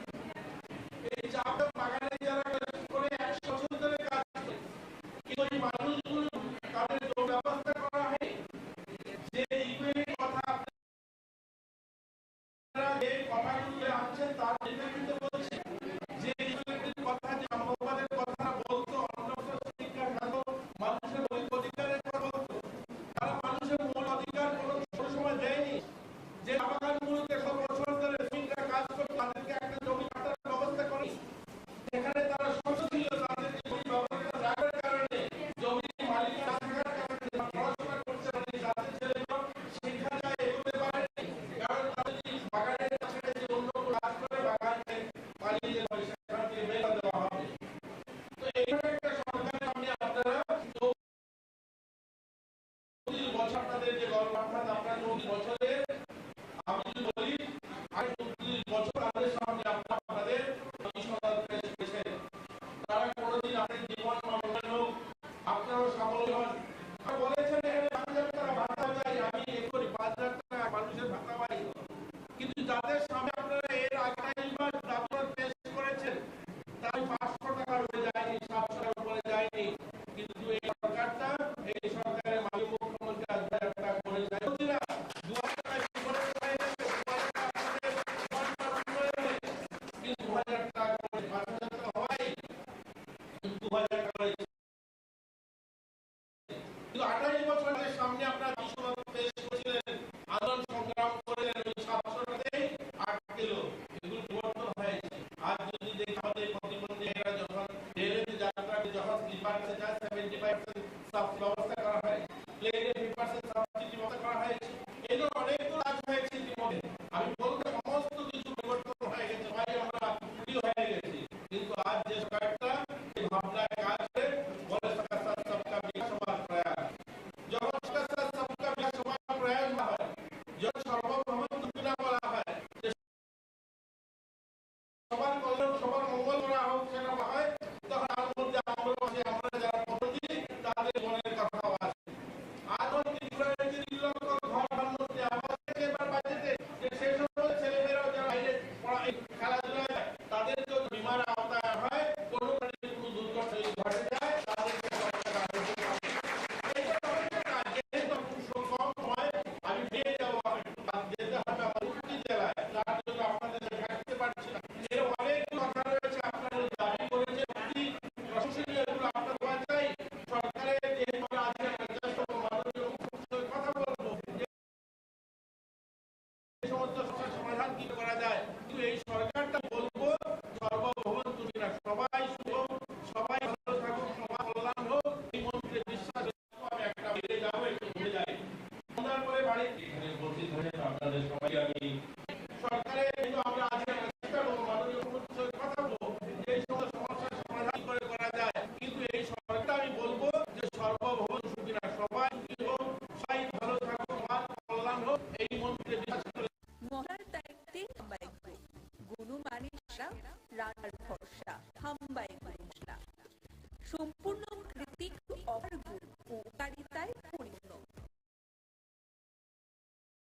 এই চা বাগানে যারা করে 100 বছর ধরে কাজ করে কিন্তু ওই মানুষগুলো তাদের ব্যবস্থা করা হয় যে ইকুইটি কথা আপনারা যে কথাগুলো আনছেন তার পরিপ্রেক্ষিতে বলছি যে ইকুইটির কথা যে সম্ভবদের কথা বলতো অন্যত্র শিক্ষা খাতো মানুষের অধিকারের কথা বলতো তারা মানুষের মূল অধিকার কোনো সময় দেয়নি। যে বাগানগুলোতে 100 বছর ধরে শ্রমিকরা কাজ করতো তাদেরকে একটা জমি কাটার ব্যবস্থা করি সেখানে তারা শস্য ছিল তাদের জমি ব্যবস্থা রাখার কারণে জমির মালিক না থাকার কারণে পড়াশোনা করতে পারেনি তাদের ছেলেমেয়েরা শিক্ষা যায় এগোতে পারেনি কারণ তাদের বাগানের ছেড়ে যে অন্য কাজ করে বাগানে পালিয়ে যেতে হয় সেখান থেকে বের করে দেওয়া হবে। তো এইভাবে একটা সরকারের সামনে আপনারা 34 বছর আপনাদের যে গল্প অর্থাৎ আপনারা 34 বছরের আমি যদি বলি আর 34 বছর তাদের সামনে আপনাদের মিশনাল পেশ করেছেন তারা কোনোদিন আপনাদের জীবন মঙ্গল হোক আপনারাও স্বাবলম্বী হন। আর বলেছেন এখানে 5,000 টাকা ভাতা চাই আমি এ করি 5,000 টাকা মানুষের ভাতা পাই কিন্তু যাদের সামনে আপনারা এর 28 মাস দাবি পেশ করেছেন তাই 500 টাকার উপরে যায়নি 700 টাকার উপরে যায়নি কিন্তু এই সরকারটা এই সরকারের মাননীয় মুখ্যমন্ত্রী আজ 2,000 টাকা করে যায় 2,000 টাকা করে যায় কিন্তু 2,000 টাকা করে 5,000 টাকা হয় 2,000 টাকা কিন্তু 28 বছরের সামনে আপনারা বিশ্বনাথ পেশ করেছিলেন আন্দোলন সংগ্রাম করেছিলেন ওই 700 টাকাতেই 8 কিলো এগুলো পরিবর্তন হয়েছে। আজ যদি দেখি আমাদের প্রতিবন্ধী এরা যখন রেলের যাত্রা যখন স্লিপারে যায় 75% সাবসিডি ব্যবস্থা করা হয় প্লেনে 50% সাবসিডি ব্যবস্থা করা হয়েছে এগুলো অনেকগুলো কাজ হয়েছে ইতিমধ্যে আমি বলবো সমস্ত কিছু পরিবর্তন হয়ে গেছে ভাই আমরা ফ্রি হয়ে গেছি কিন্তু আজ যে সরকারটা এই ভাবনায় কাজ করে বলে সবকা সাথ সবকা বিকাশ সবার প্রয়াস যখন সবকা সাথ সবকা বিকাশ সবার প্রয়াস হয় যখন সর্বভৌম দুর্নীতি বলা হয় সবার কল্যাণ সবার মঙ্গল করা হোক সেটা হয় তখন তার মধ্যে আমরা যারা পদ্ধতি তাদের মনের কথাও আসে। এখন ত্রিপুরার যে 3 লক্ষ ঘর বানানোর আবাস থেকে এবার বাজেটে যে সেই সমস্ত ছেলেমেয়েরাও যারা বাইরে খেলাধুলায় তাদেরকেও বিমার আওতায় হয় কোনো কারণে কোনো দুর্ঘটনা ঘটে যায় তাদেরকে কম হয় আমি পেয়ে যাবো যেতে হবে আমার উত্তর জেলায় তার জন্য আপনাদের থাকতে পারছি না এরকম অনেক কথা রয়েছে আপনাদের দাবি করেছে প্রশাসনীয় এগুলো আপনার চাই সরকারের যেহেতু আজকে 50তম মাননীয় মুখ্যমন্ত্রীর কথা বলবো এই সমস্ত সমস্যার সমাধান কি করা যায় কিন্তু এই সরকারটা বলবো সর্বভৌম তুমি না সবাই শুভ সবাই ভালো থাকুক সবার কল্যাণ হোক এই মন্ত্রীর বিশ্বাস আমি একটা বেড়ে যাবো একটু ঘুরে যাই সন্ধ্যার পরে বাড়ি এখানে বলছি আপনাদের সবাই আমি সরকারের কিন্তু আমরা আজকে চেষ্টা করবো মাননীয় মুখ্যমন্ত্রীর কথা বলবো যে এই সমস্ত সমস্যার সমাধান করে করা যায় কিন্তু এই সরকারটা আমি বলবো যে সর্বভৌম সুখী না সবাই সুখী হোক সবাই ভালো থাকুক সবার কল্যাণ হোক এই মন্ত্রীর বিশ্বাস করে মহার দায়িত্বে হাম্বাই গ্রুপ গুণমানিসা রান্নার ভরসা হাম্বাই মশলা সম্পূর্ণ কৃতিক অপার গুণ ও উপকারিতায় পরিপূর্ণ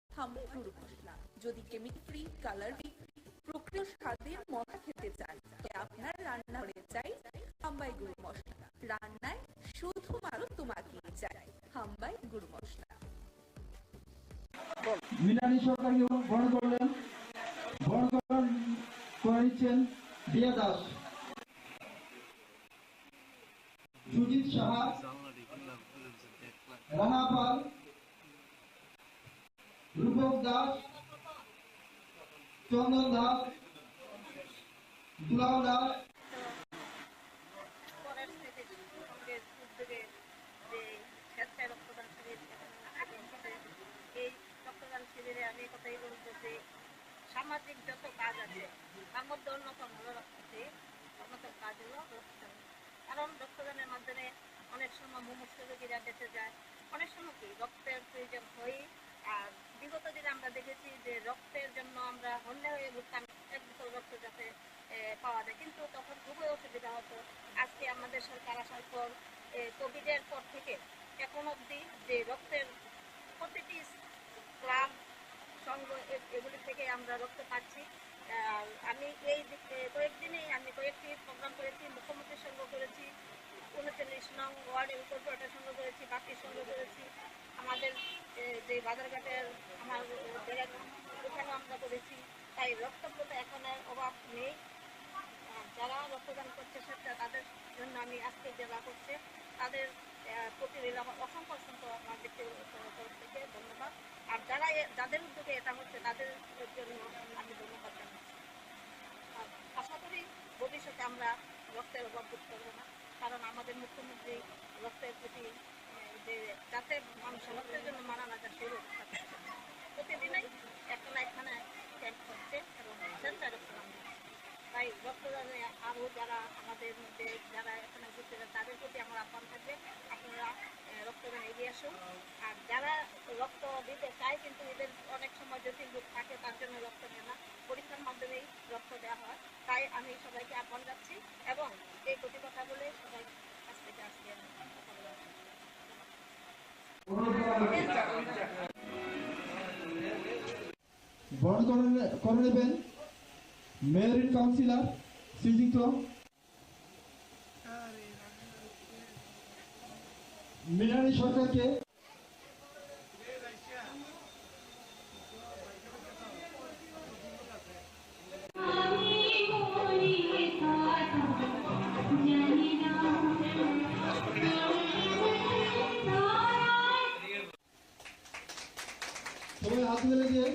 হাম্বাই গুরু মশলা যদি কেমিক্যাল ফ্রি কালার ফ্রি প্রক্রিয়া স্বাদের মশলা খেতে চান তবে আপনার রান্না করে চাই হাম্বাই গুরু মশলা রান্নায় শুধুমাত্র তোমাকেই চাই হাম্বাই গুরু মশলা মিনানি সরকারকে বরণ করলেন বরণ করে নিচ্ছেন দিয়া দাস সুজিত সাহা রানা পাল রূপক দাস চন্দন দাস দুলাল দাস আমি কথাই বলবো যে সামাজিক যত কাজ আছে তার মধ্যে অন্যতম হলো অন্যতম কাজ হলো রক্তদান। কারণ রক্তদানের মাধ্যমে অনেক সময় মুমূর্ষু রোগীরা বেঁচে যায়, অনেক সময় কি রক্তের প্রয়োজন হয়। আর বিগত দিনে আমরা দেখেছি যে রক্তের জন্য আমরা হন্যে হয়ে ঘুরতাম, এক বোতল রক্ত যাতে পাওয়া যায়, কিন্তু তখন খুবই অসুবিধা হতো। আজকে আমাদের সরকার আসার পর কোভিডের পর থেকে এখন অবধি যে রক্তের প্রতিটি ক্লাব সংঘ এগুলি থেকে আমরা রক্ত পাচ্ছি। আমি এই কয়েকদিনেই আমি কয়েকটি প্রোগ্রাম করেছি, মুখ্যমন্ত্রীর সঙ্গে করেছি, 39 নং ওয়ার্ডের কর্পোরেটর সঙ্গে করেছি, বাপির সঙ্গে করেছি, আমাদের যে বাজারঘাটের আমার ওখানেও আমরা করেছি। তাই রক্তপ্রত এখন আর অভাব নেই। যারা রক্তদান করছে সেটা তাদের জন্য আমি আজকে জেলা করছে, তাদের প্রতি আমার অসংখ্য আমার ব্যক্তিগত তরফ থেকে ধন্যবাদ। আর যাদের উদ্যোগে এটা হচ্ছে তাদের জন্য আমি ধন্যবাদ জানাচ্ছি। আশা করি ভবিষ্যতে আমরা রক্তের অভাব বোধ করবো না, কারণ আমাদের মুখ্যমন্ত্রী রক্তের প্রতি যে যাতে মানুষ রক্তের জন্য মারা না যায় সেই ব্যবস্থা করছে। প্রতিদিনই একটা না এখানে ক্যাম্প করছে এবং সেন্টার রক্তদান। তাই রক্তদানে আরও যারা আমাদের মধ্যে যারা এখানে ঘুরতে যায় তাদের প্রতি আমার আহ্বান থাকবে, আপনারা রক্তদান এগিয়ে আসুন। আর যারা রক্ত দিতে চায় কিন্তু এদের অনেক সময় জটিল রোগ থাকে, তার জন্য রক্ত নেয় না, পরীক্ষার মাধ্যমেই রক্ত দেওয়া হয়। তাই আমি সবাইকে আহ্বান যাচ্ছি এবং এই প্রতি কথা বলে সবাই কাছ থেকে আজকে বরণ করে নেবেন মেয়র ইন কাউন্সিলর শ্রীযুক্ত মৃণালী সরকারকে। সবাই হাত তুলে দিয়ে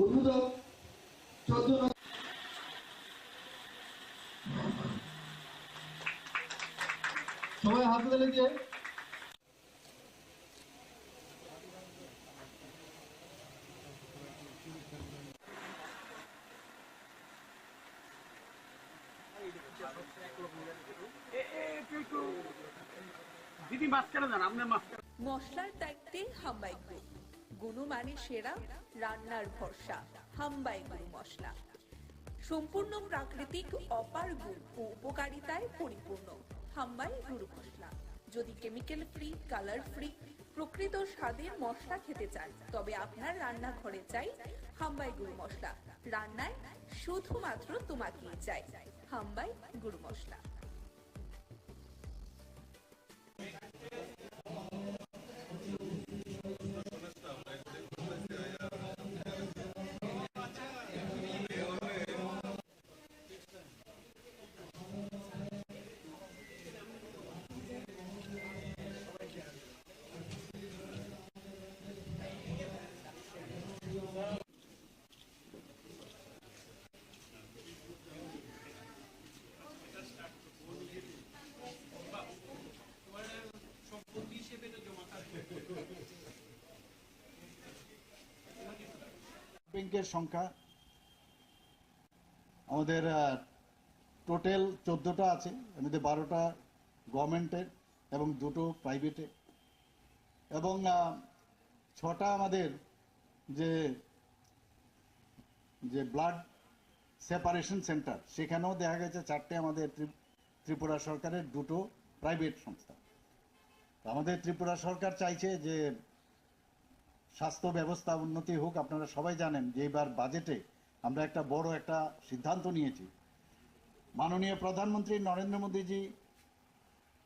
উদ্বোধক 14 সবাই হাত তুলে দিয়ে দিদি মাঝখানে যান, আপনি মাঝখানে। মশলার দায়িত্বে হাম্বাই গ্রুপ, গুণমানে সেরা, রান্নার ভরসা, হাম্বাই গুরু মশলা। সম্পূর্ণ প্রাকৃতিক, অপার গুণ ও উপকারিতায় পরিপূর্ণ হাম্বাই গুরু মশলা। যদি কেমিক্যাল ফ্রি, কালার ফ্রি, প্রকৃত স্বাদের মশলা খেতে চান তবে আপনার রান্নাঘরে চাই হাম্বাই গুরু মশলা। রান্নায় শুধুমাত্র তোমাকেই চাই হাম্বাই গুরু মশলা। ব্যাংকের সংখ্যা আমাদের টোটাল 14টা আছে, এর মধ্যে 12টা গভর্নমেন্টের এবং 2টো প্রাইভেটে, এবং 6টা আমাদের যে ব্লাড সেপারেশন সেন্টার, সেখানেও দেখা গেছে 4টে আমাদের ত্রিপুরা সরকারের, 2টো প্রাইভেট সংস্থা। আমাদের ত্রিপুরা সরকার চাইছে যে স্বাস্থ্য ব্যবস্থা উন্নতি হোক। আপনারা সবাই জানেন যে এবার বাজেটে আমরা একটা বড় একটা সিদ্ধান্ত নিয়েছি। মাননীয় প্রধানমন্ত্রী নরেন্দ্র মোদীজি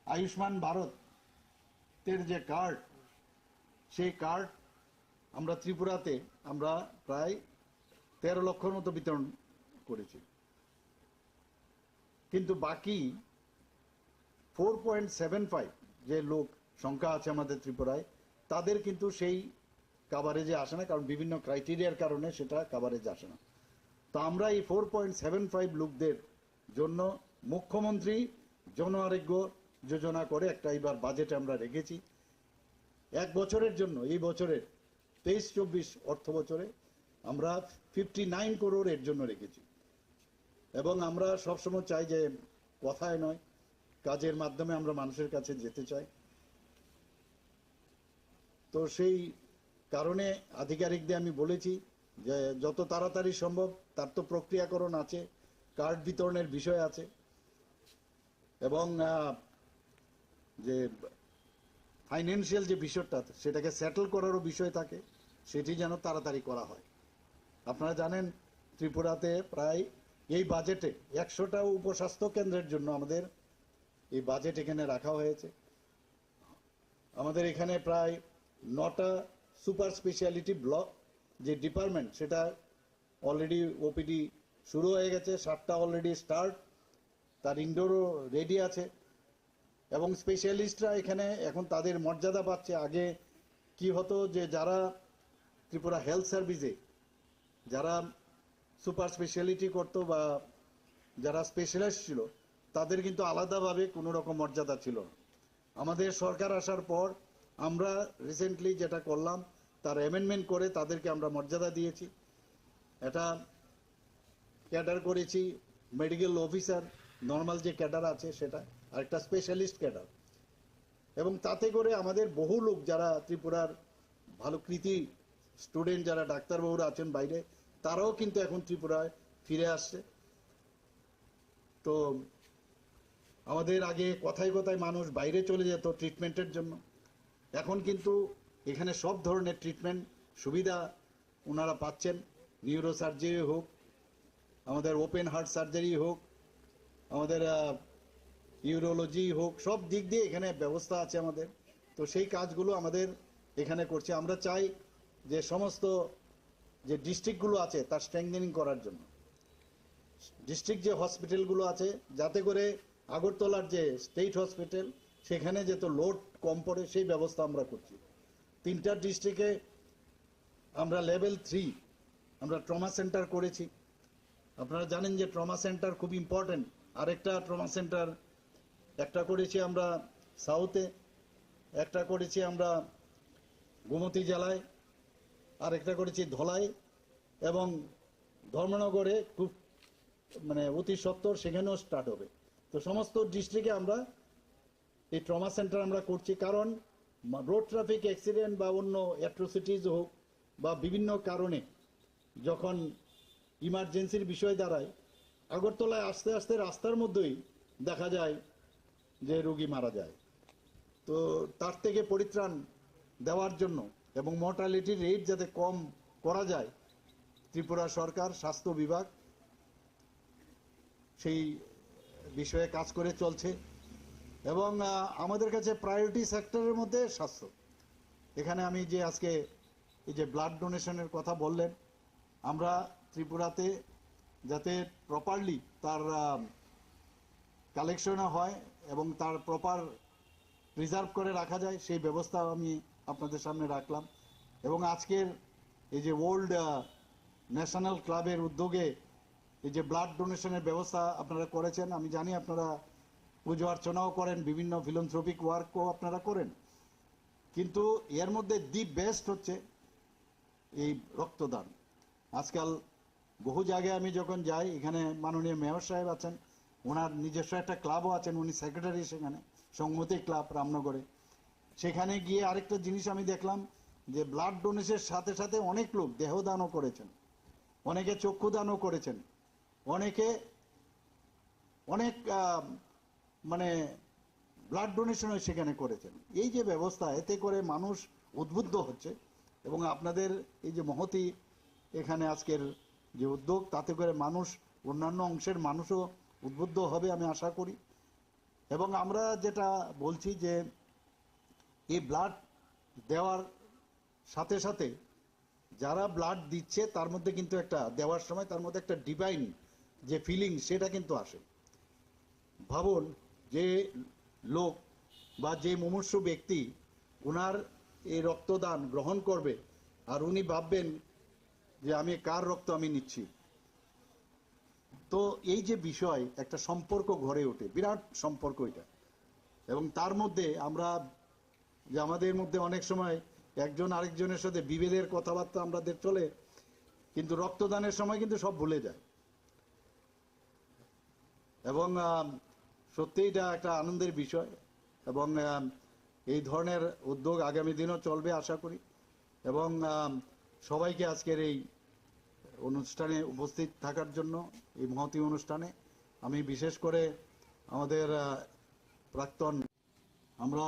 আয়ুষ্মান ভারতের যে কার্ড, সেই কার্ড আমরা ত্রিপুরাতে আমরা প্রায় 13 লক্ষর মতো বিতরণ করেছি, কিন্তু বাকি 4.75 যে লোক সংখ্যা আছে আমাদের ত্রিপুরায়, তাদের কিন্তু সেই কাভারেজে আসে না, কারণ বিভিন্ন ক্রাইটেরিয়ার কারণে সেটা কাভারেজ আসে না। তো আমরা এই 4.75 লোকদের জন্য মুখ্যমন্ত্রী জন আরোগ্য যোজনা করে একটা এবার বাজেটে আমরা রেখেছি। 1 বছরের জন্য, এই বছরের 23-24 অর্থ বছরে আমরা 59 করোড় এর জন্য রেখেছি। এবং আমরা সবসময় চাই যে কথায় নয়, কাজের মাধ্যমে আমরা মানুষের কাছে যেতে চাই। তো সেই কারণে আধিকারিকদের আমি বলেছি যে যত তাড়াতাড়ি সম্ভব, তার তো প্রক্রিয়াকরণ আছে, কার্ড বিতরণের বিষয় আছে, এবং যে ফাইন্যান্সিয়াল যে বিষয়টা সেটাকে সেটেল করারও বিষয় থাকে, সেটি যেন তাড়াতাড়ি করা হয়। আপনারা জানেন ত্রিপুরাতে প্রায় এই বাজেটে 100টা উপস্বাস্থ্য কেন্দ্রের জন্য আমাদের এই বাজেট এখানে রাখা হয়েছে। আমাদের এখানে প্রায় 9টা সুপার স্পেশালিটি ব্লক যে ডিপার্টমেন্ট, সেটা অলরেডি ওপিডি শুরু হয়ে গেছে, 7টা অলরেডি স্টার্ট, তার ইনডোরও রেডি আছে। এবং স্পেশালিস্টরা এখানে এখন তাদের মর্যাদা পাচ্ছে। আগে কি হতো যে যারা ত্রিপুরা হেলথ সার্ভিসে যারা সুপার স্পেশালিটি করতো বা যারা স্পেশালিস্ট ছিল, তাদের কিন্তু আলাদাভাবে কোনো রকম মর্যাদা ছিল না। আমাদের সরকার আসার পর আমরা রিসেন্টলি যেটা করলাম, তার অ্যামেন্ডমেন্ট করে তাদেরকে আমরা মর্যাদা দিয়েছি। এটা ক্যাডার করেছি, মেডিকেল অফিসার নর্মাল যে ক্যাডার আছে সেটা, আর একটা স্পেশালিস্ট ক্যাডার। এবং তাতে করে আমাদের বহু লোক যারা ত্রিপুরার ভালো কৃতি স্টুডেন্ট, যারা ডাক্তারবাবুরা আছেন বাইরে, তারাও কিন্তু এখন ত্রিপুরায় ফিরে আসছে। তো আমাদের আগে কথায় কথায় মানুষ বাইরে চলে যেত ট্রিটমেন্টের জন্য, এখন কিন্তু এখানে সব ধরনের ট্রিটমেন্ট সুবিধা ওনারা পাচ্ছেন। নিউরো সার্জারি হোক, আমাদের ওপেন হার্ট সার্জারি হোক, আমাদের ইউরোলজি হোক, সব দিক দিয়ে এখানে ব্যবস্থা আছে আমাদের। তো সেই কাজগুলো আমাদের এখানে করছে। আমরা চাই যে সমস্ত যে ডিস্ট্রিক্টগুলো আছে তার স্ট্রেংথেনিং করার জন্য, ডিস্ট্রিক্ট যে হসপিটালগুলো আছে, যাতে করে আগরতলার যে স্টেট হসপিটাল সেখানে যেত লোড কম পড়ে, সেই ব্যবস্থা আমরা করছি। 3টা ডিস্ট্রিক্টে আমরা লেভেল 3 আমরা ট্রমা সেন্টার করেছি। আপনারা জানেন যে ট্রমা সেন্টার খুব ইম্পর্টেন্ট। আরেকটা ট্রমা সেন্টার একটা করেছি আমরা সাউথে, একটা করেছি আমরা গোমতী জেলায়, আর একটা করেছি ধলাই, এবং ধর্মনগরে খুব অতি সত্বর সেখানেও স্টার্ট হবে। তো সমস্ত ডিস্ট্রিক্টে আমরা এই ট্রমা সেন্টার আমরা করছি, কারণ রোড ট্রাফিক অ্যাক্সিডেন্ট বা অন্য অ্যাট্রোসিটিস হোক বা বিভিন্ন কারণে যখন ইমার্জেন্সির বিষয় দাঁড়ায়, আগরতলায় আস্তে আস্তে রাস্তার মধ্যেই দেখা যায় যে রোগী মারা যায়। তো তার থেকে পরিত্রাণ দেওয়ার জন্য এবং মর্টালিটি রেট যাতে কম করা যায়, ত্রিপুরা সরকার স্বাস্থ্য বিভাগ সেই বিষয়ে কাজ করে চলছে। এবং আমাদের কাছে প্রায়োরিটি সেক্টরের মধ্যে স্বাস্থ্য। এখানে আমি যে আজকে এই যে ব্লাড ডোনেশনের কথা বললেন, আমরা ত্রিপুরাতে যাতে প্রপারলি তার কালেকশনও হয় এবং তার প্রপার প্রিজার্ভ করে রাখা যায়, সেই ব্যবস্থা আমি আপনাদের সামনে রাখলাম। এবং আজকের এই যে ওল্ড ন্যাশনাল ক্লাবের উদ্যোগে এই যে ব্লাড ডোনেশনের ব্যবস্থা আপনারা করেছেন, আমি জানি আপনারা পুজো অর্চনাও করেন, বিভিন্ন ফিলান্থ্রপিক ওয়ার্কও আপনারা করেন, কিন্তু এর মধ্যে দি বেস্ট হচ্ছে এই রক্তদান। আজকাল বহু জায়গায় আমি যখন যাই, এখানে মাননীয় মেয়র সাহেব আছেন, ওনার নিজস্ব একটা ক্লাবও আছেন, উনি সেক্রেটারি সেখানে, সংহতি ক্লাব রামনগরে। সেখানে গিয়ে আরেকটা জিনিস আমি দেখলাম যে ব্লাড ডোনেশনের সাথে সাথে অনেক লোক দেহদানও করেছেন, অনেকে চক্ষুদানও করেছেন, অনেকে অনেক ব্লাড ডোনেশনও সেখানে করেছেন। এই যে ব্যবস্থা, এতে করে মানুষ উদ্বুদ্ধ হচ্ছে। এবং আপনাদের এই যে মহতি এখানে আজকের যে উদ্যোগ, তাতে করে মানুষ, অন্যান্য অংশের মানুষও উদ্বুদ্ধ হবে আমি আশা করি। এবং আমরা যেটা বলছি যে এই ব্লাড দেওয়ার সাথে সাথে যারা ব্লাড দিচ্ছে তার মধ্যে কিন্তু একটা দেওয়ার সময় তার মধ্যে একটা ডিভাইন যে ফিলিং সেটা কিন্তু আসে। ভাবুন যে লোক বা যে মুমূর্ষু ব্যক্তি ওনার এই রক্তদান গ্রহণ করবে আর উনি ভাববেন যে আমি কার রক্ত আমি নিচ্ছি। তো এই যে বিষয় একটা সম্পর্ক গড়ে ওঠে, বিরাট সম্পর্ক এটা। এবং তার মধ্যে আমরা যে আমাদের মধ্যে অনেক সময় একজন আরেকজনের সাথে বিভেদের কথাবার্তা আমাদের চলে, কিন্তু রক্তদানের সময় কিন্তু সব ভুলে যায়। এবং সত্যি এটা একটা আনন্দের বিষয় এবং এই ধরনের উদ্যোগ আগামী দিনও চলবে আশা করি। এবং সবাইকে আজকের এই অনুষ্ঠানে উপস্থিত থাকার জন্য, এই মহতী অনুষ্ঠানে আমি বিশেষ করে আমাদের প্রাক্তন আমরা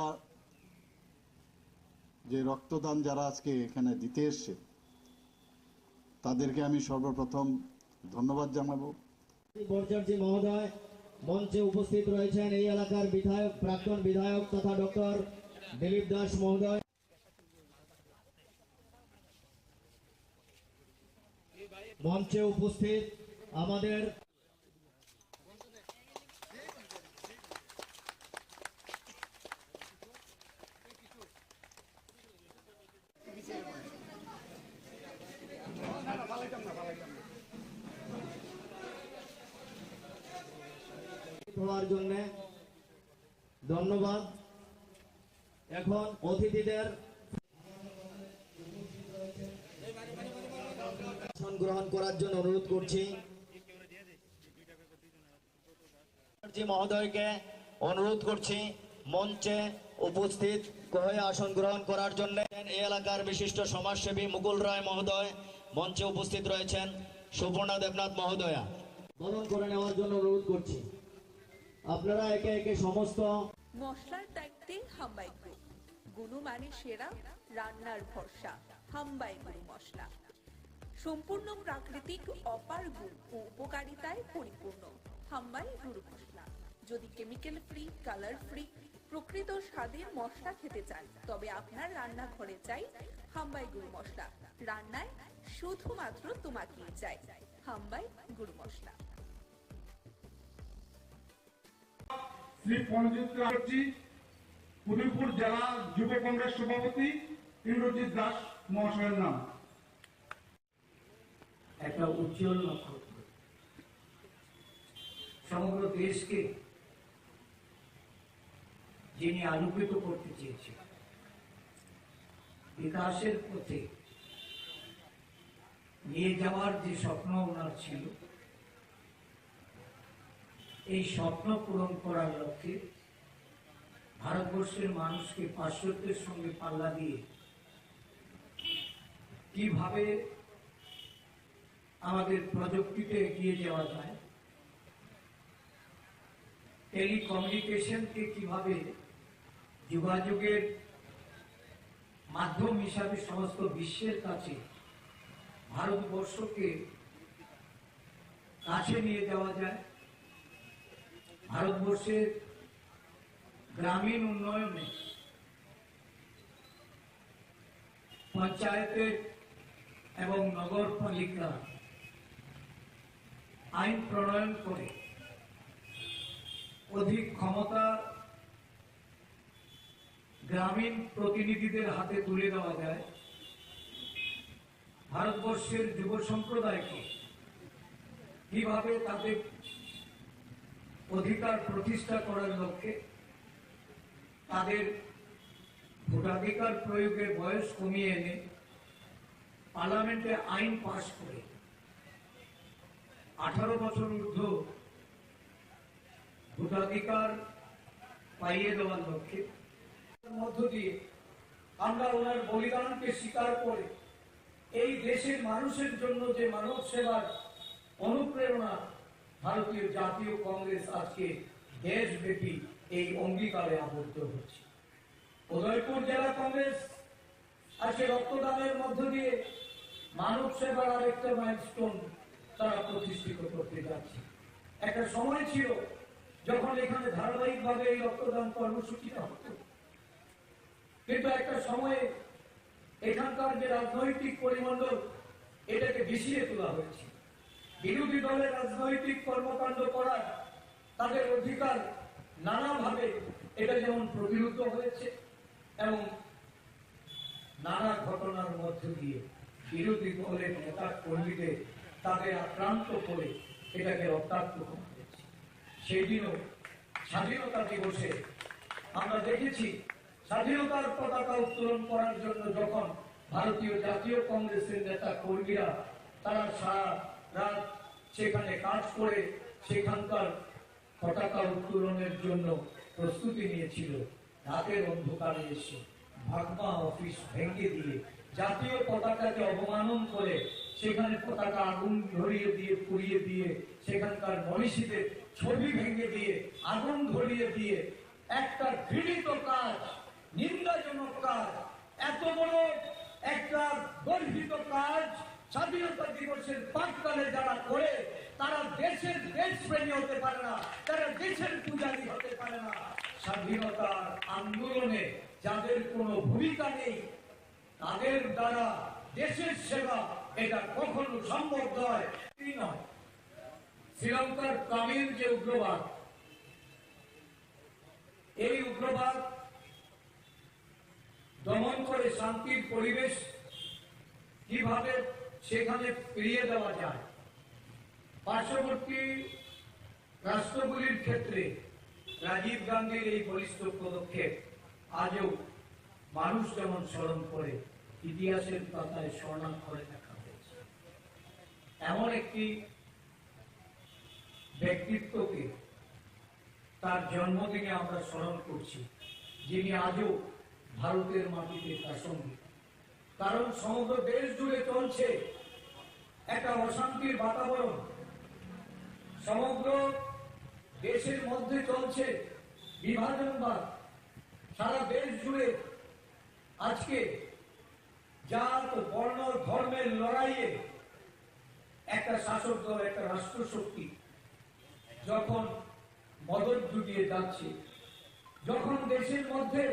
যে রক্তদান যারা আজকে এখানে দিতে এসছে তাদেরকে আমি সর্বপ্রথম ধন্যবাদ জানাবো। ভট্টাচার্য মহোদয় মঞ্চে উপস্থিত রয়েছেন এই এলাকার বিধায়ক, প্রাক্তন বিধায়ক তথা ডক্টর দিলীপ দাস মহোদয়। মঞ্চে উপস্থিত আমাদের হওয়ার জন্য ধন্যবাদ। এখন অতিথিদের গ্রহণ করার জন্য অনুরোধ করছি। মহোদয়কে অনুরোধ করছি মঞ্চে উপস্থিত হয়ে আসন গ্রহণ করার জন্য। এই এলাকার বিশিষ্ট সমাজসেবী মুকুল রায় মহোদয় মঞ্চে উপস্থিত রয়েছেন। সুপর্ণা দেবনাথ মহোদয়া বরণ করে নেওয়ার জন্য অনুরোধ করছি। আপনারা একে একে সমস্ত মশলার দায়িত্বে হাম্বাই গ্রুপ, গুণমানের সেরা, রান্নার ভরসা হাম্বাই গুরু মশলা। সম্পূর্ণ প্রাকৃতিক অপার গুণ ও উপকারিতায় পরিপূর্ণ হাম্বাই গুরু মশলা। যদি কেমিক্যাল ফ্রি, কালার ফ্রি, প্রকৃত স্বাদের মশলা খেতে চান তবে আপনার রান্নাঘরে চাই হাম্বাই গুরু মশলা। রান্নায় শুধুমাত্র তোমাকেই চাই হাম্বাই গুরু মশলা। শ্রী পঞ্জিত রাজি, উদয়পুর জেলা যুব কংগ্রেস সভাপতি ইন্দ্রজিৎ দাস মহাশয়ের নাম। একটা উজ্জ্বল নক্ষত্র সমগ্র দেশকে যিনি আলোকিত করতে চেয়েছেন, বিকাশের পথে নিয়ে যাওয়ার যে স্বপ্ন ওনার ছিল, এই স্বপ্ন পূরণ করার লক্ষ্যে ভারতবর্ষের মানুষকে পাশ্চাত্যের সঙ্গে পাল্লা দিয়ে কিভাবে আমাদের প্রযুক্তিতে এগিয়ে যাওয়া যায়, টেলিকমিউনিকেশনকে কিভাবে যোগাযোগের মাধ্যম হিসাবে সমস্ত বিশ্বের কাছে ভারতবর্ষকে কাছে নিয়ে যাওয়া যায়, ভারতবর্ষের গ্রামীণ উন্নয়নে পঞ্চায়েতের এবং নগরপালিকা আইন প্রণয়ন করে অধিক ক্ষমতা গ্রামীণ প্রতিনিধিদের হাতে তুলে দেওয়া যায়, ভারতবর্ষের যুব সম্প্রদায়কে কিভাবে তাদের অধিকার প্রতিষ্ঠা করার লক্ষ্যে তাদের ভোটাধিকার প্রয়োগের বয়স কমিয়ে এনে পার্লামেন্টে আইন পাশ করে 18 বছর ঊর্ধ্ব ভোটাধিকার পাইয়ে দেওয়ার লক্ষ্যে মধ্য দিয়ে আমরা ওনার বলিদানকে স্বীকার করে এই দেশের মানুষের জন্য যে মানব সেবার অনুপ্রেরণা ভারতীয় জাতীয় কংগ্রেস আজকে দেশব্যাপী এই অঙ্গীকারে আবদ্ধ হচ্ছে। উদয়পুর জেলা কংগ্রেস আজকে রক্তদানের মধ্য দিয়ে মানব সেবার আরেকটা মাইলস্টোন তারা প্রতিষ্ঠিত করতে যাচ্ছে। একটা সময় ছিল যখন এখানে ধারাবাহিকভাবে এই রক্তদান কর্মসূচিটা হতো, কিন্তু একটা সময়ে এখানকার যে রাজনৈতিক পরিমণ্ডল এটাকে বিষিয়ে তোলা হয়েছে। বিরোধী দলের রাজনৈতিক কর্মকাণ্ড করার তাদের অধিকার নানাভাবে এটা যেমন প্রতিরোধ হয়েছে এবং নানা ঘটনার মধ্য দিয়ে বিরোধী দলের নেতা কর্মীদের তাদের আক্রান্ত করে এটাকে রক্তাক্ত করা হয়েছে। সেই দিনও স্বাধীনতা দিবসে আমরা দেখেছি স্বাধীনতার পতাকা উত্তোলন করার জন্য যখন ভারতীয় জাতীয় কংগ্রেসের নেতা কর্মীরা তারা সারা রাত সেখানে কাজ করে সেখানকার পতাকা উত্তোলনের জন্য প্রস্তুতি নিয়েছিল, রাতের অন্ধকারে এসে ভাগমা অফিস ভেঙে দিয়ে জাতীয় পতাকাকে অবমানন করে সেখানে পতাকা আগুন ধরিয়ে দিয়ে পুড়িয়ে দিয়ে সেখানকার মনীষীদের ছবি ভেঙে দিয়ে আগুন ধরিয়ে দিয়ে একটা ঘৃণিত কাজ, নিন্দাজনক কাজ, এত বড় একটা গর্হিত কাজ স্বাধীনতা দিবসের প্রাক্কালে যারা করে তারা দেশের দেশপ্রেমী হতে পারে না, তারা দেশের পূজারী হতে পারে না। স্বাধীনতার আন্দোলনে যাদের কোনো ভূমিকা নেই তাদের দ্বারা দেশের সেবা এটা কখনো সম্ভব নয়। শ্রীলঙ্কার তামিল যে উগ্রবাদ, এই উগ্রবাদ দমন করে শান্তির পরিবেশ কিভাবে সেখানে ফিরিয়ে দেওয়া যায়, পার্শ্ববর্তী রাষ্ট্রগুলির ক্ষেত্রে রাজীব গান্ধীর এই বলিষ্ঠ পদক্ষেপ আজও মানুষ যেমন স্মরণ করে ইতিহাসের পাতায় স্বর্ণাক্ষরে দেখা হয়েছে। এমন একটি ব্যক্তিত্বকে তার জন্মদিনে আমরা স্মরণ করছি যিনি আজও ভারতের মাটিতে প্রাসঙ্গিক। কারণ সমগ্র দেশ জুড়ে চলছে একটা অশান্তির বাতাবরণ, সমগ্র দেশের মধ্যে চলছে বিভাজনবাদ, সারা দেশ জুড়ে আজকে জাত বর্ণ ধর্মের লড়াইয়ে একটা শাসক দল, একটা রাষ্ট্রশক্তি যখন মদত জুটিয়ে যাচ্ছে, যখন দেশের মধ্যে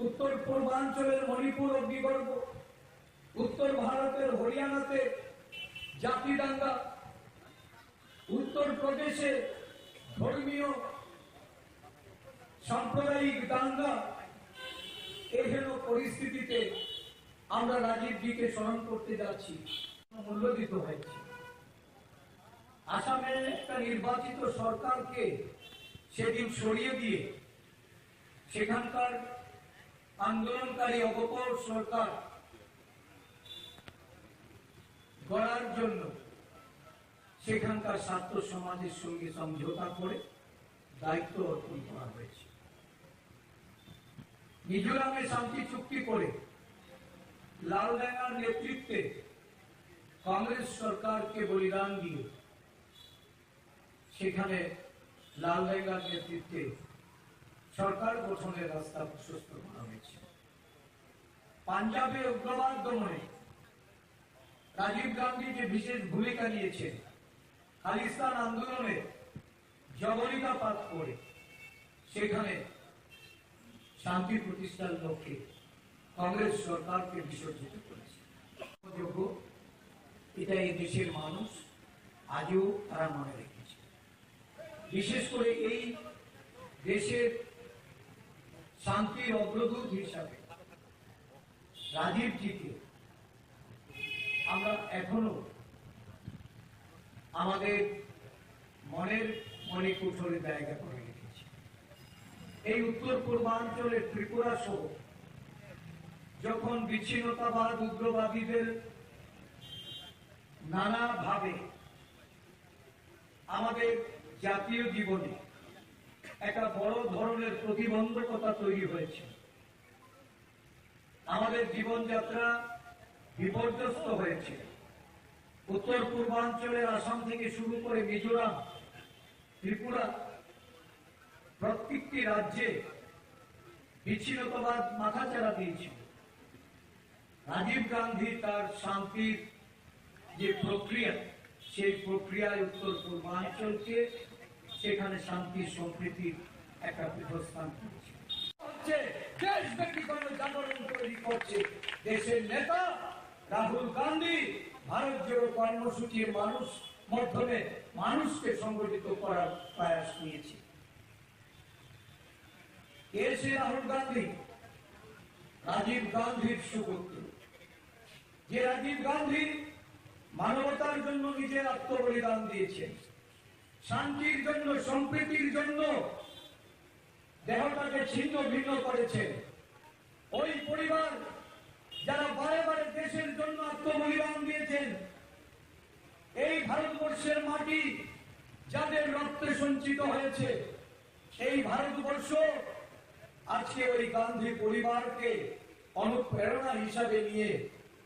উত্তর পূর্বাঞ্চলের মণিপুর অগ্নিগর্ভ, উত্তর ভারতের হরিয়ানাতে জাতি দাঙ্গা, উত্তর প্রদেশে ধর্মীয় সাম্প্রদায়িক দাঙ্গা, এহেন পরিস্থিতিতে আমরা রাজীবজিকে স্মরণ করতে যাচ্ছি, মূল্য দিতে হয়েছে। আসামে একটা নির্বাচিত সরকারকে সেদিন সরিয়ে দিয়ে সেখানকার আন্দোলনকারী অপর সরকার গড়ার জন্য সেখানকার ছাত্র সমাজের সঙ্গে সমঝোতা করে দায়িত্ব অর্পণ করা হয়েছে। মিজোরামে শান্তি চুক্তি করে লালডাঙ্গার নেতৃত্বে কংগ্রেস সরকারকে বলিদান দিয়ে সেখানে লালডাঙ্গার নেতৃত্বে সরকার গঠনের রাস্তা প্রশস্ত করা হয়েছে। পাঞ্জাবে উগ্রবাদ দমনে রাজীব গান্ধী যে বিশেষ ভূমিকা নিয়েছেন, খালিস্তান আন্দোলনে জবনিকাপাত করে সেখানে শান্তি প্রতিষ্ঠার লক্ষ্যে কংগ্রেস সরকারকে বিসর্জিত করেছে। এটা এই দেশের মানুষ আজও তারা মনে রেখেছে। বিশেষ করে এই দেশের শান্তির অগ্রদূত হিসাবে রাজীবজিকে আমরা এখনো আমাদের মনের মণিকুঠরে জায়গা করে রেখেছি। এই উত্তর পূর্বাঞ্চলের ত্রিপুরা সহ যখন বিচ্ছিন্নতাবাদ উগ্রবাদীদের নানাভাবে আমাদের জাতীয় জীবনে একটা বড় ধরনের প্রতিবন্ধকতা তৈরি হয়েছে, আমাদের জীবনযাত্রা বিপর্যস্ত হয়েছে। উত্তর পূর্বাঞ্চলের আসাম থেকে শুরু করে মিজোরাম, ত্রিপুরা, প্রত্যেকটি রাজ্যে বিচ্ছিন্নতাবাদ মাথাচাড়া দিয়েছিল। রাজীব গান্ধী তার শান্তির যে প্রক্রিয়া, সেই প্রক্রিয়ায় উত্তর পূর্বাঞ্চলকে সেখানে শান্তি সম্প্রীতির একটা পীঠস্থান করেছে। দেশব্যাপী জাগরণ তৈরি করছে। দেশের নেতা রাহুল গান্ধী ভারত জোড়ো কর্মসূচির মাধ্যমে মানুষকে সংগঠিত করার প্রয়াস নিয়েছে। কে সে রাহুল গান্ধী? রাজীব গান্ধীর সুপুত্র, যে রাজীব গান্ধী মানবতার জন্য নিজের আত্মবলিদান দিয়েছেন, শান্তির জন্য, সম্প্রীতির জন্য দেহটাকে ছিন্ন ভিন্ন করেছেন। ওই পরিবার যারা বারে বারে দেশের জন্য আত্মবলিদান দিয়েছেন, এই ভারতবর্ষের মাটি যাদের রক্তে সঞ্চিত হয়েছে, এই ভারতবর্ষ আজকে ওই গান্ধী পরিবারকে অনুপ্রেরণা হিসাবে নিয়ে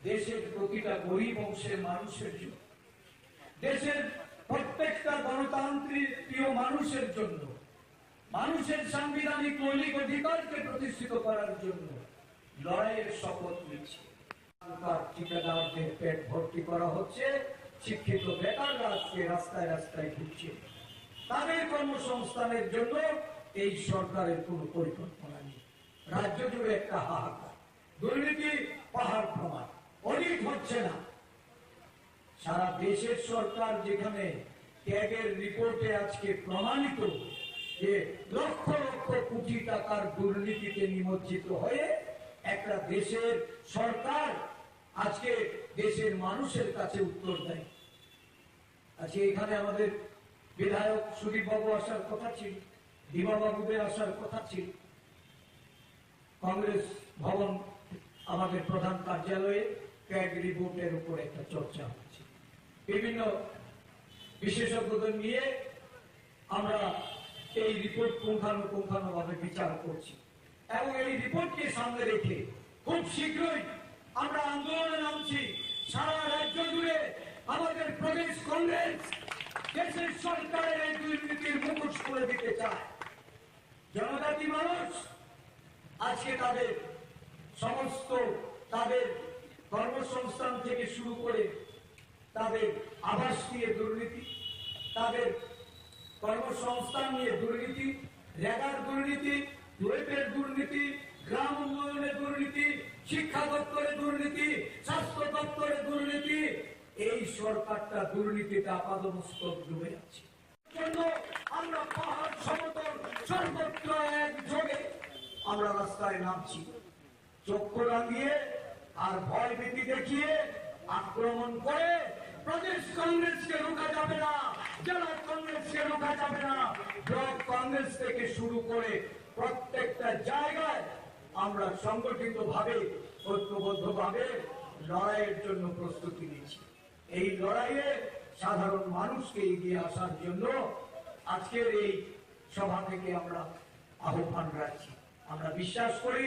দেশের প্রতিটা গরিব অংশের মানুষের জন্য, দেশের প্রত্যেকটা গণতান্ত্রিক প্রিয় মানুষের জন্য, মানুষের সাংবিধানিক মৌলিক অধিকারকে প্রতিষ্ঠিত করার জন্য লড়াইয়ের শপথ নিচ্ছে। ঠিকাদারদের পেট ভর্তি করা হচ্ছে, শিক্ষিত বেকাররা আজকে রাস্তায় রাস্তায় ঘুরছে। তাদের কর্মসংস্থানের জন্য এই সরকারের কোন পরিকল্পনা নেই। রাজ্য জুড়ে একটা হাহাকার, দুর্নীতি পাহাড় প্রমাণ, অডিট হচ্ছে না। সারা দেশের সরকার যেখানে ট্যাগের রিপোর্টে আজকে প্রমাণিত যে লক্ষ লক্ষ কোটি টাকার দুর্নীতিতে নিমজ্জিত হয়ে একটা দেশের সরকার আজকে দেশের মানুষের কাছে উত্তর দেয়। আজকে এখানে আমাদের বিধায়ক সুদীপ বাবু আসার কথা ছিল, দীপা বাবুদের আসার কথা ছিল। কংগ্রেস ভবন আমাদের প্রধান কার্যালয়ে ট্যাগ রিপোর্টের উপর একটা চর্চা হচ্ছে। বিভিন্ন বিশেষজ্ঞদের নিয়ে আমরা এই রিপোর্ট পুঙ্খানুপুঙ্খানুভাবে বিচার করছি এবং এই রিপোর্টকে সামনে রেখে খুব শীঘ্রই আমরা আন্দোলনে নামছি। সারা রাজ্য জুড়ে আমাদের প্রদেশ কংগ্রেস দেশের সরকারের এই দুর্নীতির মুখোশ করে দিতে চায়। জনজাতি মানুষ আজকে তাদের সমস্ত তাদের কর্মসংস্থান থেকে শুরু করে তাদের আবাস নিয়ে দুর্নীতি, তাদের কর্মসংস্থান নিয়ে দুর্নীতি, রেগার দুর্নীতি, রুয়েটের দুর্নীতি, গ্রাম উন্নয়নের দুর্নীতি, শিক্ষা দপ্তরে দুর্নীতি, স্বাস্থ্য দপ্তরে দুর্নীতি, এই সরকারটা দুর্নীতিতে আপাদমস্তক ডুবে যাচ্ছে। আমরা পাহাড় সমতল সর্বত্র একযোগে আমরা রাস্তায় নামছি। চক্ষু রাঙিয়ে আর ভয় ভীতি দেখিয়ে আক্রমণ করে প্রদেশ কংগ্রেসকে রোকা যাবে না, জেলা কংগ্রেসকে রোকা যাবে না। ব্লক কংগ্রেস থেকে শুরু করে প্রত্যেকটা জায়গায় আমরা সংগঠিত ভাবে ঐক্যবদ্ধ ভাবে লড়াইয়ের জন্য প্রস্তুতি নিচ্ছি। এই লড়াইয়ে সাধারণ মানুষকে এগিয়ে আসার জন্য আজকের এই সভা থেকে আমরা আহ্বান রাখছি। আমরা বিশ্বাস করি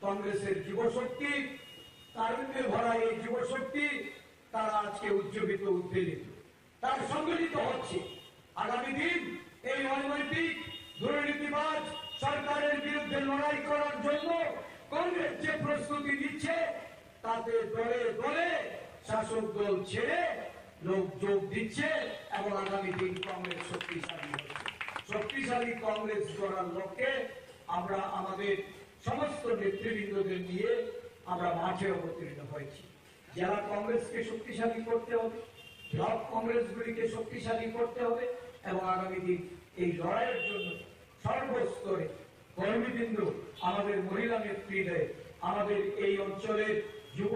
কংগ্রেসের যুবশক্তি, তারুণ্যে ভরা এই যুবশক্তি তারা আজকে উজ্জীবিত, উদ্বেলিত, তার সংগঠিত হচ্ছে। আগামী দিন এই অনৈতিক দুর্নীতিবাজ সরকারের বিরুদ্ধে লড়াই করার জন্য কংগ্রেস যে প্রস্তুতি দিচ্ছে তাতে দলে দলে শাসক দল ছেড়ে লোক যোগ দিচ্ছে এবং আগামী দিন কংগ্রেস শক্তিশালী হচ্ছে। শক্তিশালী কংগ্রেস গড়ার লক্ষ্যে আমরা আমাদের সমস্ত নেতৃবৃন্দদের নিয়ে আমরা মাঠে অবতীর্ণ হয়েছি। জেলা কংগ্রেসকে শক্তিশালী করতে হবে, ব্লক কংগ্রেসগুলিকে শক্তিশালী করতে হবে এবং আগামী দিন এই লড়াইয়ের জন্য সর্বস্তরে কর্মীবৃন্দ, আমাদের মহিলা নেতৃত্বে, আমাদের এই অঞ্চলের যুব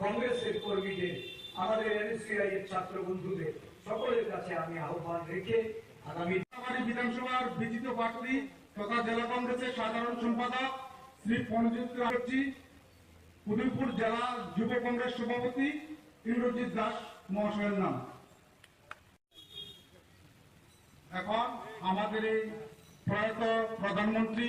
কংগ্রেসের কর্মীদের, আমাদের এনএসসিআই এর ছাত্র বন্ধুদের সকলের কাছে আমি আহ্বান রেখে আগামী বিধানসভার বিজিত প্রার্থী তথা জেলা কংগ্রেসের সাধারণ সম্পাদক শ্রী পঞ্জিত রাজি, উদয়পুর জেলা যুব কংগ্রেস সভাপতি ইন্দ্রজিৎ দাস মহাশয়ের নাম। এখন আমাদের এই প্রয়াত প্রধানমন্ত্রী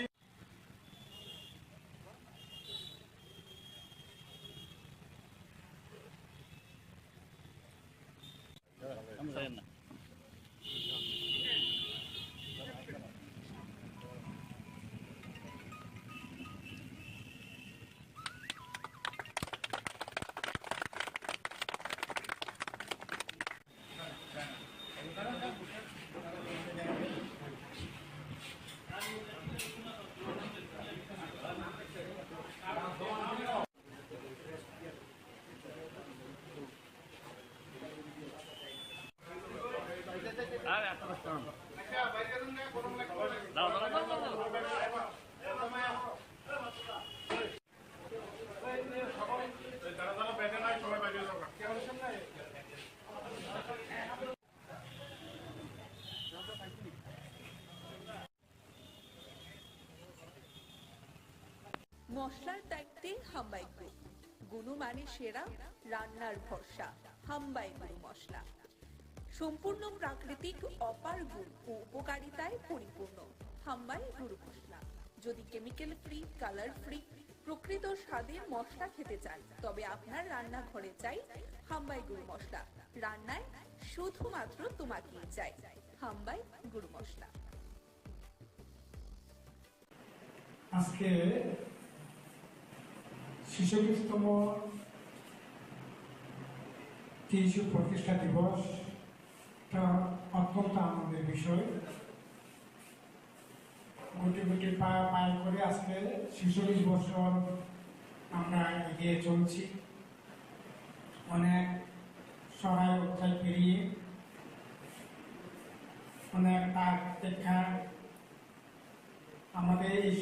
মশলার দায়িত্বে হাম্বাই গ্রুপ, গুণমানে সেরা, রান্নার ভরসা হাম্বাই গুরু মশলা। সম্পূর্ণ প্রাকৃতিক, অপার গুণ ও উপকারিতায় পরিপূর্ণ হাম্বাই গুরু মশলা। যদি কেমিক্যাল ফ্রি, কালার ফ্রি, প্রকৃত স্বাদের মশলা খেতে চান, তবে আপনার রান্নাঘরে চাই হাম্বাই গুরু মশলা। রান্নায় শুধুমাত্র তোমাকেই চাই হাম্বাই গুরু মশলা। আজকে 46তম টিএসইউ প্রতিষ্ঠা দিবস, এটা অত্যন্ত আনন্দের বিষয়। গুটি গুটি পায়ে করে আজকে 46 বছর আমরা এগিয়ে চলছি। অনেক সহায় অধ্যায় পেরিয়ে, অনেক তার দেখা আমাদের এই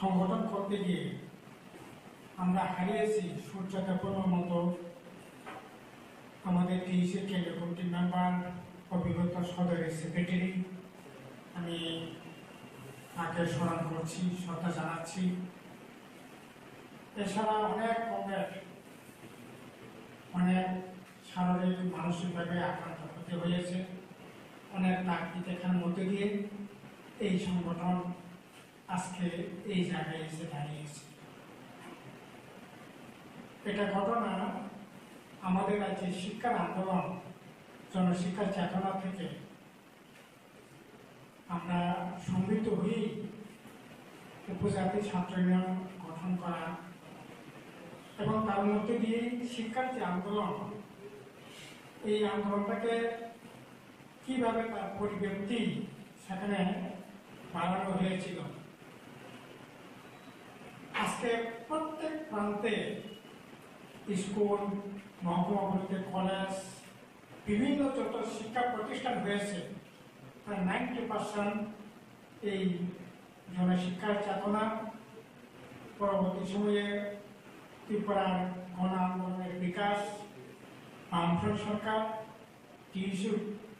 সংগঠন করতে গিয়ে আমরা হারিয়েছি সূর্যদেবনের মতো আমাদের টিএসইউ কেন্দ্রীয় কমিটির মেম্বার, অভিজ্ঞত সদরের সেক্রেটারি। আমি তাকে স্মরণ করছি, শ্রদ্ধা জানাচ্ছি। এছাড়া অনেক কমরেড অনেক শারীরিক মানসিকভাবে আক্রান্ত হতে হয়েছে। অনেক তাকতিকের মধ্যে দিয়ে এই সংগঠন আজকে এই জায়গায় এসে দাঁড়িয়েছে। এটা ঘটনা আমাদের রাজ্যের শিক্ষার আন্দোলন, জনশিক্ষার চেতনা থেকে আমরা সমৃদ্ধ হয়ে উপজাতি ছাত্র ইউনিয়ন গঠন করা এবং তার মধ্যে দিয়ে শিক্ষার যে আন্দোলন, এই আন্দোলনটাকে কিভাবে তার পরিব্যক্তি সেখানে বাড়ানো হয়েছিল। আজকে প্রত্যেক প্রান্তে স্কুল, মহকুমাগুলিতে কলেজ, বিভিন্ন যত শিক্ষা প্রতিষ্ঠান হয়েছে তার 90% এই জনশিক্ষার চেতনা। পরবর্তী সময়ে ত্রিপুরার গণ আন্দোলনের বিকাশ, বামফ্রন্ট সরকার টিএসইউ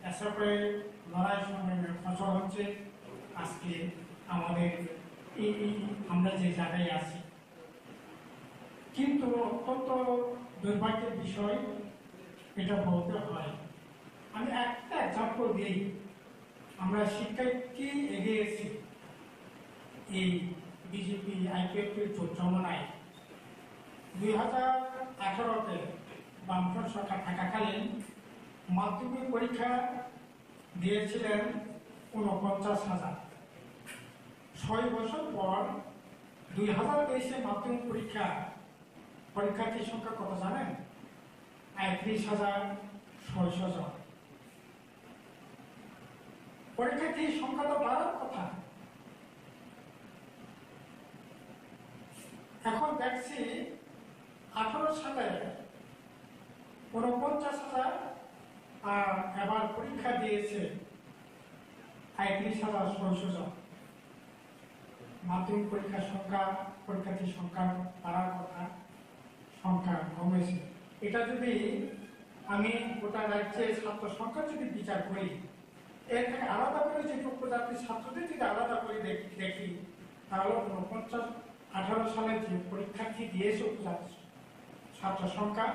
এসএফের লড়াই সংগ্রামের ফসল হচ্ছে আজকে আমাদের এই আমরা যে জায়গায় আছি। কিন্তু অত্যন্ত দুর্ভাগ্যের বিষয় এটা বলতে হয়। আমি একটা এক্সাম্পল দিই। আমরা শিক্ষায় কি এগিয়েছি এই বিজেপি আইপিএফের জমানায়। 2018-তে বামফ্রন্ট সরকার থাকাকালীন মাধ্যমিক পরীক্ষা দিয়েছিলেন 49,000। 6 বছর পর 2023-এ মাধ্যমিক পরীক্ষার্থীর সংখ্যা কত জানেন? 31,600 জন। পরীক্ষার্থীর সংখ্যা তো বাড়ার কথা। এখন দেখছি 18 সালে 49,000 আর এবার পরীক্ষা দিয়েছে 31,600 জন। মাধ্যমিক পরীক্ষার সংখ্যা, পরীক্ষার্থীর সংখ্যা বাড়ার কথা, সংখ্যা কমেছে। এটা যদি আমি গোটা রাজ্যে ছাত্র সংখ্যা যদি বিচার করি, এর থেকে আলাদা করে যদি উপজাতির ছাত্রদের যদি আলাদা করে দেখি, তাহলে 18 সালে যে পরীক্ষার্থী দিয়েছে উপজাতি ছাত্র সংখ্যা,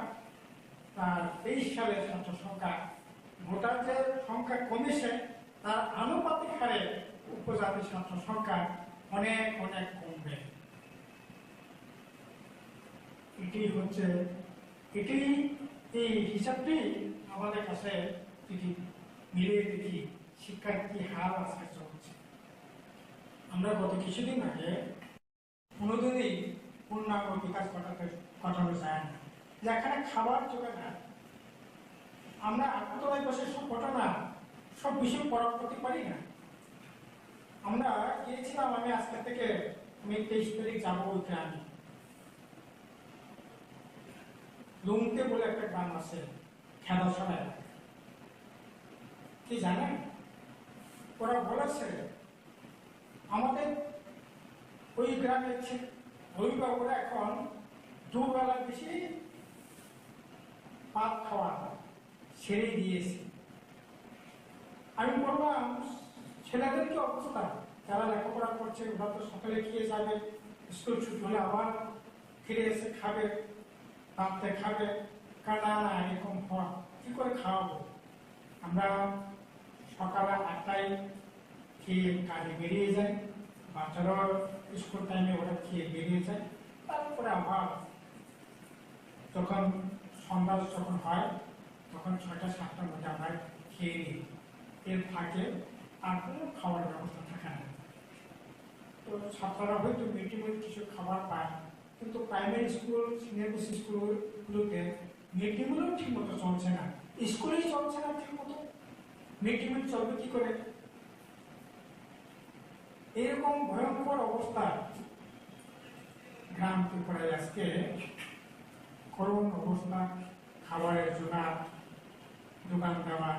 তার 23 সালের ছাত্র সংখ্যা, ভোটার যে সংখ্যা কমেছে তার আনুপাতিক হারে উপজাতি ছাত্র সংখ্যা অনেক অনেক কমবে। এই হিসাবটি আমাদের কাছে যদি মিলিয়ে দেখি শিক্ষার কি হার আজকে চলছে। আমরা গত কিছুদিন আগে কোনোদিনই পূর্ণাঙ্গ বিকাশ ঘটানো যায় না, যেখানে খাবার জোগায় না। আমরা আগরতলায় বসে সব ঘটনা, সব বিষয় পরখ করতে পারি না। আমরা গিয়েছিলাম, আমি আজকে থেকে 23 তারিখ যাবো ওই গ্রামে। লুমতে বলে একটা গ্রাম আছে খেলাশোনা এলাকা। কি জানেন, ওরা বলেছে আমাদের ওই গ্রামের অভিভাবকরা এখন দুবেলা বেশি ভাত খাওয়া ছেড়ে দিয়েছে। আমি বললাম ছেলেদের কি অবস্থা, যারা লেখাপড়া করছে ওরা তো সকালে খেয়ে যাবে, স্কুল ছুটি হলে আবার ফিরে এসে খাবে, রাত্রে খাবে, কাটা না এরকম হওয়া কি করে খাওয়াবো? আমরা সকালে 8টায় খেয়ে কাজে বেরিয়ে যাই, বাচ্চারাও স্কুল টাইমে ওরা খেয়ে বেরিয়ে যায়, তারপরে আবার যখন সন্ধ্যা যখন হয় তখন 6টা-7টার মধ্যে আমরা খেয়ে নিই। এর ফাঁকে আর কোনো খাওয়ার ব্যবস্থা থাকে না। তো ছাত্ররা হয়তো মিড ডে মিল কিছু খাবার পায়, কিন্তু প্রাইমারি স্কুল সিনিয়র স্কুলগুলোতে মিড ডে মিলও ঠিক মতো চলছে না, স্কুলেই চলছে না ঠিক মতো, মিড ডে মিল চলবে কি করে? এরকম ভয়ঙ্কর অবস্থা গ্রাম ত্রিপুরায় আজকে, করুণ অবস্থা। খাবারের জোগাড়, দোকান দেওয়া,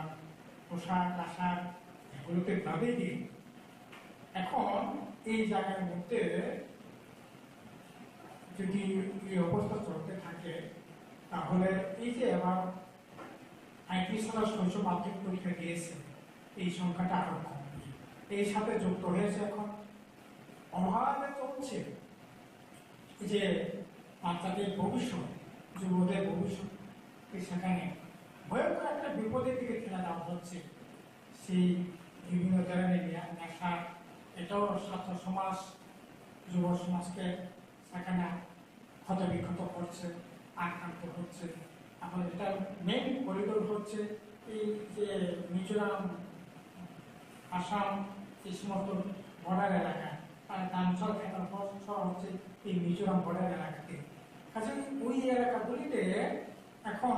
পোশাক আশাক এগুলোতে ভাবে দিন। এখন এই জায়গার মধ্যে যদি এই অবস্থা চলতে থাকে তাহলে এই যে এবার 35 সালের শৈশব মাধ্যমিক পরীক্ষা দিয়েছে, এই সংখ্যাটা আরো কম। এই সাথে যুক্ত হয়েছে এখন অভাবে চলছে যে বাচ্চাদের ভবিষ্যৎ, যুবদের ভবিষ্যৎ, সেখানে ভয়ঙ্কর একটা বিপদের দিকে ঠেলা দেওয়া হচ্ছে। সেই বিভিন্ন ধরনের নেশা, এটাও ছাত্র সমাজ, যুব সমাজকে সেখানে ক্ষতবিক্ষত করছে, আক্রান্ত হচ্ছে। এখন এটা মেইন করিডোর হচ্ছে এই যে মিজোরাম, আসাম, এই সমস্ত বর্ডার এলাকা, আর দামচল খেতার হচ্ছে এই মিজোরাম বর্ডার এলাকাতে। কাজে ওই এলাকাগুলিতে এখন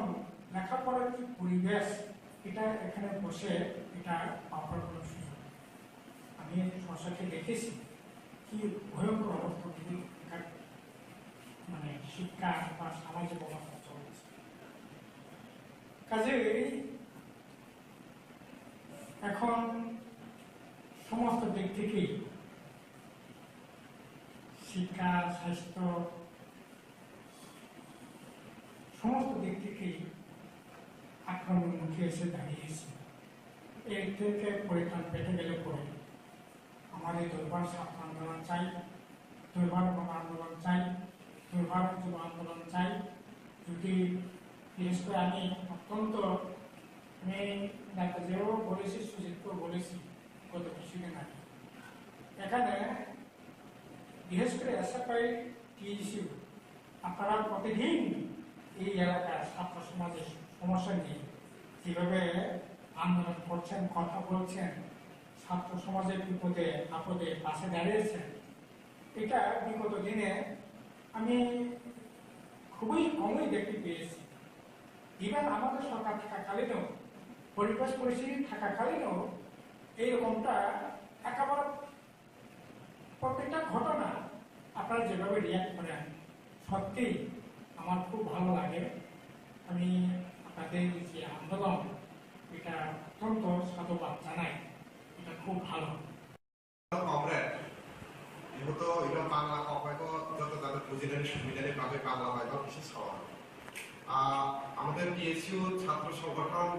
লেখাপড়ার কি পরিবেশ, এটা এখানে বসে এটা পাওয়ার কোনো সুযোগ। আমি সশাকে দেখেছি কি ভয়ঙ্কর অবস্থা, মানে শিক্ষা বা সামাজিক অবস্থা চলছে। কাজে এখন সমস্ত দিক থেকেই শিক্ষা, স্বাস্থ্য, সমস্ত দিক থেকেই আক্রমণ মুখে এসে দাঁড়িয়েছে। এর থেকে পরিত্রাণ পেতে গেলে পরে আমাদের দুর্বার ছাত্র আন্দোলন চাই, দুর্বার গণ আন্দোলন চাই, দুর্বার যুব আন্দোলন চাই। যদি বিশেষ করে আমি অত্যন্ত যেও বলেছি, সুজিতকেও বলেছি গত কিছুদিন আগে, এখানে বিশেষ করে এসএফআই টিএসইউ আপনারা প্রতিদিন এই এলাকার ছাত্র সমাজের সমস্যা নিয়ে যেভাবে আন্দোলন করছেন, কথা বলছেন, ছাত্র সমাজের বিপদে আপদে পাশে দাঁড়িয়েছেন, এটা বিগত দিনে আমি খুবই কমই দেখতে পেয়েছি। ইভেন আমাদের সরকার থাকাকালীনও, পরিবেশ পরিস্থিতি থাকাকালীনও এইরকমটা একেবারে প্রত্যেকটা ঘটনা আপনারা যেভাবে রিয়াক্ট করেন, সত্যি আমার খুব ভালো লাগে। আমি আপনাদের যে আন্দোলন, এটা অত্যন্ত সাধুবাদ জানাই, এটা খুব ভালো। যেহেতু এটা বাংলা হয়তো যত তাদের বুঝিলেন সুবিধারে ভাবে বাংলা হয়তো বিশেষ হওয়া। আমাদের টিএসইউ ছাত্র সংগঠন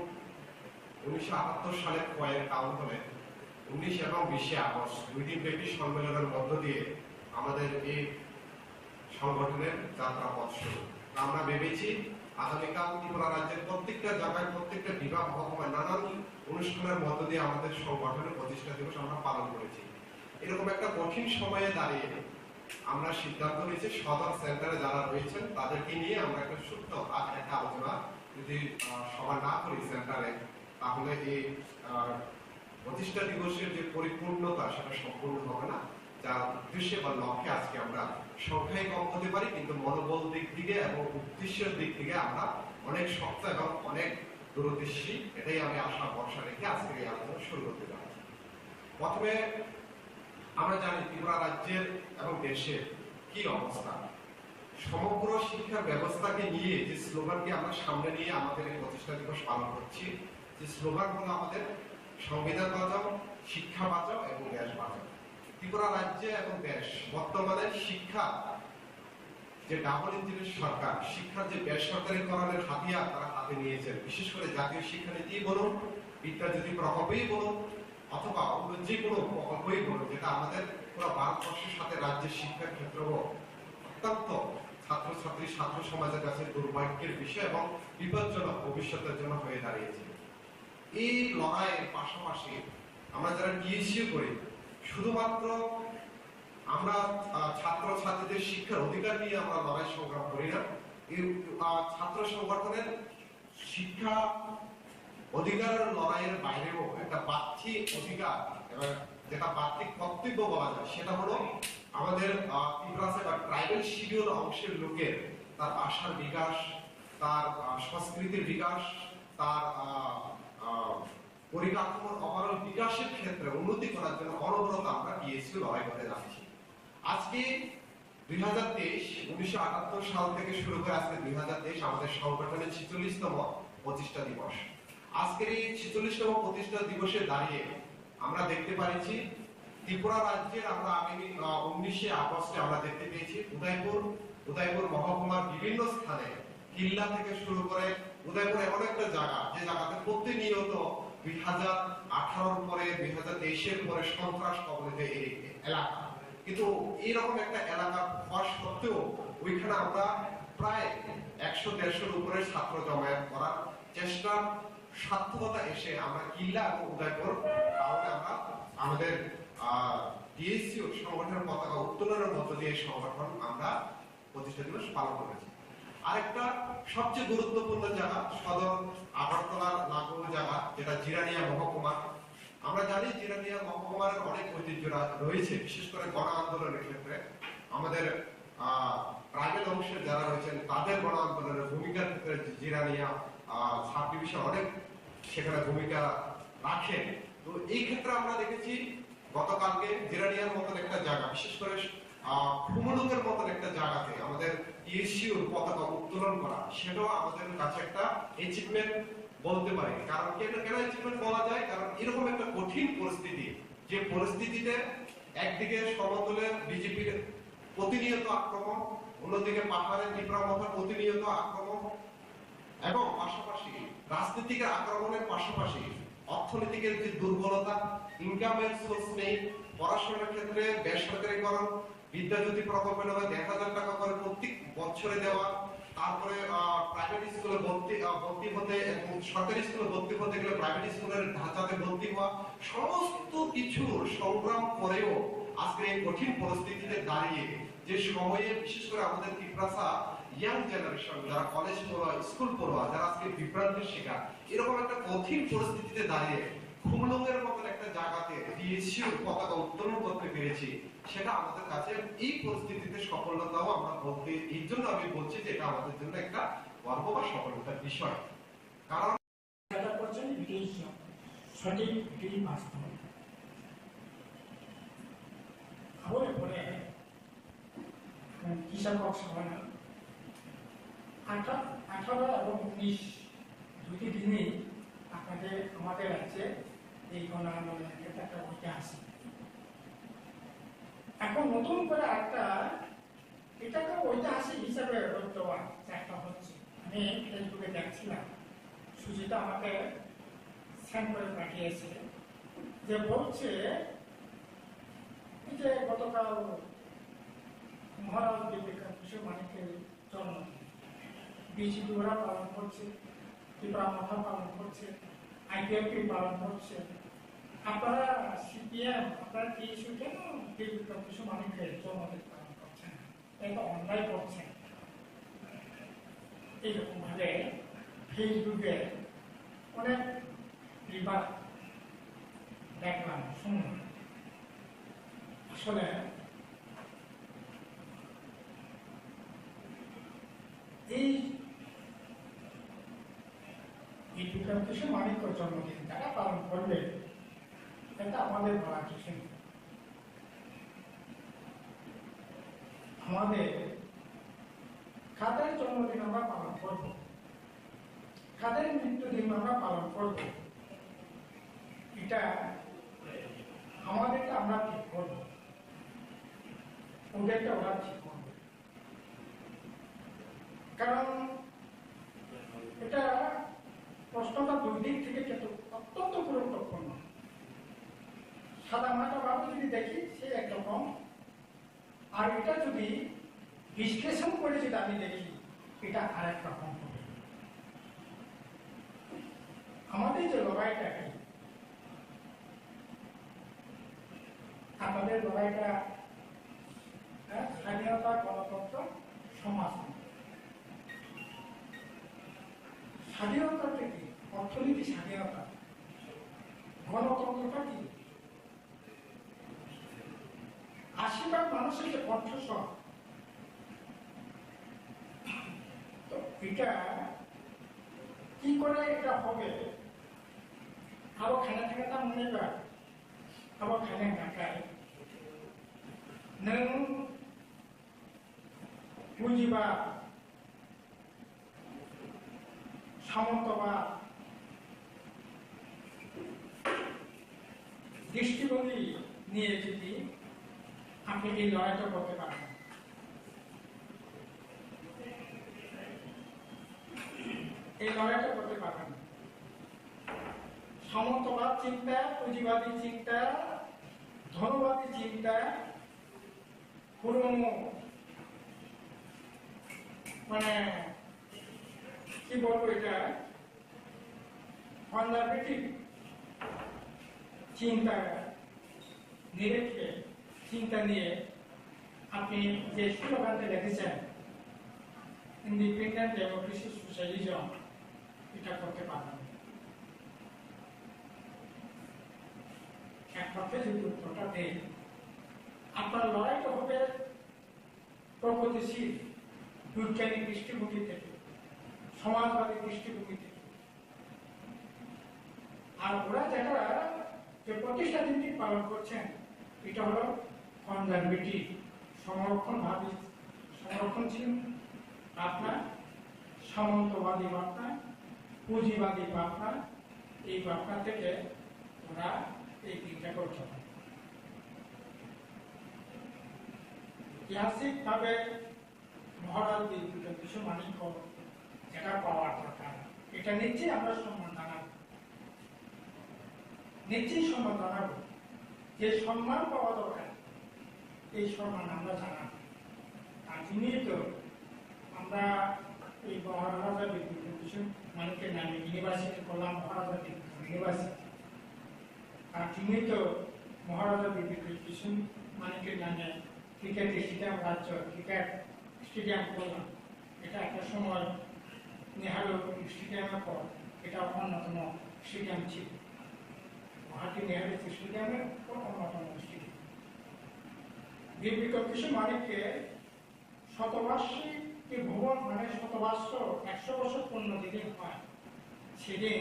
1978 সালের কয়েক আন্দোলনে 19 এবং 20 আগস্ট 2 দিন ব্যাপী সম্মেলনের মধ্য দিয়ে আমাদের এই সংগঠনের যাত্রা পথ শুরু। আমরা ভেবেছি আগামীকাল ত্রিপুরা রাজ্যের প্রত্যেকটা জায়গায়, প্রত্যেকটা বিভাগ মহকুমায় নানান অনুষ্ঠানের মধ্য দিয়ে আমাদের সংগঠনের প্রতিষ্ঠা দিবস আমরা পালন করেছি। এরকম একটা কঠিন সময়ে দাঁড়িয়ে আমরা সিদ্ধান্ত নিয়েছি সদর সেন্টারে যারা রয়েছেন তাদেরকে নিয়ে আমরা একটা সুস্থ একটা আলোচনা যদি সভা না করি সেন্টারে, তাহলে এই প্রতিষ্ঠা দিবসের যে পরিপূর্ণতা সেটা সম্পূর্ণ হবে না। যার উদ্দেশ্যে বা লক্ষ্যে আজকে আমরা সংখ্যায় কম হতে পারি, কিন্তু মনোবল দিক থেকে এবং উদ্দেশ্যের দিক থেকে আমরা অনেক শক্ত এবং অনেক দূরদর্শী। এটাই আমি আশা ভরসা রেখে আজকে এই আলোচনা শুরু করতে যাচ্ছি। প্রথমে আমরা জানি ত্রিপুরা রাজ্যের এবং দেশের কি অবস্থা। সমগ্র শিক্ষা ব্যবস্থাকে নিয়ে যে স্লোগানকে আমরা সামনে নিয়ে আমাদের এই প্রতিষ্ঠা দিবস পালন করছি, যে স্লোগান হলো আমাদের সংবিধান বাঁচাও, শিক্ষা বাঁচাও এবং দেশ বাঁচাও। ত্রিপুরা রাজ্যে এবং দেশ বর্তমানে শিক্ষা যে ডাবল ইঞ্জিনের সরকার, শিক্ষার যে বেসরকারীকরণের হাতিয়ার তারা হাতে নিয়েছে। বিশেষ করে জাতীয় শিক্ষানীতি বলুন, বিদ্যাজ্যোতি প্রকল্পই বলুন, অথবা অন্য যে কোনো প্রকল্পই বলুন, যেটা আমাদের পুরো ভারতবর্ষের সাথে রাজ্যের শিক্ষার ক্ষেত্রেও অত্যন্ত ছাত্রছাত্রী ছাত্র সমাজের কাছে দুর্ভাগ্যের বিষয় এবং বিপজ্জনক ভবিষ্যতের জন্য হয়ে দাঁড়িয়েছে। এই লড়াইয়ের পাশাপাশি আমরা যারা টিএসইউ করি, শুধুমাত্র আমরা ছাত্র ছাত্রীদের শিক্ষার অধিকার নিয়ে আমরা লড়াই সংগ্রাম করি না। এই ছাত্র সংগঠনের শিক্ষা অধিকারের লড়াইয়ের বাইরেও একটা বাহ্যিক অধিকার এবং যেটা বাহ্যিক কর্তব্য বলা যায়, সেটা হলো আমাদের ত্রিপুরাতে বা ট্রাইবাল শিডিউল অংশের লোকের তার ভাষার বিকাশ, তার সংস্কৃতির বিকাশ, তার পরিকাঠামোর ওভারঅল বিকাশের ক্ষেত্রে উন্নতি করার জন্য অনবরত আমরা টিএসইউ লড়াই করে যাচ্ছি। আজকে 1978 সাল থেকে শুরু করে আজকে 2023 আমাদের সংগঠনের 46তম প্রতিষ্ঠা দিবস। আজকের এই 46তম প্রতিষ্ঠা দিবসে দাঁড়িয়ে আমরা দেখতে পাচ্ছি ত্রিপুরা রাজ্যের আমরা আগামী 19 আগস্টে আমরা দেখতে পেয়েছি উদয়পুর মহকুমার বিভিন্ন স্থানে কিল্লা থেকে শুরু করে উদয়পুর এমন একটা জায়গা যে জায়গাতে প্রতিনিয়ত 2018 পরে 2023 পরে সন্ত্রাস কবলিত এলাকা, কিন্তু এইরকম একটা এলাকা হওয়া সত্ত্বেও ওইখানে আমরা প্রায় 100-150 উপরে ছাত্র জমায়েত করার চেষ্টা সার্থকতা এসে আমরা কিল্লা এবং উদয়পুর কারণে আমরা আমাদের টিএসইউ সংগঠনের পতাকা উত্তোলনের মধ্য দিয়ে সংগঠন আমরা প্রতিষ্ঠা দিবস পালন করেছি। আরেকটা সবচেয়ে গুরুত্বপূর্ণ জায়গা সদর আগরতলার লাগোয়া জায়গা, যেটা জিরানিয়া মহকুমা। আমরা জানি জিরানিয়া মহকুমার অনেক ঐতিহ্য রয়েছে, বিশেষ করে গণ আন্দোলনের ক্ষেত্রে আমাদের ট্রাইবাল অংশের যারা রয়েছেন তাদের গণ আন্দোলনের ভূমিকার ক্ষেত্রে জিরানিয়া সাব ডিভিশন অনেক সেখানে ভূমিকা রাখেন। তো এই ক্ষেত্রে আমরা দেখেছি গতকালকে জিরানিয়ার মতন একটা জায়গা, বিশেষ করে খুমলুকের মতন একটা জায়গাতে আমাদের টিএসইউর পতাকা উত্তোলন করা, সেটাও আমাদের কাছে একটা অ্যাচিভমেন্ট বলতে পারি। কারণ কেন অ্যাচিভমেন্ট বলা যায়, কারণ এরকম একটা কঠিন পরিস্থিতি, যে পরিস্থিতিতে একদিকে সমতলে বিজেপির প্রতিনিয়ত আক্রমণ, অন্যদিকে পাহাড়ের ত্রিপুরা মাথার প্রতিনিয়ত আক্রমণ, এবং পাশাপাশি রাজনৈতিক আক্রমণের পাশাপাশি অর্থনৈতিকের যে দুর্বলতা, ইনকামের সোর্স নেই, পড়াশোনার ক্ষেত্রে বেসরকারীকরণ, বিদ্যাজ্যোতি প্রকল্পের নামে 10,000 টাকা করে প্রত্যেক বছরে দেওয়া, তারপরে প্রাইভেট স্কুলে ভর্তি হতে এবং সরকারি স্কুলে ভর্তি হতে গেলে প্রাইভেট স্কুলের ঢাঁচাতে ভর্তি হওয়া, সমস্ত কিছু সংগ্রাম করেও আজকে এই কঠিন পরিস্থিতিতে দাঁড়িয়ে যে সময়ে বিশেষ করে আমাদের ত্রিপুরা ইয়াং জেনারেশন যারা কলেজ পড়ুয়া, স্কুল পড়ুয়া, যারা আজকে বিভ্রান্তির শিকার, এরকম একটা কঠিন পরিস্থিতিতে দাঁড়িয়ে খুমলুঙের মতন একটা জায়গাতে টিএসইউর পতাকা উত্তোলন করতে পেরেছি, সেটা আমাদের কাছে এই পরিস্থিতিতে সফলতাও আমরা বলতে, এই জন্য আমি বলছি যে এটা আমাদের জন্য একটা গর্ব বা সফলতার বিষয়। কারণ সঠিক বাস্তব খবরে পড়ে কৃষক সভায় 18 এবং 19 দুটি দিনই আমাদের রাজ্যে এই গণ আন্দোলনের ক্ষেত্রে একটা ঐতিহাসিক। এখন নতুন করে এটাকে ঐতিহাসিক হিসাবে দেওয়ার চেষ্টা হচ্ছে। আমি ফেসবুকে দেখছিলাম, সুজিতা আমাকে সেন্ড করে পাঠিয়েছে, যে বলছে যে গতকাল মহারাজ বিবেকানন্দ মানিকের জন্মদিন বিজেপি ওরা পালন করছে, ত্রিপুরা মাথা পালন করছে, আইপিএফপি পালন করছে, আপনারা সিপিএম আপনারা টিএসইউ কেন বিবেকানন্দ মানিকের জন্মদিন পালন করছেন, এটা অন্যায় করছেন। এইরকম ভাবে ফেসবুকে অনেক বিবাদ দেখলাম, শুনলাম। আসলে এই বিবেকানন্দ মানিক্য জন্মদিন যারা পালন করবে, এটা আমাদের বলা কিছু নেই। আমাদের কাদের জন্মদিন আমরা পালন করব, কাদের মৃত্যুদিন আমরা পালন করব, এটা আমাদেরটা আমরা ঠিক করবো, ওদেরটা ওরা ঠিক করবে। কারণ এটা প্রশ্নটা দুই দিক থেকে কিন্তু অত্যন্ত গুরুত্বপূর্ণ। সাদামাটা ভাবে যদি দেখি সে একরকম, আর এটা যদি বিশ্লেষণ করে যদি আমি দেখি এটা আরেক রকম হবে। আমাদের যে লড়াইটা, আমাদের লড়াইটা স্বাধীনতা, গণতন্ত্র, সমাজ। স্বাধীনতাটা কি? অর্থনীতি স্বাধীনতা। গণতন্ত্রটা কি? ৮০% মানুষের যে কণ্ঠস্বর, তো এটা কি করে এটা হবে? আবার খানা খানাটা মনে কর, আবার খানা খাটায় नों पुंजिबाद, सामन्तबाद, दृष्टिभंगी নিয়ে যদি আপনি এই লড়াইটা করতে পারেন, এই লড়াইটা করতে পারেন। সামন্তবাদ চিন্তা, পুঁজিবাদী চিন্তা, ধনবাদী চিন্তা, পুরনো মানে কি বলবো, এটা কনজারভেটিভ চিন্তা নিরেখে চিন্তা নিয়ে আপনি যে স্লোগানটা লিখেছেন ইন্ডিপেন্ডেন্ট ডেমোক্রেসি সোশ্যালিজম, এটা করতে পারবেন। এক পক্ষে যদি উত্তরটা দেয়, আপনার লড়াইটা হবে প্রগতিশীল বৈজ্ঞানিক দৃষ্টিভঙ্গি থেকে, সমাজবাদী দৃষ্টিভঙ্গি থেকে। আর ওরা যেটা যে প্রতিষ্ঠা নীতি পালন করছেন, এটা হলো কনজারভেটিভ, সংরক্ষণশীল ভাবনা, সামন্তবাদী ভাবনা, পুঁজিবাদী ভাবনা। এই ভাবনা থেকে ওরা এই দিকটা করতে হবে। ঐতিহাসিকভাবে মহারাজ কিছু মানিক্য যেটা পাওয়ার দরকার, এটা নিশ্চয়ই আমরা সম্মান জানাবো, নিশ্চয়ই সম্মান জানাবো। যে সম্মান পাওয়া দরকার এই সম্মান আমরা জানাবো। আর জন্যই তো আমরা এই মহারাজা কিছু মানিকের নামে ইউনিভার্সিটি করলাম, মহারাজা ইউনিভার্সিটি। আর জন্যই তো মহারাজা কিছু মানিকের নামে ক্রিকেট স্টেডিয়াম, রাজ্য ক্রিকেট স্টেডিয়াম করলাম। এটা একটা সময় নেহারু স্টেডিয়ামের পর এটা অন্যতম স্টেডিয়াম ছিল। গুয়াহাটি নেহারু স্টেডিয়ামের অন্যতম স্টেডিয়াম। কিছু মানিককে শতবার্ষিকী ভবন, মানে শতবার্ষ ১০০ বছর পূর্ণ যেদিন হয় সেদিন,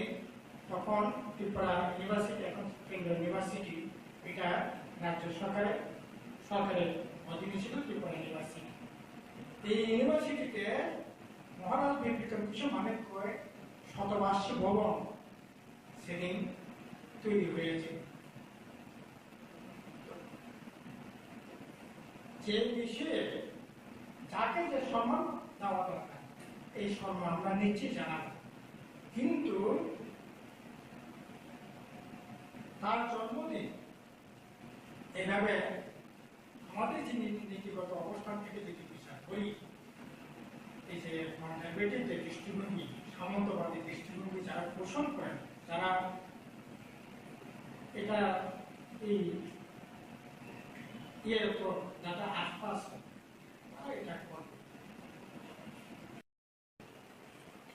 তখন ত্রিপুরা ইউনিভার্সিটি, এখন কেন্দ্রীয় ইউনিভার্সিটি, এটা রাজ্য সরকারের অধীনে ছিল ত্রিপুরা ইউনিভার্সিটি। এই ইউনিভার্সিটিতে মহারাজ কিছু মানিক করে শতবার্ষিক ভবন সেদিন তৈরি হয়েছে। যে বিষয়ে যাকে যে সম্মান দেওয়া দরকার, এই সম্মান আমরা নিশ্চয়ই জানাবো। কিন্তু তার জন্মদিন এভাবে আমাদের যে নীতিগত অবস্থান থেকে যদি বিচার করি, এই যে কনজারভেটিভ যে দৃষ্টিভঙ্গি, সামন্তবাদী দৃষ্টিভঙ্গি যারা পোষণ করেন, যারা এটা এই ইয়ের উপর যারা আশপাশ, তারা এটা করবে।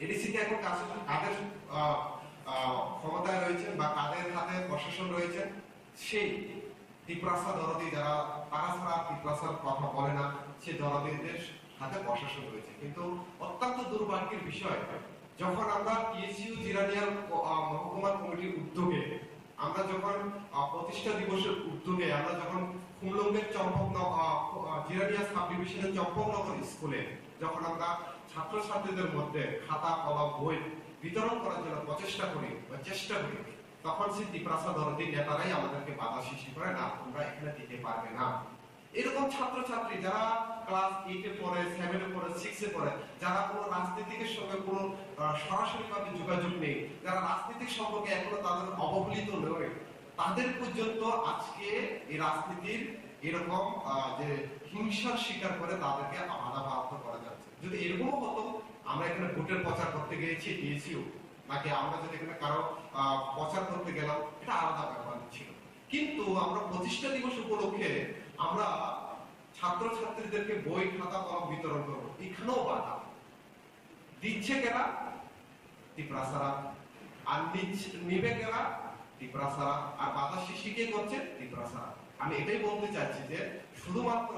এডিসিকে এখন কাদের ক্ষমতায় রয়েছেন বা কাদের হাতে প্রশাসন রয়েছেন, সেই ত্রিপুরাসা দরদি যারা, তারা ছাড়া ত্রিপুরাসার কথা বলে না, সে দরদিদের হাতে প্রশাসন রয়েছে। কিন্তু অত্যন্ত দুর্ভাগ্যের বিষয়, যখন আমরা টিএসইউ জিরানিয়ার মহকুমা কমিটির উদ্যোগে, আমরা যখন প্রতিষ্ঠা দিবসের উদ্যোগে, আমরা যখন খুমলুঙ্গের জিরানিয়া সাব ডিভিশনের চম্পকনগর স্কুলে যখন আমরা ছাত্রছাত্রীদের মধ্যে খাতা, কলম, বই বিতরণ করার জন্য চেষ্টা করি, তখন সেই ত্রিপুরা দরদি নেতারাই আমাদেরকে বাধা সৃষ্টি করে, না তোমরা এখানে দিতে পারবে না। এরকম ছাত্রছাত্রী যারা ক্লাস 8 এ পড়ে, 7 এ পড়ে, 6 এ পড়ে, যারা কোনো রাজনীতিকের সঙ্গে কোনো সরাসরিভাবে যোগাযোগ নেই, যারা রাজনীতিক সম্পর্কে এখনো তাদের অবহেলিত নয়, তাদের পর্যন্ত আজকে এই রাজনীতির এরকম যে হিংসার শিকার করে তাদেরকে বাধা প্রাপ্ত করা যাচ্ছে। যদি এরকম হতো, আমরা এখানে ভোটের প্রচার করতে গিয়েছি দিয়েছিও, নাকি আমরা যদি এখানে কারো প্রচার করতে গেলাম, এটা আলাদা ব্যাপার ছিল। কিন্তু আমরা প্রতিষ্ঠা দিবস উপলক্ষে আমরা ছাত্রছাত্রীদেরকে বই খাতা কলম বিতরণ করবো, এখানেও বাধা দিচ্ছে কেনা ত্রিপুরা সারা, আর নিবে কেনা ত্রিপুরা সারা, আর বাধা সৃষ্টি কে করছে ত্রিপুরা সারা। আমি এটাই বলতে চাচ্ছি যে শুধুমাত্র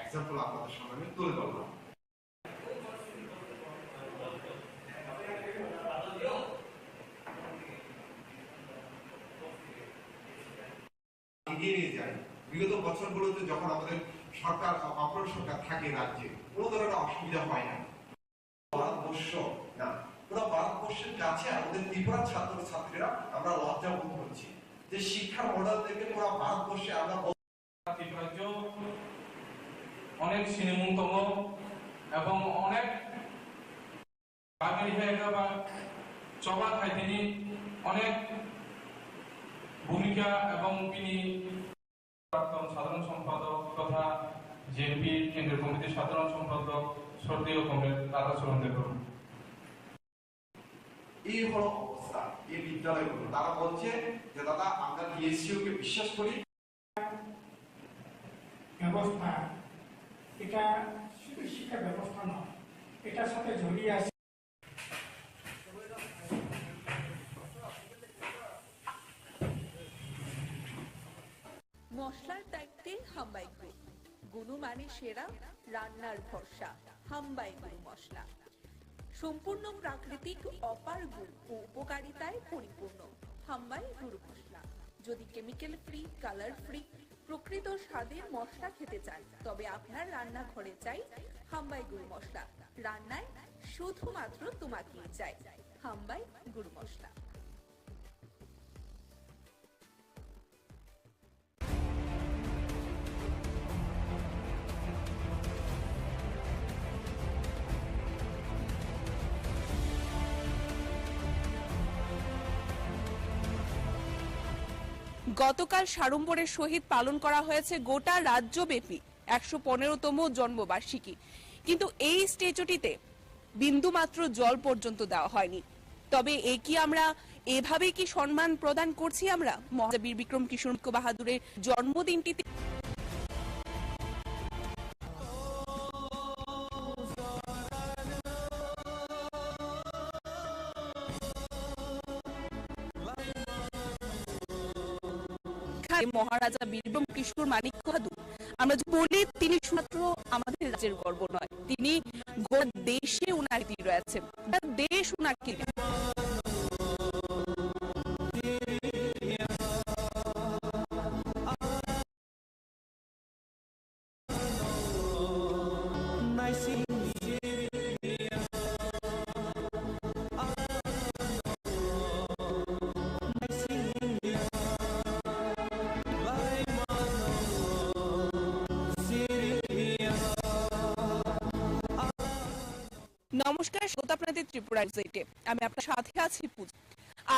এক্সাম্পল আপনাদের সামনে আমি তুলে ধরলাম। এগিয়ে নিয়ে যায়। বিগত বছরগুলোতে যখন আমাদের সরকার অপর সরকার থাকে রাজ্যে, কোনো ধরনের অসুবিধা হয় না। ভারতবর্ষ না, পুরো ভারতবর্ষের কাছে আমাদের ত্রিপুরার ছাত্রছাত্রীরা আমরা লজ্জা বোধ করছি যে শিক্ষার মডেল থেকে পুরো ভারতবর্ষে আমরা রাজ্য অনেক শ্রীমন্তম এবং অনেক বাঙালি হয়ে বা চবা খায় তিনি অনেক ভূমিকা, এবং তিনি প্রাক্তন সাধারণ সম্পাদক তথা জেপি কেন্দ্রীয় কমিটির সাধারণ সম্পাদক সর্দীয় কমরেড দাদা চরণ দেখুন। এই হলো অবস্থা এই বিদ্যালয়গুলো। তারা বলছে যে দাদা আমরা ডিএসইউ কে বিশ্বাস করি। ব্যবস্থা এটা শুধু শিক্ষা ব্যবস্থা নয়, এটার সাথে জড়িয়ে আছে মশলার দায়িত্বে হাম্বাই গ্রুপ, গুণমানে সেরা, রান্নার ভরসা, হাম্বাই গুরু মশলা। সম্পূর্ণ প্রাকৃতিক, অপার গুণ ও উপকারিতায় পরিপূর্ণ হাম্বাই গুরু মশলা। যদি কেমিক্যাল ফ্রি, কালার ফ্রি, প্রকৃত স্বাদের মশলা খেতে চান, তবে আপনার রান্নাঘরে চাই হাম্বাই গুরু মশলা। রান্নায় শুধুমাত্র তোমাকেই চাই হাম্বাই গুরু মশলা। গতকাল সাড়ম্বরের সহিত পালন করা হয়েছে গোটা রাজ্যব্যাপী ১১৫তম জন্মবার্ষিকী, কিন্তু এই স্ট্যাচুটিতে বিন্দুমাত্র জল পর্যন্ত দেওয়া হয়নি। তবে এ কি আমরা এভাবেই কি সম্মান প্রদান করছি আমরা মহারাজা বীর বিক্রম কিশোর বাহাদুরের জন্মদিনটিতে? মহারাজা বীর বিক্রম কিশোর মানিক বাহাদুর, আমরা যদি বলি তিনি শুধুমাত্র আমাদের রাজ্যের গর্ব নয়, তিনি গোটা দেশে উনার কীর্তি রয়েছে, দেশ উনার কীর্তি। নমস্কার, স্বাগত আপনাদের ত্রিপুরা নিউজে। আমি আপনার সাথে আছি পূজা।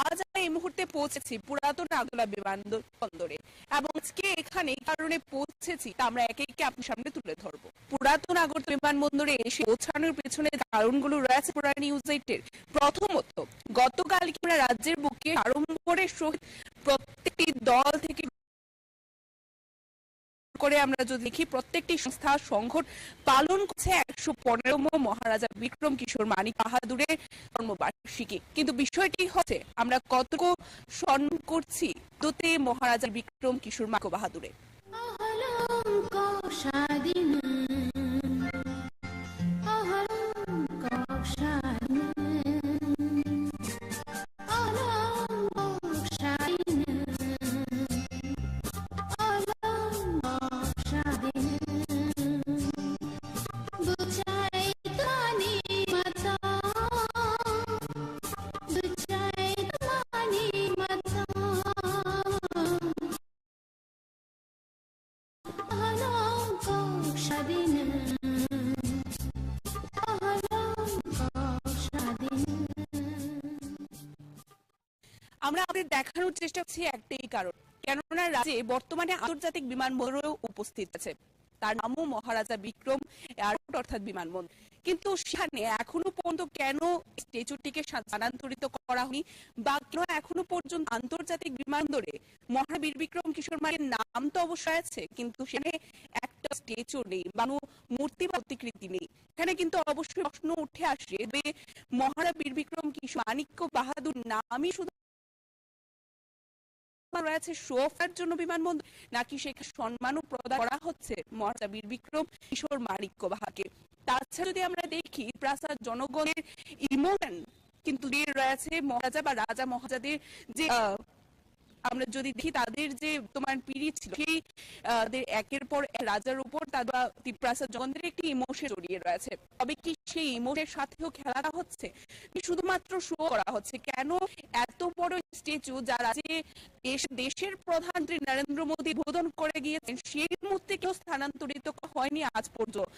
আজ আমরা এই মুহূর্তে পৌঁছেছি পুরাতন আগরতলা বিমানবন্দরে, এবং আজকে এখানে এই কারণে পৌঁছেছি তা আমরা একে একে আপনার সামনে তুলে ধরবো। পুরাতন আগরতলা বিমানবন্দরে এসে পৌঁছানোর পেছনে কারণগুলো রয়েছে পুরা নিউজের। প্রথমত, গতকাল আমরা রাজ্যের বুকে আড়ম্বরের সহিত প্রত্যেকটি দল থেকে করে আমরা যদি দেখি প্রত্যেকটি সংস্থা সংগঠন পালন করছে ১১৫তম মহারাজা বিক্রম কিশোর মানিক বাহাদুরের জন্মবার্ষিকী। কিন্তু বিষয়টি হচ্ছে আমরা কতটুকু সম্মান করছি তোতে মহারাজা বিক্রম কিশোর মানিক বাহাদুরের। আমরা আমাদের দেখানোর চেষ্টা করছি একটাই কারণ, কেননা রাজ্যে বর্তমানে আন্তর্জাতিক বিমানবন্দরও উপস্থিত আছে, তার নামও মহারাজা বিক্রম এয়ারপোর্ট অর্থাৎ বিমানবন্দর। কিন্তু সেখানে এখনো পর্যন্ত কেন স্ট্যাচুটিকে স্থানান্তরিত করা হয়নি বা কেন এখনো পর্যন্ত আন্তর্জাতিক বিমানবন্দরে মহারাজা বীর বিক্রম কিশোর মানের নাম তো অবশ্যই আছে, কিন্তু সেখানে একটা স্ট্যাচু নেই, মূর্তি বা প্রতিকৃতি নেই। এখানে কিন্তু অবশ্যই প্রশ্ন উঠে আসে যে মহারাজা বীর বিক্রম কিশোর মানিক্য বাহাদুর নামই শুধু রয়েছে শো অফের জন্য বিমানবন্দর, নাকি সেখানে সম্মানও প্রদান করা হচ্ছে মহারাজা বীর বিক্রম কিশোর মানিক্য বাহাকে। তাছাড়া যদি আমরা দেখি প্রাসাদ জনগণের ইমোশন কিন্তু রয়েছে মহারাজা বা রাজা মহারাজাদের যে আমরা যদি দেখি তাদের যে তোমার পিড়ি ছিল সেই একের পর রাজার উপর প্রাসাদ জনগণের একটি ইমোশন জড়িয়ে রয়েছে। তবে কি সেই ইমোশনের সাথেও খেলাটা হচ্ছে, শুধুমাত্র শো করা হচ্ছে? কেন এত বড় স্ট্যাচু যারা যে দেশের প্রধানমন্ত্রী নরেন্দ্র মোদী উদ্বোধন করে গিয়েছেন সেই মুহূর্তে কেউ স্থানান্তরিত হয়নি আজ পর্যন্ত,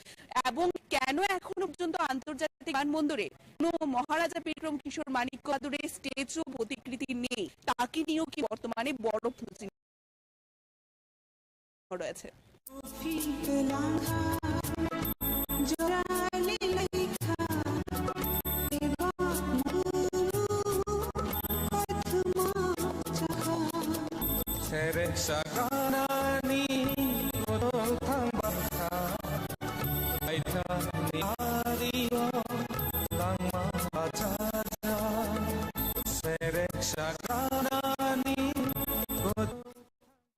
এবং কেন এখনো পর্যন্ত আন্তর্জাতিক বিমানবন্দরে কোনো মহারাজা বিক্রম কিশোর মানিক্য বাহাদুরের স্ট্যাচু প্রতিকৃতি নেই, তাকে নিয়েও কি বর্তমানে বড় প্রশ্ন রয়েছে।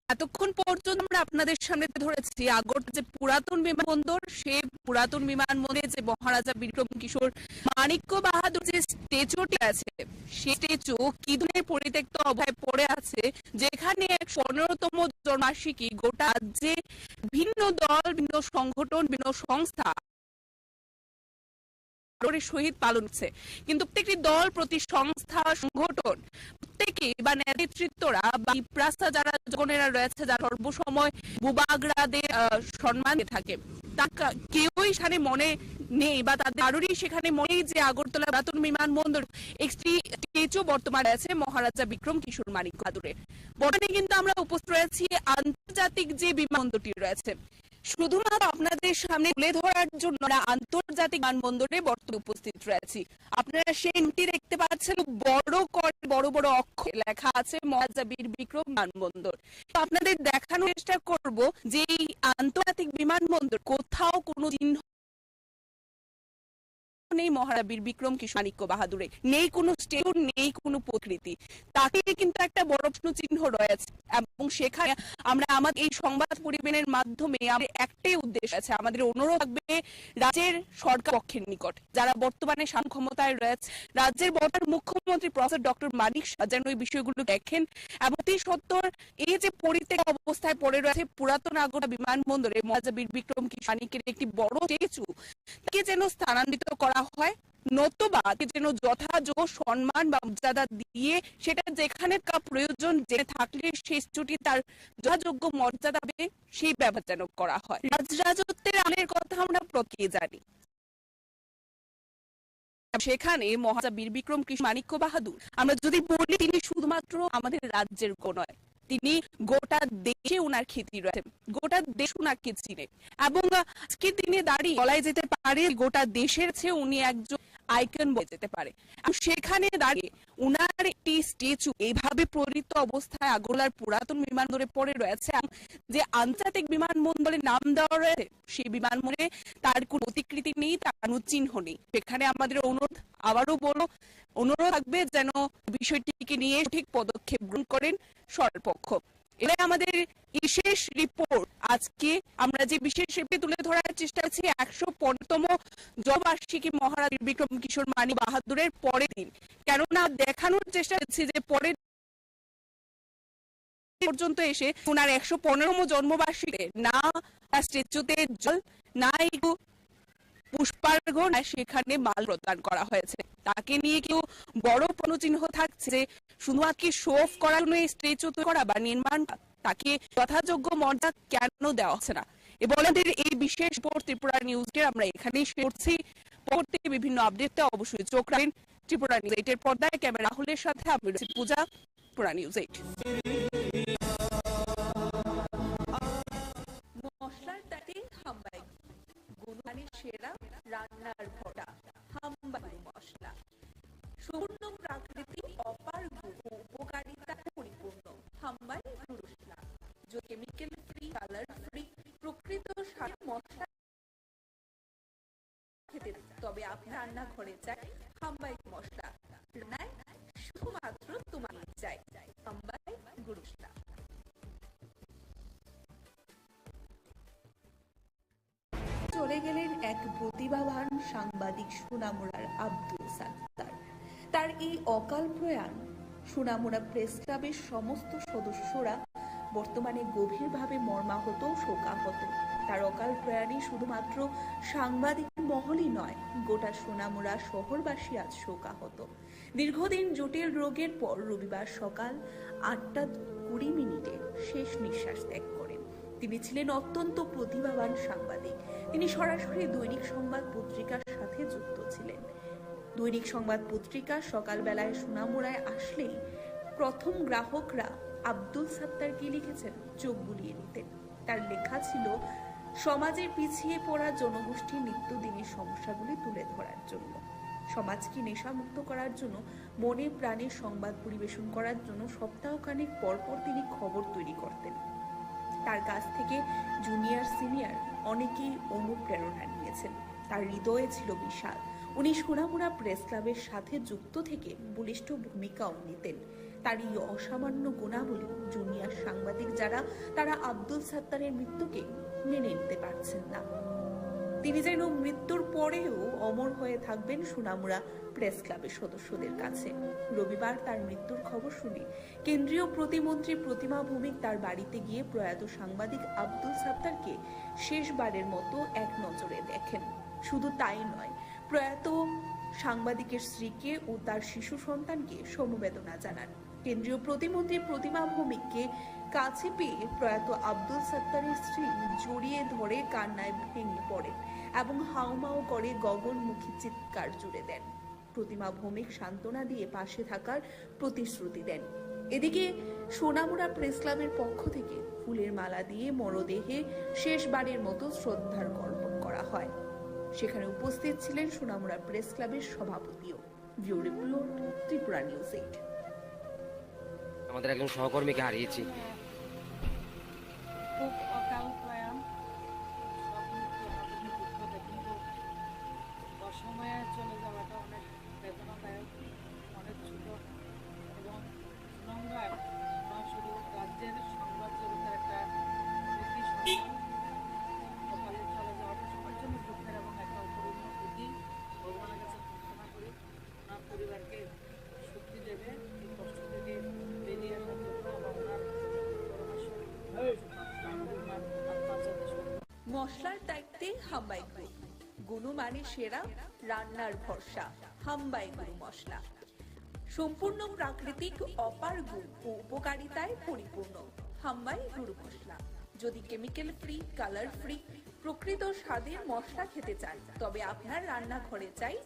এতক্ষণ পর্যন্ত আমরা আপনাদের সামনে ধরেছি আগরতলা যে পুরাতন বিমানবন্দর, সেই পুরাতন বিমানবন্দরে যে মহারাজা বিক্রম কিশোর মানিক্য বাহাদুর যে স্ট্যাচুটি আছে, সেই স্ট্যাচু কি ধরনের পরিত্যক্ত অবস্থায় পড়ে আছে, যেখানে 15তম জন্মবার্ষিকী গোটা রাজ্যে ভিন্ন দল, ভিন্ন সংগঠন, ভিন্ন সংস্থা শহীদ পালন হচ্ছে, কিন্তু প্রত্যেকটি দল, প্রতি সংস্থা, সংগঠন, প্রত্যেকে বা নেতৃত্বরা বা প্রাসা যারা জনগণেরা রয়েছে, যারা সর্বসময় বুবাগরাদের সম্মান দিয়ে থাকে, তা কেউই সেখানে মনে নেই বা তাদের কারোরই সেখানে মনেই যে আগরতলা পুরাতন বিমানবন্দর একটি স্ট্যাচু বর্তমানে আছে মহারাজা বিক্রম কিশোর মানিক্য বাহাদুরের। বর্তমানে কিন্তু আমরা উপস্থিত রয়েছি আন্তর্জাতিক যে বিমানবন্দরটি রয়েছে, শুধুমাত্র আপনাদের সামনে তুলে ধরার জন্য আন্তর্জাতিক বিমানবন্দরে বর্তমানে উপস্থিত রয়েছি। আপনারা সেই নামটি দেখতে পাচ্ছেন, বড় বড় অক্ষরে লেখা আছে মহারাজা বীর বিক্রম বিমানবন্দর। তো আপনাদের দেখানোর চেষ্টা করব যে এই আন্তর্জাতিক বিমানবন্দর কোথাও কোনো চিহ্ন নেই মহারাজা বীর বিক্রম কিশোর মানিক্য বাহাদুরের, নেই কোনো স্ট্যাচু, নেই কোনো প্রকৃতি, তাকে কিন্তু একটা বড় প্রশ্ন চিহ্ন রয়েছে। এবং সেখানে আমরা আমাদের এই সংবাদ পরিবেশনের মাধ্যমে আমাদের একটাই উদ্দেশ্য আছে, আমাদের অনুরোধ থাকবে রাজ্যের সরকার পক্ষের নিকট, যারা বর্তমানে শাসন ক্ষমতায় রয়েছে, রাজ্যের বর্তমান মুখ্যমন্ত্রী প্রফেসর ডক্টর মানিক যেন এই বিষয়গুলো দেখেন এবং অতি সত্বর এই যে পরিত্যক্ত অবস্থায় পড়ে রয়েছে পুরাতন আগরতলা বিমানবন্দরে মহারাজা বীর বিক্রম কিশোর মানিক্যের একটি বড় স্ট্যাচু, তাকে যেন স্থানান্তরিত করা হয়, নতুবা যেন যথাযোগ্য সম্মান বা মর্যাদা দিয়ে সেটা যেখানে প্রয়োজন যে থাকলে সেই স্ট্যাচুটি তার যথাযোগ্য মর্যাদা পাবে সেই ব্যবস্থা যেন করা হয়। রাজরাজত্বের আমলের কথা আমরা প্রত্যেকে জানি, সেখানে মহারাজা বীর বিক্রম কিশোর মানিক্য বাহাদুর আমরা যদি বলি তিনি শুধুমাত্র আমাদের রাজ্যের নয়, তিনি গোটা দেশে উনার খ্যাতি রয়েছে, গোটা দেশ উনাকে চিনে এবং আজকে দিনে দাঁড়িয়ে বলাই যেতে পারে গোটা দেশের চেয়ে উনি একজন আইকন বলে যেতে পারে। সেখানে দাঁড়িয়ে উনার একটি স্ট্যাচু এইভাবে পরিত্যক্ত অবস্থায় আগরতলার পুরাতন বিমানবন্দরে পড়ে রয়েছে, যে আন্তর্জাতিক বিমানবন্দরের নাম দেওয়া রয়েছে সেই বিমানবন্দরে তার কোনো প্রতিকৃতি নেই, তার কোনো চিহ্ন নেই। সেখানে আমাদের অনুরোধ, আবারও বলো, অনুরোধ থাকবে যেন বিষয়টিকে নিয়ে সঠিক পদক্ষেপ গ্রহণ করেন সরকারপক্ষ। এটাই আমাদের বিশেষ রিপোর্ট। আজকে আমরা যে বিশেষ রিপোর্ট তুলে ধরার চেষ্টা করছি 115তম জন্মবার্ষিকী মহারাজা বিক্রম কিশোর মানিক্য বাহাদুরের পরের দিন, কেননা দেখানোর চেষ্টা করছি যে পরের পর্যন্ত এসে ওনার 115তম জন্মবার্ষিকীতে না স্ট্যাচুতে জল, না পুষ্পার্ঘ্য, সেখানে মাল প্রদান করা হয়েছে। তাকে নিয়ে কেউ বড় প্রশ্নচিহ্ন থাকছে যে শুধুমাত্র শো অফ করার জন্য এই স্ট্যাচু করা বা নির্মাণ, তাকে যথাযোগ্য মর্যাদা কেন দেওয়া হচ্ছে না। এবং এই বিশেষ ত্রিপুরা নিউজকে আমরা এখানেই শেষ করছি। পরবর্তী বিভিন্ন আপডেটে অবশ্যই চোখ রাখবেন ত্রিপুরা নিউজ 8 এর পর্দায়। ক্যামেরা রাহুলের সাথে আমি পূজা। ত্রিপুরা নিউজ 8। মশলার তাতে হাম্বাই গুণমানের সেরা রান্নার ভরা হাম্বাই মশলা, সম্পূর্ণ প্রাকৃতিক অপার গুণ ও উপকারিতা পরিপূর্ণ হাম্বাই মশলা, যে কেমিক্যাল ফ্রি, কালার ফ্রি, প্রকৃত স্বাদ মশলা খেতে, তবে আপনার রান্নাঘরে চাই হাম্বাই মশলা, রান্নায় শুধুমাত্র তোমার চাই হাম্বাই গুঁড়ো মশলা। চলে গেলেন এক প্রতিভাবান সাংবাদিক সুনামুরার আব্দুল সাত্তার। তার এই অকাল প্রয়াণ সুনামুরা প্রেস ক্লাবের সমস্ত সদস্যরা বর্তমানে গভীরভাবে মর্মাহত, শোকাহত। তার অকাল প্রয়াণে শুধুমাত্র সাংবাদিক মহলই নয়, গোটা সোনামুড়া শহরবাসী আজ শোকাহত। দীর্ঘদিন জটিল রোগের পর রবিবার সকাল 8:20 শেষ নিঃশ্বাস ত্যাগ করেন। তিনি ছিলেন অত্যন্ত প্রতিভাবান সাংবাদিক। তিনি সরাসরি দৈনিক সংবাদ পত্রিকার সাথে যুক্ত ছিলেন। দৈনিক সংবাদ পত্রিকা সকালবেলায় সোনামুড়ায় আসলেই প্রথম গ্রাহকরা আব্দুল সাত্তারকে লিখেছেন চোখ বুলিয়ে নিতেন। তার লেখা ছিল সমাজের পিছিয়ে পড়া জনগোষ্ঠীর নিত্যদিনের সমস্যাগুলি তুলে ধরার জন্য, সমাজকে নেশামুক্ত করার জন্য, মনে প্রাণে সংবাদ পরিবেশন করার জন্য সপ্তাহখানেক পরপর তিনি খবর তৈরি করতেন। তার কাছ থেকে জুনিয়র সিনিয়র অনেকেই অনুপ্রেরণা নিয়েছেন। তার হৃদয়ে ছিল বিশাল। উনি সোনামুড়া প্রেস ক্লাবের সাথে যুক্ত থেকে বলিষ্ঠ ভূমিকাও নিতেন। তার এই অসামান্য গুণাবলী জুনিয়র সাংবাদিক যারা, তারা আব্দুল সাত্তারের মৃত্যুকে মেনে নিতে পারছেন না। তিনি যেন মৃত্যুর পরেও অমর হয়ে থাকবেন সোনামুড়া প্রেস ক্লাবের সদস্যদের কাছে। রবিবার তার মৃত্যুর খবর শুনে কেন্দ্রীয় প্রতিমন্ত্রী প্রতিমা ভৌমিক তার বাড়িতে গিয়ে প্রয়াত সাংবাদিক আব্দুল সাত্তারকে শেষবারের মতো এক নজরে দেখেন। শুধু তাই নয়, প্রয়াত সাংবাদিকের স্ত্রীকে ও তার শিশু সন্তানকে সমবেদনা জানান। কেন্দ্রীয় প্রতিমন্ত্রী প্রতিমা ভৌমিককে কাছে পেয়ে প্রয়াত আব্দুল সাত্তারের স্ত্রী জড়িয়ে ধরে কান্নায় ভেঙে পড়েন এবং হাউমাউ করে গগনমুখী চিৎকার জুড়ে দেন। প্রতিমা ভৌমিক সান্ত্বনা দিয়ে পাশে থাকার প্রতিশ্রুতি দেন। এদিকে সোনামুড়া প্রেস ক্লাবের পক্ষ থেকে ফুলের মালা দিয়ে মরদেহে শেষবারের মতো শ্রদ্ধার অর্পণ করা হয়। সেখানে উপস্থিত ছিলেন সোনামুড়া প্রেস ক্লাবের সভাপতিও। Bureau report, Tripura news 8। আমাদের একজন সহকর্মীকে হারিয়েছি। খুব অকাল প্রয়াণ, অসময়ে চলে যাওয়াটা অনেক বেদনাদায়ক, অনেক ছোট এবং নোংরা নয়, শুধু রাজ্যের সংবাদ জগতের একটা কৃতি সন্তান কপালে চলে যাওয়াটা সবার জন্য দুঃখের এবং একটা অপূরণীয় ক্ষতি। ভগবানের কাছে প্রার্থনা করি ওনার পরিবারকে শক্তি দেবে এই কষ্ট থেকে বেরিয়ে আসার জন্য এবং ওনার মশলার দায়িত্বে হাম্বাই গুঁড়ো, গুণমানে সেরা রান্নার ভরসা হাম্বাই গুঁড়ো মশলা, সম্পূর্ণ প্রাকৃতিক অপার গুণ ও উপকারিতায় পরিপূর্ণ হাম্বাই গুঁড়ো মশলা। যদি কেমিক্যাল ফ্রি, কালার ফ্রি, প্রকৃত স্বাদের মশলা খেতে চান, তবে আপনার রান্নাঘরে চাই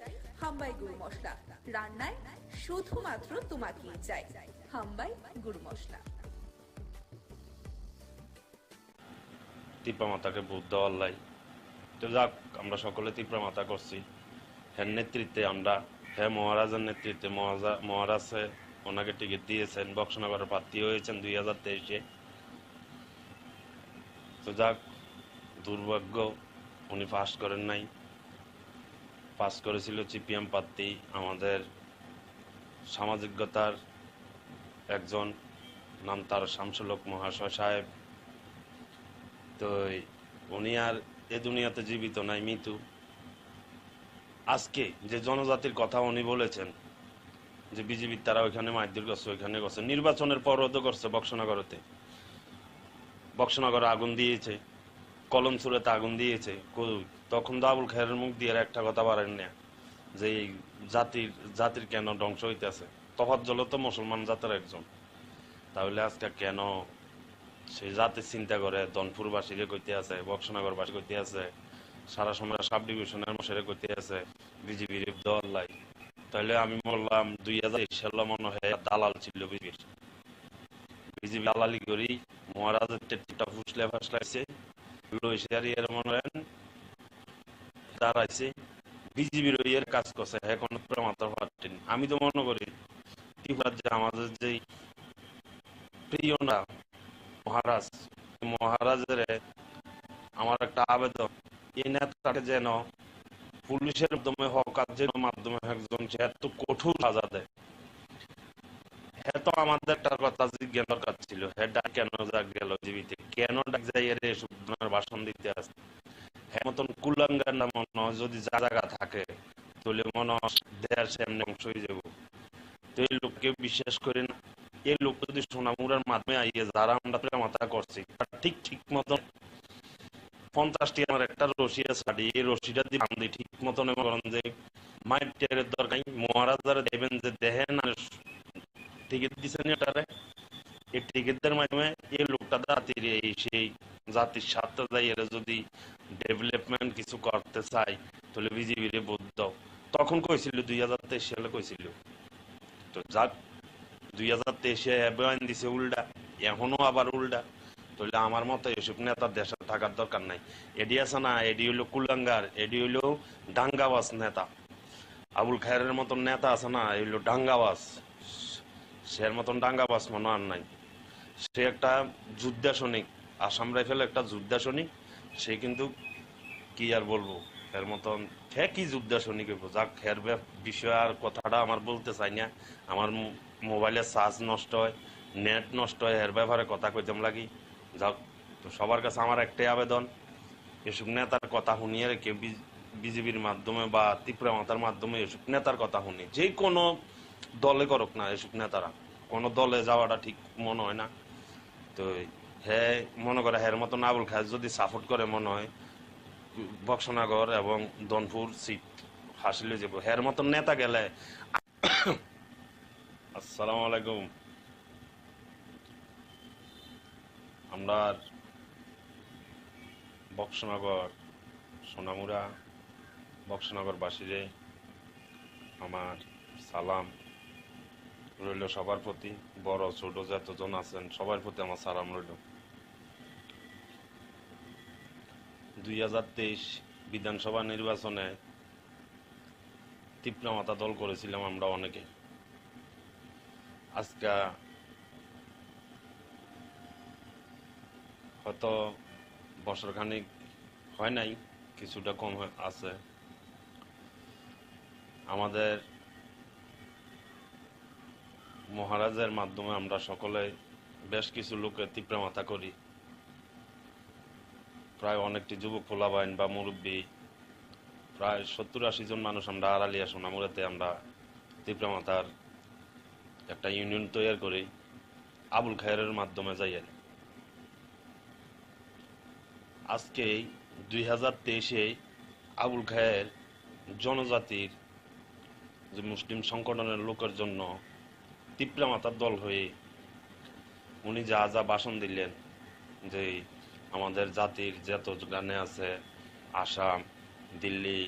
হাম্বাই গুঁড়ো মশলা, রান্নায় শুধুমাত্র তোমাকেই চাই হাম্বাই গুঁড়ো মশলা। তিপ্রা মাতাকে ভোট দেওয়ার লাই তো যাক, আমরা সকলে তিপ্রা মাতা করছি। হ্যাঁ নেতৃত্বে আমরা, হ্যাঁ মহারাজের নেতৃত্বে মহারাজে ওনাকে টিকিট দিয়েছেন, বক্সনগরের প্রার্থী হয়েছেন 2023-এ। তো যাক, দুর্ভাগ্য উনি পাস করেন নাই। পাস করেছিল সিপিএম প্রার্থী, আমাদের সামাজিকতার একজন, নাম তার শামসুলক মহাশয় সাহেব। তো উনি আর এ দুনিয়াতে জীবিত নাই, মৃত্যু। আজকে যে জনজাতির কথা উনি বলেছেন যে বিজেপির তারা ওইখানে মারধর করছে, ওইখানে করছে, নির্বাচনের পর তো করছে। বক্সনগরে আগুন দিয়েছে, কলমচুরেতে আগুন দিয়েছে। তখন তো আবুল খায়েরের মুখ দিয়ে একটা কথা পারেন না যে এই জাতির কেন ধ্বংস হইতেছে। তফাজ্জল তো মুসলমান জাতের একজন, তাহলে আজকে কেন সেই জাতির চিন্তা করে দনপুরবাসীরে কইতে আছে, বক্সনগরবাসী কইতে আছে, সারা সময় সাব ডিভিশনের মশারে কইতে আছে বিজেপির দল লাই। তাহলে আমি বললাম 2023 সালে মনে হয় দালাল ছিল বিজেপির, বিজেপি দালালি করি মহারাজের টেটটা ফুসলে ফাসলাইছে লইসারিয়ার মনে হয় দাঁড়াইছে বিজেপির এর কাজ করছে এখন মাথা ফাটেনি। আমি তো মনে করি ত্রিপুরার যে আমাদের যে প্রিয় না মহারাজ, মহারাজের আমার একটা আবেদন, এই নেতাকে যেন পুলিশের মাধ্যমে হোক আর যেন মাধ্যমে একজন এত কঠোর সাজা দেয়। হ্যাঁ তো আমাদের একটা কথা জিজ্ঞাসা দরকার ছিল, হ্যাঁ ডাক কেন ডাক গেল জীবিতে, কেন ডাক যাই এর এসব ভাষণ দিতে আসে। হ্যাঁ মতন কুলাঙ্গার না মনে যদি জায়গা থাকে তাহলে মনে দেশ এমনি অংশ হয়ে যাবো। তো এই লোককে বিশ্বাস করি না। এই লোক যদি সোনামুড়ার মাধ্যমে আইয়ে যারা আমরা মাথা করছি ঠিক ঠিক মতন 50টি আমার একটা রশি ছাড়ি, এই রশিটা দিয়ে বান্ধি ঠিক মতন করেন যে মাইক টেরের দরকার মহারাজারা দেবেন যে দেখেন আর টিকিট দিচ্ছেন এটারে, এই টিকিটদের মাধ্যমে এই লোকটা জাতির এই সেই জাতির স্বার্থে যাই এরা যদি ডেভেলপমেন্ট কিছু করতে চাই তাহলে বিজেপির ভোট দাও। তখন কইছিল 2023 সালে কইছিল, তো যাক 2023-এ বয়ান দিছে উল্টা, এখনো আবার উল্টা। তাহলে আমার মতো এসব নেতা দেশে থাকার দরকার নাই। এডি আছে না, এডি হইলো কুলাঙ্গার, এডি হইলো ডাঙ্গাবাজ নেতা। আবুল খায়ের মতন নেতা আছে না, এগুলো ডাঙ্গাবাজ, সের মতন ডাঙ্গাবাজ মনে আর নাই। সে একটা যোদ্ধা সৈনিক, আসাম রাইফেল একটা যোদ্ধা সৈনিক। সে কিন্তু কি আর বলবো, এর মতন কি যোদ্ধা সৈনিক হইব। যাক এর বিষয় আর কথাটা আমার বলতে চাই না, আমার মোবাইলের চার্জ নষ্ট হয়, নেট নষ্ট হয়, এর ব্যাপারে কথা কইতাম লাগি। যাক, তো সবার কাছে আমার একটাই আবেদন, এসব নেতার কথা শুনিয়ে রেখে বিজেপির মাধ্যমে বা ত্রিপুরা মাতার মাধ্যমে এসব নেতার কথা শুনি, যে কোনো দলে করুক না এসব নেতারা, কোনো দলে যাওয়াটা ঠিক মনে হয় না। তো হ্যাঁ মনে করে হ্যার মতন আবুল খায় যদি সাপোর্ট করে মনে হয় বক্সনগর এবং দনপুর সিট হাসিলে যাব। হ্যার মতন নেতা গেলে। আসসালামু আলাইকুম। আমরা বক্সনগর সোনামুড়া বক্সনগর বাসীরে আমার সালাম রইল সবার প্রতি, বড় ছোট যতজন আছেন সবার প্রতি আমার সালাম রইল। 2023 বিধানসভা নির্বাচনে ত্রিপুরা মাতা দল করেছিলাম আমরা অনেকে। আজকে হয়তো বছরখানিক হয় নাই, কিছুটা কম আছে। আমাদের মহারাজের মাধ্যমে আমরা সকলে বেশ কিছু লোকের ত্রিপুরা মাতা করি। প্রায় অনেকটি যুবক পোলাবাইন বা মুরব্বী, প্রায় 70-80 জন মানুষ আমরা আড়ালিয়া সোনামুড়াতে আমরা ত্রিপুরা মাতার একটা ইউনিয়ন তৈরি করি আবুল খায়ের মাধ্যমে যাই। আজকে 2023-এ আবুল খায়ের জনজাতির যে মুসলিম সংগঠনের লোকের জন্য ত্রিপুরা মাতার দল হয়ে উনি যা যা ভাষণ দিলেন, যে আমাদের জাতির যত গানে আছে আসাম, দিল্লি,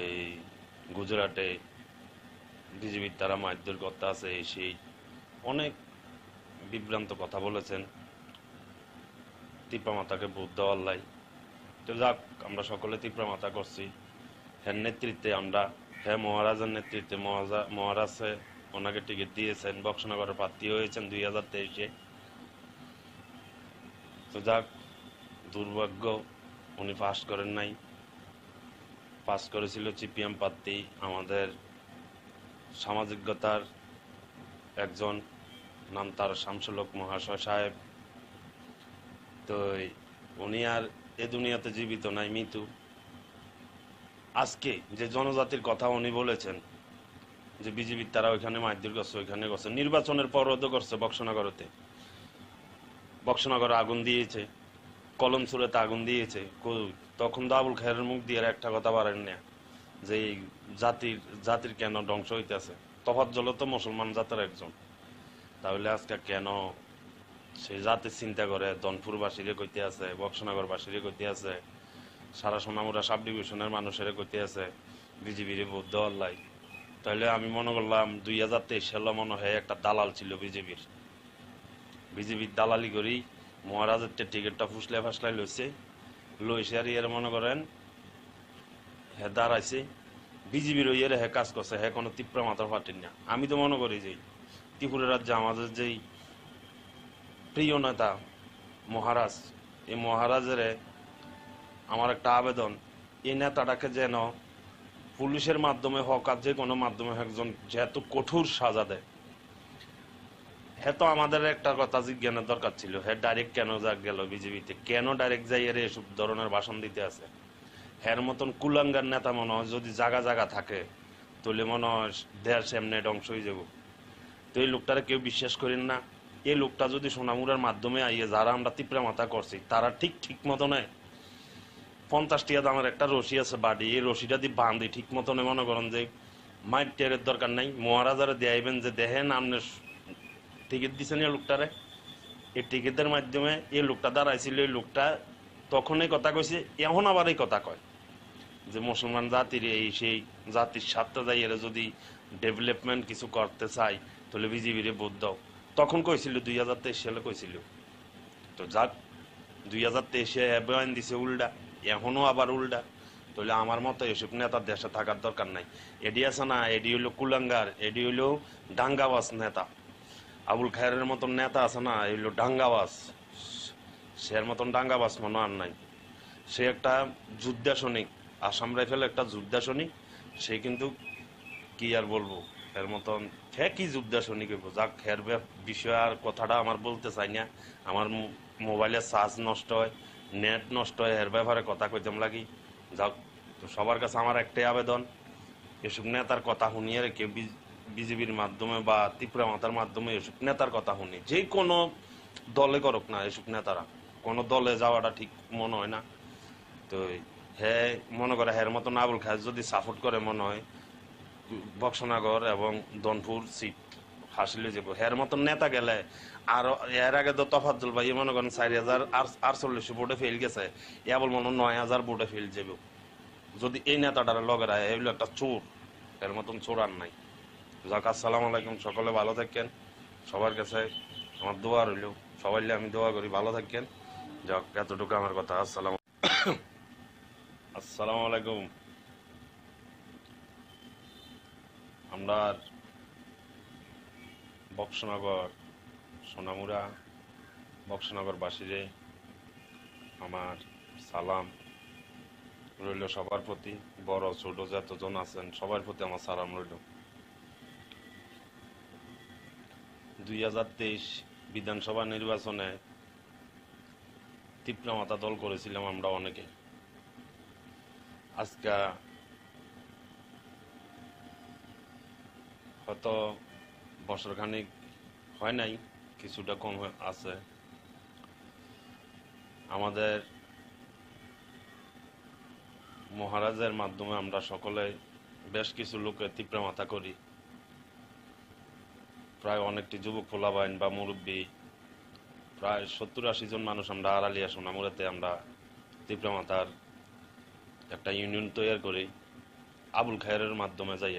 এই গুজরাটে বিজেপির তারা মারধর করতে আছে, সেই অনেক বিভ্রান্ত কথা বলেছেন ত্রিপুরা মাতাকে ভোট দেওয়ার লাই। তো যাক, আমরা সকলে ত্রিপুরা মাতা করছি হ্যাঁ নেতৃত্বে, আমরা হ্যাঁ মহারাজের নেতৃত্বে, মহারাজে ওনাকে টিকিট দিয়েছেন, বক্সনগরের প্রার্থী হয়েছেন 2023-এ। তো যাক, দুর্ভাগ্য উনি পাস করেন নাই, পাস করেছিল সিপিএম প্রার্থী আমাদের সামাজিকতার একজন, নাম তার শামসুলক মহাশয় সাহেব। তো উনি আর এ দুনিয়াতে জীবিত নাই, মৃত্যু। আজকে যে জনজাতির কথা উনি বলেছেন যে বিজেপির তারা ওইখানে মারধর করছে, ওইখানে করছে, নির্বাচনের পরও তো করছে। বক্সনগরে আগুন দিয়েছে, কলমসুরেতে আগুন দিয়েছে, তখন তো আবুল খায়ের মুখ দিয়ে একটা কথা পারেন না যে জাতির কেন ধ্বংস হইতেছে। তফাজ্জল তো মুসলমান জাতের একজন, তাহলে আজকে কেন সেই জাতির চিন্তা করে দনপুরবাসীরে কইতে আছে, বক্সনগরবাসীরে কইতে আছে, সারা সোনামুড়া সাব ডিভিশনের মানুষের কইতে আছে বিজেপির ভোট দেওয়ার লাই। তাহলে আমি মনে করলাম 2023 সালে মনে হয় একটা দালাল ছিল বিজেপির, বিজেপির দালালি করি মহারাজের টিকিটটা ফাসলাই লইছে আর এর মনে করেন হে দাঁড়াইছে বিজেপির ইয়ের হে কাজ করছে, হে কোনো ত্রিপুরা মাথার পার্টির না। আমি তো মনে করি যে ত্রিপুরা রাজ্যে আমাদের যেই প্রিয় নেতা মহারাজ, এই মহারাজের আমার একটা আবেদন, এই নেতাটাকে যেন পুলিশের মাধ্যমে হোক আর যে কোনো মাধ্যমে একজন যেহেতু কঠোর সাজা দেয়। হ্যাঁ, তো আমাদের একটা কথা জিজ্ঞানের দরকার ছিল, হ্যাঁ ডাইরেক্ট কেন গেল বিজেপিতে, কেন ডাইরেক্ট যাই এর এসব ধরনের ভাষণ দিতে আছে। হ্যার মতন কুলাঙ্গার নেতা মনে হয় যদি জায়গা থাকে তাহলে মনে হয় দেশ এমনি ধ্বংস হয়ে যাব। তো এই লোকটারে কেউ বিশ্বাস করেন না। এই লোকটা যদি সোনামুড়ার মাধ্যমে আইয়ে যারা আমরা ত্রিপুরা মাথা করছি তারা ঠিক মতো নেয় 50 টাকা দামের একটা রশি আছে বাড়ি, এই রশিটা দিয়ে বাঁধি ঠিক মতনে মনে করেন যে মাইক টেরের দরকার নাই, মহারাজারে দেয়াইবেন যে দেখেন আপনি টিকিট দিচ্ছেন এই লোকটারে। এই টিকিটের মাধ্যমে এই লোকটা দাঁড়াইছিল, এই লোকটা তখন এই কথা কইছে, এখন আবার এই কথা কয় যে মুসলমান জাতির এই সেই জাতির স্বার্থে যাই এরা যদি ডেভেলপমেন্ট কিছু করতে চাই তাহলে বিজেপির ভোট দাও। তখন কইছিল 2023 সালে কইছিল। তো যাক 2023 বয়ান দিছে উল্টা, এখনো আবার উল্টা। তাহলে আমার মতো এসব নেতা দেশে থাকার দরকার নাই। এডি আছে না, এডি হইলো কুলাঙ্গার, এডি হইলো ডাঙ্গাবাজ নেতা। আবুল খায়ের মতন নেতা আছে না, হইলো ডাঙ্গাবাজ। সের মতন ডাঙ্গাবাজ মনে আর নাই। সে একটা যোদ্ধা সৈনিক, আসাম রাইফেল একটা যোদ্ধা সৈনিক। সে কিন্তু কি আর বলবো, এর মতন কি যোদ্ধা সৈনিক হইব। যাক, এর বিষয়ে আর কথাটা আমার বলতে চাই না। আমার মোবাইলের চার্জ নষ্ট হয়, নেট নষ্ট হয়, এর ব্যাপারে কথা কইতাম লাগি। যাক, তো সবার কাছে আমার একটাই আবেদন, এসব নেতার কথা শুনিয়ে কেউ বিজেপির মাধ্যমে বা ত্রিপুরা মাতার মাধ্যমে এসব নেতার কথা শুনি, যে কোনো দলে করুক না এসব নেতারা, কোনো দলে যাওয়াটা ঠিক মনে হয় না। তো হ্যাঁ মনে করে হের মতন আবুল খায় যদি সাপোর্ট করে মনে হয় বক্সনগর এবং দনপুর সিট হাসিলে যাব। হের মতন নেতা গেলে আর এর আগে তো তফাজ্জল ভাই মনে করেন 4048 ভোটে ফেল গেছে, এবার মনে 9000 ভোটে ফেল যাব। যদি এই নেতাটার লগের আয় এগুলো একটা চোর, এর মতন চোর আর নাই। যাক, আসসালামু আলাইকুম, সকলে ভালো থাকেন। সবার কাছে আমার দোয়া রইল, সবাই আমি দোয়া করি ভালো থাকেন। যাক, এতটুকু আমার কথা। আসসালামু আলাইকুম। আমরা বক্সনগর সোনামুড়া বক্সনগর বাসীরে আমার সালাম রইল সবার প্রতি, বড় ছোট যতজন আছেন সবার প্রতি আমার সালাম রইল। 2023 বিধানসভা নির্বাচনে ত্রিপুরা মাতা দল করেছিলাম আমরা অনেকে। আজকে হয়তো বছরখানিক হয় নাই, কিছুটা কম আছে। আমাদের মহারাজের মাধ্যমে আমরা সকলে বেশ কিছু লোকের ত্রিপুরা মাথা করি, প্রায় অনেকটি যুবক পোলাবাইন বা মুরব্বী, প্রায় 70-80 জন মানুষ আমরা আড়ালিয়া সোনামুড়াতে আমরা ত্রিপুরা মাতার একটা ইউনিয়ন তৈরি করি আবুল খায়ের মাধ্যমে যাই।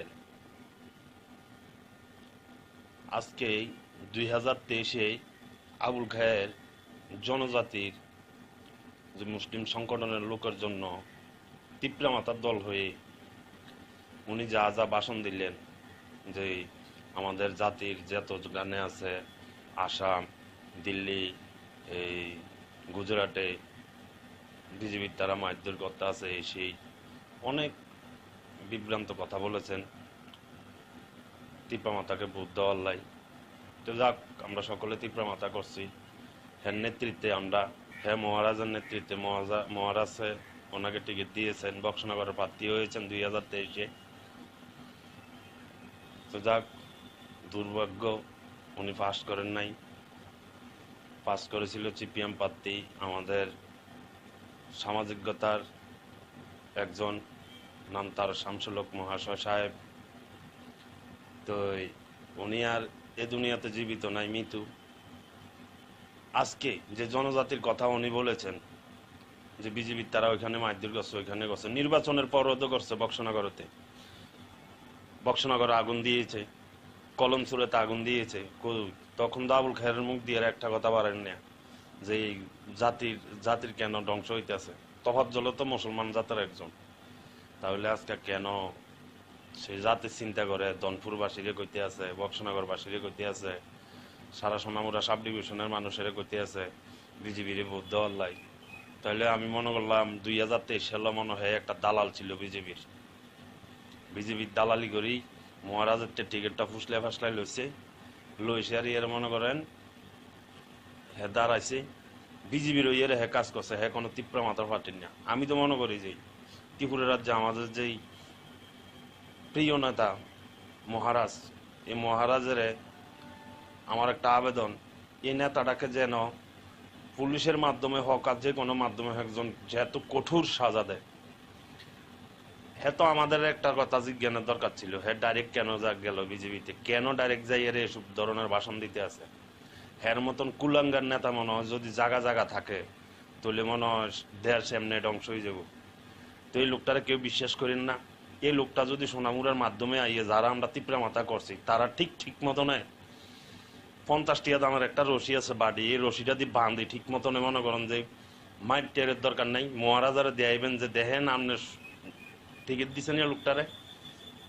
আজকে 2023 আবুল খায়ের জনজাতির যে মুসলিম সংগঠনের লোকের জন্য ত্রিপুরা মাতার দল হয়ে উনি যা ভাষণ দিলেন, যে আমাদের জাতির যত গানে আছে আসাম, দিল্লি, এই গুজরাটে বিজেপির তারা মারধর করতে আছে, সেই অনেক বিভ্রান্ত কথা বলেছেন ত্রিপুরা মাতাকে ভোট দেওয়ার লাই। তো যাক, আমরা সকলে ত্রিপুরা মাতা করছি। হ্যাঁ নেতৃত্বে আমরা, হ্যাঁ মহারাজের নেতৃত্বে মহারাজে ওনাকে টিকিট দিয়েছেন, বক্সনগরের প্রার্থী হয়েছেন 2023। তো যাক, দুর্ভাগ্য উনি পাস করেন নাই, পাস করেছিল সিপিএম প্রার্থী আমাদের সামাজিকতার একজন, নাম তার শামসুলক মহাশয় সাহেব। তো উনি আর এ দুনিয়াতে জীবিত নাই, মৃত্যু। আজকে যে জনজাতির কথা উনি বলেছেন যে বিজেপির তারা ওইখানে মারধর করছে, ওইখানে করছে, নির্বাচনের পরও তো করছে। বক্সনগরে আগুন দিয়েছে, কলম চুরেতে আগুন দিয়েছে, তখন তো আবুল খায়েরের মুখ দিয়ে একটা কথা বাড়েন না যে এই জাতির কেন ধ্বংস হইতেছে। তফাজ্জল তো মুসলমান জাতের একজন, তাহলে আজকে কেন সেই জাতির চিন্তা করে দনপুরবাসীরে কইতে আছে, বক্সনগরবাসীরে কইতে আছে, সারা সোনামুড়া সাব ডিভিশনের মানুষের কইতে আছে বিজেপির ভোট দেওয়ার লাই। তাহলে আমি মনে করলাম 2023 সালে মনে হয় একটা দালাল ছিল বিজেপির দালালি করি মহারাজের টিকিটটা ফুসলে ফাসলাই লইছে আর এর মনে করেন হে দাঁড়াইছে বিজেপির ওই হে কাজ করছে, হে কোনো তীব্র মাথার ফাটেন না। আমি তো মনে করি যে ত্রিপুরা রাজ্যে আমাদের যেই প্রিয় নেতা মহারাজ, এই মহারাজের আমার একটা আবেদন, এই নেতাটাকে যেন পুলিশের মাধ্যমে হোক আর যে কোনো মাধ্যমে একজন যেহেতু কঠোর সাজা দেয়। হে তো আমাদের একটা কথা জিজ্ঞানের দরকার ছিল, হে ডাইরেক্ট কেন গেল বিজেপিতে, কেন ডাইরেক্ট যাই এর এসব ধরনের ভাষণ দিতে আছে। হের মতন কুলাঙ্গার নেতা মনে হয় যদি জায়গা থাকে তাহলে মনে হয় দেশ এমনি ধ্বংস হয়ে যাব। তো এই লোকটারে কেউ বিশ্বাস করেন না। এই লোকটা যদি সোনামুড়ার মাধ্যমে আইয়ে যারা আমরা তীব্র মাথা করছি তারা ঠিক মতনে 50 টাকা দামের একটা রশি আছে বাড়ি, এই রশিটা দিয়ে বাঁধি ঠিক মতনে মনে করেন যে মাইট টেরের দরকার নাই, মহারাজারে দেয়াইবেন যে দেখেন আপনি টিকিট দিচ্ছেন এই লোকটারে।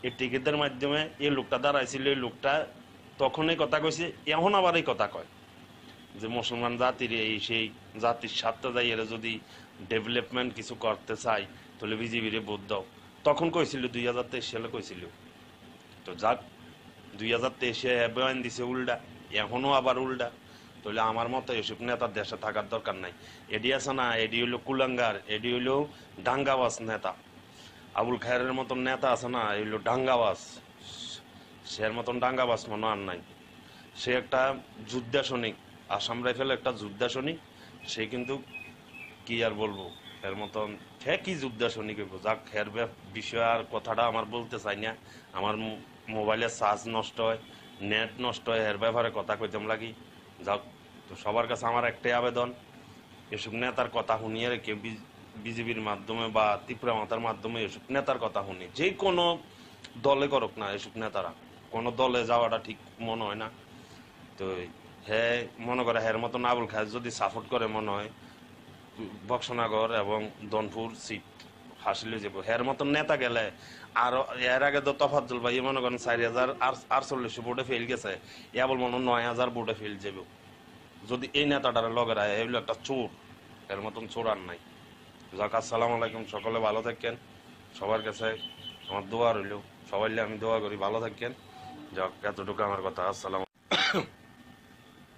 এই টিকিটের মাধ্যমে এই লোকটা দাঁড়াইছিল, এই লোকটা তখনই কথা কইছে, এখন আবার এই কথা কয় যে মুসলমান জাতির এই সেই জাতির স্বার্থে যাই এরা যদি ডেভেলপমেন্ট কিছু করতে চাই তাহলে বিজেপির ভোট দাও। তখন কইছিল 2023 সালে কইছিল। তো যাক 2023-এ বয়ান দিছে উল্টা, এখনো আবার উল্টা। তাহলে আমার মতো এসব নেতার দেশে থাকার দরকার নাই। এডি আছে না, এডি হইলো কুলাঙ্গার, এডি হইলো ডাঙ্গাবাজ নেতা। আবুল খায়েরের মতন নেতা আছে না, এই হইলো ডাঙ্গাবাজ। সের মতন ডাঙ্গাবাজ মনে আর নাই। সে একটা যোদ্ধা সৈনিক, আসাম রাইফেল একটা যোদ্ধা সৈনিক। সে কিন্তু কি আর বলবো, এর মতন কি যোদ্ধা সৈনিক হইব। যাক এর বিষয় আর কথাটা আমার বলতে চাই না, আমার মোবাইলের চার্জ নষ্ট হয়, নেট নষ্ট হয়, এর ব্যাপারে কথা কইতাম লাগি। যাক, তো সবার কাছে আমার একটাই আবেদন, এসব নেতার কথা শুনিয়ে রেখে বিজেপির মাধ্যমে বা ত্রিপুরা মাতার মাধ্যমে এসব নেতার কথা শুনি, যে কোনো দলে করুক না এসব নেতারা, কোনো দলে যাওয়াটা ঠিক মনে হয় না। তো হ্যাঁ মনে করে হের মতন আবুল খায়ের যদি সাপোর্ট করে মনে হয় বক্সনগর এবং দনপুর সিট হাসিলে যাব। হের মতন নেতা গেলে আর এর আগে তো তফাজ্জল ভাই মনে করেন 4048 ভোটে ফেল গেছে, বল মনে 9000 ভোটে ফেল যাব যদি এই নেতাটার লগেরা। এগুলো একটা চোর, এর মতন চোর আর নাই। যাক, আসসালামু আলাইকুম, সকলে ভালো থাকেন। সবার কাছে আমার দোয়া রইল, সবাই আমি দোয়া করি ভালো থাকেন। যাক, এতটুকু আমার কথা।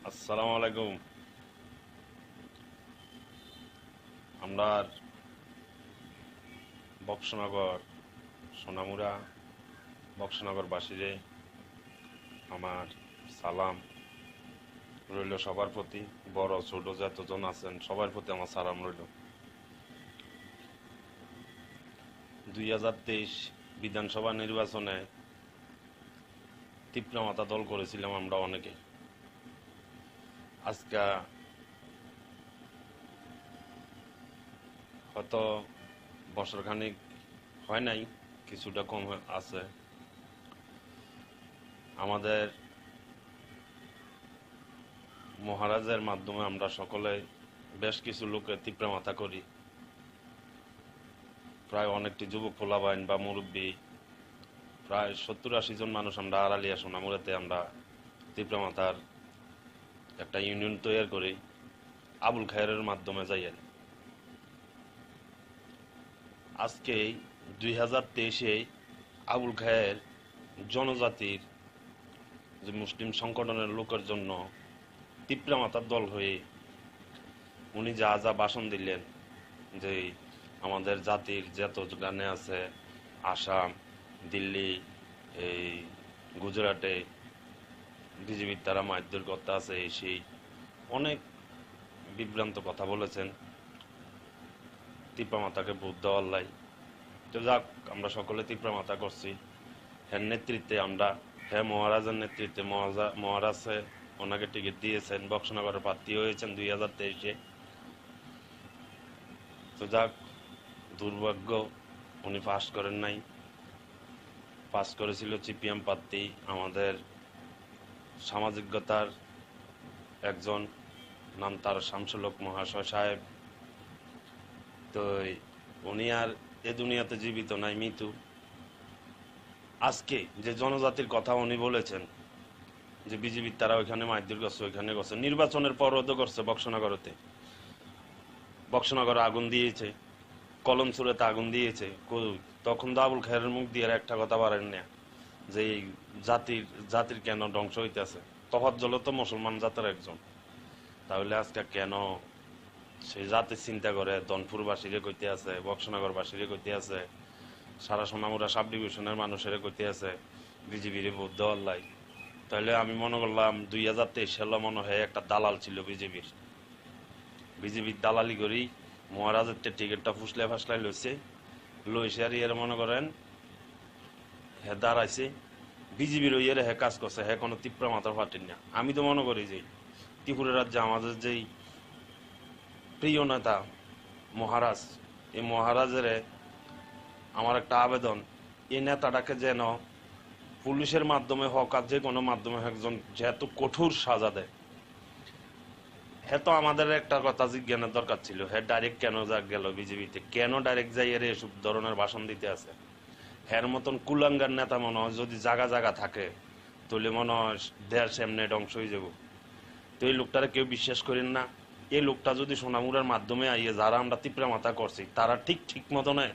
আসসালামু আলাইকুম। আমরা বক্সনগর সোনামুড়া বক্সনগরবাসীরে আমার সালাম রইল, সবার প্রতি, বড় ছোট যতজন আছেন সবার প্রতি আমার সালাম রইল। 2023 বিধানসভা নির্বাচনে তীব্র মাথা দল করেছিলাম আমরা অনেকে। আজকে হয়তো বছরখানিক হয় নাই, কিছুটা কম আছে। আমাদের মহারাজের মাধ্যমে আমরা সকলে বেশ কিছু লোকে তীব্র মাথা করি, প্রায় অনেকটি যুবক পোলাবাইন বা মুরব্বী, প্রায় 70-80 জন মানুষ আমরা আড়ালিয়া সোনামুড়াতে আমরা তীব্র মাথার একটা ইউনিয়ন তৈরি করি আবুল খায়েরের মাধ্যমে যাইয়েন। আজকে 2023-এ আবুল খায়ের জনজাতির যে মুসলিম সংগঠনের লোকের জন্য তীব্র মাথার দল হয়ে উনি যা যা ভাষণ দিলেন যে আমাদের জাতির যত গানে আছে, আসাম, দিল্লি, এই গুজরাটে বিজেপির তারা মারধর করতে আছে, সেই অনেক বিভ্রান্ত কথা বলেছেন তীব্র মাতাকে ভোট দেওয়ার লাই। তো যাক, আমরা সকলে তীব্র মাতা করছি হ্যাঁ নেতৃত্বে, আমরা হ্যাঁ মহারাজের নেতৃত্বে। মহারাজে ওনাকে টিকিট দিয়েছেন, বক্সনগরের প্রার্থী হয়েছেন 2023-এ। তো যাক, দুর্ভাগ্য উনি পাস করেন নাই, পাস করেছিল সিপিএম প্রার্থী আমাদের সামাজিকতার একজন, নাম তার শামসুল হক মহাশয় সাহেব। তো উনি আর এ দুনিয়াতে জীবিত নাই, মৃত্যু। আজকে যে জনজাতির কথা উনি বলেছেন যে বিজেপির তারা ওইখানে মাইদুর করছে, ওইখানে করছে, নির্বাচনের পরও তো করছে। বক্সনগরে আগুন দিয়েছে, কলমসুরেতে আগুন দিয়েছে। তখন তো আবুল খায়েরের মুখ দিয়ে একটা কথা পারেন না যে এই জাতির কেন ধ্বংস হইতেছে। তফাজ্জল তো মুসলমান জাতের একজন, তাহলে আজকে কেন সেই জাতির চিন্তা করে দনপুরবাসীরে কইতে আছে, বক্সনগরবাসীরে কইতে আছে, সারা সোনামুড়া সাব ডিভিশনের মানুষের কইতে আছে বিজেপির ভোট দেওয়ার লাই। তাহলে আমি মনে করলাম 2023 সালে মনে হয় একটা দালাল ছিল বিজেপির দালালি করি মহারাজের টিকিটটা ফাসলাই লইছে আর এর মনে করেন হে দাঁড়াইছে বিজেপির ওইয়ের হে কাজ করছে, হে কোনো ত্রিপুরা মাথার ফাটেন না। আমি তো মনে করি যে ত্রিপুরা রাজ্যে আমাদের যেই প্রিয় নেতা মহারাজ, এই মহারাজের আমার একটা আবেদন, এই নেতাটাকে যেন পুলিশের মাধ্যমে হোক আর যে কোনো মাধ্যমে একজন যেহেতু কঠোর সাজা দেয়। হ্যাঁ, তো আমাদের একটা কথা জিজ্ঞানের দরকার ছিল, হ্যাঁ ডাইরেক্ট কেন গেল বিজেপিতে, কেন ডাইরেক্ট যাই এর এসব ধরনের ভাষণ দিতে আছে। হ্যার মতন কুলাঙ্গার নেতা মনে হয় যদি জায়গা থাকে তাহলে মনে হয় দেশ এমনি ধ্বংস হয়ে যাব। তো এই লোকটারে কেউ বিশ্বাস করেন না। এই লোকটা যদি সোনামুড়ার মাধ্যমে আইয়ে যারা আমরা ত্রিপুরা মাথা করছি তারা ঠিক মতনে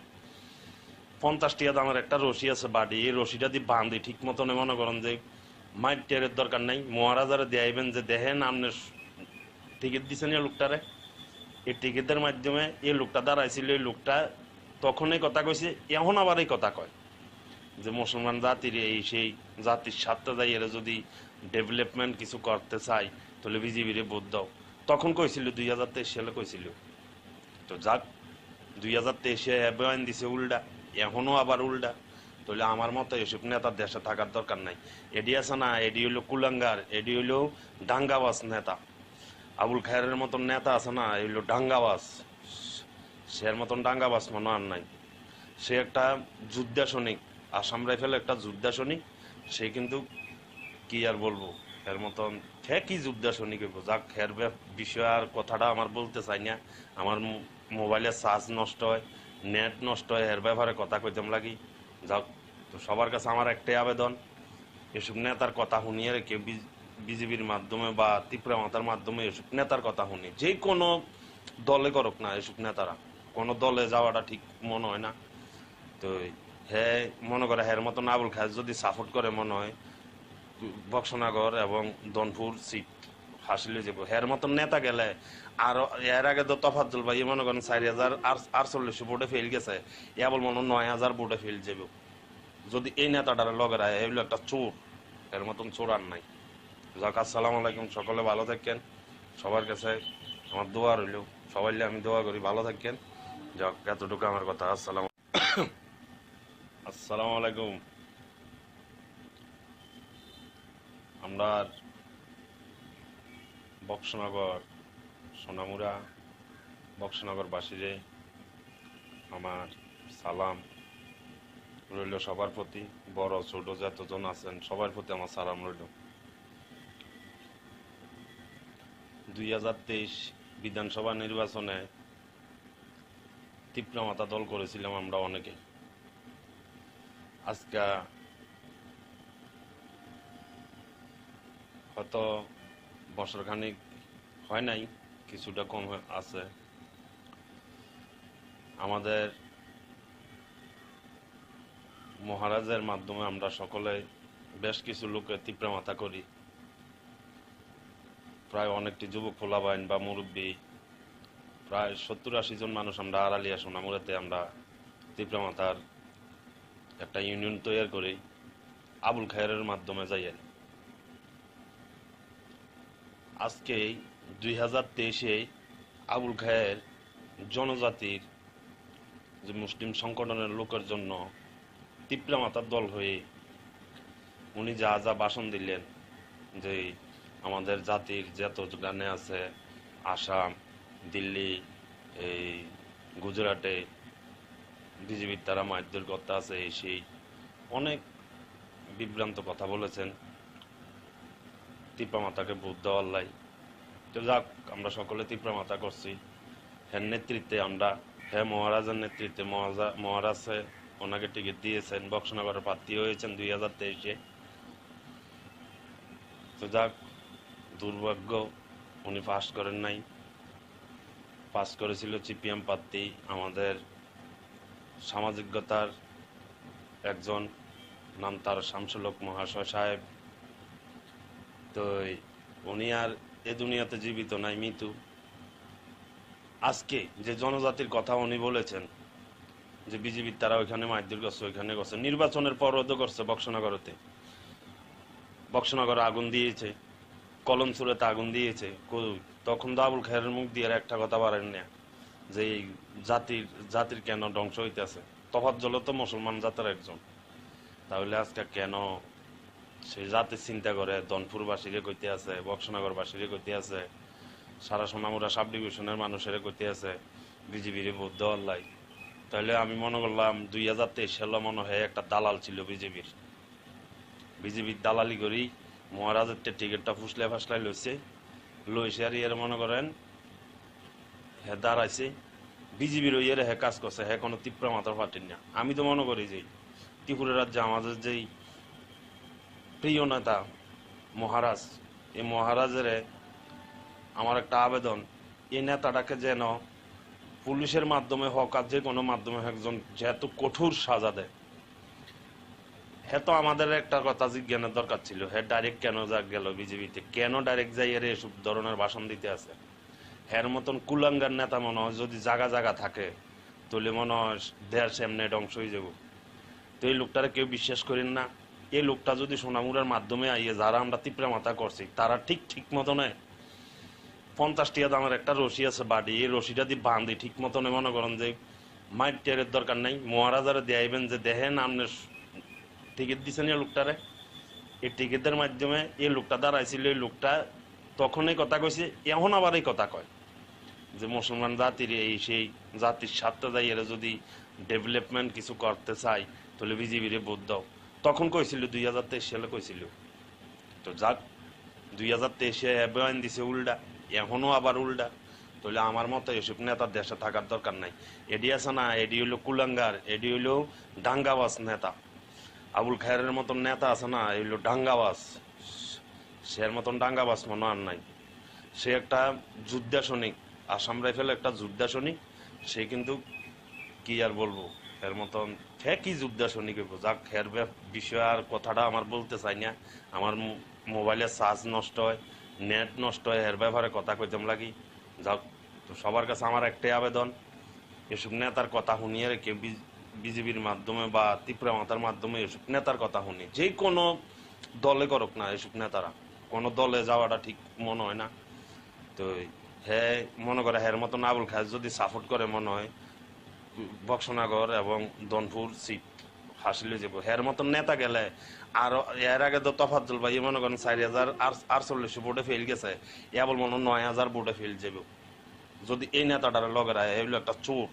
50 টাকা দামের একটা রশি আছে বাড়ি, এই রশিটা দিয়ে বাঁধি ঠিক মতনে মনে করেন যে মাইট টেরের দরকার নাই, মহারাজারে দেয়াইবেন যে দেখেন আপনি টিকিট দিচ্ছেন এই লোকটারে। এই টিকিটের মাধ্যমে এই লোকটা দাঁড়াইছিল, এই লোকটা তখনই কথা কইছে, এখন আবার এই কথা কয় যে মুসলমান জাতির এই সেই জাতির স্বার্থে যাই এরা যদি ডেভেলপমেন্ট কিছু করতে চাই তাহলে বিজেপির ভোট দাও। তখন কইছিল 2023 সালে কইছিল। তো যাক 2023-এ বয়ান দিছে উল্টা, এখনো আবার উল্টা। তাহলে আমার মতো এসব নেতার দেশে থাকার দরকার নাই। এডি আছে না, এডি হইলো কুলাঙ্গার, এডি হইলো ডাঙ্গাবাজ নেতা। আবুল খায়েরের মতন নেতা আছে না, এগুলো ডাঙ্গাবাজ, সের মতন ডাঙ্গাবাজ মনে আর নাই। সে একটা যোদ্ধা সৈনিক, আসাম রাইফেল একটা যোদ্ধা সৈনিক। সে কিন্তু কি আর বলবো, এর মতন কি যোদ্ধা সৈনিক হইব। যাক, এর বিষয় আর কথাটা আমার বলতে চাই না। আমার মোবাইলের চার্জ নষ্ট হয়, নেট নষ্ট হয়, এর ব্যাপারে কথা কইতাম লাগি। যাক, তো সবার কাছে আমার একটাই আবেদন, এসব নেতার কথা শুনিয়ে কেউ বিজেপির মাধ্যমে বা ত্রিপুরা মাতার মাধ্যমে এসব নেতার কথা শুনি, যে কোনো দলে করুক না, এসব নেতারা কোনো দলে যাওয়াটা ঠিক মনে হয় না। তো হ্যাঁ মনে করে হ্যার মতন আবুল খায়ের যদি সাপোর্ট করে মনে হয় বক্সনগর এবং দনপুর সিট হাসিলে যাব। হ্যার মতন নেতা গেলে আর এর আগে তো তফাজ্জল ভাই মনে করেন 4048 ভোটে ফেল গেছে, এবার মনে 9000 ভোটে ফেল যাব। যদি এই নেতাটার লগের আয়, এগুলো একটা চোর, এর মতন চোর আর নাই। যাক, আসসালামু আলাইকুম, সকলে ভালো থাকেন। সবার কাছে আমার দোয়া রইল, সবাই আমি দোয়া করি ভালো থাকেন। যাক, এতটুকু আমার কথা। আসসালামু আলাইকুম। আমরা বক্সনগর সোনামুড়া বক্সনগরবাসীরে আমার সালাম রইল সবার প্রতি, বড় ছোট যতজন আছেন সবার প্রতি আমার সালাম রইল। 2023 বিধানসভা নির্বাচনে ত্রিপুরা মাতা দল করেছিলাম আমরা অনেকে। আজকে হয়তো বছরখানিক হয় নাই, কিছুটা কম আছে। আমাদের মহারাজের মাধ্যমে আমরা সকলে বেশ কিছু লোকের ত্রিপুরা মাতা করি। প্রায় অনেকটি যুবক ফোলাবাইন বা মুরব্বী, প্রায় 70-80 জন মানুষ আমরা আড়ালিয়া সোনামুড়াতে আমরা ত্রিপুরা মাতার একটা ইউনিয়ন তৈরি করি আবুল খায়েরের মাধ্যমে যাই। আজকে 2023-এ আবুল খায়ের জনজাতির যে মুসলিম সংগঠনের লোকের জন্য ত্রিপুরা মাতার দল হয়ে উনি যা ভাষণ দিলেন, যে আমাদের জাতির যত গানে আছে আসাম, দিল্লি, এই গুজরাটে বিজেপির তারা মারধর করতে আছে, সেই অনেক বিভ্রান্ত কথা বলেছেন। ত্রিপুরা মাতাকে ভোট দেওয়ার লাই। তো যাক, আমরা সকলে ত্রিপুরা মাতা করছি। হ্যাঁ নেতৃত্বে আমরা, হ্যাঁ মহারাজের নেতৃত্বে মহারাজে ওনাকে টিকিট দিয়েছেন, বক্সনগরের প্রার্থী হয়েছেন 2023-এ। তো যাক, দুর্ভাগ্য উনি পাস করেন নাই। পাস করেছিল সিপিএম প্রার্থী, আমাদের সামাজিকতার একজন, নাম তার শামসুল হক মহাশয় সাহেব। তো উনি আর এ দুনিয়াতে জীবিত নাই, মৃত্যু। আজকে যে জনজাতির কথা উনি বলেছেন যে বিজেপির তারা ওইখানে মারধর করছে, ওইখানে করছে, নির্বাচনের পরও করছে। বক্সনগরে আগুন দিয়েছে, কলমচুরেতে আগুন দিয়েছে। তখন তো আবুল খায়েরের মুখ দিয়ে একটা কথা বাড়েন না যে এই জাতির কেন ধ্বংস হইতেছে। তফাজ্জল তো মুসলমান জাতের একজন, তাহলে আজকে কেন সেই জাতির চিন্তা করে দনপুরবাসীরে কইতে আছে, বক্সনগরবাসীরে কইতে আছে, সারা সোনামুড়া সাব ডিভিশনের মানুষের কইতে আছে বিজেপির ভোট দেওয়ার লাই। তাহলে আমি মনে করলাম 2023 সালে মনে হয় একটা দালাল ছিল বিজেপির দালালি করি মহারাজের টিকিটটা ফাসলাই লইছে আর ইয়ের মনে করেন হ্যাঁ দাঁড়াইছে বিজেপির ইয়ের হ্যাঁ কাজ করছে, হ্যাঁ কোনো ত্রিপুরা মাতার পার্টির না। আমি তো মনে করি যে ত্রিপুরা রাজ্যে আমাদের যেই প্রিয় নেতা মহারাজ, এই মহারাজের আমার একটা আবেদন, এই নেতাটাকে যেন পুলিশের মাধ্যমে হোক আর যে কোনো মাধ্যমে একজন যেহেতু কঠোর সাজা দেয়। হ্যাঁ তো আমাদের একটা কথা জিজ্ঞানের দরকার ছিল, হ্যাঁ ডাইরেক্ট কেন গেল বিজেপিতে, কেন ডাইরেক্ট যাই এর এসব ধরনের ভাষণ দিতে আছে। হ্যার মতন কুলাঙ্গার নেতা মনে হয় যদি জায়গা থাকে তাহলে মনে হয় দেশ এমনি ধ্বংস হয়ে যাব। তো এই লোকটারে কেউ বিশ্বাস করেন না। এই লোকটা যদি সোনামুড়ার মাধ্যমে আইয়ে যারা আমরা ত্রিপুরা মাতা করছি তারা ঠিক মতনে 50 টাকা দামের একটা রশি আছে বাড়ি, এই রশিটা দিয়ে বাঁধি ঠিক মতনে মনে করেন যে মাইট টেরের দরকার নাই, মহারাজারে দেয়াইবেন যে দেখেন আপনি টিকিট দিচ্ছেন এই লোকটারে। এই টিকিটের মাধ্যমে এই লোকটা দাঁড়াইছিল, এই লোকটা তখন এই কথা কইছে, এখন আবার এই কথা কয় যে মুসলমান জাতির এই সেই জাতির স্বার্থে যাই এরা যদি ডেভেলপমেন্ট কিছু করতে চাই তাহলে বিজেপির ভোট দাও। তখন কইছিল 2023 সালে কইছিল। তো যাক 2023-এ বয়ান দিছে উল্টা, এখনো আবার উল্টা। তাহলে আমার মতো এসব নেতার দেশে থাকার দরকার নাই। এডি আছে না, এডি হইলো কুলাঙ্গার, এডি হইলো ডাঙ্গাবাজ নেতা। আবুল খায়েরের মতন নেতা আছে না, এগুলো ডাঙ্গাবাজ, সের মতন ডাঙ্গাবাজ মনে আর নাই। সে একটা যোদ্ধা সৈনিক, আসাম রাইফেল একটা যোদ্ধা সৈনিক। সে কিন্তু কি আর বলবো, এর মতন কি যোদ্ধা সৈনিক হইব। যাক, এর বিষয়ে আর কথাটা আমার বলতে চাই না। আমার মোবাইলের চার্জ নষ্ট হয়, নেট নষ্ট হয়, এর ব্যাপারে কথা কইতাম লাগি। যাক, তো সবার কাছে আমার একটাই আবেদন, এসব নেতার কথা শুনিয়ে কেউ বিজেপির মাধ্যমে বা ত্রিপুরা মাতার মাধ্যমে এসব নেতার কথা শুনি, যে কোনো দলে করুক না, এসব নেতারা কোনো দলে যাওয়াটা ঠিক মনে হয় না। তো হ্যাঁ মনে করে হ্যার মতন আবুল খায়ের যদি সাপোর্ট করে মনে হয় বক্সনগর এবং দনপুর সিট হাসিলে যাব। হ্যার মতন নেতা গেলে আর এর আগে তো তফাজ্জল ভাই মনে করেন 4048 ভোটে ফেল গেছে, এবার মনে 9000 ভোটে ফেল যাব। যদি এই নেতাটার লগের আয় এগুলো একটা চোর,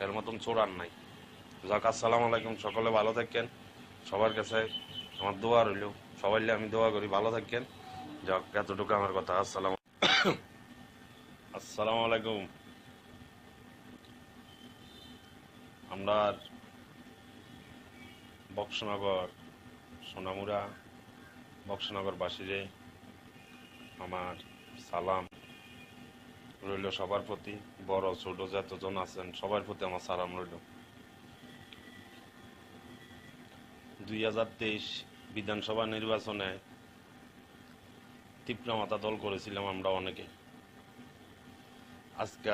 এর মতন চোর আর নাই। যাক, আসসালামু আলাইকুম, সকলে ভালো থাকেন। সবার কাছে আমার দোয়া রইল, সবাই আমি দোয়া করি ভালো থাকেন। যাক, এতটুকু আমার কথা। আসসালামু আলাইকুম। আমরা বক্সনগর সোনামুড়া বক্সনগরবাসীরে আমার সালাম রইল সবার প্রতি, বড় ছোট যতজন আছেন সবার প্রতি আমার সালাম রইল। 2023 বিধানসভা নির্বাচনে ত্রিপুরা মাতা দল করেছিলাম আমরা অনেকে। আজকে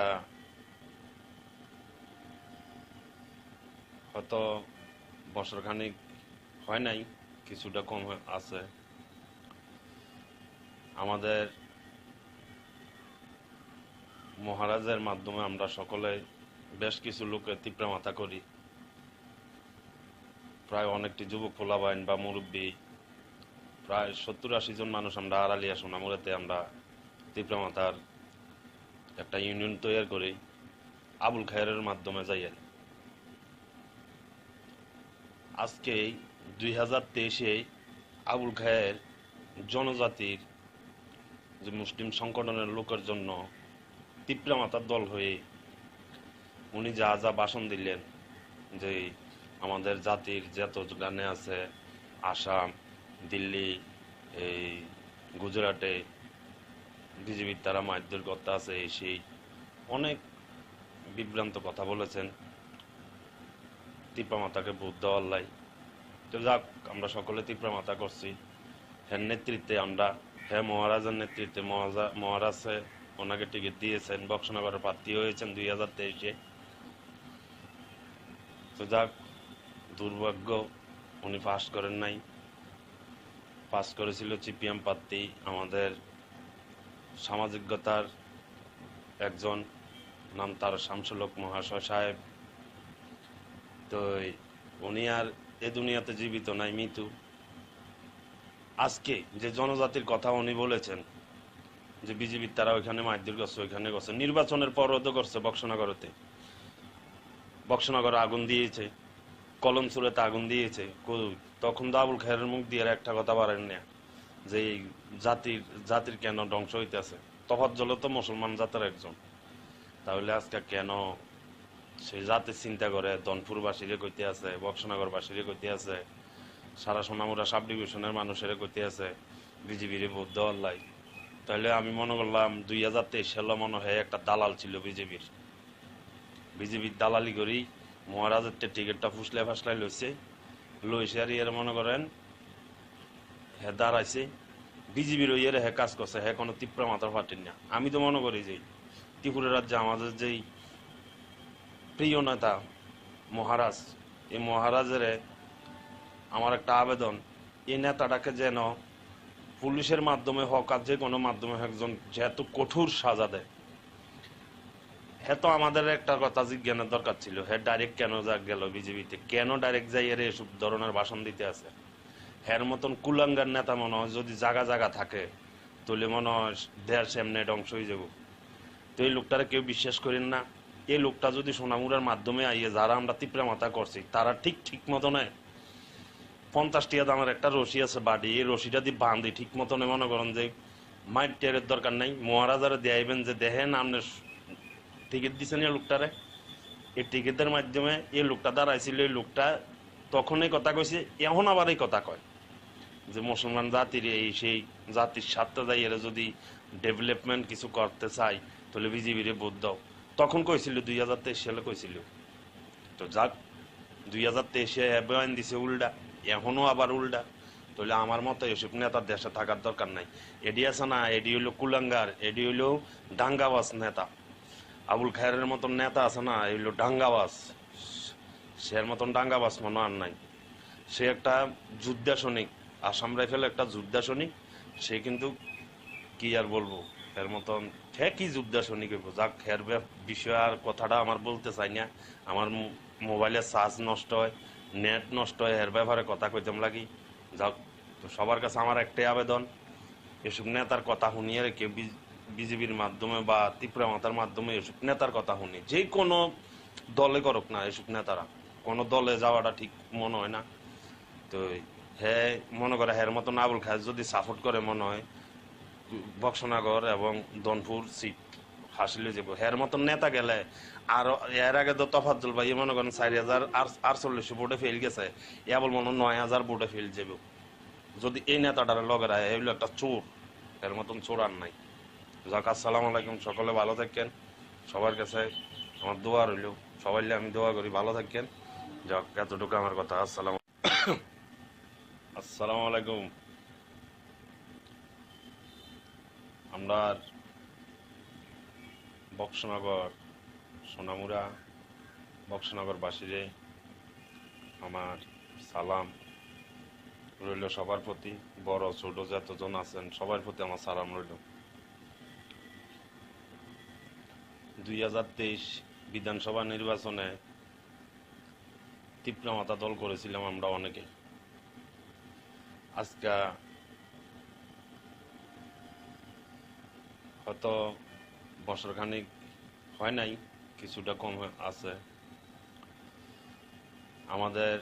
হয়তো বছরখানিক হয় নাই, কিছুটা কম আছে। আমাদের মহারাজের মাধ্যমে আমরা সকলে বেশ কিছু লোকের ত্রিপুরা মাতা করি। প্রায় অনেকটি যুবক পোলাবাইন বা মুরব্বী, প্রায় 70-80 জন মানুষ আমরা আড়ালিয়া সোনামুড়াতে আমরা ত্রিপুরা মাতার একটা ইউনিয়ন তৈরি করি আবুল খায়েরের মাধ্যমে যাই। আজকে 2023-এ আবুল খায়ের জনজাতির যে মুসলিম সংগঠনের লোকের জন্য ত্রিপুরা মাতার দল হয়ে উনি যা যা ভাষণ দিলেন, যে আমাদের জাতির যত গানে আছে, আসাম, দিল্লি, এই গুজরাটে বিজেপির তারা মারধর করতে আছে, সেই অনেক বিভ্রান্ত কথা বলেছেন ত্রিপুরা মাতাকে ভোট দেওয়ার লাই। তো যাক, আমরা সকলে ত্রিপুরা মাতা করছি, হ্যাঁ নেতৃত্বে আমরা, হ্যাঁ মহারাজের নেতৃত্বে মহারাজে ওনাকে টিকিট দিয়েছেন, বক্সনগরের প্রার্থী হয়েছেন 2023-এ। তো যাক, দুর্ভাগ্য উনি পাস করেন নাই, পাস করেছিল সিপিএম প্রার্থী, আমাদের সামাজিকতার একজন, নাম তার শামসুলক মহাশয় সাহেব। তো উনি আর এ দুনিয়াতে জীবিত নাই, মৃত্যু। আজকে যে জনজাতির কথা উনি বলেছেন, যে বিজেপির তারা ওইখানে মারধর করছে, ওইখানে করছে, নির্বাচনের পরও তো করছে। বক্সনগরে আগুন দিয়েছে, কলমসুরেতে আগুন দিয়েছে, তখন তো আবুল খায়েরের মুখ দিয়ে একটা কথা পারেন না যে জাতির কেন ধ্বংস হইতেছে। তফাজ্জল তো মুসলমান জাতের একজন, তাহলে আজকে কেন সেই জাতির চিন্তা করে দনপুরবাসীরে কইতে আছে, বক্সনগরবাসীরে কইতে আছে, সারা সোনামুড়া সাব ডিভিশনের মানুষের কইতে আছে বিজেপির ভোট দেওয়ার লাই। তাহলে আমি মনে করলাম 2023 সালে মনে হয় একটা দালাল ছিল বিজেপির দালালি করি মহারাজের টিকিটটা ফুসলে ফাসলাই লইছে আর ইয়ে মনে করেন হ্যাঁ দাঁড়াইছে বিজেপির ইয়ে হ্যাঁ কাজ করছে, হ্যাঁ কোনো ত্রিপুরা মাতার পার্টির না। আমি তো মনে করি যে ত্রিপুরা রাজ্যে আমাদের যেই প্রিয় নেতা মহারাজ, এই মহারাজের আমার একটা আবেদন, এই নেতাটাকে যেন পুলিশের মাধ্যমে হোক আর যে কোনো মাধ্যমে একজন যেহেতু কঠোর সাজা দেয়। হ্যাঁ তো আমাদের একটা কথা জিজ্ঞানের দরকার ছিল, হ্যাঁ ডাইরেক্ট কেন গেল বিজেপিতে, কেন ডাইরেক্ট যাই এর এসব ধরনের ভাষণ দিতে আছে। হ্যার মতন কুলাঙ্গার নেতা মনে হয় যদি জায়গা জায়গা থাকে তাহলে মনে হয় দেশ এমনি ধ্বংস হয়ে যাব। তো এই লোকটারে কেউ বিশ্বাস করেন না। এই লোকটা যদি সোনামুড়ার মাধ্যমে আইয়ে যারা আমরা ত্রিপুরা মাতা করছি তারা ঠিক মতনে 50 টাকা দামের একটা রশি আছে বাড়ি, এই রশিটা দিয়ে বাঁধি ঠিক মতনে মনে করেন যে মাইট টেরের দরকার নাই, মহারাজারে দেয়াইবেন যে দেখেন আপনি টিকিট দিচ্ছেন এই লোকটারে। এই টিকিটের মাধ্যমে এই লোকটা দাঁড়াইছিল, এই লোকটা তখন এই কথা কইছে, এখন আবার এই কথা কয় যে মুসলমান জাতির এই সেই জাতির স্বার্থে যাই এরা যদি ডেভেলপমেন্ট কিছু করতে চাই তাহলে বিজেপির ভোট দাও। তখন কইছিল 2023 সালে কইছিল। তো যাক 2023-এ বয়ান দিছে উল্টা, এখনো আবার উল্টা। তাহলে আমার মতো এসব নেতার দেশে থাকার দরকার নাই। এডি আছে না, এডি হইলো কুলাঙ্গার, এডি হইলো ডাঙ্গাবাজ নেতা। আবুল খায়েরের মতন নেতা আছে না, এই হইলো ডাঙ্গাবাজ। সের মতন ডাঙ্গাবাজ মনে আর নাই। সে একটা যোদ্ধা সৈনিক, আসাম রাইফেল একটা যোদ্ধা সৈনিক। সে কিন্তু কি আর বলবো, এর মতন কি যোদ্ধা সৈনিক হইব। যাক, এর বিষয় আর কথাটা আমার বলতে চাই না। আমার মোবাইলের চার্জ নষ্ট হয়, নেট নষ্ট হয়, এর ব্যাপারে কথা কইতাম লাগি। যাক, তো সবার কাছে আমার একটাই আবেদন, এসব নেতার কথা শুনিয়ে রেখে বিজেপির মাধ্যমে বা ত্রিপুরা মাতার মাধ্যমে এসব নেতার কথা শুনি, যে কোনো দলে করুক না, এসব নেতারা কোনো দলে যাওয়াটা ঠিক মনে হয় না। তো হ্যাঁ মনে করে হ্যার মতন আবুল খায়ের যদি সাপোর্ট করে মনে হয় বক্সনগর এবং দনপুর সিট হাসিলে যাব। হ্যার মতন নেতা গেলে আর এর আগে তো তফাজ্জল ভাই মনে করেন 4048 ভোটে ফেল গেছে, বল মনে 9000 ভোটে ফেল যাব। যদি এই নেতাটার লগেরা এগুলো একটা চোর, এর মতন চোর আর নাই। যাক, আসসালামু আলাইকুম, সকলে ভালো থাকেন। সবার কাছে আমার দোয়া রইল, সবাই আমি দোয়া করি ভালো থাকেন। যাক, এতটুকু আমার কথা। আসসালামু আলাইকুম। আমরা বক্সনগর সোনামুড়া বক্সনগরবাসীরে আমার সালাম রইল, সবার প্রতি, বড় ছোট যতজন আছেন সবার প্রতি আমার সালাম রইল। 2023 বিধানসভা নির্বাচনে ত্রিপুরা মাতা দল করেছিলাম আমরা অনেকে। আজকে হয়তো বছরখানিক হয় নাই, কিছুটা কম আছে। আমাদের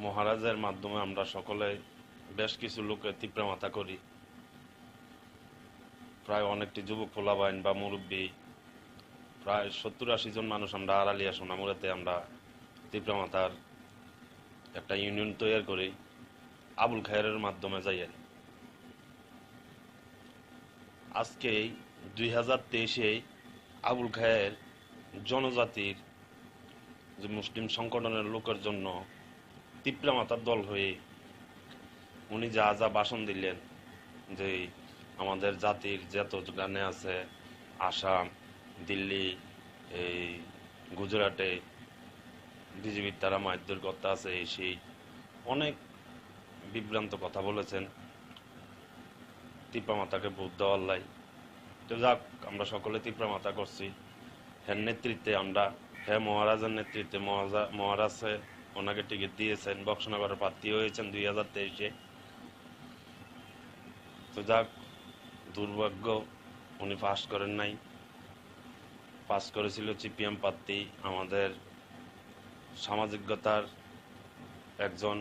মহারাজের মাধ্যমে আমরা সকলে বেশ কিছু লোকের তীব্র মাথা করি, প্রায় অনেকটি যুবক পোলাবাইন বা মুরব্বী, প্রায় 70-80 জন মানুষ আমরা আড়ালিয়া সোনামুড়াতে আমরা তীব্র মাথার একটা ইউনিয়ন তৈরি করি আবুল খায়েরের মাধ্যমে যাই। আজকে 2023-এ আবুল খায়ের জনজাতির যে মুসলিম সংগঠনের লোকের জন্য তীব্র মাথার দল হয়ে উনি যা যা ভাষণ দিলেন, যে আমাদের জাতির যত গানে আছে আসাম, দিল্লি, এই গুজরাটে বিজেপির তারা মারধর করতে আছে, সেই অনেক বিভ্রান্ত কথা বলেছেন তীব্র মাতাকে ভোট দেওয়ার লাই। তো যাক, আমরা সকলে তীব্র মাতা করছি। হ্যাঁ নেতৃত্বে আমরা, হ্যাঁ মহারাজের নেতৃত্বে মহারাজে ওনাকে টিকিট দিয়েছেন, বক্সনগরের প্রার্থী হয়েছেন 2023-এ। তো যাক, দুর্ভাগ্য উনি পাস করেন নাই, পাস করেছিল সিপিএম প্রার্থী আমাদের সামাজিকতার একজন,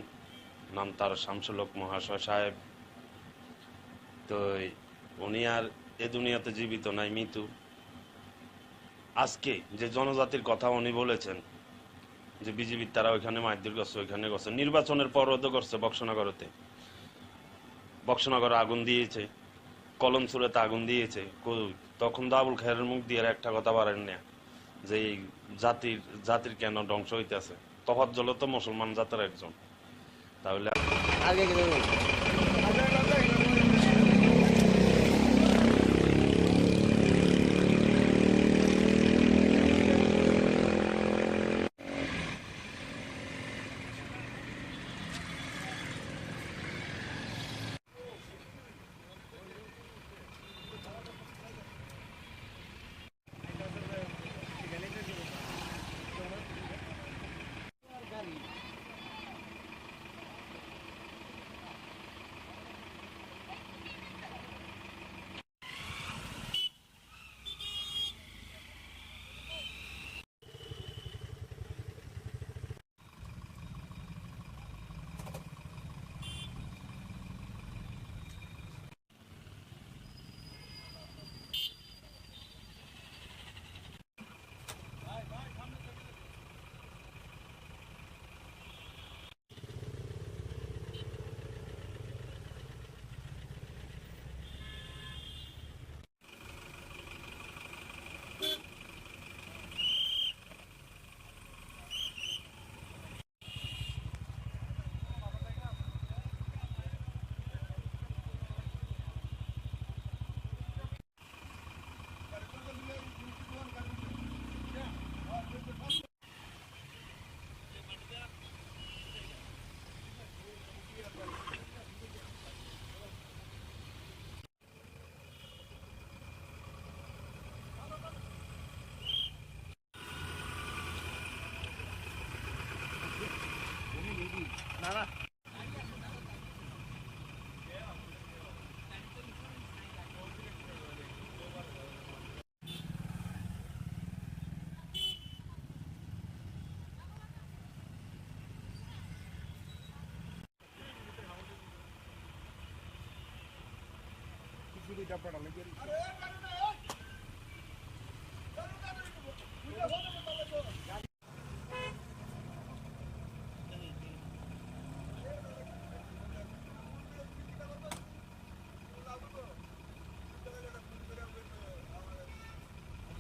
নাম তার শামসুল হক মহাশয় সাহেব। তো উনি আর এ দুনিয়াতে জীবিত নাই, মৃত্যু। আজকে যে জনজাতির কথা উনি বলেছেন যে বিজেপির তারা ওইখানে মারধর করছে, ওইখানে করছে, নির্বাচনের পরও তো করছে। বক্সনগরে আগুন দিয়েছে, কলমসুরেতে আগুন দিয়েছে, তখন তো আবুল খায়েরের মুখ দিয়ে একটা কথা পারেন না যে এই জাতির কেন ধ্বংস হইতেছে। তফাজ্জল তো মুসলমান জাতের একজন, তাহলে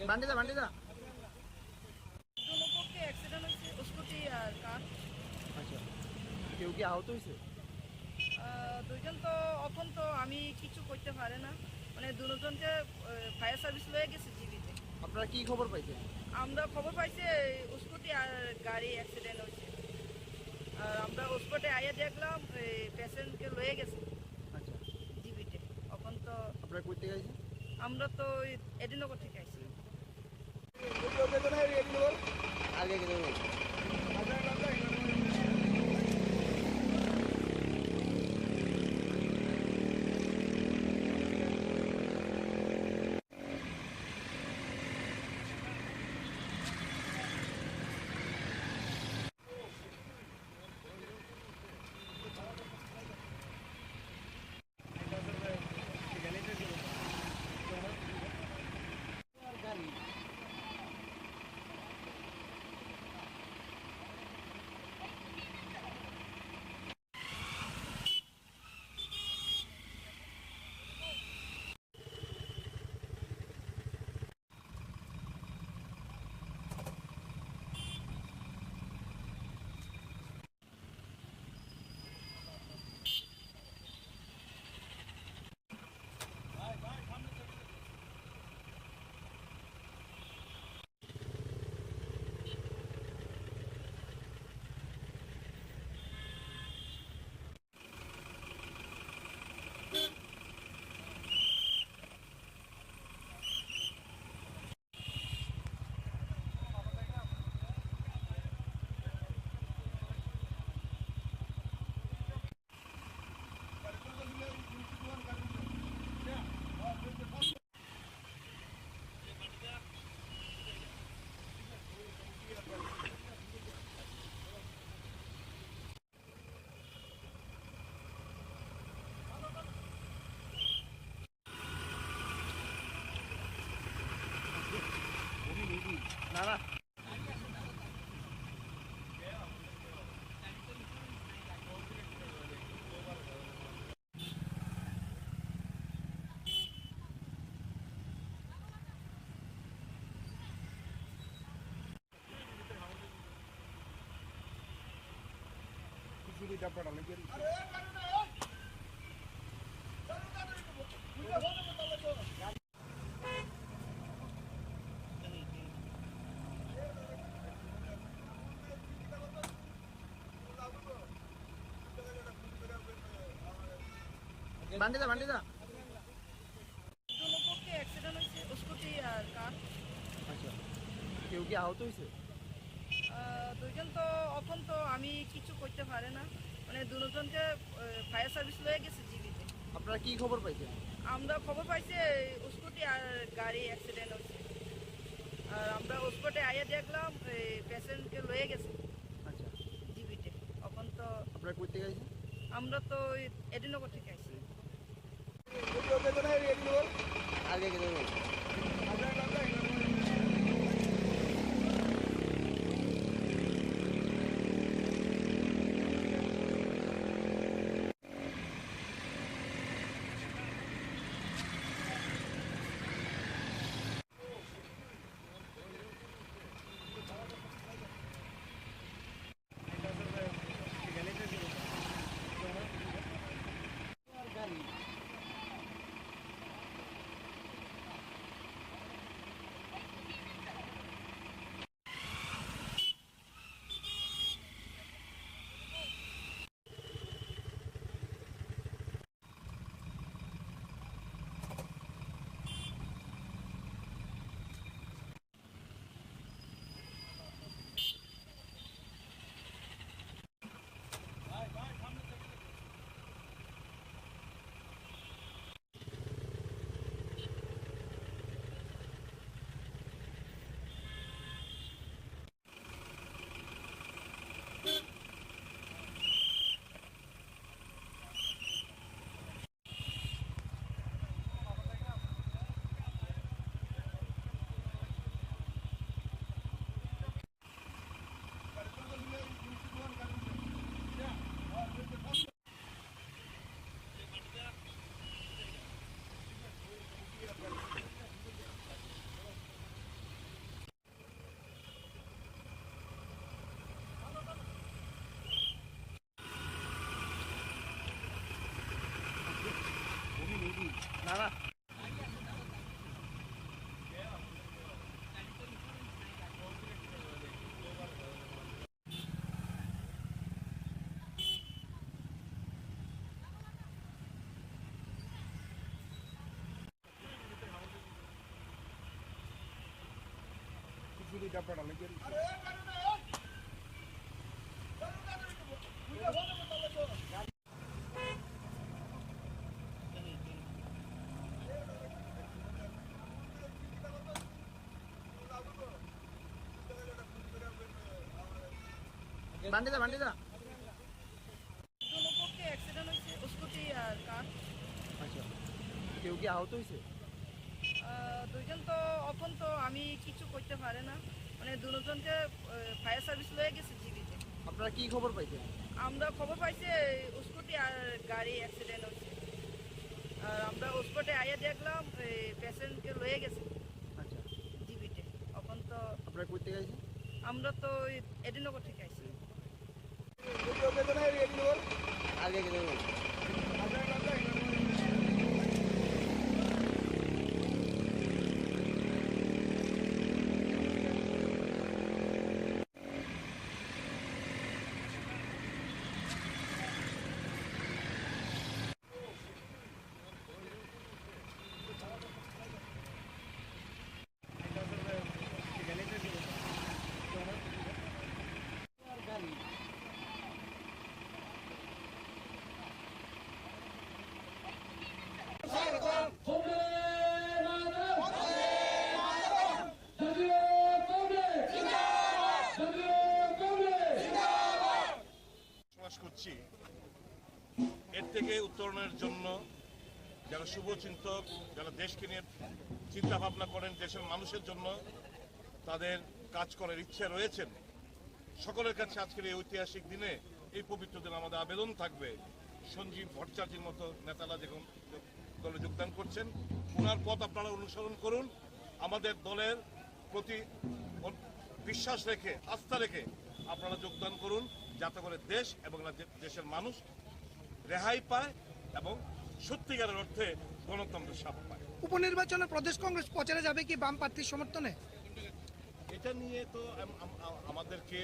বান্ডিদা বান্ডিদা দুপক্ষে অ্যাক্সিডেন্ট হয়েছে, স্কুটি আর কার। আচ্ছা, কেউ কি আহত হয়েছে? দুইজন তো এখন তো আমি কিছু করতে পারে না, মানে দুজনকে ফায়ার সার্ভিস লয়ে গেছে জীবিতে। আপনারা কি খবর পাইছেন? আমরা খবর পাইছি স্কুটি আর গাড়ি অ্যাক্সিডেন্ট হয়েছে, আর আমরা স্পটে আইয়া দেখলাম পেশেন্টকে লয়ে গেছে জীবিতে। এখন তো আপনারা কই থেকে আইছেন? আমরা তো এডিনগর থেকে আইছি। আগে গেলে না না বান্ডিদা বান্ডিদা দুপক্ষে অ্যাক্সিডেন্ট হয়েছে স্কুটি আর কার। আচ্ছা কেউ কি আহত হয়েছে? দুইজন তো এখন তো আমি কিছু করতে পারে না, মানে দুজনকে ফায়ার সার্ভিস লয়ে গেছে জীবিতে। আপনারা কি খবর পাইছেন? আমরা খবর পাইছি স্কুটি আর গাড়ি অ্যাক্সিডেন্ট হচ্ছে, আর আমরা স্পটে আইয়া দেখলাম পেশেন্টকে লয়ে গেছে আচ্ছা জীবিতে। এখন তো আপনারা কই থেকে আইছেন? আমরা তো এডিনগর থেকে আইছি। আগে গেলে না না বান্ডিদা বান্ডিদা দুপক্ষে অ্যাক্সিডেন্ট হয়েছে স্কুটি আর কার। আচ্ছা কেউ কি আহত হয়েছে? দুইজন তো এখন তো আমি কিছু করতে পারে না, মানে দুজনকে ফায়ার সার্ভিস লয়ে গেছে জীবিতে। আপনারা কি খবর পাইছেন? আমরা খবর পাইছি স্কুটি আর গাড়ি অ্যাক্সিডেন্ট হচ্ছে, আর আমরা স্পটে আইয়া দেখলাম পেশেন্টকে লয়ে গেছে আচ্ছা জীবিতে। এখন তো আপনারা কই থেকে আইছেন? আমরা তো এডিনগর থেকে আইছি। আগে গেলে করছি এর থেকে উত্তরণের জন্য যারা শুভচিন্তক, যারা দেশকে নিয়ে চিন্তা ভাবনা করেন, দেশের মানুষের জন্য, তাদের কাজ করার ইচ্ছে রয়েছেন, সকলের কাছে আজকের এই ঐতিহাসিক দিনে এই পবিত্র দিনে আমাদের আবেদন থাকবে, সঞ্জীব ভট্টাচার্যের মতো নেতারা যখন দলে যোগদান করছেন, ওনার পথ আপনারা অনুসরণ করুন। আমাদের দলের প্রতি বিশ্বাস রেখে, আস্থা রেখে আপনারা যোগদান করুন, যাতে করে দেশ এবং দেশের মানুষ রেহাই পায় এবং সত্যিকারের অর্থে গণতন্ত্রের স্বাদ পায়। উপনির্বাচনে প্রদেশ কংগ্রেস প্রচারে যাবে কি বাম প্রার্থীর সমর্থনে? এটা নিয়ে তো আমাদেরকে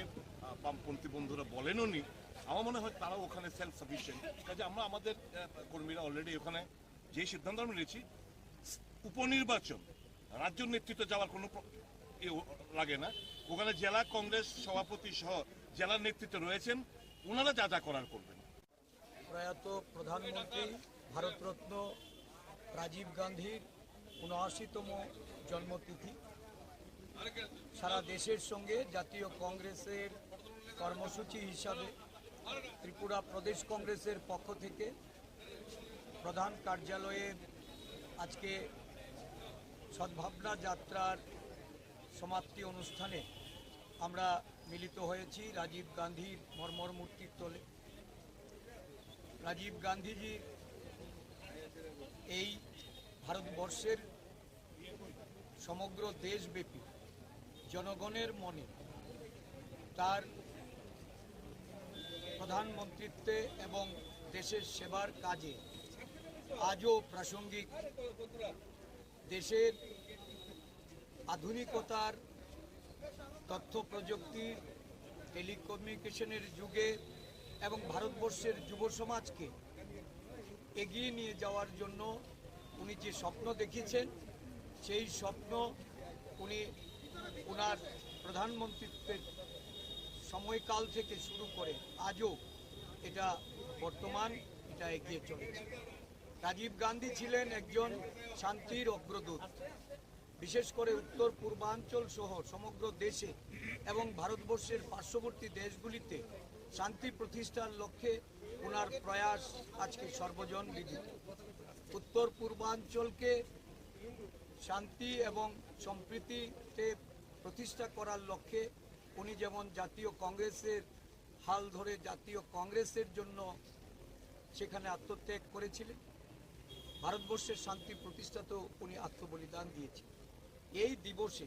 বামপন্থী বন্ধুরা বলেনও নি। আমার মনে হয় তারাও ওখানে সেলফ সাফিসিয়েন্ট, কাজে আমরা আমাদের কর্মীরা অলরেডি ওখানে যে সিদ্ধান্ত আমরা নিয়েছি, উপনির্বাচন রাজ্য নেতৃত্বে যাওয়ার কোনো লাগে না। ওখানে জেলা কংগ্রেস সভাপতি সহ জেলার নেতৃত্বে রয়েছেন, ওনারা যা যা করার করবেন। প্রয়াত প্রধানমন্ত্রী ভারতরত্ন রাজীব গান্ধীর ৭৯তম জন্মতিথি সারা দেশের সঙ্গে জাতীয় কংগ্রেসের কর্মসূচি হিসাবে ত্রিপুরা প্রদেশ কংগ্রেসের পক্ষ থেকে প্রধান কার্যালয়ে আজকে সদ্ভাবনা যাত্রার সমাপ্তি অনুষ্ঠানে আমরা মিলিত হয়েছি রাজীব গান্ধীর মর্মর মূর্তির তলে। রাজীব গান্ধীজি এই ভারতবর্ষের সমগ্র দেশব্যাপী জনগণের মনে তার প্রধানমন্ত্রীত্বে এবং দেশের সেবার কাজে আজও প্রাসঙ্গিক। দেশের আধুনিকতার, তথ্য প্রযুক্তির, টেলিকমিউনিকেশনের যুগে এবং ভারতবর্ষের যুব সমাজকে এগিয়ে নিয়ে যাওয়ার জন্য উনি যে স্বপ্ন দেখিয়েছেন, সেই স্বপ্ন উনি ওনার প্রধানমন্ত্রীত্বের সময়কাল থেকে শুরু করে আজও এটা বর্তমান, এটা এগিয়ে চলেছে। রাজীব গান্ধী ছিলেন একজন শান্তির অগ্রদূত। বিশেষ করে উত্তর পূর্বাঞ্চল সহ সমগ্র দেশে এবং ভারতবর্ষের পার্শ্ববর্তী দেশগুলিতে শান্তি প্রতিষ্ঠার লক্ষ্যে ওনার প্রয়াস আজকে সর্বজন বিদিত। উত্তর পূর্বাঞ্চলকে শান্তি এবং সম্প্রীতিতে প্রতিষ্ঠা করার লক্ষ্যে উনি যেমন জাতীয় কংগ্রেসের হাল ধরে জাতীয় কংগ্রেসের জন্য সেখানে আত্মত্যাগ করেছিলেন, ভারতবর্ষের শান্তি প্রতিষ্ঠাতেও উনি আত্মবলিদান দিয়েছেন। এই দিবসে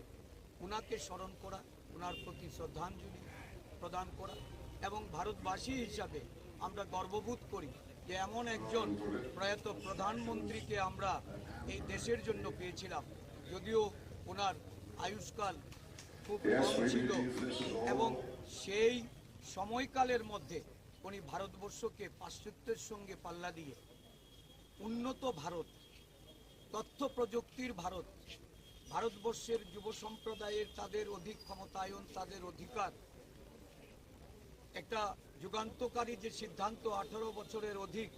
ওনাকে স্মরণ করা, ওনার প্রতি শ্রদ্ধাঞ্জলি প্রদান করা এবং ভারতবাসী হিসাবে আমরা গর্ববোধ করি যে এমন একজন প্রয়াত প্রধানমন্ত্রীকে আমরা এই দেশের জন্য পেয়েছিলাম। যদিও ওনার আয়ুষ্কাল খুব কম ছিল এবং সেই সময়কালের মধ্যে উনি ভারতবর্ষকে পাশ্চাত্যের সঙ্গে পাল্লা দিয়ে উন্নত ভারত, তথ্য প্রযুক্তির ভারত, ভারতবর্ষের যুব সম্প্রদায়ের তাদের অধিক ক্ষমতায়ন, তাদের অধিকার, একটা যুগান্তকারী যে সিদ্ধান্ত 18 বছরের অধিক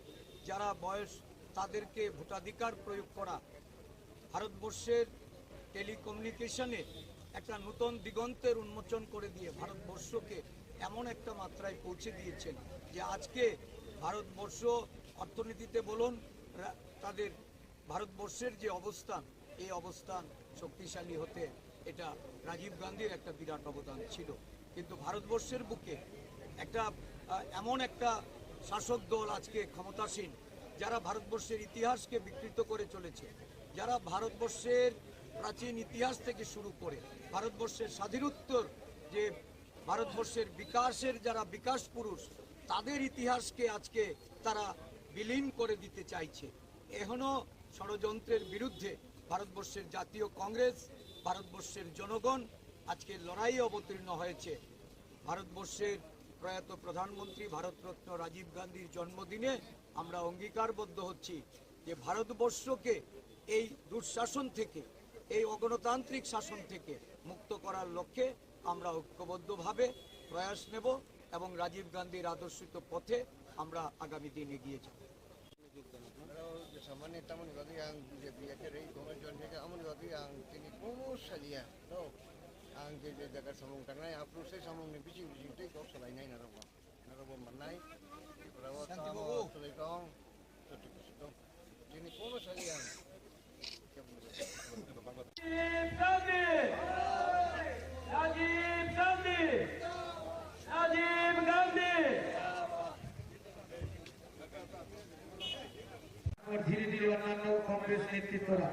যারা বয়স তাদেরকে ভোটাধিকার প্রয়োগ করা, ভারতবর্ষের টেলিকমিউনিকেশনে একটা নতুন দিগন্তের উন্মোচন করে দিয়ে ভারতবর্ষকে এমন একটা মাত্রায় পৌঁছে দিয়েছেন যে আজকে ভারতবর্ষ অর্থনীতিতে বলুন, তাদের ভারতবর্ষের যে অবস্থান, এই অবস্থান শক্তিশালী হতে এটা রাজীব গান্ধীর একটা বিরাট অবদান ছিল। কিন্তু ভারতবর্ষের বুকে একটা এমন একটা শাসক দল আজকে ক্ষমতাসীন, যারা ভারতবর্ষের ইতিহাসকে বিকৃত করে চলেছে, যারা ভারতবর্ষের প্রাচীন ইতিহাস থেকে শুরু করে ভারতবর্ষের স্বাধীনোত্তর যে ভারতবর্ষের বিকাশের যারা বিকাশ পুরুষ, তাদের ইতিহাসকে আজকে তারা বিলীন করে দিতে চাইছে। এখনো ষড়যন্ত্রের বিরুদ্ধে ভারতবর্ষের জাতীয় কংগ্রেস, ভারতবর্ষের জনগণ আজকে লড়াইয়ে অবতীর্ণ হয়েছে। ভারতবর্ষের প্রয়াত প্রধানমন্ত্রী ভারতরত্ন রাজীব গান্ধীর জন্মদিনে আমরা অঙ্গীকারবদ্ধ হচ্ছি যে ভারতবর্ষকে এই দুঃশাসন থেকে, এই অগণতান্ত্রিক শাসন থেকে মুক্ত করার লক্ষ্যে আমরা ঐক্যবদ্ধভাবে প্রয়াস নেব এবং রাজীব গান্ধীর আদর্শিত পথে আমরা আগামী দিন এগিয়ে যাব। Samanya taman bagi yang dia biasa dari komentar juga amun bagi yang ini komus saja, no, ang jadi jaga sambung tangan, apru saya sambung ni biji itu kau selain ini narawa manai, perawat tamu selekong, itu, ini komus saja yang. Rajiv ধীরে ধীরে অন্যান্য কংগ্রেস নেতৃত্বরা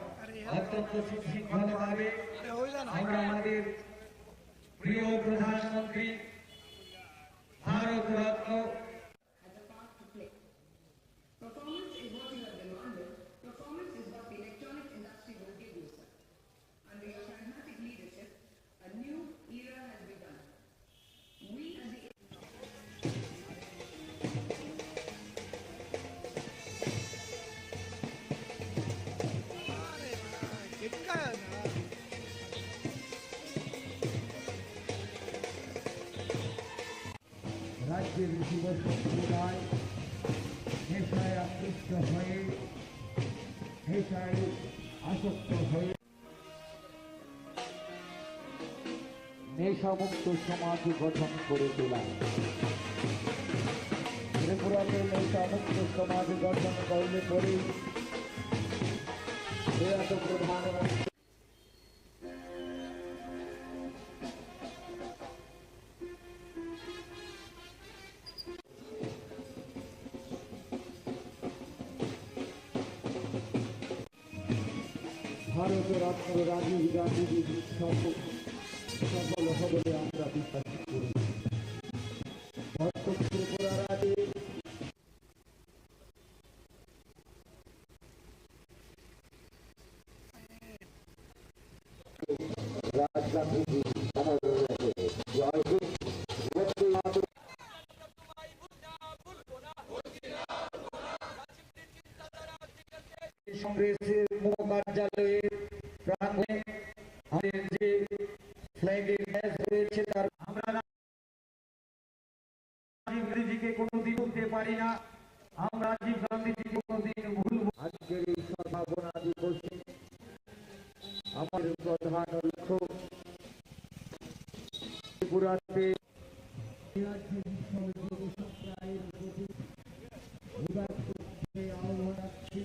অত্যন্ত সুশৃঙ্খলভাবে আমরা আমাদের প্রিয় প্রধানমন্ত্রী ভারত রত্ন রাজ্যের যুব সম্প্রদায় নেশায় আকৃষ্ট হয়ে নেশায় আসক্ত হয়ে নেশামুক্ত সমাজ গঠন করে তোলা। ত্রিপুরাতে নেশামুক্ত সমাজ গঠন করলে পরে প্রধানমন্ত্রী ভারতের রত্ন রাজীব গান্ধীজির সফল হবে বলে আমরা বিশ্বাস করি। বর্তমান ত্রিপুরা রাজ্যে রাজ গান্ধীজি অমর রয়েছে। জয় হিন্দ। কংগ্রেসের মুখ্য কার্যালয়ের প্রাঙ্গণে আমাদের যে ফ্ল্যাগের ম্যাচ হয়েছে তার আমরা রাজীব গান্ধীজিকে কোনোদিন ভুলতে পারি না। আমরা রাজীব গান্ধীজিকে কোনোদিন ভুলব। আজকের এই সদ্ভাবনা দিবসে আমাদের প্রধান লক্ষ্য ত্রিপুরাতে আহ্বান রাখছি।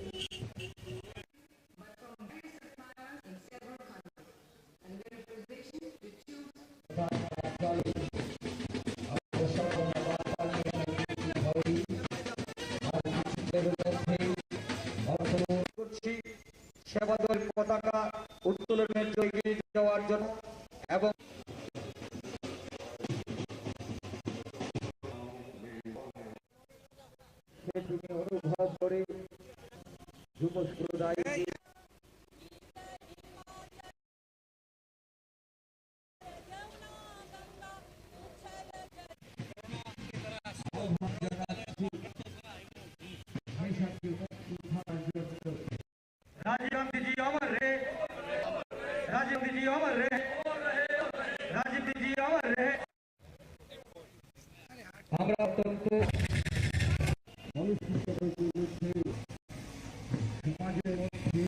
সেবাদল পতাকা উত্তোলনের জন্য এগিয়ে যাওয়ার জন্য এবং সেদিকে অনুভব করে যুব সম্প্রদায় राजीव गांधी जी अमर रहे। राजीव गांधी जी अमर रहे। राजीव गांधी जी अमर रहे। আমরা অত্যন্ত সমাজের মধ্যে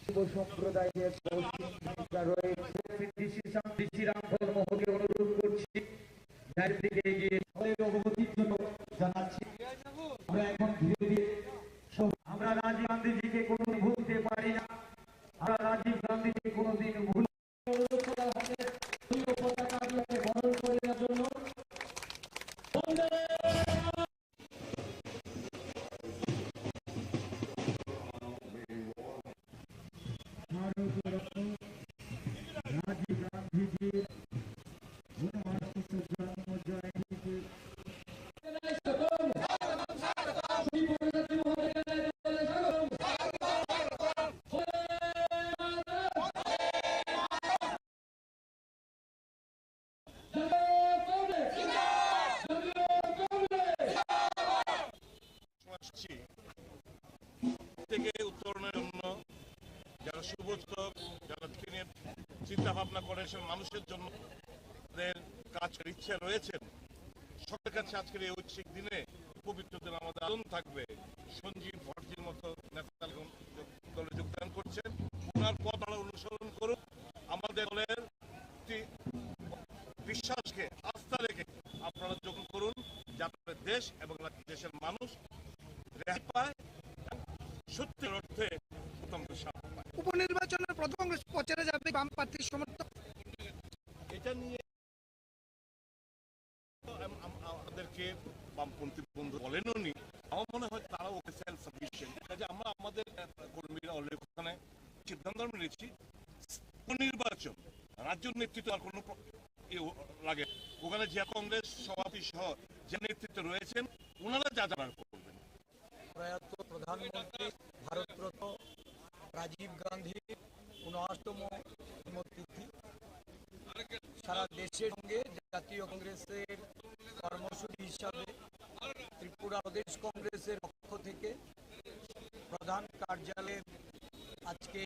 যুব সম্প্রদায়ের ভূমিকা রয়েছে। ডিসি রামফল মহোদয়কে অনুরোধ করছি চারিদিকে এগিয়ে অবগতির জন্য জানাচ্ছি। আমরা এখন ধীরে ধীরে আমরা রাজীব গান্ধীজিকে কোনোদিন ভুলতে পারি না। আমরা রাজীব গান্ধীকে কোনোদিন ভুল পতাকা বহন করে নেওয়ার জন্য রাজীব গান্ধীজির জন্ম জয়ন্তীতে থেকে উত্তরণের জন্য যারা সুবোধক যারা চিন্তা ভাবনা করেছেন মানুষের জন্য কাজের ইচ্ছে রয়েছেন সকলের কাছে আজকের এই ঐচ্ছিক দিনে পবিত্র দিন আমাদের আনন্দ থাকবে। সঞ্জীব ভট্টাচার্যের মতো নেতা দলে যোগদান করছেন, ওনার পথ অনুসরণ করুন। আমাদের দলের রেখে আস্থা রেখে আপনারা যোগ্য করুন, যাতে দেশ এবং দেশের মানুষ রেহাই পায়, সত্যির অর্থে উপনির্বাচনের প্রথম কংগ্রেস প্রচারে যাবে বাম প্রার্থীর সমর্থন। এটা নিয়ে আমাদেরকে বামপন্থী বন্ধু বলেনও নি, আমার মনে হয় তারাও ওকে সেলফ সাফিশিয়েন্ট। কাজে আমরা আমাদের কর্মীরা অলরেডি ওখানে সিদ্ধান্ত নিয়েছি, নির্বাচন রাজ্য নেতৃত্ব আর কোনো লাগে ওখানে যে কংগ্রেস সভাপতি সহ যে নেতৃত্ব রয়েছেন ওনারা যা জানার করবেন। প্রয়াত প্রধানমন্ত্রী ভারতরত্ন রাজীব গান্ধীর 59তম জন্মতিথি সারা দেশের সঙ্গে জাতীয় কংগ্রেসের কর্মসূচি হিসাবে ত্রিপুরা প্রদেশ কংগ্রেসের পক্ষ থেকে প্রধান কার্যালয়ে আজকে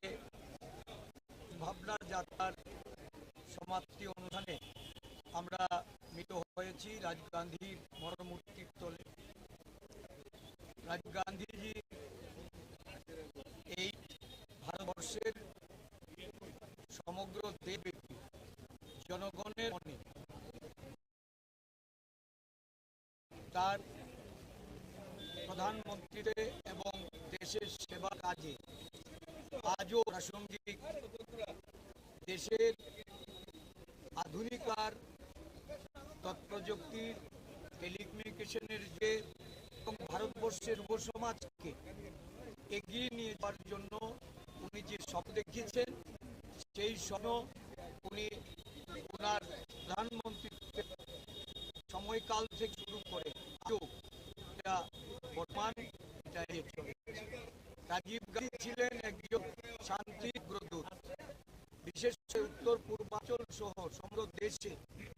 ভাবনার যাত্রার সমাপ্তি অনুষ্ঠানে আমরা মিলিত হয়েছি রাজীব গান্ধীর মূর্তির তলে। রাজীব গান্ধীজি এই ভারতবর্ষের সমগ্র দেশব্যাপী জনগণের মনে তার প্রধানমন্ত্রীতে এবং দেশের সেবা কাজে আজও প্রাসঙ্গিক। দেশের আধুনিকার তৎপ্রযুক্তির টেলিকমিউনিকেশনের যে এবং ভারতবর্ষের যুব সমাজকে এগিয়ে নিয়ে যাওয়ার জন্য উনি যে স্বপ্ন দেখিয়েছেন, সেই স্বপ্ন উনি ওনার প্রধানমন্ত্রীত্বের সময়কাল থেকে শুরু করে আজও এটা বর্তমান রাজীব গান্ধী ছিলেন একজন শান্তি গ্রদূত। বিশেষ করে উত্তর পূর্বাঞ্চল সহ সমগ্র দেশে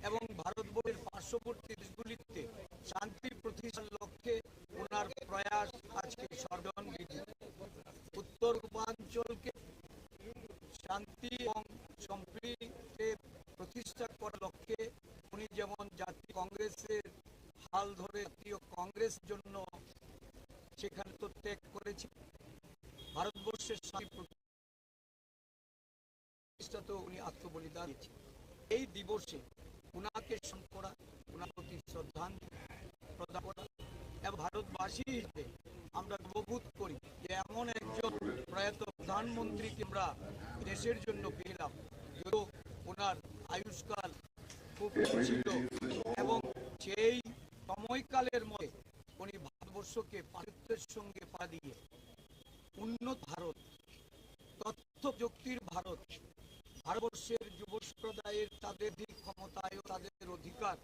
এবং ভারতবর্ষের পার্শ্ববর্তী দেশগুলিতে শান্তি প্রতিষ্ঠার লক্ষ্যে ওনার প্রয়াস আজকে সর্বজনবিদিত। উত্তর পূর্বাঞ্চলকে শান্তি এবং সম্প্রীতিতে প্রতিষ্ঠা করার লক্ষ্যে উনি যেমন জাতীয় কংগ্রেসের হাল ধরে জাতীয় কংগ্রেস জন্য সেখানে তো ত্যাগ করেছে, ভারতবর্ষের শান্তি প্রতিষ্ঠাতেও উনি আত্মবলিদান দিয়েছেন। এই দিবসে উনাকে স্মরণ করা, উনার প্রতি শ্রদ্ধাঞ্জলি প্রদান করা এবং ভারতবাসী হিসেবে আমরা গর্ববোধ করি যে এমন একজন প্রয়াত প্রধানমন্ত্রীকে আমরা দেশের জন্য পেলাম। যদিও ওনার আয়ুষ্কাল খুব ছিল এবং সেই সময়কালের মধ্যে উনি ভারতবর্ষকে পাশ্চাত্যের সঙ্গে পা দিয়ে উন্নত ভারত, তথ্য প্রযুক্তির ভারত, ভারতবর্ষের যুব সম্প্রদায়ের তাদের ক্ষমতায় তাদের অধিকার,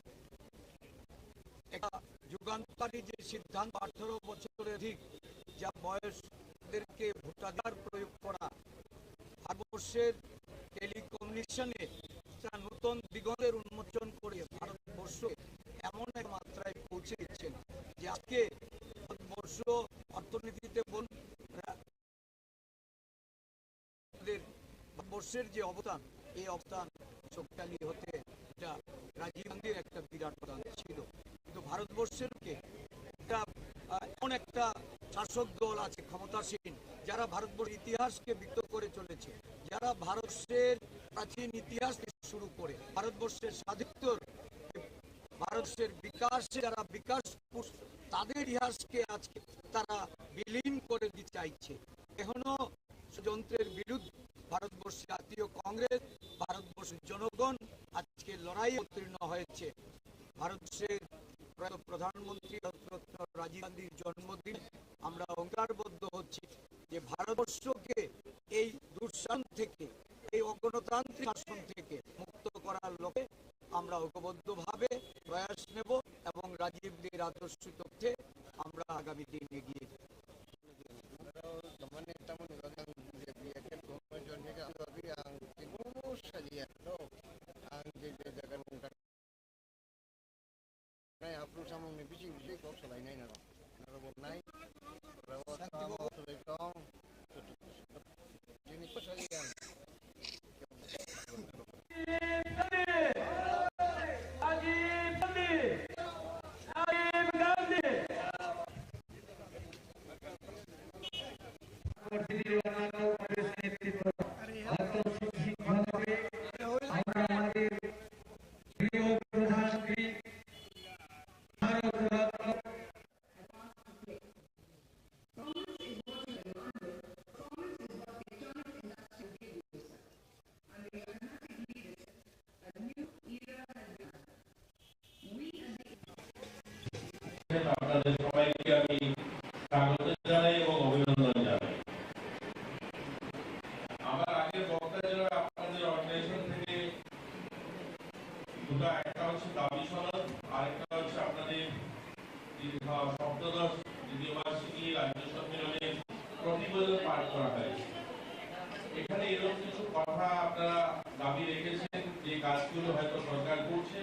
একটা যুগান্তকারী যে সিদ্ধান্ত 18 বছরের অধিক যা বয়সদেরকে ভোটাধিকার প্রয়োগ করা, ভারতবর্ষের টেলিকমিউনিকেশনে নতুন দিগন্তের উন্মোচন করে ভারতবর্ষ এমন এক মাত্রায় পৌঁছে দিচ্ছেন যে আজকে ভারতবর্ষ অর্থনীতিতে বলুন, ভারতবর্ষের যে অবদান, এই অবদান শক্তিশালী হতে যা রাজীব গান্ধীর একটা বিরাট অবদান ছিল। কিন্তু ভারতবর্ষেরকে এমন একটা শাসক দল আছে ক্ষমতাসীন, যারা ভারতবর্ষের ইতিহাসকে বিকৃত করে চলেছে, যারা ভারতবর্ষের প্রাচীন ইতিহাস শুরু করে ভারতবর্ষের স্বাধীনতার, ভারতবর্ষের বিকাশে যারা বিকাশ তাদের ইতিহাসকে আজকে তারা বিলীন করে দিতে চাইছে। এখনো ষড়যন্ত্রের বিরুদ্ধে ভারতবর্ষের জাতীয় কংগ্রেস, ভারতবর্ষের জনগণ আজকে লড়াই অবতীর্ণ হয়েছে। ভারতবর্ষের প্রধানমন্ত্রী রাজীব গান্ধীর জন্মদিন আমরা অঙ্গীকারবদ্ধ হচ্ছি যে ভারতবর্ষকে এই দুঃশাসন থেকে, এই অগণতান্ত্রিক শাসন থেকে মুক্ত করার লক্ষ্যে আমরা ঐক্যবদ্ধভাবে প্রয়াস নেব এবং রাজীবদের আদর্শ তথ্যে আমরা আগামী দিন এগিয়ে যাব। আমাদের প্রিয় প্রধান একটা হচ্ছে দাবি সনদ, আরেকটা হচ্ছে আপনাদের সপ্তদশ দ্বিতীয় বার্ষিকী রাজ্য সম্মেলনের প্রতিবেদন পাঠ করা হয়েছে। এখানে এরকম কিছু কথা আপনারা দাবি রেখেছেন যে কাজগুলো হয়তো সরকার করছে,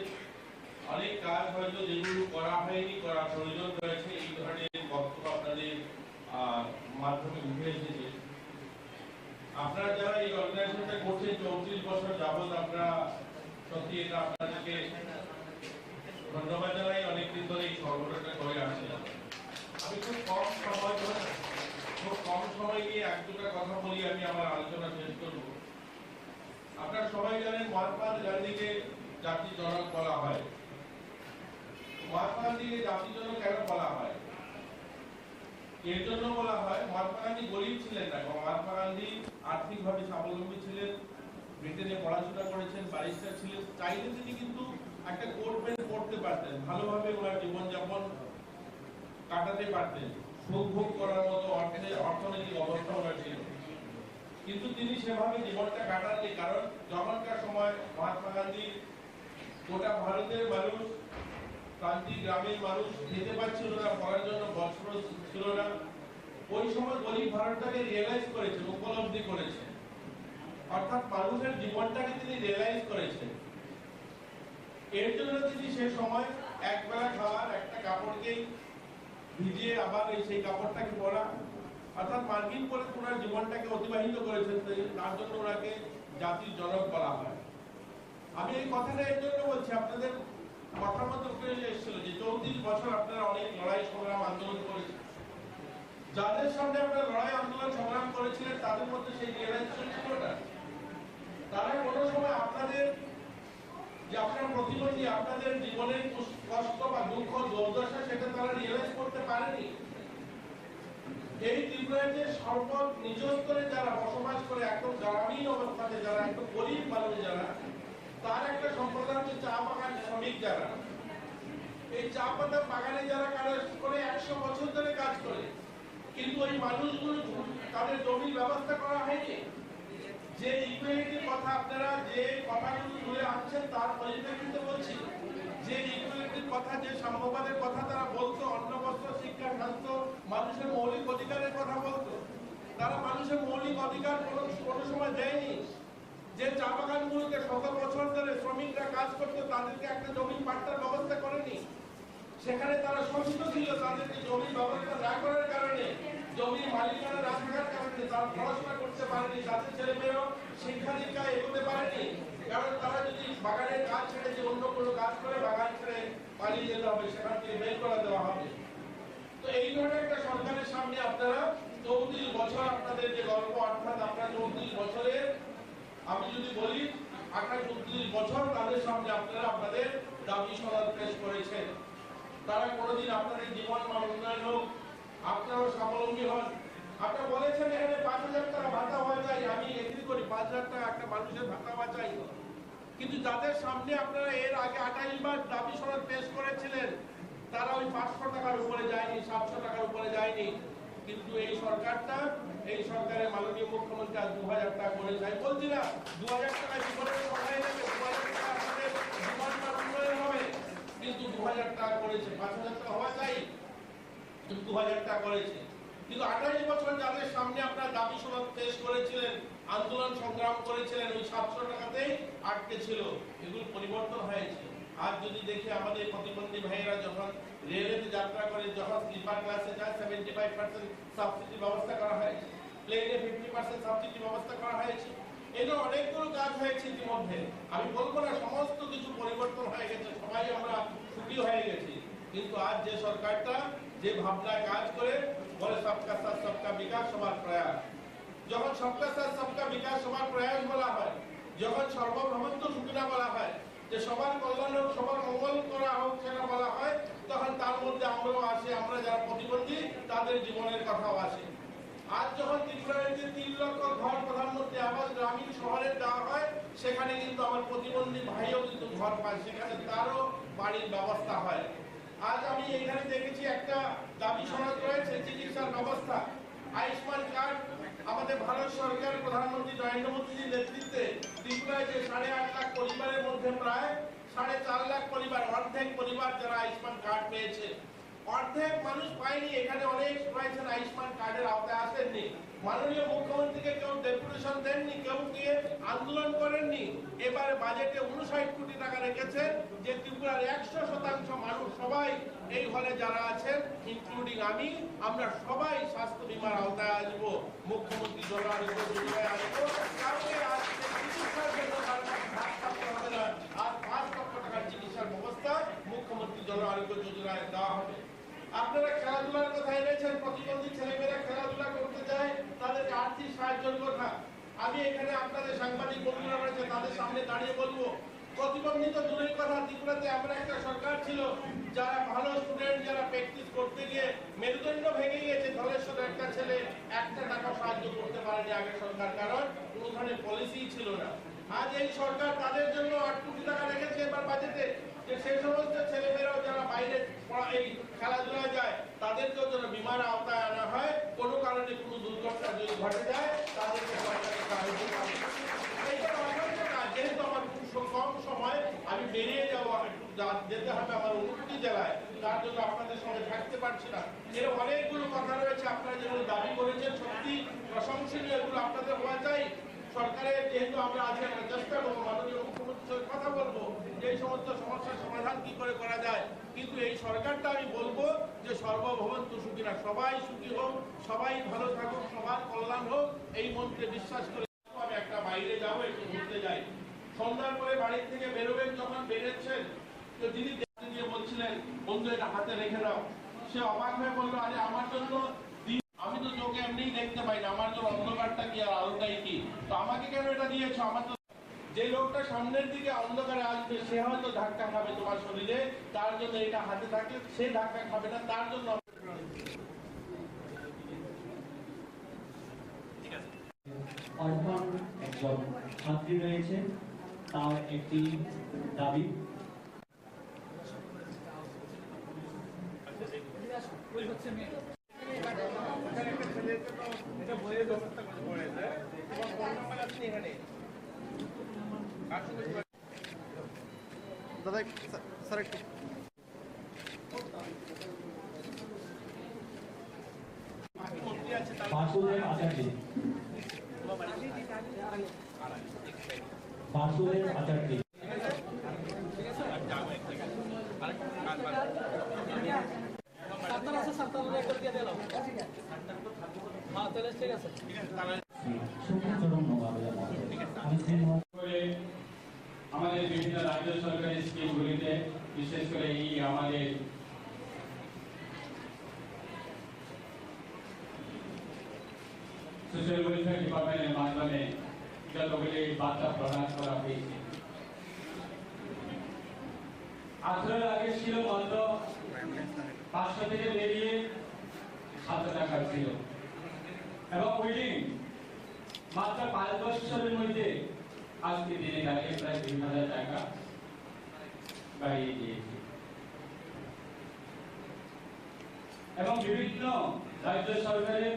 অনেক কাজ হয়তো যেগুলো করা হয়নি, করার প্রয়োজন রয়েছে, এই ধরনের বক্তব্য আপনাদের মাধ্যমে উঠে এসেছে। আপনারা যারা এই অর্গানাইজেশনটা করছেন 34 বছর যাবৎ, আমরা সত্যি এটা আপনাদেরকে ধন্যবাদ জানাই। অনেকদিন ধরে এই সংগঠনটা করে আসছে। আমি খুব কম সময় নিয়ে এক দুটা কথা বলি, আমি আমার আলোচনা শেষ করব। আপনারা সবাই জানেন মহাত্মা গান্ধীকে জাতির জনক বলা হয়। মহাত্মা গান্ধীকে জাতির জনক কেন বলা হয়? এর জন্য বলা হয়, মহাত্মা গান্ধী গরিব ছিলেন না, মহাত্মা গান্ধী আর্থিকভাবে স্বাবলম্বী ছিলেন, ব্রিটেনে পড়াশোনা করেছেন, ব্যারিস্টার ছিলেন। চাইলে তিনি কিন্তু একটা কোট প্যান্ট পড়তে পারতেন, ভালোভাবে ওনার জীবনযাপন কাটাতে পারতেন, সুখ ভোগ করার মতো অর্থনৈতিক অবস্থা ওনার ছিল, কিন্তু তিনি সেভাবে জীবনটা কাটাননি। কারণ যখনকার সময় মহাত্মা গান্ধী গোটা ভারতের মানুষ, প্রান্তিক গ্রামের মানুষ খেতে পাচ্ছিল না, পড়ার জন্য বস্ত্র ছিল না। ওই সময় গরিব ভারতটাকে রিয়েলাইজ করেছেন, উপলব্ধি করেছেন, অর্থাৎ মানুষের জীবনটাকে তিনি রিয়েলাইজ করেছেন। এর জন্য তিনি সে সময় একবেলা খাওয়ার একটা কাপড়কে ভিজিয়ে আবার সেই কাপড়টাকে পরা, অর্থাৎ মার্কিন করে ওনার জীবনটাকে অতিবাহিত করেছেন। তার জন্য ওনাকে জাতির জনক বলা হয়। আমি এই কথাটা এর জন্য বলছি, আপনাদের কথার মধ্যে উঠে এসেছিল যে 34 বছর আপনারা অনেক লড়াই সংগ্রাম আন্দোলন করেছেন। যাদের সামনে আপনারা লড়াই আন্দোলন সংগ্রাম করেছিলেন তাদের মধ্যে সেই রিয়েলাইজেশন ছিল না। তারা কোনো সময় আপনাদের যে আপনার প্রতিবন্ধী, আপনাদের জীবনের কষ্ট বা দুঃখ দুর্দশা, সেটা তারা রিয়েলাইজ করতে পারেনি। এই ত্রিপুরায় যে নিজ স্তরে যারা বসবাস করে, একদম গ্রামীণ অবস্থাতে যারা, একদম গরিব মানুষ যারা, তার একটা সম্প্রদায় হচ্ছে চা বাগান শ্রমিক যারা। এই চা পাতা বাগানে যারা কাজ করে 100 বছর ধরে কাজ করে, কিন্তু ওই মানুষগুলো তাদের জমির ব্যবস্থা করা হয়নি। যে ইকুয়ালিটির কথা আপনারা যে কথাগুলো তুলে আনছেন তার পরিপ্রেক্ষিতে বলছি, যে ইকুয়ালিটির কথা, যে সাম্যবাদের কথা তারা বলতো, অন্ন বস্ত্র শিক্ষা স্বাস্থ্য, মানুষের মৌলিক অধিকারের কথা বলতো, তারা মানুষের মৌলিক অধিকার কোনো সময় দেয়নি। যে চা বাগানগুলোতে শত বছর ধরে শ্রমিকরা কাজ করতো, তাদেরকে একটা জমির পাট্টার ব্যবস্থা করেনি। সেখানে তারা শোষিত ছিল, তাদেরকে জমির ব্যবস্থা না করার কারণে, জমির মালিকানা না থাকার কারণে তারা পড়াশোনা করতে পারেনি, তাদের ছেলেমেয়েরাও শিক্ষা দীক্ষায় এগোতে পারেনি। কারণ তারা যদি বাগানের কাজ ছেড়ে যে অন্য কোনো কাজ করে, বাগান ছেড়ে পালিয়ে যেতে হবে, সেখান থেকে বের করে দেওয়া হবে। তো এই ধরনের একটা সরকারের সামনে আপনারা 34 বছর আপনাদের যে গল্প, অর্থাৎ আপনারা 34 বছরের, আমি যদি বলি 38 বছর তাদের সামনে আপনারা আপনাদের দাবি সনদ পেশ করেছেন। তারা কোনোদিন আপনাদের জীবন মান উন্নয়ন হোক, আপনারাও স্বাবলম্বী হন। আপনারা বলেছেন এখানে 5,000 টাকা ভাতা হওয়া যায়, আমি এগ্রি করি, 5,000 টাকা একটা মানুষের ভাতা হওয়া চাই। কিন্তু যাদের সামনে আপনারা এর আগে 28 বার দাবি সনদ পেশ করেছিলেন, তারা ওই 500 টাকার উপরে যায়নি, 700 টাকার উপরে যায়নি। কিন্তু এই সরকারটা, এই সরকারের মাননীয় মুখ্যমন্ত্রী আজ 2,000 টাকা করে যায়। বলছি না 2,000 টাকা জীবনের সহায় নেবে, 2,000 টাকা আপনাদের জীবনটা উন্নয়ন হবে, কিন্তু 2,000 টাকা করেছে। 5,000 টাকা হওয়া চাই, কিন্তু 2,000 টাকা করেছে। কিন্তু 28 বছর যাদের সামনে আপনারা দাবি সনদ পেশ করেছিলেন, আন্দোলন সংগ্রাম করেছিলেন, ওই 700 টাকাতেই আটকে ছিল। এগুলো পরিবর্তন হয়েছে। আজ যদি দেখি আমাদের প্রতিবন্ধী ভাইয়েরা যখন রেলেতে যাত্রা করে, যখন স্লিপার ক্লাসে যায়, 75% সাবসিডি ব্যবস্থা করা হয়েছে, প্লেনে 50% সাবসিডি ব্যবস্থা করা হয়েছে। এগুলো অনেকগুলো কাজ হয়েছে ইতিমধ্যে। আমি বলবো না সমস্ত কিছু পরিবর্তন হয়ে গেছে, সবাই আমরা সুখী হয়ে গেছি। কিন্তু আজ যে সরকারটা যে ভাবনায় কাজ করে, বলে সবকা সাথ সবকা বিকাশ সবার প্রয়াস। যখন সবকা সাথ সবকা বিকাশ সবার প্রয়াস বলা হয়, যখন সর্বভৌমত্ব সূচনা বলা হয়, যে সবার কল্যাণ হোক, সবার মঙ্গল করা হোক, সেটা বলা হয়, তখন তার মধ্যে আমরাও আসি, আমরা যারা প্রতিবন্ধী তাদের জীবনের কথাও আসে। আজ যখন ত্রিপুরায় 3 লক্ষ ঘর প্রধানমন্ত্রী আবাস গ্রামীণ শহরে দেওয়া হয়, সেখানে কিন্তু আমার প্রতিবন্ধী ভাইও কিন্তু ঘর পায়, সেখানে তারও বাড়ির ব্যবস্থা হয়। আজ আমি এখানে দেখেছি একটা দাবি সনদ রয়েছে, চিকিৎসার ব্যবস্থা, আয়ুষ্মান কার্ড। আমাদের ভারত সরকার প্রধানমন্ত্রী নরেন্দ্র মোদীর নেতৃত্বে ত্রিপুরায় যে 8.5 লাখ পরিবারের মধ্যে প্রায় 4.5 লাখ পরিবার, অর্ধেক পরিবার যারা আয়ুষ্মান কার্ড পেয়েছে, অর্ধেক মানুষ পায়নি। এখানে অনেক রয়েছেন আয়ুষ্মান কার্ডের আওতায় আসেননি। মাননীয় মুখ্যমন্ত্রীকে কেউ ডেপুটেশন দেননি, কেউ গিয়ে আন্দোলন করেননি। এবারে বাজেটে 59 কোটি টাকা রেখেছে যে ত্রিপুরার 100% মানুষ সবাই এই হলে যারা আছেন ইনক্লুডিং আমি, আমরা সবাই স্বাস্থ্য বীমার আওতায় আসবো, মুখ্যমন্ত্রী জন আরোগ্য যোজনায় আসবো। কাউকে আজ চিকিৎসার জন্য ভাগ থাকতে হবে না। আর 5 লক্ষ টাকার চিকিৎসার ব্যবস্থা মুখ্যমন্ত্রী জন আরোগ্য যোজনায় দেওয়া হবে। আপনারা খেলাধুলার কথা এনেছেন, প্রতিবন্ধী ছেলেমেয়েরা খেলাধুলা করতে যায়, তাদেরকে আর্থিক সাহায্যের কথা। আমি এখানে আপনাদের সাংবাদিক বন্ধুরা রয়েছে, তাদের সামনে দাঁড়িয়ে বলবো, প্রতিবন্ধী তো দূরের কথা, ত্রিপুরাতে এমন একটা সরকার ছিল যারা ভালো স্টুডেন্ট যারা প্র্যাকটিস করতে গিয়ে মেরুদণ্ড ভেঙে গিয়েছে, ধলেশ্বরে একটা ছেলে 1 টাকা সাহায্য করতে পারেনি আগে সরকার, কারণ কোনো ধরনের পলিসি ছিল না। আজ এই সরকার তাদের জন্য 8 কোটি টাকা রেখেছে এবার বাজেটে, যে সেই সমস্ত ছেলেমেয়েরাও যারা বাইরে এই খেলাধুলায় যায় তাদেরকেও যেন বিমার আওতায় আনা হয়। কোনো কারণে কোনো দুর্ঘটনা যদি ঘটে যায় তাদেরকে সরকারের সাহায্য পাবে। এইটা অসংখ্য কাজ। যেহেতু আমার খুব কম সময়, আমি বেরিয়ে যাবো, যেতে হবে আমার 29 জেলায়, তার জন্য আপনাদের সঙ্গে থাকতে পারছি না। এর অনেকগুলো কথা রয়েছে, আপনারা যেগুলো দাবি করেছেন সত্যি প্রশংসনীয়, এগুলো আপনাদের হওয়া চাই। সরকারের যেহেতু আমরা আজকে চেষ্টা করবো, মাননীয় মুখ্যমন্ত্রীর সঙ্গে কথা বলবো যে এই সমস্ত সমস্যার সমাধান কি করে করা যায়। কিন্তু এই সরকারটা আমি বলবো যে সর্বভৌমত্ব সুখীরা, সবাই সুখী হোক, সবাই ভালো থাকুক, সবার কল্যাণ হোক, এই মন্ত্রে বিশ্বাস করে আমি একটা বাইরে যাবো, একটু ঘুরতে যাই। সন্ধ্যার পরে বাড়ির থেকে বেরোবেন, যখন বেরোচ্ছেন তো যিনি দিয়ে বলছিলেন বন্ধু এটা হাতে রেখে দাও, সে অবাক হয়ে বললো, আরে আমার জন্য আমি তো চোখে এমনিই দেখতে পাই না, আমার জন্য অন্ধকারটা কি আর আলোটাই কি, তো আমাকে কেন এটা দিয়েছো? আমার তো যে লোকটা সামনের দিকে অন্ধকারে আসবে সে হয়তো ধাক্কা খাবে তোমার শরীরে, তার জন্য এটা হাতে থাকলে সে ধাক্কা খাবে না, তার জন্য। অর্পণ একজন ছাত্রী রয়েছে, তার একটি দাবি। দাদা স্যার একটু বাসুদেব আচার্য, বাসুদেব আচার্য। আমাদের বিভিন্ন রাজ্য সরকারি স্কিমগুলিতে, বিশেষ করে এই আমাদের সোশ্যাল ওয়েলফেয়ার ডিপার্টমেন্টের মাধ্যমে যতগুলি বার্তা প্রদান করা হয়েছে। 18 আগে ছিল মাত্র 500 থেকে বেরিয়ে 7 টাকা ছিল, এবং উইদিন মাত্র 5 বছরের মধ্যে আজকে দিনে দাঁড়িয়ে প্রায় 2000 টাকা বাড়িয়ে দিয়েছে। এবং বিভিন্ন রাজ্য সরকারের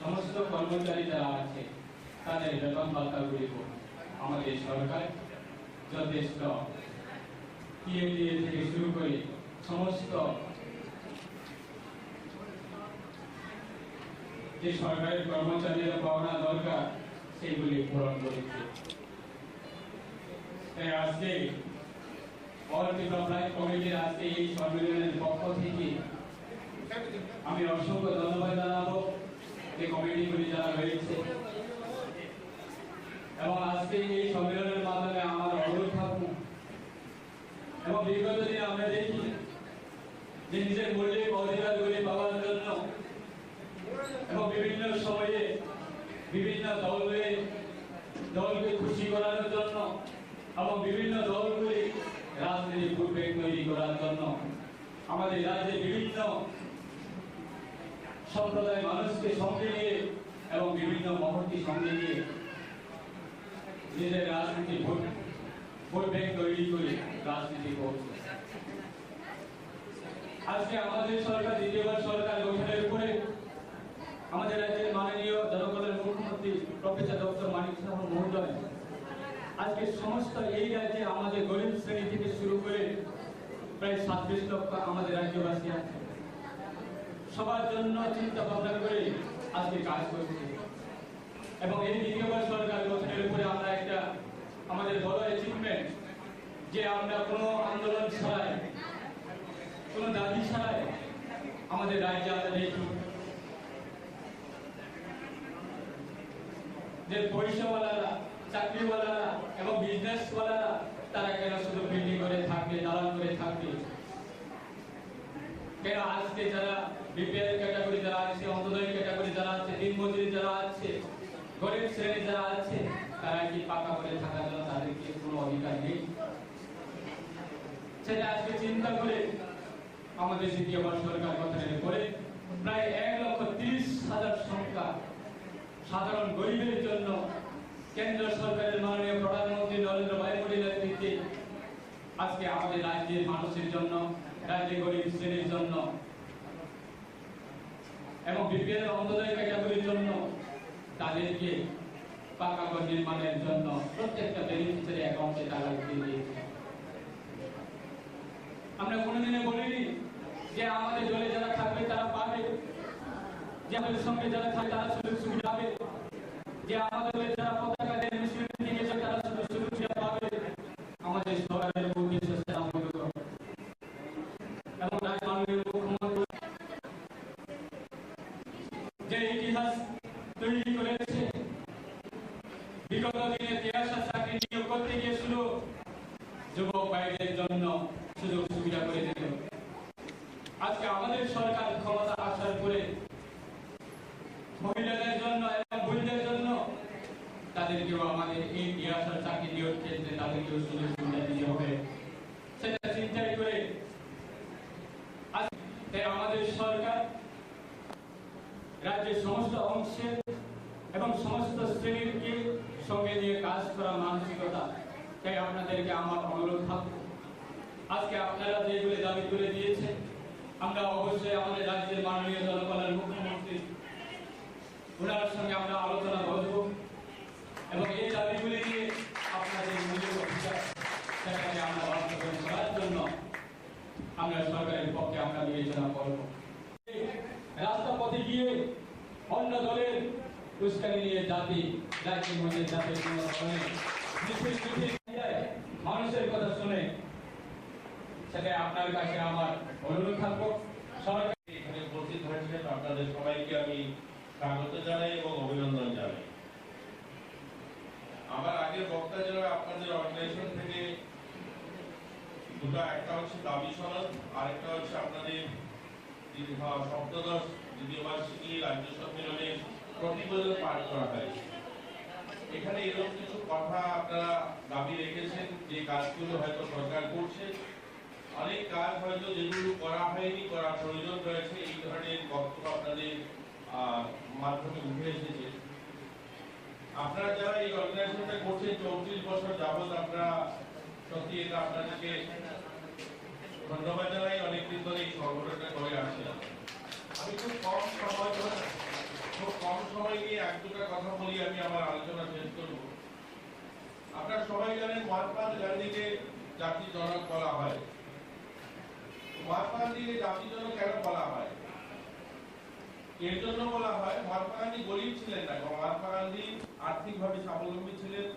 সমস্ত কর্মচারী যারা আছে তাদের বেতন ভাতাগুলি আমাদের সরকার যথেষ্ট টিএডিএ থেকে শুরু করে সমস্ত যে সরকারের কর্মচারীরা পাওনা দরকার সেগুলি পূরণ করেছে। তাই আজকে অল ত্রিপুরা কমিটির আজকে এই সম্মেলনের পক্ষ থেকে আমি অসংখ্য ধন্যবাদ জানাবো যে কমিটিগুলি যারা রয়েছে, এবং আজকে এই সম্মেলনের মাধ্যমে আমার অনুরোধ থাকুক, এবং বিগত দিনে আমরা দেখি যে নিজের মৌলিক অধিকারগুলি পাওয়ার জন্য এবং বিভিন্ন সময়ে বিভিন্ন দলকে খুশি করার জন্য এবং বিভিন্ন দলগুলি রাজনীতি ভোটব্যাংক তৈরি করার জন্য আমাদের রাজ্যে বিভিন্ন সম্প্রদায় মানুষকে সঙ্গে নিয়ে এবং বিভিন্ন মহলকে সঙ্গে নিয়ে নিজের রাজনীতি ভোট ব্যাংক তৈরি করে রাজনীতি করছে। আজকে আমাদের সরকার দ্বিতীয়বার সরকার গঠনের পরে আমাদের রাজ্যের মাননীয় জনগণের মুখ্যমন্ত্রী প্রফেসর ডক্টর মানিক সাহা মহোদয় আজকে সমস্ত এই রাজ্যে আমাদের গরিব শ্রেণী থেকে শুরু করে প্রায় 37 লক্ষ আমাদের রাজ্যবাসী আছে, সবার জন্য চিন্তা ভাবনা করে আজকে কাজ করছে। এবং এই দ্বিতীয়বার সরকার গঠনের উপরে আমরা একটা আমাদের বড় অ্যাচিভমেন্ট যে আমরা কোনো আন্দোলন ছাড়াই, কোনো দাবি ছাড়াই আমাদের রাজ্যে আমরা দেখি যে পয়সাওয়ালারা, চাকরিওয়ালারা এবং বিজনেসওয়ালারা তারা কেন শুধু বিল্ডিং করে থাকবে, দালান করে থাকবে, কেন আজকে যারা বিপিএল ক্যাটাগরি যারা আছে, অন্তোদয় ক্যাটাগরি যারা আছে, দিনমজুরি যারা আছে, গরিব শ্রেণী যারা আছে, তারা কি পাকা করে থাকার জন্য তাদেরকে কোনো অধিকার নেই? সেটা আজকে চিন্তা করে আমাদের দ্বিতীয়বার সরকার গঠনের পরে প্রায় 1,30,000 সংখ্যা সাধারণ গরিবের জন্য কেন্দ্র সরকারের মাননীয় প্রধানমন্ত্রী নরেন্দ্র ভাই মোদীর নেতৃত্বে আজকে আমাদের রাজ্যের মানুষের জন্য, রাজ্যের গরিব শ্রেণীর জন্য এবং বিপিএল অন্তোদয় ক্যাটাগরির জন্য তাদেরকে পাকা ঘর নির্মাণের জন্য প্রত্যেকটা বেনিফিশিয়ারি অ্যাকাউন্টে টাকা দিয়ে দিয়েছে। আমরা কোনোদিনে বলিনি যে আমাদের দলে যারা থাকবে তারা পাবে, যে আমাদের সঙ্গে যারা থাকবে তারা সুযোগ সুবিধা পাবে, যে আমাদের দলে যারা পতাকা দিয়ে মুসলিম দিকে যাবে তারা সুযোগ সুবিধা পাবে। আমাদের সরকারের উদ্দেশ্য সেটা মূলত এবং মাননীয় মুখ্যমন্ত্রী যে ইতিহাস তৈরি করেছে, বিগত দিনে 83 চাকরি নিয়োগ করতে গিয়েছিল যুবক ভাইদের জন্য সুযোগ সুবিধা করে দিল। আজকে আমাদের সরকার ক্ষমতা আসার পরে মহিলাদের জন্য এবং মহিলাদের জন্য তাদেরকেও আমাদের এই 83 চাকরি নিয়োগ ক্ষেত্রে তাদেরকেও সুযোগ সুবিধা দিতে হবে। সেটা চিন্তাই করে আজকে আমাদের সরকার রাজ্যের সমস্ত অংশের এবং সমস্ত শ্রেণীকে সঙ্গে নিয়ে কাজ করা মানসিকতা। তাই আপনাদেরকে আমার অনুরোধ থাকবে, আজকে আপনারা যেগুলি দাবি তুলে দিয়েছেন আমরা অবশ্যই আমাদের রাজ্যের মাননীয় জনগণের মুখ্যমন্ত্রী ওনার সঙ্গে আমরা আলোচনা বসবো এবং এই দাবিগুলি নিয়ে আপনাদের মূল্য অধিকার সেটাকে আমরা বাস্তবায়ন করার জন্য আমরা সরকারের পক্ষে আমরা বিবেচনা করব। রাস্তাপথে গিয়ে অন্য দলের উস্কানি নিয়ে জাতি রাজ্যের মধ্যে জাতির কোনো ধরনের মানুষের কথা শুনে সেটা আপনার কাছে আমার অনুরোধ থাকবো। সরকার এখানে উপস্থিত হয়েছেন আপনাদের সবাইকে আমি স্বাগত জানাই এবং অভিনন্দন জানাই। আমার আগের বক্তা যারা আপনাদের অর্গানাইজেশন থেকে দুটো, একটা হচ্ছে দাবি সনদ, আরেকটা হচ্ছে আপনাদের সপ্তদশ দ্বিতীয় বার্ষিকী রাজ্য সম্মেলনের প্রতিবেদন পাঠ করা হয়েছে। এখানে এরকম কিছু কথা আপনারা দাবি রেখেছেন যে কাজগুলো হয়তো সরকার করছে, অনেক কাজ হয়তো যেগুলো করা হয়নি, করার প্রয়োজন রয়েছে, এই ধরনের বক্তব্য আপনাদের মাধ্যমে উঠে এসেছে। আপনারা যারা এই অর্গানাইজেশনটা করছেন 34 বছর যাবৎ, আপনারা সত্যি এটা আপনাদেরকে ধন্যবাদ জানাই। অনেকদিন ধরে এই সংগঠনটা করে আসছেন। আমি খুব কম সময় নিয়ে এক দুটা কথা বলি, আমি আমার আলোচনা শেষ করব। আপনারা সবাই জানেন মহাত্মা গান্ধীকে জাতির জনক বলা হয়। মহাত্মা গান্ধীকে জাতির জনক কেন বলা হয়? এর জন্য বলা হয়, মহাত্মা গান্ধী গরিব ছিলেন না, মহাত্মা গান্ধী আর্থিকভাবে স্বাবলম্বী ছিলেন,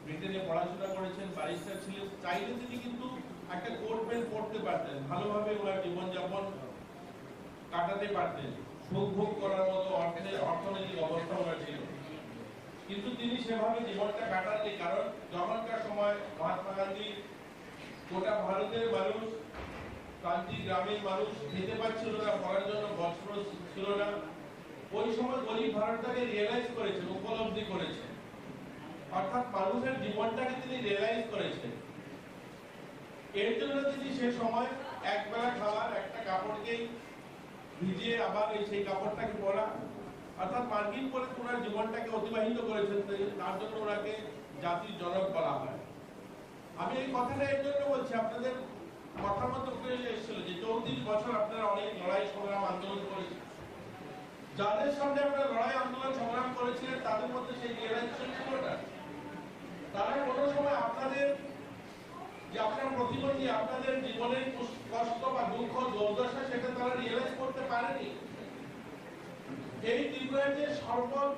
ব্রিটেনে পড়াশোনা করেছেন, ব্যারিস্টার ছিলেন। চাইলে তিনি কিন্তু একটা কোট প্যান্ট পরতে পারতেন, ভালোভাবে ওনার জীবনযাপন কাটাতে পারতেন, সুখ ভোগ করার মতো অর্থনৈতিক অবস্থা ওনার ছিল। কিন্তু তিনি সেভাবে জীবনটা কাটাননি, কারণ যখনকার সময় মহাত্মা গান্ধী গোটা ভারতের মানুষ, প্রান্তিক গ্রামের মানুষ খেতে পাচ্ছিল না, পড়ার জন্য বস্ত্র ছিল না। ওই সময় গরিব ভারতটাকে রিয়েলাইজ করেছেন, উপলব্ধি করেছেন, অর্থাৎ মানুষের জীবনটাকে তিনি রিয়েলাইজ করেছেন। এর জন্য তিনি সে সময় একবেলা খাবার, একটা কাপড়কে ভিজিয়ে আবার সেই কাপড়টাকে পরা, অর্থাৎ মার্কিন করে ওনার জীবনটাকে অতিবাহিত করেছেন। তার জন্য ওনাকে জাতির জনক বলা হয়। আমি এই কথাটা এর জন্য বলছি, আপনাদের কথার মতো প্রয়োজন এসেছিল যে 34 বছর আপনারা অনেক লড়াই সংগ্রাম আন্দোলন করেছেন। যাদের সামনে আপনারা লড়াই আন্দোলন সংগ্রাম করেছিলেন তাদের মধ্যে সেই রিয়েলাইজেশন ছিল না। তারা কোনো সময় আপনাদের যে আপনার প্রতিবন্ধী আপনাদের জীবনের কষ্ট বা দুঃখ দুর্দশা সেটা তারা রিয়েলাইজ করতে পারেনি। এই ত্রিপুরার যে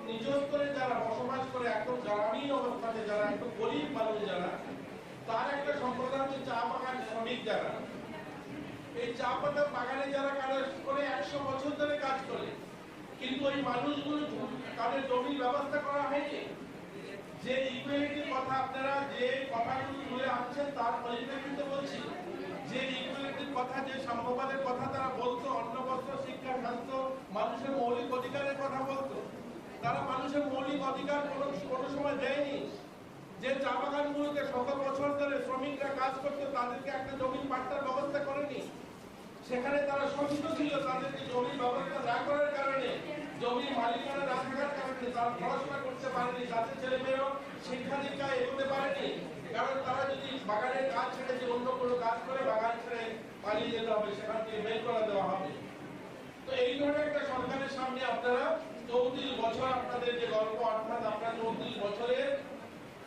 নিচস্তরে যারা বসবাস করে একদম গ্রামীণ অবস্থাতে যারা একদম গরিব মানুষ যারা, তার একটা সম্প্রদায় হচ্ছে চা বাগান শ্রমিক যারা। এই চা পাতা বাগানে যারা কাজ করে 100 বছর ধরে কাজ করে, কিন্তু ওই মানুষগুলো তাদের জমির ব্যবস্থা করা হয়নি। যে ইকুয়ালিটির কথা আপনারা যে কথাগুলো তুলে আনছেন তার পরিপ্রেক্ষিতে বলছি, যে ইকুয়ালিটির কথা যে সাম্যবাদের কথা তারা বলতো, অন্ন বস্ত্র শিক্ষা স্বাস্থ্য মানুষের মৌলিক অধিকারের কথা বলতো, তারা মানুষের মৌলিক অধিকার কোনো সময় দেয়নি। যে চা বাগানগুলোতে শত বছর ধরে শ্রমিকরা কাজ করতো তাদেরকে একটা জমির পাট্টার ব্যবস্থা করেনি। সেখানে তারা সন্তুষ্ট ছিল, তাদেরকে জমির ব্যবস্থা না করার কারণে, জমির মালিকানা না থাকার কারণে তারা পড়াশোনা করতে পারেনি, তাদের ছেলে মেয়েরাও শিক্ষা দীক্ষায় এগোতে পারেনি। কারণ তারা যদি বাগানের কাজ ছেড়ে যে অন্য কোনো কাজ করে বাগান ছেড়ে পালিয়ে যেতে হবে, সেখান থেকে বের করে দেওয়া হবে। তো এই ধরনের একটা সরকারের সামনে আপনারা 34 বছর আপনাদের যে গল্প, অর্থাৎ আপনারা 34 বছরের,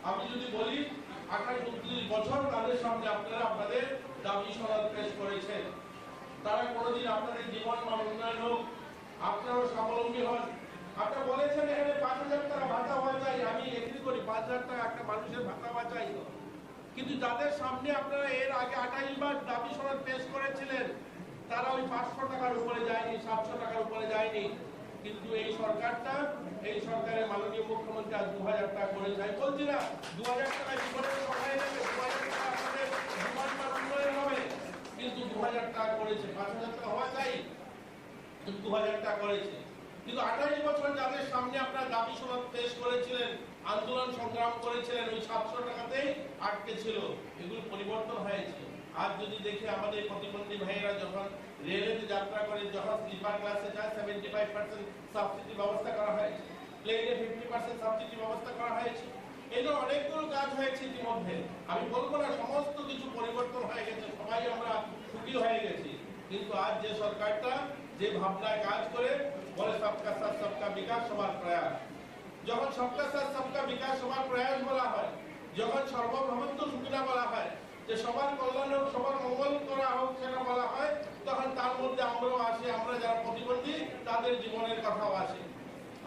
আমি যদি বলি 28-29 বছর তাদের সামনে আপনারা আপনাদের দাবি সনদ পেশ করেছেন। তারা কোনোদিন আপনাদের জীবন মান উন্নয়ন হোক, আপনারাও স্বাবলম্বী হন। আপনারা বলেছেন এখানে 5,000 টাকা ভাতা হওয়া চাই, আমি এগ্রি করি, 5,000 টাকা একটা মানুষের ভাতা হওয়া চাই। কিন্তু যাদের সামনে আপনারা এর আগে 28 বার দাবি সনদ পেশ করেছিলেন, তারা ওই 500 টাকার উপরে যায়নি, 700 টাকার উপরে যায়নি। কিন্তু এই সরকারটা, এই সরকারের মাননীয় মুখ্যমন্ত্রী আজ 2,000 টাকা করে যায়। বলছি না 2,000 টাকায় জীবনের সহায় নেবে, 2,000 টাকা আপনাদের জীবন মান উন্নয়ন হবে। কিন্তু 2,000 টাকা করেছে, 5,000 টাকা হওয়া চাই, কিন্তু 2,000 টাকা করেছে। কিন্তু 28 বছর যাদের সামনে আপনারা দাবি সনদ পেশ করেছিলেন, আন্দোলন সংগ্রাম করেছিলেন, ওই 700 টাকাতেই আটকে ছিল। এগুলো পরিবর্তন হয়েছে। আজ যদি দেখি আমাদের প্রতিবন্ধী ভাইয়েরা যখন রেলেতে যাত্রা করে, যখন স্লিপার ক্লাসে যায় 75% সাবসিডি ব্যবস্থা করা হয়েছে, প্লেনে 50% সাবসিডি ব্যবস্থা করা হয়েছে। এগুলো অনেকগুলো কাজ হয়েছে ইতিমধ্যে। আমি বলবো না সমস্ত কিছু পরিবর্তন হয়ে গেছে, সবাই আমরা সুখী হয়ে গেছি। কিন্তু আজ যে সরকারটা যে ভাবনায় কাজ করে বলে সবকা সাথ সবকা বিকাশ সবার প্রয়াস, যখন সবকা সাথ সবকা বিকাশ সবার প্রয়াস বলা হয়, যখন সর্বভৌমত্ব সুবিধা বলা হয়, যে সবার কল্যাণ হোক, সবার মঙ্গল করা হোক, সেটা বলা হয়, তখন তার মধ্যে আমরাও আসি, আমরা যারা প্রতিবন্ধী তাদের জীবনের কথাও আসে।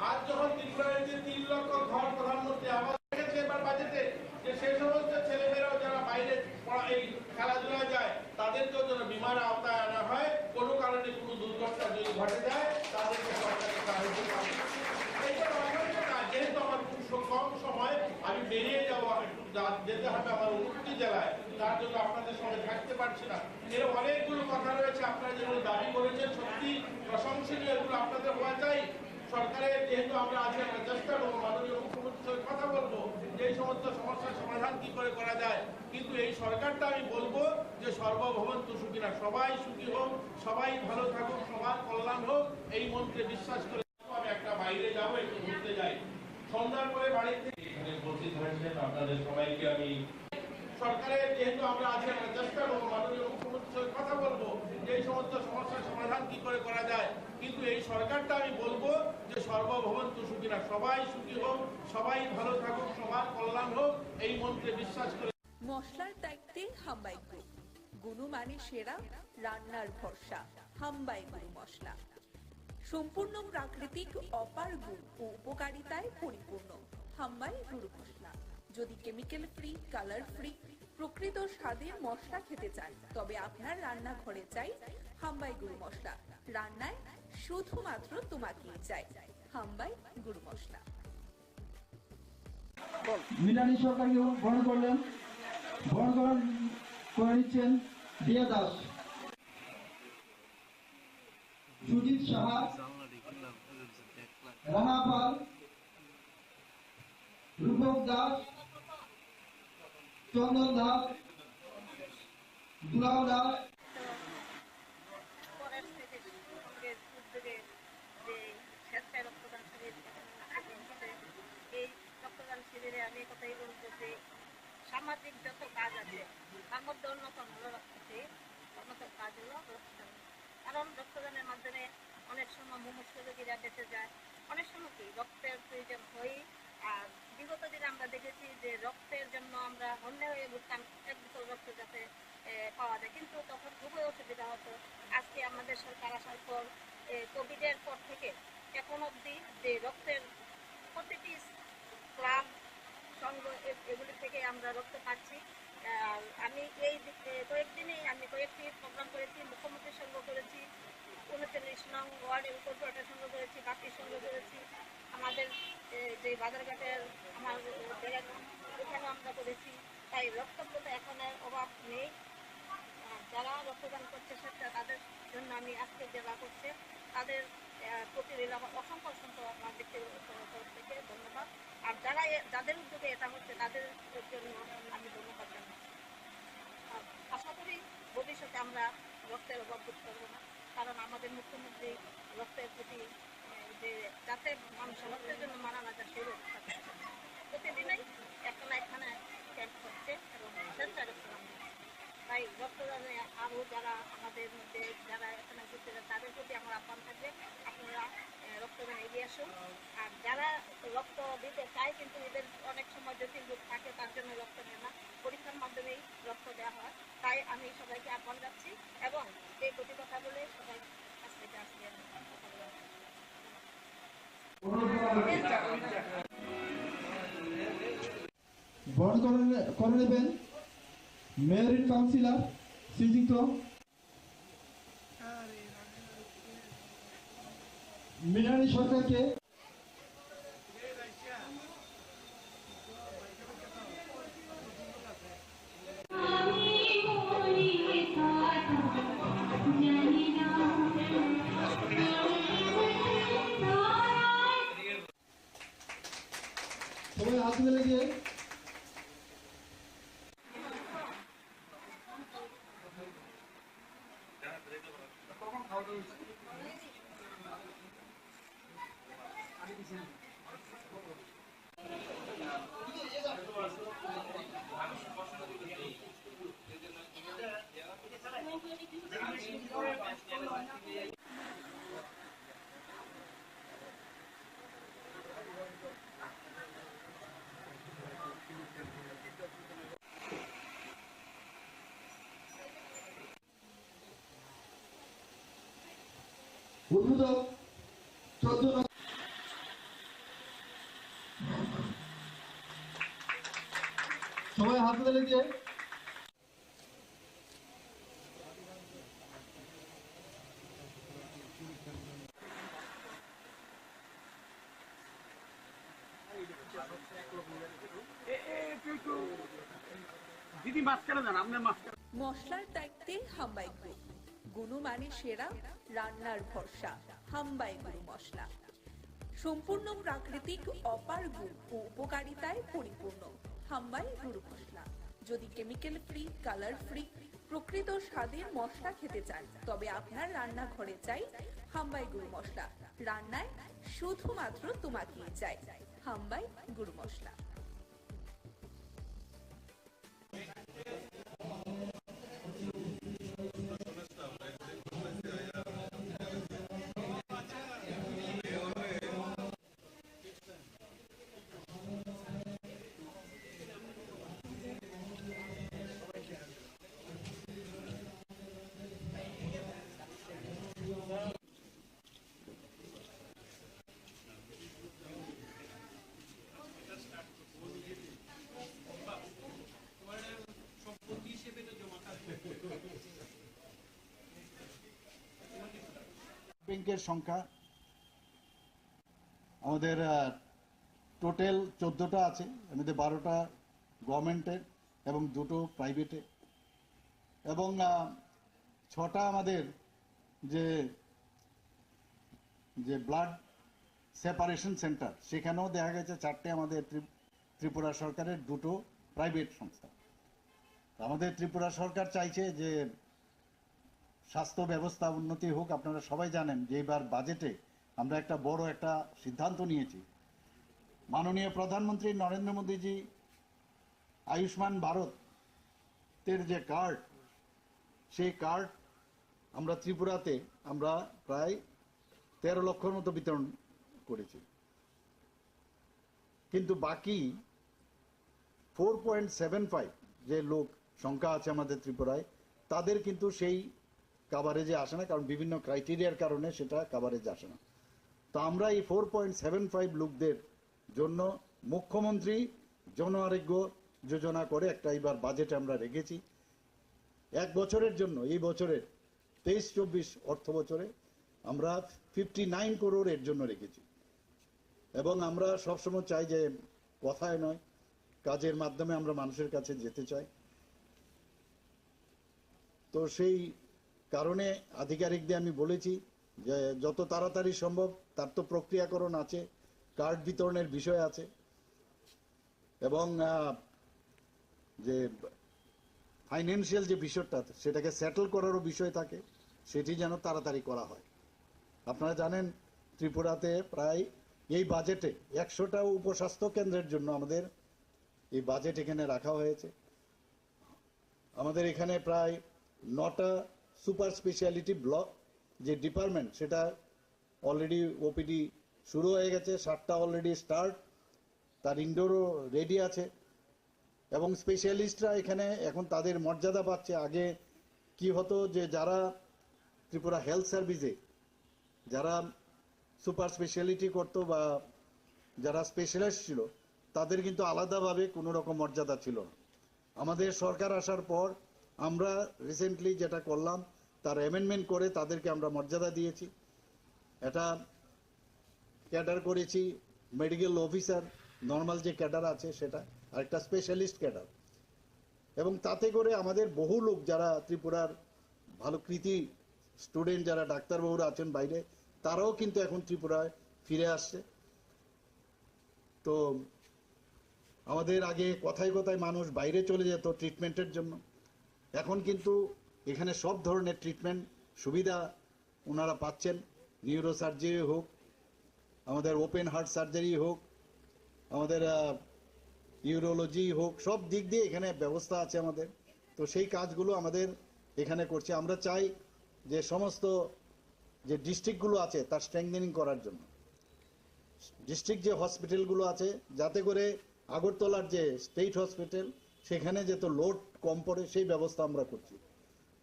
আজ যখন ত্রিপুরায় যে 3 লক্ষ ঘর প্রধানমন্ত্রী আবাস রেখেছে এবার বাজেটে, যে সেই সমস্ত ছেলেমেয়েরাও যারা বাইরে এই খেলাধুলা যায় তাদেরকেও যেন বিমার আওতায় আনা হয়, কোনো কারণে কোনো দুর্ঘটনা যদি ঘটে যায় তাদেরকে সরকারের সাহায্য পাবে। এইটা অন্য না, যেহেতু আমার খুব কম সময়, আমি বেরিয়ে যাবো, যেতে হবে আমার উন্নতি জেলায়, তার জন্য আপনাদের সঙ্গে থাকতে পারছি না। এর অনেকগুলো কথা রয়েছে, আপনারা যেগুলো দাবি করেছেন সত্যি প্রশংসনীয়, এগুলো আপনাদের হওয়া চাই। সরকারের যেহেতু আমরা আছি, আমরা চেষ্টা করবো, মাননীয় মুখ্যমন্ত্রীর সঙ্গে কথা বলবো যে এই সমস্ত সমস্যার সমাধান কি করে করা যায়। কিন্তু এই সরকারটা আমি বলবো যে সর্বভৌমত্ব সুখী না, সবাই সুখী হোক, সবাই ভালো থাকুক, সবার কল্যাণ হোক, এই মন্ত্রে বিশ্বাস করে আমি একটা বাইরে যাবো, একটু ঘুরতে যাই, সন্ধ্যার পরে বাড়ি থেকে এখানে উপস্থিত হয়েছেন আপনাদের সবাইকে আমি সরকারের যেহেতু আমরা আছি, আমরা চেষ্টা করবো, মাননীয় মুখ্যমন্ত্রীর সঙ্গে কথা বলবো যে এই সমস্ত সমস্যার সমাধান কি করে করা যায়। কিন্তু এই সরকারটা আমি বলবো যে সর্বভৌমত্ব সুখী না, সবাই সুখী হোক, সবাই ভালো থাকুক, সবার কল্যাণ হোক, এই মন্ত্রে বিশ্বাস করে। মশলার দায়িত্বে হাম্বাই গ্রুপ, গুণমানে সেরা, রান্নার ভরসা, হাম্বাই গুরু মশলা। সম্পূর্ণ প্রাকৃতিক, অপার গুণ ও উপকারিতায় পরিপূর্ণ হাম্বাই গুরু মশলা। যদি কেমিক্যাল ফ্রি, কালার ফ্রি, প্রকৃত স্বাদের মশলা খেতে চান, তবে আপনার রান্নাঘরে চাই হাম্বাই গুরু মশলা। রান্নায় শুধুমাত্র তোমাকেই চাই হাম্বাই গুরু মশলা। মিনানি সরকারকে বরণ করলেন, বরণ করে নিচ্ছেন দিয়া দাস, সুজিত সাহা, রানা পাল, রূপক দাস, চন্দন দাস, দুলাল দাস। আমি কথাই বলবো যে সামাজিক যত কাজ আছে তার মধ্যে অন্যতম হলো অন্যতম কাজ হলো রক্তদান। কারণ রক্তদানের মাধ্যমে অনেক সময় মুমূর্ষু রোগীরা বেঁচে যায়, অনেক সময় কি রক্তের প্রয়োজন হয়ে আর বিগত দিনে আমরা দেখেছি যে রক্তের জন্য আমরা হন্যে হয়ে ঘুরতাম, এক বোতল রক্ত যাতে পাওয়া যায়, কিন্তু তখন খুবই অসুবিধা হতো। আজকে আমাদের সরকার আসার পর কোভিডের পর থেকে এখন অবধি যে রক্তের প্রতিটি ক্লাব সংঘ এগুলি থেকে আমরা রক্ত পাচ্ছি। আমি এই কয়েকদিনেই আমি কয়েকটি প্রোগ্রাম করেছি, মুখ্যমন্ত্রীর সঙ্গ করেছি, 39 নং ওয়ার্ডের কর্পোরেটর সঙ্গ করেছি, বাকির সঙ্গ করেছি, আমাদের যে বাজারঘাটের আমার ওখানে আমরা করেছি। তাই রক্তপ্রত এখন আর অভাব নেই। যারা রক্তদান করছে সেটা তাদের জন্য আমি আজকে জেলা করছে তাদের প্রতি আমার অসংখ্য অসংখ্য আমার ব্যক্তিগত তরফ থেকে ধন্যবাদ। আর যাদের উদ্যোগে এটা হচ্ছে তাদের জন্য আমি ধন্যবাদ জানাচ্ছি। আশা করি ভবিষ্যতে আমরা রক্তের অভাব বোধ করবো না, কারণ আমাদের মুখ্যমন্ত্রী রক্তের প্রতি যে যাতে মানুষ রক্তের জন্য মারা না যায় সেই ব্যবস্থা করছে। প্রতিদিনই একটা না এখানে ক্যাম্প করছে এবং সেন্টারে প্রোগ্রাম করছে। তাই রক্তদানে আরও যারা আমাদের মধ্যে যারা এখানে ঘুরতে যায় তাদের প্রতি আমার আহ্বান থাকবে, আপনারা রক্তদান এগিয়ে আসুন। আর যারা রক্ত দিতে চায় কিন্তু এদের অনেক সময় জটিল রোগ থাকে, তার জন্য রক্ত নেয় না, পরীক্ষার মাধ্যমেই রক্ত দেওয়া হয়। তাই আমি সবাইকে আহ্বান যাচ্ছি এবং এই প্রতি কথা বলে সবাই কাছ থেকে আসবে। বরণ করে নেবেন মেয়র ইন কাউন্সিলর শ্রীযুক্ত মিনানী সরকারকে। সবাই হাত তুলে গিয়ে উদ্বোধক 14 সবাই হাত তুলে দিয়ে দিদি মাঝখানে যান, আপনার মাঝখানে। মশলার দায়িত্বে হাম্বাই গ্রুপ, গুণমানে সেরা, রান্নার ভরসা, হাম্বাই গুরু মশলা। সম্পূর্ণ প্রাকৃতিক, অপার গুণ ও উপকারিতায় পরিপূর্ণ হাম্বাই গুরু মশলা। যদি কেমিক্যাল ফ্রি, কালার ফ্রি, প্রকৃত স্বাদের মশলা খেতে চান তবে আপনার রান্নাঘরে চাই হাম্বাই গুরু মশলা। রান্নায় শুধুমাত্র তোমাকেই চাই হাম্বাই গুরু মশলা। ব্যাংকের সংখ্যা আমাদের টোটাল 14টা আছে, এর মধ্যে 12টা গভর্নমেন্টের এবং 2টো প্রাইভেটে এবং 6টা আমাদের যে ব্লাড সেপারেশন সেন্টার সেখানেও দেখা গেছে 4টে আমাদের ত্রিপুরা সরকারের, 2টো প্রাইভেট সংস্থা। আমাদের ত্রিপুরা সরকার চাইছে যে স্বাস্থ্য ব্যবস্থা উন্নতি হোক। আপনারা সবাই জানেন যে এবার বাজেটে আমরা একটা বড় একটা সিদ্ধান্ত নিয়েছি। মাননীয় প্রধানমন্ত্রী নরেন্দ্র মোদীজি আয়ুষ্মান ভারতের যে কার্ড, সেই কার্ড আমরা ত্রিপুরাতে আমরা প্রায় 13 লক্ষর মতো বিতরণ করেছি। কিন্তু বাকি 4.75 যে লোক সংখ্যা আছে আমাদের ত্রিপুরায়, তাদের কিন্তু সেই কাভারেজে আসে না, কারণ বিভিন্ন ক্রাইটেরিয়ার কারণে সেটা কাভারেজ আসে না। তো আমরা এই 4.75 লোকদের জন্য মুখ্যমন্ত্রী জন আরোগ্য যোজনা করে একটা এবার বাজেটে আমরা রেখেছি। 1 বছরের জন্য, এই বছরের 23-24 অর্থ বছরে আমরা 59 করোড় এর জন্য রেখেছি। এবং আমরা সবসময় চাই যে কথায় নয়, কাজের মাধ্যমে আমরা মানুষের কাছে যেতে চাই। তো সেই কারণে আধিকারিকদের আমি বলেছি যে যত তাড়াতাড়ি সম্ভব, তার তো প্রক্রিয়াকরণ আছে, কার্ড বিতরণের বিষয় আছে, এবং যে ফাইন্যান্সিয়াল যে বিষয়টা সেটাকে সেটেল করারও বিষয় থাকে, সেটি যেন তাড়াতাড়ি করা হয়। আপনারা জানেন ত্রিপুরাতে প্রায় এই বাজেটে 100টা উপস্বাস্থ্য কেন্দ্রের জন্য আমাদের এই বাজেট এখানে রাখা হয়েছে। আমাদের এখানে প্রায় 9টা সুপার স্পেশালিটি ব্লক যে ডিপার্টমেন্ট, সেটা অলরেডি ওপিডি শুরু হয়ে গেছে, 7টা অলরেডি স্টার্ট, তার ইনডোরও রেডি আছে। এবং স্পেশালিস্টরা এখানে এখন তাদের মর্যাদা পাচ্ছে। আগে কি হতো যে যারা ত্রিপুরা হেলথ সার্ভিসে যারা সুপার স্পেশালিটি করতো বা যারা স্পেশালিস্ট ছিল, তাদের কিন্তু আলাদাভাবে কোনো রকম মর্যাদা ছিল না। আমাদের সরকার আসার পর আমরা রিসেন্টলি যেটা করলাম, তার অ্যামেন্ডমেন্ট করে তাদেরকে আমরা মর্যাদা দিয়েছি। এটা ক্যাডার করেছি, মেডিকেল অফিসার নর্মাল যে ক্যাডার আছে সেটা, আর একটা স্পেশালিস্ট ক্যাডার। এবং তাতে করে আমাদের বহু লোক যারা ত্রিপুরার ভালো কৃতি স্টুডেন্ট, যারা ডাক্তারবাবুরা আছেন বাইরে, তারাও কিন্তু এখন ত্রিপুরায় ফিরে আসছে। তো আমাদের আগে কথায় কথায় মানুষ বাইরে চলে যেত ট্রিটমেন্টের জন্য, এখন কিন্তু এখানে সব ধরনের ট্রিটমেন্ট সুবিধা ওনারা পাচ্ছেন। নিউরো সার্জারি হোক, আমাদের ওপেন হার্ট সার্জারি হোক, আমাদের ইউরোলজি হোক, সব দিক দিয়ে এখানে ব্যবস্থা আছে আমাদের। তো সেই কাজগুলো আমাদের এখানে করছে। আমরা চাই যে সমস্ত যে ডিস্ট্রিক্টগুলো আছে তার স্ট্রেংথেনিং করার জন্য, ডিস্ট্রিক্ট যে হসপিটালগুলো আছে, যাতে করে আগরতলার যে স্টেট হসপিটাল সেখানে যেত লোড কম পড়ে, সেই ব্যবস্থা আমরা করছি।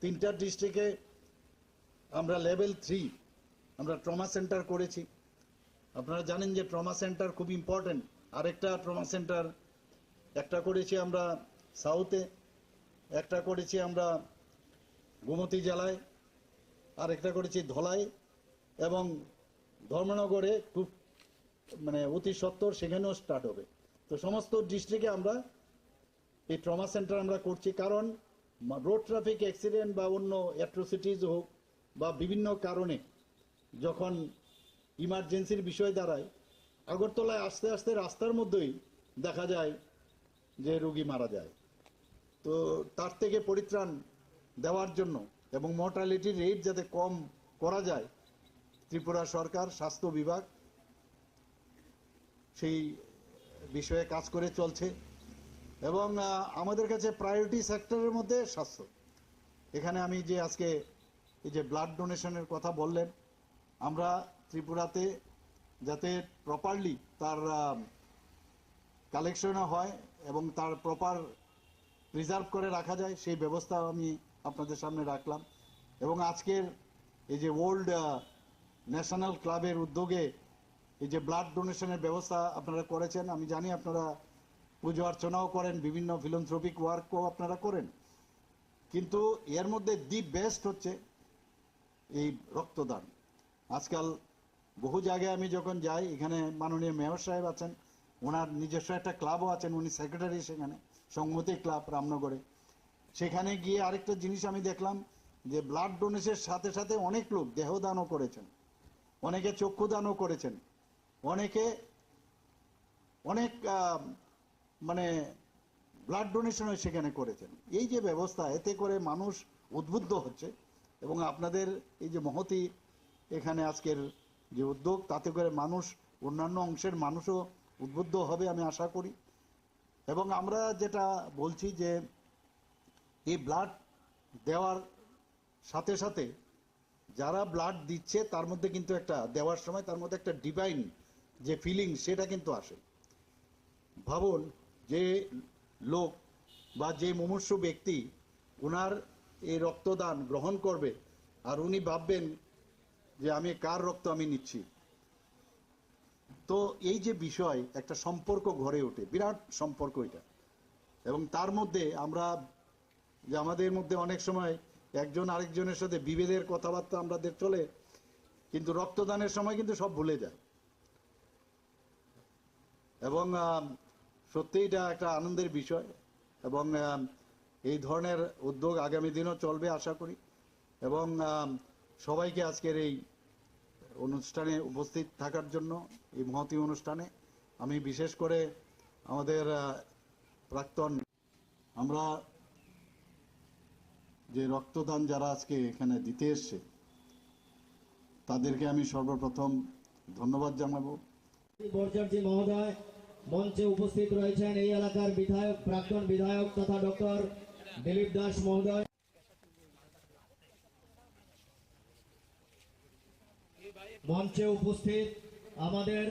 3টা ডিস্ট্রিক্টে আমরা লেভেল 3 আমরা ট্রমা সেন্টার করেছি। আপনারা জানেন যে ট্রমা সেন্টার খুব ইম্পর্টেন্ট। আরেকটা ট্রমা সেন্টার একটা করেছি আমরা সাউথে, একটা করেছি আমরা গোমতী জেলায়, আর একটা করেছি ধলাই, এবং ধর্মনগরে খুব অতি সত্বর সেখানেও স্টার্ট হবে। তো সমস্ত ডিস্ট্রিক্টে আমরা এই ট্রমা সেন্টার আমরা করছি, কারণ রোড ট্রাফিক অ্যাক্সিডেন্ট বা অন্য অ্যাট্রোসিটিস হোক বা বিভিন্ন কারণে যখন ইমার্জেন্সির বিষয় দাঁড়ায়, আগরতলায় আস্তে আস্তে রাস্তার মধ্যেই দেখা যায় যে রোগী মারা যায়। তো তার থেকে পরিত্রাণ দেওয়ার জন্য এবং মর্টালিটি রেট যাতে কম করা যায়, ত্রিপুরা সরকার স্বাস্থ্য বিভাগ সেই বিষয়ে কাজ করে চলছে। এবং আমাদের কাছে প্রায়োরিটি সেক্টরের মধ্যে স্বাস্থ্য। এখানে আমি যে আজকে এই যে ব্লাড ডোনেশনের কথা বললেন, আমরা ত্রিপুরাতে যাতে প্রপারলি তার কালেকশনও হয় এবং তার প্রপার প্রিজার্ভ করে রাখা যায়, সেই ব্যবস্থা আমি আপনাদের সামনে রাখলাম। এবং আজকের এই যে ওল্ড ন্যাশনাল ক্লাবের উদ্যোগে এই যে ব্লাড ডোনেশনের ব্যবস্থা আপনারা করেছেন, আমি জানি আপনারা পুজো অর্চনাও করেন, বিভিন্ন ফিলান্থ্রপিক ওয়ার্কও আপনারা করেন, কিন্তু এর মধ্যে দি বেস্ট হচ্ছে এই রক্তদান। আজকাল বহু জায়গায় আমি যখন যাই, এখানে মাননীয় মেয়র সাহেব আছেন, ওনার নিজস্ব একটা ক্লাবও আছেন, উনি সেক্রেটারি সেখানে, সংহতি ক্লাব রামনগরে। সেখানে গিয়ে আরেকটা জিনিস আমি দেখলাম যে ব্লাড ডোনেশনের সাথে সাথে অনেক লোক দেহদানও করেছেন, অনেকে চক্ষুদানও করেছেন, অনেকে অনেক ব্লাড ডোনেশনও সেখানে করেছেন। এই যে ব্যবস্থা, এতে করে মানুষ উদ্বুদ্ধ হচ্ছে। এবং আপনাদের এই যে মহতি এখানে আজকের যে উদ্যোগ, তাতে করে মানুষ, অন্যান্য অংশের মানুষও উদ্বুদ্ধ হবে আমি আশা করি। এবং আমরা যেটা বলছি যে এই ব্লাড দেওয়ার সাথে সাথে যারা ব্লাড দিচ্ছে তার মধ্যে কিন্তু একটা দেওয়ার সময় তার মধ্যে একটা ডিভাইন যে ফিলিং, সেটা কিন্তু আসে। ভাবুন যে লোক বা যে মুমূর্ষু ব্যক্তি ওনার এই রক্তদান গ্রহণ করবে আর উনি ভাববেন যে আমি কার রক্ত আমি নিচ্ছি। তো এই যে বিষয় একটা সম্পর্ক গড়ে ওঠে, বিরাট সম্পর্ক এটা। এবং তার মধ্যে আমরা যে আমাদের মধ্যে অনেক সময় একজন আরেকজনের সাথে বিভেদের কথাবার্তা আমাদের চলে, কিন্তু রক্তদানের সময় কিন্তু সব ভুলে যায়। এবং সত্যি এটা একটা আনন্দের বিষয় এবং এই ধরনের উদ্যোগ আগামী দিনও চলবে আশা করি। এবং সবাইকে আজকের এই অনুষ্ঠানে উপস্থিত থাকার জন্য, এই মহতী অনুষ্ঠানে আমি বিশেষ করে আমাদের প্রাক্তন, আমরা যে রক্তদান যারা আজকে এখানে দিতে এসছে তাদেরকে আমি সর্বপ্রথম ধন্যবাদ জানাবো। বরচার্জি মহোদয় মঞ্চে উপস্থিত রয়েছেন এই এলাকার বিধায়ক, প্রাক্তন বিধায়ক তথা ডক্টর দিলীপ দাস মহোদয়। মঞ্চে উপস্থিত আমাদের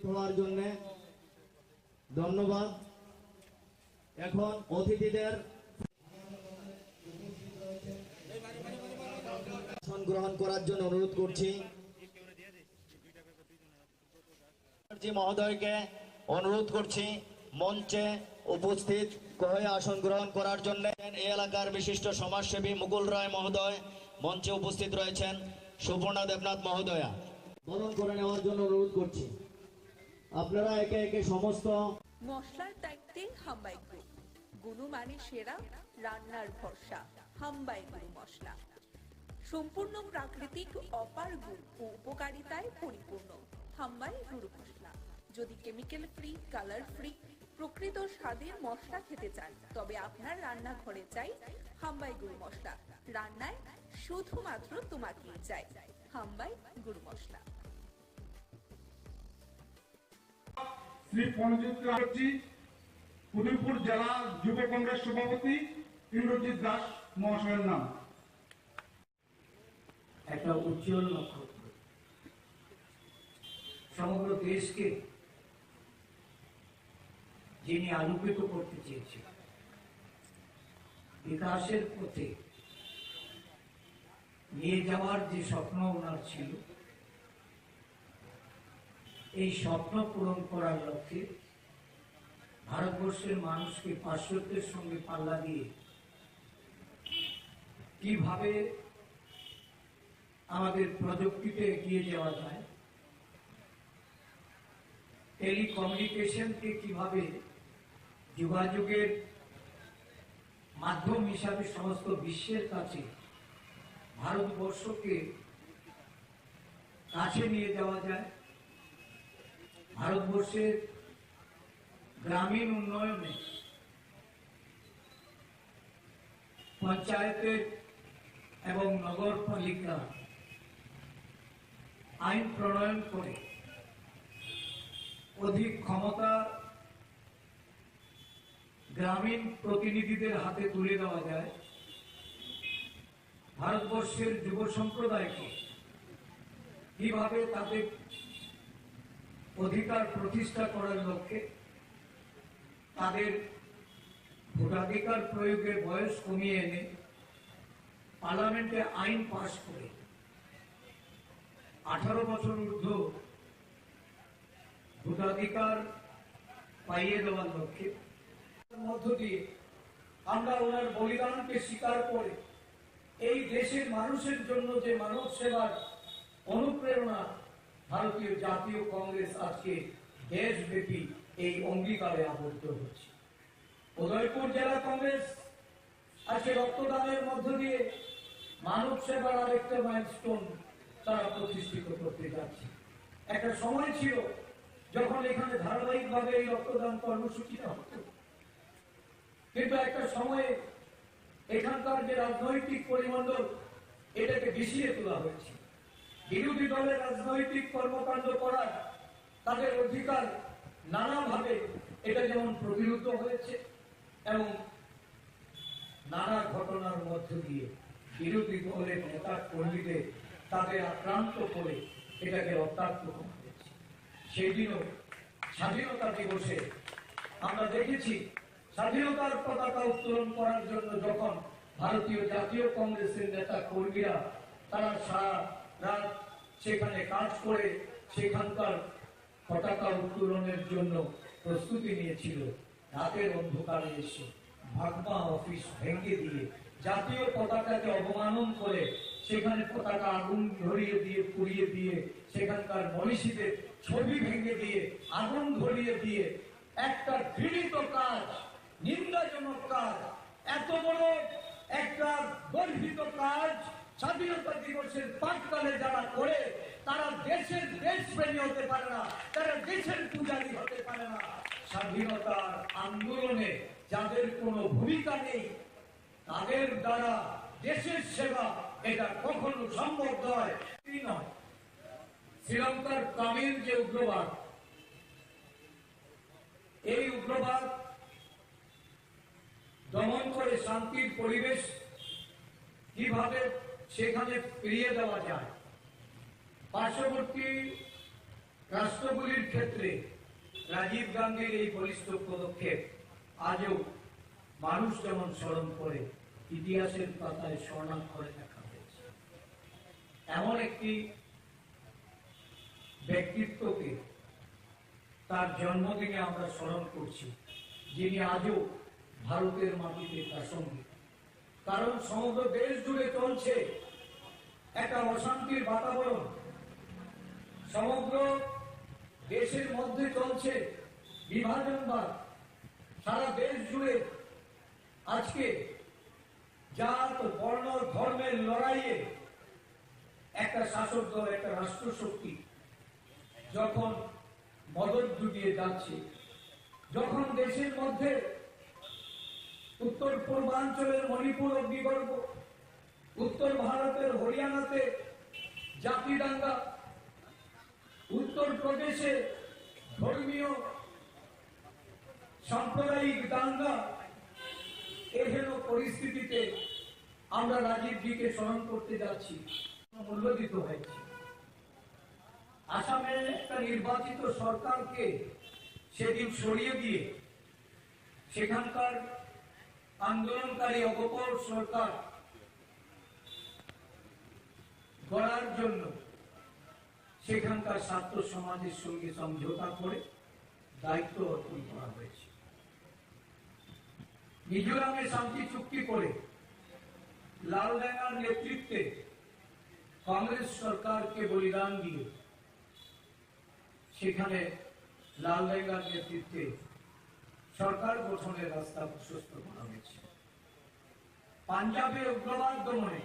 হওয়ার জন্য ধন্যবাদ। এখন অতিথিদের গ্রহণ করার জন্য অনুরোধ করছি। মহোদয়কে অনুরোধ করছি মঞ্চে উপস্থিত হয়ে আসন গ্রহণ করার জন্য। এই এলাকার বিশিষ্ট সমাজসেবী মুকুল রায় মহোদয় মঞ্চে উপস্থিত রয়েছেন। সুপর্ণা দেবনাথ মহোদয়া বরণ করে নেওয়ার জন্য অনুরোধ করছি। আপনারা একে একে সমস্ত মশলার দায়িত্বে হাম্বাই গ্রুপ, গুণমানে সেরা, রান্নার ভরসা। হাম্বাই গুরু মশলা সম্পূর্ণ প্রাকৃতিক, অপার গুণ ও উপকারিতায় পরিপূর্ণ। হাম্বাই গুরু মশলা। যদি কেমিক্যাল ফ্রি, কালার ফ্রি, প্রকৃত স্বাদের মশলা খেতে চান তবে আপনার রান্নাঘরে চাই হাম্বাই গুরু মশলা। রান্নায় শুধুমাত্র তোমাকেই চাই হাম্বাই গুরু মশলা। শ্রী পঞ্জিত রাজি, উদয়পুর জেলা যুব কংগ্রেস সভাপতি ইন্দ্রজিৎ দাস মহাশয়ের নাম। একটা উজ্জ্বল নক্ষত্র সমগ্র দেশকে যিনি আলোকিত করতে চেয়েছেন, বিকাশের পথে নিয়ে যাওয়ার যে স্বপ্ন ওনার ছিল, এই স্বপ্ন পূরণ করার লক্ষ্যে ভারতবর্ষের মানুষকে পাশ্চাত্যের সঙ্গে পাল্লা দিয়ে কিভাবে আমাদের প্রযুক্তিতে এগিয়ে যাওয়া যায়, টেলিকমিউনিকেশনকে কিভাবে যোগাযোগের মাধ্যম হিসাবে সমস্ত বিশ্বের কাছে ভারতবর্ষকে কাছে নিয়ে যাওয়া যায়, ভারতবর্ষের গ্রামীণ উন্নয়নে পঞ্চায়েতের এবং নগরপালিকা আইন প্রণয়ন করে অধিক ক্ষমতা গ্রামীণ প্রতিনিধিদের হাতে তুলে দেওয়া যায়, ভারতবর্ষের যুব সম্প্রদায়কে কিভাবে তাদের অধিকার প্রতিষ্ঠা করার লক্ষ্যে তাদের ভোটাধিকার প্রয়োগের বয়স কমিয়ে এনে পার্লামেন্টে আইন পাশ করে 18 বছর ঊর্ধ্ব ভোটাধিকার পাইয়ে দেওয়ার লক্ষ্যে মধ্য দিয়ে আমরা ওনার বলিদানকে স্বীকার করে এই দেশের মানুষের জন্য যে মানব সেবার অনুপ্রেরণা ভারতীয় জাতীয় কংগ্রেস আজকে দেশব্যাপী এই অঙ্গীকারে আবদ্ধ হচ্ছে। উদয়পুর জেলা কংগ্রেস আজকে রক্তদানের মধ্য দিয়ে মানব সেবার আরেকটা মাইলস্টোন তারা প্রতিষ্ঠিত করতে যাচ্ছে। একটা সময় ছিল যখন এখানে ধারাবাহিকভাবে এই রক্তদান কর্মসূচিটা হতো, কিন্তু একটা সময়ে এখানকার যে রাজনৈতিক পরিমণ্ডল এটাকে বিষিয়ে তোলা হয়েছে। বিরোধী দলের রাজনৈতিক কর্মকাণ্ড করার তাদের অধিকার নানাভাবে এটা যেমন প্রতিরোধ হয়েছে এবং নানা ঘটনার মধ্য দিয়ে বিরোধী দলের নেতা কর্মীদের তাদের আক্রান্ত করে এটাকে রক্তাক্ত করা হয়েছে। সেই দিনও স্বাধীনতা দিবসে আমরা দেখেছি স্বাধীনতার পতাকা উত্তোলন করার জন্য যখন ভারতীয় জাতীয় কংগ্রেসের নেতা কর্মীরা তারা সারা রাত সেখানে কাজ করে সেখানকার পতাকা উত্তোলনের জন্য প্রস্তুতি নিয়েছিল, রাতের অন্ধকারে এসে ভাগমা অফিস ভেঙে দিয়ে জাতীয় পতাকাকে অবমানন করে সেখানে পতাকা আগুন ধরিয়ে দিয়ে পুড়িয়ে দিয়ে সেখানকার মনীষীদের ছবি ভেঙে দিয়ে আগুন ধরিয়ে দিয়ে একটা ঘৃণিত কাজ, নিন্দাজনক কাজ, এত বড় একটা গর্হিত কাজ স্বাধীনতা দিবসের প্রাক্কালে যারা করে তারা দেশের দেশপ্রেমী হতে পারে না, তারা দেশের পূজারী হতে পারে না। স্বাধীনতার আন্দোলনে যাদের কোনো ভূমিকা নেই তাদের দ্বারা দেশের সেবা এটা কখনো সম্ভব নয়। শ্রীলঙ্কার তামিল যে উগ্রবাদ, এই উগ্রবাদ দমন করে শান্তির পরিবেশ কিভাবে সেখানে ফিরিয়ে দেওয়া যায়, পার্শ্ববর্তী রাষ্ট্রগুলির ক্ষেত্রে রাজীব গান্ধীর এই বলিষ্ঠ পদক্ষেপ আজও মানুষ যেমন স্মরণ করে ইতিহাসের পাতায় স্বর্ণাক্ষরে লেখা হয়েছে। এমন একটি ব্যক্তিত্বকে তার জন্মদিনে আমরা স্মরণ করছি যিনি আজও ভারতের মাটিতে প্রাসঙ্গিক। কারণ সমগ্র দেশ জুড়ে চলছে একটা অশান্তির বাতাবরণ, সমগ্র দেশের মধ্যে চলছে বিভাজনবাদ, সারা দেশ জুড়ে আজকে জাত বর্ণ ধর্মের লড়াইয়ে একটা শাসক দল, একটা রাষ্ট্রশক্তি যখন মদত ডুবিয়ে যাচ্ছে, যখন দেশের মধ্যে উত্তর পূর্বাঞ্চলের মণিপুর অগ্নিগর্ভ, উত্তর ভারতের হরিয়ানাতে জাতি দাঙ্গা, উত্তর প্রদেশে ধর্মীয় সাম্প্রদায়িক দাঙ্গা, এহেন পরিস্থিতিতে আমরা রাজীবজিকে স্মরণ করতে যাচ্ছি, মূল্যদিত হয়েছে। আসামে একটা নির্বাচিত সরকারকে সেদিন সরিয়ে দিয়ে সেখানকার আন্দোলনকারী অপর সরকার গড়ার জন্য সেখানকার ছাত্র সমাজের সঙ্গে সমঝোতা করে দায়িত্ব অর্পণ করা হয়েছে। মিজোরামে শান্তি চুক্তি করে লালডাঙ্গার নেতৃত্বে কংগ্রেস সরকারকে বলিদান দিয়ে সেখানে লালডাঙ্গার নেতৃত্বে সরকার গঠনের রাস্তা প্রশস্ত করা হয়েছে। পাঞ্জাবে উগ্রবাদ দমনে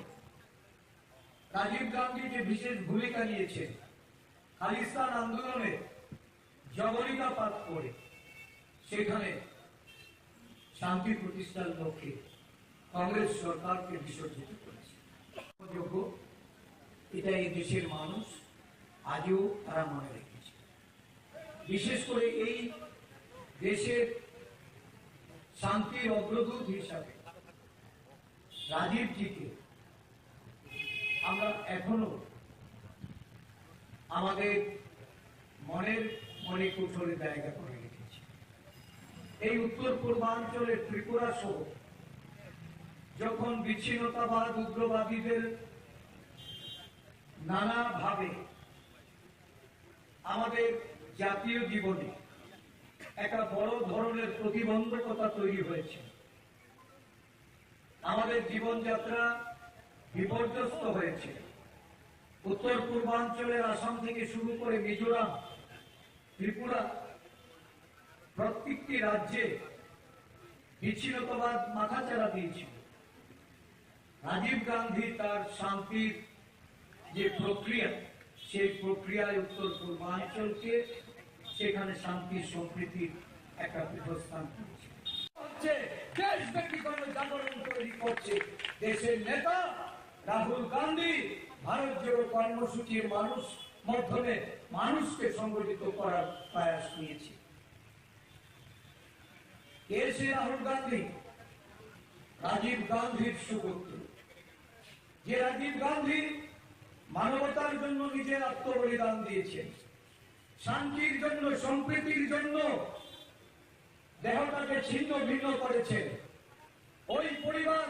রাজীব গান্ধী যে বিশেষ ভূমিকা নিয়েছেন, খালিস্তান আন্দোলনে জবনিকাপাত করে সেখানে শান্তি প্রতিষ্ঠার লক্ষ্যে কংগ্রেস সরকারকে বিসর্জিত করেছে। এটা এই দেশের মানুষ আজও তারা মনে রেখেছে। বিশেষ করে এই দেশের শান্তির অগ্রদূত হিসাবে রাজীবজিকে আমরা এখনো আমাদের মনের মনে কুঠোরে জায়গা করে রেখেছি। এই উত্তর পূর্বাঞ্চলের ত্রিপুরা সহ যখন বিচ্ছিন্নতাবাদ উগ্রবাদীদের নানাভাবে আমাদের জাতীয় জীবনে একটা বড় ধরনের প্রতিবন্ধকতা তৈরি হয়েছে, আমাদের জীবনযাত্রা বিপর্যস্ত হয়েছে। উত্তর পূর্বাঞ্চলের আসাম থেকে শুরু করে মিজোরাম, ত্রিপুরা, প্রত্যেকটি রাজ্যে বিচ্ছিন্নতাবাদ মাথাচাড়া দিয়েছিল। রাজীব গান্ধী তার শান্তির যে প্রক্রিয়া, সেই প্রক্রিয়ায় উত্তর পূর্বাঞ্চলকে সেখানে শান্তি সম্প্রীতির একটা পীঠস্থান করছে। দেশব্যাপী গণজাগরণ তৈরি করছে দেশের নেতা রাহুল গান্ধী। ভারত জোড়ো কর্মসূচির মাধ্যমে মানুষকে সংগঠিত করার প্রয়াস নিয়েছি। কে সে রাহুল গান্ধী? রাজীব গান্ধীর সুপুত্র, যে রাজীব গান্ধী মানবতার জন্য নিজের আত্মবলিদান দিয়েছেন, শান্তির জন্য, সম্প্রীতির জন্য দেহটাকে ছিন্ন ভিন্ন করেছেন। ওই পরিবার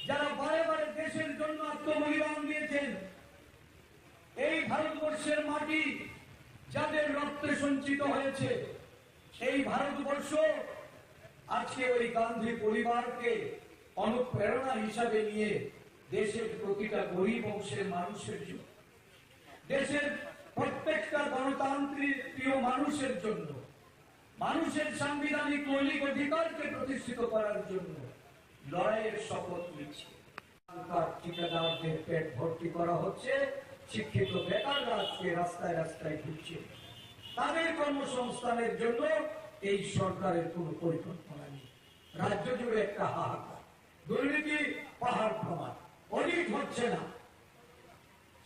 যারা বারে বারে দেশের জন্য আত্মবলিদান দিয়েছেন, এই ভারতবর্ষের মাটি যাদের রক্তে সঞ্চিত হয়েছে, এই ভারতবর্ষ আজকে ওই গান্ধী পরিবারকে অনুপ্রেরণা হিসাবে নিয়ে দেশের প্রতিটা গরিব অংশের মানুষের জন্য, দেশের প্রত্যেকটা গণতান্ত্রিক প্রিয় মানুষের জন্য, মানুষের সাংবিধানিক মৌলিক অধিকারকে প্রতিষ্ঠিত করার জন্য লড়াইয়ের শপথ নিচ্ছে। ঠিকাদারদের পেট ভর্তি করা হচ্ছে, শিক্ষিত বেকাররা আজকে রাস্তায় রাস্তায় ঘুরছে। তাদের কর্মসংস্থানের জন্য এই সরকারের কোনো পরিকল্পনা নেই। রাজ্য জুড়ে একটা হাহাকার, দুর্নীতি পাহাড় প্রমাণ, অডিট হচ্ছে না।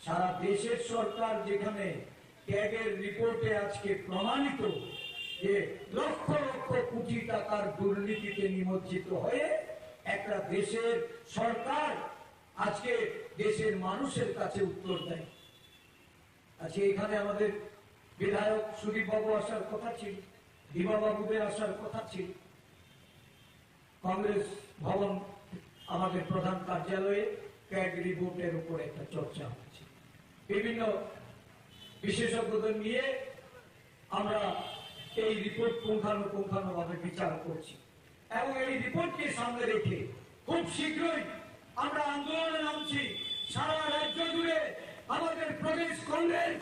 সারা দেশের সরকার যেখানে ট্যাগের রিপোর্টে আজকে প্রমাণিত যে লক্ষ লক্ষ কোটি টাকার দুর্নীতিতে নিমজ্জিত হয়ে একটা দেশের সরকার আজকে দেশের মানুষের কাছে উত্তর দেয়। আজকে এখানে আমাদের বিধায়ক সুদীপ বাবু আসার কথা ছিল, দিবা বাবুদের আসার কথা ছিল। কংগ্রেস ভবন আমাদের প্রধান কার্যালয়ে ট্যাগ রিপোর্টের উপর একটা চর্চা হচ্ছে। বিভিন্ন বিশেষজ্ঞদের নিয়ে আমরা এই রিপোর্ট পুঙ্খানুপুঙ্খানুভাবে বিচার করছি এবং এই রিপোর্টকে সামনে রেখে খুব শীঘ্রই আমরা আন্দোলনে নামছি। সারা রাজ্য জুড়ে আমাদের প্রদেশ কংগ্রেস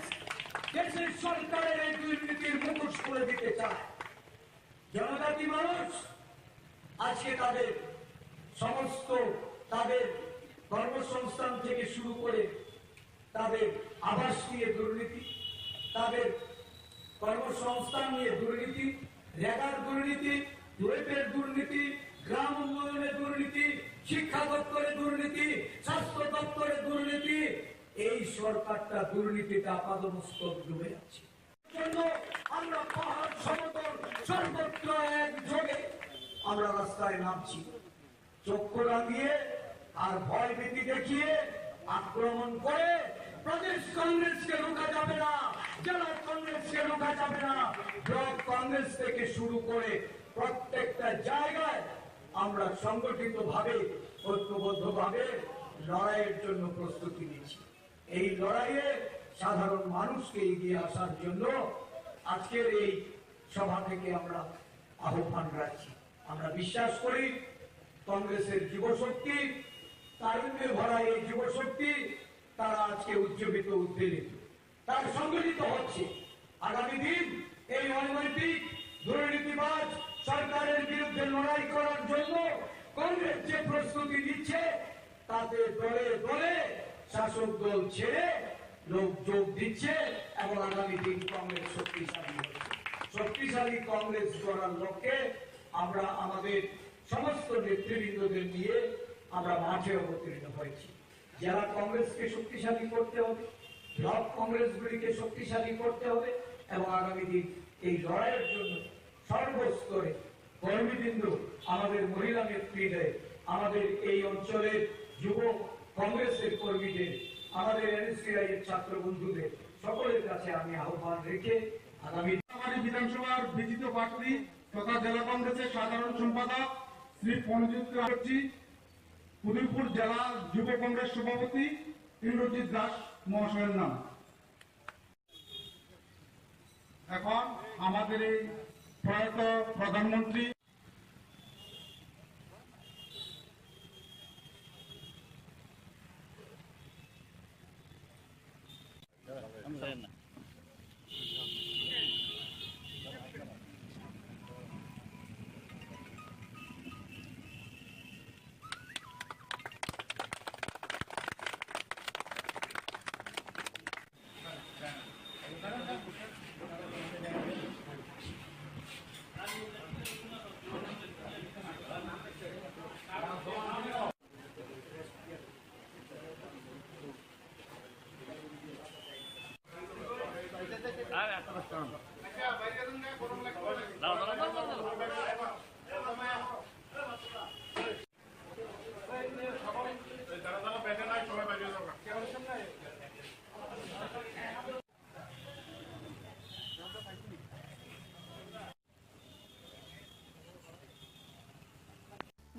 দেশের সরকারের এই দুর্নীতির মুখোশ করে দিতে চায়। জনজাতি মানুষ আজকে তাদের সমস্ত তাদের কর্মসংস্থান থেকে শুরু করে তাদের আবাস নিয়ে দুর্নীতি, তাদের কর্মসংস্থান নিয়ে দুর্নীতি, রেগার দুর্নীতি, ডুয়েটের দুর্নীতি, গ্রাম উন্নয়নের দুর্নীতি, শিক্ষা দপ্তরে দুর্নীতি, স্বাস্থ্য দপ্তরে দুর্নীতি, এই সরকারটা দুর্নীতিতে আপাদমস্তক ডুবে আছে। আমরা পাহাড় সমতল সর্বত্র একযোগে আমরা রাস্তায় নামছি। চক্ষু রাঙিয়ে আর ভয় ভীতি দেখিয়ে আক্রমণ করে প্রদেশ কংগ্রেসকে রোকা যাবে না, জেলা কংগ্রেসকে রোকা যাবে না। ব্লক কংগ্রেস থেকে শুরু করে প্রত্যেকটা জায়গায় আমরা সংগঠিত ভাবে ঐক্যবদ্ধ ভাবে লড়াইয়ের জন্য প্রস্তুতি নিচ্ছি। এই লড়াইয়ে সাধারণ মানুষকে এগিয়ে আসার জন্য আজকের এই সভা থেকে আমরা আহ্বান রাখছি। আমরা বিশ্বাস করি কংগ্রেসের যুবশক্তি, তারুণ্যে ভরা এই যুবশক্তি তারা আজকে উজ্জীবিত, উদ্বেলিত, তার সংগঠিত হচ্ছে। আগামী দিন এই অনৈতিক দুর্নীতিবাজ সরকারের বিরুদ্ধে লড়াই করার জন্য কংগ্রেস যে প্রস্তুতি নিচ্ছে তাতে দলে দলে শাসক দল ছেড়ে লোক যোগ দিচ্ছে এবং আগামী দিন কংগ্রেস শক্তিশালী হচ্ছে। শক্তিশালী কংগ্রেস গড়ার লক্ষ্যে আমরা আমাদের সমস্ত নেতৃবৃন্দদের নিয়ে আমরা মাঠে অবতীর্ণ হয়েছি। জেলা কংগ্রেসকে শক্তিশালী করতে হবে, ব্লক কংগ্রেসগুলিকে শক্তিশালী করতে হবে এবং আগামী দিন এই লড়াইয়ের জন্য সর্বস্তরে কর্মীবৃন্দ, আমাদের মহিলা নেতৃত্বে, আমাদের এই অঞ্চলের যুব কংগ্রেসের কর্মীদের, আমাদের এনএসসিআই এর ছাত্র বন্ধুদের সকলের কাছে আমি আহ্বান রেখে আগামী বিধানসভার বিজিত প্রার্থী তথা জেলা কংগ্রেসের সাধারণ সম্পাদক শ্রী পঞ্জিত মুখার্জি, উদয়পুর জেলা যুব কংগ্রেস সভাপতি ইন্দ্রজিৎ দাস মহাশয়ের নাম। এখন আমাদের এই প্রয়াত প্রধানমন্ত্রী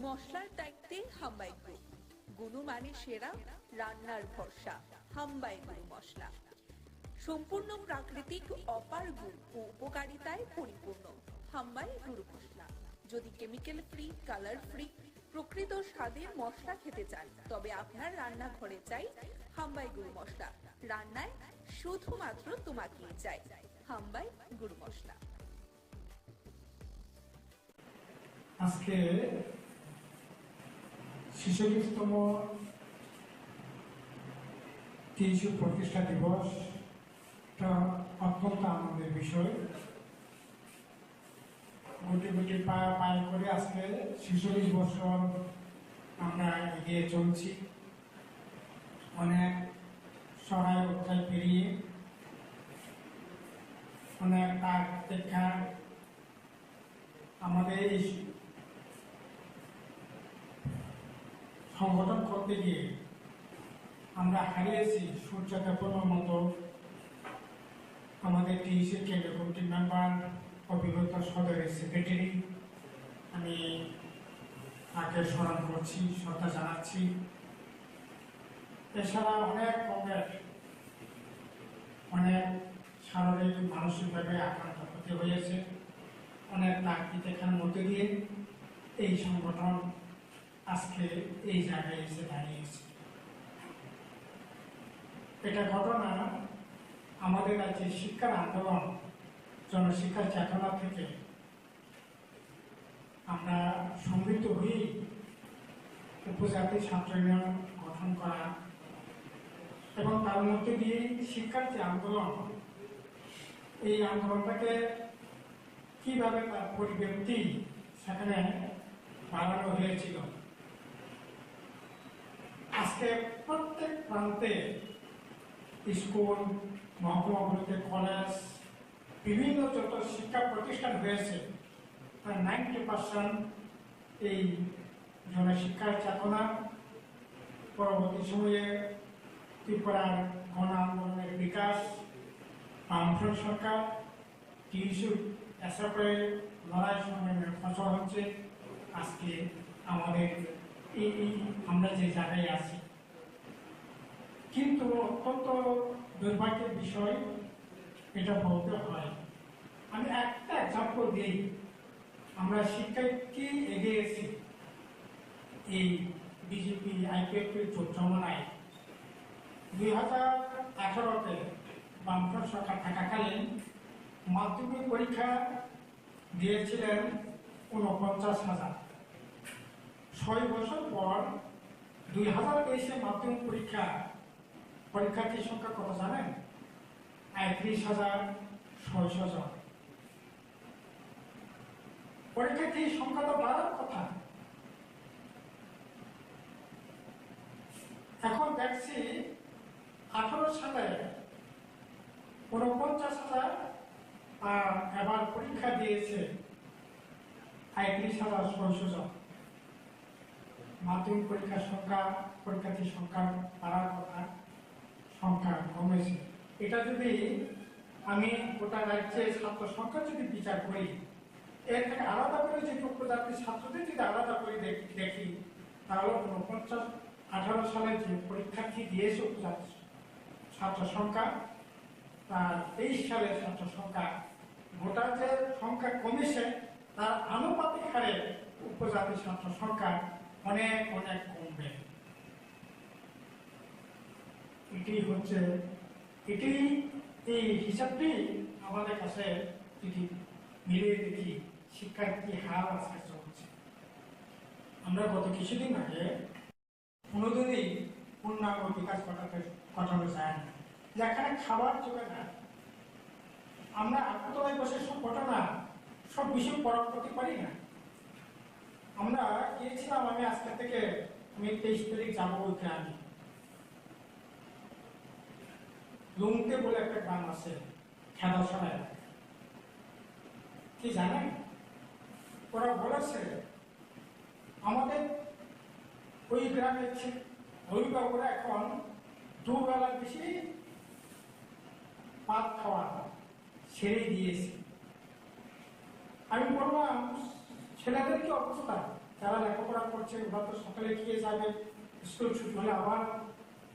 মশলার দায়িত্বে হাম্বাই গ্রুপ, গুণমানে সেরা, রান্নার ভরসা। হাম্বাই গুরু মশলা সম্পূর্ণ প্রাকৃতিক, অপার গুণ ও উপকারিতায় পরিপূর্ণ। হাম্বাই গুরু মশলা। যদি কেমিক্যাল ফ্রি, কালার ফ্রি, প্রকৃত স্বাদের মশলা খেতে চান, তবে আপনার রান্নাঘরে চাই হাম্বাই গুরু মশলা। রান্নায় শুধুমাত্র তোমাকেই চাই হাম্বাই গুরু মশলা। আজকে 46তম টিএসইউ প্রতিষ্ঠা দিবস, এটা অত্যন্ত আনন্দের বিষয়। গুটি গুটি পায়ে করে আজকে 46 বছর আমরা এগিয়ে চলছি, অনেক সহায় অধ্যায় পেরিয়ে, অনেক তার অপেক্ষা। আমাদের এই সংগঠন করতে গিয়ে আমরা হারিয়েছি সূর্যদেবনের মতো আমাদের টিএসইউ কেন্দ্রীয় কমিটির মেম্বার, অভিজ্ঞত সদরের সেক্রেটারি। আমি তাকে স্মরণ করছি, শ্রদ্ধা জানাচ্ছি। এছাড়া অনেক কমরেড অনেক শারীরিক মানসিকভাবে আক্রান্ত হতে হয়েছে, অনেক তার মধ্যে দিয়ে এই সংগঠন আজকে এই জায়গায় এসে দাঁড়িয়েছে। এটা ঘটনা আমাদের রাজ্যে শিক্ষার আন্দোলন, জনশিক্ষার চেতনা থেকে আমরা সমৃদ্ধ হয়ে উপজাতি ছাত্র ইউনিয়ন গঠন করা এবং তার মধ্যে দিয়ে শিক্ষার যে আন্দোলন, এই আন্দোলনটাকে কিভাবে তার পরিব্যক্তি সেখানে বাড়ানো হয়েছিল। আজকে প্রত্যেক প্রান্তে স্কুল, মহকুমাগুলিতে কলেজ, বিভিন্ন যত শিক্ষা প্রতিষ্ঠান হয়েছে, তার 90% এই জনশিক্ষার চেতনা। পরবর্তী সময়ে ত্রিপুরার গণ আন্দোলনের বিকাশ, বামফ্রন্ট সরকার, টিএসইউ এসএফের লড়াই সংগ্রামের ফসল হচ্ছে আজকে আমাদের এই আমরা যে জায়গায় আছি। কিন্তু অত্যন্ত দুর্ভাগ্যের বিষয় এটা বলতে হয়। আমি একটা এক্সাম্পল দিই, আমরা শিক্ষায় কি এগিয়েছি এই বিজেপি আইপিএফের জমানায়। 2018-তে বামফ্রন্ট সরকার থাকাকালীন মাধ্যমিক পরীক্ষা দিয়েছিলেন 49,000। 6 বছর পর 2023-এ মাধ্যমিক পরীক্ষার্থীর সংখ্যা কত জানেন? 31,600 জন। পরীক্ষার্থীর সংখ্যা তো বাড়ার কথা। এখন দেখছি 18 সালে 49,000, আর এবার পরীক্ষা দিয়েছে 31,600 জন। মাধ্যমিক পরীক্ষার সংখ্যা, পরীক্ষার্থীর সংখ্যা বাড়ার কথা, সংখ্যা কমেছে। এটা যদি আমি গোটা রাজ্যে ছাত্র সংখ্যা যদি বিচার করি, এর থেকে আলাদা করে যদি উপজাতির ছাত্রদের যদি আলাদা করে দেখি, তাহলে 18 সালে যে পরীক্ষার্থী দিয়েছে উপজাতি ছাত্র সংখ্যা, তার 23 সালের ছাত্র সংখ্যা, গোটা যে সংখ্যা কমেছে তার আনুপাতিক হারে উপজাতি ছাত্র সংখ্যা অনেক অনেক কমবে। এই হিসাবটি আমাদের কাছে যদি মিলিয়ে দেখি শিক্ষার কি হার আজকে চলছে। আমরা গত কিছুদিন আগে কোনোদিনই পূর্ণাঙ্গ বিকাশ ঘটানো যায় না, যেখানে খাবার জোগায় না। আমরা আগরতলায় বসে সব ঘটনা, সব বিষয় পরখ করতে পারি না। আমরা গিয়েছিলাম, আমি আজকে থেকে 23 তারিখ যাবো ওই গ্রামে। লুংতে বলে একটা গ্রাম আছে খেদাছড়ায়, কি জানেন, ওরা বলেছে আমাদের ওই গ্রামের অভিভাবকরা এখন দুবেলা বেশি ভাত খাওয়া ছেড়ে দিয়েছে। আমি বললাম ছেলেদের কি অবস্থা, যারা লেখাপড়া করছে ওরা তো সকালে খেয়ে যাবে, স্কুল ছুটি হলে আবার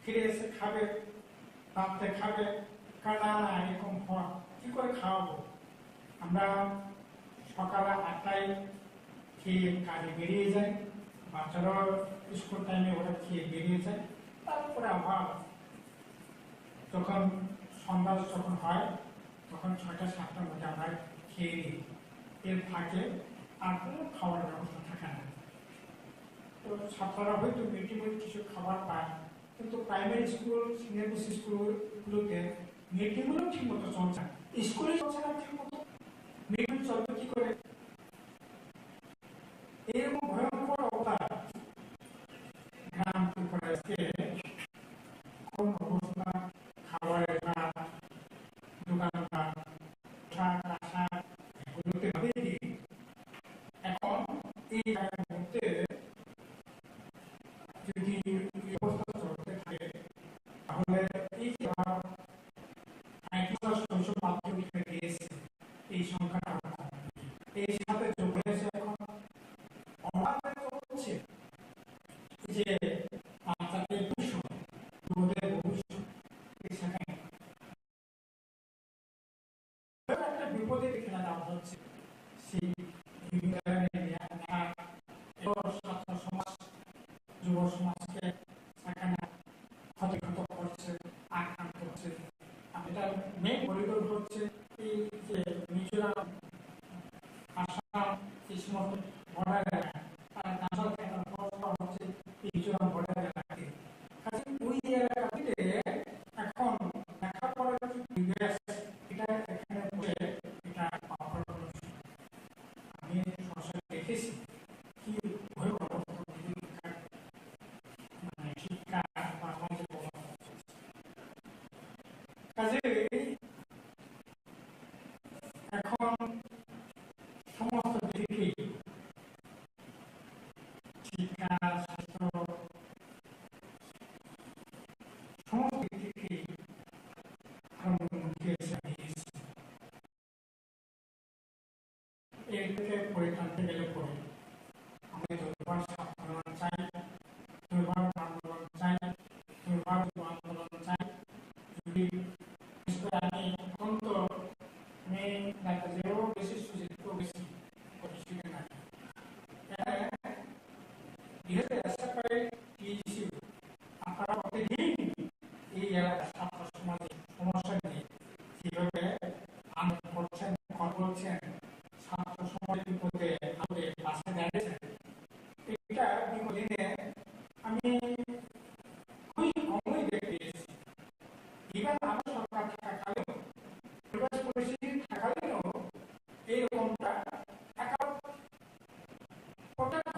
ফিরে এসে খাবে, রাত্রে খাবে। না না এরকম কি করে খাওয়াবো? আমরা সকালে 8টায় খেয়ে কাজে বেরিয়ে যাই, বাচ্চারাও স্কুল টাইমে ওরা খেয়ে বেরিয়ে যায়, তারপরে আবার যখন সন্ধ্যা যখন হয় তখন 6টা-7টার মধ্যে আমরা খেয়ে নিই। এর ফাঁকে আর কোনো খাওয়ার ব্যবস্থা থাকে না। তো ছাত্ররা হয়তো মিড ডে মিল কিছু খাবার পায়, কিন্তু প্রাইমারি স্কুল সিনিয়র স্কুলগুলোতে মিড ডে মিলও ঠিক মতো চলছে না। স্কুলে চলছে না ঠিক মতো, মিড ডে মিল চলবে কি করে? এরকম ভয়ঙ্কর অবস্থা গ্রাম ত্রিপুরাতে কোন অবস্থা, খাবারের দোকানপাট এগুলোতে এখন এই জায়গার মধ্যে যদি অবস্থা চলতে থাকে তাহলে এই যে মাধ্যমিক দিয়েছে এই সংখ্যাটা এর সাথে যোগ হয়েছে এখন হচ্ছে যে বাচ্চাদের ভবিষ্যৎ, যুবদের ভবিষ্যৎ সেখানে একটা বিপদে খেলা দেওয়া হচ্ছে। সেই ছাত্র সমাজ যুব সমাজকে সেখানে ক্ষতিগ্রস্ত করছে, আক্রান্ত হচ্ছে। এটা মেন পরিবর্তন হচ্ছে এই যে মিজোরাম, আসাম, এই সমস্ত বর্ডার এলাকা হচ্ছে মিজোরাম বর্ডার এলাকাতে। ওই এলাকাতে এখন লেখাপড়ার যে পরিবেশ এটা এখানে এটা আমি সরাসরি দেখেছি কি শিক্ষা বা কাজে এখন সমস্ত দিকে শিক্ষা, স্বাস্থ্য, সমস্ত দিকে এর থেকে পরিত্রাণতে গেলে পরে আমি দুর্বার আন্দোলন চাই, দুর্বার আন্দোলন চাই, দুর্বার আন্দোলন চাই। যদি আমি অত্যন্ত আমি ডাক্তারেও বেশি সুযোগ বেশি সুযোগ নাই আপনারা প্রতিদিন এই এলাকার ছাত্র সমাজের সমস্যা নিয়ে কিভাবে আন্দোলন করছেন, কথা বলছেন, ছাত্র সমাজের বিপদে আমাদের পাশে দাঁড়িয়েছেন, এটা বিগত দিনে আমি খুবই কমই দেখে দিয়েছি। ইভেন আমি সরকার থাকাকালীন পরিস্থিতি থাকাকালীনও এইরকমটা ঘটনা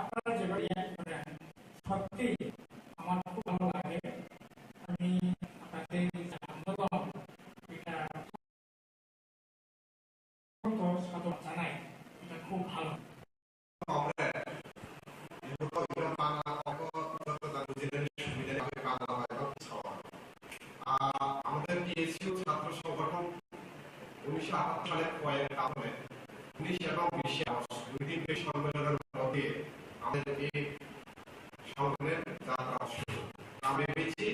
আপনারা যেভাবে করেন সত্যি আমার খুব ভালো লাগে। আমি আপনাদের আন্দোলন এটা সাধন জানাই, এটা খুব ভালো। আমাদের পিএসইউ ছাত্র সংগঠন 1978 সালে কয়েক কারণে 19 এবং 20 আগস্ট 2 দিন সম্মেলনের মধ্যে আমাদের এই সংগঠনের যাত্রা শুরু। আমরা ভেবেছি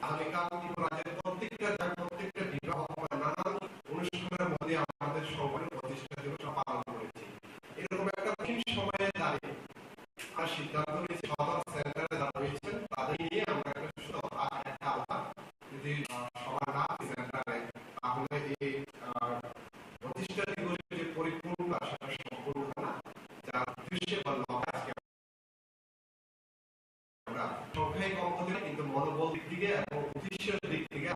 আগামীকাল ত্রিপুরার প্রত্যেকটা বিভাগ নানান অনুষ্ঠানের মধ্যে আমাদের সংগঠনের প্রতিষ্ঠা দিবস পালন করেছি। এরকম একটা কঠিন সময়ে দাঁড়িয়ে আমরা সিদ্ধান্ত নিয়েছি সদর সেন্টারে যারা রয়েছেন তাদের নিয়ে আমরা একটা আলাদা যদি সবার না সেন্টারে তাহলে এই প্রতিষ্ঠা দিবসের যে পরিপূর্ণ সেটা সম্পূর্ণ না, যার দৃশ্যে বা আজকে আমরা সংখ্যায় কম হতে কিন্তু মনোবল দিক থেকে এবং উদ্দেশ্যের দিক থেকে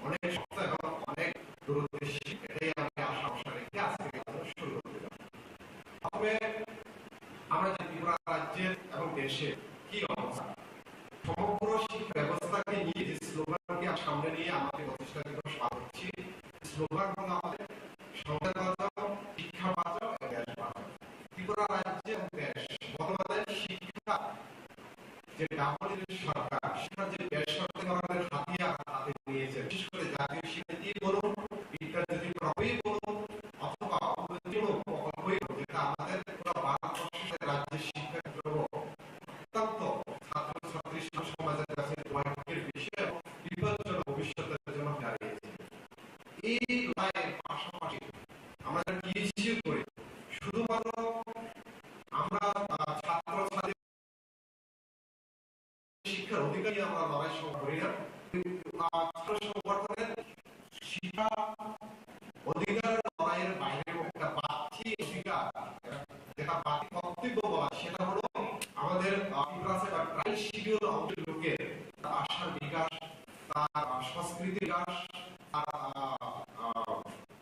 অনেক শক্ত এবং অনেক দূরদর্শী, এটাই আমি আশা রেখে আজকে শুরু করতে যাব। তবে আমরা যে ত্রিপুরা রাজ্যের এবং দেশের কি অবস্থা, সমগ্র শিক্ষা ব্যবস্থাকে নিয়ে যে স্লোগানকে সামনে নিয়ে আমাদের প্রতিষ্ঠা দিবস পালন করছি, স্লোগান হলো আমাদের সংখ্যাগত সেটা যে বেসরকারি ধরনের হাতিয়ার হাতে নিয়েছে, বিশেষ করে জাতীয় শিক্ষানীতি বলুন, বিদ্যাজ্যোতি প্রকল্পই বলুন, অথবা অন্য প্রকল্পই বলুন, যেটা আমাদের পুরো ভারতবর্ষের রাজ্যের শিক্ষাক্ষেত্র অত্যন্ত ছাত্রছাত্রী সমাজের কাছে দুর্ভাগ্যের বিষয়, বিপজ্জনক ভবিষ্যতের জন্য দাঁড়িয়েছে। এই লড়াইয়ের পাশাপাশি আমরা টিএসইউ করে শুধুমাত্র আমরা ছাত্রছাত্রী শিক্ষার অধিকারী আমরা লড়াই করি না, ছাত্র সংগঠনের শিক্ষা অধিকারের লড়াইয়ের বাইরে একটা বাড়তি অধিকার, যেটা বাড়তি কর্তব্য বলা, সেটা হলো আমাদের ট্রাই শিডিউল অংশের লোকের আশার বিকাশ, তার সংস্কৃতি বিকাশ,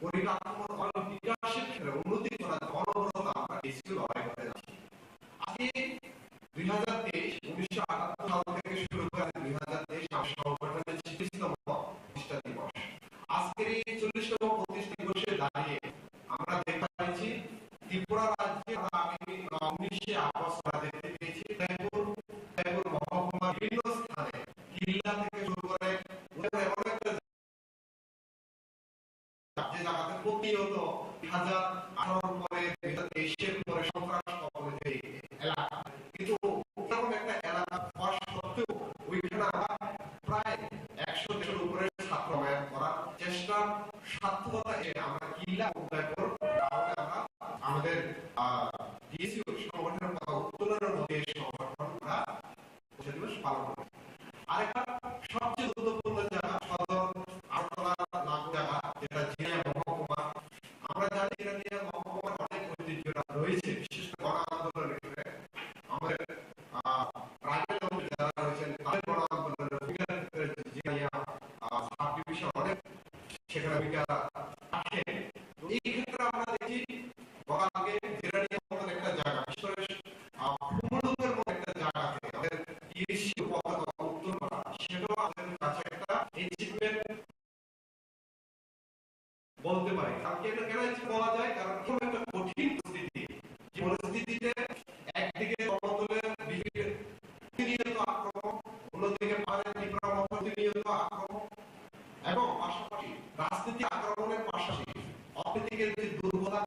পরিকাঠামোর বিকাশের ক্ষেত্রে উন্নতি করার অনবরত আমরা টিএসইউ লড়াই করতে যাচ্ছি। আজকে 1978 সাল থেকে শুরু করে 2023 সংগঠনের 36তম প্রতিষ্ঠা দিবস। আজকের এই 40তম প্রতিষ্ঠা দিবসে দাঁড়িয়ে আমরা দেখতে পাচ্ছি ত্রিপুরা রাজ্যে আগামী 19 আগস্ট দেখতে পেয়েছি জয়পুর মহকুমার বিভিন্ন স্থানে কিল্লা থেকে শুরু করে এমন একটা যে জায়গাতে প্রতিনিয়ত 2018 পরে 2023 পরে সন্ত্রাস কবলিত এলাকা, কিন্তু এরকম একটা এলাকা হওয়া সত্ত্বেও ওইখানে আমরা প্রায় 100-150 উপরে ছাত্র মায়াত করার চেষ্টা সার্থকতা আমরা কিল্লা উদয়পুর তাহলে আমরা আমাদের টিএসইউ সংগঠনের কথা উত্তোলনের মধ্যে সংগঠনরা দিবস পালন করি। আরেকটা সবচেয়ে গুরুত্বপূর্ণ জায়গা সদর আটতলা লাগু জায়গা, যেটা জিয়া মহকুমা। আমরা জানি জিয়া মহকুমার অনেক ঐতিহ্যটা রয়েছে, বিশেষ করে গণ আন্দোলনের ক্ষেত্রে আমাদের ট্রাইবাল যারা রয়েছেন তাদের গণ আন্দোলনের ভূমিকার ক্ষেত্রে জিয়া সাব ডিভিশন অনেক সেখানে ভূমিকা রাখে। এই ক্ষেত্রে আমরা দেখি বগালকে জেরানিয়া মতন একটা জায়গা, বিশেষ করে ভূমণ্ডলের মতো একটা জায়গাতে আমাদের টিএসইউ পতাকা উত্তোলন করা, সেটাও আমাদের কাছে একটা অ্যাচিভমেন্ট বলতে পারি। কারণ কেন বলা যায়, কারণ খুব একটা কঠিন পরিস্থিতি, যে পরিস্থিতিতে একদিকে সমতলের প্রতিনিয়ত আক্রমণ, অন্যদিকে পাহাড়ের ত্রিপুরা প্রতিনিয়ত আক্রমণ, এবং পাশাপাশি রাজনীতি আক্রমণের পাশাপাশি অর্থনীতির যে দুর্বলতা,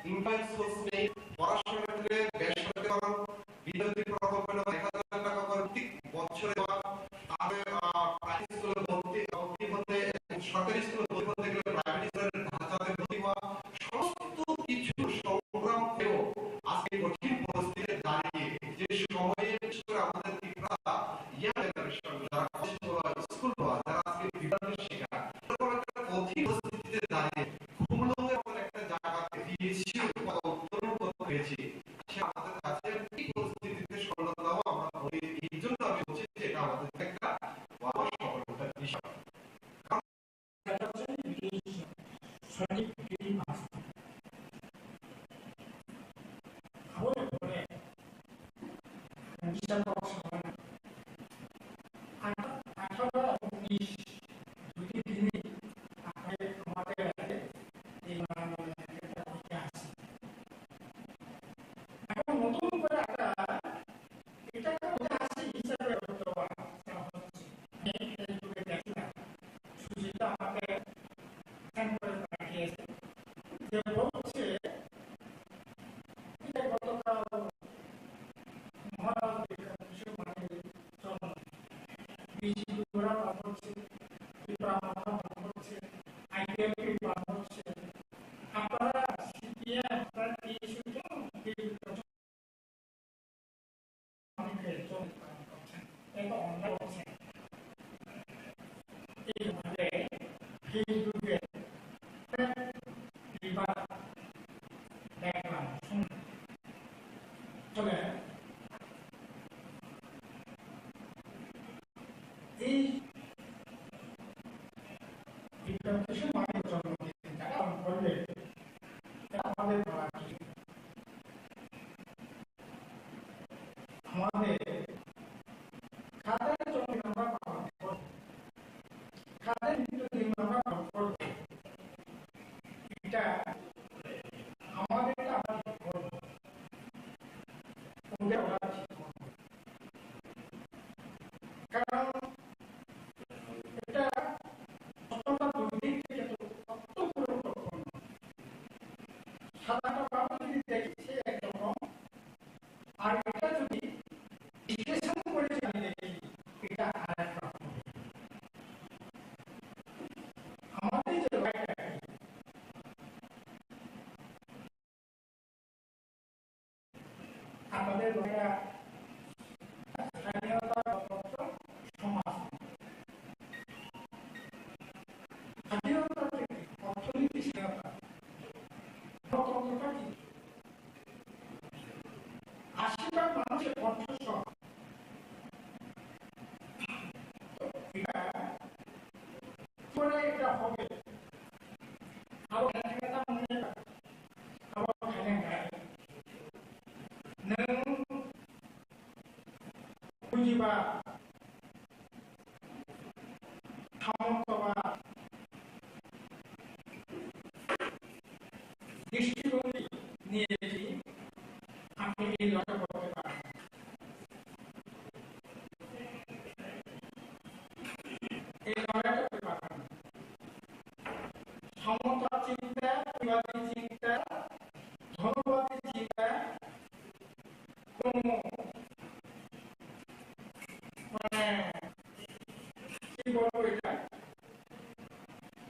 ইনকাম সোর্স নেই, পড়াশোনার ক্ষেত্রে বেসরকারীকরণ, বিদ্যার্থী প্রকল্প 1000 টাকা করে প্রতি বছরে দেওয়া, তাদের প্রাইভেট স্কুলে ভর্তি হতে, সরকারি স্কুলে ভর্তি হতে গেলে প্রাইভেট স্কুলের ঢাঁচাতে ভর্তি হওয়া, সমস্ত কিছু সংগ্রাম পেয়েও আজকে কঠিন পরিস্থিতিতে দাঁড়িয়ে যে সময়ে বিশেষ করে আমাদের ত্রিপুরা ইয়াং জেনারেশন যারা স্কুল যারা আজকে বিভাগের শিকার, এরকম একটা কঠিন পরিস্থিতিতে দাঁড়িয়ে খুলনার মতো একটা জায়গাতে টিএসইউ উত্তোলন করতে হয়েছে, সে আমাদের কাছে এই পরিস্থিতিতে সফলতাও আমরা বলি। এই জন্য আমি বলছি যে এটা আমাদের একটা বড় সফলতার বিষয়। নতুন করে একটা এটাকে আছে হিসাবে দেখলাম সুজিতা আমাকে পাঠিয়েছে, যে বলছে গতকাল মহারাজ বিজেপি পালন করছে, ত্রিপুরা পালন করছে, আইডিএমপি পালন করছে, আপনারা সিপিএম আমাদের খাতায় জমি আমরা পালন করব, খাতায় জমি আমরা পালন করব, এটা আমাদের করব, ওদের কারণ এটা ঘটনা দুদিক থেকে অত্যন্ত গুরুত্বপূর্ণ। সাধারণভাবে যদি দেখছি একরকম, আর এটা যদি বিশ্লেষণ করে আমি দেখি এটা আর একরকম। আমাদের যে লড়াইটা, আমাদের লড়াইটা স্বাধীনতা সমাজ, স্বাধীনতা থেকে অর্থনীতি স্বাধীনতা, গণতন্ত্রটা কি? ৮০ ভাগ মানুষের কণ্ঠস্বর, এটা হবে আরো পুঁজিবাদ, সামন্তবাদ, দৃষ্টিভঙ্গি নিয়ে আপনি এই লড়াই করতে পারেন। এই লড়াই করতে পারেন সমতা চিন্তা, বিবাদী চিন্তা, ধর্মবাদী চিন্তা, কোন কি বলবো এটা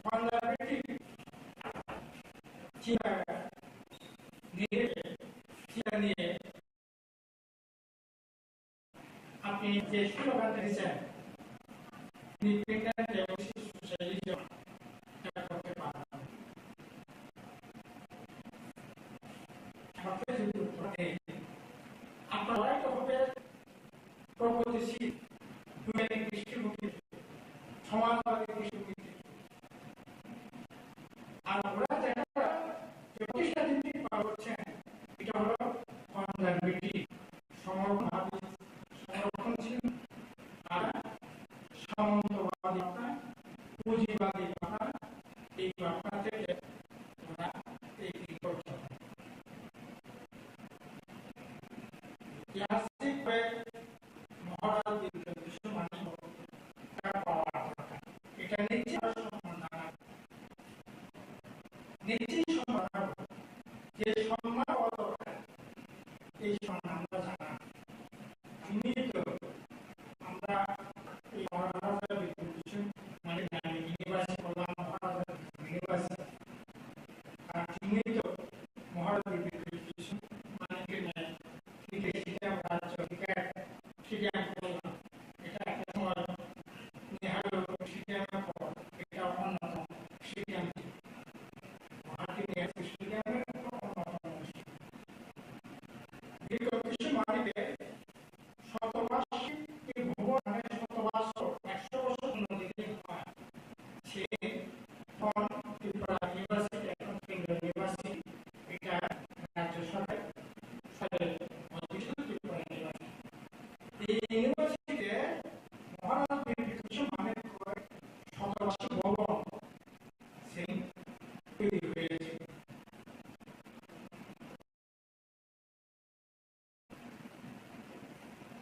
কনজারভেটিভ চিন্তা নিয়ে আপনি যে স্লোগান দিয়েছেন ইন্ডিপেন্ডেন্ট ডেমোক্রেসি সোশ্যালিজম, এটা করতে পারেন। আপনার লড়াইটা হবে প্রগতিশীল বৈজ্ঞানিক দৃষ্টিভঙ্গি, সমাজবাদী দৃষ্টিভঙ্গি। আর ওরা যারা প্রতিষ্ঠা ভিত্তিক করছেন এটা হলো কনজারভেটিভ, সংরক্ষণশীল আর সামন্তবাদী ভাবনা, পুঁজিবাদী ভাবনা, এই ভাবনা থেকে ওরা এই করছে। ক্লাসিক মহারাজ বিশ্ব মানুষ পাওয়ার কথা, এটা নিশ্চিত সম্মান, নিশ্চিত সম্মান, যে সম্মান পাওয়া দরকার এই সম্মান আমরা জানা। তুমি তো আমরা এই মহারাজা বিশ্ব মানে ইউনিভার্সিটি করলাম, মহারাজা ইউনিভার্সিটি, আর তুমি তো মহারাজা বিশ্ব মানে রাজ্য শিক্ষা করলাম, এটা একটা সময় শিক্ষা পর এটা অন্যতম শিক্ষা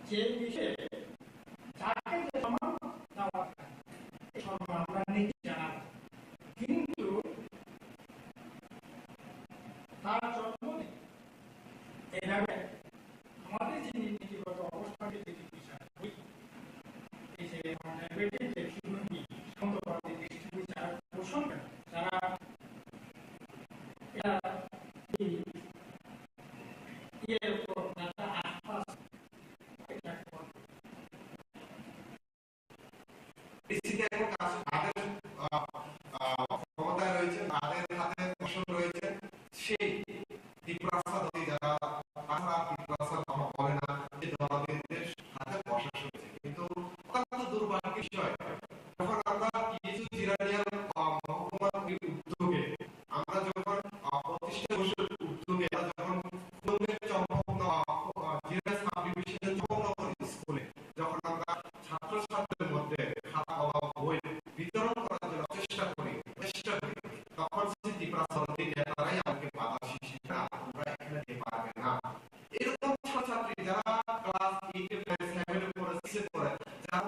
যে বিষয়ে যাকে যে সম্মান দেওয়া এই সম্মান আমরা নিজে জানাবো, কিন্তু তার জন্য এভাবে আমাদের যে নীতিগত অবস্থাকে যদি বিচার করি, এই যে কনজারভেটিভ দৃষ্টিভঙ্গি, সামন্তবাদী দৃষ্টিভঙ্গি যারা পোষণ করে, যারা এর উপর একটা আশ্বাস ক্ষমতায় রয়েছে, তাদের হাতে ফসল রয়েছে, সেই ত্রিপুরা যারা বলে না যে দলাদের হাতে প্রশাসন রয়েছে। কিন্তু অত্যন্ত দুর্ভাগ্যের বিষয়, যখন আমরা কিছু জিরানিয়ান মহকুমার উদ্যোগে আমরা যখন প্রতিষ্ঠা বছর উদ্যোগে যখন জিরানিয়ান সাব ডিভিশনের স্কুলে যখন আমরা ছাত্রছাত্রীদের মধ্যে খাতা বই বিতরণ করার জন্য চেষ্টা করি, তখন ত্রিপুরা নেতারাই আমাকে বাধা সৃষ্টি করে, আমরা এখানে যেতে পারবে না। এরকম ছাত্রছাত্রী যারা ক্লাস 8 এ পড়ে, 7 এ পড়ে, 6 এ পড়ে, যারা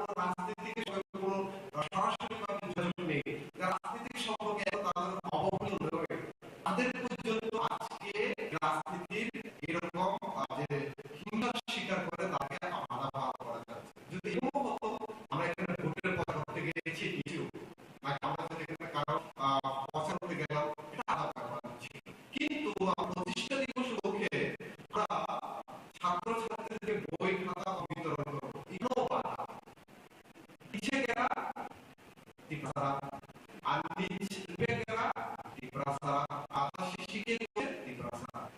ত্রিপুরা আননিজ বেগরা ত্রিপুরা আধা শিশিকে ত্রিপুরা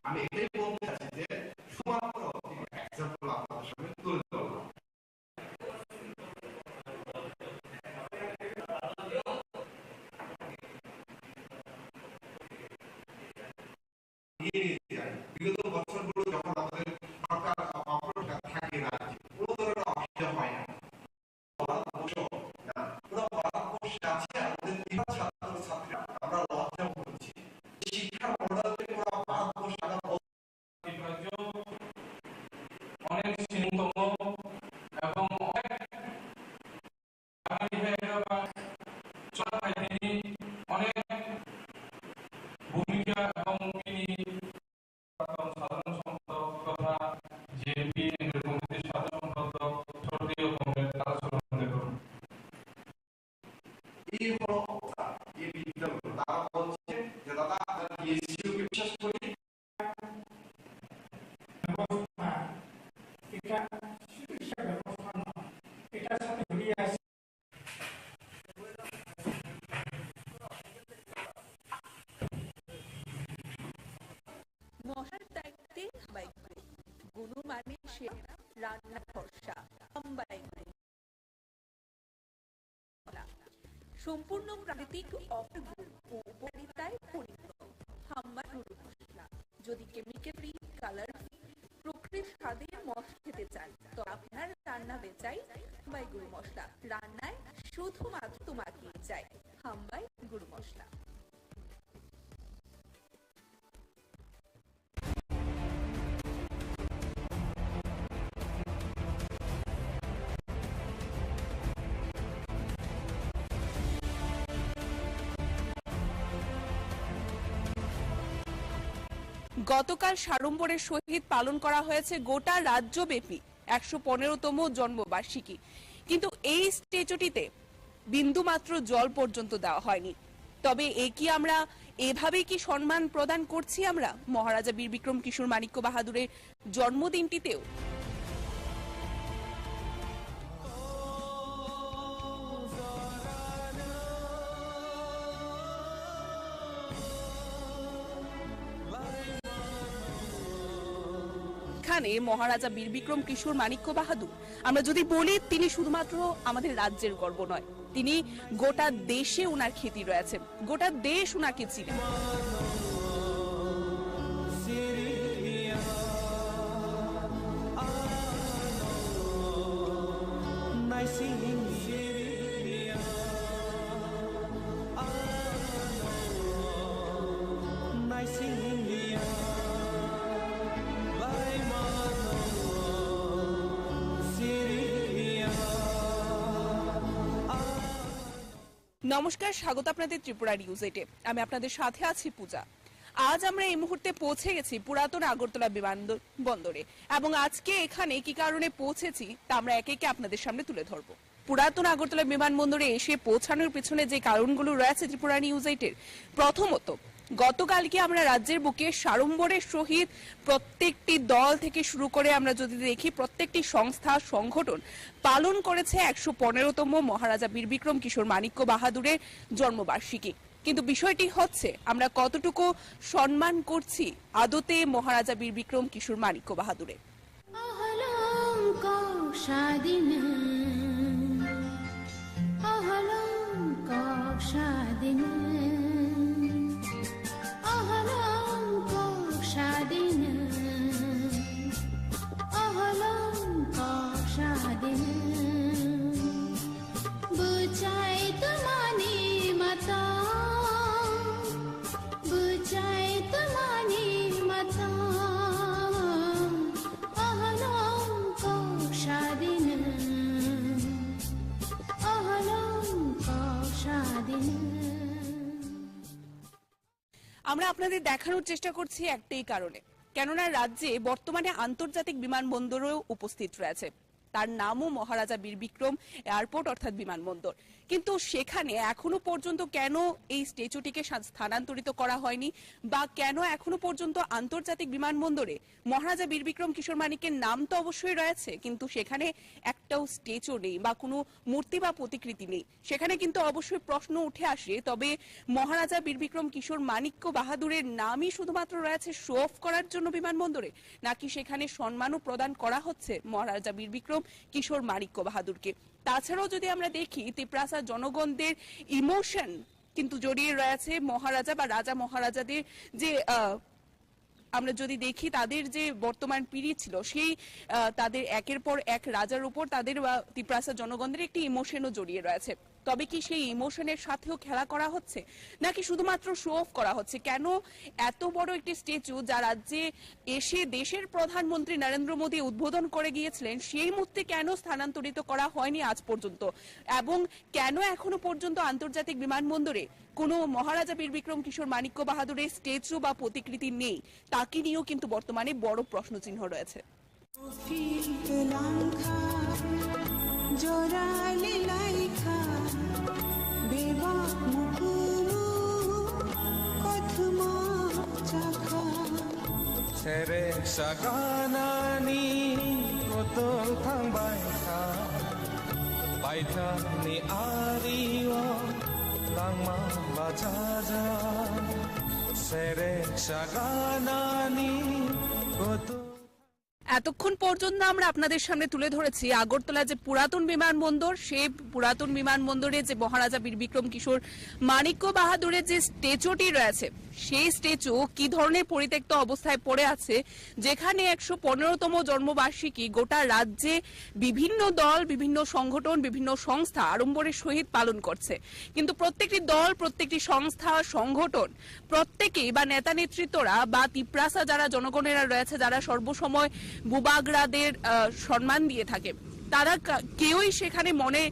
আমি এটাই বলতে চাচ্ছি যে শুধুমাত্র এক্সাম্পল আপনাদের সামনে তুলে ধরলাম। বিগত বছরগুলো যখন আমাদের সরকার অপরাধ থাকে না কোনো ধরনের অসুবিধা হয় না আমরা লজ্জা করছি শিক্ষা মন্ডলকে পুরো ভারতবর্ষ অনেক শ্রেণীতম এবং তিনি অনেক ভূমিকা এবং তিনি সাধারণ সম্পাদক তথা জেপি কমিটির সাধারণ সম্পাদক সক্রিয় কংগ্রেস আলোচনা করুন। এই হলো এই বিদ্যালয় তারা বলছে যে দাদা আমরা ডিএসইউ কে বিশ্বাস করি এটা চিকিৎসা ব্যবস্থা নয়, এটার সাথে জড়িয়ে আছে মশার দায়িত্বে হাম্বাই গ্রুপ, গুণমানের সেরা, রান্না ভরসা, হাম্বাই গ্রুপ। সম্পূর্ণ প্রাকৃতিক অপার গুণ ও উপকারিতায় পরিপূর্ণ হাম্বাই গুরু মশলা। যদি কেমিক্যাল ফ্রি, কালার ফ্রি, প্রকৃতির স্বাদের মশলা খেতে চান তো আপনার রান্না বেচাই হাম্বাই গুরু মশলা। রান্নায় শুধুমাত্র তোমাকেই চাই হাম্বাই গুরু মশলা। গতকাল সাড়ম্বরের সহিত পালন করা হয়েছে গোটা রাজ্যব্যাপী ১১৫তম জন্মবার্ষিকী, কিন্তু এই স্ট্যাচুটিতে বিন্দুমাত্র জল পর্যন্ত দেওয়া হয়নি। তবে এ কি আমরা এভাবেই কি সম্মান প্রদান করছি আমরা মহারাজা বীর বিক্রম কিশোর মাণিক্য বাহাদুরের জন্মদিনটিতেও? এখানে মহারাজা বীর বিক্রম কিশোর মাণিক্য বাহাদুর আমরা যদি বলি তিনি শুধুমাত্র আমাদের রাজ্যের গর্ব নয়, তিনি গোটা দেশে ওনার খ্যাতি রয়েছে, গোটা দেশ ওনাকে চিনে। নমস্কার, স্বাগত আপনাদের ত্রিপুরা নিউজ 8-এ। আমি আপনাদের সাথে আছি পূজা। আজ আমরা এই মুহূর্তে পৌঁছে গেছি পুরাতন আগরতলা বিমানবন্দরে এবং আজকে এখানে কি কারণে পৌঁছেছি তা আমরা একে একে আপনাদের সামনে তুলে ধরবো। পুরাতন আগরতলা বিমানবন্দরে এসে পৌঁছানোর পিছনে যে কারণগুলো রয়েছে ত্রিপুরা নিউজ 8-এর, প্রথমত গতকালকে আমরা রাজ্যের বুকে সাড়ম্বরের সহিত প্রত্যেকটি দল থেকে শুরু করে আমরা যদি দেখি প্রত্যেকটি সংস্থা সংগঠন পালন করেছে ১১৫তম মহারাজা বীর বিক্রম কিশোর মাণিক্য বাহাদুরের জন্মবার্ষিকী। কিন্তু বিষয়টি হচ্ছে আমরা কতটুকু সম্মান করছি আদতে মহারাজা বীর বিক্রম কিশোর মাণিক্য বাহাদুরের। আমরা আপনাদের দেখানোর চেষ্টা করছি একটাই কারণে, কেননা রাজ্যে বর্তমানে আন্তর্জাতিক বিমানবন্দরও উপস্থিত রয়েছে। তার নামও মহারাজা বীর বিক্রম এয়ারপোর্ট অর্থাৎ বিমানবন্দর। কিন্তু সেখানে এখনো পর্যন্ত কেন এই স্ট্যাচুটিকে স্থানান্তরিত করা হয়নি বা কেন এখনো পর্যন্ত আন্তর্জাতিক বিমানবন্দরে মহারাজা বীর বিক্রম কিশোর মানিকের নাম তো অবশ্যই রয়েছে, কিন্তু সেখানে একটাও স্ট্যাচু নেই বা কোনো মূর্তি বা প্রতিকৃতি নেই, সেখানে কিন্তু অবশ্যই প্রশ্ন উঠে আসে। তবে মহারাজা বীর বিক্রম কিশোর মানিক্য বাহাদুরের নামই শুধুমাত্র রয়েছে শো অফ করার জন্য বিমানবন্দরে, নাকি সেখানে সম্মানও প্রদান করা হচ্ছে মহারাজা বীর বিক্রম কিশোর মানিক্য বাহাদুরকে? তাছাড়াও যদি আমরা দেখি ত্রিপুরার জনগণদের ইমোশন কিন্তু জড়িয়ে রয়েছে মহারাজা বা রাজা মহারাজাদের যে আমরা যদি দেখি তাদের যে বর্তমান পিরিয়ড ছিল সেই তাদের একের পর এক রাজার উপর তাদের ত্রিপুরার জনগণদের একটি ইমোশনও জড়িয়ে রয়েছে। তবে কি সেই ইমোশনের সাথেও খেলা করা হচ্ছে নাকি শুধুমাত্র শো অফ করা হচ্ছে? কেন এত বড় একটি স্ট্যাচু যা রাজ্যে এসে দেশের প্রধানমন্ত্রী নরেন্দ্র মোদী উদ্বোধন করে গিয়েছিলেন সেই মূর্তি কেন স্থানান্তরিত করা হয়নি আজ পর্যন্ত, এবং কেন এখনো পর্যন্ত আন্তর্জাতিক বিমানবন্দরে কোনো মহারাজা বীর বিক্রম কিশোর মানিক্য বাহাদুরের স্ট্যাচু বা প্রতিকৃতি নেই, তাকে নিয়েও কিন্তু বর্তমানে বড় প্রশ্নচিহ্ন রয়েছে। এতক্ষণ পর্যন্ত আমরা আপনাদের সামনে তুলে ধরেছি আগরতলা যে পুরাতন বিমানবন্দর, সেই পুরাতন বিমানবন্দরে যে মহারাজা বীর বিক্রম কিশোর মানিক্য বাহাদুরের যে স্ট্যাচুটি রয়েছে সেই স্ট্যাচু কি ধরনের পরিত্যক্ত অবস্থায় পড়ে আছে, যেখানে 115তম জন্মবার্ষিকী গোটা রাজ্যে বিভিন্ন দল, বিভিন্ন সংগঠন, বিভিন্ন সংস্থা আড়ম্বরের সহিত পালন করছে। কিন্তু প্রত্যেকটি দল, প্রত্যেকটি সংস্থা, সংগঠন, প্রত্যেকেই বা নেতা নেতৃত্বরা বা ত্রিপুরা যারা জনগণেরা রয়েছে, যারা সর্বসময় বুবাগরাদের সম্মান দিয়ে থাকে, তারা কেউই সেখানে মনে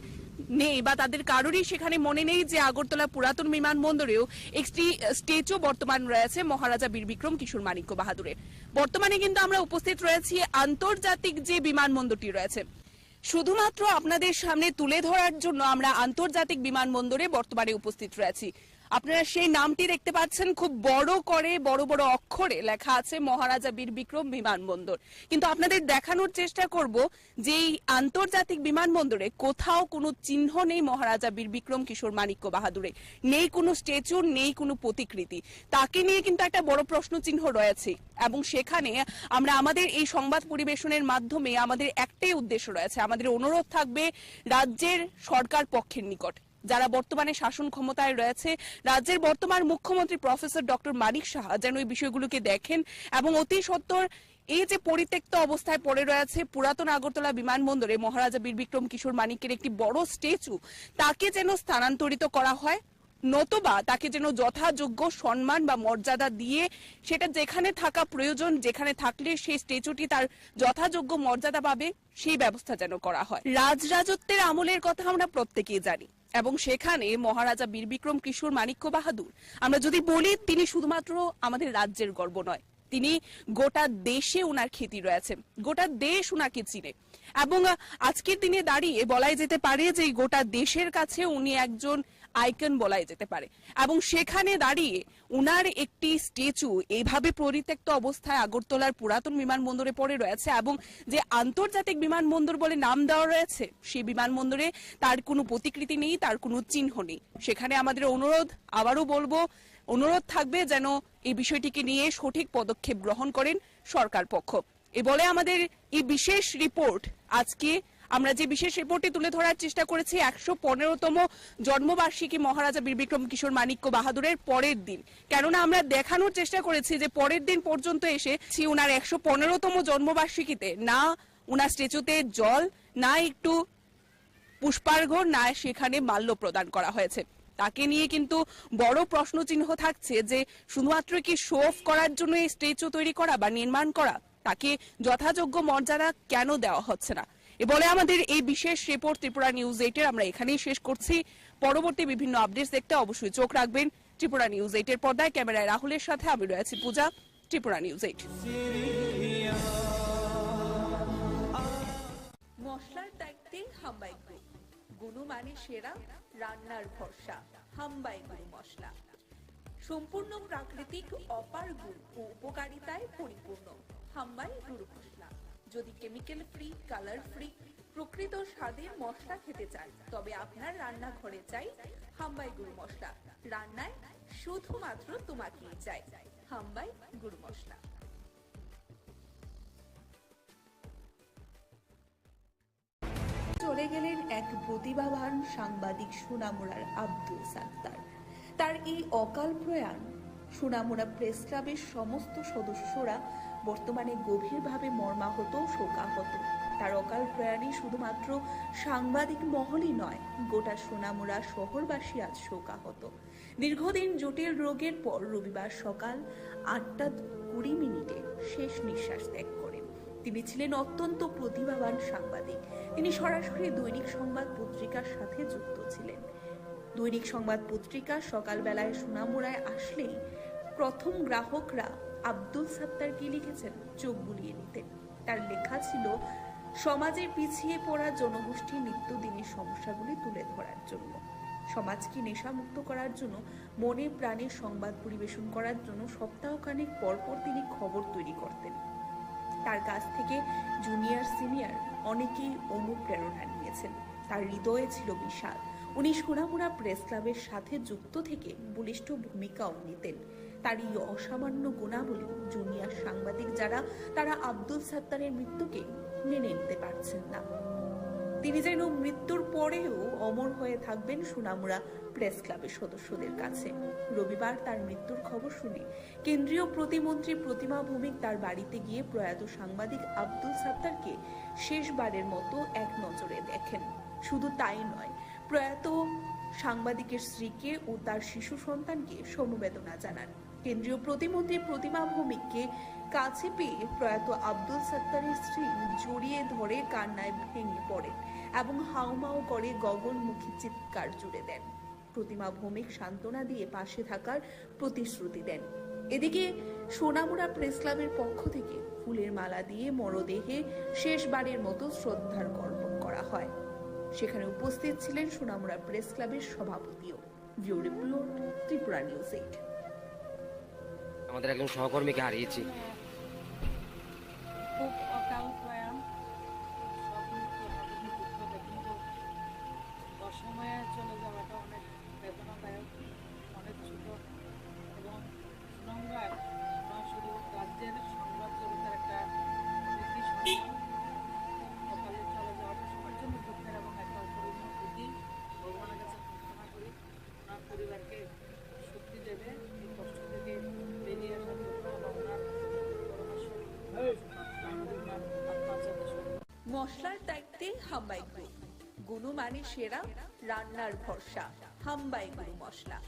নেই বা তাদের কারোরই সেখানে মনে নেই যে আগরতলা পুরাতন বিমানবন্দরেও একটি স্ট্যাচু বর্তমান রয়েছে মহারাজা বীর বিক্রম কিশোর মানিক্য বাহাদুরের। বর্তমানে কিন্তু আমরা উপস্থিত রয়েছি আন্তর্জাতিক যে বিমানবন্দরটি রয়েছে, শুধুমাত্র আপনাদের সামনে তুলে ধরার জন্য আমরা আন্তর্জাতিক বিমানবন্দরে বর্তমানে উপস্থিত রয়েছি। আপনারা সেই নামটি দেখতে পাচ্ছেন, খুব বড় করে বড় বড় অক্ষরে লেখা আছে মহারাজা বীর বিক্রম বিমানবন্দর। কিন্তু আপনাদের দেখানোর চেষ্টা করব যে এই আন্তর্জাতিক বিমানবন্দরে কোথাও কোনো চিহ্ন নেই মহারাজা বীর বিক্রম কিশোর মানিক্য বাহাদুরে, নেই কোনো স্ট্যাচু, নেই কোনো প্রতিকৃতি। তাকে নিয়ে কিন্তু একটা বড় প্রশ্ন চিহ্ন রয়েছে, এবং সেখানে আমরা আমাদের এই সংবাদ পরিবেশনের মাধ্যমে আমাদের একটাই উদ্দেশ্য রয়েছে, আমাদের অনুরোধ থাকবে রাজ্যের সরকার পক্ষের নিকট, যারা বর্তমানে শাসন ক্ষমতায় রয়েছে, রাজ্যের বর্তমান মুখ্যমন্ত্রী প্রফেসর ডক্টর মানিক সাহা যেন এই বিষয়গুলোকে দেখেন এবং অতি সত্বর এই যে পরিত্যক্ত অবস্থায় পড়ে রয়েছে পুরাতন আগরতলা বিমানবন্দরে মহারাজা বীর বিক্রম কিশোর মানিকের একটি বড় স্ট্যাচু, তাকে যেন স্থানান্তরিত করা হয়, নতুবা তাকে যেন যথাযোগ্য সম্মান বা মর্যাদা দিয়ে সেটা যেখানে থাকা প্রয়োজন, যেখানে থাকলে সেই স্ট্যাচুটি তার যথাযোগ্য মর্যাদা পাবে, সেই ব্যবস্থা যেন করা হয়। রাজরাজত্বের আমলের কথা আমরা প্রত্যেকেই জানি, এবং সেখানে মহারাজা বীর বিক্রম কিশোর মানিক্য বাহাদুর আমরা যদি বলি, তিনি শুধুমাত্র আমাদের রাজ্যের গর্ব নয়, তিনি গোটা দেশে ওনার খ্যাতি রয়েছে, গোটা দেশ ওনাকে চিনে। এবং আজকের দিনে দাঁড়িয়ে বলাই যেতে পারে যে গোটা দেশের কাছে উনি একজন আইকন বলাই যেতে পারে, এবং সেখানে দাঁড়িয়ে উনার একটি স্ট্যাচু এইভাবে পরিত্যক্ত অবস্থায় আগরতলার পুরাতন বিমানবন্দরে পড়ে রয়েছে, এবং যে আন্তর্জাতিক বিমানবন্দর বলে নাম দেওয়া রয়েছে সেই বিমানবন্দরে তার কোনো প্রতিকৃতি নেই, তার কোনো চিহ্ন নেই। সেখানে আমাদের অনুরোধ, আবারও বলবো, অনুরোধ থাকবে যেন এই বিষয়টিকে নিয়ে সঠিক পদক্ষেপ গ্রহণ করেন সরকার পক্ষ। এ বলে আমাদের এই বিশেষ রিপোর্ট, আজকে আমরা যে বিশেষ রিপোর্টটি তুলে ধরার চেষ্টা করেছি 115তম জন্মবার্ষিকী মহারাজা বীর বিক্রম কিশোর মানিক্য বাহাদুরের পরের দিন, কেননা আমরা দেখানোর চেষ্টা করেছি যে পরের দিন পর্যন্ত এসে উনার 115তম জন্মবার্ষিকীতে না উনার স্ট্যাচুতে জল, না একটু পুষ্পার্ঘ, না সেখানে মাল্য প্রদান করা হয়েছে। তাকে নিয়ে কিন্তু বড় প্রশ্ন চিহ্ন থাকছে যে শুধুমাত্র কি শো অফ করার জন্য এই স্ট্যাচু তৈরি করা বা নির্মাণ করা, তাকে যথাযোগ্য মর্যাদা কেন দেওয়া হচ্ছে না। এ বলে আমাদের এই বিশেষ রিপোর্ট ত্রিপুরা নিউজ 8-এর আমরা এখানেই শেষ করছি। পরবর্তী বিভিন্ন আপডেটস দেখতে অবশ্যই চোখ রাখবেন ত্রিপুরা নিউজ 8-এর পর্দায়। ক্যামেরায় রাহুলের সাথে আমি রয়েছি পূজা, ত্রিপুরা নিউজ 8। মশলা হাম্বাই গ্রুপ, গুণমানে সেরা, রান্নার ভরসা, হাম্বাই গুরু মশলা। সম্পূর্ণ প্রাকৃতিক, অপার গুণ ও উপকারিতায় পরিপূর্ণ হাম্বাই গুরু মশলা। যদি কেমিক্যাল ফ্রি, কালার ফ্রি, প্রকৃত স্বাদের মশলা খেতে চান, তবে আপনার রান্নাঘরে চাই হাম্বাই গুরু মশলা। রান্নায় শুধুমাত্র তোমাকেই চাই হাম্বাই গুরু মশলা। চলে গেলেন এক প্রতিভাবান সাংবাদিক সোনামুড়ার আব্দুল সাত্তার। তার এই অকাল প্রয়াণ সোনামুড়া প্রেস ক্লাবের সমস্ত সদস্যরা বর্তমানে গভীরভাবে মর্মাহত, শোকাহত। তার অকাল প্রয়াণে শুধুমাত্র সাংবাদিক মহলই নয়, গোটা সোনামুড়া শহরবাসী আজ শোকাহত। দীর্ঘদিন জটিল রোগের পর রবিবার সকাল 8:20 শেষ নিঃশ্বাস ত্যাগ করেন। তিনি ছিলেন অত্যন্ত প্রতিভাবান সাংবাদিক। তিনি সরাসরি দৈনিক সংবাদ পত্রিকার সাথে যুক্ত ছিলেন। দৈনিক সংবাদ পত্রিকা সকালবেলায় সোনামুড়ায় আসলেই প্রথম গ্রাহকরা আব্দুল সাত্তারকে লিখেছেন চোখ বুলিয়ে নিতে। তার লেখা ছিল সমাজের পিছিয়ে পড়া জনগোষ্ঠীর নিত্যদিনের সমস্যাগুলি তুলে ধরার জন্য, সমাজকে নেশামুক্ত করার জন্য, মনে প্রাণে সংবাদ পরিবেশন করার জন্য সপ্তাহখানেক পরপর তিনি খবর তৈরি করতেন। তার কাছ থেকে জুনিয়র সিনিয়র অনেকেই অনুপ্রেরণা নিয়েছেন। তার হৃদয়ে ছিল বিশাল। উনি সোনামুড়া প্রেস ক্লাবের সাথে যুক্ত থেকে বলিষ্ঠ ভূমিকাও নিতেন। তার এই অসামান্য গুণাবলী জুনিয়র সাংবাদিক যারা, তারা আব্দুল সাত্তারের মৃত্যুকে মেনে নিতে পারছেন না। তিনি যেন মৃত্যুর পরেও অমর হয়ে থাকবেন সোনামুড়া প্রেস ক্লাবের সদস্যদের কাছে। রবিবার তার মৃত্যুর খবর শুনে কেন্দ্রীয় প্রতিমন্ত্রী প্রতিমা ভৌমিক তার বাড়িতে গিয়ে প্রয়াত সাংবাদিক আব্দুল সাত্তারকে শেষবারের মতো এক নজরে দেখেন। শুধু তাই নয়, প্রয়াত সাংবাদিকের স্ত্রীকে ও তার শিশু সন্তানকে সমবেদনা জানান। কেন্দ্রীয় প্রতিমন্ত্রী প্রতিমা ভৌমিককে কাছে পেয়ে প্রয়াত আব্দুল সাত্তারের স্ত্রী জড়িয়ে ধরে কান্নায় ভেঙে পড়েন এবং হাউমাউ করে গগনমুখী চিৎকার জুড়ে দেন। প্রতিমা ভৌমিক সান্ত্বনা দিয়ে পাশে থাকার প্রতিশ্রুতি দেন। এদিকে সোনামুড়া প্রেস ক্লাবের পক্ষ থেকে ফুলের মালা দিয়ে মরদেহে শেষবারের মতো শ্রদ্ধার অর্পণ করা হয়। সেখানে উপস্থিত ছিলেন সোনামুড়া প্রেস ক্লাবের সভাপতিও। Bureau report, Tripura news 8। আমাদের একজন সহকর্মীকে হারিয়েছি। খুব অকাল প্রয়াণ, কিন্তু অসময়ে চলে যাওয়াটা অনেক বেদনাদায়ক, অনেক ছোট এবং নোংরা না শুধু রাজ্যের সংবাদ জগতের একটা স্মৃতি সন্তান। সকালে চলে যাওয়াটা সবার জন্য দুঃখের এবং একটা অপূরণীয় ক্ষতি। ভগবানের কাছে প্রার্থনা করি ওনার পরিবারকে শক্তি দেবে, এই কষ্ট থেকে বেরিয়ে আসার জন্য এবং ওনার মশলার দায়িত্বে হাম্বাই গ্রুপ, গুণমানে সেরা, রান্নার ভরসা, হাম্বাই গুরু মশলা।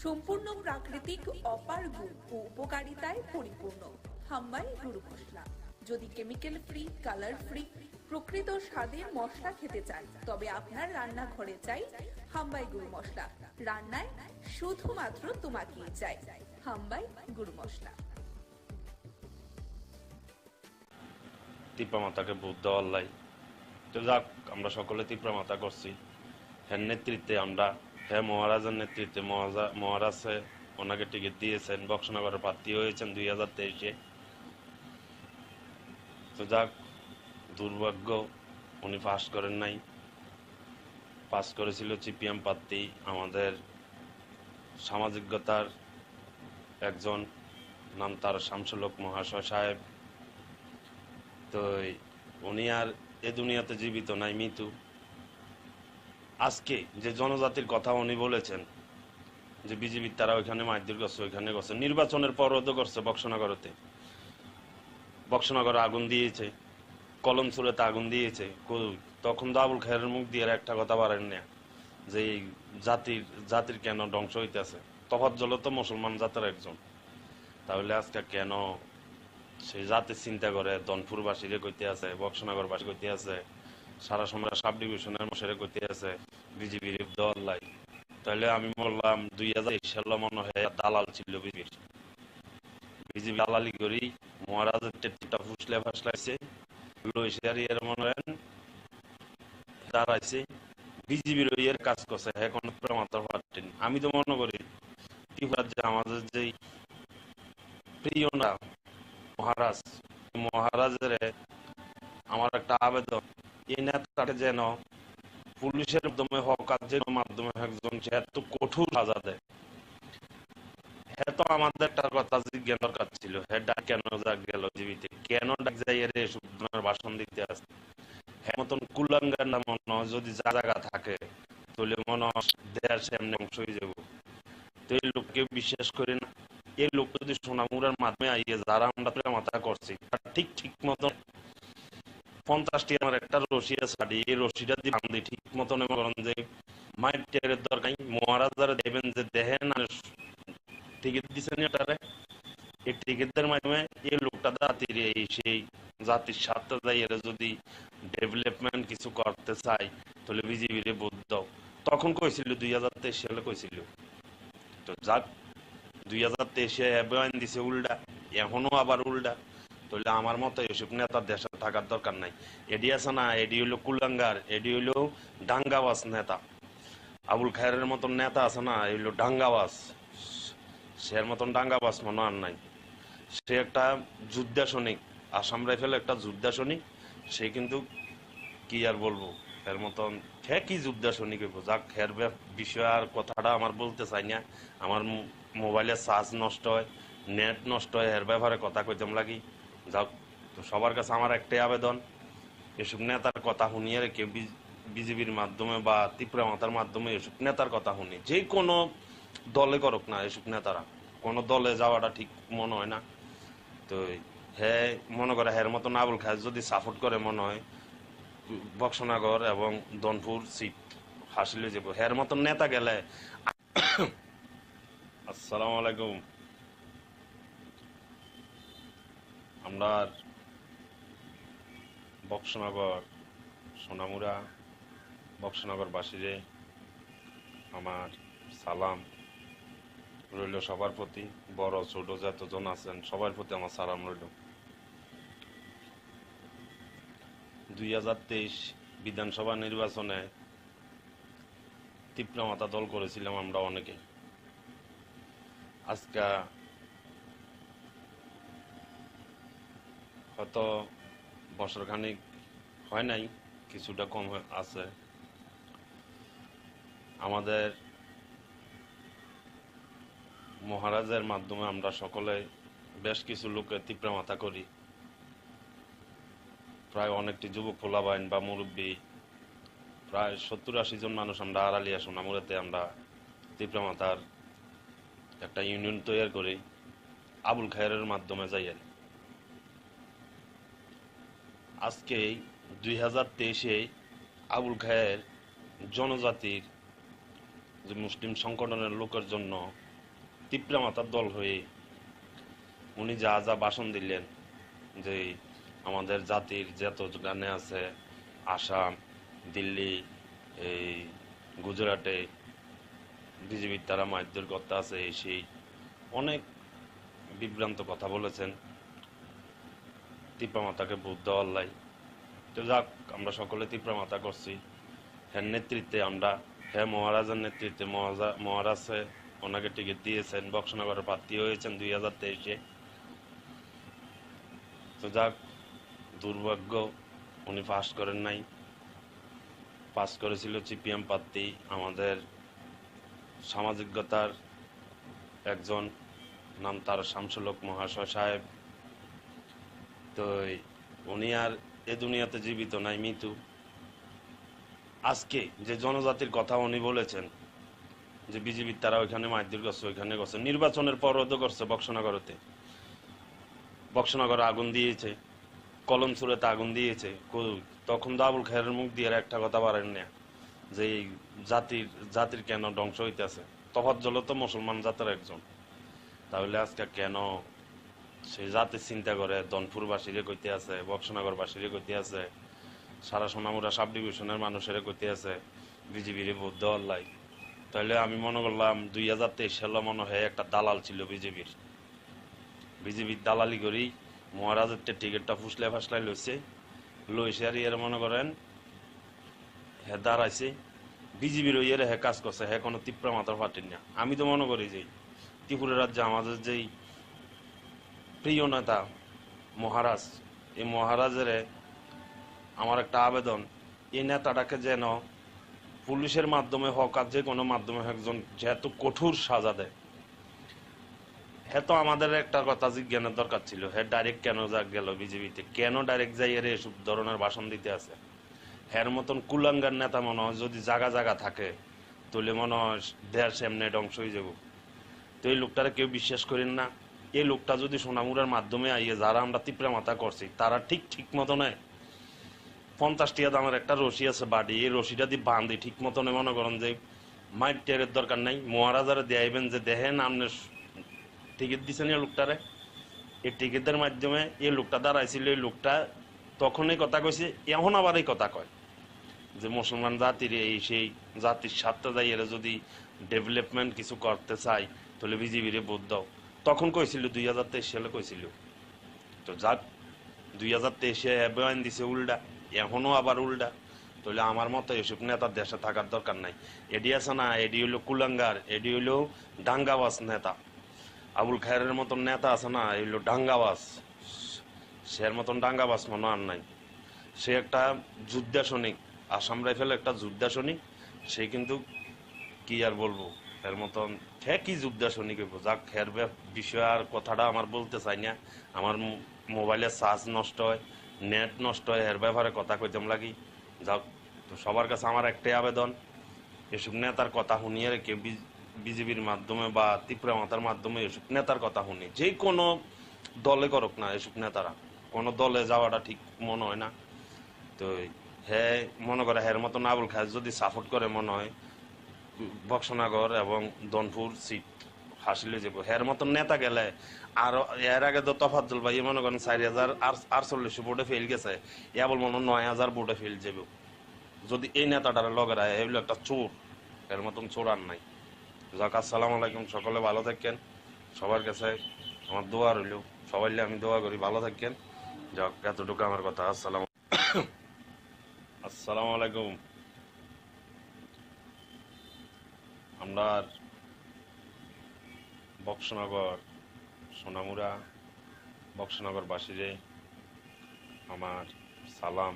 সম্পূর্ণ প্রাকৃতিক, অপার গুণ ও উপকারিতায় পরিপূর্ণ হাম্বাই গুরু মশলা। যদি কেমিক্যাল ফ্রি, কালার ফ্রি, প্রকৃত স্বাদের মশলা খেতে চান, তবে আপনার রান্নাঘরে চাই হাম্বাই গুরু মশলা। রান্নায় শুধুমাত্র তোমাকেই চাই হাম্বাই গুরু মশলা। তিপ্রা মাতাকে বুধ দেওয়ার লাই তো যাক, আমরা সকলে তিপ্রা মাতা করছি। হ্যাঁ নেতৃত্বে আমরা, হ্যাঁ মহারাজের নেতৃত্বে মহারাজে ওনাকে টিকিট দিয়েছেন, বক্সনগরের প্রার্থী হয়েছেন 2023-এ। তো যাক, দুর্ভাগ্য উনি পাস করেন নাই। পাস করেছিল সিপিএম প্রার্থী, আমাদের সামাজিকতার একজন, নাম তার শামসুলক মহাশয় সাহেব। তো উনি আর এ দুনিয়াতে জীবিত নাই, মৃত্যু। আজকে যে জনজাতির কথা উনি বলেছেন যে বিজেপির তারা ওইখানে মারধর করছে, ওইখানে করছে, নির্বাচনের পরও করছে। বক্সনগরে আগুন দিয়েছে, কলমসুরেতে আগুন দিয়েছে। তখন তো আবুল খায়ের মুখ দিয়ে একটা কথা পারেন না যে জাতির কেন ধ্বংস হইতেছে। তফাজ্জল তো মুসলমান জাতের একজন, তাহলে আজকে কেন সেই জাতির চিন্তা করে দনপুরবাসীরে কইতে আছে, বক্সনগরবাসী কইতে আছে, সারা সময় সাব ডিভিশনের মশারে কইতে আছে বিজেপির দল লাই। তাহলে আমি বললাম 2023 সালে মনে হয় দালাল ছিল বিজেপি দালালি করি মহারাজের টেপটা ফুসলে ফাসলাইছে লইছে আর এর মনে হয় দাঁড়াইছে বিজেপির এর কাজ করছে, হ্যাঁ কোনো প্রমাত্র পারতেন। আমি তো মনে করি ত্রিপুরার যে আমাদের যে প্রিয় না মহারাজ, মহারাজের আমার একটা আবেদন, এই নেতাকে যেন পুলিশের মাধ্যমে হোক আর যে মাধ্যমে একজন এত কঠোর সাজা দেয়। হ্যাঁ তো আমাদের একটা কথা জিজ্ঞাসা দরকার ছিল, হ্যাঁ ডাক কেন ডাক গেল জীবিতে, কেন ডাক যাই এর এসব ভাষণ দিতে আসে। হ্যাঁ মতন কুলাঙ্গার না মনে যদি জায়গা থাকে তাহলে মনে দেশ এমনি অংশ হয়ে যাব। তো এই লোককে বিশ্বাস করি না। এই লোক যদি সোনামুড়ার মাধ্যমে আইয়ে যারা আমরা মাথা করছি ঠিক ঠিক মতন 50টি আমার একটা রশি ছাড়ি, এই রশিটা দিয়ে বান্ধি ঠিক মতন করেন যে মায়ের টেরের দরকার মহারাজারা দেবেন যে দেখেন টিকিট দিচ্ছেন এটারে, এই টিকিটদের মাধ্যমে এই লোকটা জাতির এই সেই জাতির স্বার্থে যাই এরা যদি ডেভেলপমেন্ট কিছু করতে চাই তাহলে বিজেপির ভোট দাও। তখন কইছিল 2023 সালে কইছিল, তো যাক 2023-এ বয়ান দিছে উল্টা, এখনো আবার উল্টা। তাহলে আমার মতো এসব নেতা দেশে থাকার দরকার নাই। এডি আছে না, এডি হইলো কুলাঙ্গার, এডি হইলো ডাঙ্গাবাজ নেতা। আবুল খায়ের মতন নেতা আছে না, হইলো ডাঙ্গাবাজ, সে মতন ডাঙ্গাবাজ মনে আর নাই। সে একটা যোদ্ধা সৈনিক, আসাম রাইফেল একটা যোদ্ধা সৈনিক। সে কিন্তু কি আর বলবো, এর মতন হে কি যোদ্ধা সৈনিক হইব। যাক হের বিষয় আর কথাটা আমার বলতে চাই না, আমার মোবাইলের চার্জ নষ্ট হয়, নেট নষ্ট হয়, এর ব্যাপারে কথা কইতাম লাগি। যাক, তো সবার কাছে আমার একটাই আবেদন, এসব নেতার কথা শুনিয়ে রেখে বিজেপির মাধ্যমে বা ত্রিপুরা মাতার মাধ্যমে এসব নেতার কথা শুনি, যে কোনো দলে করুক না এসব নেতারা, কোনো দলে যাওয়াটা ঠিক মনে হয় না। তো হ্যাঁ মনে করে হের মতন আবুল খায় যদি সাপোর্ট করে মনে হয় বক্সনগর এবং দনপুর সিট হাসিলে যাব। হের মতন নেতা গেলে আসসালামু আলাইকুম। আমরা বক্সনগর সোনামুড়া বক্সনগর বাসীরে আমার সালাম রইল সবার প্রতি, বড় ছোট যতজন আছেন সবার প্রতি আমার সালাম রইল। 2023 বিধানসভা নির্বাচনে ত্রিপুরা মাতা দল করেছিলাম আমরা অনেকে। আজকে হয়তো বছরখানিক হয় নাই, কিছুটা কম আছে। আমাদের মহারাজের মাধ্যমে আমরা সকলে বেশ কিছু লোকের ত্রিপুরা মাতা করি, প্রায় অনেকটি যুবক পোলাবাইন বা মুরব্বী, প্রায় 70-80 জন মানুষ আমরা আড়ালিয়া সোনামুড়াতে আমরা ত্রিপুরা মাতার একটা ইউনিয়ন তৈরি করি আবুল খায়ের মাধ্যমে যাই। আজকে 2023-এ আবুল খায়ের জনজাতির যে মুসলিম সংগঠনের লোকের জন্য ত্রিপুরা মাতার দল হয়ে উনি যা যা ভাষণ দিলেন, যে আমাদের জাতির যত গানে আছে আসাম, দিল্লি, এই গুজরাটে বিজেপির তারা মারধর করতে আছে, সেই অনেক বিভ্রান্ত কথা বলেছেন ত্রিপুরা মাতাকে ভোট দেওয়ার লাই। তো যাক, আমরা সকলে ত্রিপুরা মাতা করছি, হ্যাঁ নেতৃত্বে আমরা, হ্যাঁ মহারাজের নেতৃত্বে মহারাজে ওনাকে টিকিট দিয়েছেন, বক্সনগরের প্রার্থী হয়েছেন 2023-এ। তো যাক, দুর্ভাগ্য উনি পাস করেন নাই, পাস করেছিল সিপিএম প্রার্থী আমাদের সামাজিকতার একজন, নাম তার শামসুলক মহাশয় সাহেব। তো উনি আর এ দুনিয়াতে জীবিত নাই, মৃত্যু। আজকে যে জনজাতির কথা উনি বলেছেন যে বিজেপির তারা ওইখানে মারধর করছে, ওইখানে করছে, নির্বাচনের পরও তো করছে। বক্সনগরে আগুন দিয়েছে, কলমসুরেতে আগুন দিয়েছে, তখন তো আবুল খায়ের মুখ দিয়ে একটা কথা পারেন না যে জাতির কেন ধ্বংস হইতেছে। তফাজ্জল তো মুসলমান জাতের একজন, তাহলে আজকে কেন সেই জাতির চিন্তা করে দনপুরবাসীরে কইতে আছে, বক্সনগরবাসীরে কইতে আছে, সারা সোনামুড়া সাব ডিভিশনের মানুষের কইতে আছে বিজেপির ভোট দেওয়ার লাই। তাহলে আমি মনে করলাম 2023 সালে মনে হয় একটা দালাল ছিল বিজেপির দালালি করি মহারাজের টিকিটটা ফুসলে ফাসলাই লইছে আর এর মনে করেন হে দাঁড়াইছে বিজেপির ইয়েরে হে কাজ করছে, হে কোনো ত্রিপুরা মাথার ফাটেন না। আমি তো মনে করি যে ত্রিপুরা রাজ্যে আমাদের যেই প্রিয় নেতা মহারাজ, এই মহারাজের আমার একটা আবেদন, এই নেতাটাকে যেন পুলিশের মাধ্যমে হোক আর যে কোনো মাধ্যমে একজন যেহেতু কঠোর সাজা দেয়। হ্যাঁ, তো আমাদের একটা কথা জিজ্ঞানের দরকার ছিল, হ্যাঁ ডাইরেক্ট কেন গেল বিজেপিতে, কেন ডাইরেক্ট যাই এর এসব ধরনের ভাষণ দিতে আছে। হ্যার মতন কুলাঙ্গার নেতা মনে হয় যদি জায়গা জায়গা থাকে তাহলে মনে হয় দেশ এমনি ধ্বংস হয়ে যাব। তো এই লোকটারে কেউ বিশ্বাস করেন না। এই লোকটা যদি সোনামুড়ার মাধ্যমে আইয়ে যারা আমরা ত্রিপুরা মাথা করছি তারা ঠিক মতো নেয় 50 টাকা দামের একটা রশি আছে বাড়ি, এই রশিটা দিয়ে বান্ধি ঠিক মতনে মনে করেন যে মাইট টেরের দরকার নাই, মহারাজারে দেয়াইবেন যে দেখেন আপনি টিকিট দিচ্ছেন এই লোকটারে। এই টিকিটের মাধ্যমে এই লোকটা দাঁড়াইছিল, এই লোকটা তখনই কথা কইছে, এখন আবার এই কথা কয় যে মুসলমান জাতির এই সেই জাতির স্বার্থে যাই এরা যদি ডেভেলপমেন্ট কিছু করতে চাই তাহলে বিজেপির ভোট দাও। তখন কইছিল 2023 সালে কইছিল। তো যাক 2023-এ বয়ান দিছে উল্টা, এখনো আবার উল্টা। তাহলে আমার মতো এসব নেতার দেশে থাকার দরকার নাই। এডি আছে না, এডি হইলো কুলাঙ্গার, এডি হইলো ডাঙ্গাবাজ নেতা। আবুল খায়ের মতন নেতা আছে না, এগুলো ডাঙ্গাবাজ, সে মতন ডাঙ্গাবাজ মনে আর নাই। সে একটা যোদ্ধা সৈনিক, আসাম রাইফেল একটা যোদ্ধা সৈনিক। সে কিন্তু কি আর বলবো, এর মতন কি যোদ্ধা সৈনিক হইব। যাক, এর বিষয় আর কথাটা আমার বলতে চাই না। আমার মোবাইলের চার্জ নষ্ট হয়, নেট নষ্ট হয়, এর ব্যাপারে কথা কইতাম লাগি। যাক, তো সবার কাছে আমার একটাই আবেদন, এসব নেতার কথা শুনিয়ে কেউ বিজেপির মাধ্যমে বা ত্রিপুরা মাতার মাধ্যমে এসব নেতার কথা শুনি, যে কোনো দলে করুক না, এসব নেতারা কোনো দলে যাওয়াটা ঠিক মনে হয় না। তো হ্যাঁ মনে করে হের মতো আবুল খায় যদি সাপোর্ট করে মনে হয় বক্সনগর এবং দনপুর সিট হাসিলে যাব। হের মতন নেতা গেলে আর এর আগে তো তফাজ্জল ভাই মনে করেন 4048 ভোটে ফেল গেছে, বল মনে 9000 ভোটে ফেল যাব। যদি এই নেতাটার লগের এগুলো একটা চোর, এর মতন চোর আর নাই। যাক, আসসালামু আলাইকুম, সকলে ভালো থাকেন। সবার কাছে আমার দোয়া রইল, সবাই আমি দোয়া করি ভালো থাকেন। যাক, এতটুকু আমার কথা। আসসালামু আলাইকুম। আমরা বক্সনগর সোনামুড়া বক্সনগর বাসীরে আমার সালাম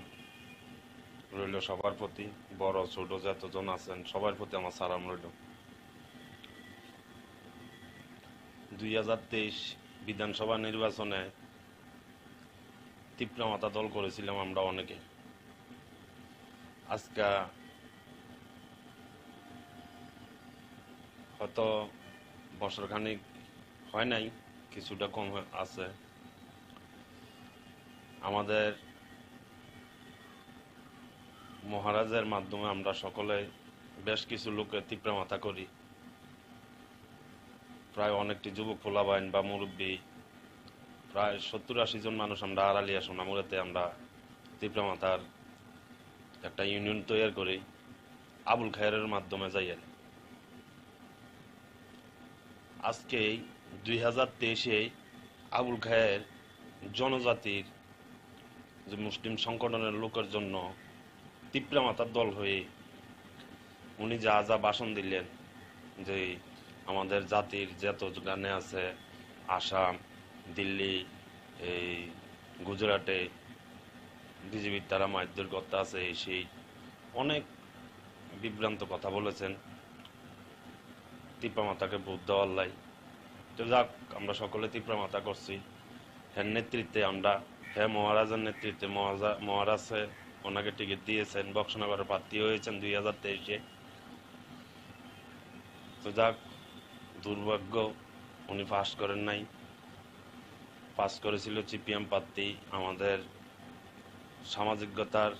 রইল সবার প্রতি, বড় ছোট যতজন আছেন সবার প্রতি আমার সালাম রইল। 2023 বিধানসভা নির্বাচনে ত্রিপুরা মাতা দল করেছিলাম আমরা অনেকে। আজকে হয়তো বছরখানিক হয় নাই, কিছুটা কম আছে। আমাদের মহারাজের মাধ্যমে আমরা সকলে বেশ কিছু লোকের ত্রিপুরা মাথা করি। প্রায় অনেকটি যুবক পোলাবাইন বা মুরব্বী, প্রায় 70-80 জন মানুষ আমরা আড়ালিয়া সোনামুড়াতে আমরা ত্রিপুরা মাতার একটা ইউনিয়ন তৈরি করি আবুল খায়ের মাধ্যমে যাই। আজকে 2023-এ আবুল খায়ের জনজাতির যে মুসলিম সংগঠনের লোকের জন্য ত্রিপুরা মাতার দল হয়ে উনি যা যা ভাষণ দিলেন, যে আমাদের জাতির যত গানে আছে আসাম, দিল্লি, এই গুজরাটে বিজেপির তারা মারধর করতে আছে, সেই অনেক বিভ্রান্ত কথা বলেছেন ত্রিপুরা মাতাকে ভোট দেওয়ার লাই। তো যাক, আমরা সকলে ত্রিপুরা মাতা করছি। হ্যাঁ নেতৃত্বে আমরা, হ্যাঁ মহারাজের নেতৃত্বে মহারাজে ওনাকে টিকিট দিয়েছেন, বক্সনগরের প্রার্থী হয়েছেন 2023-এ। তো যাক, দুর্ভাগ্য উনি পাস করেন নাই, পাস করেছিল সিপিএম প্রার্থী আমাদের সামাজিকতার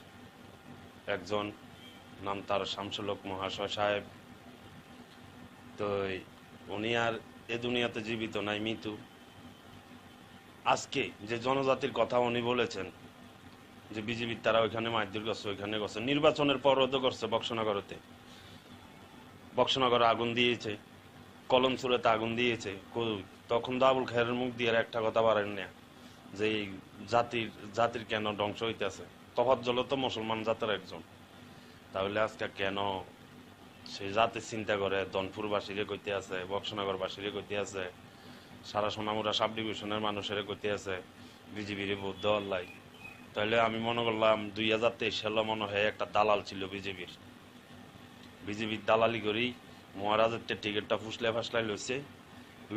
একজন, নাম তার শামসুলক মহাশয় সাহেব। তো উনি আর এ দুনিয়াতে জীবিত নাই, মৃত্যু। আজকে যে জনজাতির কথা উনি বলেছেন যে বিজেপির তারা ওইখানে মারধর করছে, ওইখানে করছে, নির্বাচনের পরও তো করছে। বক্সনগরে আগুন দিয়েছে, কলমসুরেতে আগুন দিয়েছে। তখন তো আবুল খায়ের মুখ দিয়ে একটা কথা বাড়েন না যে জাতির কেন ধ্বংস হইতেছে। তফাজ্জল তো মুসলমান জাতের একজন, তাহলে আজকে কেন সে জাতি চিন্তা করে দনপুরবাসীরে কইতে আছে, বক্সনগরবাসীরে কইতে আছে, সারা সোনামুড়া সাব ডিভিশনের মানুষের কইতে আছে বিজেপির ভোট দেওয়ার লাই। তাহলে আমি মনে করলাম 2023 সালে মনে হয় একটা দালাল ছিল বিজেপির দালালি করি মহারাজের টিকিটটা ফুসলে ফাসলাই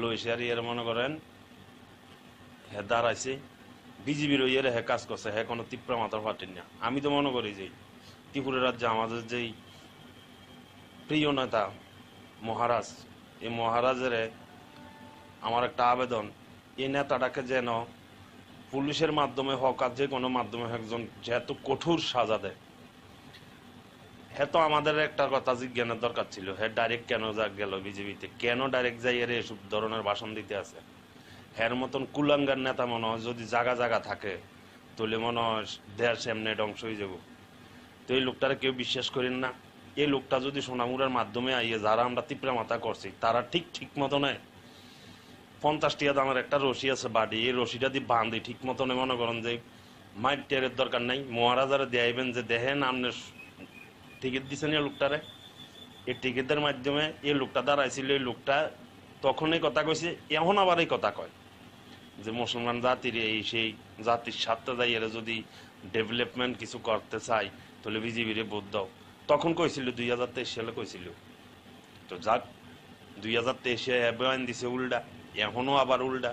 লইছে আর এর মনে করেন হে দাঁড়াইছে বিজেপির ওই হে কাজ করছে, হে কোনো তীব্র মাথার ফাটেন না। আমি তো মনে করি যে ত্রিপুরা রাজ্যে আমাদের যেই প্রিয় নেতা মহারাজ, এই মহারাজের আমার একটা আবেদন, এই নেতাটাকে যেন পুলিশের মাধ্যমে হোক আর যে কোনো মাধ্যমে একজন যেহেতু কঠোর সাজা দেয়। হ্যাঁ, তো আমাদের একটা কথা জিজ্ঞানের দরকার ছিল, হ্যাঁ ডাইরেক্ট কেন গেল বিজেপিতে, কেন ডাইরেক্ট যাই এর এসব ধরনের ভাষণ দিতে আছে। হ্যার মতন কুলাঙ্গার নেতা মনে হয় যদি জায়গা জায়গা থাকে তাহলে মনে হয় দেশ এমনি ধ্বংস হয়ে যাব। তো এই লোকটারে কেউ বিশ্বাস করেন না। এই লোকটা যদি সোনামুড়ার মাধ্যমে আইয়ে যারা আমরা তীব্রা মাথা করছি তারা ঠিক মতনে 50 টাকা দামের একটা রশি আছে বাড়ি, এই রশিটা দিয়ে বান্ধি ঠিক মতনে মনে করেন যে মাইট টেরের দরকার নাই, মহারাজারে দেয়াইবেন যে দেখেন আপনি টিকিট দিচ্ছেন এই লোকটারে। এই টিকিটের মাধ্যমে এই লোকটা দাঁড়াইছিল, এই লোকটা তখনই কথা কইছে, এখন আবার এই কথা কয় যে মুসলমান জাতির এই সেই জাতির স্বার্থে যাই এরা যদি ডেভেলপমেন্ট কিছু করতে চাই তাহলে বিজেপির ভোট দাও। তখন কইছিল 2023 সালে কইছিল। তো যাক 2023-এ বয়ান দিছে উল্টা, এখনো আবার উল্টা।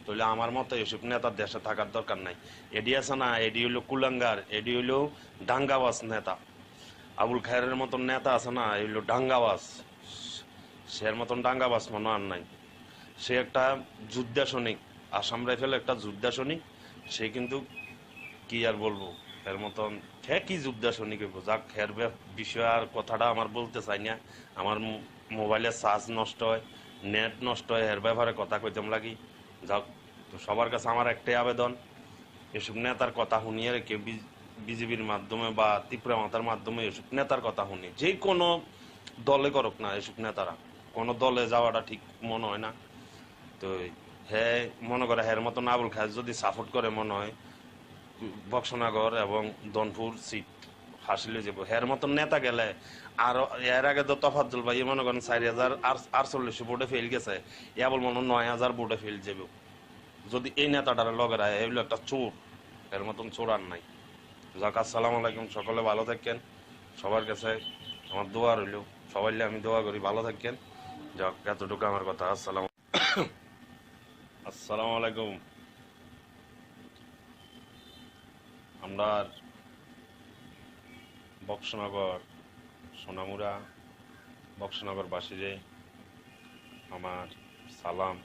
তাহলে আমার মতো এসব নেতার দেশে থাকার দরকার নাই। এডি আছে না, এডি হইলো কুলাঙ্গার, এডি হইলো ডাঙ্গাবাজ নেতা। আবুল খায়ের মতন নেতা আছে না, এই হইলো ডাঙ্গাবাজ। সের মতন ডাঙ্গাবাজ মনে আর নাই। সে একটা যোদ্ধা সৈনিক, আসাম রাইফেল একটা যোদ্ধা সৈনিক। সে কিন্তু কি আর বলবো, এর মতন কি যোদ্ধা সৈনিক হইব। যাক, এর বিষয় আর কথাটা আমার বলতে চাই না। আমার মোবাইলের চার্জ নষ্ট হয়, নেট নষ্ট হয়, এর ব্যাপারে কথা কইতাম লাগি। যাক, তো সবার কাছে আমার একটাই আবেদন, এসব নেতার কথা শুনিয়ে রেখে বিজেপির মাধ্যমে বা ত্রিপুরা মাতার মাধ্যমে এসব নেতার কথা শুনি, যে কোনো দলে করুক না এসব নেতারা, কোনো দলে যাওয়াটা ঠিক মনে হয় না। তো হ্যাঁ মনে করে হের মতন আবুল খায়ের যদি সাপোর্ট করে মনে হয় বক্সনগর এবং দনপুর সিট হাসিলে যাব। হের মতন নেতা গেলে আর এর আগে তো তফাজ্জল ভাই মনে করেন 4048 ভোটে ফেল গেছে, বল মনে 9000 ভোটে ফেল যাবে যদি এই নেতাটার লগেরা। এগুলো একটা চোর, এর মতন চোর আর নাই। যাক, আসসালামু আলাইকুম, সকলে ভালো থাকেন। সবার কাছে আমার দোয়া রইল, সবাই আমি দোয়া করি ভালো থাকেন। যাক, এতটুকু আমার কথা। আসসালামু আলাইকুম। আমরা বক্সনগর সোনামুড়া বক্সনগরবাসীরে আমার সালাম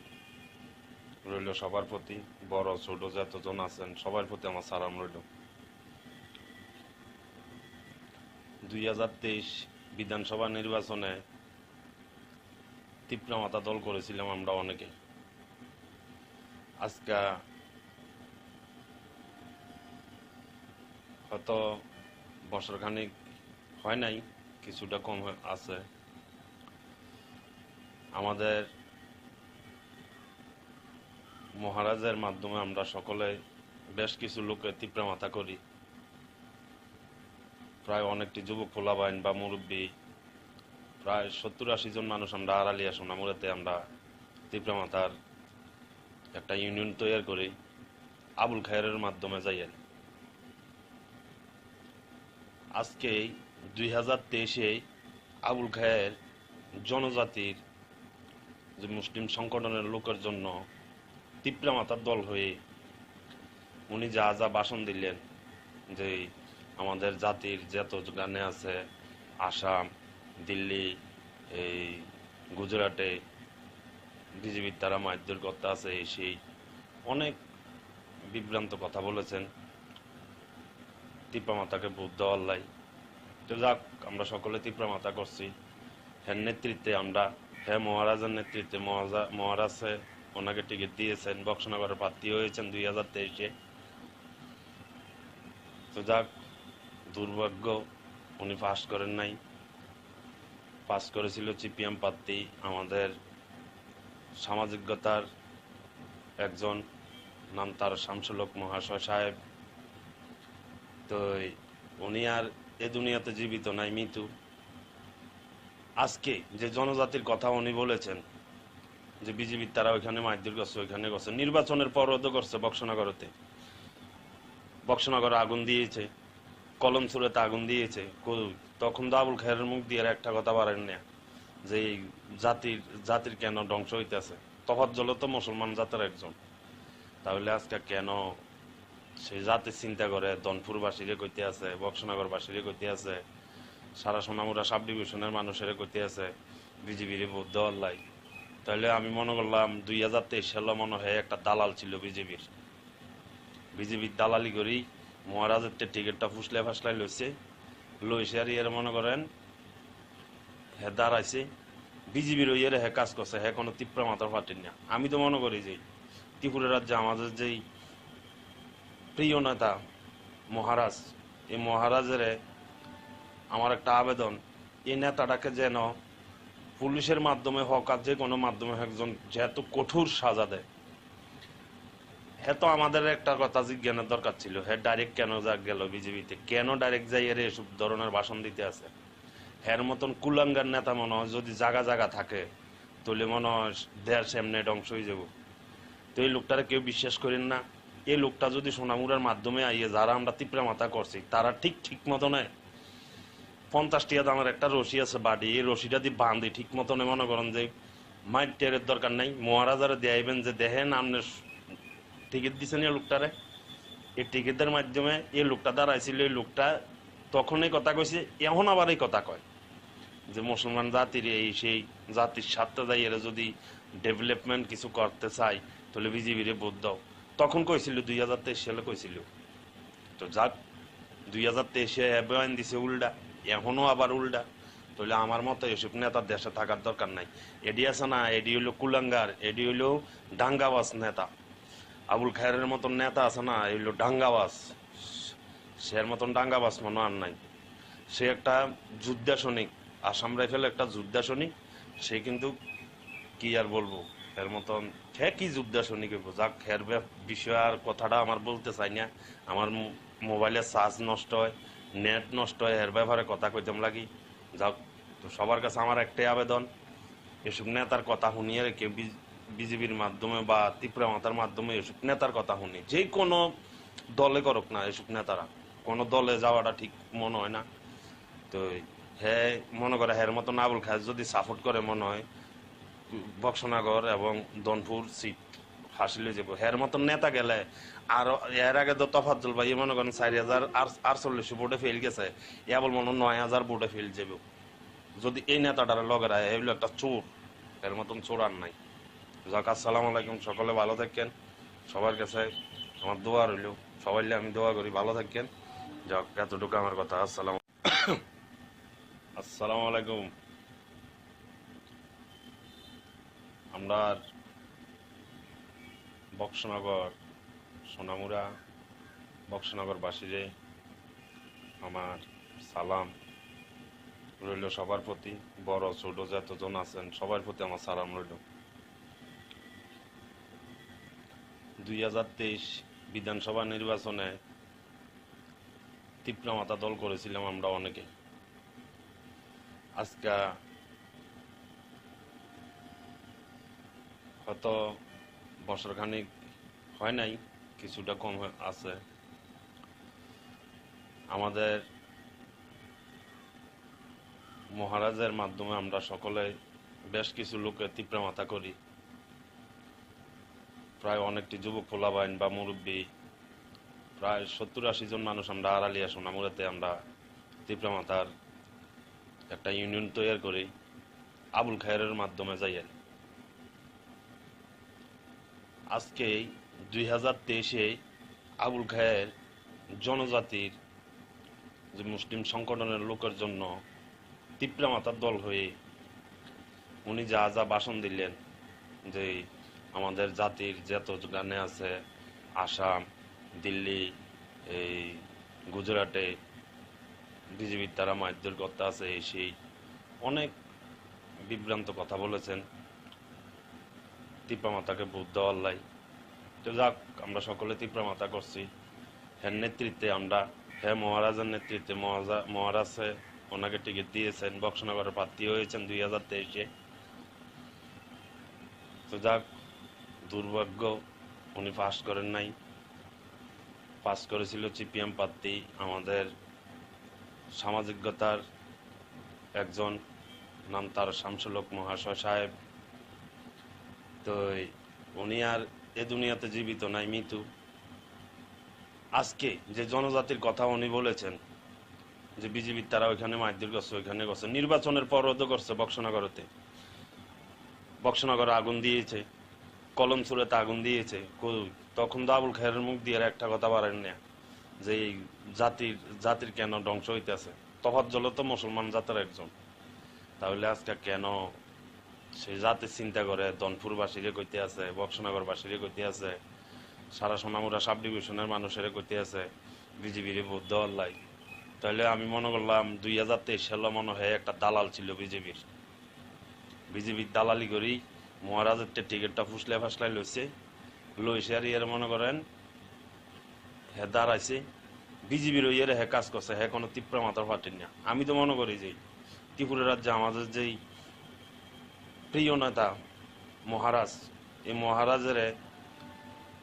রইল, সবার প্রতি, বড় ছোট যতজন আছেন সবার প্রতি আমার সালাম রইল। 2023 বিধানসভা নির্বাচনে তীব্রা মাথা দল করেছিলাম আমরা অনেকে। আজকে হয়তো বছরখানিক হয় নাই, কিছুটা কম আছে। আমাদের মহারাজের মাধ্যমে আমরা সকলে বেশ কিছু লোকে তীব্রা মাথা করি। প্রায় অনেকটি যুবক পোলাবাইন বা মুরব্বী, প্রায় 70-80 জন মানুষ আমরা আড়ালিয়া সোনামুড়াতে আমরা তীব্রা মাথার একটা ইউনিয়ন তৈরি করি আবুল খায়ের মাধ্যমে যাইয়েন। আজকে 2023-এ আবুল খায়ের জনজাতির যে মুসলিম সংগঠনের লোকের জন্য তীব্রা মাথার দল হয়ে উনি যা যা ভাষণ দিলেন, যে আমাদের জাতির যত গানে আছে আসাম, দিল্লি, এই গুজরাটে বিজেপির তারা মারধর করতে আছে, সেই অনেক বিভ্রান্ত কথা বলেছেন তীব্রা মাতাকে ভোট দেওয়ার লাই। তো যাক, আমরা সকলে তীব্রা মাতা করছি। হ্যাঁ নেতৃত্বে আমরা, হ্যাঁ মহারাজের নেতৃত্বে, মহারাজে ওনাকে টিকিট দিয়েছেন, বক্সনগরের প্রার্থী হয়েছেন 2023-এ। তো যাক, দুর্ভাগ্য উনি পাস করেন নাই। পাস করেছিল সিপিএম প্রার্থী, আমাদের সামাজিকতার একজন, নাম তার শামসুল হক মহাশয় সাহেব। তো উনি আর এ দুনিয়াতে জীবিত নাই, মৃত্যু। আজকে যে জনজাতির কথা উনি বলেছেন যে বিজেপির তারা ওইখানে মারধর করছে, ওইখানে করছে, নির্বাচনের পরও তো করছে। বক্সনগরে আগুন দিয়েছে, কলমছুরেতে আগুন দিয়েছে। তখন তো আবুল খায়েরের মুখ দিয়ে একটা কথা পারেন না যে এই জাতির কেন ধ্বংস হইতেছে। তফাজ্জল তো মুসলমান জাতের একজন, তাহলে আজকে কেন সেই জাতির চিন্তা করে দনপুরবাসীরে কইতে আছে, বক্সনগরবাসীরে কইতে আছে, সারা সোনামুড়া সাব ডিভিশনের মানুষের কইতে আছে বিজেপির ভোট দেওয়ার লাই? তাহলে আমি মনে করলাম 2023 সালে মনে হয় একটা দালাল ছিল বিজেপির দালালি করি মহারাজের টিকিটটা ফাসলাই লইছে আর এর মনে করেন হে দাঁড়াইছে বিজেপির ওইয়ের হে কাজ করছে, হে কোনো ত্রিপুরা মাথার পার্টির না। আমি তো মনে করি যে ত্রিপুরা রাজ্যে আমাদের যেই প্রিয় নেতা মহারাজ, এই মহারাজের আমার একটা আবেদন, এই নেতাটাকে যেন পুলিশের মাধ্যমে হোক আর যে কোনো মাধ্যমে একজন যেহেতু কঠোর সাজা দেয়। হ্যাঁ, তো আমাদের একটা কথা জিজ্ঞানের দরকার ছিল, হ্যাঁ ডাইরেক্ট কেন গেল বিজেপিতে, কেন ডাইরেক্ট যাই এর এসব ধরনের ভাষণ দিতে আছে? হ্যার মতন কুলাঙ্গার নেতা মনে হয় যদি জায়গা থাকে তাহলে মনে হয় দেশ এমনি ধ্বংস হয়ে যাব। তো এই লোকটারে কেউ বিশ্বাস করেন না। এই লোকটা যদি সোনামুড়ার মাধ্যমে আইয়ে যারা আমরা ত্রিপুরা মাথা করছি তারা ঠিক মতনে 50 টাকা দামের একটা রশি আছে বাড়ি, এই রশিটা দিয়ে বাঁধি ঠিক মতনে মনে করেন যে মাইট টেরের দরকার নাই, মহারাজারে দেয়াইবেন যে দেখেন আপনি টিকিট দিচ্ছেন এই লোকটারে। এই টিকিটের মাধ্যমে এই লোকটা দাঁড়াইছিল, এই লোকটা তখনই কথা কইছে, এখন আবার এই কথা কয় যে মুসলমান জাতির এই সেই জাতির স্বার্থে যাই এরা যদি ডেভেলপমেন্ট কিছু করতে চাই তাহলে বিজেপির ভোট দাও। তখন কইছিল 2023 সালে কইছিল। তো যাক 2023-এ বয়ান দিছে উল্টা, এখনো আবার উল্টা। তাহলে আমার মতো এসব নেতার দেশে থাকার দরকার নাই। এডি আছে না, এডি হইলো কুলাঙ্গার, এডি হইলো ডাঙ্গাবাজ নেতা। আবুল খায়েরের মতন নেতা আছে না, এগুলো ডাঙ্গাবাজ, সের মতন ডাঙ্গাবাজ মনে আর নাই। সে একটা যোদ্ধা সৈনিক, আসাম রাইফেল একটা যোদ্ধা সৈনিক। সে কিন্তু কি আর বলবো, এর মতন কি যোদ্ধা সৈনিক হইব। যাক, এর বিষয় আর কথাটা আমার বলতে চাই না। আমার মোবাইলের চার্জ নষ্ট হয়, নেট নষ্ট হয়, এর ব্যাপারে কথা কইতাম লাগি। যাক, তো সবার কাছে আমার একটাই আবেদন, এসব নেতার কথা শুনিয়ে কেউ বিজেপির মাধ্যমে বা ত্রিপুরা মাতার মাধ্যমে এসব নেতার কথা শুনি, যে কোনো দলে করুক না, এসব নেতারা কোনো দলে যাওয়াটা ঠিক মনে হয় না। তো হ্যাঁ মনে করে হের মতন আবুল খায়ের যদি সাপোর্ট করে মনে হয় বক্সনগর এবং দনপুর সিট হাসিলে যাব। হের মতন নেতা গেলে আর এর আগে তো তফাজ্জল ভাই মনে করেন 4048 ভোটে ফেল গেছে, এবার মনে 9000 ভোটে ফেল যাব। যদি এই নেতাটার লগের এগুলো একটা চোর, এর মতন চোর আর নাই। যাক, আসসালামু আলাইকুম, সকলে ভালো থাকেন। সবার কাছে আমার দোয়া রইল, সবাই আমি দোয়া করি ভালো থাকেন। যাক, এতটুকু আমার কথা। আসসালামু আলাইকুম। আমরা বক্সনগর সোনামুড়া বক্সনগর বাসীরে আমার সালাম রইল সবার প্রতি, বড় ছোট যতজন আছেন সবার প্রতি আমার সালাম রইল। 2023 বিধানসভা নির্বাচনে ত্রিপুরা মাতা দল করেছিলাম আমরা অনেকে। আজকে হয়তো বছরখানিক হয় নাই, কিছুটা কম আছে। আমাদের মহারাজের মাধ্যমে আমরা সকলে বেশ কিছু লোকের ত্রিপুরা মাতা করি। প্রায় অনেকটি যুবক পোলাবাইন বা মুরব্বী, প্রায় 70-80 জন মানুষ আমরা আড়ালিয়া সোনামুড়াতে আমরা ত্রিপুরা মাতার একটা ইউনিয়ন তৈরি করি আবুল খায়েরের মাধ্যমে যাই। আজকে 2023-এ আবুল খায়ের জনজাতির যে মুসলিম সংগঠনের লোকের জন্য ত্রিপুরা মাতার দল হয়ে উনি যা ভাষণ দিলেন, যে আমাদের জাতির যত গানে আছে আসাম, দিল্লি, এই গুজরাটে বিজেপির তারা মারধর করতে আছে, সেই অনেক বিভ্রান্ত কথা বলেছেন ত্রিপুরা মাতাকে ভোট দেওয়ার লাই। তো যাক, আমরা সকলে ত্রিপুরা মাতা করছি, এর নেতৃত্বে আমরা হ্যাঁ, মহারাজের নেতৃত্বে মহারাজে ওনাকে টিকিট দিয়েছেন, বক্সনগরের প্রার্থী হয়েছেন 2023-এ। তো যাক, দুর্ভাগ্য উনি পাস করেন নাই। পাস করেছিল সিপিএম প্রার্থী, আমাদের সামাজিকতার একজন, নাম তার শামসুল হক মহাশয় সাহেব। তো উনি আর এ দুনিয়াতে জীবিত নাই, মৃত্যু। আজকে যে জনজাতির কথা উনি বলেছেন যে বিজেপির তারা ওইখানে মারধর করছে, ওইখানে করছে, নির্বাচনের পরও করছে। বক্সনগরে আগুন দিয়েছে, কলমচুরেতে আগুন দিয়েছে। তখন তো আবুল খায়েরের মুখ দিয়ে একটা কথা বাড়েন না যে এই জাতির কেন ধ্বংস হইতেছে। তফাজ্জল তো মুসলমান জাতের একজন, তাহলে আজকে কেন সেই জাতির চিন্তা করে দনপুরবাসীরে কইতে আছে, বক্সনগরবাসীরে কইতে আছে, সারা সোনামুড়া সাব ডিভিশনের মানুষের কইতে আছে বিজেপির ভোট দেওয়ার লাই। তাহলে আমি মনে করলাম 2023 সালে মনে হয় একটা দালাল ছিল বিজেপির দালালি করি মহারাজের টিকিটটা ফাসলাই লইছে আর ইয়ের মনে করেন হ্যাঁ দাঁড়াইছে বিজেপির ইয়ের হ্যাঁ কাজ করছে, হ্যাঁ কোনো তীব্র মাথার ফাটেন না। আমি তো মনে করি যে ত্রিপুরা রাজ্যে আমাদের যেই প্রিয় নেতা মহারাজ, এই মহারাজের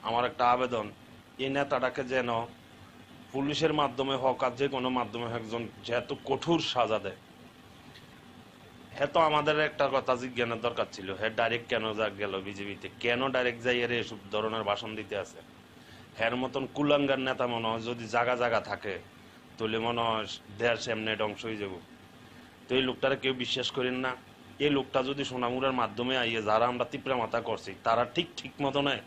আমার একটা আবেদন, এই নেতাটাকে যেন পুলিশের মাধ্যমে হোক আর যে কোনো মাধ্যমে একজন যেহেতু কঠোর সাজা দেয়। হ্যাঁ, তো আমাদের একটা কথা জিজ্ঞানের দরকার ছিল, হ্যাঁ ডাইরেক্ট কেন গেল বিজেপিতে, কেন ডাইরেক্ট যাই এর এসব ধরনের ভাষণ দিতে আছে। হ্যার মতন কুলাঙ্গার নেতা মনে হয় যদি জায়গা থাকে তাহলে মনে হয় দেশ এমনি ধ্বংস হয়ে যাব। তো এই লোকটারে কেউ বিশ্বাস করেন না। এই লোকটা যদি সোনামুড়ার মাধ্যমে আইয়ে যারা আমরা তীব্র মাথা করছি তারা ঠিক মতো নেয়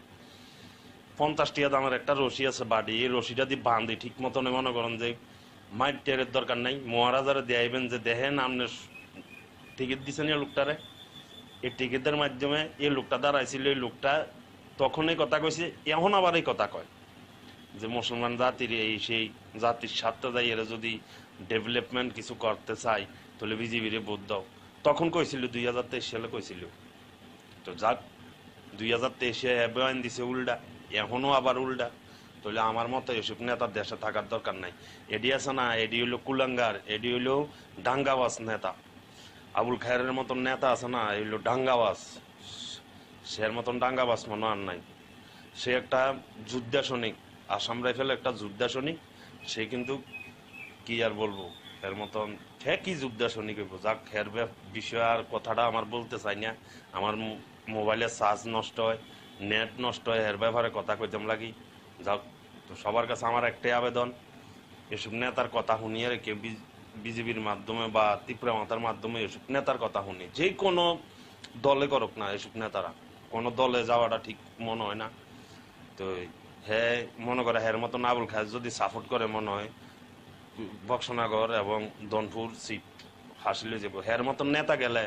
50 টাকা দামের একটা রশি আছে বাড়ি, এই রশিটা দিয়ে বাঁধি ঠিক মতনে মনে করেন যে মাইট টেরের দরকার নাই। মহারাজারে দেয়াইবেন যে দেখেন আপনি টিকিট দিচ্ছেন এই লোকটারে, এই টিকিটের মাধ্যমে এই লোকটা দাঁড়াইছিল, এই লোকটা তখন এই কথা কইছে, এখন আবার এই কথা কয় যে মুসলমান জাতির এই সেই জাতির স্বার্থে যাই এরা যদি ডেভেলপমেন্ট কিছু করতে চাই তাহলে বিজেপির ভোট দাও। তখন কইছিল 2023 সালে কইছিল। তো যাক 2023-এ বয়ান দিছে উল্টা, এখনো আবার উল্টা। তাহলে আমার মতো এসব নেতার দেশে থাকার দরকার নাই। এডি আছে না, এডি হইলো কুলাঙ্গার, এডি হইলো ডাঙ্গাবাজ নেতা। আবুল খায়েরের মতন নেতা আছে না, হইলো ডাঙ্গাবাজ। সের মতন ডাঙ্গাবাজ মনে আর নাই। সে একটা যোদ্ধা সৈনিক, আসাম রাইফেল একটা যোদ্ধা সৈনিক। সে কিন্তু কি আর বলবো, এর মতন কি যোদ্ধা সৈনিক হইব। যাক, এর বিষয় আর কথাটা আমার বলতে চাই না। আমার মোবাইলের চার্জ নষ্ট হয়, নেট নষ্ট হয়, এর ব্যাপারে কথা কইতাম লাগি। যাক, তো সবার কাছে আমার একটাই আবেদন, এসব নেতার কথা শুনিয়ে রেখে বিজেপির মাধ্যমে বা ত্রিপুরা মাতার মাধ্যমে এসব নেতার কথা শুনি, যে কোনো দলে করুক না, এসব নেতারা কোনো দলে যাওয়াটা ঠিক মনে হয় না। তো হ্যাঁ মনে করে হ্যার মতন আবুল খায়ের যদি সাপোর্ট করে মনে হয় বক্সনগর এবং দনপুর সিট হাসিলে যাব। হ্যার মতন নেতা গেলে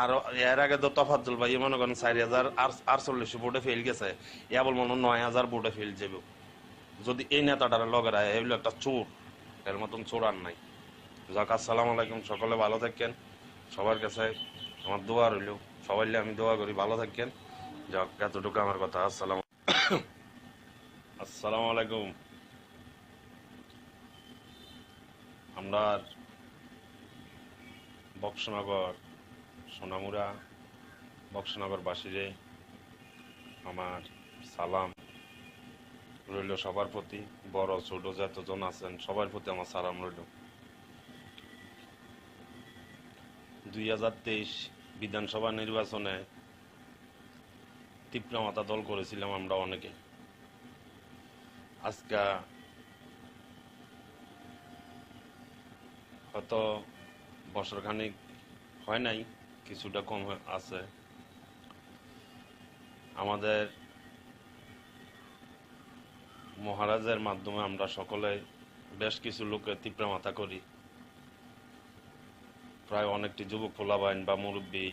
আর এর আগে তো তফাজ্জল ভাই মনে করেন 4048 ভোটে ফেল গেছে, এবার মনে 9000 ভোটে ফেল যাব। যদি এই নেতাটার লগেরা এগুলো একটা চোর, এর মতন চোর আর নাই। যাক, আসসালামু আলাইকুম, সকলে ভালো থাকেন। সবার কাছে আমার দোয়া রইল, সবাই আমি দোয়া করি ভালো থাকেন। যাক, এতটুকু আমার কথা। আসসালামু আলাইকুম। আমরা বক্সনগর সোনামুড়া বক্সনগরবাসীরে আমার সালাম রইল সবার প্রতি, বড় ছোট যতজন আছেন সবার প্রতি আমার সালাম রইল। 2023 বিধানসভা নির্বাচনে তীব্র মাথা দল করেছিলাম আমরা অনেকে। আজকে হয়তো বছরখানিক হয় নাই, কিছুটা কম আছে। আমাদের মহারাজের মাধ্যমে আমরা সকলে বেশ কিছু লোকের তীব্র মাথা করি, প্রায় অনেকটি যুবক পোলাবাইন বা মুরব্বী,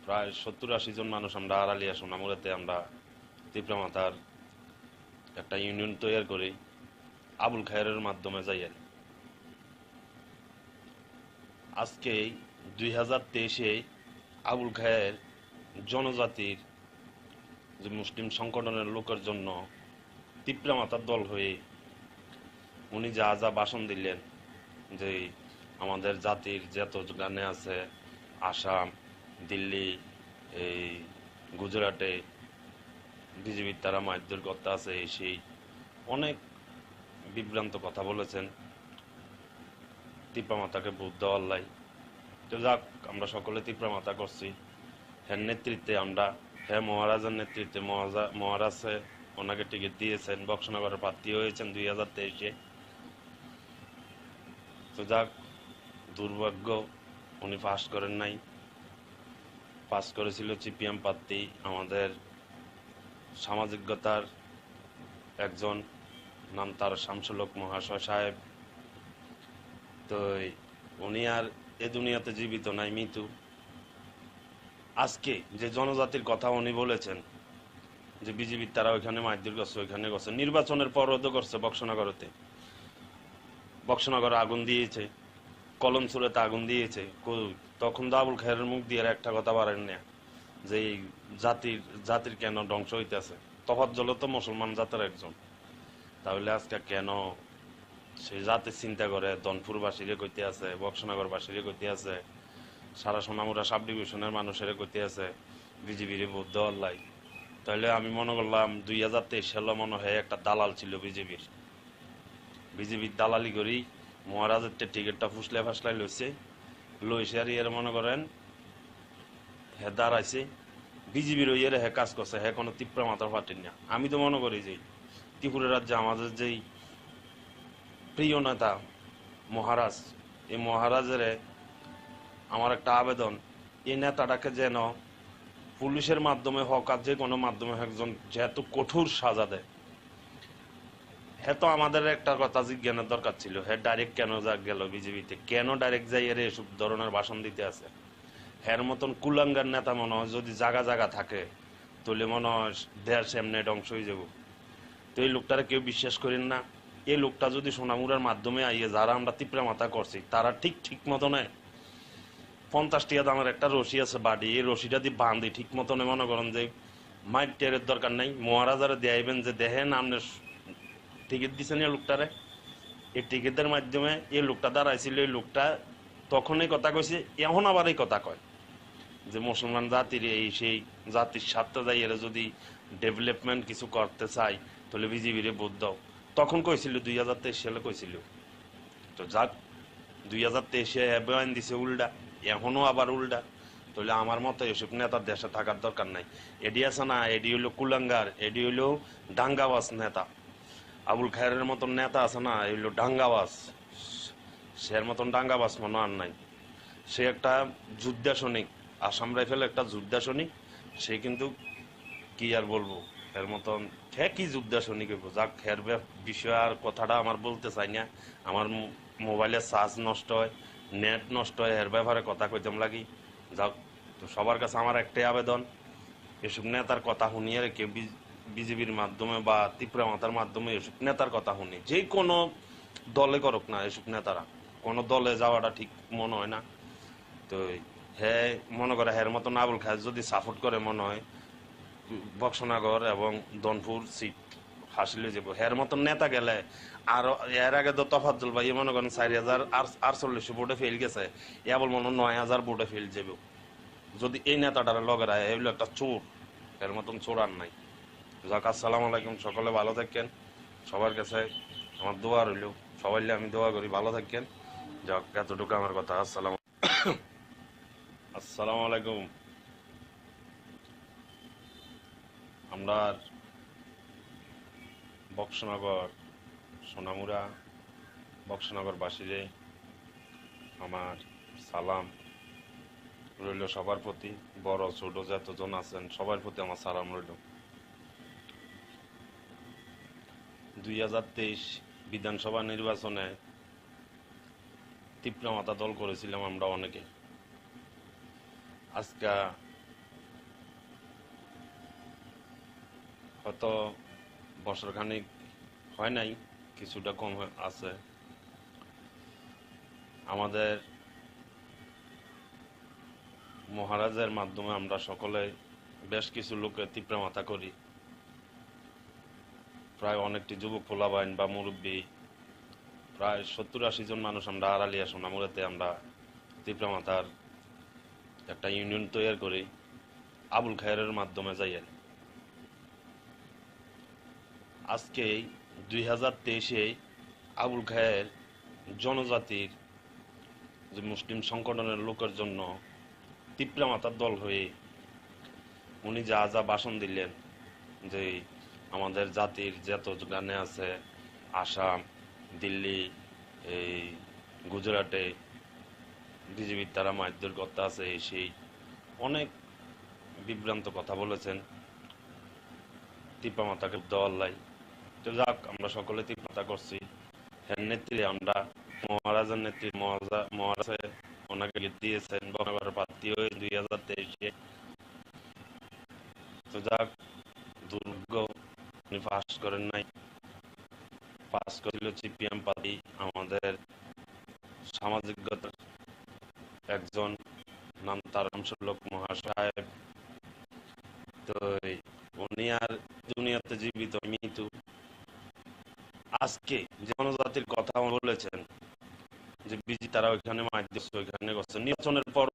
প্রায় 70-80 জন মানুষ আমরা আড়ালিয়া সোনামুড়াতে আমরা তীব্র মাথার একটা ইউনিয়ন তৈরি করি আবুল খায়েরের মাধ্যমে যাই। আজকে 2023-এ আবুল খায়ের জনজাতির যে মুসলিম সংগঠনের লোকের জন্য তীব্র মাথার দল হয়ে উনি যা যা ভাষণ দিলেন, যে আমাদের জাতির যত গানে আছে, আসাম, দিল্লি, এই গুজরাটে বিজেপির তারা মারধর করতে আছে, সেই অনেক বিভ্রান্ত কথা বলেছেন। তিপ্রা মাতাকে ভোট দেওয়ার লাই, তো যাক, আমরা সকলে তিপ্রা মাতা করছি। হ্যাঁ নেতৃত্বে আমরা, হ্যাঁ মহারাজের নেতৃত্বে, মহারাজে ওনাকে টিকিট দিয়েছেন, বক্সনগরের প্রার্থী হয়েছেন 2023-এ। তো যাক, দুর্ভাগ্য উনি পাস করেন নাই। পাস করেছিল সিপিএম প্রার্থী, আমাদের সামাজিকতার একজন, নাম তার শামসুলক মহাশয় সাহেব। তো উনি আর এ দুনিয়াতে জীবিত নাই, মৃত্যু। আজকে যে জনজাতির কথা উনি বলেছেন, যে বিজেপির তারা ওইখানে মারধর করছে, ওইখানে করছে, নির্বাচনের পরও করছে। বক্সনগরে আগুন দিয়েছে, কলমসুরেতে আগুন দিয়েছে। তখন তো আবুল খায়েরের মুখ দিয়ে একটা কথা পারেন না, যে এই জাতির কেন ধ্বংস হইতেছে। তফাজ্জল তো মুসলমান জাতের একজন, তাহলে আজকে কেন সেই জাতির চিন্তা করে দনপুরবাসীরে কইতে আছে, বক্সনগরবাসীরে কইতে আছে, সারা সোনামুড়া সাব ডিভিশনের মানুষের কইতে আছে বিজেপির ভোট দেওয়ার লাই। তাহলে আমি মনে করলাম 2023 সালে মনে হয় একটা দালাল ছিল বিজেপির দালালি করি মহারাজের টিকিটটা ফাসলাই লইছে আর এর মনে করেন হ্যাঁ দাঁড়াইছে বিজেপির ওইয়ের হ্যাঁ কাজ করছে, হ্যাঁ কোনো তিপ্রা মাথার ফাটেন না। আমি তো মনে করি যে ত্রিপুরা রাজ্যে আমাদের যেই প্রিয় নেতা মহারাজ, এই মহারাজের আমার একটা আবেদন, এই নেতাটাকে যেন পুলিশের মাধ্যমে হোক আর যে কোনো মাধ্যমে একজন যেহেতু কঠোর সাজা দেয়। হ্যাঁ তো আমাদের একটা কথা জিজ্ঞানের দরকার ছিল, হ্যাঁ ডাইরেক্ট কেন গেল বিজেপিতে, কেন ডাইরেক্ট যাই এর এসব ধরনের ভাষণ দিতে আছে। হ্যার মতন কুলাঙ্গার নেতা মনে হয় যদি জায়গা থাকে তাহলে মনে হয় দেশ এমনি ধ্বংস হয়ে যাব। তো এই লোকটারে কেউ বিশ্বাস করেন না। এই লোকটা যদি সোনামুড়ার মাধ্যমে আইয়ে যারা আমরা তিপ্রা মাথা করছি তারা ঠিক মতনে 50 টাকা দামের একটা রশি আছে বাড়ি, এই রশিটা দিয়ে বাঁধি ঠিক মতনে মনে করেন যে মাইট টেরের দরকার নাই, মহারাজারে দেয়াইবেন যে দেখেন আপনার টিকিট দিচ্ছেন এই লোকটারে। এই টিকিটের মাধ্যমে এই লোকটা দাঁড়াইছিল, এই লোকটা তখনই কথা কইছে, এখন আবার এই কথা কয় যে মুসলমান জাতির এই সেই জাতির স্বার্থে যাই এরা যদি ডেভেলপমেন্ট কিছু করতে চাই তাহলে বিজেপির ভোট দাও। তখন কইছিল 2023 সালে কইছিল। তো যাক 2023-এ বয়ান দিছে উল্টা, এখনো আবার উল্টা। তাহলে আমার মতো এসব নেতার দেশে থাকার দরকার নাই। এডি আছে না, এডি হইলো কুলাঙ্গার, এডি হইলো ডাঙ্গাবাজ নেতা। আবুল খায়ের মতন নেতা আছে না, এই হইলো ডাঙ্গাবাজ। সের মতন ডাঙ্গাবাজ মনে আর নাই। সে একটা যোদ্ধা সৈনিক, আসাম রাইফেল একটা যোদ্ধা সৈনিক। সে কিন্তু কি আর বলবো, এর মতন কি যোদ্ধা সৈনিক হইব। যাক, এর বিষয় আর কথাটা আমার বলতে চাই না। আমার মোবাইলের চার্জ নষ্ট হয়, নেট নষ্ট হয়, এর ব্যাপারে কথা কইতাম লাগি। যাক, তো সবার কাছে আমার একটাই আবেদন, এসব নেতার কথা শুনিয়ে রেখে বিজেপির মাধ্যমে বা ত্রিপুরা মাতার মাধ্যমে এসব নেতার কথা শুনি, যে কোনো দলে করুক না এসব নেতারা, কোনো দলে যাওয়াটা ঠিক মনে হয় না। তো হ্যাঁ মনে করে হ্যার মতন আবুল খায়ের যদি সাপোর্ট করে মনে হয় বক্সনগর এবং দনপুর সিট হাসিলে যাব। হ্যার মতন নেতা গেলে আর এর আগে তো তফাজ্জল ভাই মনে করেন 4048 ভোটে ফেল গেছে, এবার মনে 9000 ভোটে ফেল যাবে যদি এই নেতাটার লগেরা এগুলো একটা চোর, এর মতন চোর আর নাই। যাক, আসসালামু আলাইকুম, সকলে ভালো থাকেন। সবার কাছে আমার দোয়া রইল, সবাই আমি দোয়া করি ভালো থাকেন। যাক, এতটুকু আমার কথা। আসসালামু আলাইকুম। আমরা বক্সনগর সোনামুড়া বক্সনগরবাসীরে আমার সালাম রইল, সবার প্রতি, বড় ছোট যতজন আছেন সবার প্রতি আমার সালাম রইল। 2023 বিধানসভা নির্বাচনে ত্রিপুরা মাতা দল করেছিলাম আমরা অনেকে। আজকে হয়তো বছরখানিক হয় নাই, কিছুটা কম আছে। আমাদের মহারাজের মাধ্যমে আমরা সকলে বেশ কিছু লোকের ত্রিপুরা মাতা করি। প্রায় অনেকটি যুবক পোলাবাইন বা মুরব্বী প্রায় 70-80 জন মানুষ আমরা আড়ালিয়া সোনামুড়াতে আমরা ত্রিপুরা মাতার একটা ইউনিয়ন তৈরি করি আবুল খায়েরের মাধ্যমে যাই। আজকে 2023-এ আবুল খায়ের জনজাতির যে মুসলিম সংগঠনের লোকের জন্য ত্রিপুরা মাতার দল হয়ে উনি যা যা ভাষণ দিলেন যে আমাদের জাতির যত গানে আছে আসাম, দিল্লি, এই গুজরাটে বিজেপির তারা মারধর করতে আছে, সেই অনেক বিভ্রান্ত কথা বলেছেন। ত্রিপুরা মাতাকে দেওয়ার লাই তো যাক, আমরা সকলে ত্রিপুরা করছি। এর নেত্রী আমরা মহারাজার নেত্রী মহারাজে ওনাকে দিয়েছেন বঙ্গবন্ধুর প্রার্থী হয়ে 2023-এ। তো যাক, দুর্গ উনি পাস করেন নাই, পাস করিল সিপিএম পার্টি, আমাদের সামাজিকতার একজন নাম তার লোক মহাসাহেব। তো উনি আর দুনিয়াতে জীবিত মৃত্যু। আজকে জনজাতির কথা বলেছেন যে বিজি তারা ওইখানে ওইখানে করছে, নির্বাচনের পর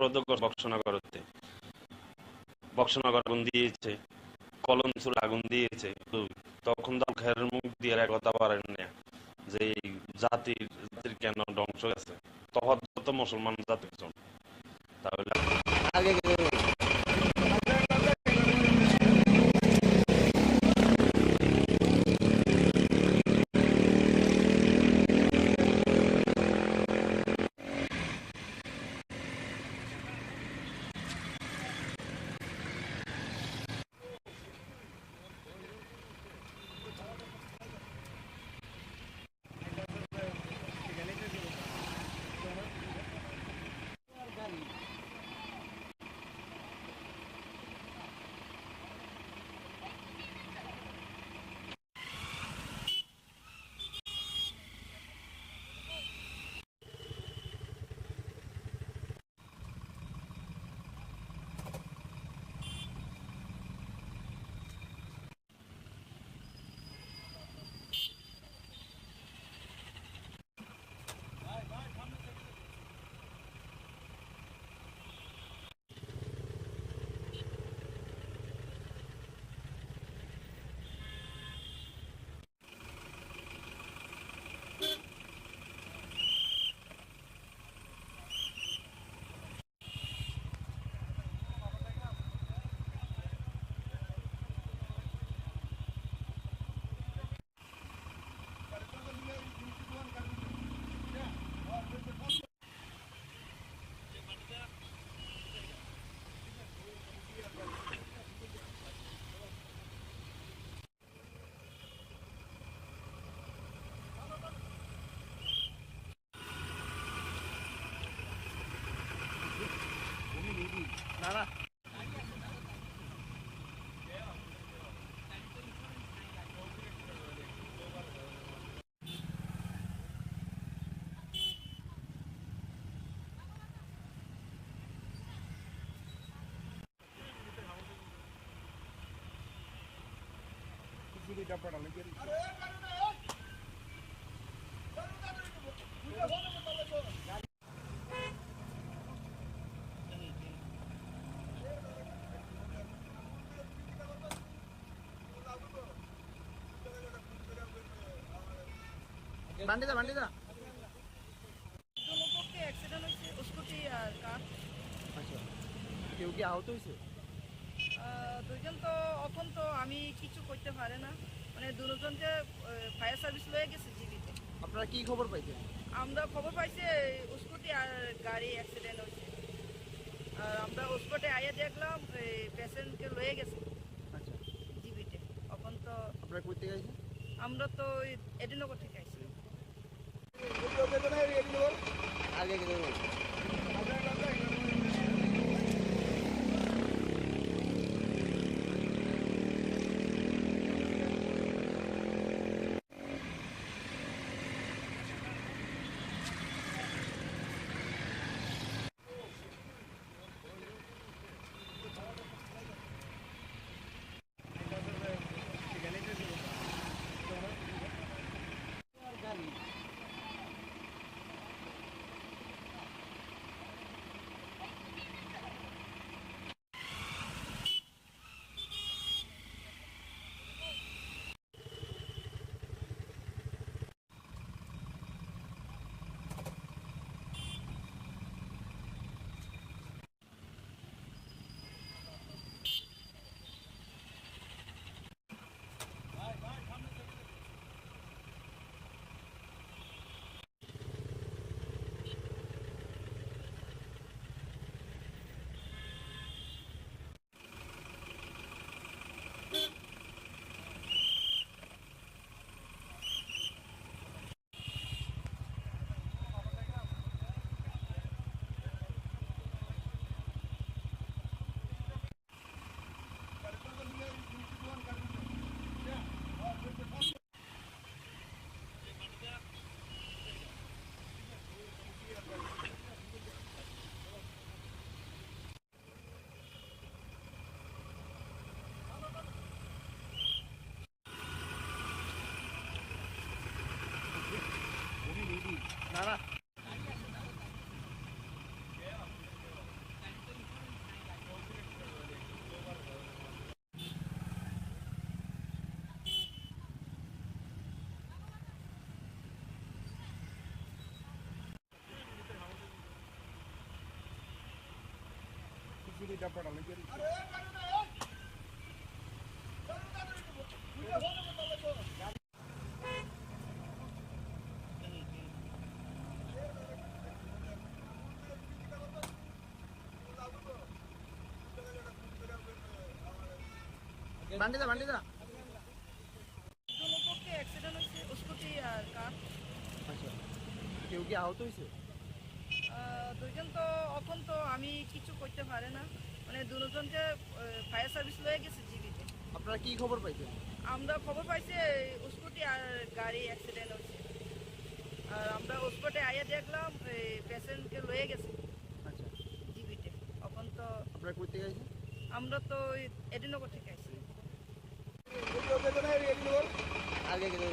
বক্সনগর আগুন দিয়েছে, কলমসুর আগুন দিয়েছে, তখন তো খেরের মুখ দিয়ে কথা পারেন না যে জাতির কেন ধ্বংস গেছে, তখন তো মুসলমান জাতির জন্য। তাহলে আগে বান্ডিদা অ্যাক্সিডেন্ট হয়েছে স্কুটি আর কার। আচ্ছা, কেউ কি আহত হয়েছে? দুজন তো এখন তো আমি কিছু করতে পারে না, মানে দুজনকে ফায়ার সার্ভিস লয়ে গেছে জীবিত। আপনারা কি খবর পাইছেন? আমরা খবর পাইছি স্কুটি আর গাড়ি অ্যাক্সিডেন্ট হয়েছে, আর আমরা স্পটে আইয়া দেখলাম পেশেন্টকে লয়ে গেছে। আচ্ছা, জীবিতে। এখন তো আপনারা কই থেকে আইছেন? আমরা তো এডিনগর থেকে আইছি। আগে গেলে বান্ডিদা বান্ডিদা দুপক্ষে অ্যাক্সিডেন্ট হয়েছে স্কুটি আর কার। আচ্ছা, কেউ কি আহত হয়েছে? দুইজন তো এখন তো আমি কিছু করতে পারে না, মানে দুজনকে ফায়ার সার্ভিস লয়ে গেছে জীবিতে। আপনারা কি খবর পাইছেন? আমরা খবর পাইছি স্কুটি আর গাড়ি অ্যাক্সিডেন্ট হয়েছে, আর আমরা স্পটে আইয়া দেখলাম পেশেন্টকে লয়ে গেছে আচ্ছা জীবিতে। এখন তো আপনারা কই থেকে আইছেন? আমরা তো এডিনগর থেকে আইছি। আগে গেলে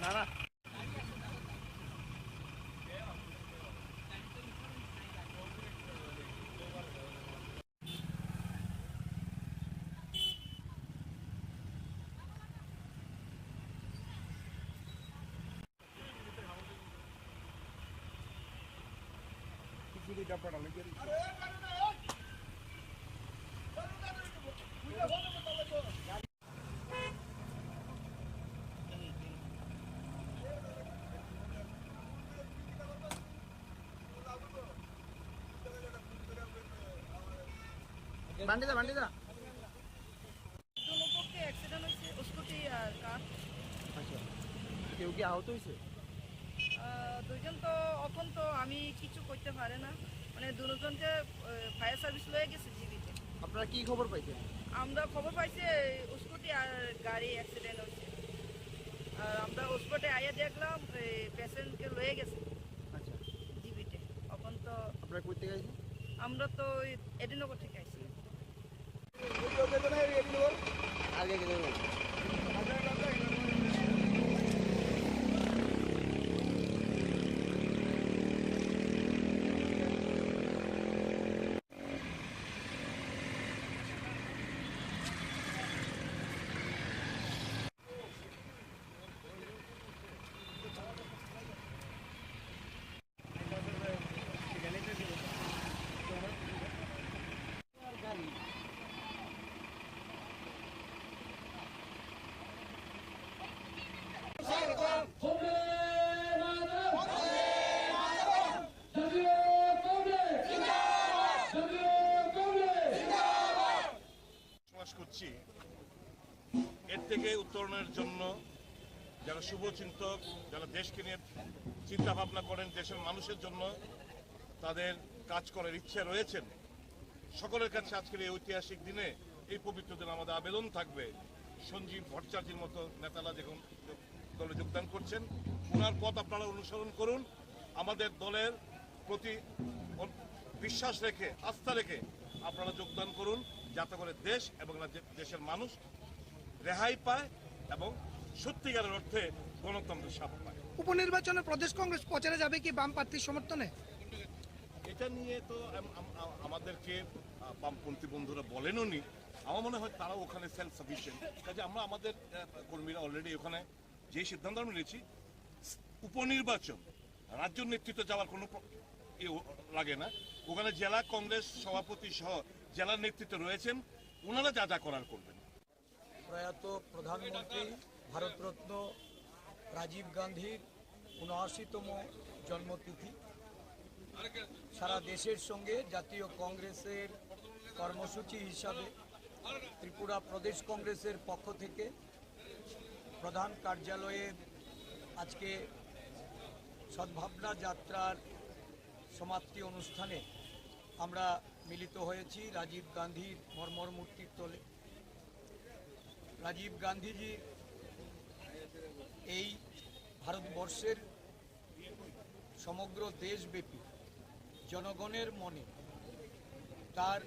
না না বান্ডিদা বান্ডিদা দুপক্ষে অ্যাক্সিডেন্ট হয়েছে স্কুটি আর কার। আচ্ছা, কেউ কি আহত হয়েছে? দুইজন তো এখন তো আমি কিছু করতে পারে না, মানে দুজনকে ফায়ার সার্ভিস লয়ে গেছে জীবিতে। আপনারা কি খবর পাইছেন? আমরা খবর পাইছি স্কুটি আর গাড়ি অ্যাক্সিডেন্ট হয়েছে, আর আমরা স্পটে আইয়া দেখলাম পেশেন্টকে লয়ে গেছে আচ্ছা জীবিতে। এখন তো আপনারা কই থেকে আইছেন? আমরা তো এডিনগর থেকে আইছি। আগে গেলে করছি এর থেকে উত্তরণের জন্য যারা শুভচিন্তক, যারা দেশকে নিয়ে চিন্তা ভাবনা করেন, দেশের মানুষের জন্য তাদের কাজ করার ইচ্ছা রয়েছেন, সকলের কাছে আজকের এই ঐতিহাসিক দিনে, এই পবিত্র দিনে আমাদের আবেদন থাকবে সঞ্জীব ভট্টাচার্যের মতো নেতারা যখন দলে যোগদান করছেন, ওনার পথ আপনারা অনুসরণ করুন। আমাদের দলের প্রতি বিশ্বাস রেখে, আস্থা রেখে আপনারা যোগদান করুন। যাতে করে দেশ এবং দেশের মানুষ রেহাই পায় এবং সত্যিকারের অর্থে গণতন্ত্রের স্বাদ পায়। উপনির্বাচনে প্রদেশ কংগ্রেস প্রচারে যাবে কি বাম প্রার্থীর সমর্থনে? এটা নিয়ে তো আমাদেরকে বামপন্থী বন্ধুরা বলেনও নি। আমার মনে হয় তারাও ওখানে সেলফ সাফিসিয়েন্ট। কাজে আমরা আমাদের কর্মীরা অলরেডি ওখানে যে সিদ্ধান্ত আমরা নিয়েছি, উপনির্বাচন রাজ্য নেতৃত্ব যাওয়ার কোনো লাগে না। ওখানে জেলা কংগ্রেস সভাপতি সহ জেলার নেতৃত্ব রয়েছেন, ওনারা যা যা করার করবেন। প্রয়াত প্রধানমন্ত্রী ভারতরত্ন রাজীব গান্ধীর ৭৯তম জন্মতিথি। সারা দেশের সঙ্গে জাতীয় কংগ্রেসের কর্মসূচি হিসাবে ত্রিপুরা প্রদেশ কংগ্রেসের পক্ষ থেকে প্রধান কার্যালয়ে আজকে সদ্ভাবনা যাত্রার সমাপ্তি অনুষ্ঠানে আমরা মিলিত হয়েছি রাজীব গান্ধীর মর্মর মূর্তির তলে। রাজীব গান্ধীজি এই ভারতবর্ষের সমগ্র দেশব্যাপী জনগণের মনে তার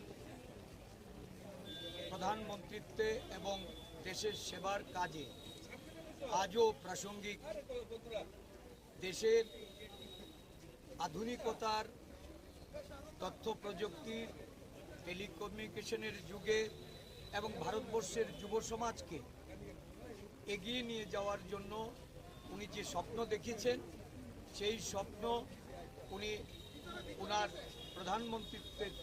প্রধানমন্ত্রীত্বে এবং দেশের সেবার কাজে আজও প্রাসঙ্গিক। দেশের আধুনিকতার, তথ্য প্রযুক্তির, টেলিকমিউনিকেশনের যুগে এবং ভারতবর্ষের যুব সমাজকে এগিয়ে নিয়ে যাওয়ার জন্য উনি যে স্বপ্ন দেখেছেন, সেই স্বপ্ন উনি ওনার প্রধানমন্ত্রীত্বের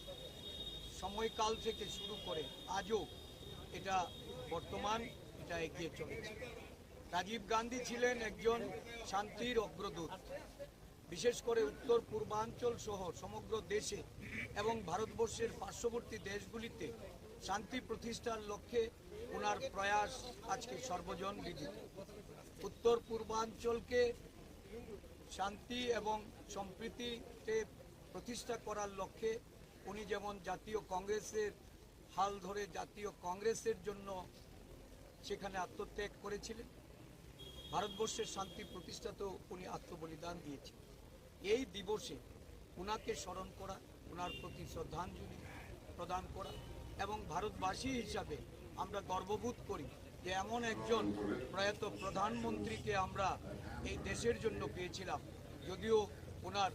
সময়কাল থেকে শুরু করে আজও এটা বর্তমান, এটা এগিয়ে চলেছে। রাজীব গান্ধী ছিলেন একজন শান্তির অগ্রদূত। বিশেষ করে উত্তর পূর্বাঞ্চল সহ সমগ্র দেশে এবং ভারতবর্ষের পার্শ্ববর্তী দেশগুলিতে শান্তি প্রতিষ্ঠার লক্ষ্যে ওনার প্রয়াস আজকে সর্বজন বিদিত। উত্তর পূর্বাঞ্চলকে শান্তি এবং সম্প্রীতিতে প্রতিষ্ঠা করার লক্ষ্যে উনি যেমন জাতীয় কংগ্রেসের হাল ধরে জাতীয় কংগ্রেসের জন্য সেখানে আত্মত্যাগ করেছিলেন, ভারতবর্ষের শান্তি প্রতিষ্ঠাতেও উনি আত্মবলিদান দিয়েছেন। এই দিবসে ওনাকে স্মরণ করা, ওনার প্রতি শ্রদ্ধাঞ্জলি প্রদান করা এবং ভারতবাসী হিসাবে আমরা গর্ববোধ করি যে এমন একজন প্রয়াত প্রধানমন্ত্রীকে আমরা এই দেশের জন্য পেয়েছিলাম। যদিও ওনার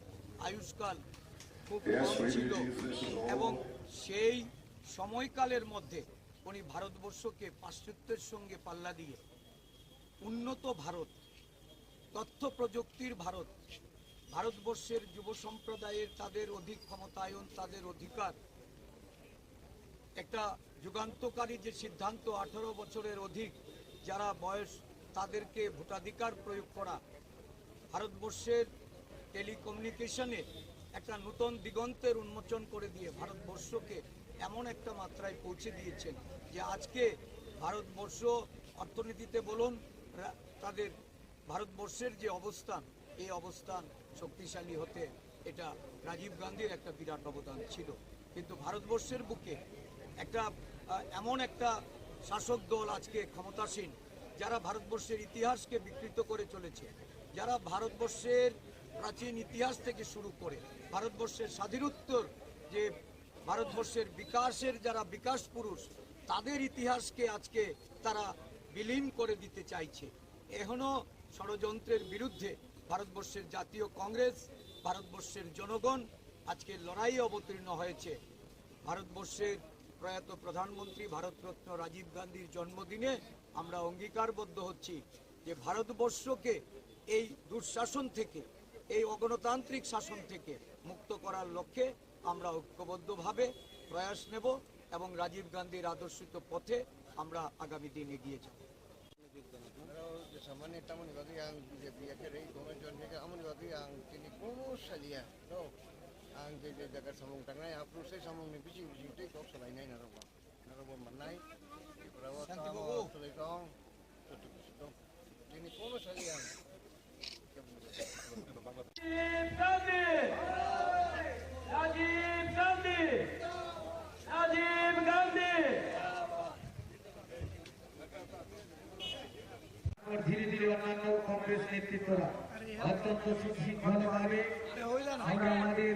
আয়ুষ্কাল খুব কম ছিল এবং সেই সময়কালের মধ্যে উনি ভারতবর্ষকে পাশ্চাত্যের সঙ্গে পাল্লা দিয়ে উন্নত ভারত, তথ্য প্রযুক্তির ভারত, ভারতবর্ষের যুব সম্প্রদায়ের তাদের অধিক ক্ষমতায়ন, তাদের অধিকার, একটা যুগান্তকারী যে সিদ্ধান্ত 18 বছরের অধিক যারা বয়স তাদেরকে ভোটাধিকার প্রয়োগ করা, ভারতবর্ষের টেলিকমিউনিকেশনে একটা নতুন দিগন্তের উন্মোচন করে দিয়ে ভারতবর্ষকে এমন একটা মাত্রায় পৌঁছে দিয়েছেন যে আজকে ভারতবর্ষ অর্থনীতিতে বলুন, তাদের ভারতবর্ষের যে অবস্থান, এই অবস্থান শক্তিশালী হতে এটা রাজীব গান্ধীর একটা বিরাট অবদান ছিল। কিন্তু ভারতবর্ষের বুকে একটা এমন একটা শাসক দল আজকে ক্ষমতাসীন যারা ভারতবর্ষের ইতিহাসকে বিকৃত করে চলেছে, যারা ভারতবর্ষের প্রাচীন ইতিহাস থেকে শুরু করে ভারতবর্ষের স্বাধীনোত্তর যে ভারতবর্ষের বিকাশের যারা বিকাশ পুরুষ, তাদের ইতিহাসকে আজকে তারা বিলীন করে দিতে চাইছে। এখনো ষড়যন্ত্রের বিরুদ্ধে ভারতবর্ষের জাতীয় কংগ্রেস, ভারতবর্ষের জনগণ আজকে লড়াইয়ে অবতীর্ণ হয়েছে। ভারতবর্ষের প্রয়াত প্রধানমন্ত্রী ভারতরত্ন রাজীব গান্ধীর জন্মদিনে আমরা অঙ্গীকারবদ্ধ হচ্ছি যে ভারতবর্ষকে এই দুঃশাসন থেকে, এই অগণতান্ত্রিক শাসন থেকে মুক্ত করার লক্ষ্যে আমরা ঐক্যবদ্ধভাবে প্রয়াস নেব এবং রাজীব গান্ধীর আদর্শিত পথে আমরা আগামী দিন এগিয়ে যাব। Samanya taman bagi yang BJP akhirnya komentar mereka aman bagi yang kini komus saja, no, ang jadi jaga sambung tangan ya proses sambung ni biji itu kok selain ini naroba manai, perawat tahu selekong, tutup, kini komus saja yang. Rajiv Gandhi, Rajiv Gandhi. ধীরে ধীরে অন্যান্য কংগ্রেস নেতৃত্বরা অত্যন্ত সুশৃঙ্খলভাবে আমরা আমাদের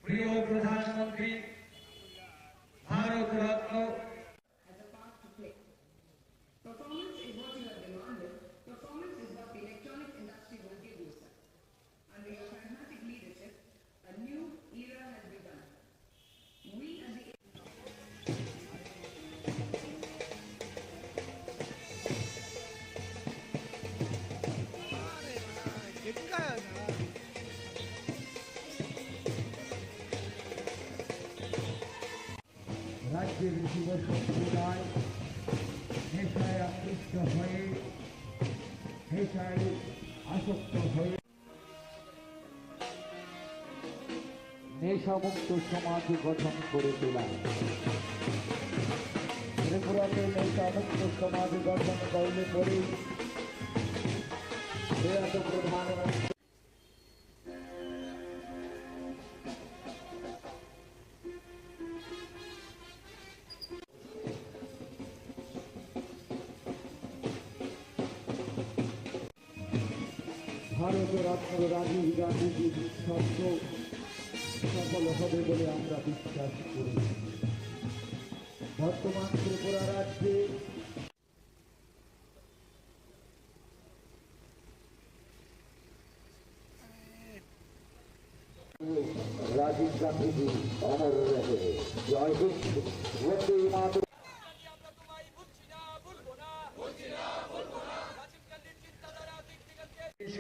প্রিয় প্রধানমন্ত্রী Bharat Bharat Ratna Performance is what you have demanded. Performance is what the electronic industry will give you, sir. Under your pragmatic leadership, a new era has begun. We as the রাজ্যের যুব সম্প্রদায় নেশায় আকৃষ্ট হয়ে নেশায় আসক্ত হয়ে নেশামুক্ত সমাজ গঠন করে তোলা। ত্রিপুরাতে নেশামুক্ত সমাজ গঠন করলে পরে প্রধানমন্ত্রী ভারতের রত্ন রাজীব গান্ধীজির স্বপ্ন সফল হবে বলে আমরা বিশ্বাস করি। বর্তমান ত্রিপুরা রাজ্যে রাজীব গান্ধীজি অমর রহে। জয় হিন্দ, বন্দে মাতরম।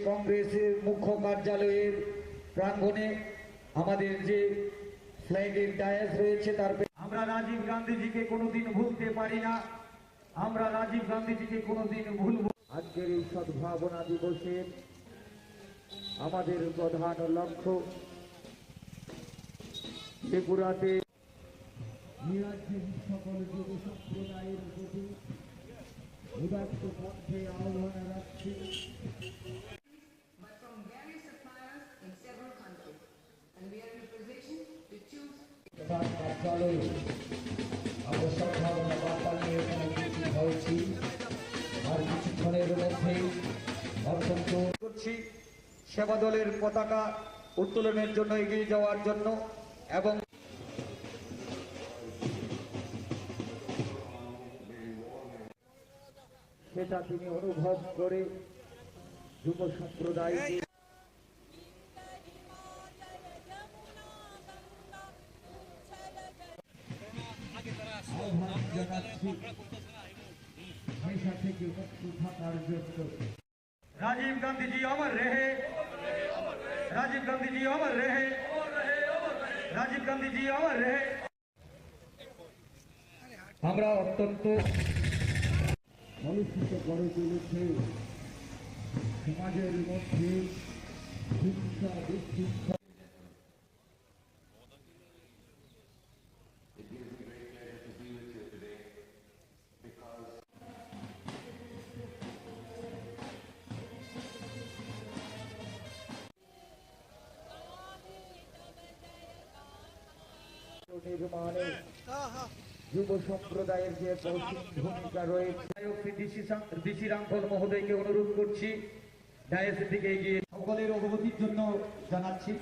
কংগ্রেসের মুখ্য কার্যালয়ের প্রাঙ্গণে আমাদের যে ফ্ল্যাগের ডায়াস রয়েছে তার আমরা রাজীব গান্ধীজিকে কোনোদিন ভুলতে পারি না, আমরা রাজীব গান্ধীজিকে কোনোদিন ভুলব। আজকের এই সদ্ভাবনা দিবসের আমাদের প্রধান লক্ষ্য ত্রিপুরাতে রাজ্যের সকল যুব সম্প্রদায়ের প্রতি উদাত্ত পথে আহ্বান রাখছি। আমরা সদ্ভাবনা বার্তা নিয়ে এখানে উপস্থিত হয়েছি। আর কিছুক্ষণের মধ্যে অত্যন্ত করছি সেবা দলের পতাকা উত্তোলনের জন্য এগিয়ে যাওয়ার জন্য এবং সেটা তিনি অনুভব করে যুব সম্প্রদায়কে আহ্বান জানাচ্ছি নেশা থেকে মুক্তি থাকার জন্য। রাজীব গান্ধীজি অমর রহে, রাজীব গান্ধীজি অমর রহে, রাজীব গান্ধীজি অমর রহে। আমরা অত্যন্ত কলুষিত করে তুলেছে সমাজের মধ্যে হিংসা বিশৃঙ্খলা। নির্মাণে যুব সম্প্রদায়ের যে ভূমিকা রয়েছে ডিসি রামফল মহোদয়কে অনুরোধ করছি ডায়াসের দিকে এগিয়ে সকলের অবগতির জন্য জানাচ্ছি।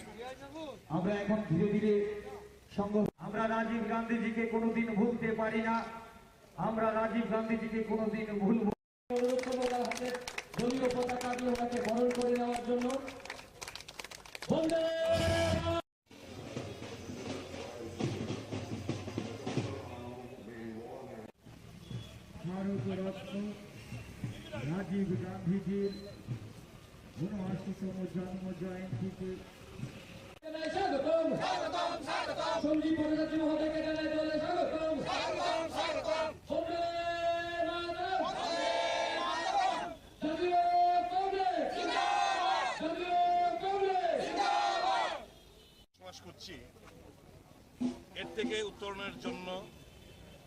আমরা এখন ধীরে ধীরে আমরা রাজীব গান্ধীজিকে কোনোদিন ভুলতে পারি না, আমরা রাজীব গান্ধীজিকে কোনোদিন ভুলব। অনুরোধ করবো হাতে দলীয় পতাকা দিয়ে ওনাকে বরণ করে নেওয়ার জন্য। বন্দে ভারতরত্ন রাজীব গান্ধীজির ৭৯তম জন্ম জয়ন্তীতে সঞ্জীব ভট্টাচার্য মহোদয়কে জানাই দলে স্বাগতম। করছি এর থেকে উত্তরণের জন্য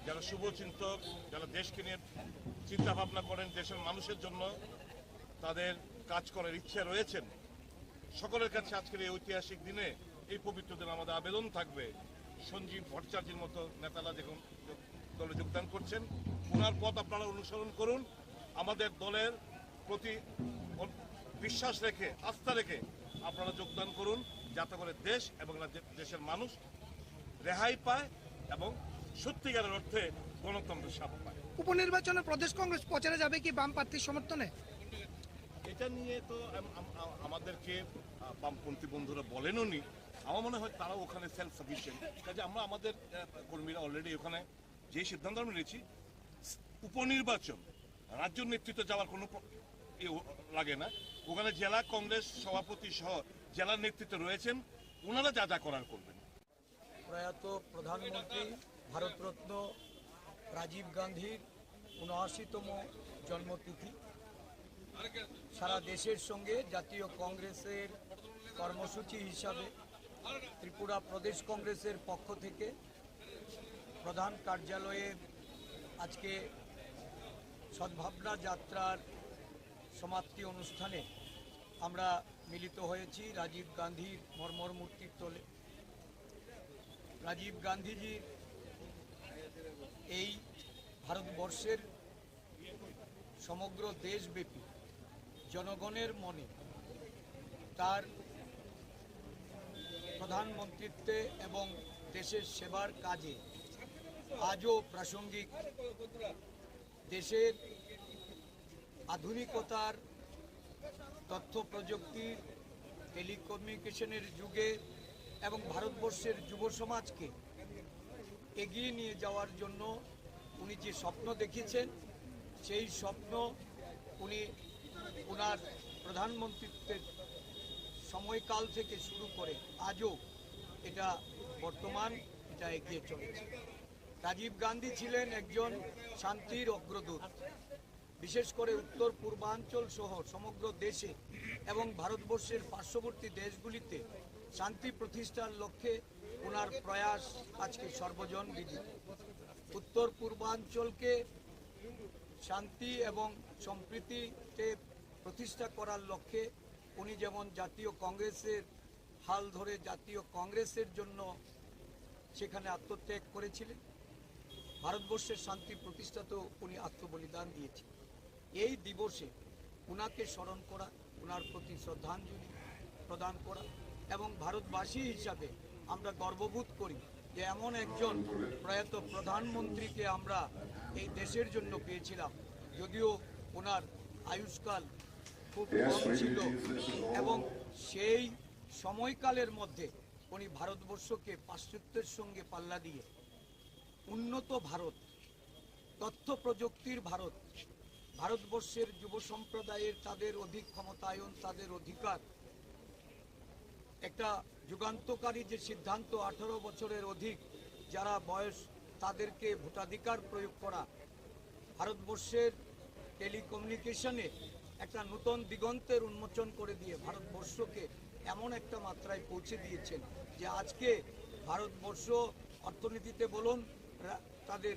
যারা শুভচিন্তক, যারা দেশকে নিয়ে চিন্তা ভাবনা করেন, দেশের মানুষের জন্য তাদের কাজ করার ইচ্ছা রয়েছেন, সকলের কাছে আজকের এই ঐতিহাসিক দিনে এই পবিত্র দিনে আমাদের আবেদন থাকবে সঞ্জীব ভট্টাচার্যের মতো নেতারা যখন দলে যোগদান করছেন ওনার পথ আপনারা অনুসরণ করুন। আমাদের দলের প্রতি বিশ্বাস রেখে, আস্থা রেখে আপনারা যোগদান করুন, যাতে করে দেশ এবং দেশের মানুষ রেহাই পায় এবং সত্যিকারের অর্থে গণতন্ত্রের স্বাদ পায়। উপনির্বাচনে প্রদেশ কংগ্রেস প্রচারে যাবে কি বাম প্রার্থীর সমর্থনে? এটা নিয়ে তো আমাদেরকে বামপন্থী বন্ধুরা বলেনও নি। আমার মনে হয় তারাও ওখানে সেলফ সাফিসিয়েন্ট। কাজে আমরা আমাদের কর্মীরা অলরেডি ওখানে যে সিদ্ধান্ত আমরা নিয়েছি, উপনির্বাচন রাজ্য নেতৃত্বে যাওয়ার কোনো লাগে না। ওখানে জেলা কংগ্রেস সভাপতি সহ জেলার নেতৃত্বে রয়েছেন, ওনারা যা যা করার করবেন। প্রয়াত প্রধানমন্ত্রী ভারতরত্ন রাজীব গান্ধীর ৭৯তম জন্মতিথি সারা দেশের সঙ্গে জাতীয় কংগ্রেসের কর্মসূচি হিসাবে ত্রিপুরা প্রদেশ কংগ্রেসের পক্ষ থেকে প্রধান কার্যালয়ে আজকে সদ্ভাবনা যাত্রার সমাপ্তি অনুষ্ঠানে আমরা মিলিত হয়েছি রাজীব গান্ধীর মর্মর মূর্তির তলে। রাজীব গান্ধীজির এই ভারতবর্ষের সমগ্র দেশব্যাপী জনগণের মনে তার প্রধানমন্ত্রীত্বে এবং দেশের সেবার কাজে আজও প্রাসঙ্গিক। দেশের আধুনিকতার, তথ্য প্রযুক্তির, টেলিকমিউনিকেশনের যুগে এবং ভারতবর্ষের যুব সমাজকে এগিয়ে নিয়ে যাওয়ার জন্য উনি যে স্বপ্ন দেখেছেন, সেই স্বপ্ন উনি ওনার প্রধানমন্ত্রীত্বের সময়কাল থেকে শুরু করে আজও এটা বর্তমান এটা এগিয়ে চলেছে। রাজীব গান্ধী ছিলেন একজন শান্তির অগ্রদূত। বিশেষ করে উত্তর পূর্বাঞ্চল সহ সমগ্র দেশে এবং ভারতবর্ষের পার্শ্ববর্তী দেশগুলিতে শান্তি প্রতিষ্ঠার লক্ষ্যে ওনার প্রয়াস আজকে সর্বজন বিদিত। উত্তর পূর্বাঞ্চলকে শান্তি এবং সম্প্রীতিতে প্রতিষ্ঠা করার লক্ষ্যে উনি যেমন জাতীয় কংগ্রেসের হাল ধরে জাতীয় কংগ্রেসের জন্য সেখানে আত্মত্যাগ করেছিলেন, ভারতবর্ষের শান্তি প্রতিষ্ঠাতেও উনি আত্মবলিদান দিয়েছিলেন। এই দিবসে উনাকে স্মরণ করা, উনার প্রতি শ্রদ্ধাঞ্জলি প্রদান করা এবং ভারতবাসী হিসাবে আমরা গর্ববোধ করি যে এমন একজন প্রয়াত প্রধানমন্ত্রীকে আমরা এই দেশের জন্য পেয়েছিলাম। যদিও ওনার আয়ুষ্কাল খুব কম ছিল এবং সেই সময়কালের মধ্যে উনি ভারতবর্ষকে পাশ্চাত্যের সঙ্গে পাল্লা দিয়ে উন্নত ভারত, তথ্য প্রযুক্তির ভারত, ভারতবর্ষের যুব সম্প্রদায়ের তাদের অধিক ক্ষমতায়ন, তাদের অধিকার, একটা যুগান্তকারী যে সিদ্ধান্ত 18 বছরের অধিক যারা বয়স তাদেরকে ভোটাধিকার প্রয়োগ করা, ভারতবর্ষের টেলিকমিউনিকেশনে একটা নতুন দিগন্তের উন্মোচন করে দিয়ে ভারতবর্ষকে এমন একটা মাত্রায় পৌঁছে দিয়েছেন যে আজকে ভারতবর্ষ অর্থনীতিতে বলুন, তাদের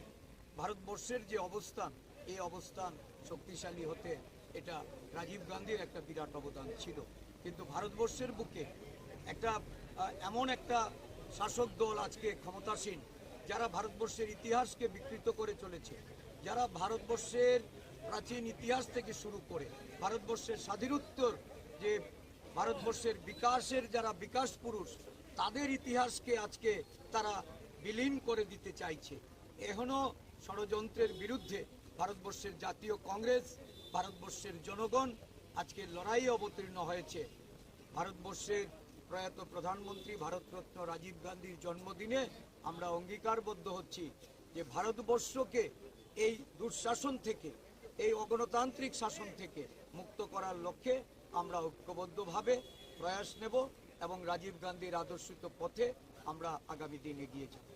ভারতবর্ষের যে অবস্থান, এই অবস্থান শক্তিশালী হতে এটা রাজীব গান্ধীর একটা বিরাট অবদান ছিল। কিন্তু ভারতবর্ষের বুকে একটা এমন একটা শাসক দল আজকে ক্ষমতাসীন, যারা ভারতবর্ষের ইতিহাসকে বিকৃত করে চলেছে, যারা ভারতবর্ষের প্রাচীন ইতিহাস থেকে শুরু করে ভারতবর্ষের স্বাধীনোত্তর যে ভারতবর্ষের বিকাশের যারা বিকাশ পুরুষ, তাদের ইতিহাসকে আজকে তারা বিলীন করে দিতে চাইছে। এখনো ষড়যন্ত্রের বিরুদ্ধে ভারতবর্ষের জাতীয় কংগ্রেস, ভারতবর্ষের জনগণ আজকে লড়াইয়ে অবতীর্ণ হয়েছে। ভারতবর্ষের প্রয়াত প্রধানমন্ত্রী ভারতরত্ন রাজীব গান্ধীর জন্মদিনে আমরা অঙ্গীকারবদ্ধ হচ্ছি যে ভারতবর্ষকে এই দুঃশাসন থেকে, এই অগণতান্ত্রিক শাসন থেকে মুক্ত করার লক্ষ্যে আমরা ঐক্যবদ্ধভাবে প্রয়াস নেব এবং রাজীব গান্ধীর আদর্শিত পথে আমরা আগামী দিন এগিয়ে যাব।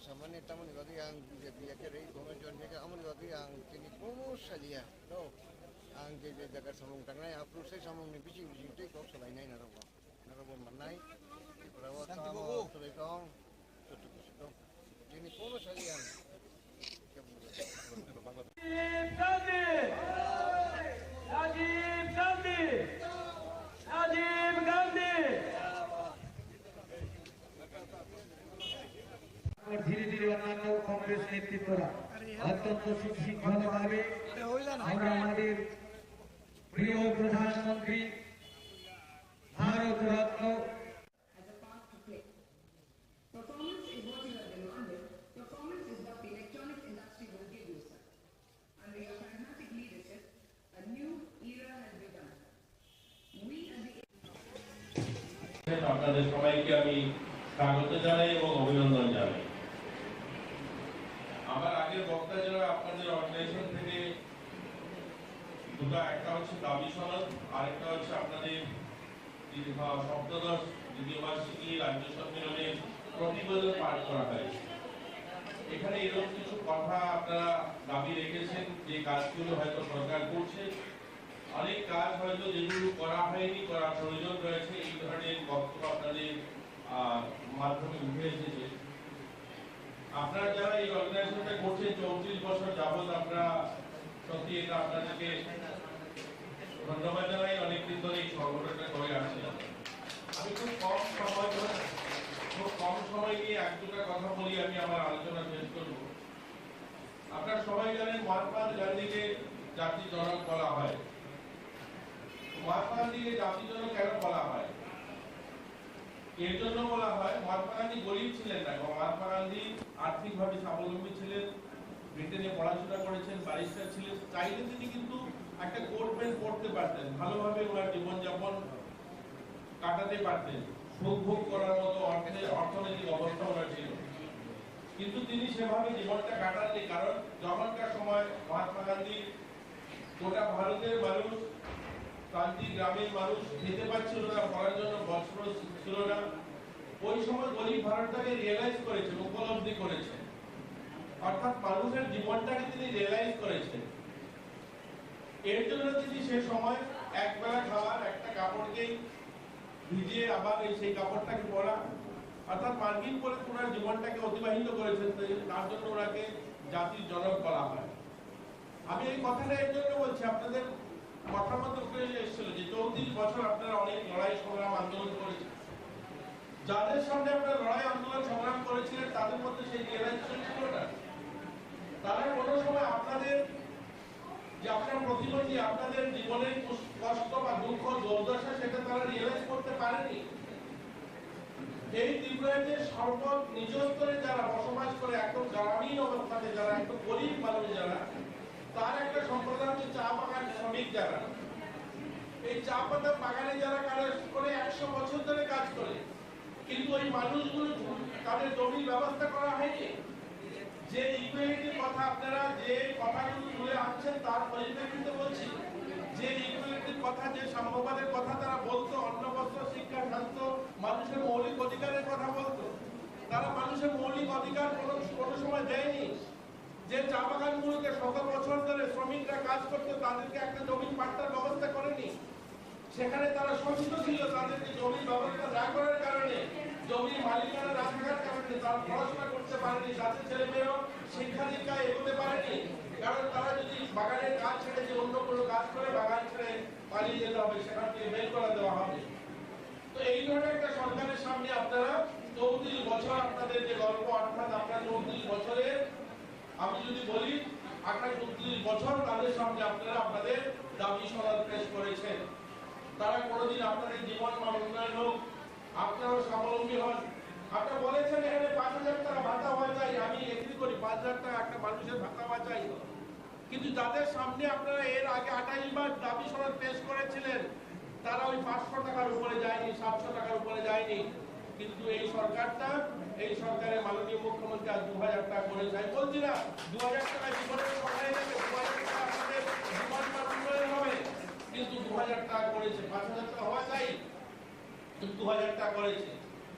Samanya tamu ni bagi ang biya ke rei komen jon ke amuni bagi ang kini kono salia no ang je jaga samung tangnai apru se samung ni bici bici te kok salai nai narabo manai perawat kamu sore kong to kini kono salia Rajiv Gandhi Rajiv Gandhi ধীরে ধীরে অন্যান্য কংগ্রেস নেতৃত্বরা অত্যন্ত সুশৃঙ্খলভাবে আমরা আমাদের প্রিয় প্রধানমন্ত্রী Bharat Ratna Performance is what you have demanded. এসেছেন আপনাদের সবাইকে আমি স্বাগত জানাই এবং অভিনন্দন জানাই। আমার আগের বক্তা যারা আপনাদের অর্গানাইজেশন থেকে দুটো, একটা হচ্ছে দাবি সনদ, আরেকটা হচ্ছে আপনাদের সপ্তদশ দ্বিতীয় বার্ষিকী রাজ্য সম্মেলনের প্রতিবেদন পাঠ করা হয়েছে। এখানে এরকম কিছু কথা আপনারা দাবি রেখেছেন যে কাজগুলো হয়তো সরকার করছে, অনেক কাজ হয়তো যেগুলো করা হয়নি, করার প্রয়োজন রয়েছে, এই ধরনের বক্তব্য আপনাদের মাধ্যমে উঠে এসেছে। আপনারা যারা এই অর্গানাইজেশনটা করছেন 34 বছর যাবৎ, আপনারা সত্যি এটা আপনাদেরকে ধন্যবাদ জানাই। অনেকদিন ধরে এই সংগঠনটা করে আসছে। আমি খুব কম সময় নিয়ে এক দুটা কথা বলি, আমি আমার আলোচনা শেষ করব। আপনারা সবাই জানেন মহাত্মা গান্ধীকে জাতির জনক বলা হয়। মহাত্মা গান্ধীকে জাতির জনক কেন বলা হয়? এর জন্য বলা হয়, মহাত্মা গান্ধী গরিব ছিলেন না, মহাত্মা গান্ধী আর্থিকভাবে স্বাবলম্বী ছিলেন, ব্রিটেনে পড়াশোনা করেছেন, ব্যারিস্টার ছিলেন। চাইলে তিনি কিন্তু একটা কোট প্যান্ট পরতে পারতেন, ভালোভাবে ওনার জীবনযাপন কাটাতে পারতেন, সুখ ভোগ করার মতো অর্থনৈতিক অবস্থা ওনার ছিল। কিন্তু তিনি সেভাবে জীবনটা কাটাননি, কারণ যখনকার সময় মহাত্মা গান্ধী গোটা ভারতের মানুষ, প্রান্তিক গ্রামের মানুষ খেতে পাচ্ছিল না, পড়ার জন্য বস্ত্র ছিল না। ওই সময় গরিব ভারতটাকে রিয়েলাইজ করেছেন, উপলব্ধি করেছেন, অর্থাৎ মানুষের জীবনটাকে তিনি রিয়েলাইজ করেছেন। এর জন্য তিনি সে সময় একবেলা খাওয়ার একটা কাপড়কেই ভিজিয়ে আবার সেই কাপড়টাকে পরা, অর্থাৎ মার্কিন করে ওনার জীবনটাকে অতিবাহিত করেছেন। তার জন্য ওনাকে জাতির জনক বলা হয়। আমি এই কথাটা এর জন্য বলছি, আপনাদের কথার মতো এসেছিল যে 34 বছর আপনারা অনেক লড়াই সংগ্রাম আন্দোলন করেছেন। যাদের সামনে আপনারা লড়াই আন্দোলন সংগ্রাম করেছিলেন তাদের মধ্যে সেই রিয়েলাইজেশন ছিল না। তারা কোনো সময় আপনাদের যে আপনার প্রতিবন্ধী, আপনাদের জীবনের কষ্ট বা দুঃখ দুর্দশা, সেটা তারা রিয়েলাইজ করতে পারেনি। এই ত্রিপুরাতে নিজ স্তরে যারা বসবাস করে, একদম গ্রামীণ অবস্থাতে যারা, একদম গরিব মানুষ যারা, তার একটা সম্প্রদায় হচ্ছে চা বাগান শ্রমিক যারা। এই চা পাতা বাগানে যারা কাজ করে 100 বছর ধরে কাজ করে, কিন্তু ওই মানুষগুলো তাদের জমির ব্যবস্থা করা হয়নি। যে ইকুয়ালিটির কথা আপনারা যে কথাগুলো তুলে আনছেন তার পরিপ্রেক্ষিতে বলছি, যে ইকুয়ালিটির কথা, যে সাম্যবাদের কথা তারা বলতো, অন্ন বস্ত্র শিক্ষা স্বাস্থ্য মানুষের মৌলিক অধিকারের কথা বলতো, তারা মানুষের মৌলিক অধিকার কোনো সময় দেয়নি। যে চা বাগানগুলোকে 100 বছর ধরে শ্রমিকরা কাজ করতো, তাদেরকে একটা জমির পাট্টার ব্যবস্থা করেনি। সেখানে তারা শোষিত ছিল, তাদেরকে জমির ব্যবস্থা না করার কারণে, জমির মালিকানা না থাকার কারণে তারা পড়াশোনা করতে পারেনি, তাদের ছেলে মেয়েরাও শিক্ষা দীক্ষায় এগোতে পারেনি। কারণ তারা যদি বাগানের কাজ ছেড়ে যে অন্য কোনো কাজ করে, বাগান ছেড়ে পালিয়ে যেতে হবে, সেখান থেকে বের করে দেওয়া হবে। তো এই ধরনের একটা সরকারের সামনে আপনারা 34 বছর, আপনাদের যে গল্প, অর্থাৎ আপনার 34 বছরের, আমি যদি বলি আপনার 34 বছর তাদের সামনে আপনারা আপনাদের দাবি সনদ পেশ করেছেন। তারা কোনোদিন আপনাদের জীবন মান উন্নয়ন হোক, আপনারাও স্বাবলম্বী হন। আপনারা বলেছেন এখানে 5,000 টাকা ভাতা হওয়া যায়, আমি এগ্রি করি, 5,000 টাকা একটা মানুষের ভাতা হওয়া যায়। কিন্তু যাদের সামনে আপনারা এর আগে 28 বার দাবি সনদ পেশ করেছিলেন, তারা ওই 500 টাকার উপরে যায়নি, 700 টাকার উপরে যায়নি। কিন্তু এই সরকারটা, এই সরকারের মাননীয় মুখ্যমন্ত্রী আজ 2,000 টাকা করেছে। আমি বলছি না 2,000 টাকা জীবনের সহায় নেবে, 2,000 টাকা আপনাদের জীবন মান উন্নয়ন হবে, কিন্তু 2,000 টাকা করেছে। 5,000 টাকা হওয়া চাই, কিন্তু 2,000 টাকা করেছে।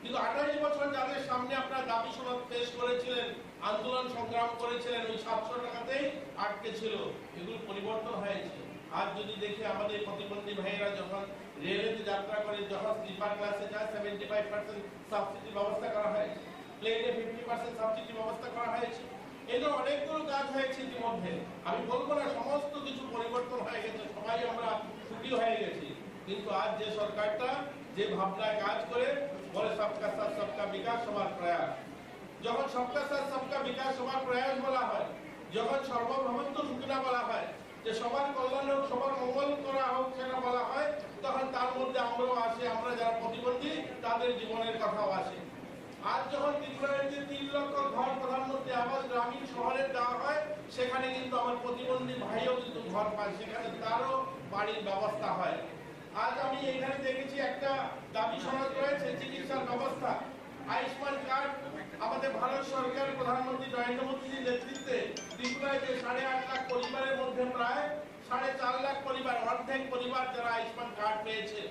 কিন্তু 28 বছর যাদের সামনে আপনারা দাবি সনদ পেশ করেছিলেন, আন্দোলন সংগ্রাম করেছিলেন, ওই 700 টাকাতেই আটকে ছিল। এগুলো পরিবর্তন হয়েছে। আজ যদি দেখি আমাদের প্রতিবন্ধী ভাইয়েরা যখন রেলেতে যাত্রা করে, যখন স্লিপার ক্লাসে যায় 75% সাবসিডি ব্যবস্থা করা হয়েছে, প্লেনে 50% সাবসিডি ব্যবস্থা করা হয়েছে। এগুলো অনেকগুলো কাজ হয়েছে ইতিমধ্যে। আমি বলবো না সমস্ত কিছু পরিবর্তন হয়ে গেছে, সবাই আমরা সুখী হয়ে গেছি। কিন্তু আজ যে সরকারটা যে ভাবনায় কাজ করে, বলে সবকা সাথ সবকা বিকাশ সবার প্রয়াস। যখন সবকা সাথ সবকা বিকাশ সবার প্রয়াস বলা হয়, যখন সর্বভৌমত্ব সূচনা বলা হয়, যে সবার কল্যাণ হোক, সবার মঙ্গল করা হোক, সেটা বলা হয়, তখন তার মধ্যে আমরাও আসি, আমরা যারা প্রতিবন্ধী তাদের জীবনের কথাও আসে। আজ যখন ত্রিপুরায় 3 লক্ষ ঘর প্রধানমন্ত্রী আবাস গ্রামীণ শহরে দেওয়া হয়, সেখানে কিন্তু আমার প্রতিবন্ধী ভাইও কিন্তু ঘর পায়, সেখানে তারও বাড়ির ব্যবস্থা হয়। আজ আমি এখানে দেখেছি একটা দাবি সনদ রয়েছে চিকিৎসার ব্যবস্থা, আয়ুষ্মান কার্ড। আমাদের ভারত সরকার প্রধানমন্ত্রী নরেন্দ্র মোদীর নেতৃত্বে ত্রিপুরায় যে 8.5 লাখ পরিবারের মধ্যে প্রায় 4.5 লাখ পরিবার, অর্ধেক পরিবার যারা আয়ুষ্মান কার্ড পেয়েছে,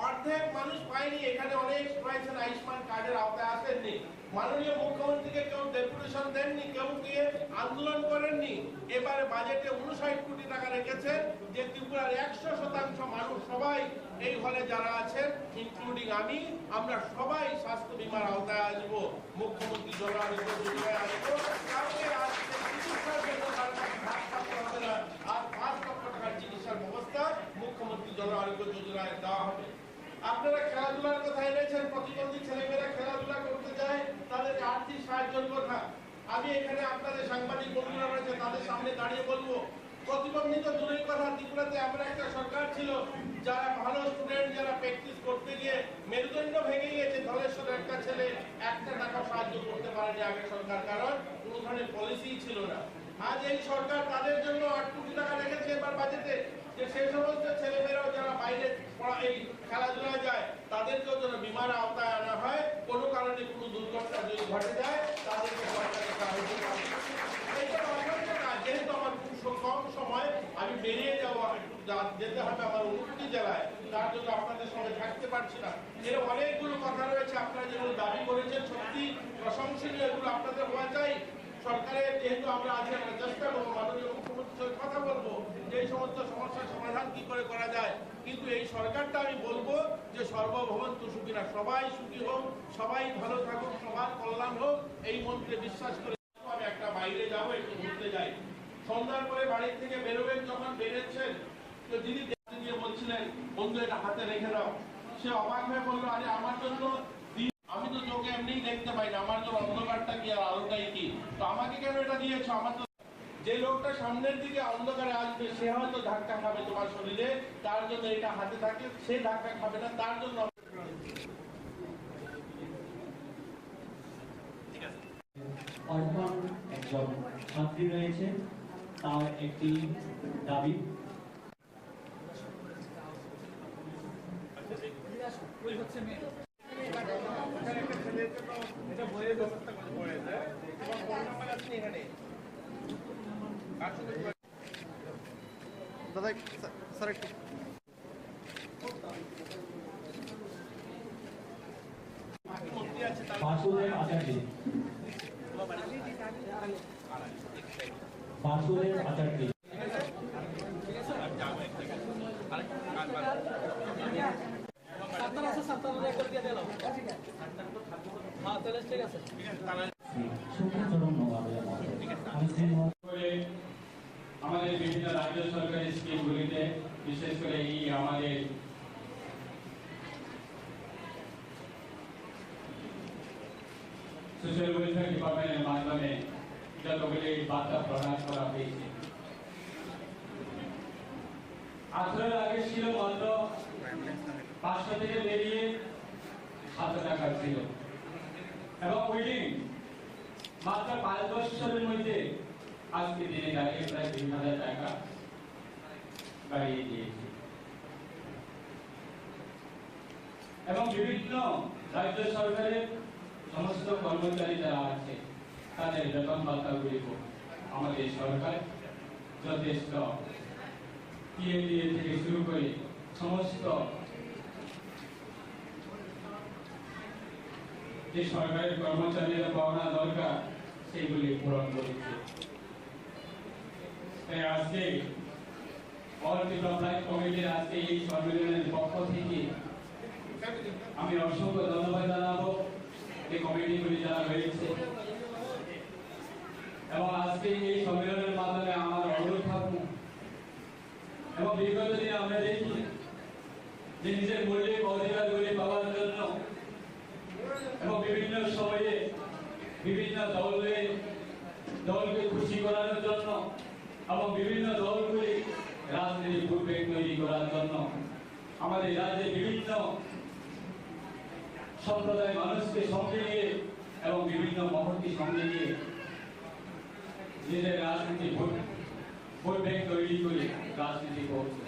অর্ধেক মানুষ পায়নি। এখানে অনেক পাইছেন আয়ুষ্মান কার্ডের আওতায় আসেননি। মাননীয় মুখ্যমন্ত্রীকে কেউ ডেপুটেশন দেননি, কেউ গিয়ে আন্দোলন করেননি। এবারে বাজেটে 59 কোটি টাকা রেখেছে যে ত্রিপুরার 100% মানুষ সবাই এই হলে যারা আছেন ইনক্লুডিং আমি, আমরা সবাই স্বাস্থ্য বীমার আওতায় আসবো, মুখ্যমন্ত্রী জন আরোগ্য যোজনায় আসবো। কাউকে আর চিকিৎসার জন্য হবে না, আর 5 লক্ষ টাকার চিকিৎসার ব্যবস্থা মুখ্যমন্ত্রী জন আরোগ্য যোজনায় দেওয়া হবে। আপনারা খেলাধুলার কথা এনেছেন, প্রতিবন্ধী ছেলেমেয়েরা খেলাধুলা করতে যায়, তাদেরকে আর্থিক সাহায্যের কথা। আমি এখানে আপনাদের সাংবাদিক বন্ধুরা রয়েছে, তাদের সামনে দাঁড়িয়ে বলবো, প্রতিবন্ধী তো দূরের কথা, ত্রিপুরাতে আমরা একটা সরকার ছিল যারা ভালো স্টুডেন্ট যারা প্র্যাকটিস করতে গিয়ে মেরুদণ্ড ভেঙে গিয়েছে, ধলেশ্বরের একটা ছেলে 1 টাকা সাহায্য করতে পারেনি আগে সরকার, কারণ কোনো ধরনের পলিসি ছিল না। আজ এই সরকার তাদের জন্য 8 কোটি টাকা রেখেছে এবার বাজেটে, যে সেই সমস্ত ছেলেমেয়েরাও যারা বাইরে এই খেলাধুলা যায় তাদেরকেও যেন বিমার আওতায় আনা হয়। কোনো কারণে কোনো দুর্ঘটনা যদি ঘটে যায় তাদেরকে যেহেতু আমার খুব কম সময়, আমি বেরিয়ে যাওয়া যেতে হবে আমার 59 জেলায়, তার জন্য আপনাদের সঙ্গে থাকতে পারছি না। এর অনেকগুলো কথা রয়েছে, আপনারা যেগুলো দাবি করেছেন সত্যি প্রশংসনীয়, এগুলো আপনাদের হওয়া চাই। সরকারের যেহেতু আমরা আছি, আমরা চেষ্টা করবো, মাননীয় মুখ্যমন্ত্রীর সঙ্গে কথা বলবো যে এই সমস্ত সমস্যার সমাধান কি করে করা যায়। কিন্তু এই সরকারটা আমি বলবো যে সর্বভৌমত্ব সুখী না, সবাই সুখী হোক, সবাই ভালো থাকুক, সবার কল্যাণ হোক, এই মন্ত্রে বিশ্বাস করে আমি একটা বাইরে যাবো, একটু ঘুরতে যাই। সন্ধ্যার পরে বাড়ির থেকে বেরোবেন, যখন বেরোচ্ছেন তো যিনি দিয়ে বলছিলেন বন্ধু এটা হাতে রেখে দাও, সে অবাক হয়ে বললো, আরে আমার জন্য আমি তো চোখে এমনি দেখতে পাই না, আমার জন্য অন্ধকারটা কি আর আলোটাই কি, তো আমাকে কেন এটা দিয়েছো? আমার তো যে লোকটা সামনের দিকে অন্ধকারে আসবে সে হয়তো ধাক্কা খাবে তোমার শরীরে, তার জন্য এটা হাতে থাকে, সে ধাক্কা খাবে না, তার জন্য। একজন ছাত্রী রয়েছে, তার একটি দাবি দাদা স্যার একটু বাসুদেব আচার্য, বাসুদেব আচার্য, আমাদের বিভিন্ন রাজ্য সরকারি স্কিমগুলিতে, বিশেষ করে এই আমাদের সোশ্যাল ওয়েলফেয়ার ডিপার্টমেন্টের মাধ্যমে যতগুলি বার্তা প্রদান করা হয়েছে। 18 আগে ছিল মাত্র 500 থেকে বেরিয়ে 7 টাকা ছিল, এবং উইদিন মাত্র 5 বছরের মধ্যে আজকে দিনে দাঁড়িয়ে প্রায় 2000 টাকা বাড়িয়ে দিয়েছে। এবং বিভিন্ন রাজ্য সরকারের সমস্ত কর্মচারী যারা আছে তাদের বেতন ভাতাগুলি আমাদের সরকার যথেষ্ট টিএডিএ থেকে শুরু করে সমস্ত যে সরকারের কর্মচারীরা পাওনা দরকার সেগুলি পূরণ করেছে। তাই আজকে অল ডেভেলপমেন্ট কমিটির আজকে এই সম্মেলনের পক্ষ থেকে আমি অসংখ্য ধন্যবাদ জানাবো এই কমিটিগুলি যারা রয়েছে, এবং আজকে এই সম্মেলনের মাধ্যমে আমার অনুরোধ থাকবো, এবং বিগত দিনে আমরা দেখি যে নিজের মৌলিক অধিকারগুলি পাওয়ার জন্য এবং বিভিন্ন সময়ে বিভিন্ন দলকে খুশি করানোর জন্য এবং বিভিন্ন দলগুলি রাজনীতি পূর্বে তৈরি করার জন্য আমাদের রাজ্যে বিভিন্ন সম্প্রদায়ের মানুষকে সঙ্গে নিয়ে এবং বিভিন্ন মহলকে সঙ্গে নিয়ে নিজের রাজনীতি ভোট ব্যাংক তৈরি করে রাজনীতি করছে।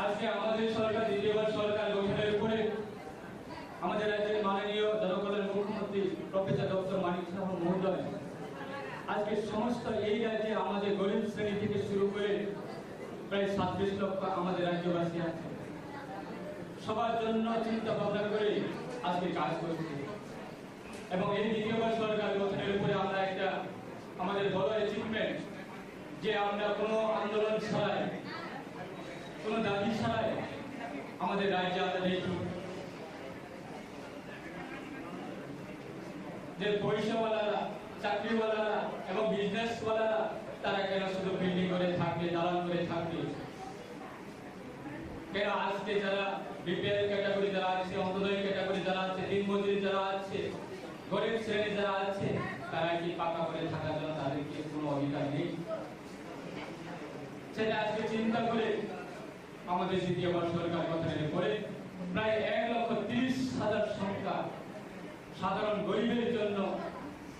আজকে আমাদের সরকার দ্বিতীয়বার সরকার গঠনের উপরে আমাদের রাজ্যের মাননীয় জনগণের মুখ্যমন্ত্রী প্রফেসর ডক্টর মানিক সাহা মহোদয় আজকে সমস্ত এই রাজ্যে আমাদের গরিব শ্রেণী থেকে শুরু করে প্রায় 27 লক্ষ আমাদের রাজ্যবাসী আছে, সবার জন্য চিন্তা ভাবনা করে আজকে কাজ করছে। এবং এই দ্বিতীয়বার সরকার গঠনের উপরে আমরা একটা আমাদের বড় অ্যাচিভমেন্ট যে আমরা কোনো আন্দোলন ছাড়াই কোনো দাবি ছাড়াই আমাদের রাজ্যে আমরা দেখি যে পয়সাওয়ালারা, চাকরিওয়ালারা এবং বিজনেসওয়ালারা তারা কেন শুধু বিল্ডিং করে থাকবে, দালান করে থাকবে, কেন আজকে যারা বিপিএল ক্যাটাগরি যারা আছে, অন্তোদয় ক্যাটাগরি যারা আছে, দিনমজুরি যারা আছে, গরিব শ্রেণী যারা আছে, তারা কি পাকা করে থাকার জন্য তাদের কি কোনো অধিকার নেই? সেটা আজকে চিন্তা করে আমাদের দ্বিতীয়বার সরকার গঠনের পরে প্রায় 1,30,000 সংখ্যা সাধারণ গরিবের জন্য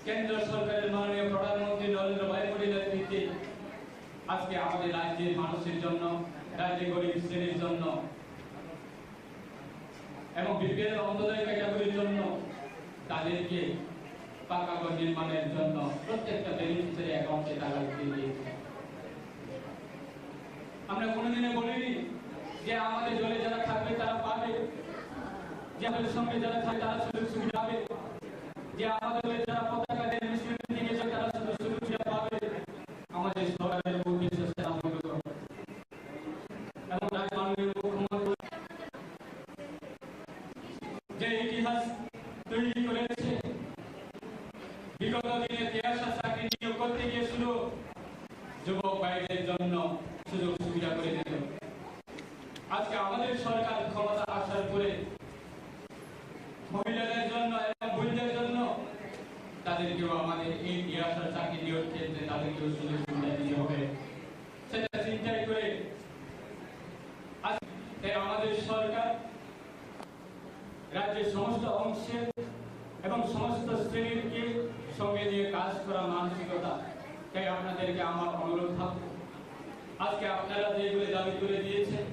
কেন্দ্র সরকারের মাননীয় প্রধানমন্ত্রী নরেন্দ্র মোদীর নেতৃত্বে আজকে আমাদের রাজ্যের মানুষের জন্য, রাজ্যের গরিব শ্রেণীর জন্য এবং বিপিএল অন্তোদয় ক্যাটাগরির জন্য তাদেরকে পাকা ঘর নির্মাণের জন্য প্রত্যেকটা বেনিফিশিয়ারি অ্যাকাউন্টে টাকা দিয়ে দিয়েছে। আমরা কোনোদিনে বলিনি যে আমাদের দলে যারা থাকবে তারা পাবে, যে আমাদের সঙ্গে যারা থাকবে তারা সুযোগ সুবিধা পাবে, যে আমাদের দলে যারা পতাকা দিয়ে মিছিল নিয়ে যায় তারা সুযোগ সুবিধা পাবে। আমাদের সরকারের উদ্দেশ্য সেটা মূলত এবং মাননীয় মুখ্যমন্ত্রী যে ইতিহাস তৈরি করেছে, বিগত দিনে 83 চাকরি নিয়োগ করতে গিয়েছিল যুবক ভাইদের জন্য সুযোগ সুবিধা করে দিল। আজকে আমাদের সরকার ক্ষমতা আসার পরে মহিলাদের জন্য এবং বোনদের জন্য তাদেরকেও আমাদের এই 83 চাকরি নিয়োগ ক্ষেত্রে তাদেরকেও সুযোগ সুবিধা দিতে হবে। সেটা চিন্তাই করে আজকে আমাদের সরকার রাজ্যের সমস্ত অংশের এবং সমস্ত শ্রেণীকে সঙ্গে নিয়ে কাজ করা মানসিকতা, তাই আপনাদেরকে আমার অনুরোধ থাকবে আজকে আপনারা যেগুলো দাবি করে দিয়েছেন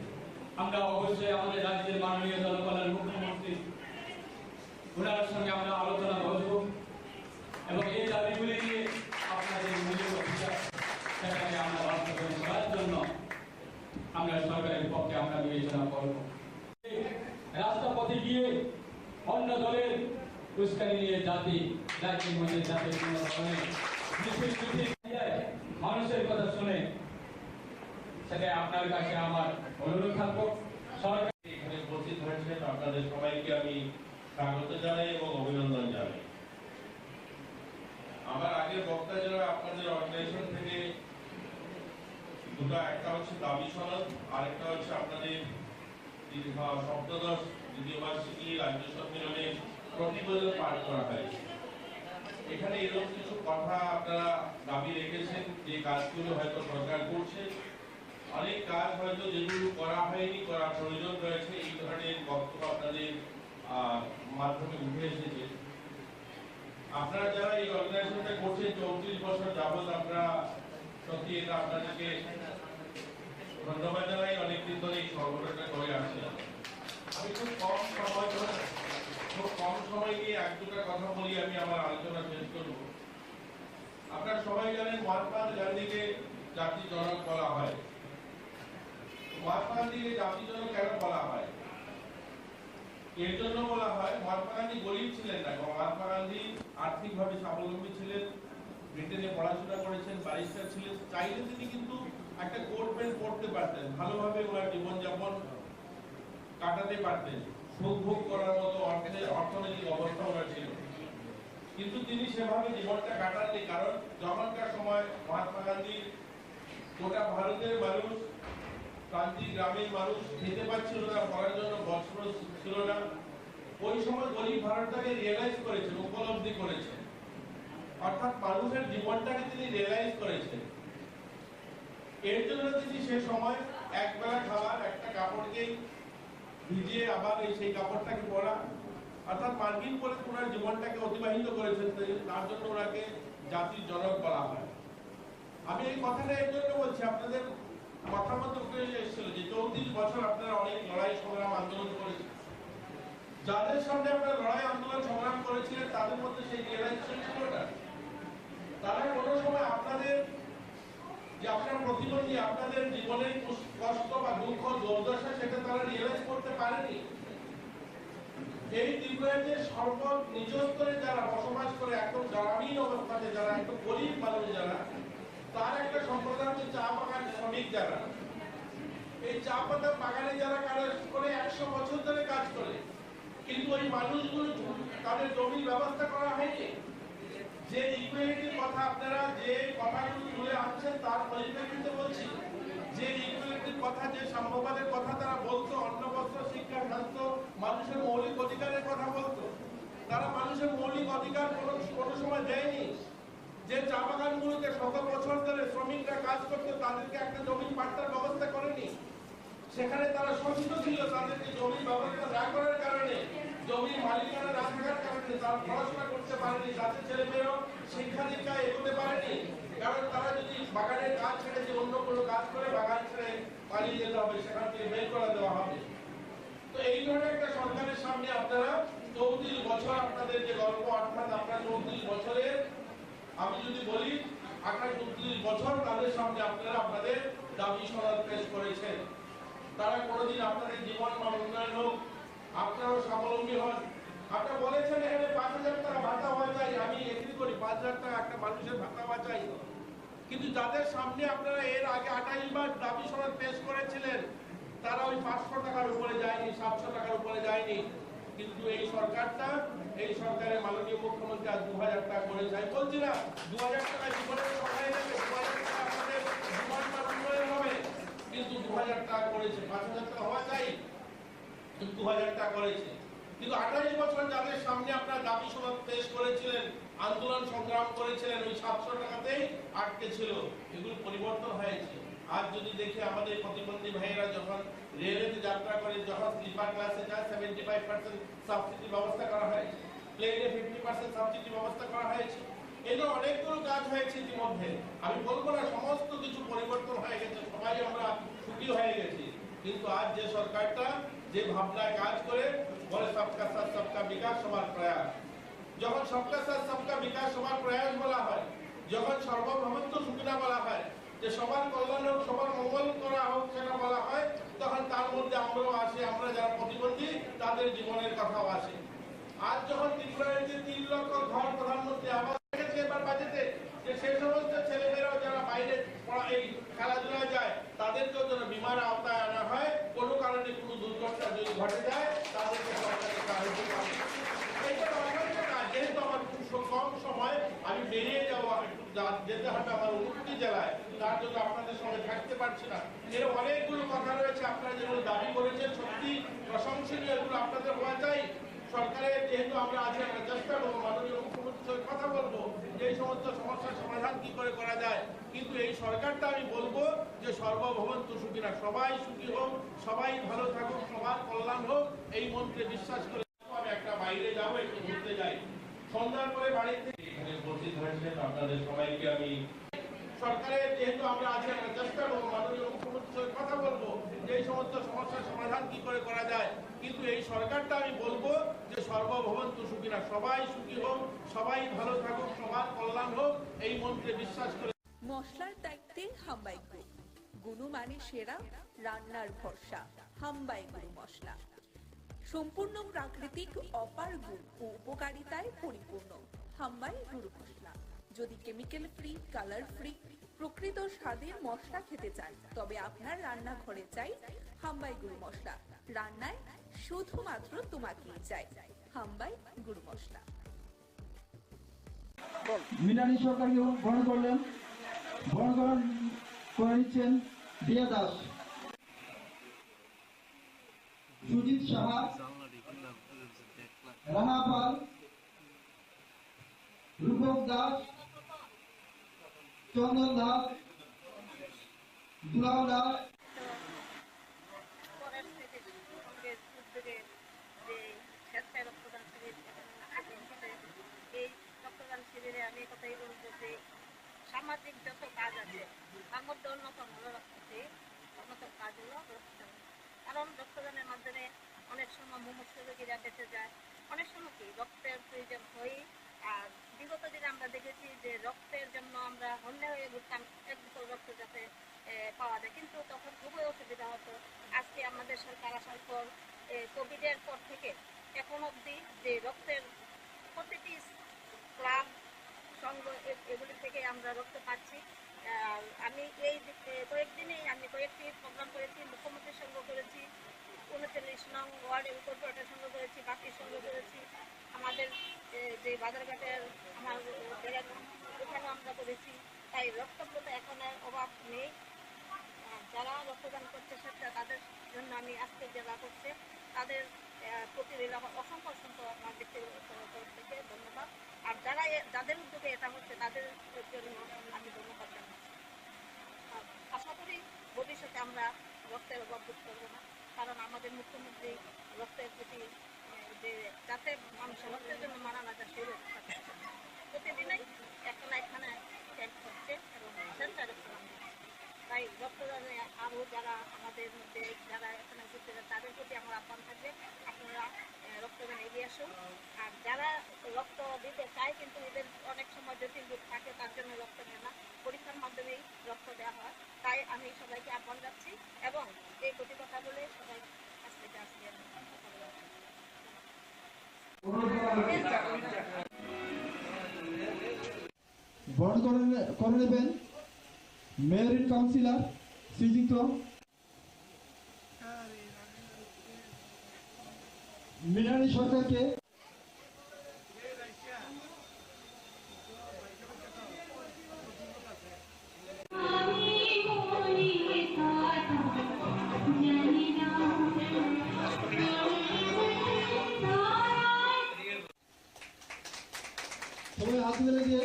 আমরা অবশ্যই আমাদের রাজ্যের মাননীয় জনগণের মুখ্যমন্ত্রী ওনার সঙ্গে আমরা আলোচনা বসব এবং এই দাবিগুলি নিয়ে আপনাদের মূল্য অধিকার সেটাকে আমরা বাস্তবায়ন করার জন্য আমরা সরকারের পক্ষে আমরা বিবেচনা করব। রাস্তাপথে গিয়ে অন্য দলের উস্কানি নিয়ে জাতির মধ্যে জাতির কোনো ধরনের মানুষের কথা শুনে সেটা আপনার কাছে আমার অনুরোধ থাকবো। সরকার এখানে উপস্থিত হয়েছেন আপনাদের সবাইকে আমি স্বাগত জানাই এবং অভিনন্দন জানাই। আমার আগের বক্তা যারা আপনাদের অর্গানাইজেশন থেকে দুটো, একটা হচ্ছে দাবি সনদ, আরেকটা হচ্ছে আপনাদের সপ্তদশ দ্বিতীয় বার্ষিকী রাজ্য সম্মেলনে প্রতিবেদন পাঠ করা হয়েছে। এখানে এরকম কিছু কথা আপনারা দাবি রেখেছেন যে কাজগুলো হয়তো সরকার করছে, অনেক কাজ হয়তো যেগুলো করা হয়নি, করার প্রয়োজন রয়েছে, এই ধরনের বক্তব্য আপনাদের মাধ্যমে উঠে এসেছে। আপনারা যারা এই অর্গানাইজেশনটা করছেন 34 বছর যাবৎ, আপনারা সত্যি এটা আপনাদেরকে ধন্যবাদ জানাই। অনেকদিন ধরে এই সংগঠনটা করে আসছে। আমি খুব কম সময় নিয়ে এক দুটা কথা বলি, আমি আমার আলোচনা শেষ করব। আপনারা সবাই জানেন মহাত্মা গান্ধীকে জাতির জনক বলা হয়। মহাত্মা গান্ধীকে জাতির জনক কেন বলা হয়? এর জন্য বলা হয় মহাত্মা গান্ধী গরিব ছিলেন না, মহাত্মা গান্ধী আর্থিকভাবে স্বাবলম্বী ছিলেন, ব্রিটেনে পড়াশোনা করেছেন, ব্যারিস্টার ছিলেন। চাইলে তিনি কিন্তু একটা কোট প্যান্ট পরতে পারতেন, ভালোভাবে ওনার জীবনযাপন কাটাতে পারতেন, সুখ ভোগ করার মতো অর্থনৈতিক অবস্থা ওনার ছিল, কিন্তু তিনি সেভাবে জীবনটা কাটাননি। কারণ যখনকার সময় মহাত্মা গান্ধী গোটা ভারতের মানুষ, প্রান্তিক গ্রামের মানুষ খেতে পাচ্ছিল না, পড়ার জন্য বস্ত্র ছিল না। ওই সময় গরিব ভারতটাকে রিয়েলাইজ করেছেন, উপলব্ধি করেছেন, অর্থাৎ মানুষের জীবনটাকে তিনি রিয়েলাইজ করেছেন। এর জন্য তিনি সে সময় একবেলা খাবার, একটা কাপড়কে ভিজিয়ে আবার সেই কাপড়টাকে পরা, অর্থাৎ মার্কিন করে ওনার জীবনটাকে অতিবাহিত করেছেন। তার জন্য ওনাকে জাতির জনক বলা হয়। আমি এই কথাটা এর জন্য বলছি, আপনাদের মাথার মধ্যে উঠে এসেছিল যে 34 বছর আপনারা অনেক লড়াই সংগ্রাম আন্দোলন করেছেন। যাদের সামনে আপনারা লড়াই আন্দোলন সংগ্রাম করেছিলেন তাদের মধ্যে সেই রিয়েলাইজেশন ছিল না। তারা কোনো সময় আপনাদের যে আপনার প্রতিবন্ধী, আপনাদের জীবনের কষ্ট বা দুঃখ দুর্দশা সেটা তারা রিয়েলাইজ করতে পারেনি। এই ত্রিপুরাতে নিজ স্তরে যারা বসবাস করে একদম গ্রামীণ অবস্থাতে, যারা একদম গরিব মানুষ যারা, তার একটা সম্প্রদায় হচ্ছে চা বাগান শ্রমিক যারা। এই চা পাতা বাগানে যারা কাজ করে 100 বছর ধরে কাজ করে, কিন্তু ওই মানুষগুলো তাদের জমির ব্যবস্থা করা হয়নি। যে ইকুয়ালিটির কথা আপনারা যে কথাগুলো তুলে আনছেন তার পরিপ্রেক্ষিতে বলছি, যে ইকুয়ালিটির কথা, যে সাম্যবাদের কথা তারা বলতো, অন্ন বস্ত্র শিক্ষা স্বাস্থ্য মানুষের মৌলিক অধিকারের কথা বলতো, তারা মানুষের মৌলিক অধিকার কোনো সময় দেয়নি। যে চা বাগানগুলোতে শত বছর ধরে শ্রমিকরা কাজ করতো তাদেরকে একটা জমির পাট্টার ব্যবস্থা করেনি। সেখানে তারা শোষিত ছিল, তাদেরকে জমির ব্যবস্থা না করার কারণে, জমির মালিকানা না থাকার কারণে তারা পড়াশোনা করতে পারেনি, তাদের ছেলেমেয়েরাও শিক্ষা দীক্ষায় এগোতে পারেনি। কারণ তারা যদি বাগানের কাজ ছেড়ে যে অন্য কোনো কাজ করে বাগান ছেড়ে পালিয়ে যেতে হবে, সেখান থেকে বের করে দেওয়া হবে। তো এই ধরনের একটা সরকারের সামনে আপনারা 34 বছর আপনাদের যে গল্প, অর্থাৎ আপনারা 34 বছরের, আমি যদি বলি 28-29 বছর তাদের সামনে আপনারা আপনাদের দাবি সনদ পেশ করেছেন। তারা কোনোদিন আপনাদের জীবন মান উন্নয়ন হোক, আপনারাও স্বাবলম্বী হন। আপনারা বলেছেন এখানে 5,000 টাকা ভাতা হওয়া চাই, আমি এগ্রি করি, 5,000 টাকা একটা মানুষের ভাতা হওয়া চাই। কিন্তু যাদের সামনে আপনারা এর আগে 28 বার দাবি সনদ পেশ করেছিলেন, তারা ওই 500 টাকার উপরে যায়নি, 700 টাকার উপরে যায়নি। কিন্তু এই সরকারটা, এই সরকারের মাননীয় মুখ্যমন্ত্রী আজ 2,000 টাকা করেছে। আমি বলছি না 2,000 টাকা জীবনের সহায় নেবে, 2,000 টাকা আপনাদের জীবন মান উন্নয়ন হবে, কিন্তু 2,000 টাকা করেছে। 5,000 টাকা হওয়া চাই, কিন্তু 2,000 টাকা করেছে। কিন্তু 28 বছর যাদের সামনে আপনারা দাবি সনদ পেশ করেছিলেন, আন্দোলন সংগ্রাম করেছিলেন, ওই 700 টাকাতেই আটকে ছিল। এগুলো পরিবর্তন হয়েছে। আজ যদি দেখি আমাদের প্রতিবন্ধী ভাইয়েরা যখন রেলেতে যাত্রা করে, যখন স্লিপার ক্লাসে যায় 75% সাবসিডি ব্যবস্থা করা হয়েছে, প্লেনে 50% সাবসিডি ব্যবস্থা করা হয়েছে। এগুলো অনেকগুলো কাজ হয়েছে ইতিমধ্যে। আমি বলবো না সমস্ত কিছু পরিবর্তন হয়ে গেছে, সবাই আমরা সুখী হয়ে গেছি। কিন্তু আজ যে সরকারটা যে ভাবনায় কাজ করে বলে সবকা সাথ সবকা বিকাশ সবার প্রয়াস, যখন সবকা সাথ সবকা বিকাশ সবার প্রয়াস বলা হয়, যখন সর্বভৌমত্ব সুবিধা বলা হয়, যে সবার কল্যাণ হোক, সবার মঙ্গল করা হোক, সেটা বলা হয়, তখন তার মধ্যে আমরাও আসে, আমরা যারা প্রতিবন্ধী তাদের জীবনের কথাও আসে। আজ যখন ত্রিপুরার যে 3 লক্ষ ঘর প্রধানমন্ত্রী আবাস রেখেছে এবার বাজেটে, যে সেই সমস্ত ছেলেমেয়েরাও যারা বাইরে এই খেলাধুলায় যায় তাদেরকেও যেন বিমার আওতায় আনা হয়, কোনো কারণে কোনো দুর্ঘটনা যদি ঘটে যায় তাদেরকে সরকারের সাহায্য করে। এইটা অনেকটা কাজ। যেহেতু আমার খুব কম সময়, আমি বেরিয়ে যাবো, যেতে হবে আমার উন্নতি জেলায়, তার জন্য আপনাদের সঙ্গে থাকতে পারছি না। এর অনেকগুলো কথা রয়েছে, আপনারা যেগুলো দাবি করেছেন সত্যি প্রশংসনীয়, এগুলো আপনাদের হওয়া চাই। সরকারের যেহেতু আমরা আছি, আমরা চেষ্টা করবো, মাননীয় মুখ্যমন্ত্রীর সঙ্গে কথা বলবো যে এই সমস্ত সমস্যার সমাধান কি করে করা যায়। কিন্তু এই সরকারটা আমি বলবো যে সর্বভৌমত্ব সুখীরা, সবাই সুখী হোক, সবাই ভালো থাকুক, সবার কল্যাণ হোক, এই মন্ত্রে বিশ্বাস করে আমি একটা বাইরে যাবো, একটু ঘুরতে যাই, সন্ধ্যার পরে বাড়িতে এখানে উপস্থিত হয়েছেন আপনাদের সবাইকে আমি সরকারের যেহেতু আমরা আছি, আমরা চেষ্টা করবো, মাননীয় মুখ্যমন্ত্রীর সঙ্গে কথা বলবো যে এই সমস্ত সমস্যার সমাধান কি করে করা যায়। কিন্তু এই সরকারটা আমি বলবো যে সর্বভৌমত্ব সুখীরা, সবাই সুখী হোক, সবাই ভালো থাকুক, সবার কল্যাণ হোক, এই মন্ত্রে বিশ্বাস করে। মশলার দায়িত্বে হাম্বাই গ্রুপ, গুণমানে সেরা, রান্নার ভরসা, হাম্বাই গুরু মশলা। সম্পূর্ণ প্রাকৃতিক, অপার গুণ ও উপকারিতায় পরিপূর্ণ হাম্বাই গুরু মশলা। যদি কেমিক্যাল ফ্রি, কালার ফ্রি, প্রকৃত স্বাদের মশলা খেতে চান, তবে আপনার রান্নাঘরে চাই হাম্বাই গুরু মশলা। রান্নায় শুধুমাত্র তোমাকেই চাই হাম্বাই গুরু মশলা। মিনানি সরকারকে বরণ করলেন, বরণ করে নিচ্ছেন দিয়া দাস, সুজিত সাহা, রানা পাল, রূপক দাস, চন্দন দাস, দুলাল দাস। আমি কথাই বলবো যে সামাজিক যত কাজ আছে তার মধ্যে অন্যতম হলো রাখতেছে অন্যতম কাজ হলো রক্তদান। কারণ রক্তদানের মাধ্যমে অনেক সময় মুমূর্ষ রোগীরা বেঁচে যায়, অনেক সময় কি রক্তের প্রয়োজন হয়। আর বিগত দিনে আমরা দেখেছি যে রক্তের জন্য আমরা হন্যে হয়ে ঘুরতাম এক বোতল রক্ত যাতে পাওয়া যায়, কিন্তু তখন খুবই অসুবিধা হতো। আজকে আমাদের সরকার আসার পর কোভিডের পর থেকে এখন অবধি যে রক্তের প্রতিটি ক্লাব সংঘ এগুলি থেকে আমরা রক্ত পাচ্ছি। আমি এই কয়েকদিনেই আমি কয়েকটি প্রোগ্রাম করেছি, মুখ্যমন্ত্রীর সঙ্গে করেছি, 39 নং ওয়ার্ডের কর্পোরেটরের সঙ্গে করেছি, বাকির সঙ্গে করেছি, আমাদের যে বাজারঘাটের আমার ওখানেও আমরা করেছি। তাই রক্তপ্রত এখন আর অভাব নেই। যারা রক্তদান করছে সেটা তাদের জন্য আমি আজকে যারা করছে তাদের প্রতি অসংখ্য অসংখ্য আমার ব্যক্তিগত তরফ থেকে ধন্যবাদ। আর যারা যাদের উদ্যোগে এটা হচ্ছে তাদের জন্য আমি ধন্যবাদ জানাচ্ছি। আশা করি ভবিষ্যতে আমরা রক্তের অভাব বোধ করবো না, কারণ আমাদের মুখ্যমন্ত্রী রক্তের প্রতি যে যাতে মানুষের রক্তের জন্য মারা না যায় সেই ব্যবস্থা করছে। প্রতিদিনই একটা না এখানে ক্যাম্প হচ্ছে এবং সেন্টারে প্রোগ্রাম হচ্ছে। তাই রক্তদানে আরও যারা আমাদের মধ্যে যারা এখানে ঘুরতে যায় তাদের প্রতি আমার আহ্বান থাকবে, আপনারা রক্তদান এগিয়ে আসুন। আর যারা রক্ত দিতে চায় কিন্তু এদের অনেক সময় জটিল রোগ থাকে, তার জন্য রক্ত নেয় না, পরীক্ষার মাধ্যমেই রক্ত দেওয়া হয়। তাই আমি সবাইকে আহ্বান যাচ্ছি এবং এই প্রতি কথা বলে সবাই আজকে বরণ করে নেবেন মেয়র ইন কাউন্সিলর শ্রীযুক্ত মৃণালী সরকারকে। সবাই হাত মেলে দিয়ে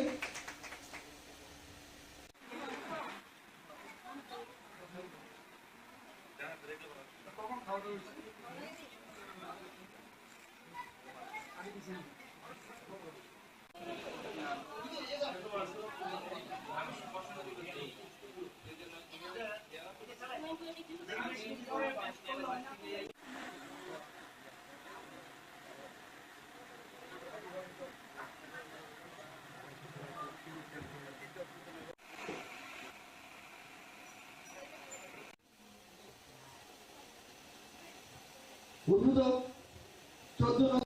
উদ্বোধক 14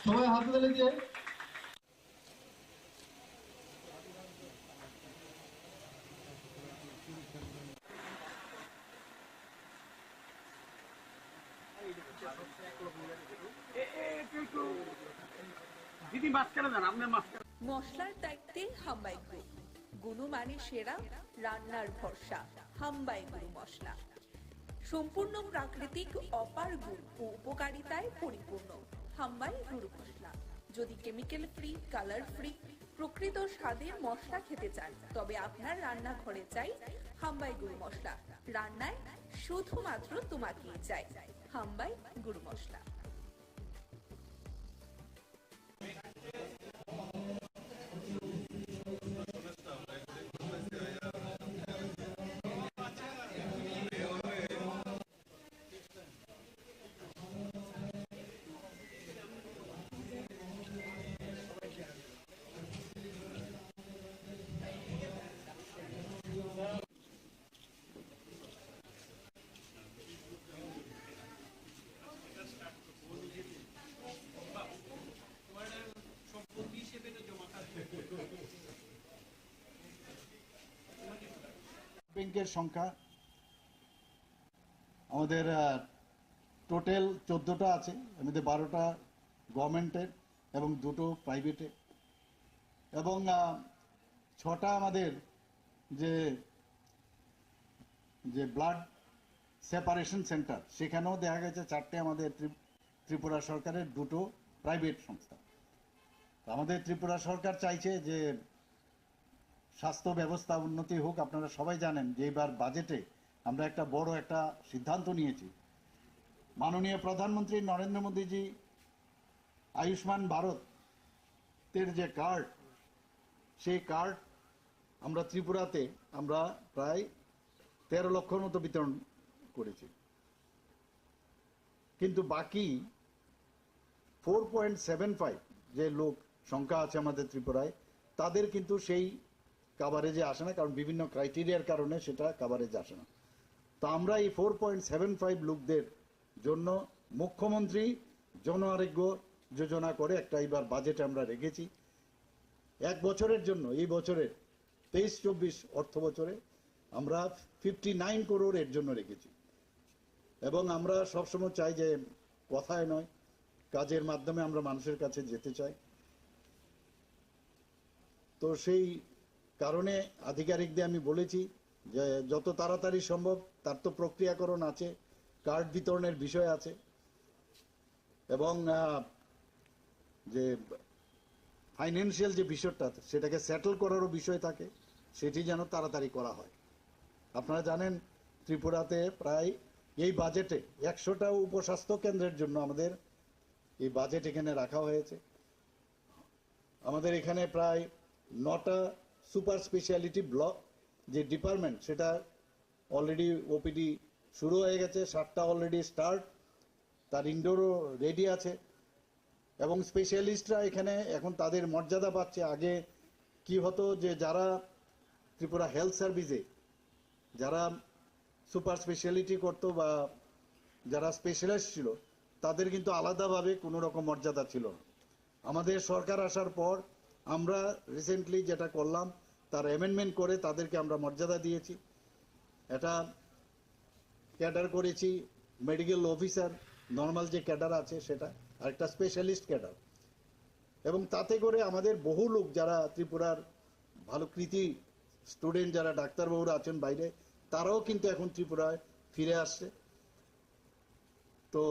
সবাই হাত মেলে দিয়ে দিদি মাঝখানে যান, আপনার মাঝখানে। মশলার দায়িত্বে হাম্বাই গ্রুপ, গুণমানে সেরা, রান্নার ভরসা, হাম্বাই গুরু মশলা। সম্পূর্ণ প্রাকৃতিক, অপার গুণ ও উপকারিতায় পরিপূর্ণ হাম্বাই গুরু মশলা। যদি কেমিক্যাল ফ্রি, কালার ফ্রি, প্রকৃত স্বাদের মশলা খেতে চান তবে আপনার রান্নাঘরে চাই হাম্বাই গুরু মশলা। রান্নায় শুধুমাত্র তোমাকেই চাই হাম্বাই গুরু মশলা। ব্যাংকের সংখ্যা আমাদের টোটাল 14টা আছে, এর মধ্যে 12টা গভর্নমেন্টের এবং 2টো প্রাইভেটে, এবং 6টা আমাদের যে ব্লাড সেপারেশন সেন্টার, সেখানেও দেখা গেছে 4টে আমাদের ত্রিপুরা সরকারের, 2টো প্রাইভেট সংস্থা। আমাদের ত্রিপুরা সরকার চাইছে যে স্বাস্থ্য ব্যবস্থা উন্নতি হোক। আপনারা সবাই জানেন যে এবার বাজেটে আমরা একটা বড় একটা সিদ্ধান্ত নিয়েছি। মাননীয় প্রধানমন্ত্রী নরেন্দ্র মোদীজি আয়ুষ্মান ভারতের যে কার্ড, সেই কার্ড আমরা ত্রিপুরাতে আমরা প্রায় 13 লক্ষর মতো বিতরণ করেছি, কিন্তু বাকি 4.75 যে লোক সংখ্যা আছে আমাদের ত্রিপুরায়, তাদের কিন্তু সেই কাভারেজে আসে না, কারণ বিভিন্ন ক্রাইটেরিয়ার কারণে সেটা কাভারেজ আসে না। তো আমরা এই 4.75 লোকদের জন্য মুখ্যমন্ত্রী জন আরোগ্য যোজনা করে একটা এবার বাজেটে আমরা রেখেছি। 1 বছরের জন্য, এই বছরের 23-24 অর্থ বছরে আমরা 59 করোড় এর জন্য রেখেছি। এবং আমরা সবসময় চাই যে কথায় নয়, কাজের মাধ্যমে আমরা মানুষের কাছে যেতে চাই। তো সেই কারণে আধিকারিকদের আমি বলেছি যে যত তাড়াতাড়ি সম্ভব, তার তো প্রক্রিয়াকরণ আছে, কার্ড বিতরণের বিষয় আছে, এবং যে ফাইন্যান্সিয়াল যে বিষয়টা সেটাকে সেটেল করারও বিষয় থাকে, সেটি যেন তাড়াতাড়ি করা হয়। আপনারা জানেন ত্রিপুরাতে প্রায় এই বাজেটে 100টা উপস্বাস্থ্য কেন্দ্রের জন্য আমাদের এই বাজেট এখানে রাখা হয়েছে। আমাদের এখানে প্রায় 9টা সুপার স্পেশালিটি ব্লক যে ডিপার্টমেন্ট, সেটা অলরেডি ওপিডি শুরু হয়ে গেছে, 7টা অলরেডি স্টার্ট, তার ইনডোরও রেডি আছে। এবং স্পেশালিস্টরা এখানে এখন তাদের মর্যাদা পাচ্ছে। আগে কি হতো যে যারা ত্রিপুরা হেলথ সার্ভিসে যারা সুপার স্পেশালিটি করতো বা যারা স্পেশালিস্ট ছিল, তাদের কিন্তু আলাদাভাবে কোনো রকম মর্যাদা ছিল না। আমাদের সরকার আসার পর আমরা রিসেন্টলি যেটা করলাম, তার অ্যামেন্ডমেন্ট করে তাদেরকে আমরা মর্যাদা দিয়েছি। এটা ক্যাডার করেছি, মেডিকেল অফিসার নর্মাল যে ক্যাডার আছে সেটা, আর একটা স্পেশালিস্ট ক্যাডার। এবং তাতে করে আমাদের বহু লোক যারা ত্রিপুরার ভালো কৃতি স্টুডেন্ট, যারা ডাক্তারবাবুরা আছেন বাইরে, তারাও কিন্তু এখন ত্রিপুরায় ফিরে আসছে। তো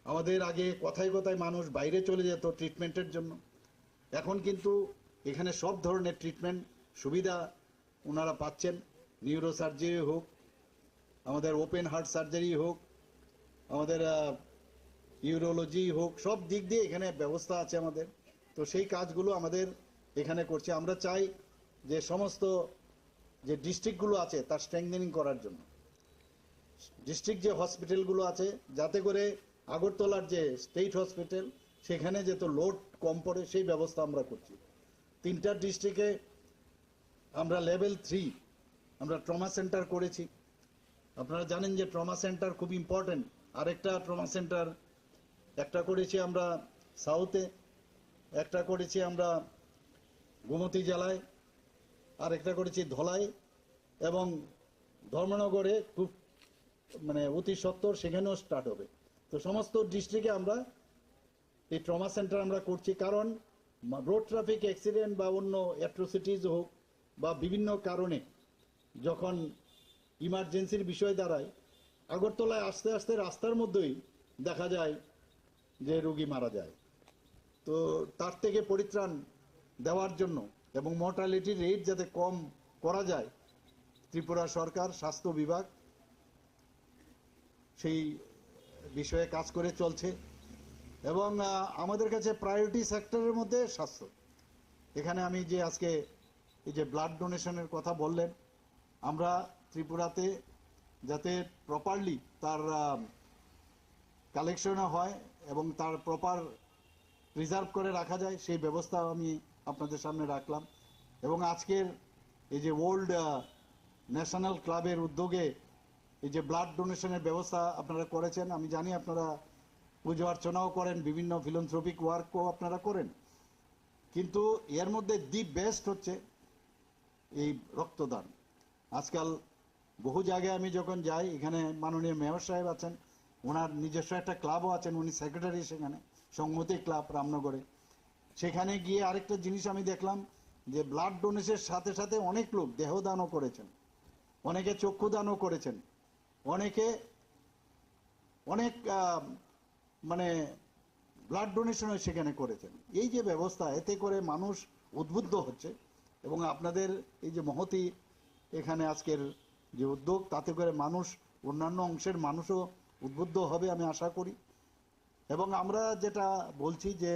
আমাদের আগে কথায় কথায় মানুষ বাইরে চলে যেত ট্রিটমেন্টের জন্য, এখন কিন্তু এখানে সব ধরনের ট্রিটমেন্ট সুবিধা ওনারা পাচ্ছেন। নিউরো সার্জারি হোক, আমাদের ওপেন হার্ট সার্জারি হোক, আমাদের ইউরোলজি হোক, সব দিক দিয়ে এখানে ব্যবস্থা আছে আমাদের। তো সেই কাজগুলো আমাদের এখানে করছে। আমরা চাই যে সমস্ত যে ডিস্ট্রিক্টগুলো আছে তার স্ট্রেংথেনিং করার জন্য, ডিস্ট্রিক্ট যে হসপিটালগুলো আছে, যাতে করে আগরতলার যে স্টেট হসপিটাল সেখানে যেহেতু লোড কম পড়ে, সেই ব্যবস্থা আমরা করছি। 3টা ডিস্ট্রিক্টে আমরা লেভেল 3 আমরা ট্রমা সেন্টার করেছি। আপনারা জানেন যে ট্রমা সেন্টার খুব ইম্পর্টেন্ট। আরেকটা ট্রমা সেন্টার একটা করেছি আমরা সাউথে, একটা করেছি আমরা গোমতী জেলায়, আর একটা করেছি ধলাই, এবং ধর্মনগরে খুব অতি সত্বর সেখানেও স্টার্ট হবে। তো সমস্ত ডিস্ট্রিক্টে আমরা এই ট্রমা সেন্টার আমরা করছি, কারণ রোড ট্রাফিক অ্যাক্সিডেন্ট বা অন্য অ্যাট্রোসিটিস হোক বা বিভিন্ন কারণে যখন ইমার্জেন্সির বিষয় দাঁড়ায়, আগরতলায় আস্তে আস্তে রাস্তার মধ্যেই দেখা যায় যে রোগী মারা যায়। তো তার থেকে পরিত্রাণ দেওয়ার জন্য এবং মর্টালিটির রেট যাতে কম করা যায়, ত্রিপুরা সরকার স্বাস্থ্য বিভাগ সেই বিষয়ে কাজ করে চলছে। এবং আমাদের কাছে প্রায়োরিটি সেক্টরের মধ্যে স্বাস্থ্য। এখানে আমি যে আজকে এই যে ব্লাড ডোনেশনের কথা বললেন, আমরা ত্রিপুরাতে যাতে প্রপারলি তার কালেকশনও হয় এবং তার প্রপার প্রিজার্ভ করে রাখা যায়, সেই ব্যবস্থা আমি আপনাদের সামনে রাখলাম। এবং আজকের এই যে ওল্ড ন্যাশনাল ক্লাবের উদ্যোগে এই যে ব্লাড ডোনেশনের ব্যবস্থা আপনারা করেছেন, আমি জানি আপনারা পুজো অর্চনাও করেন, বিভিন্ন ফিলান্থ্রপিক ওয়ার্কও আপনারা করেন, কিন্তু এর মধ্যে দি বেস্ট হচ্ছে এই রক্তদান। আজকাল বহু জায়গায় আমি যখন যাই, এখানে মাননীয় মেয়র সাহেব আছেন, ওনার নিজস্ব একটা ক্লাবও আছেন, উনি সেক্রেটারি সেখানে, সংহতি ক্লাব রামনগরে। সেখানে গিয়ে আরেকটা জিনিস আমি দেখলাম যে ব্লাড ডোনেশনের সাথে সাথে অনেক লোক দেহদানও করেছেন, অনেকে চক্ষুদানও করেছেন, অনেকে অনেক ব্লাড ডোনেশনও সেখানে করেছেন। এই যে ব্যবস্থা, এতে করে মানুষ উদ্বুদ্ধ হচ্ছে। এবং আপনাদের এই যে মহতি এখানে আজকের যে উদ্যোগ, তাতে করে মানুষ, অন্যান্য অংশের মানুষও উদ্বুদ্ধ হবে আমি আশা করি। এবং আমরা যেটা বলছি যে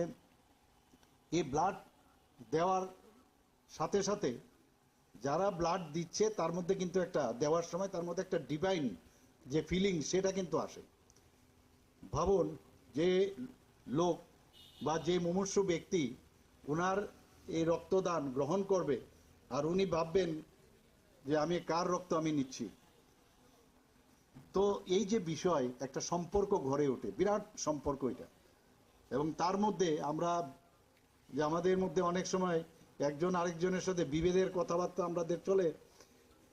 এই ব্লাড দেওয়ার সাথে সাথে যারা ব্লাড দিচ্ছে তার মধ্যে কিন্তু একটা দেওয়ার সময় তার মধ্যে একটা ডিভাইন যে ফিলিং সেটা কিন্তু আসে। ভাবুন যে লোক বা যে মুমূর্ষু ব্যক্তি ওনার এই রক্তদান গ্রহণ করবে আর উনি ভাববেন যে আমি কার রক্ত আমি নিচ্ছি, তো এই যে বিষয় একটা সম্পর্ক গড়ে ওঠে, বিরাট সম্পর্ক এটা। এবং তার মধ্যে আমরা যে আমাদের মধ্যে অনেক সময় একজন আরেকজনের সাথে বিভেদের কথাবার্তা আমাদের চলে,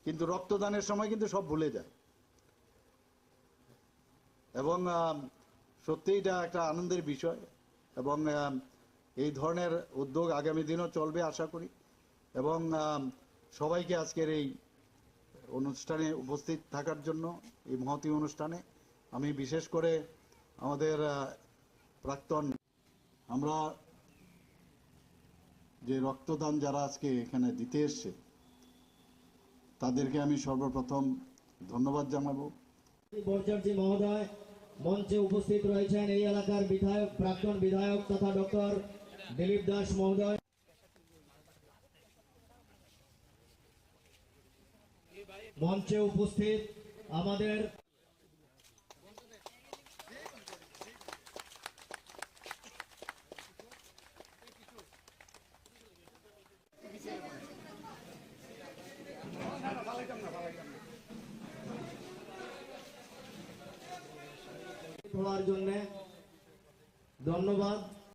কিন্তু রক্তদানের সময় কিন্তু সব ভুলে যায়। এবং সত্যি এটা একটা আনন্দের বিষয় এবং এই ধরনের উদ্যোগ আগামী দিনও চলবে আশা করি। এবং সবাইকে আজকের এই অনুষ্ঠানে উপস্থিত থাকার জন্য, এই মহতী অনুষ্ঠানে আমি বিশেষ করে আমাদের প্রাক্তন আমরা যে রক্তদান যারা আজকে এখানে দিতে এসছে তাদেরকে আমি সর্বপ্রথম ধন্যবাদ জানাবো। ভট্টাচার্য মহোদয় মঞ্চে উপস্থিত রয়েছেন এই এলাকার বিধায়ক, প্রাক্তন বিধায়ক তথা ডক্টর দিলীপ দাস মহোদয়। মঞ্চে উপস্থিত আমাদের হওয়ার জন্য ধন্যবাদ।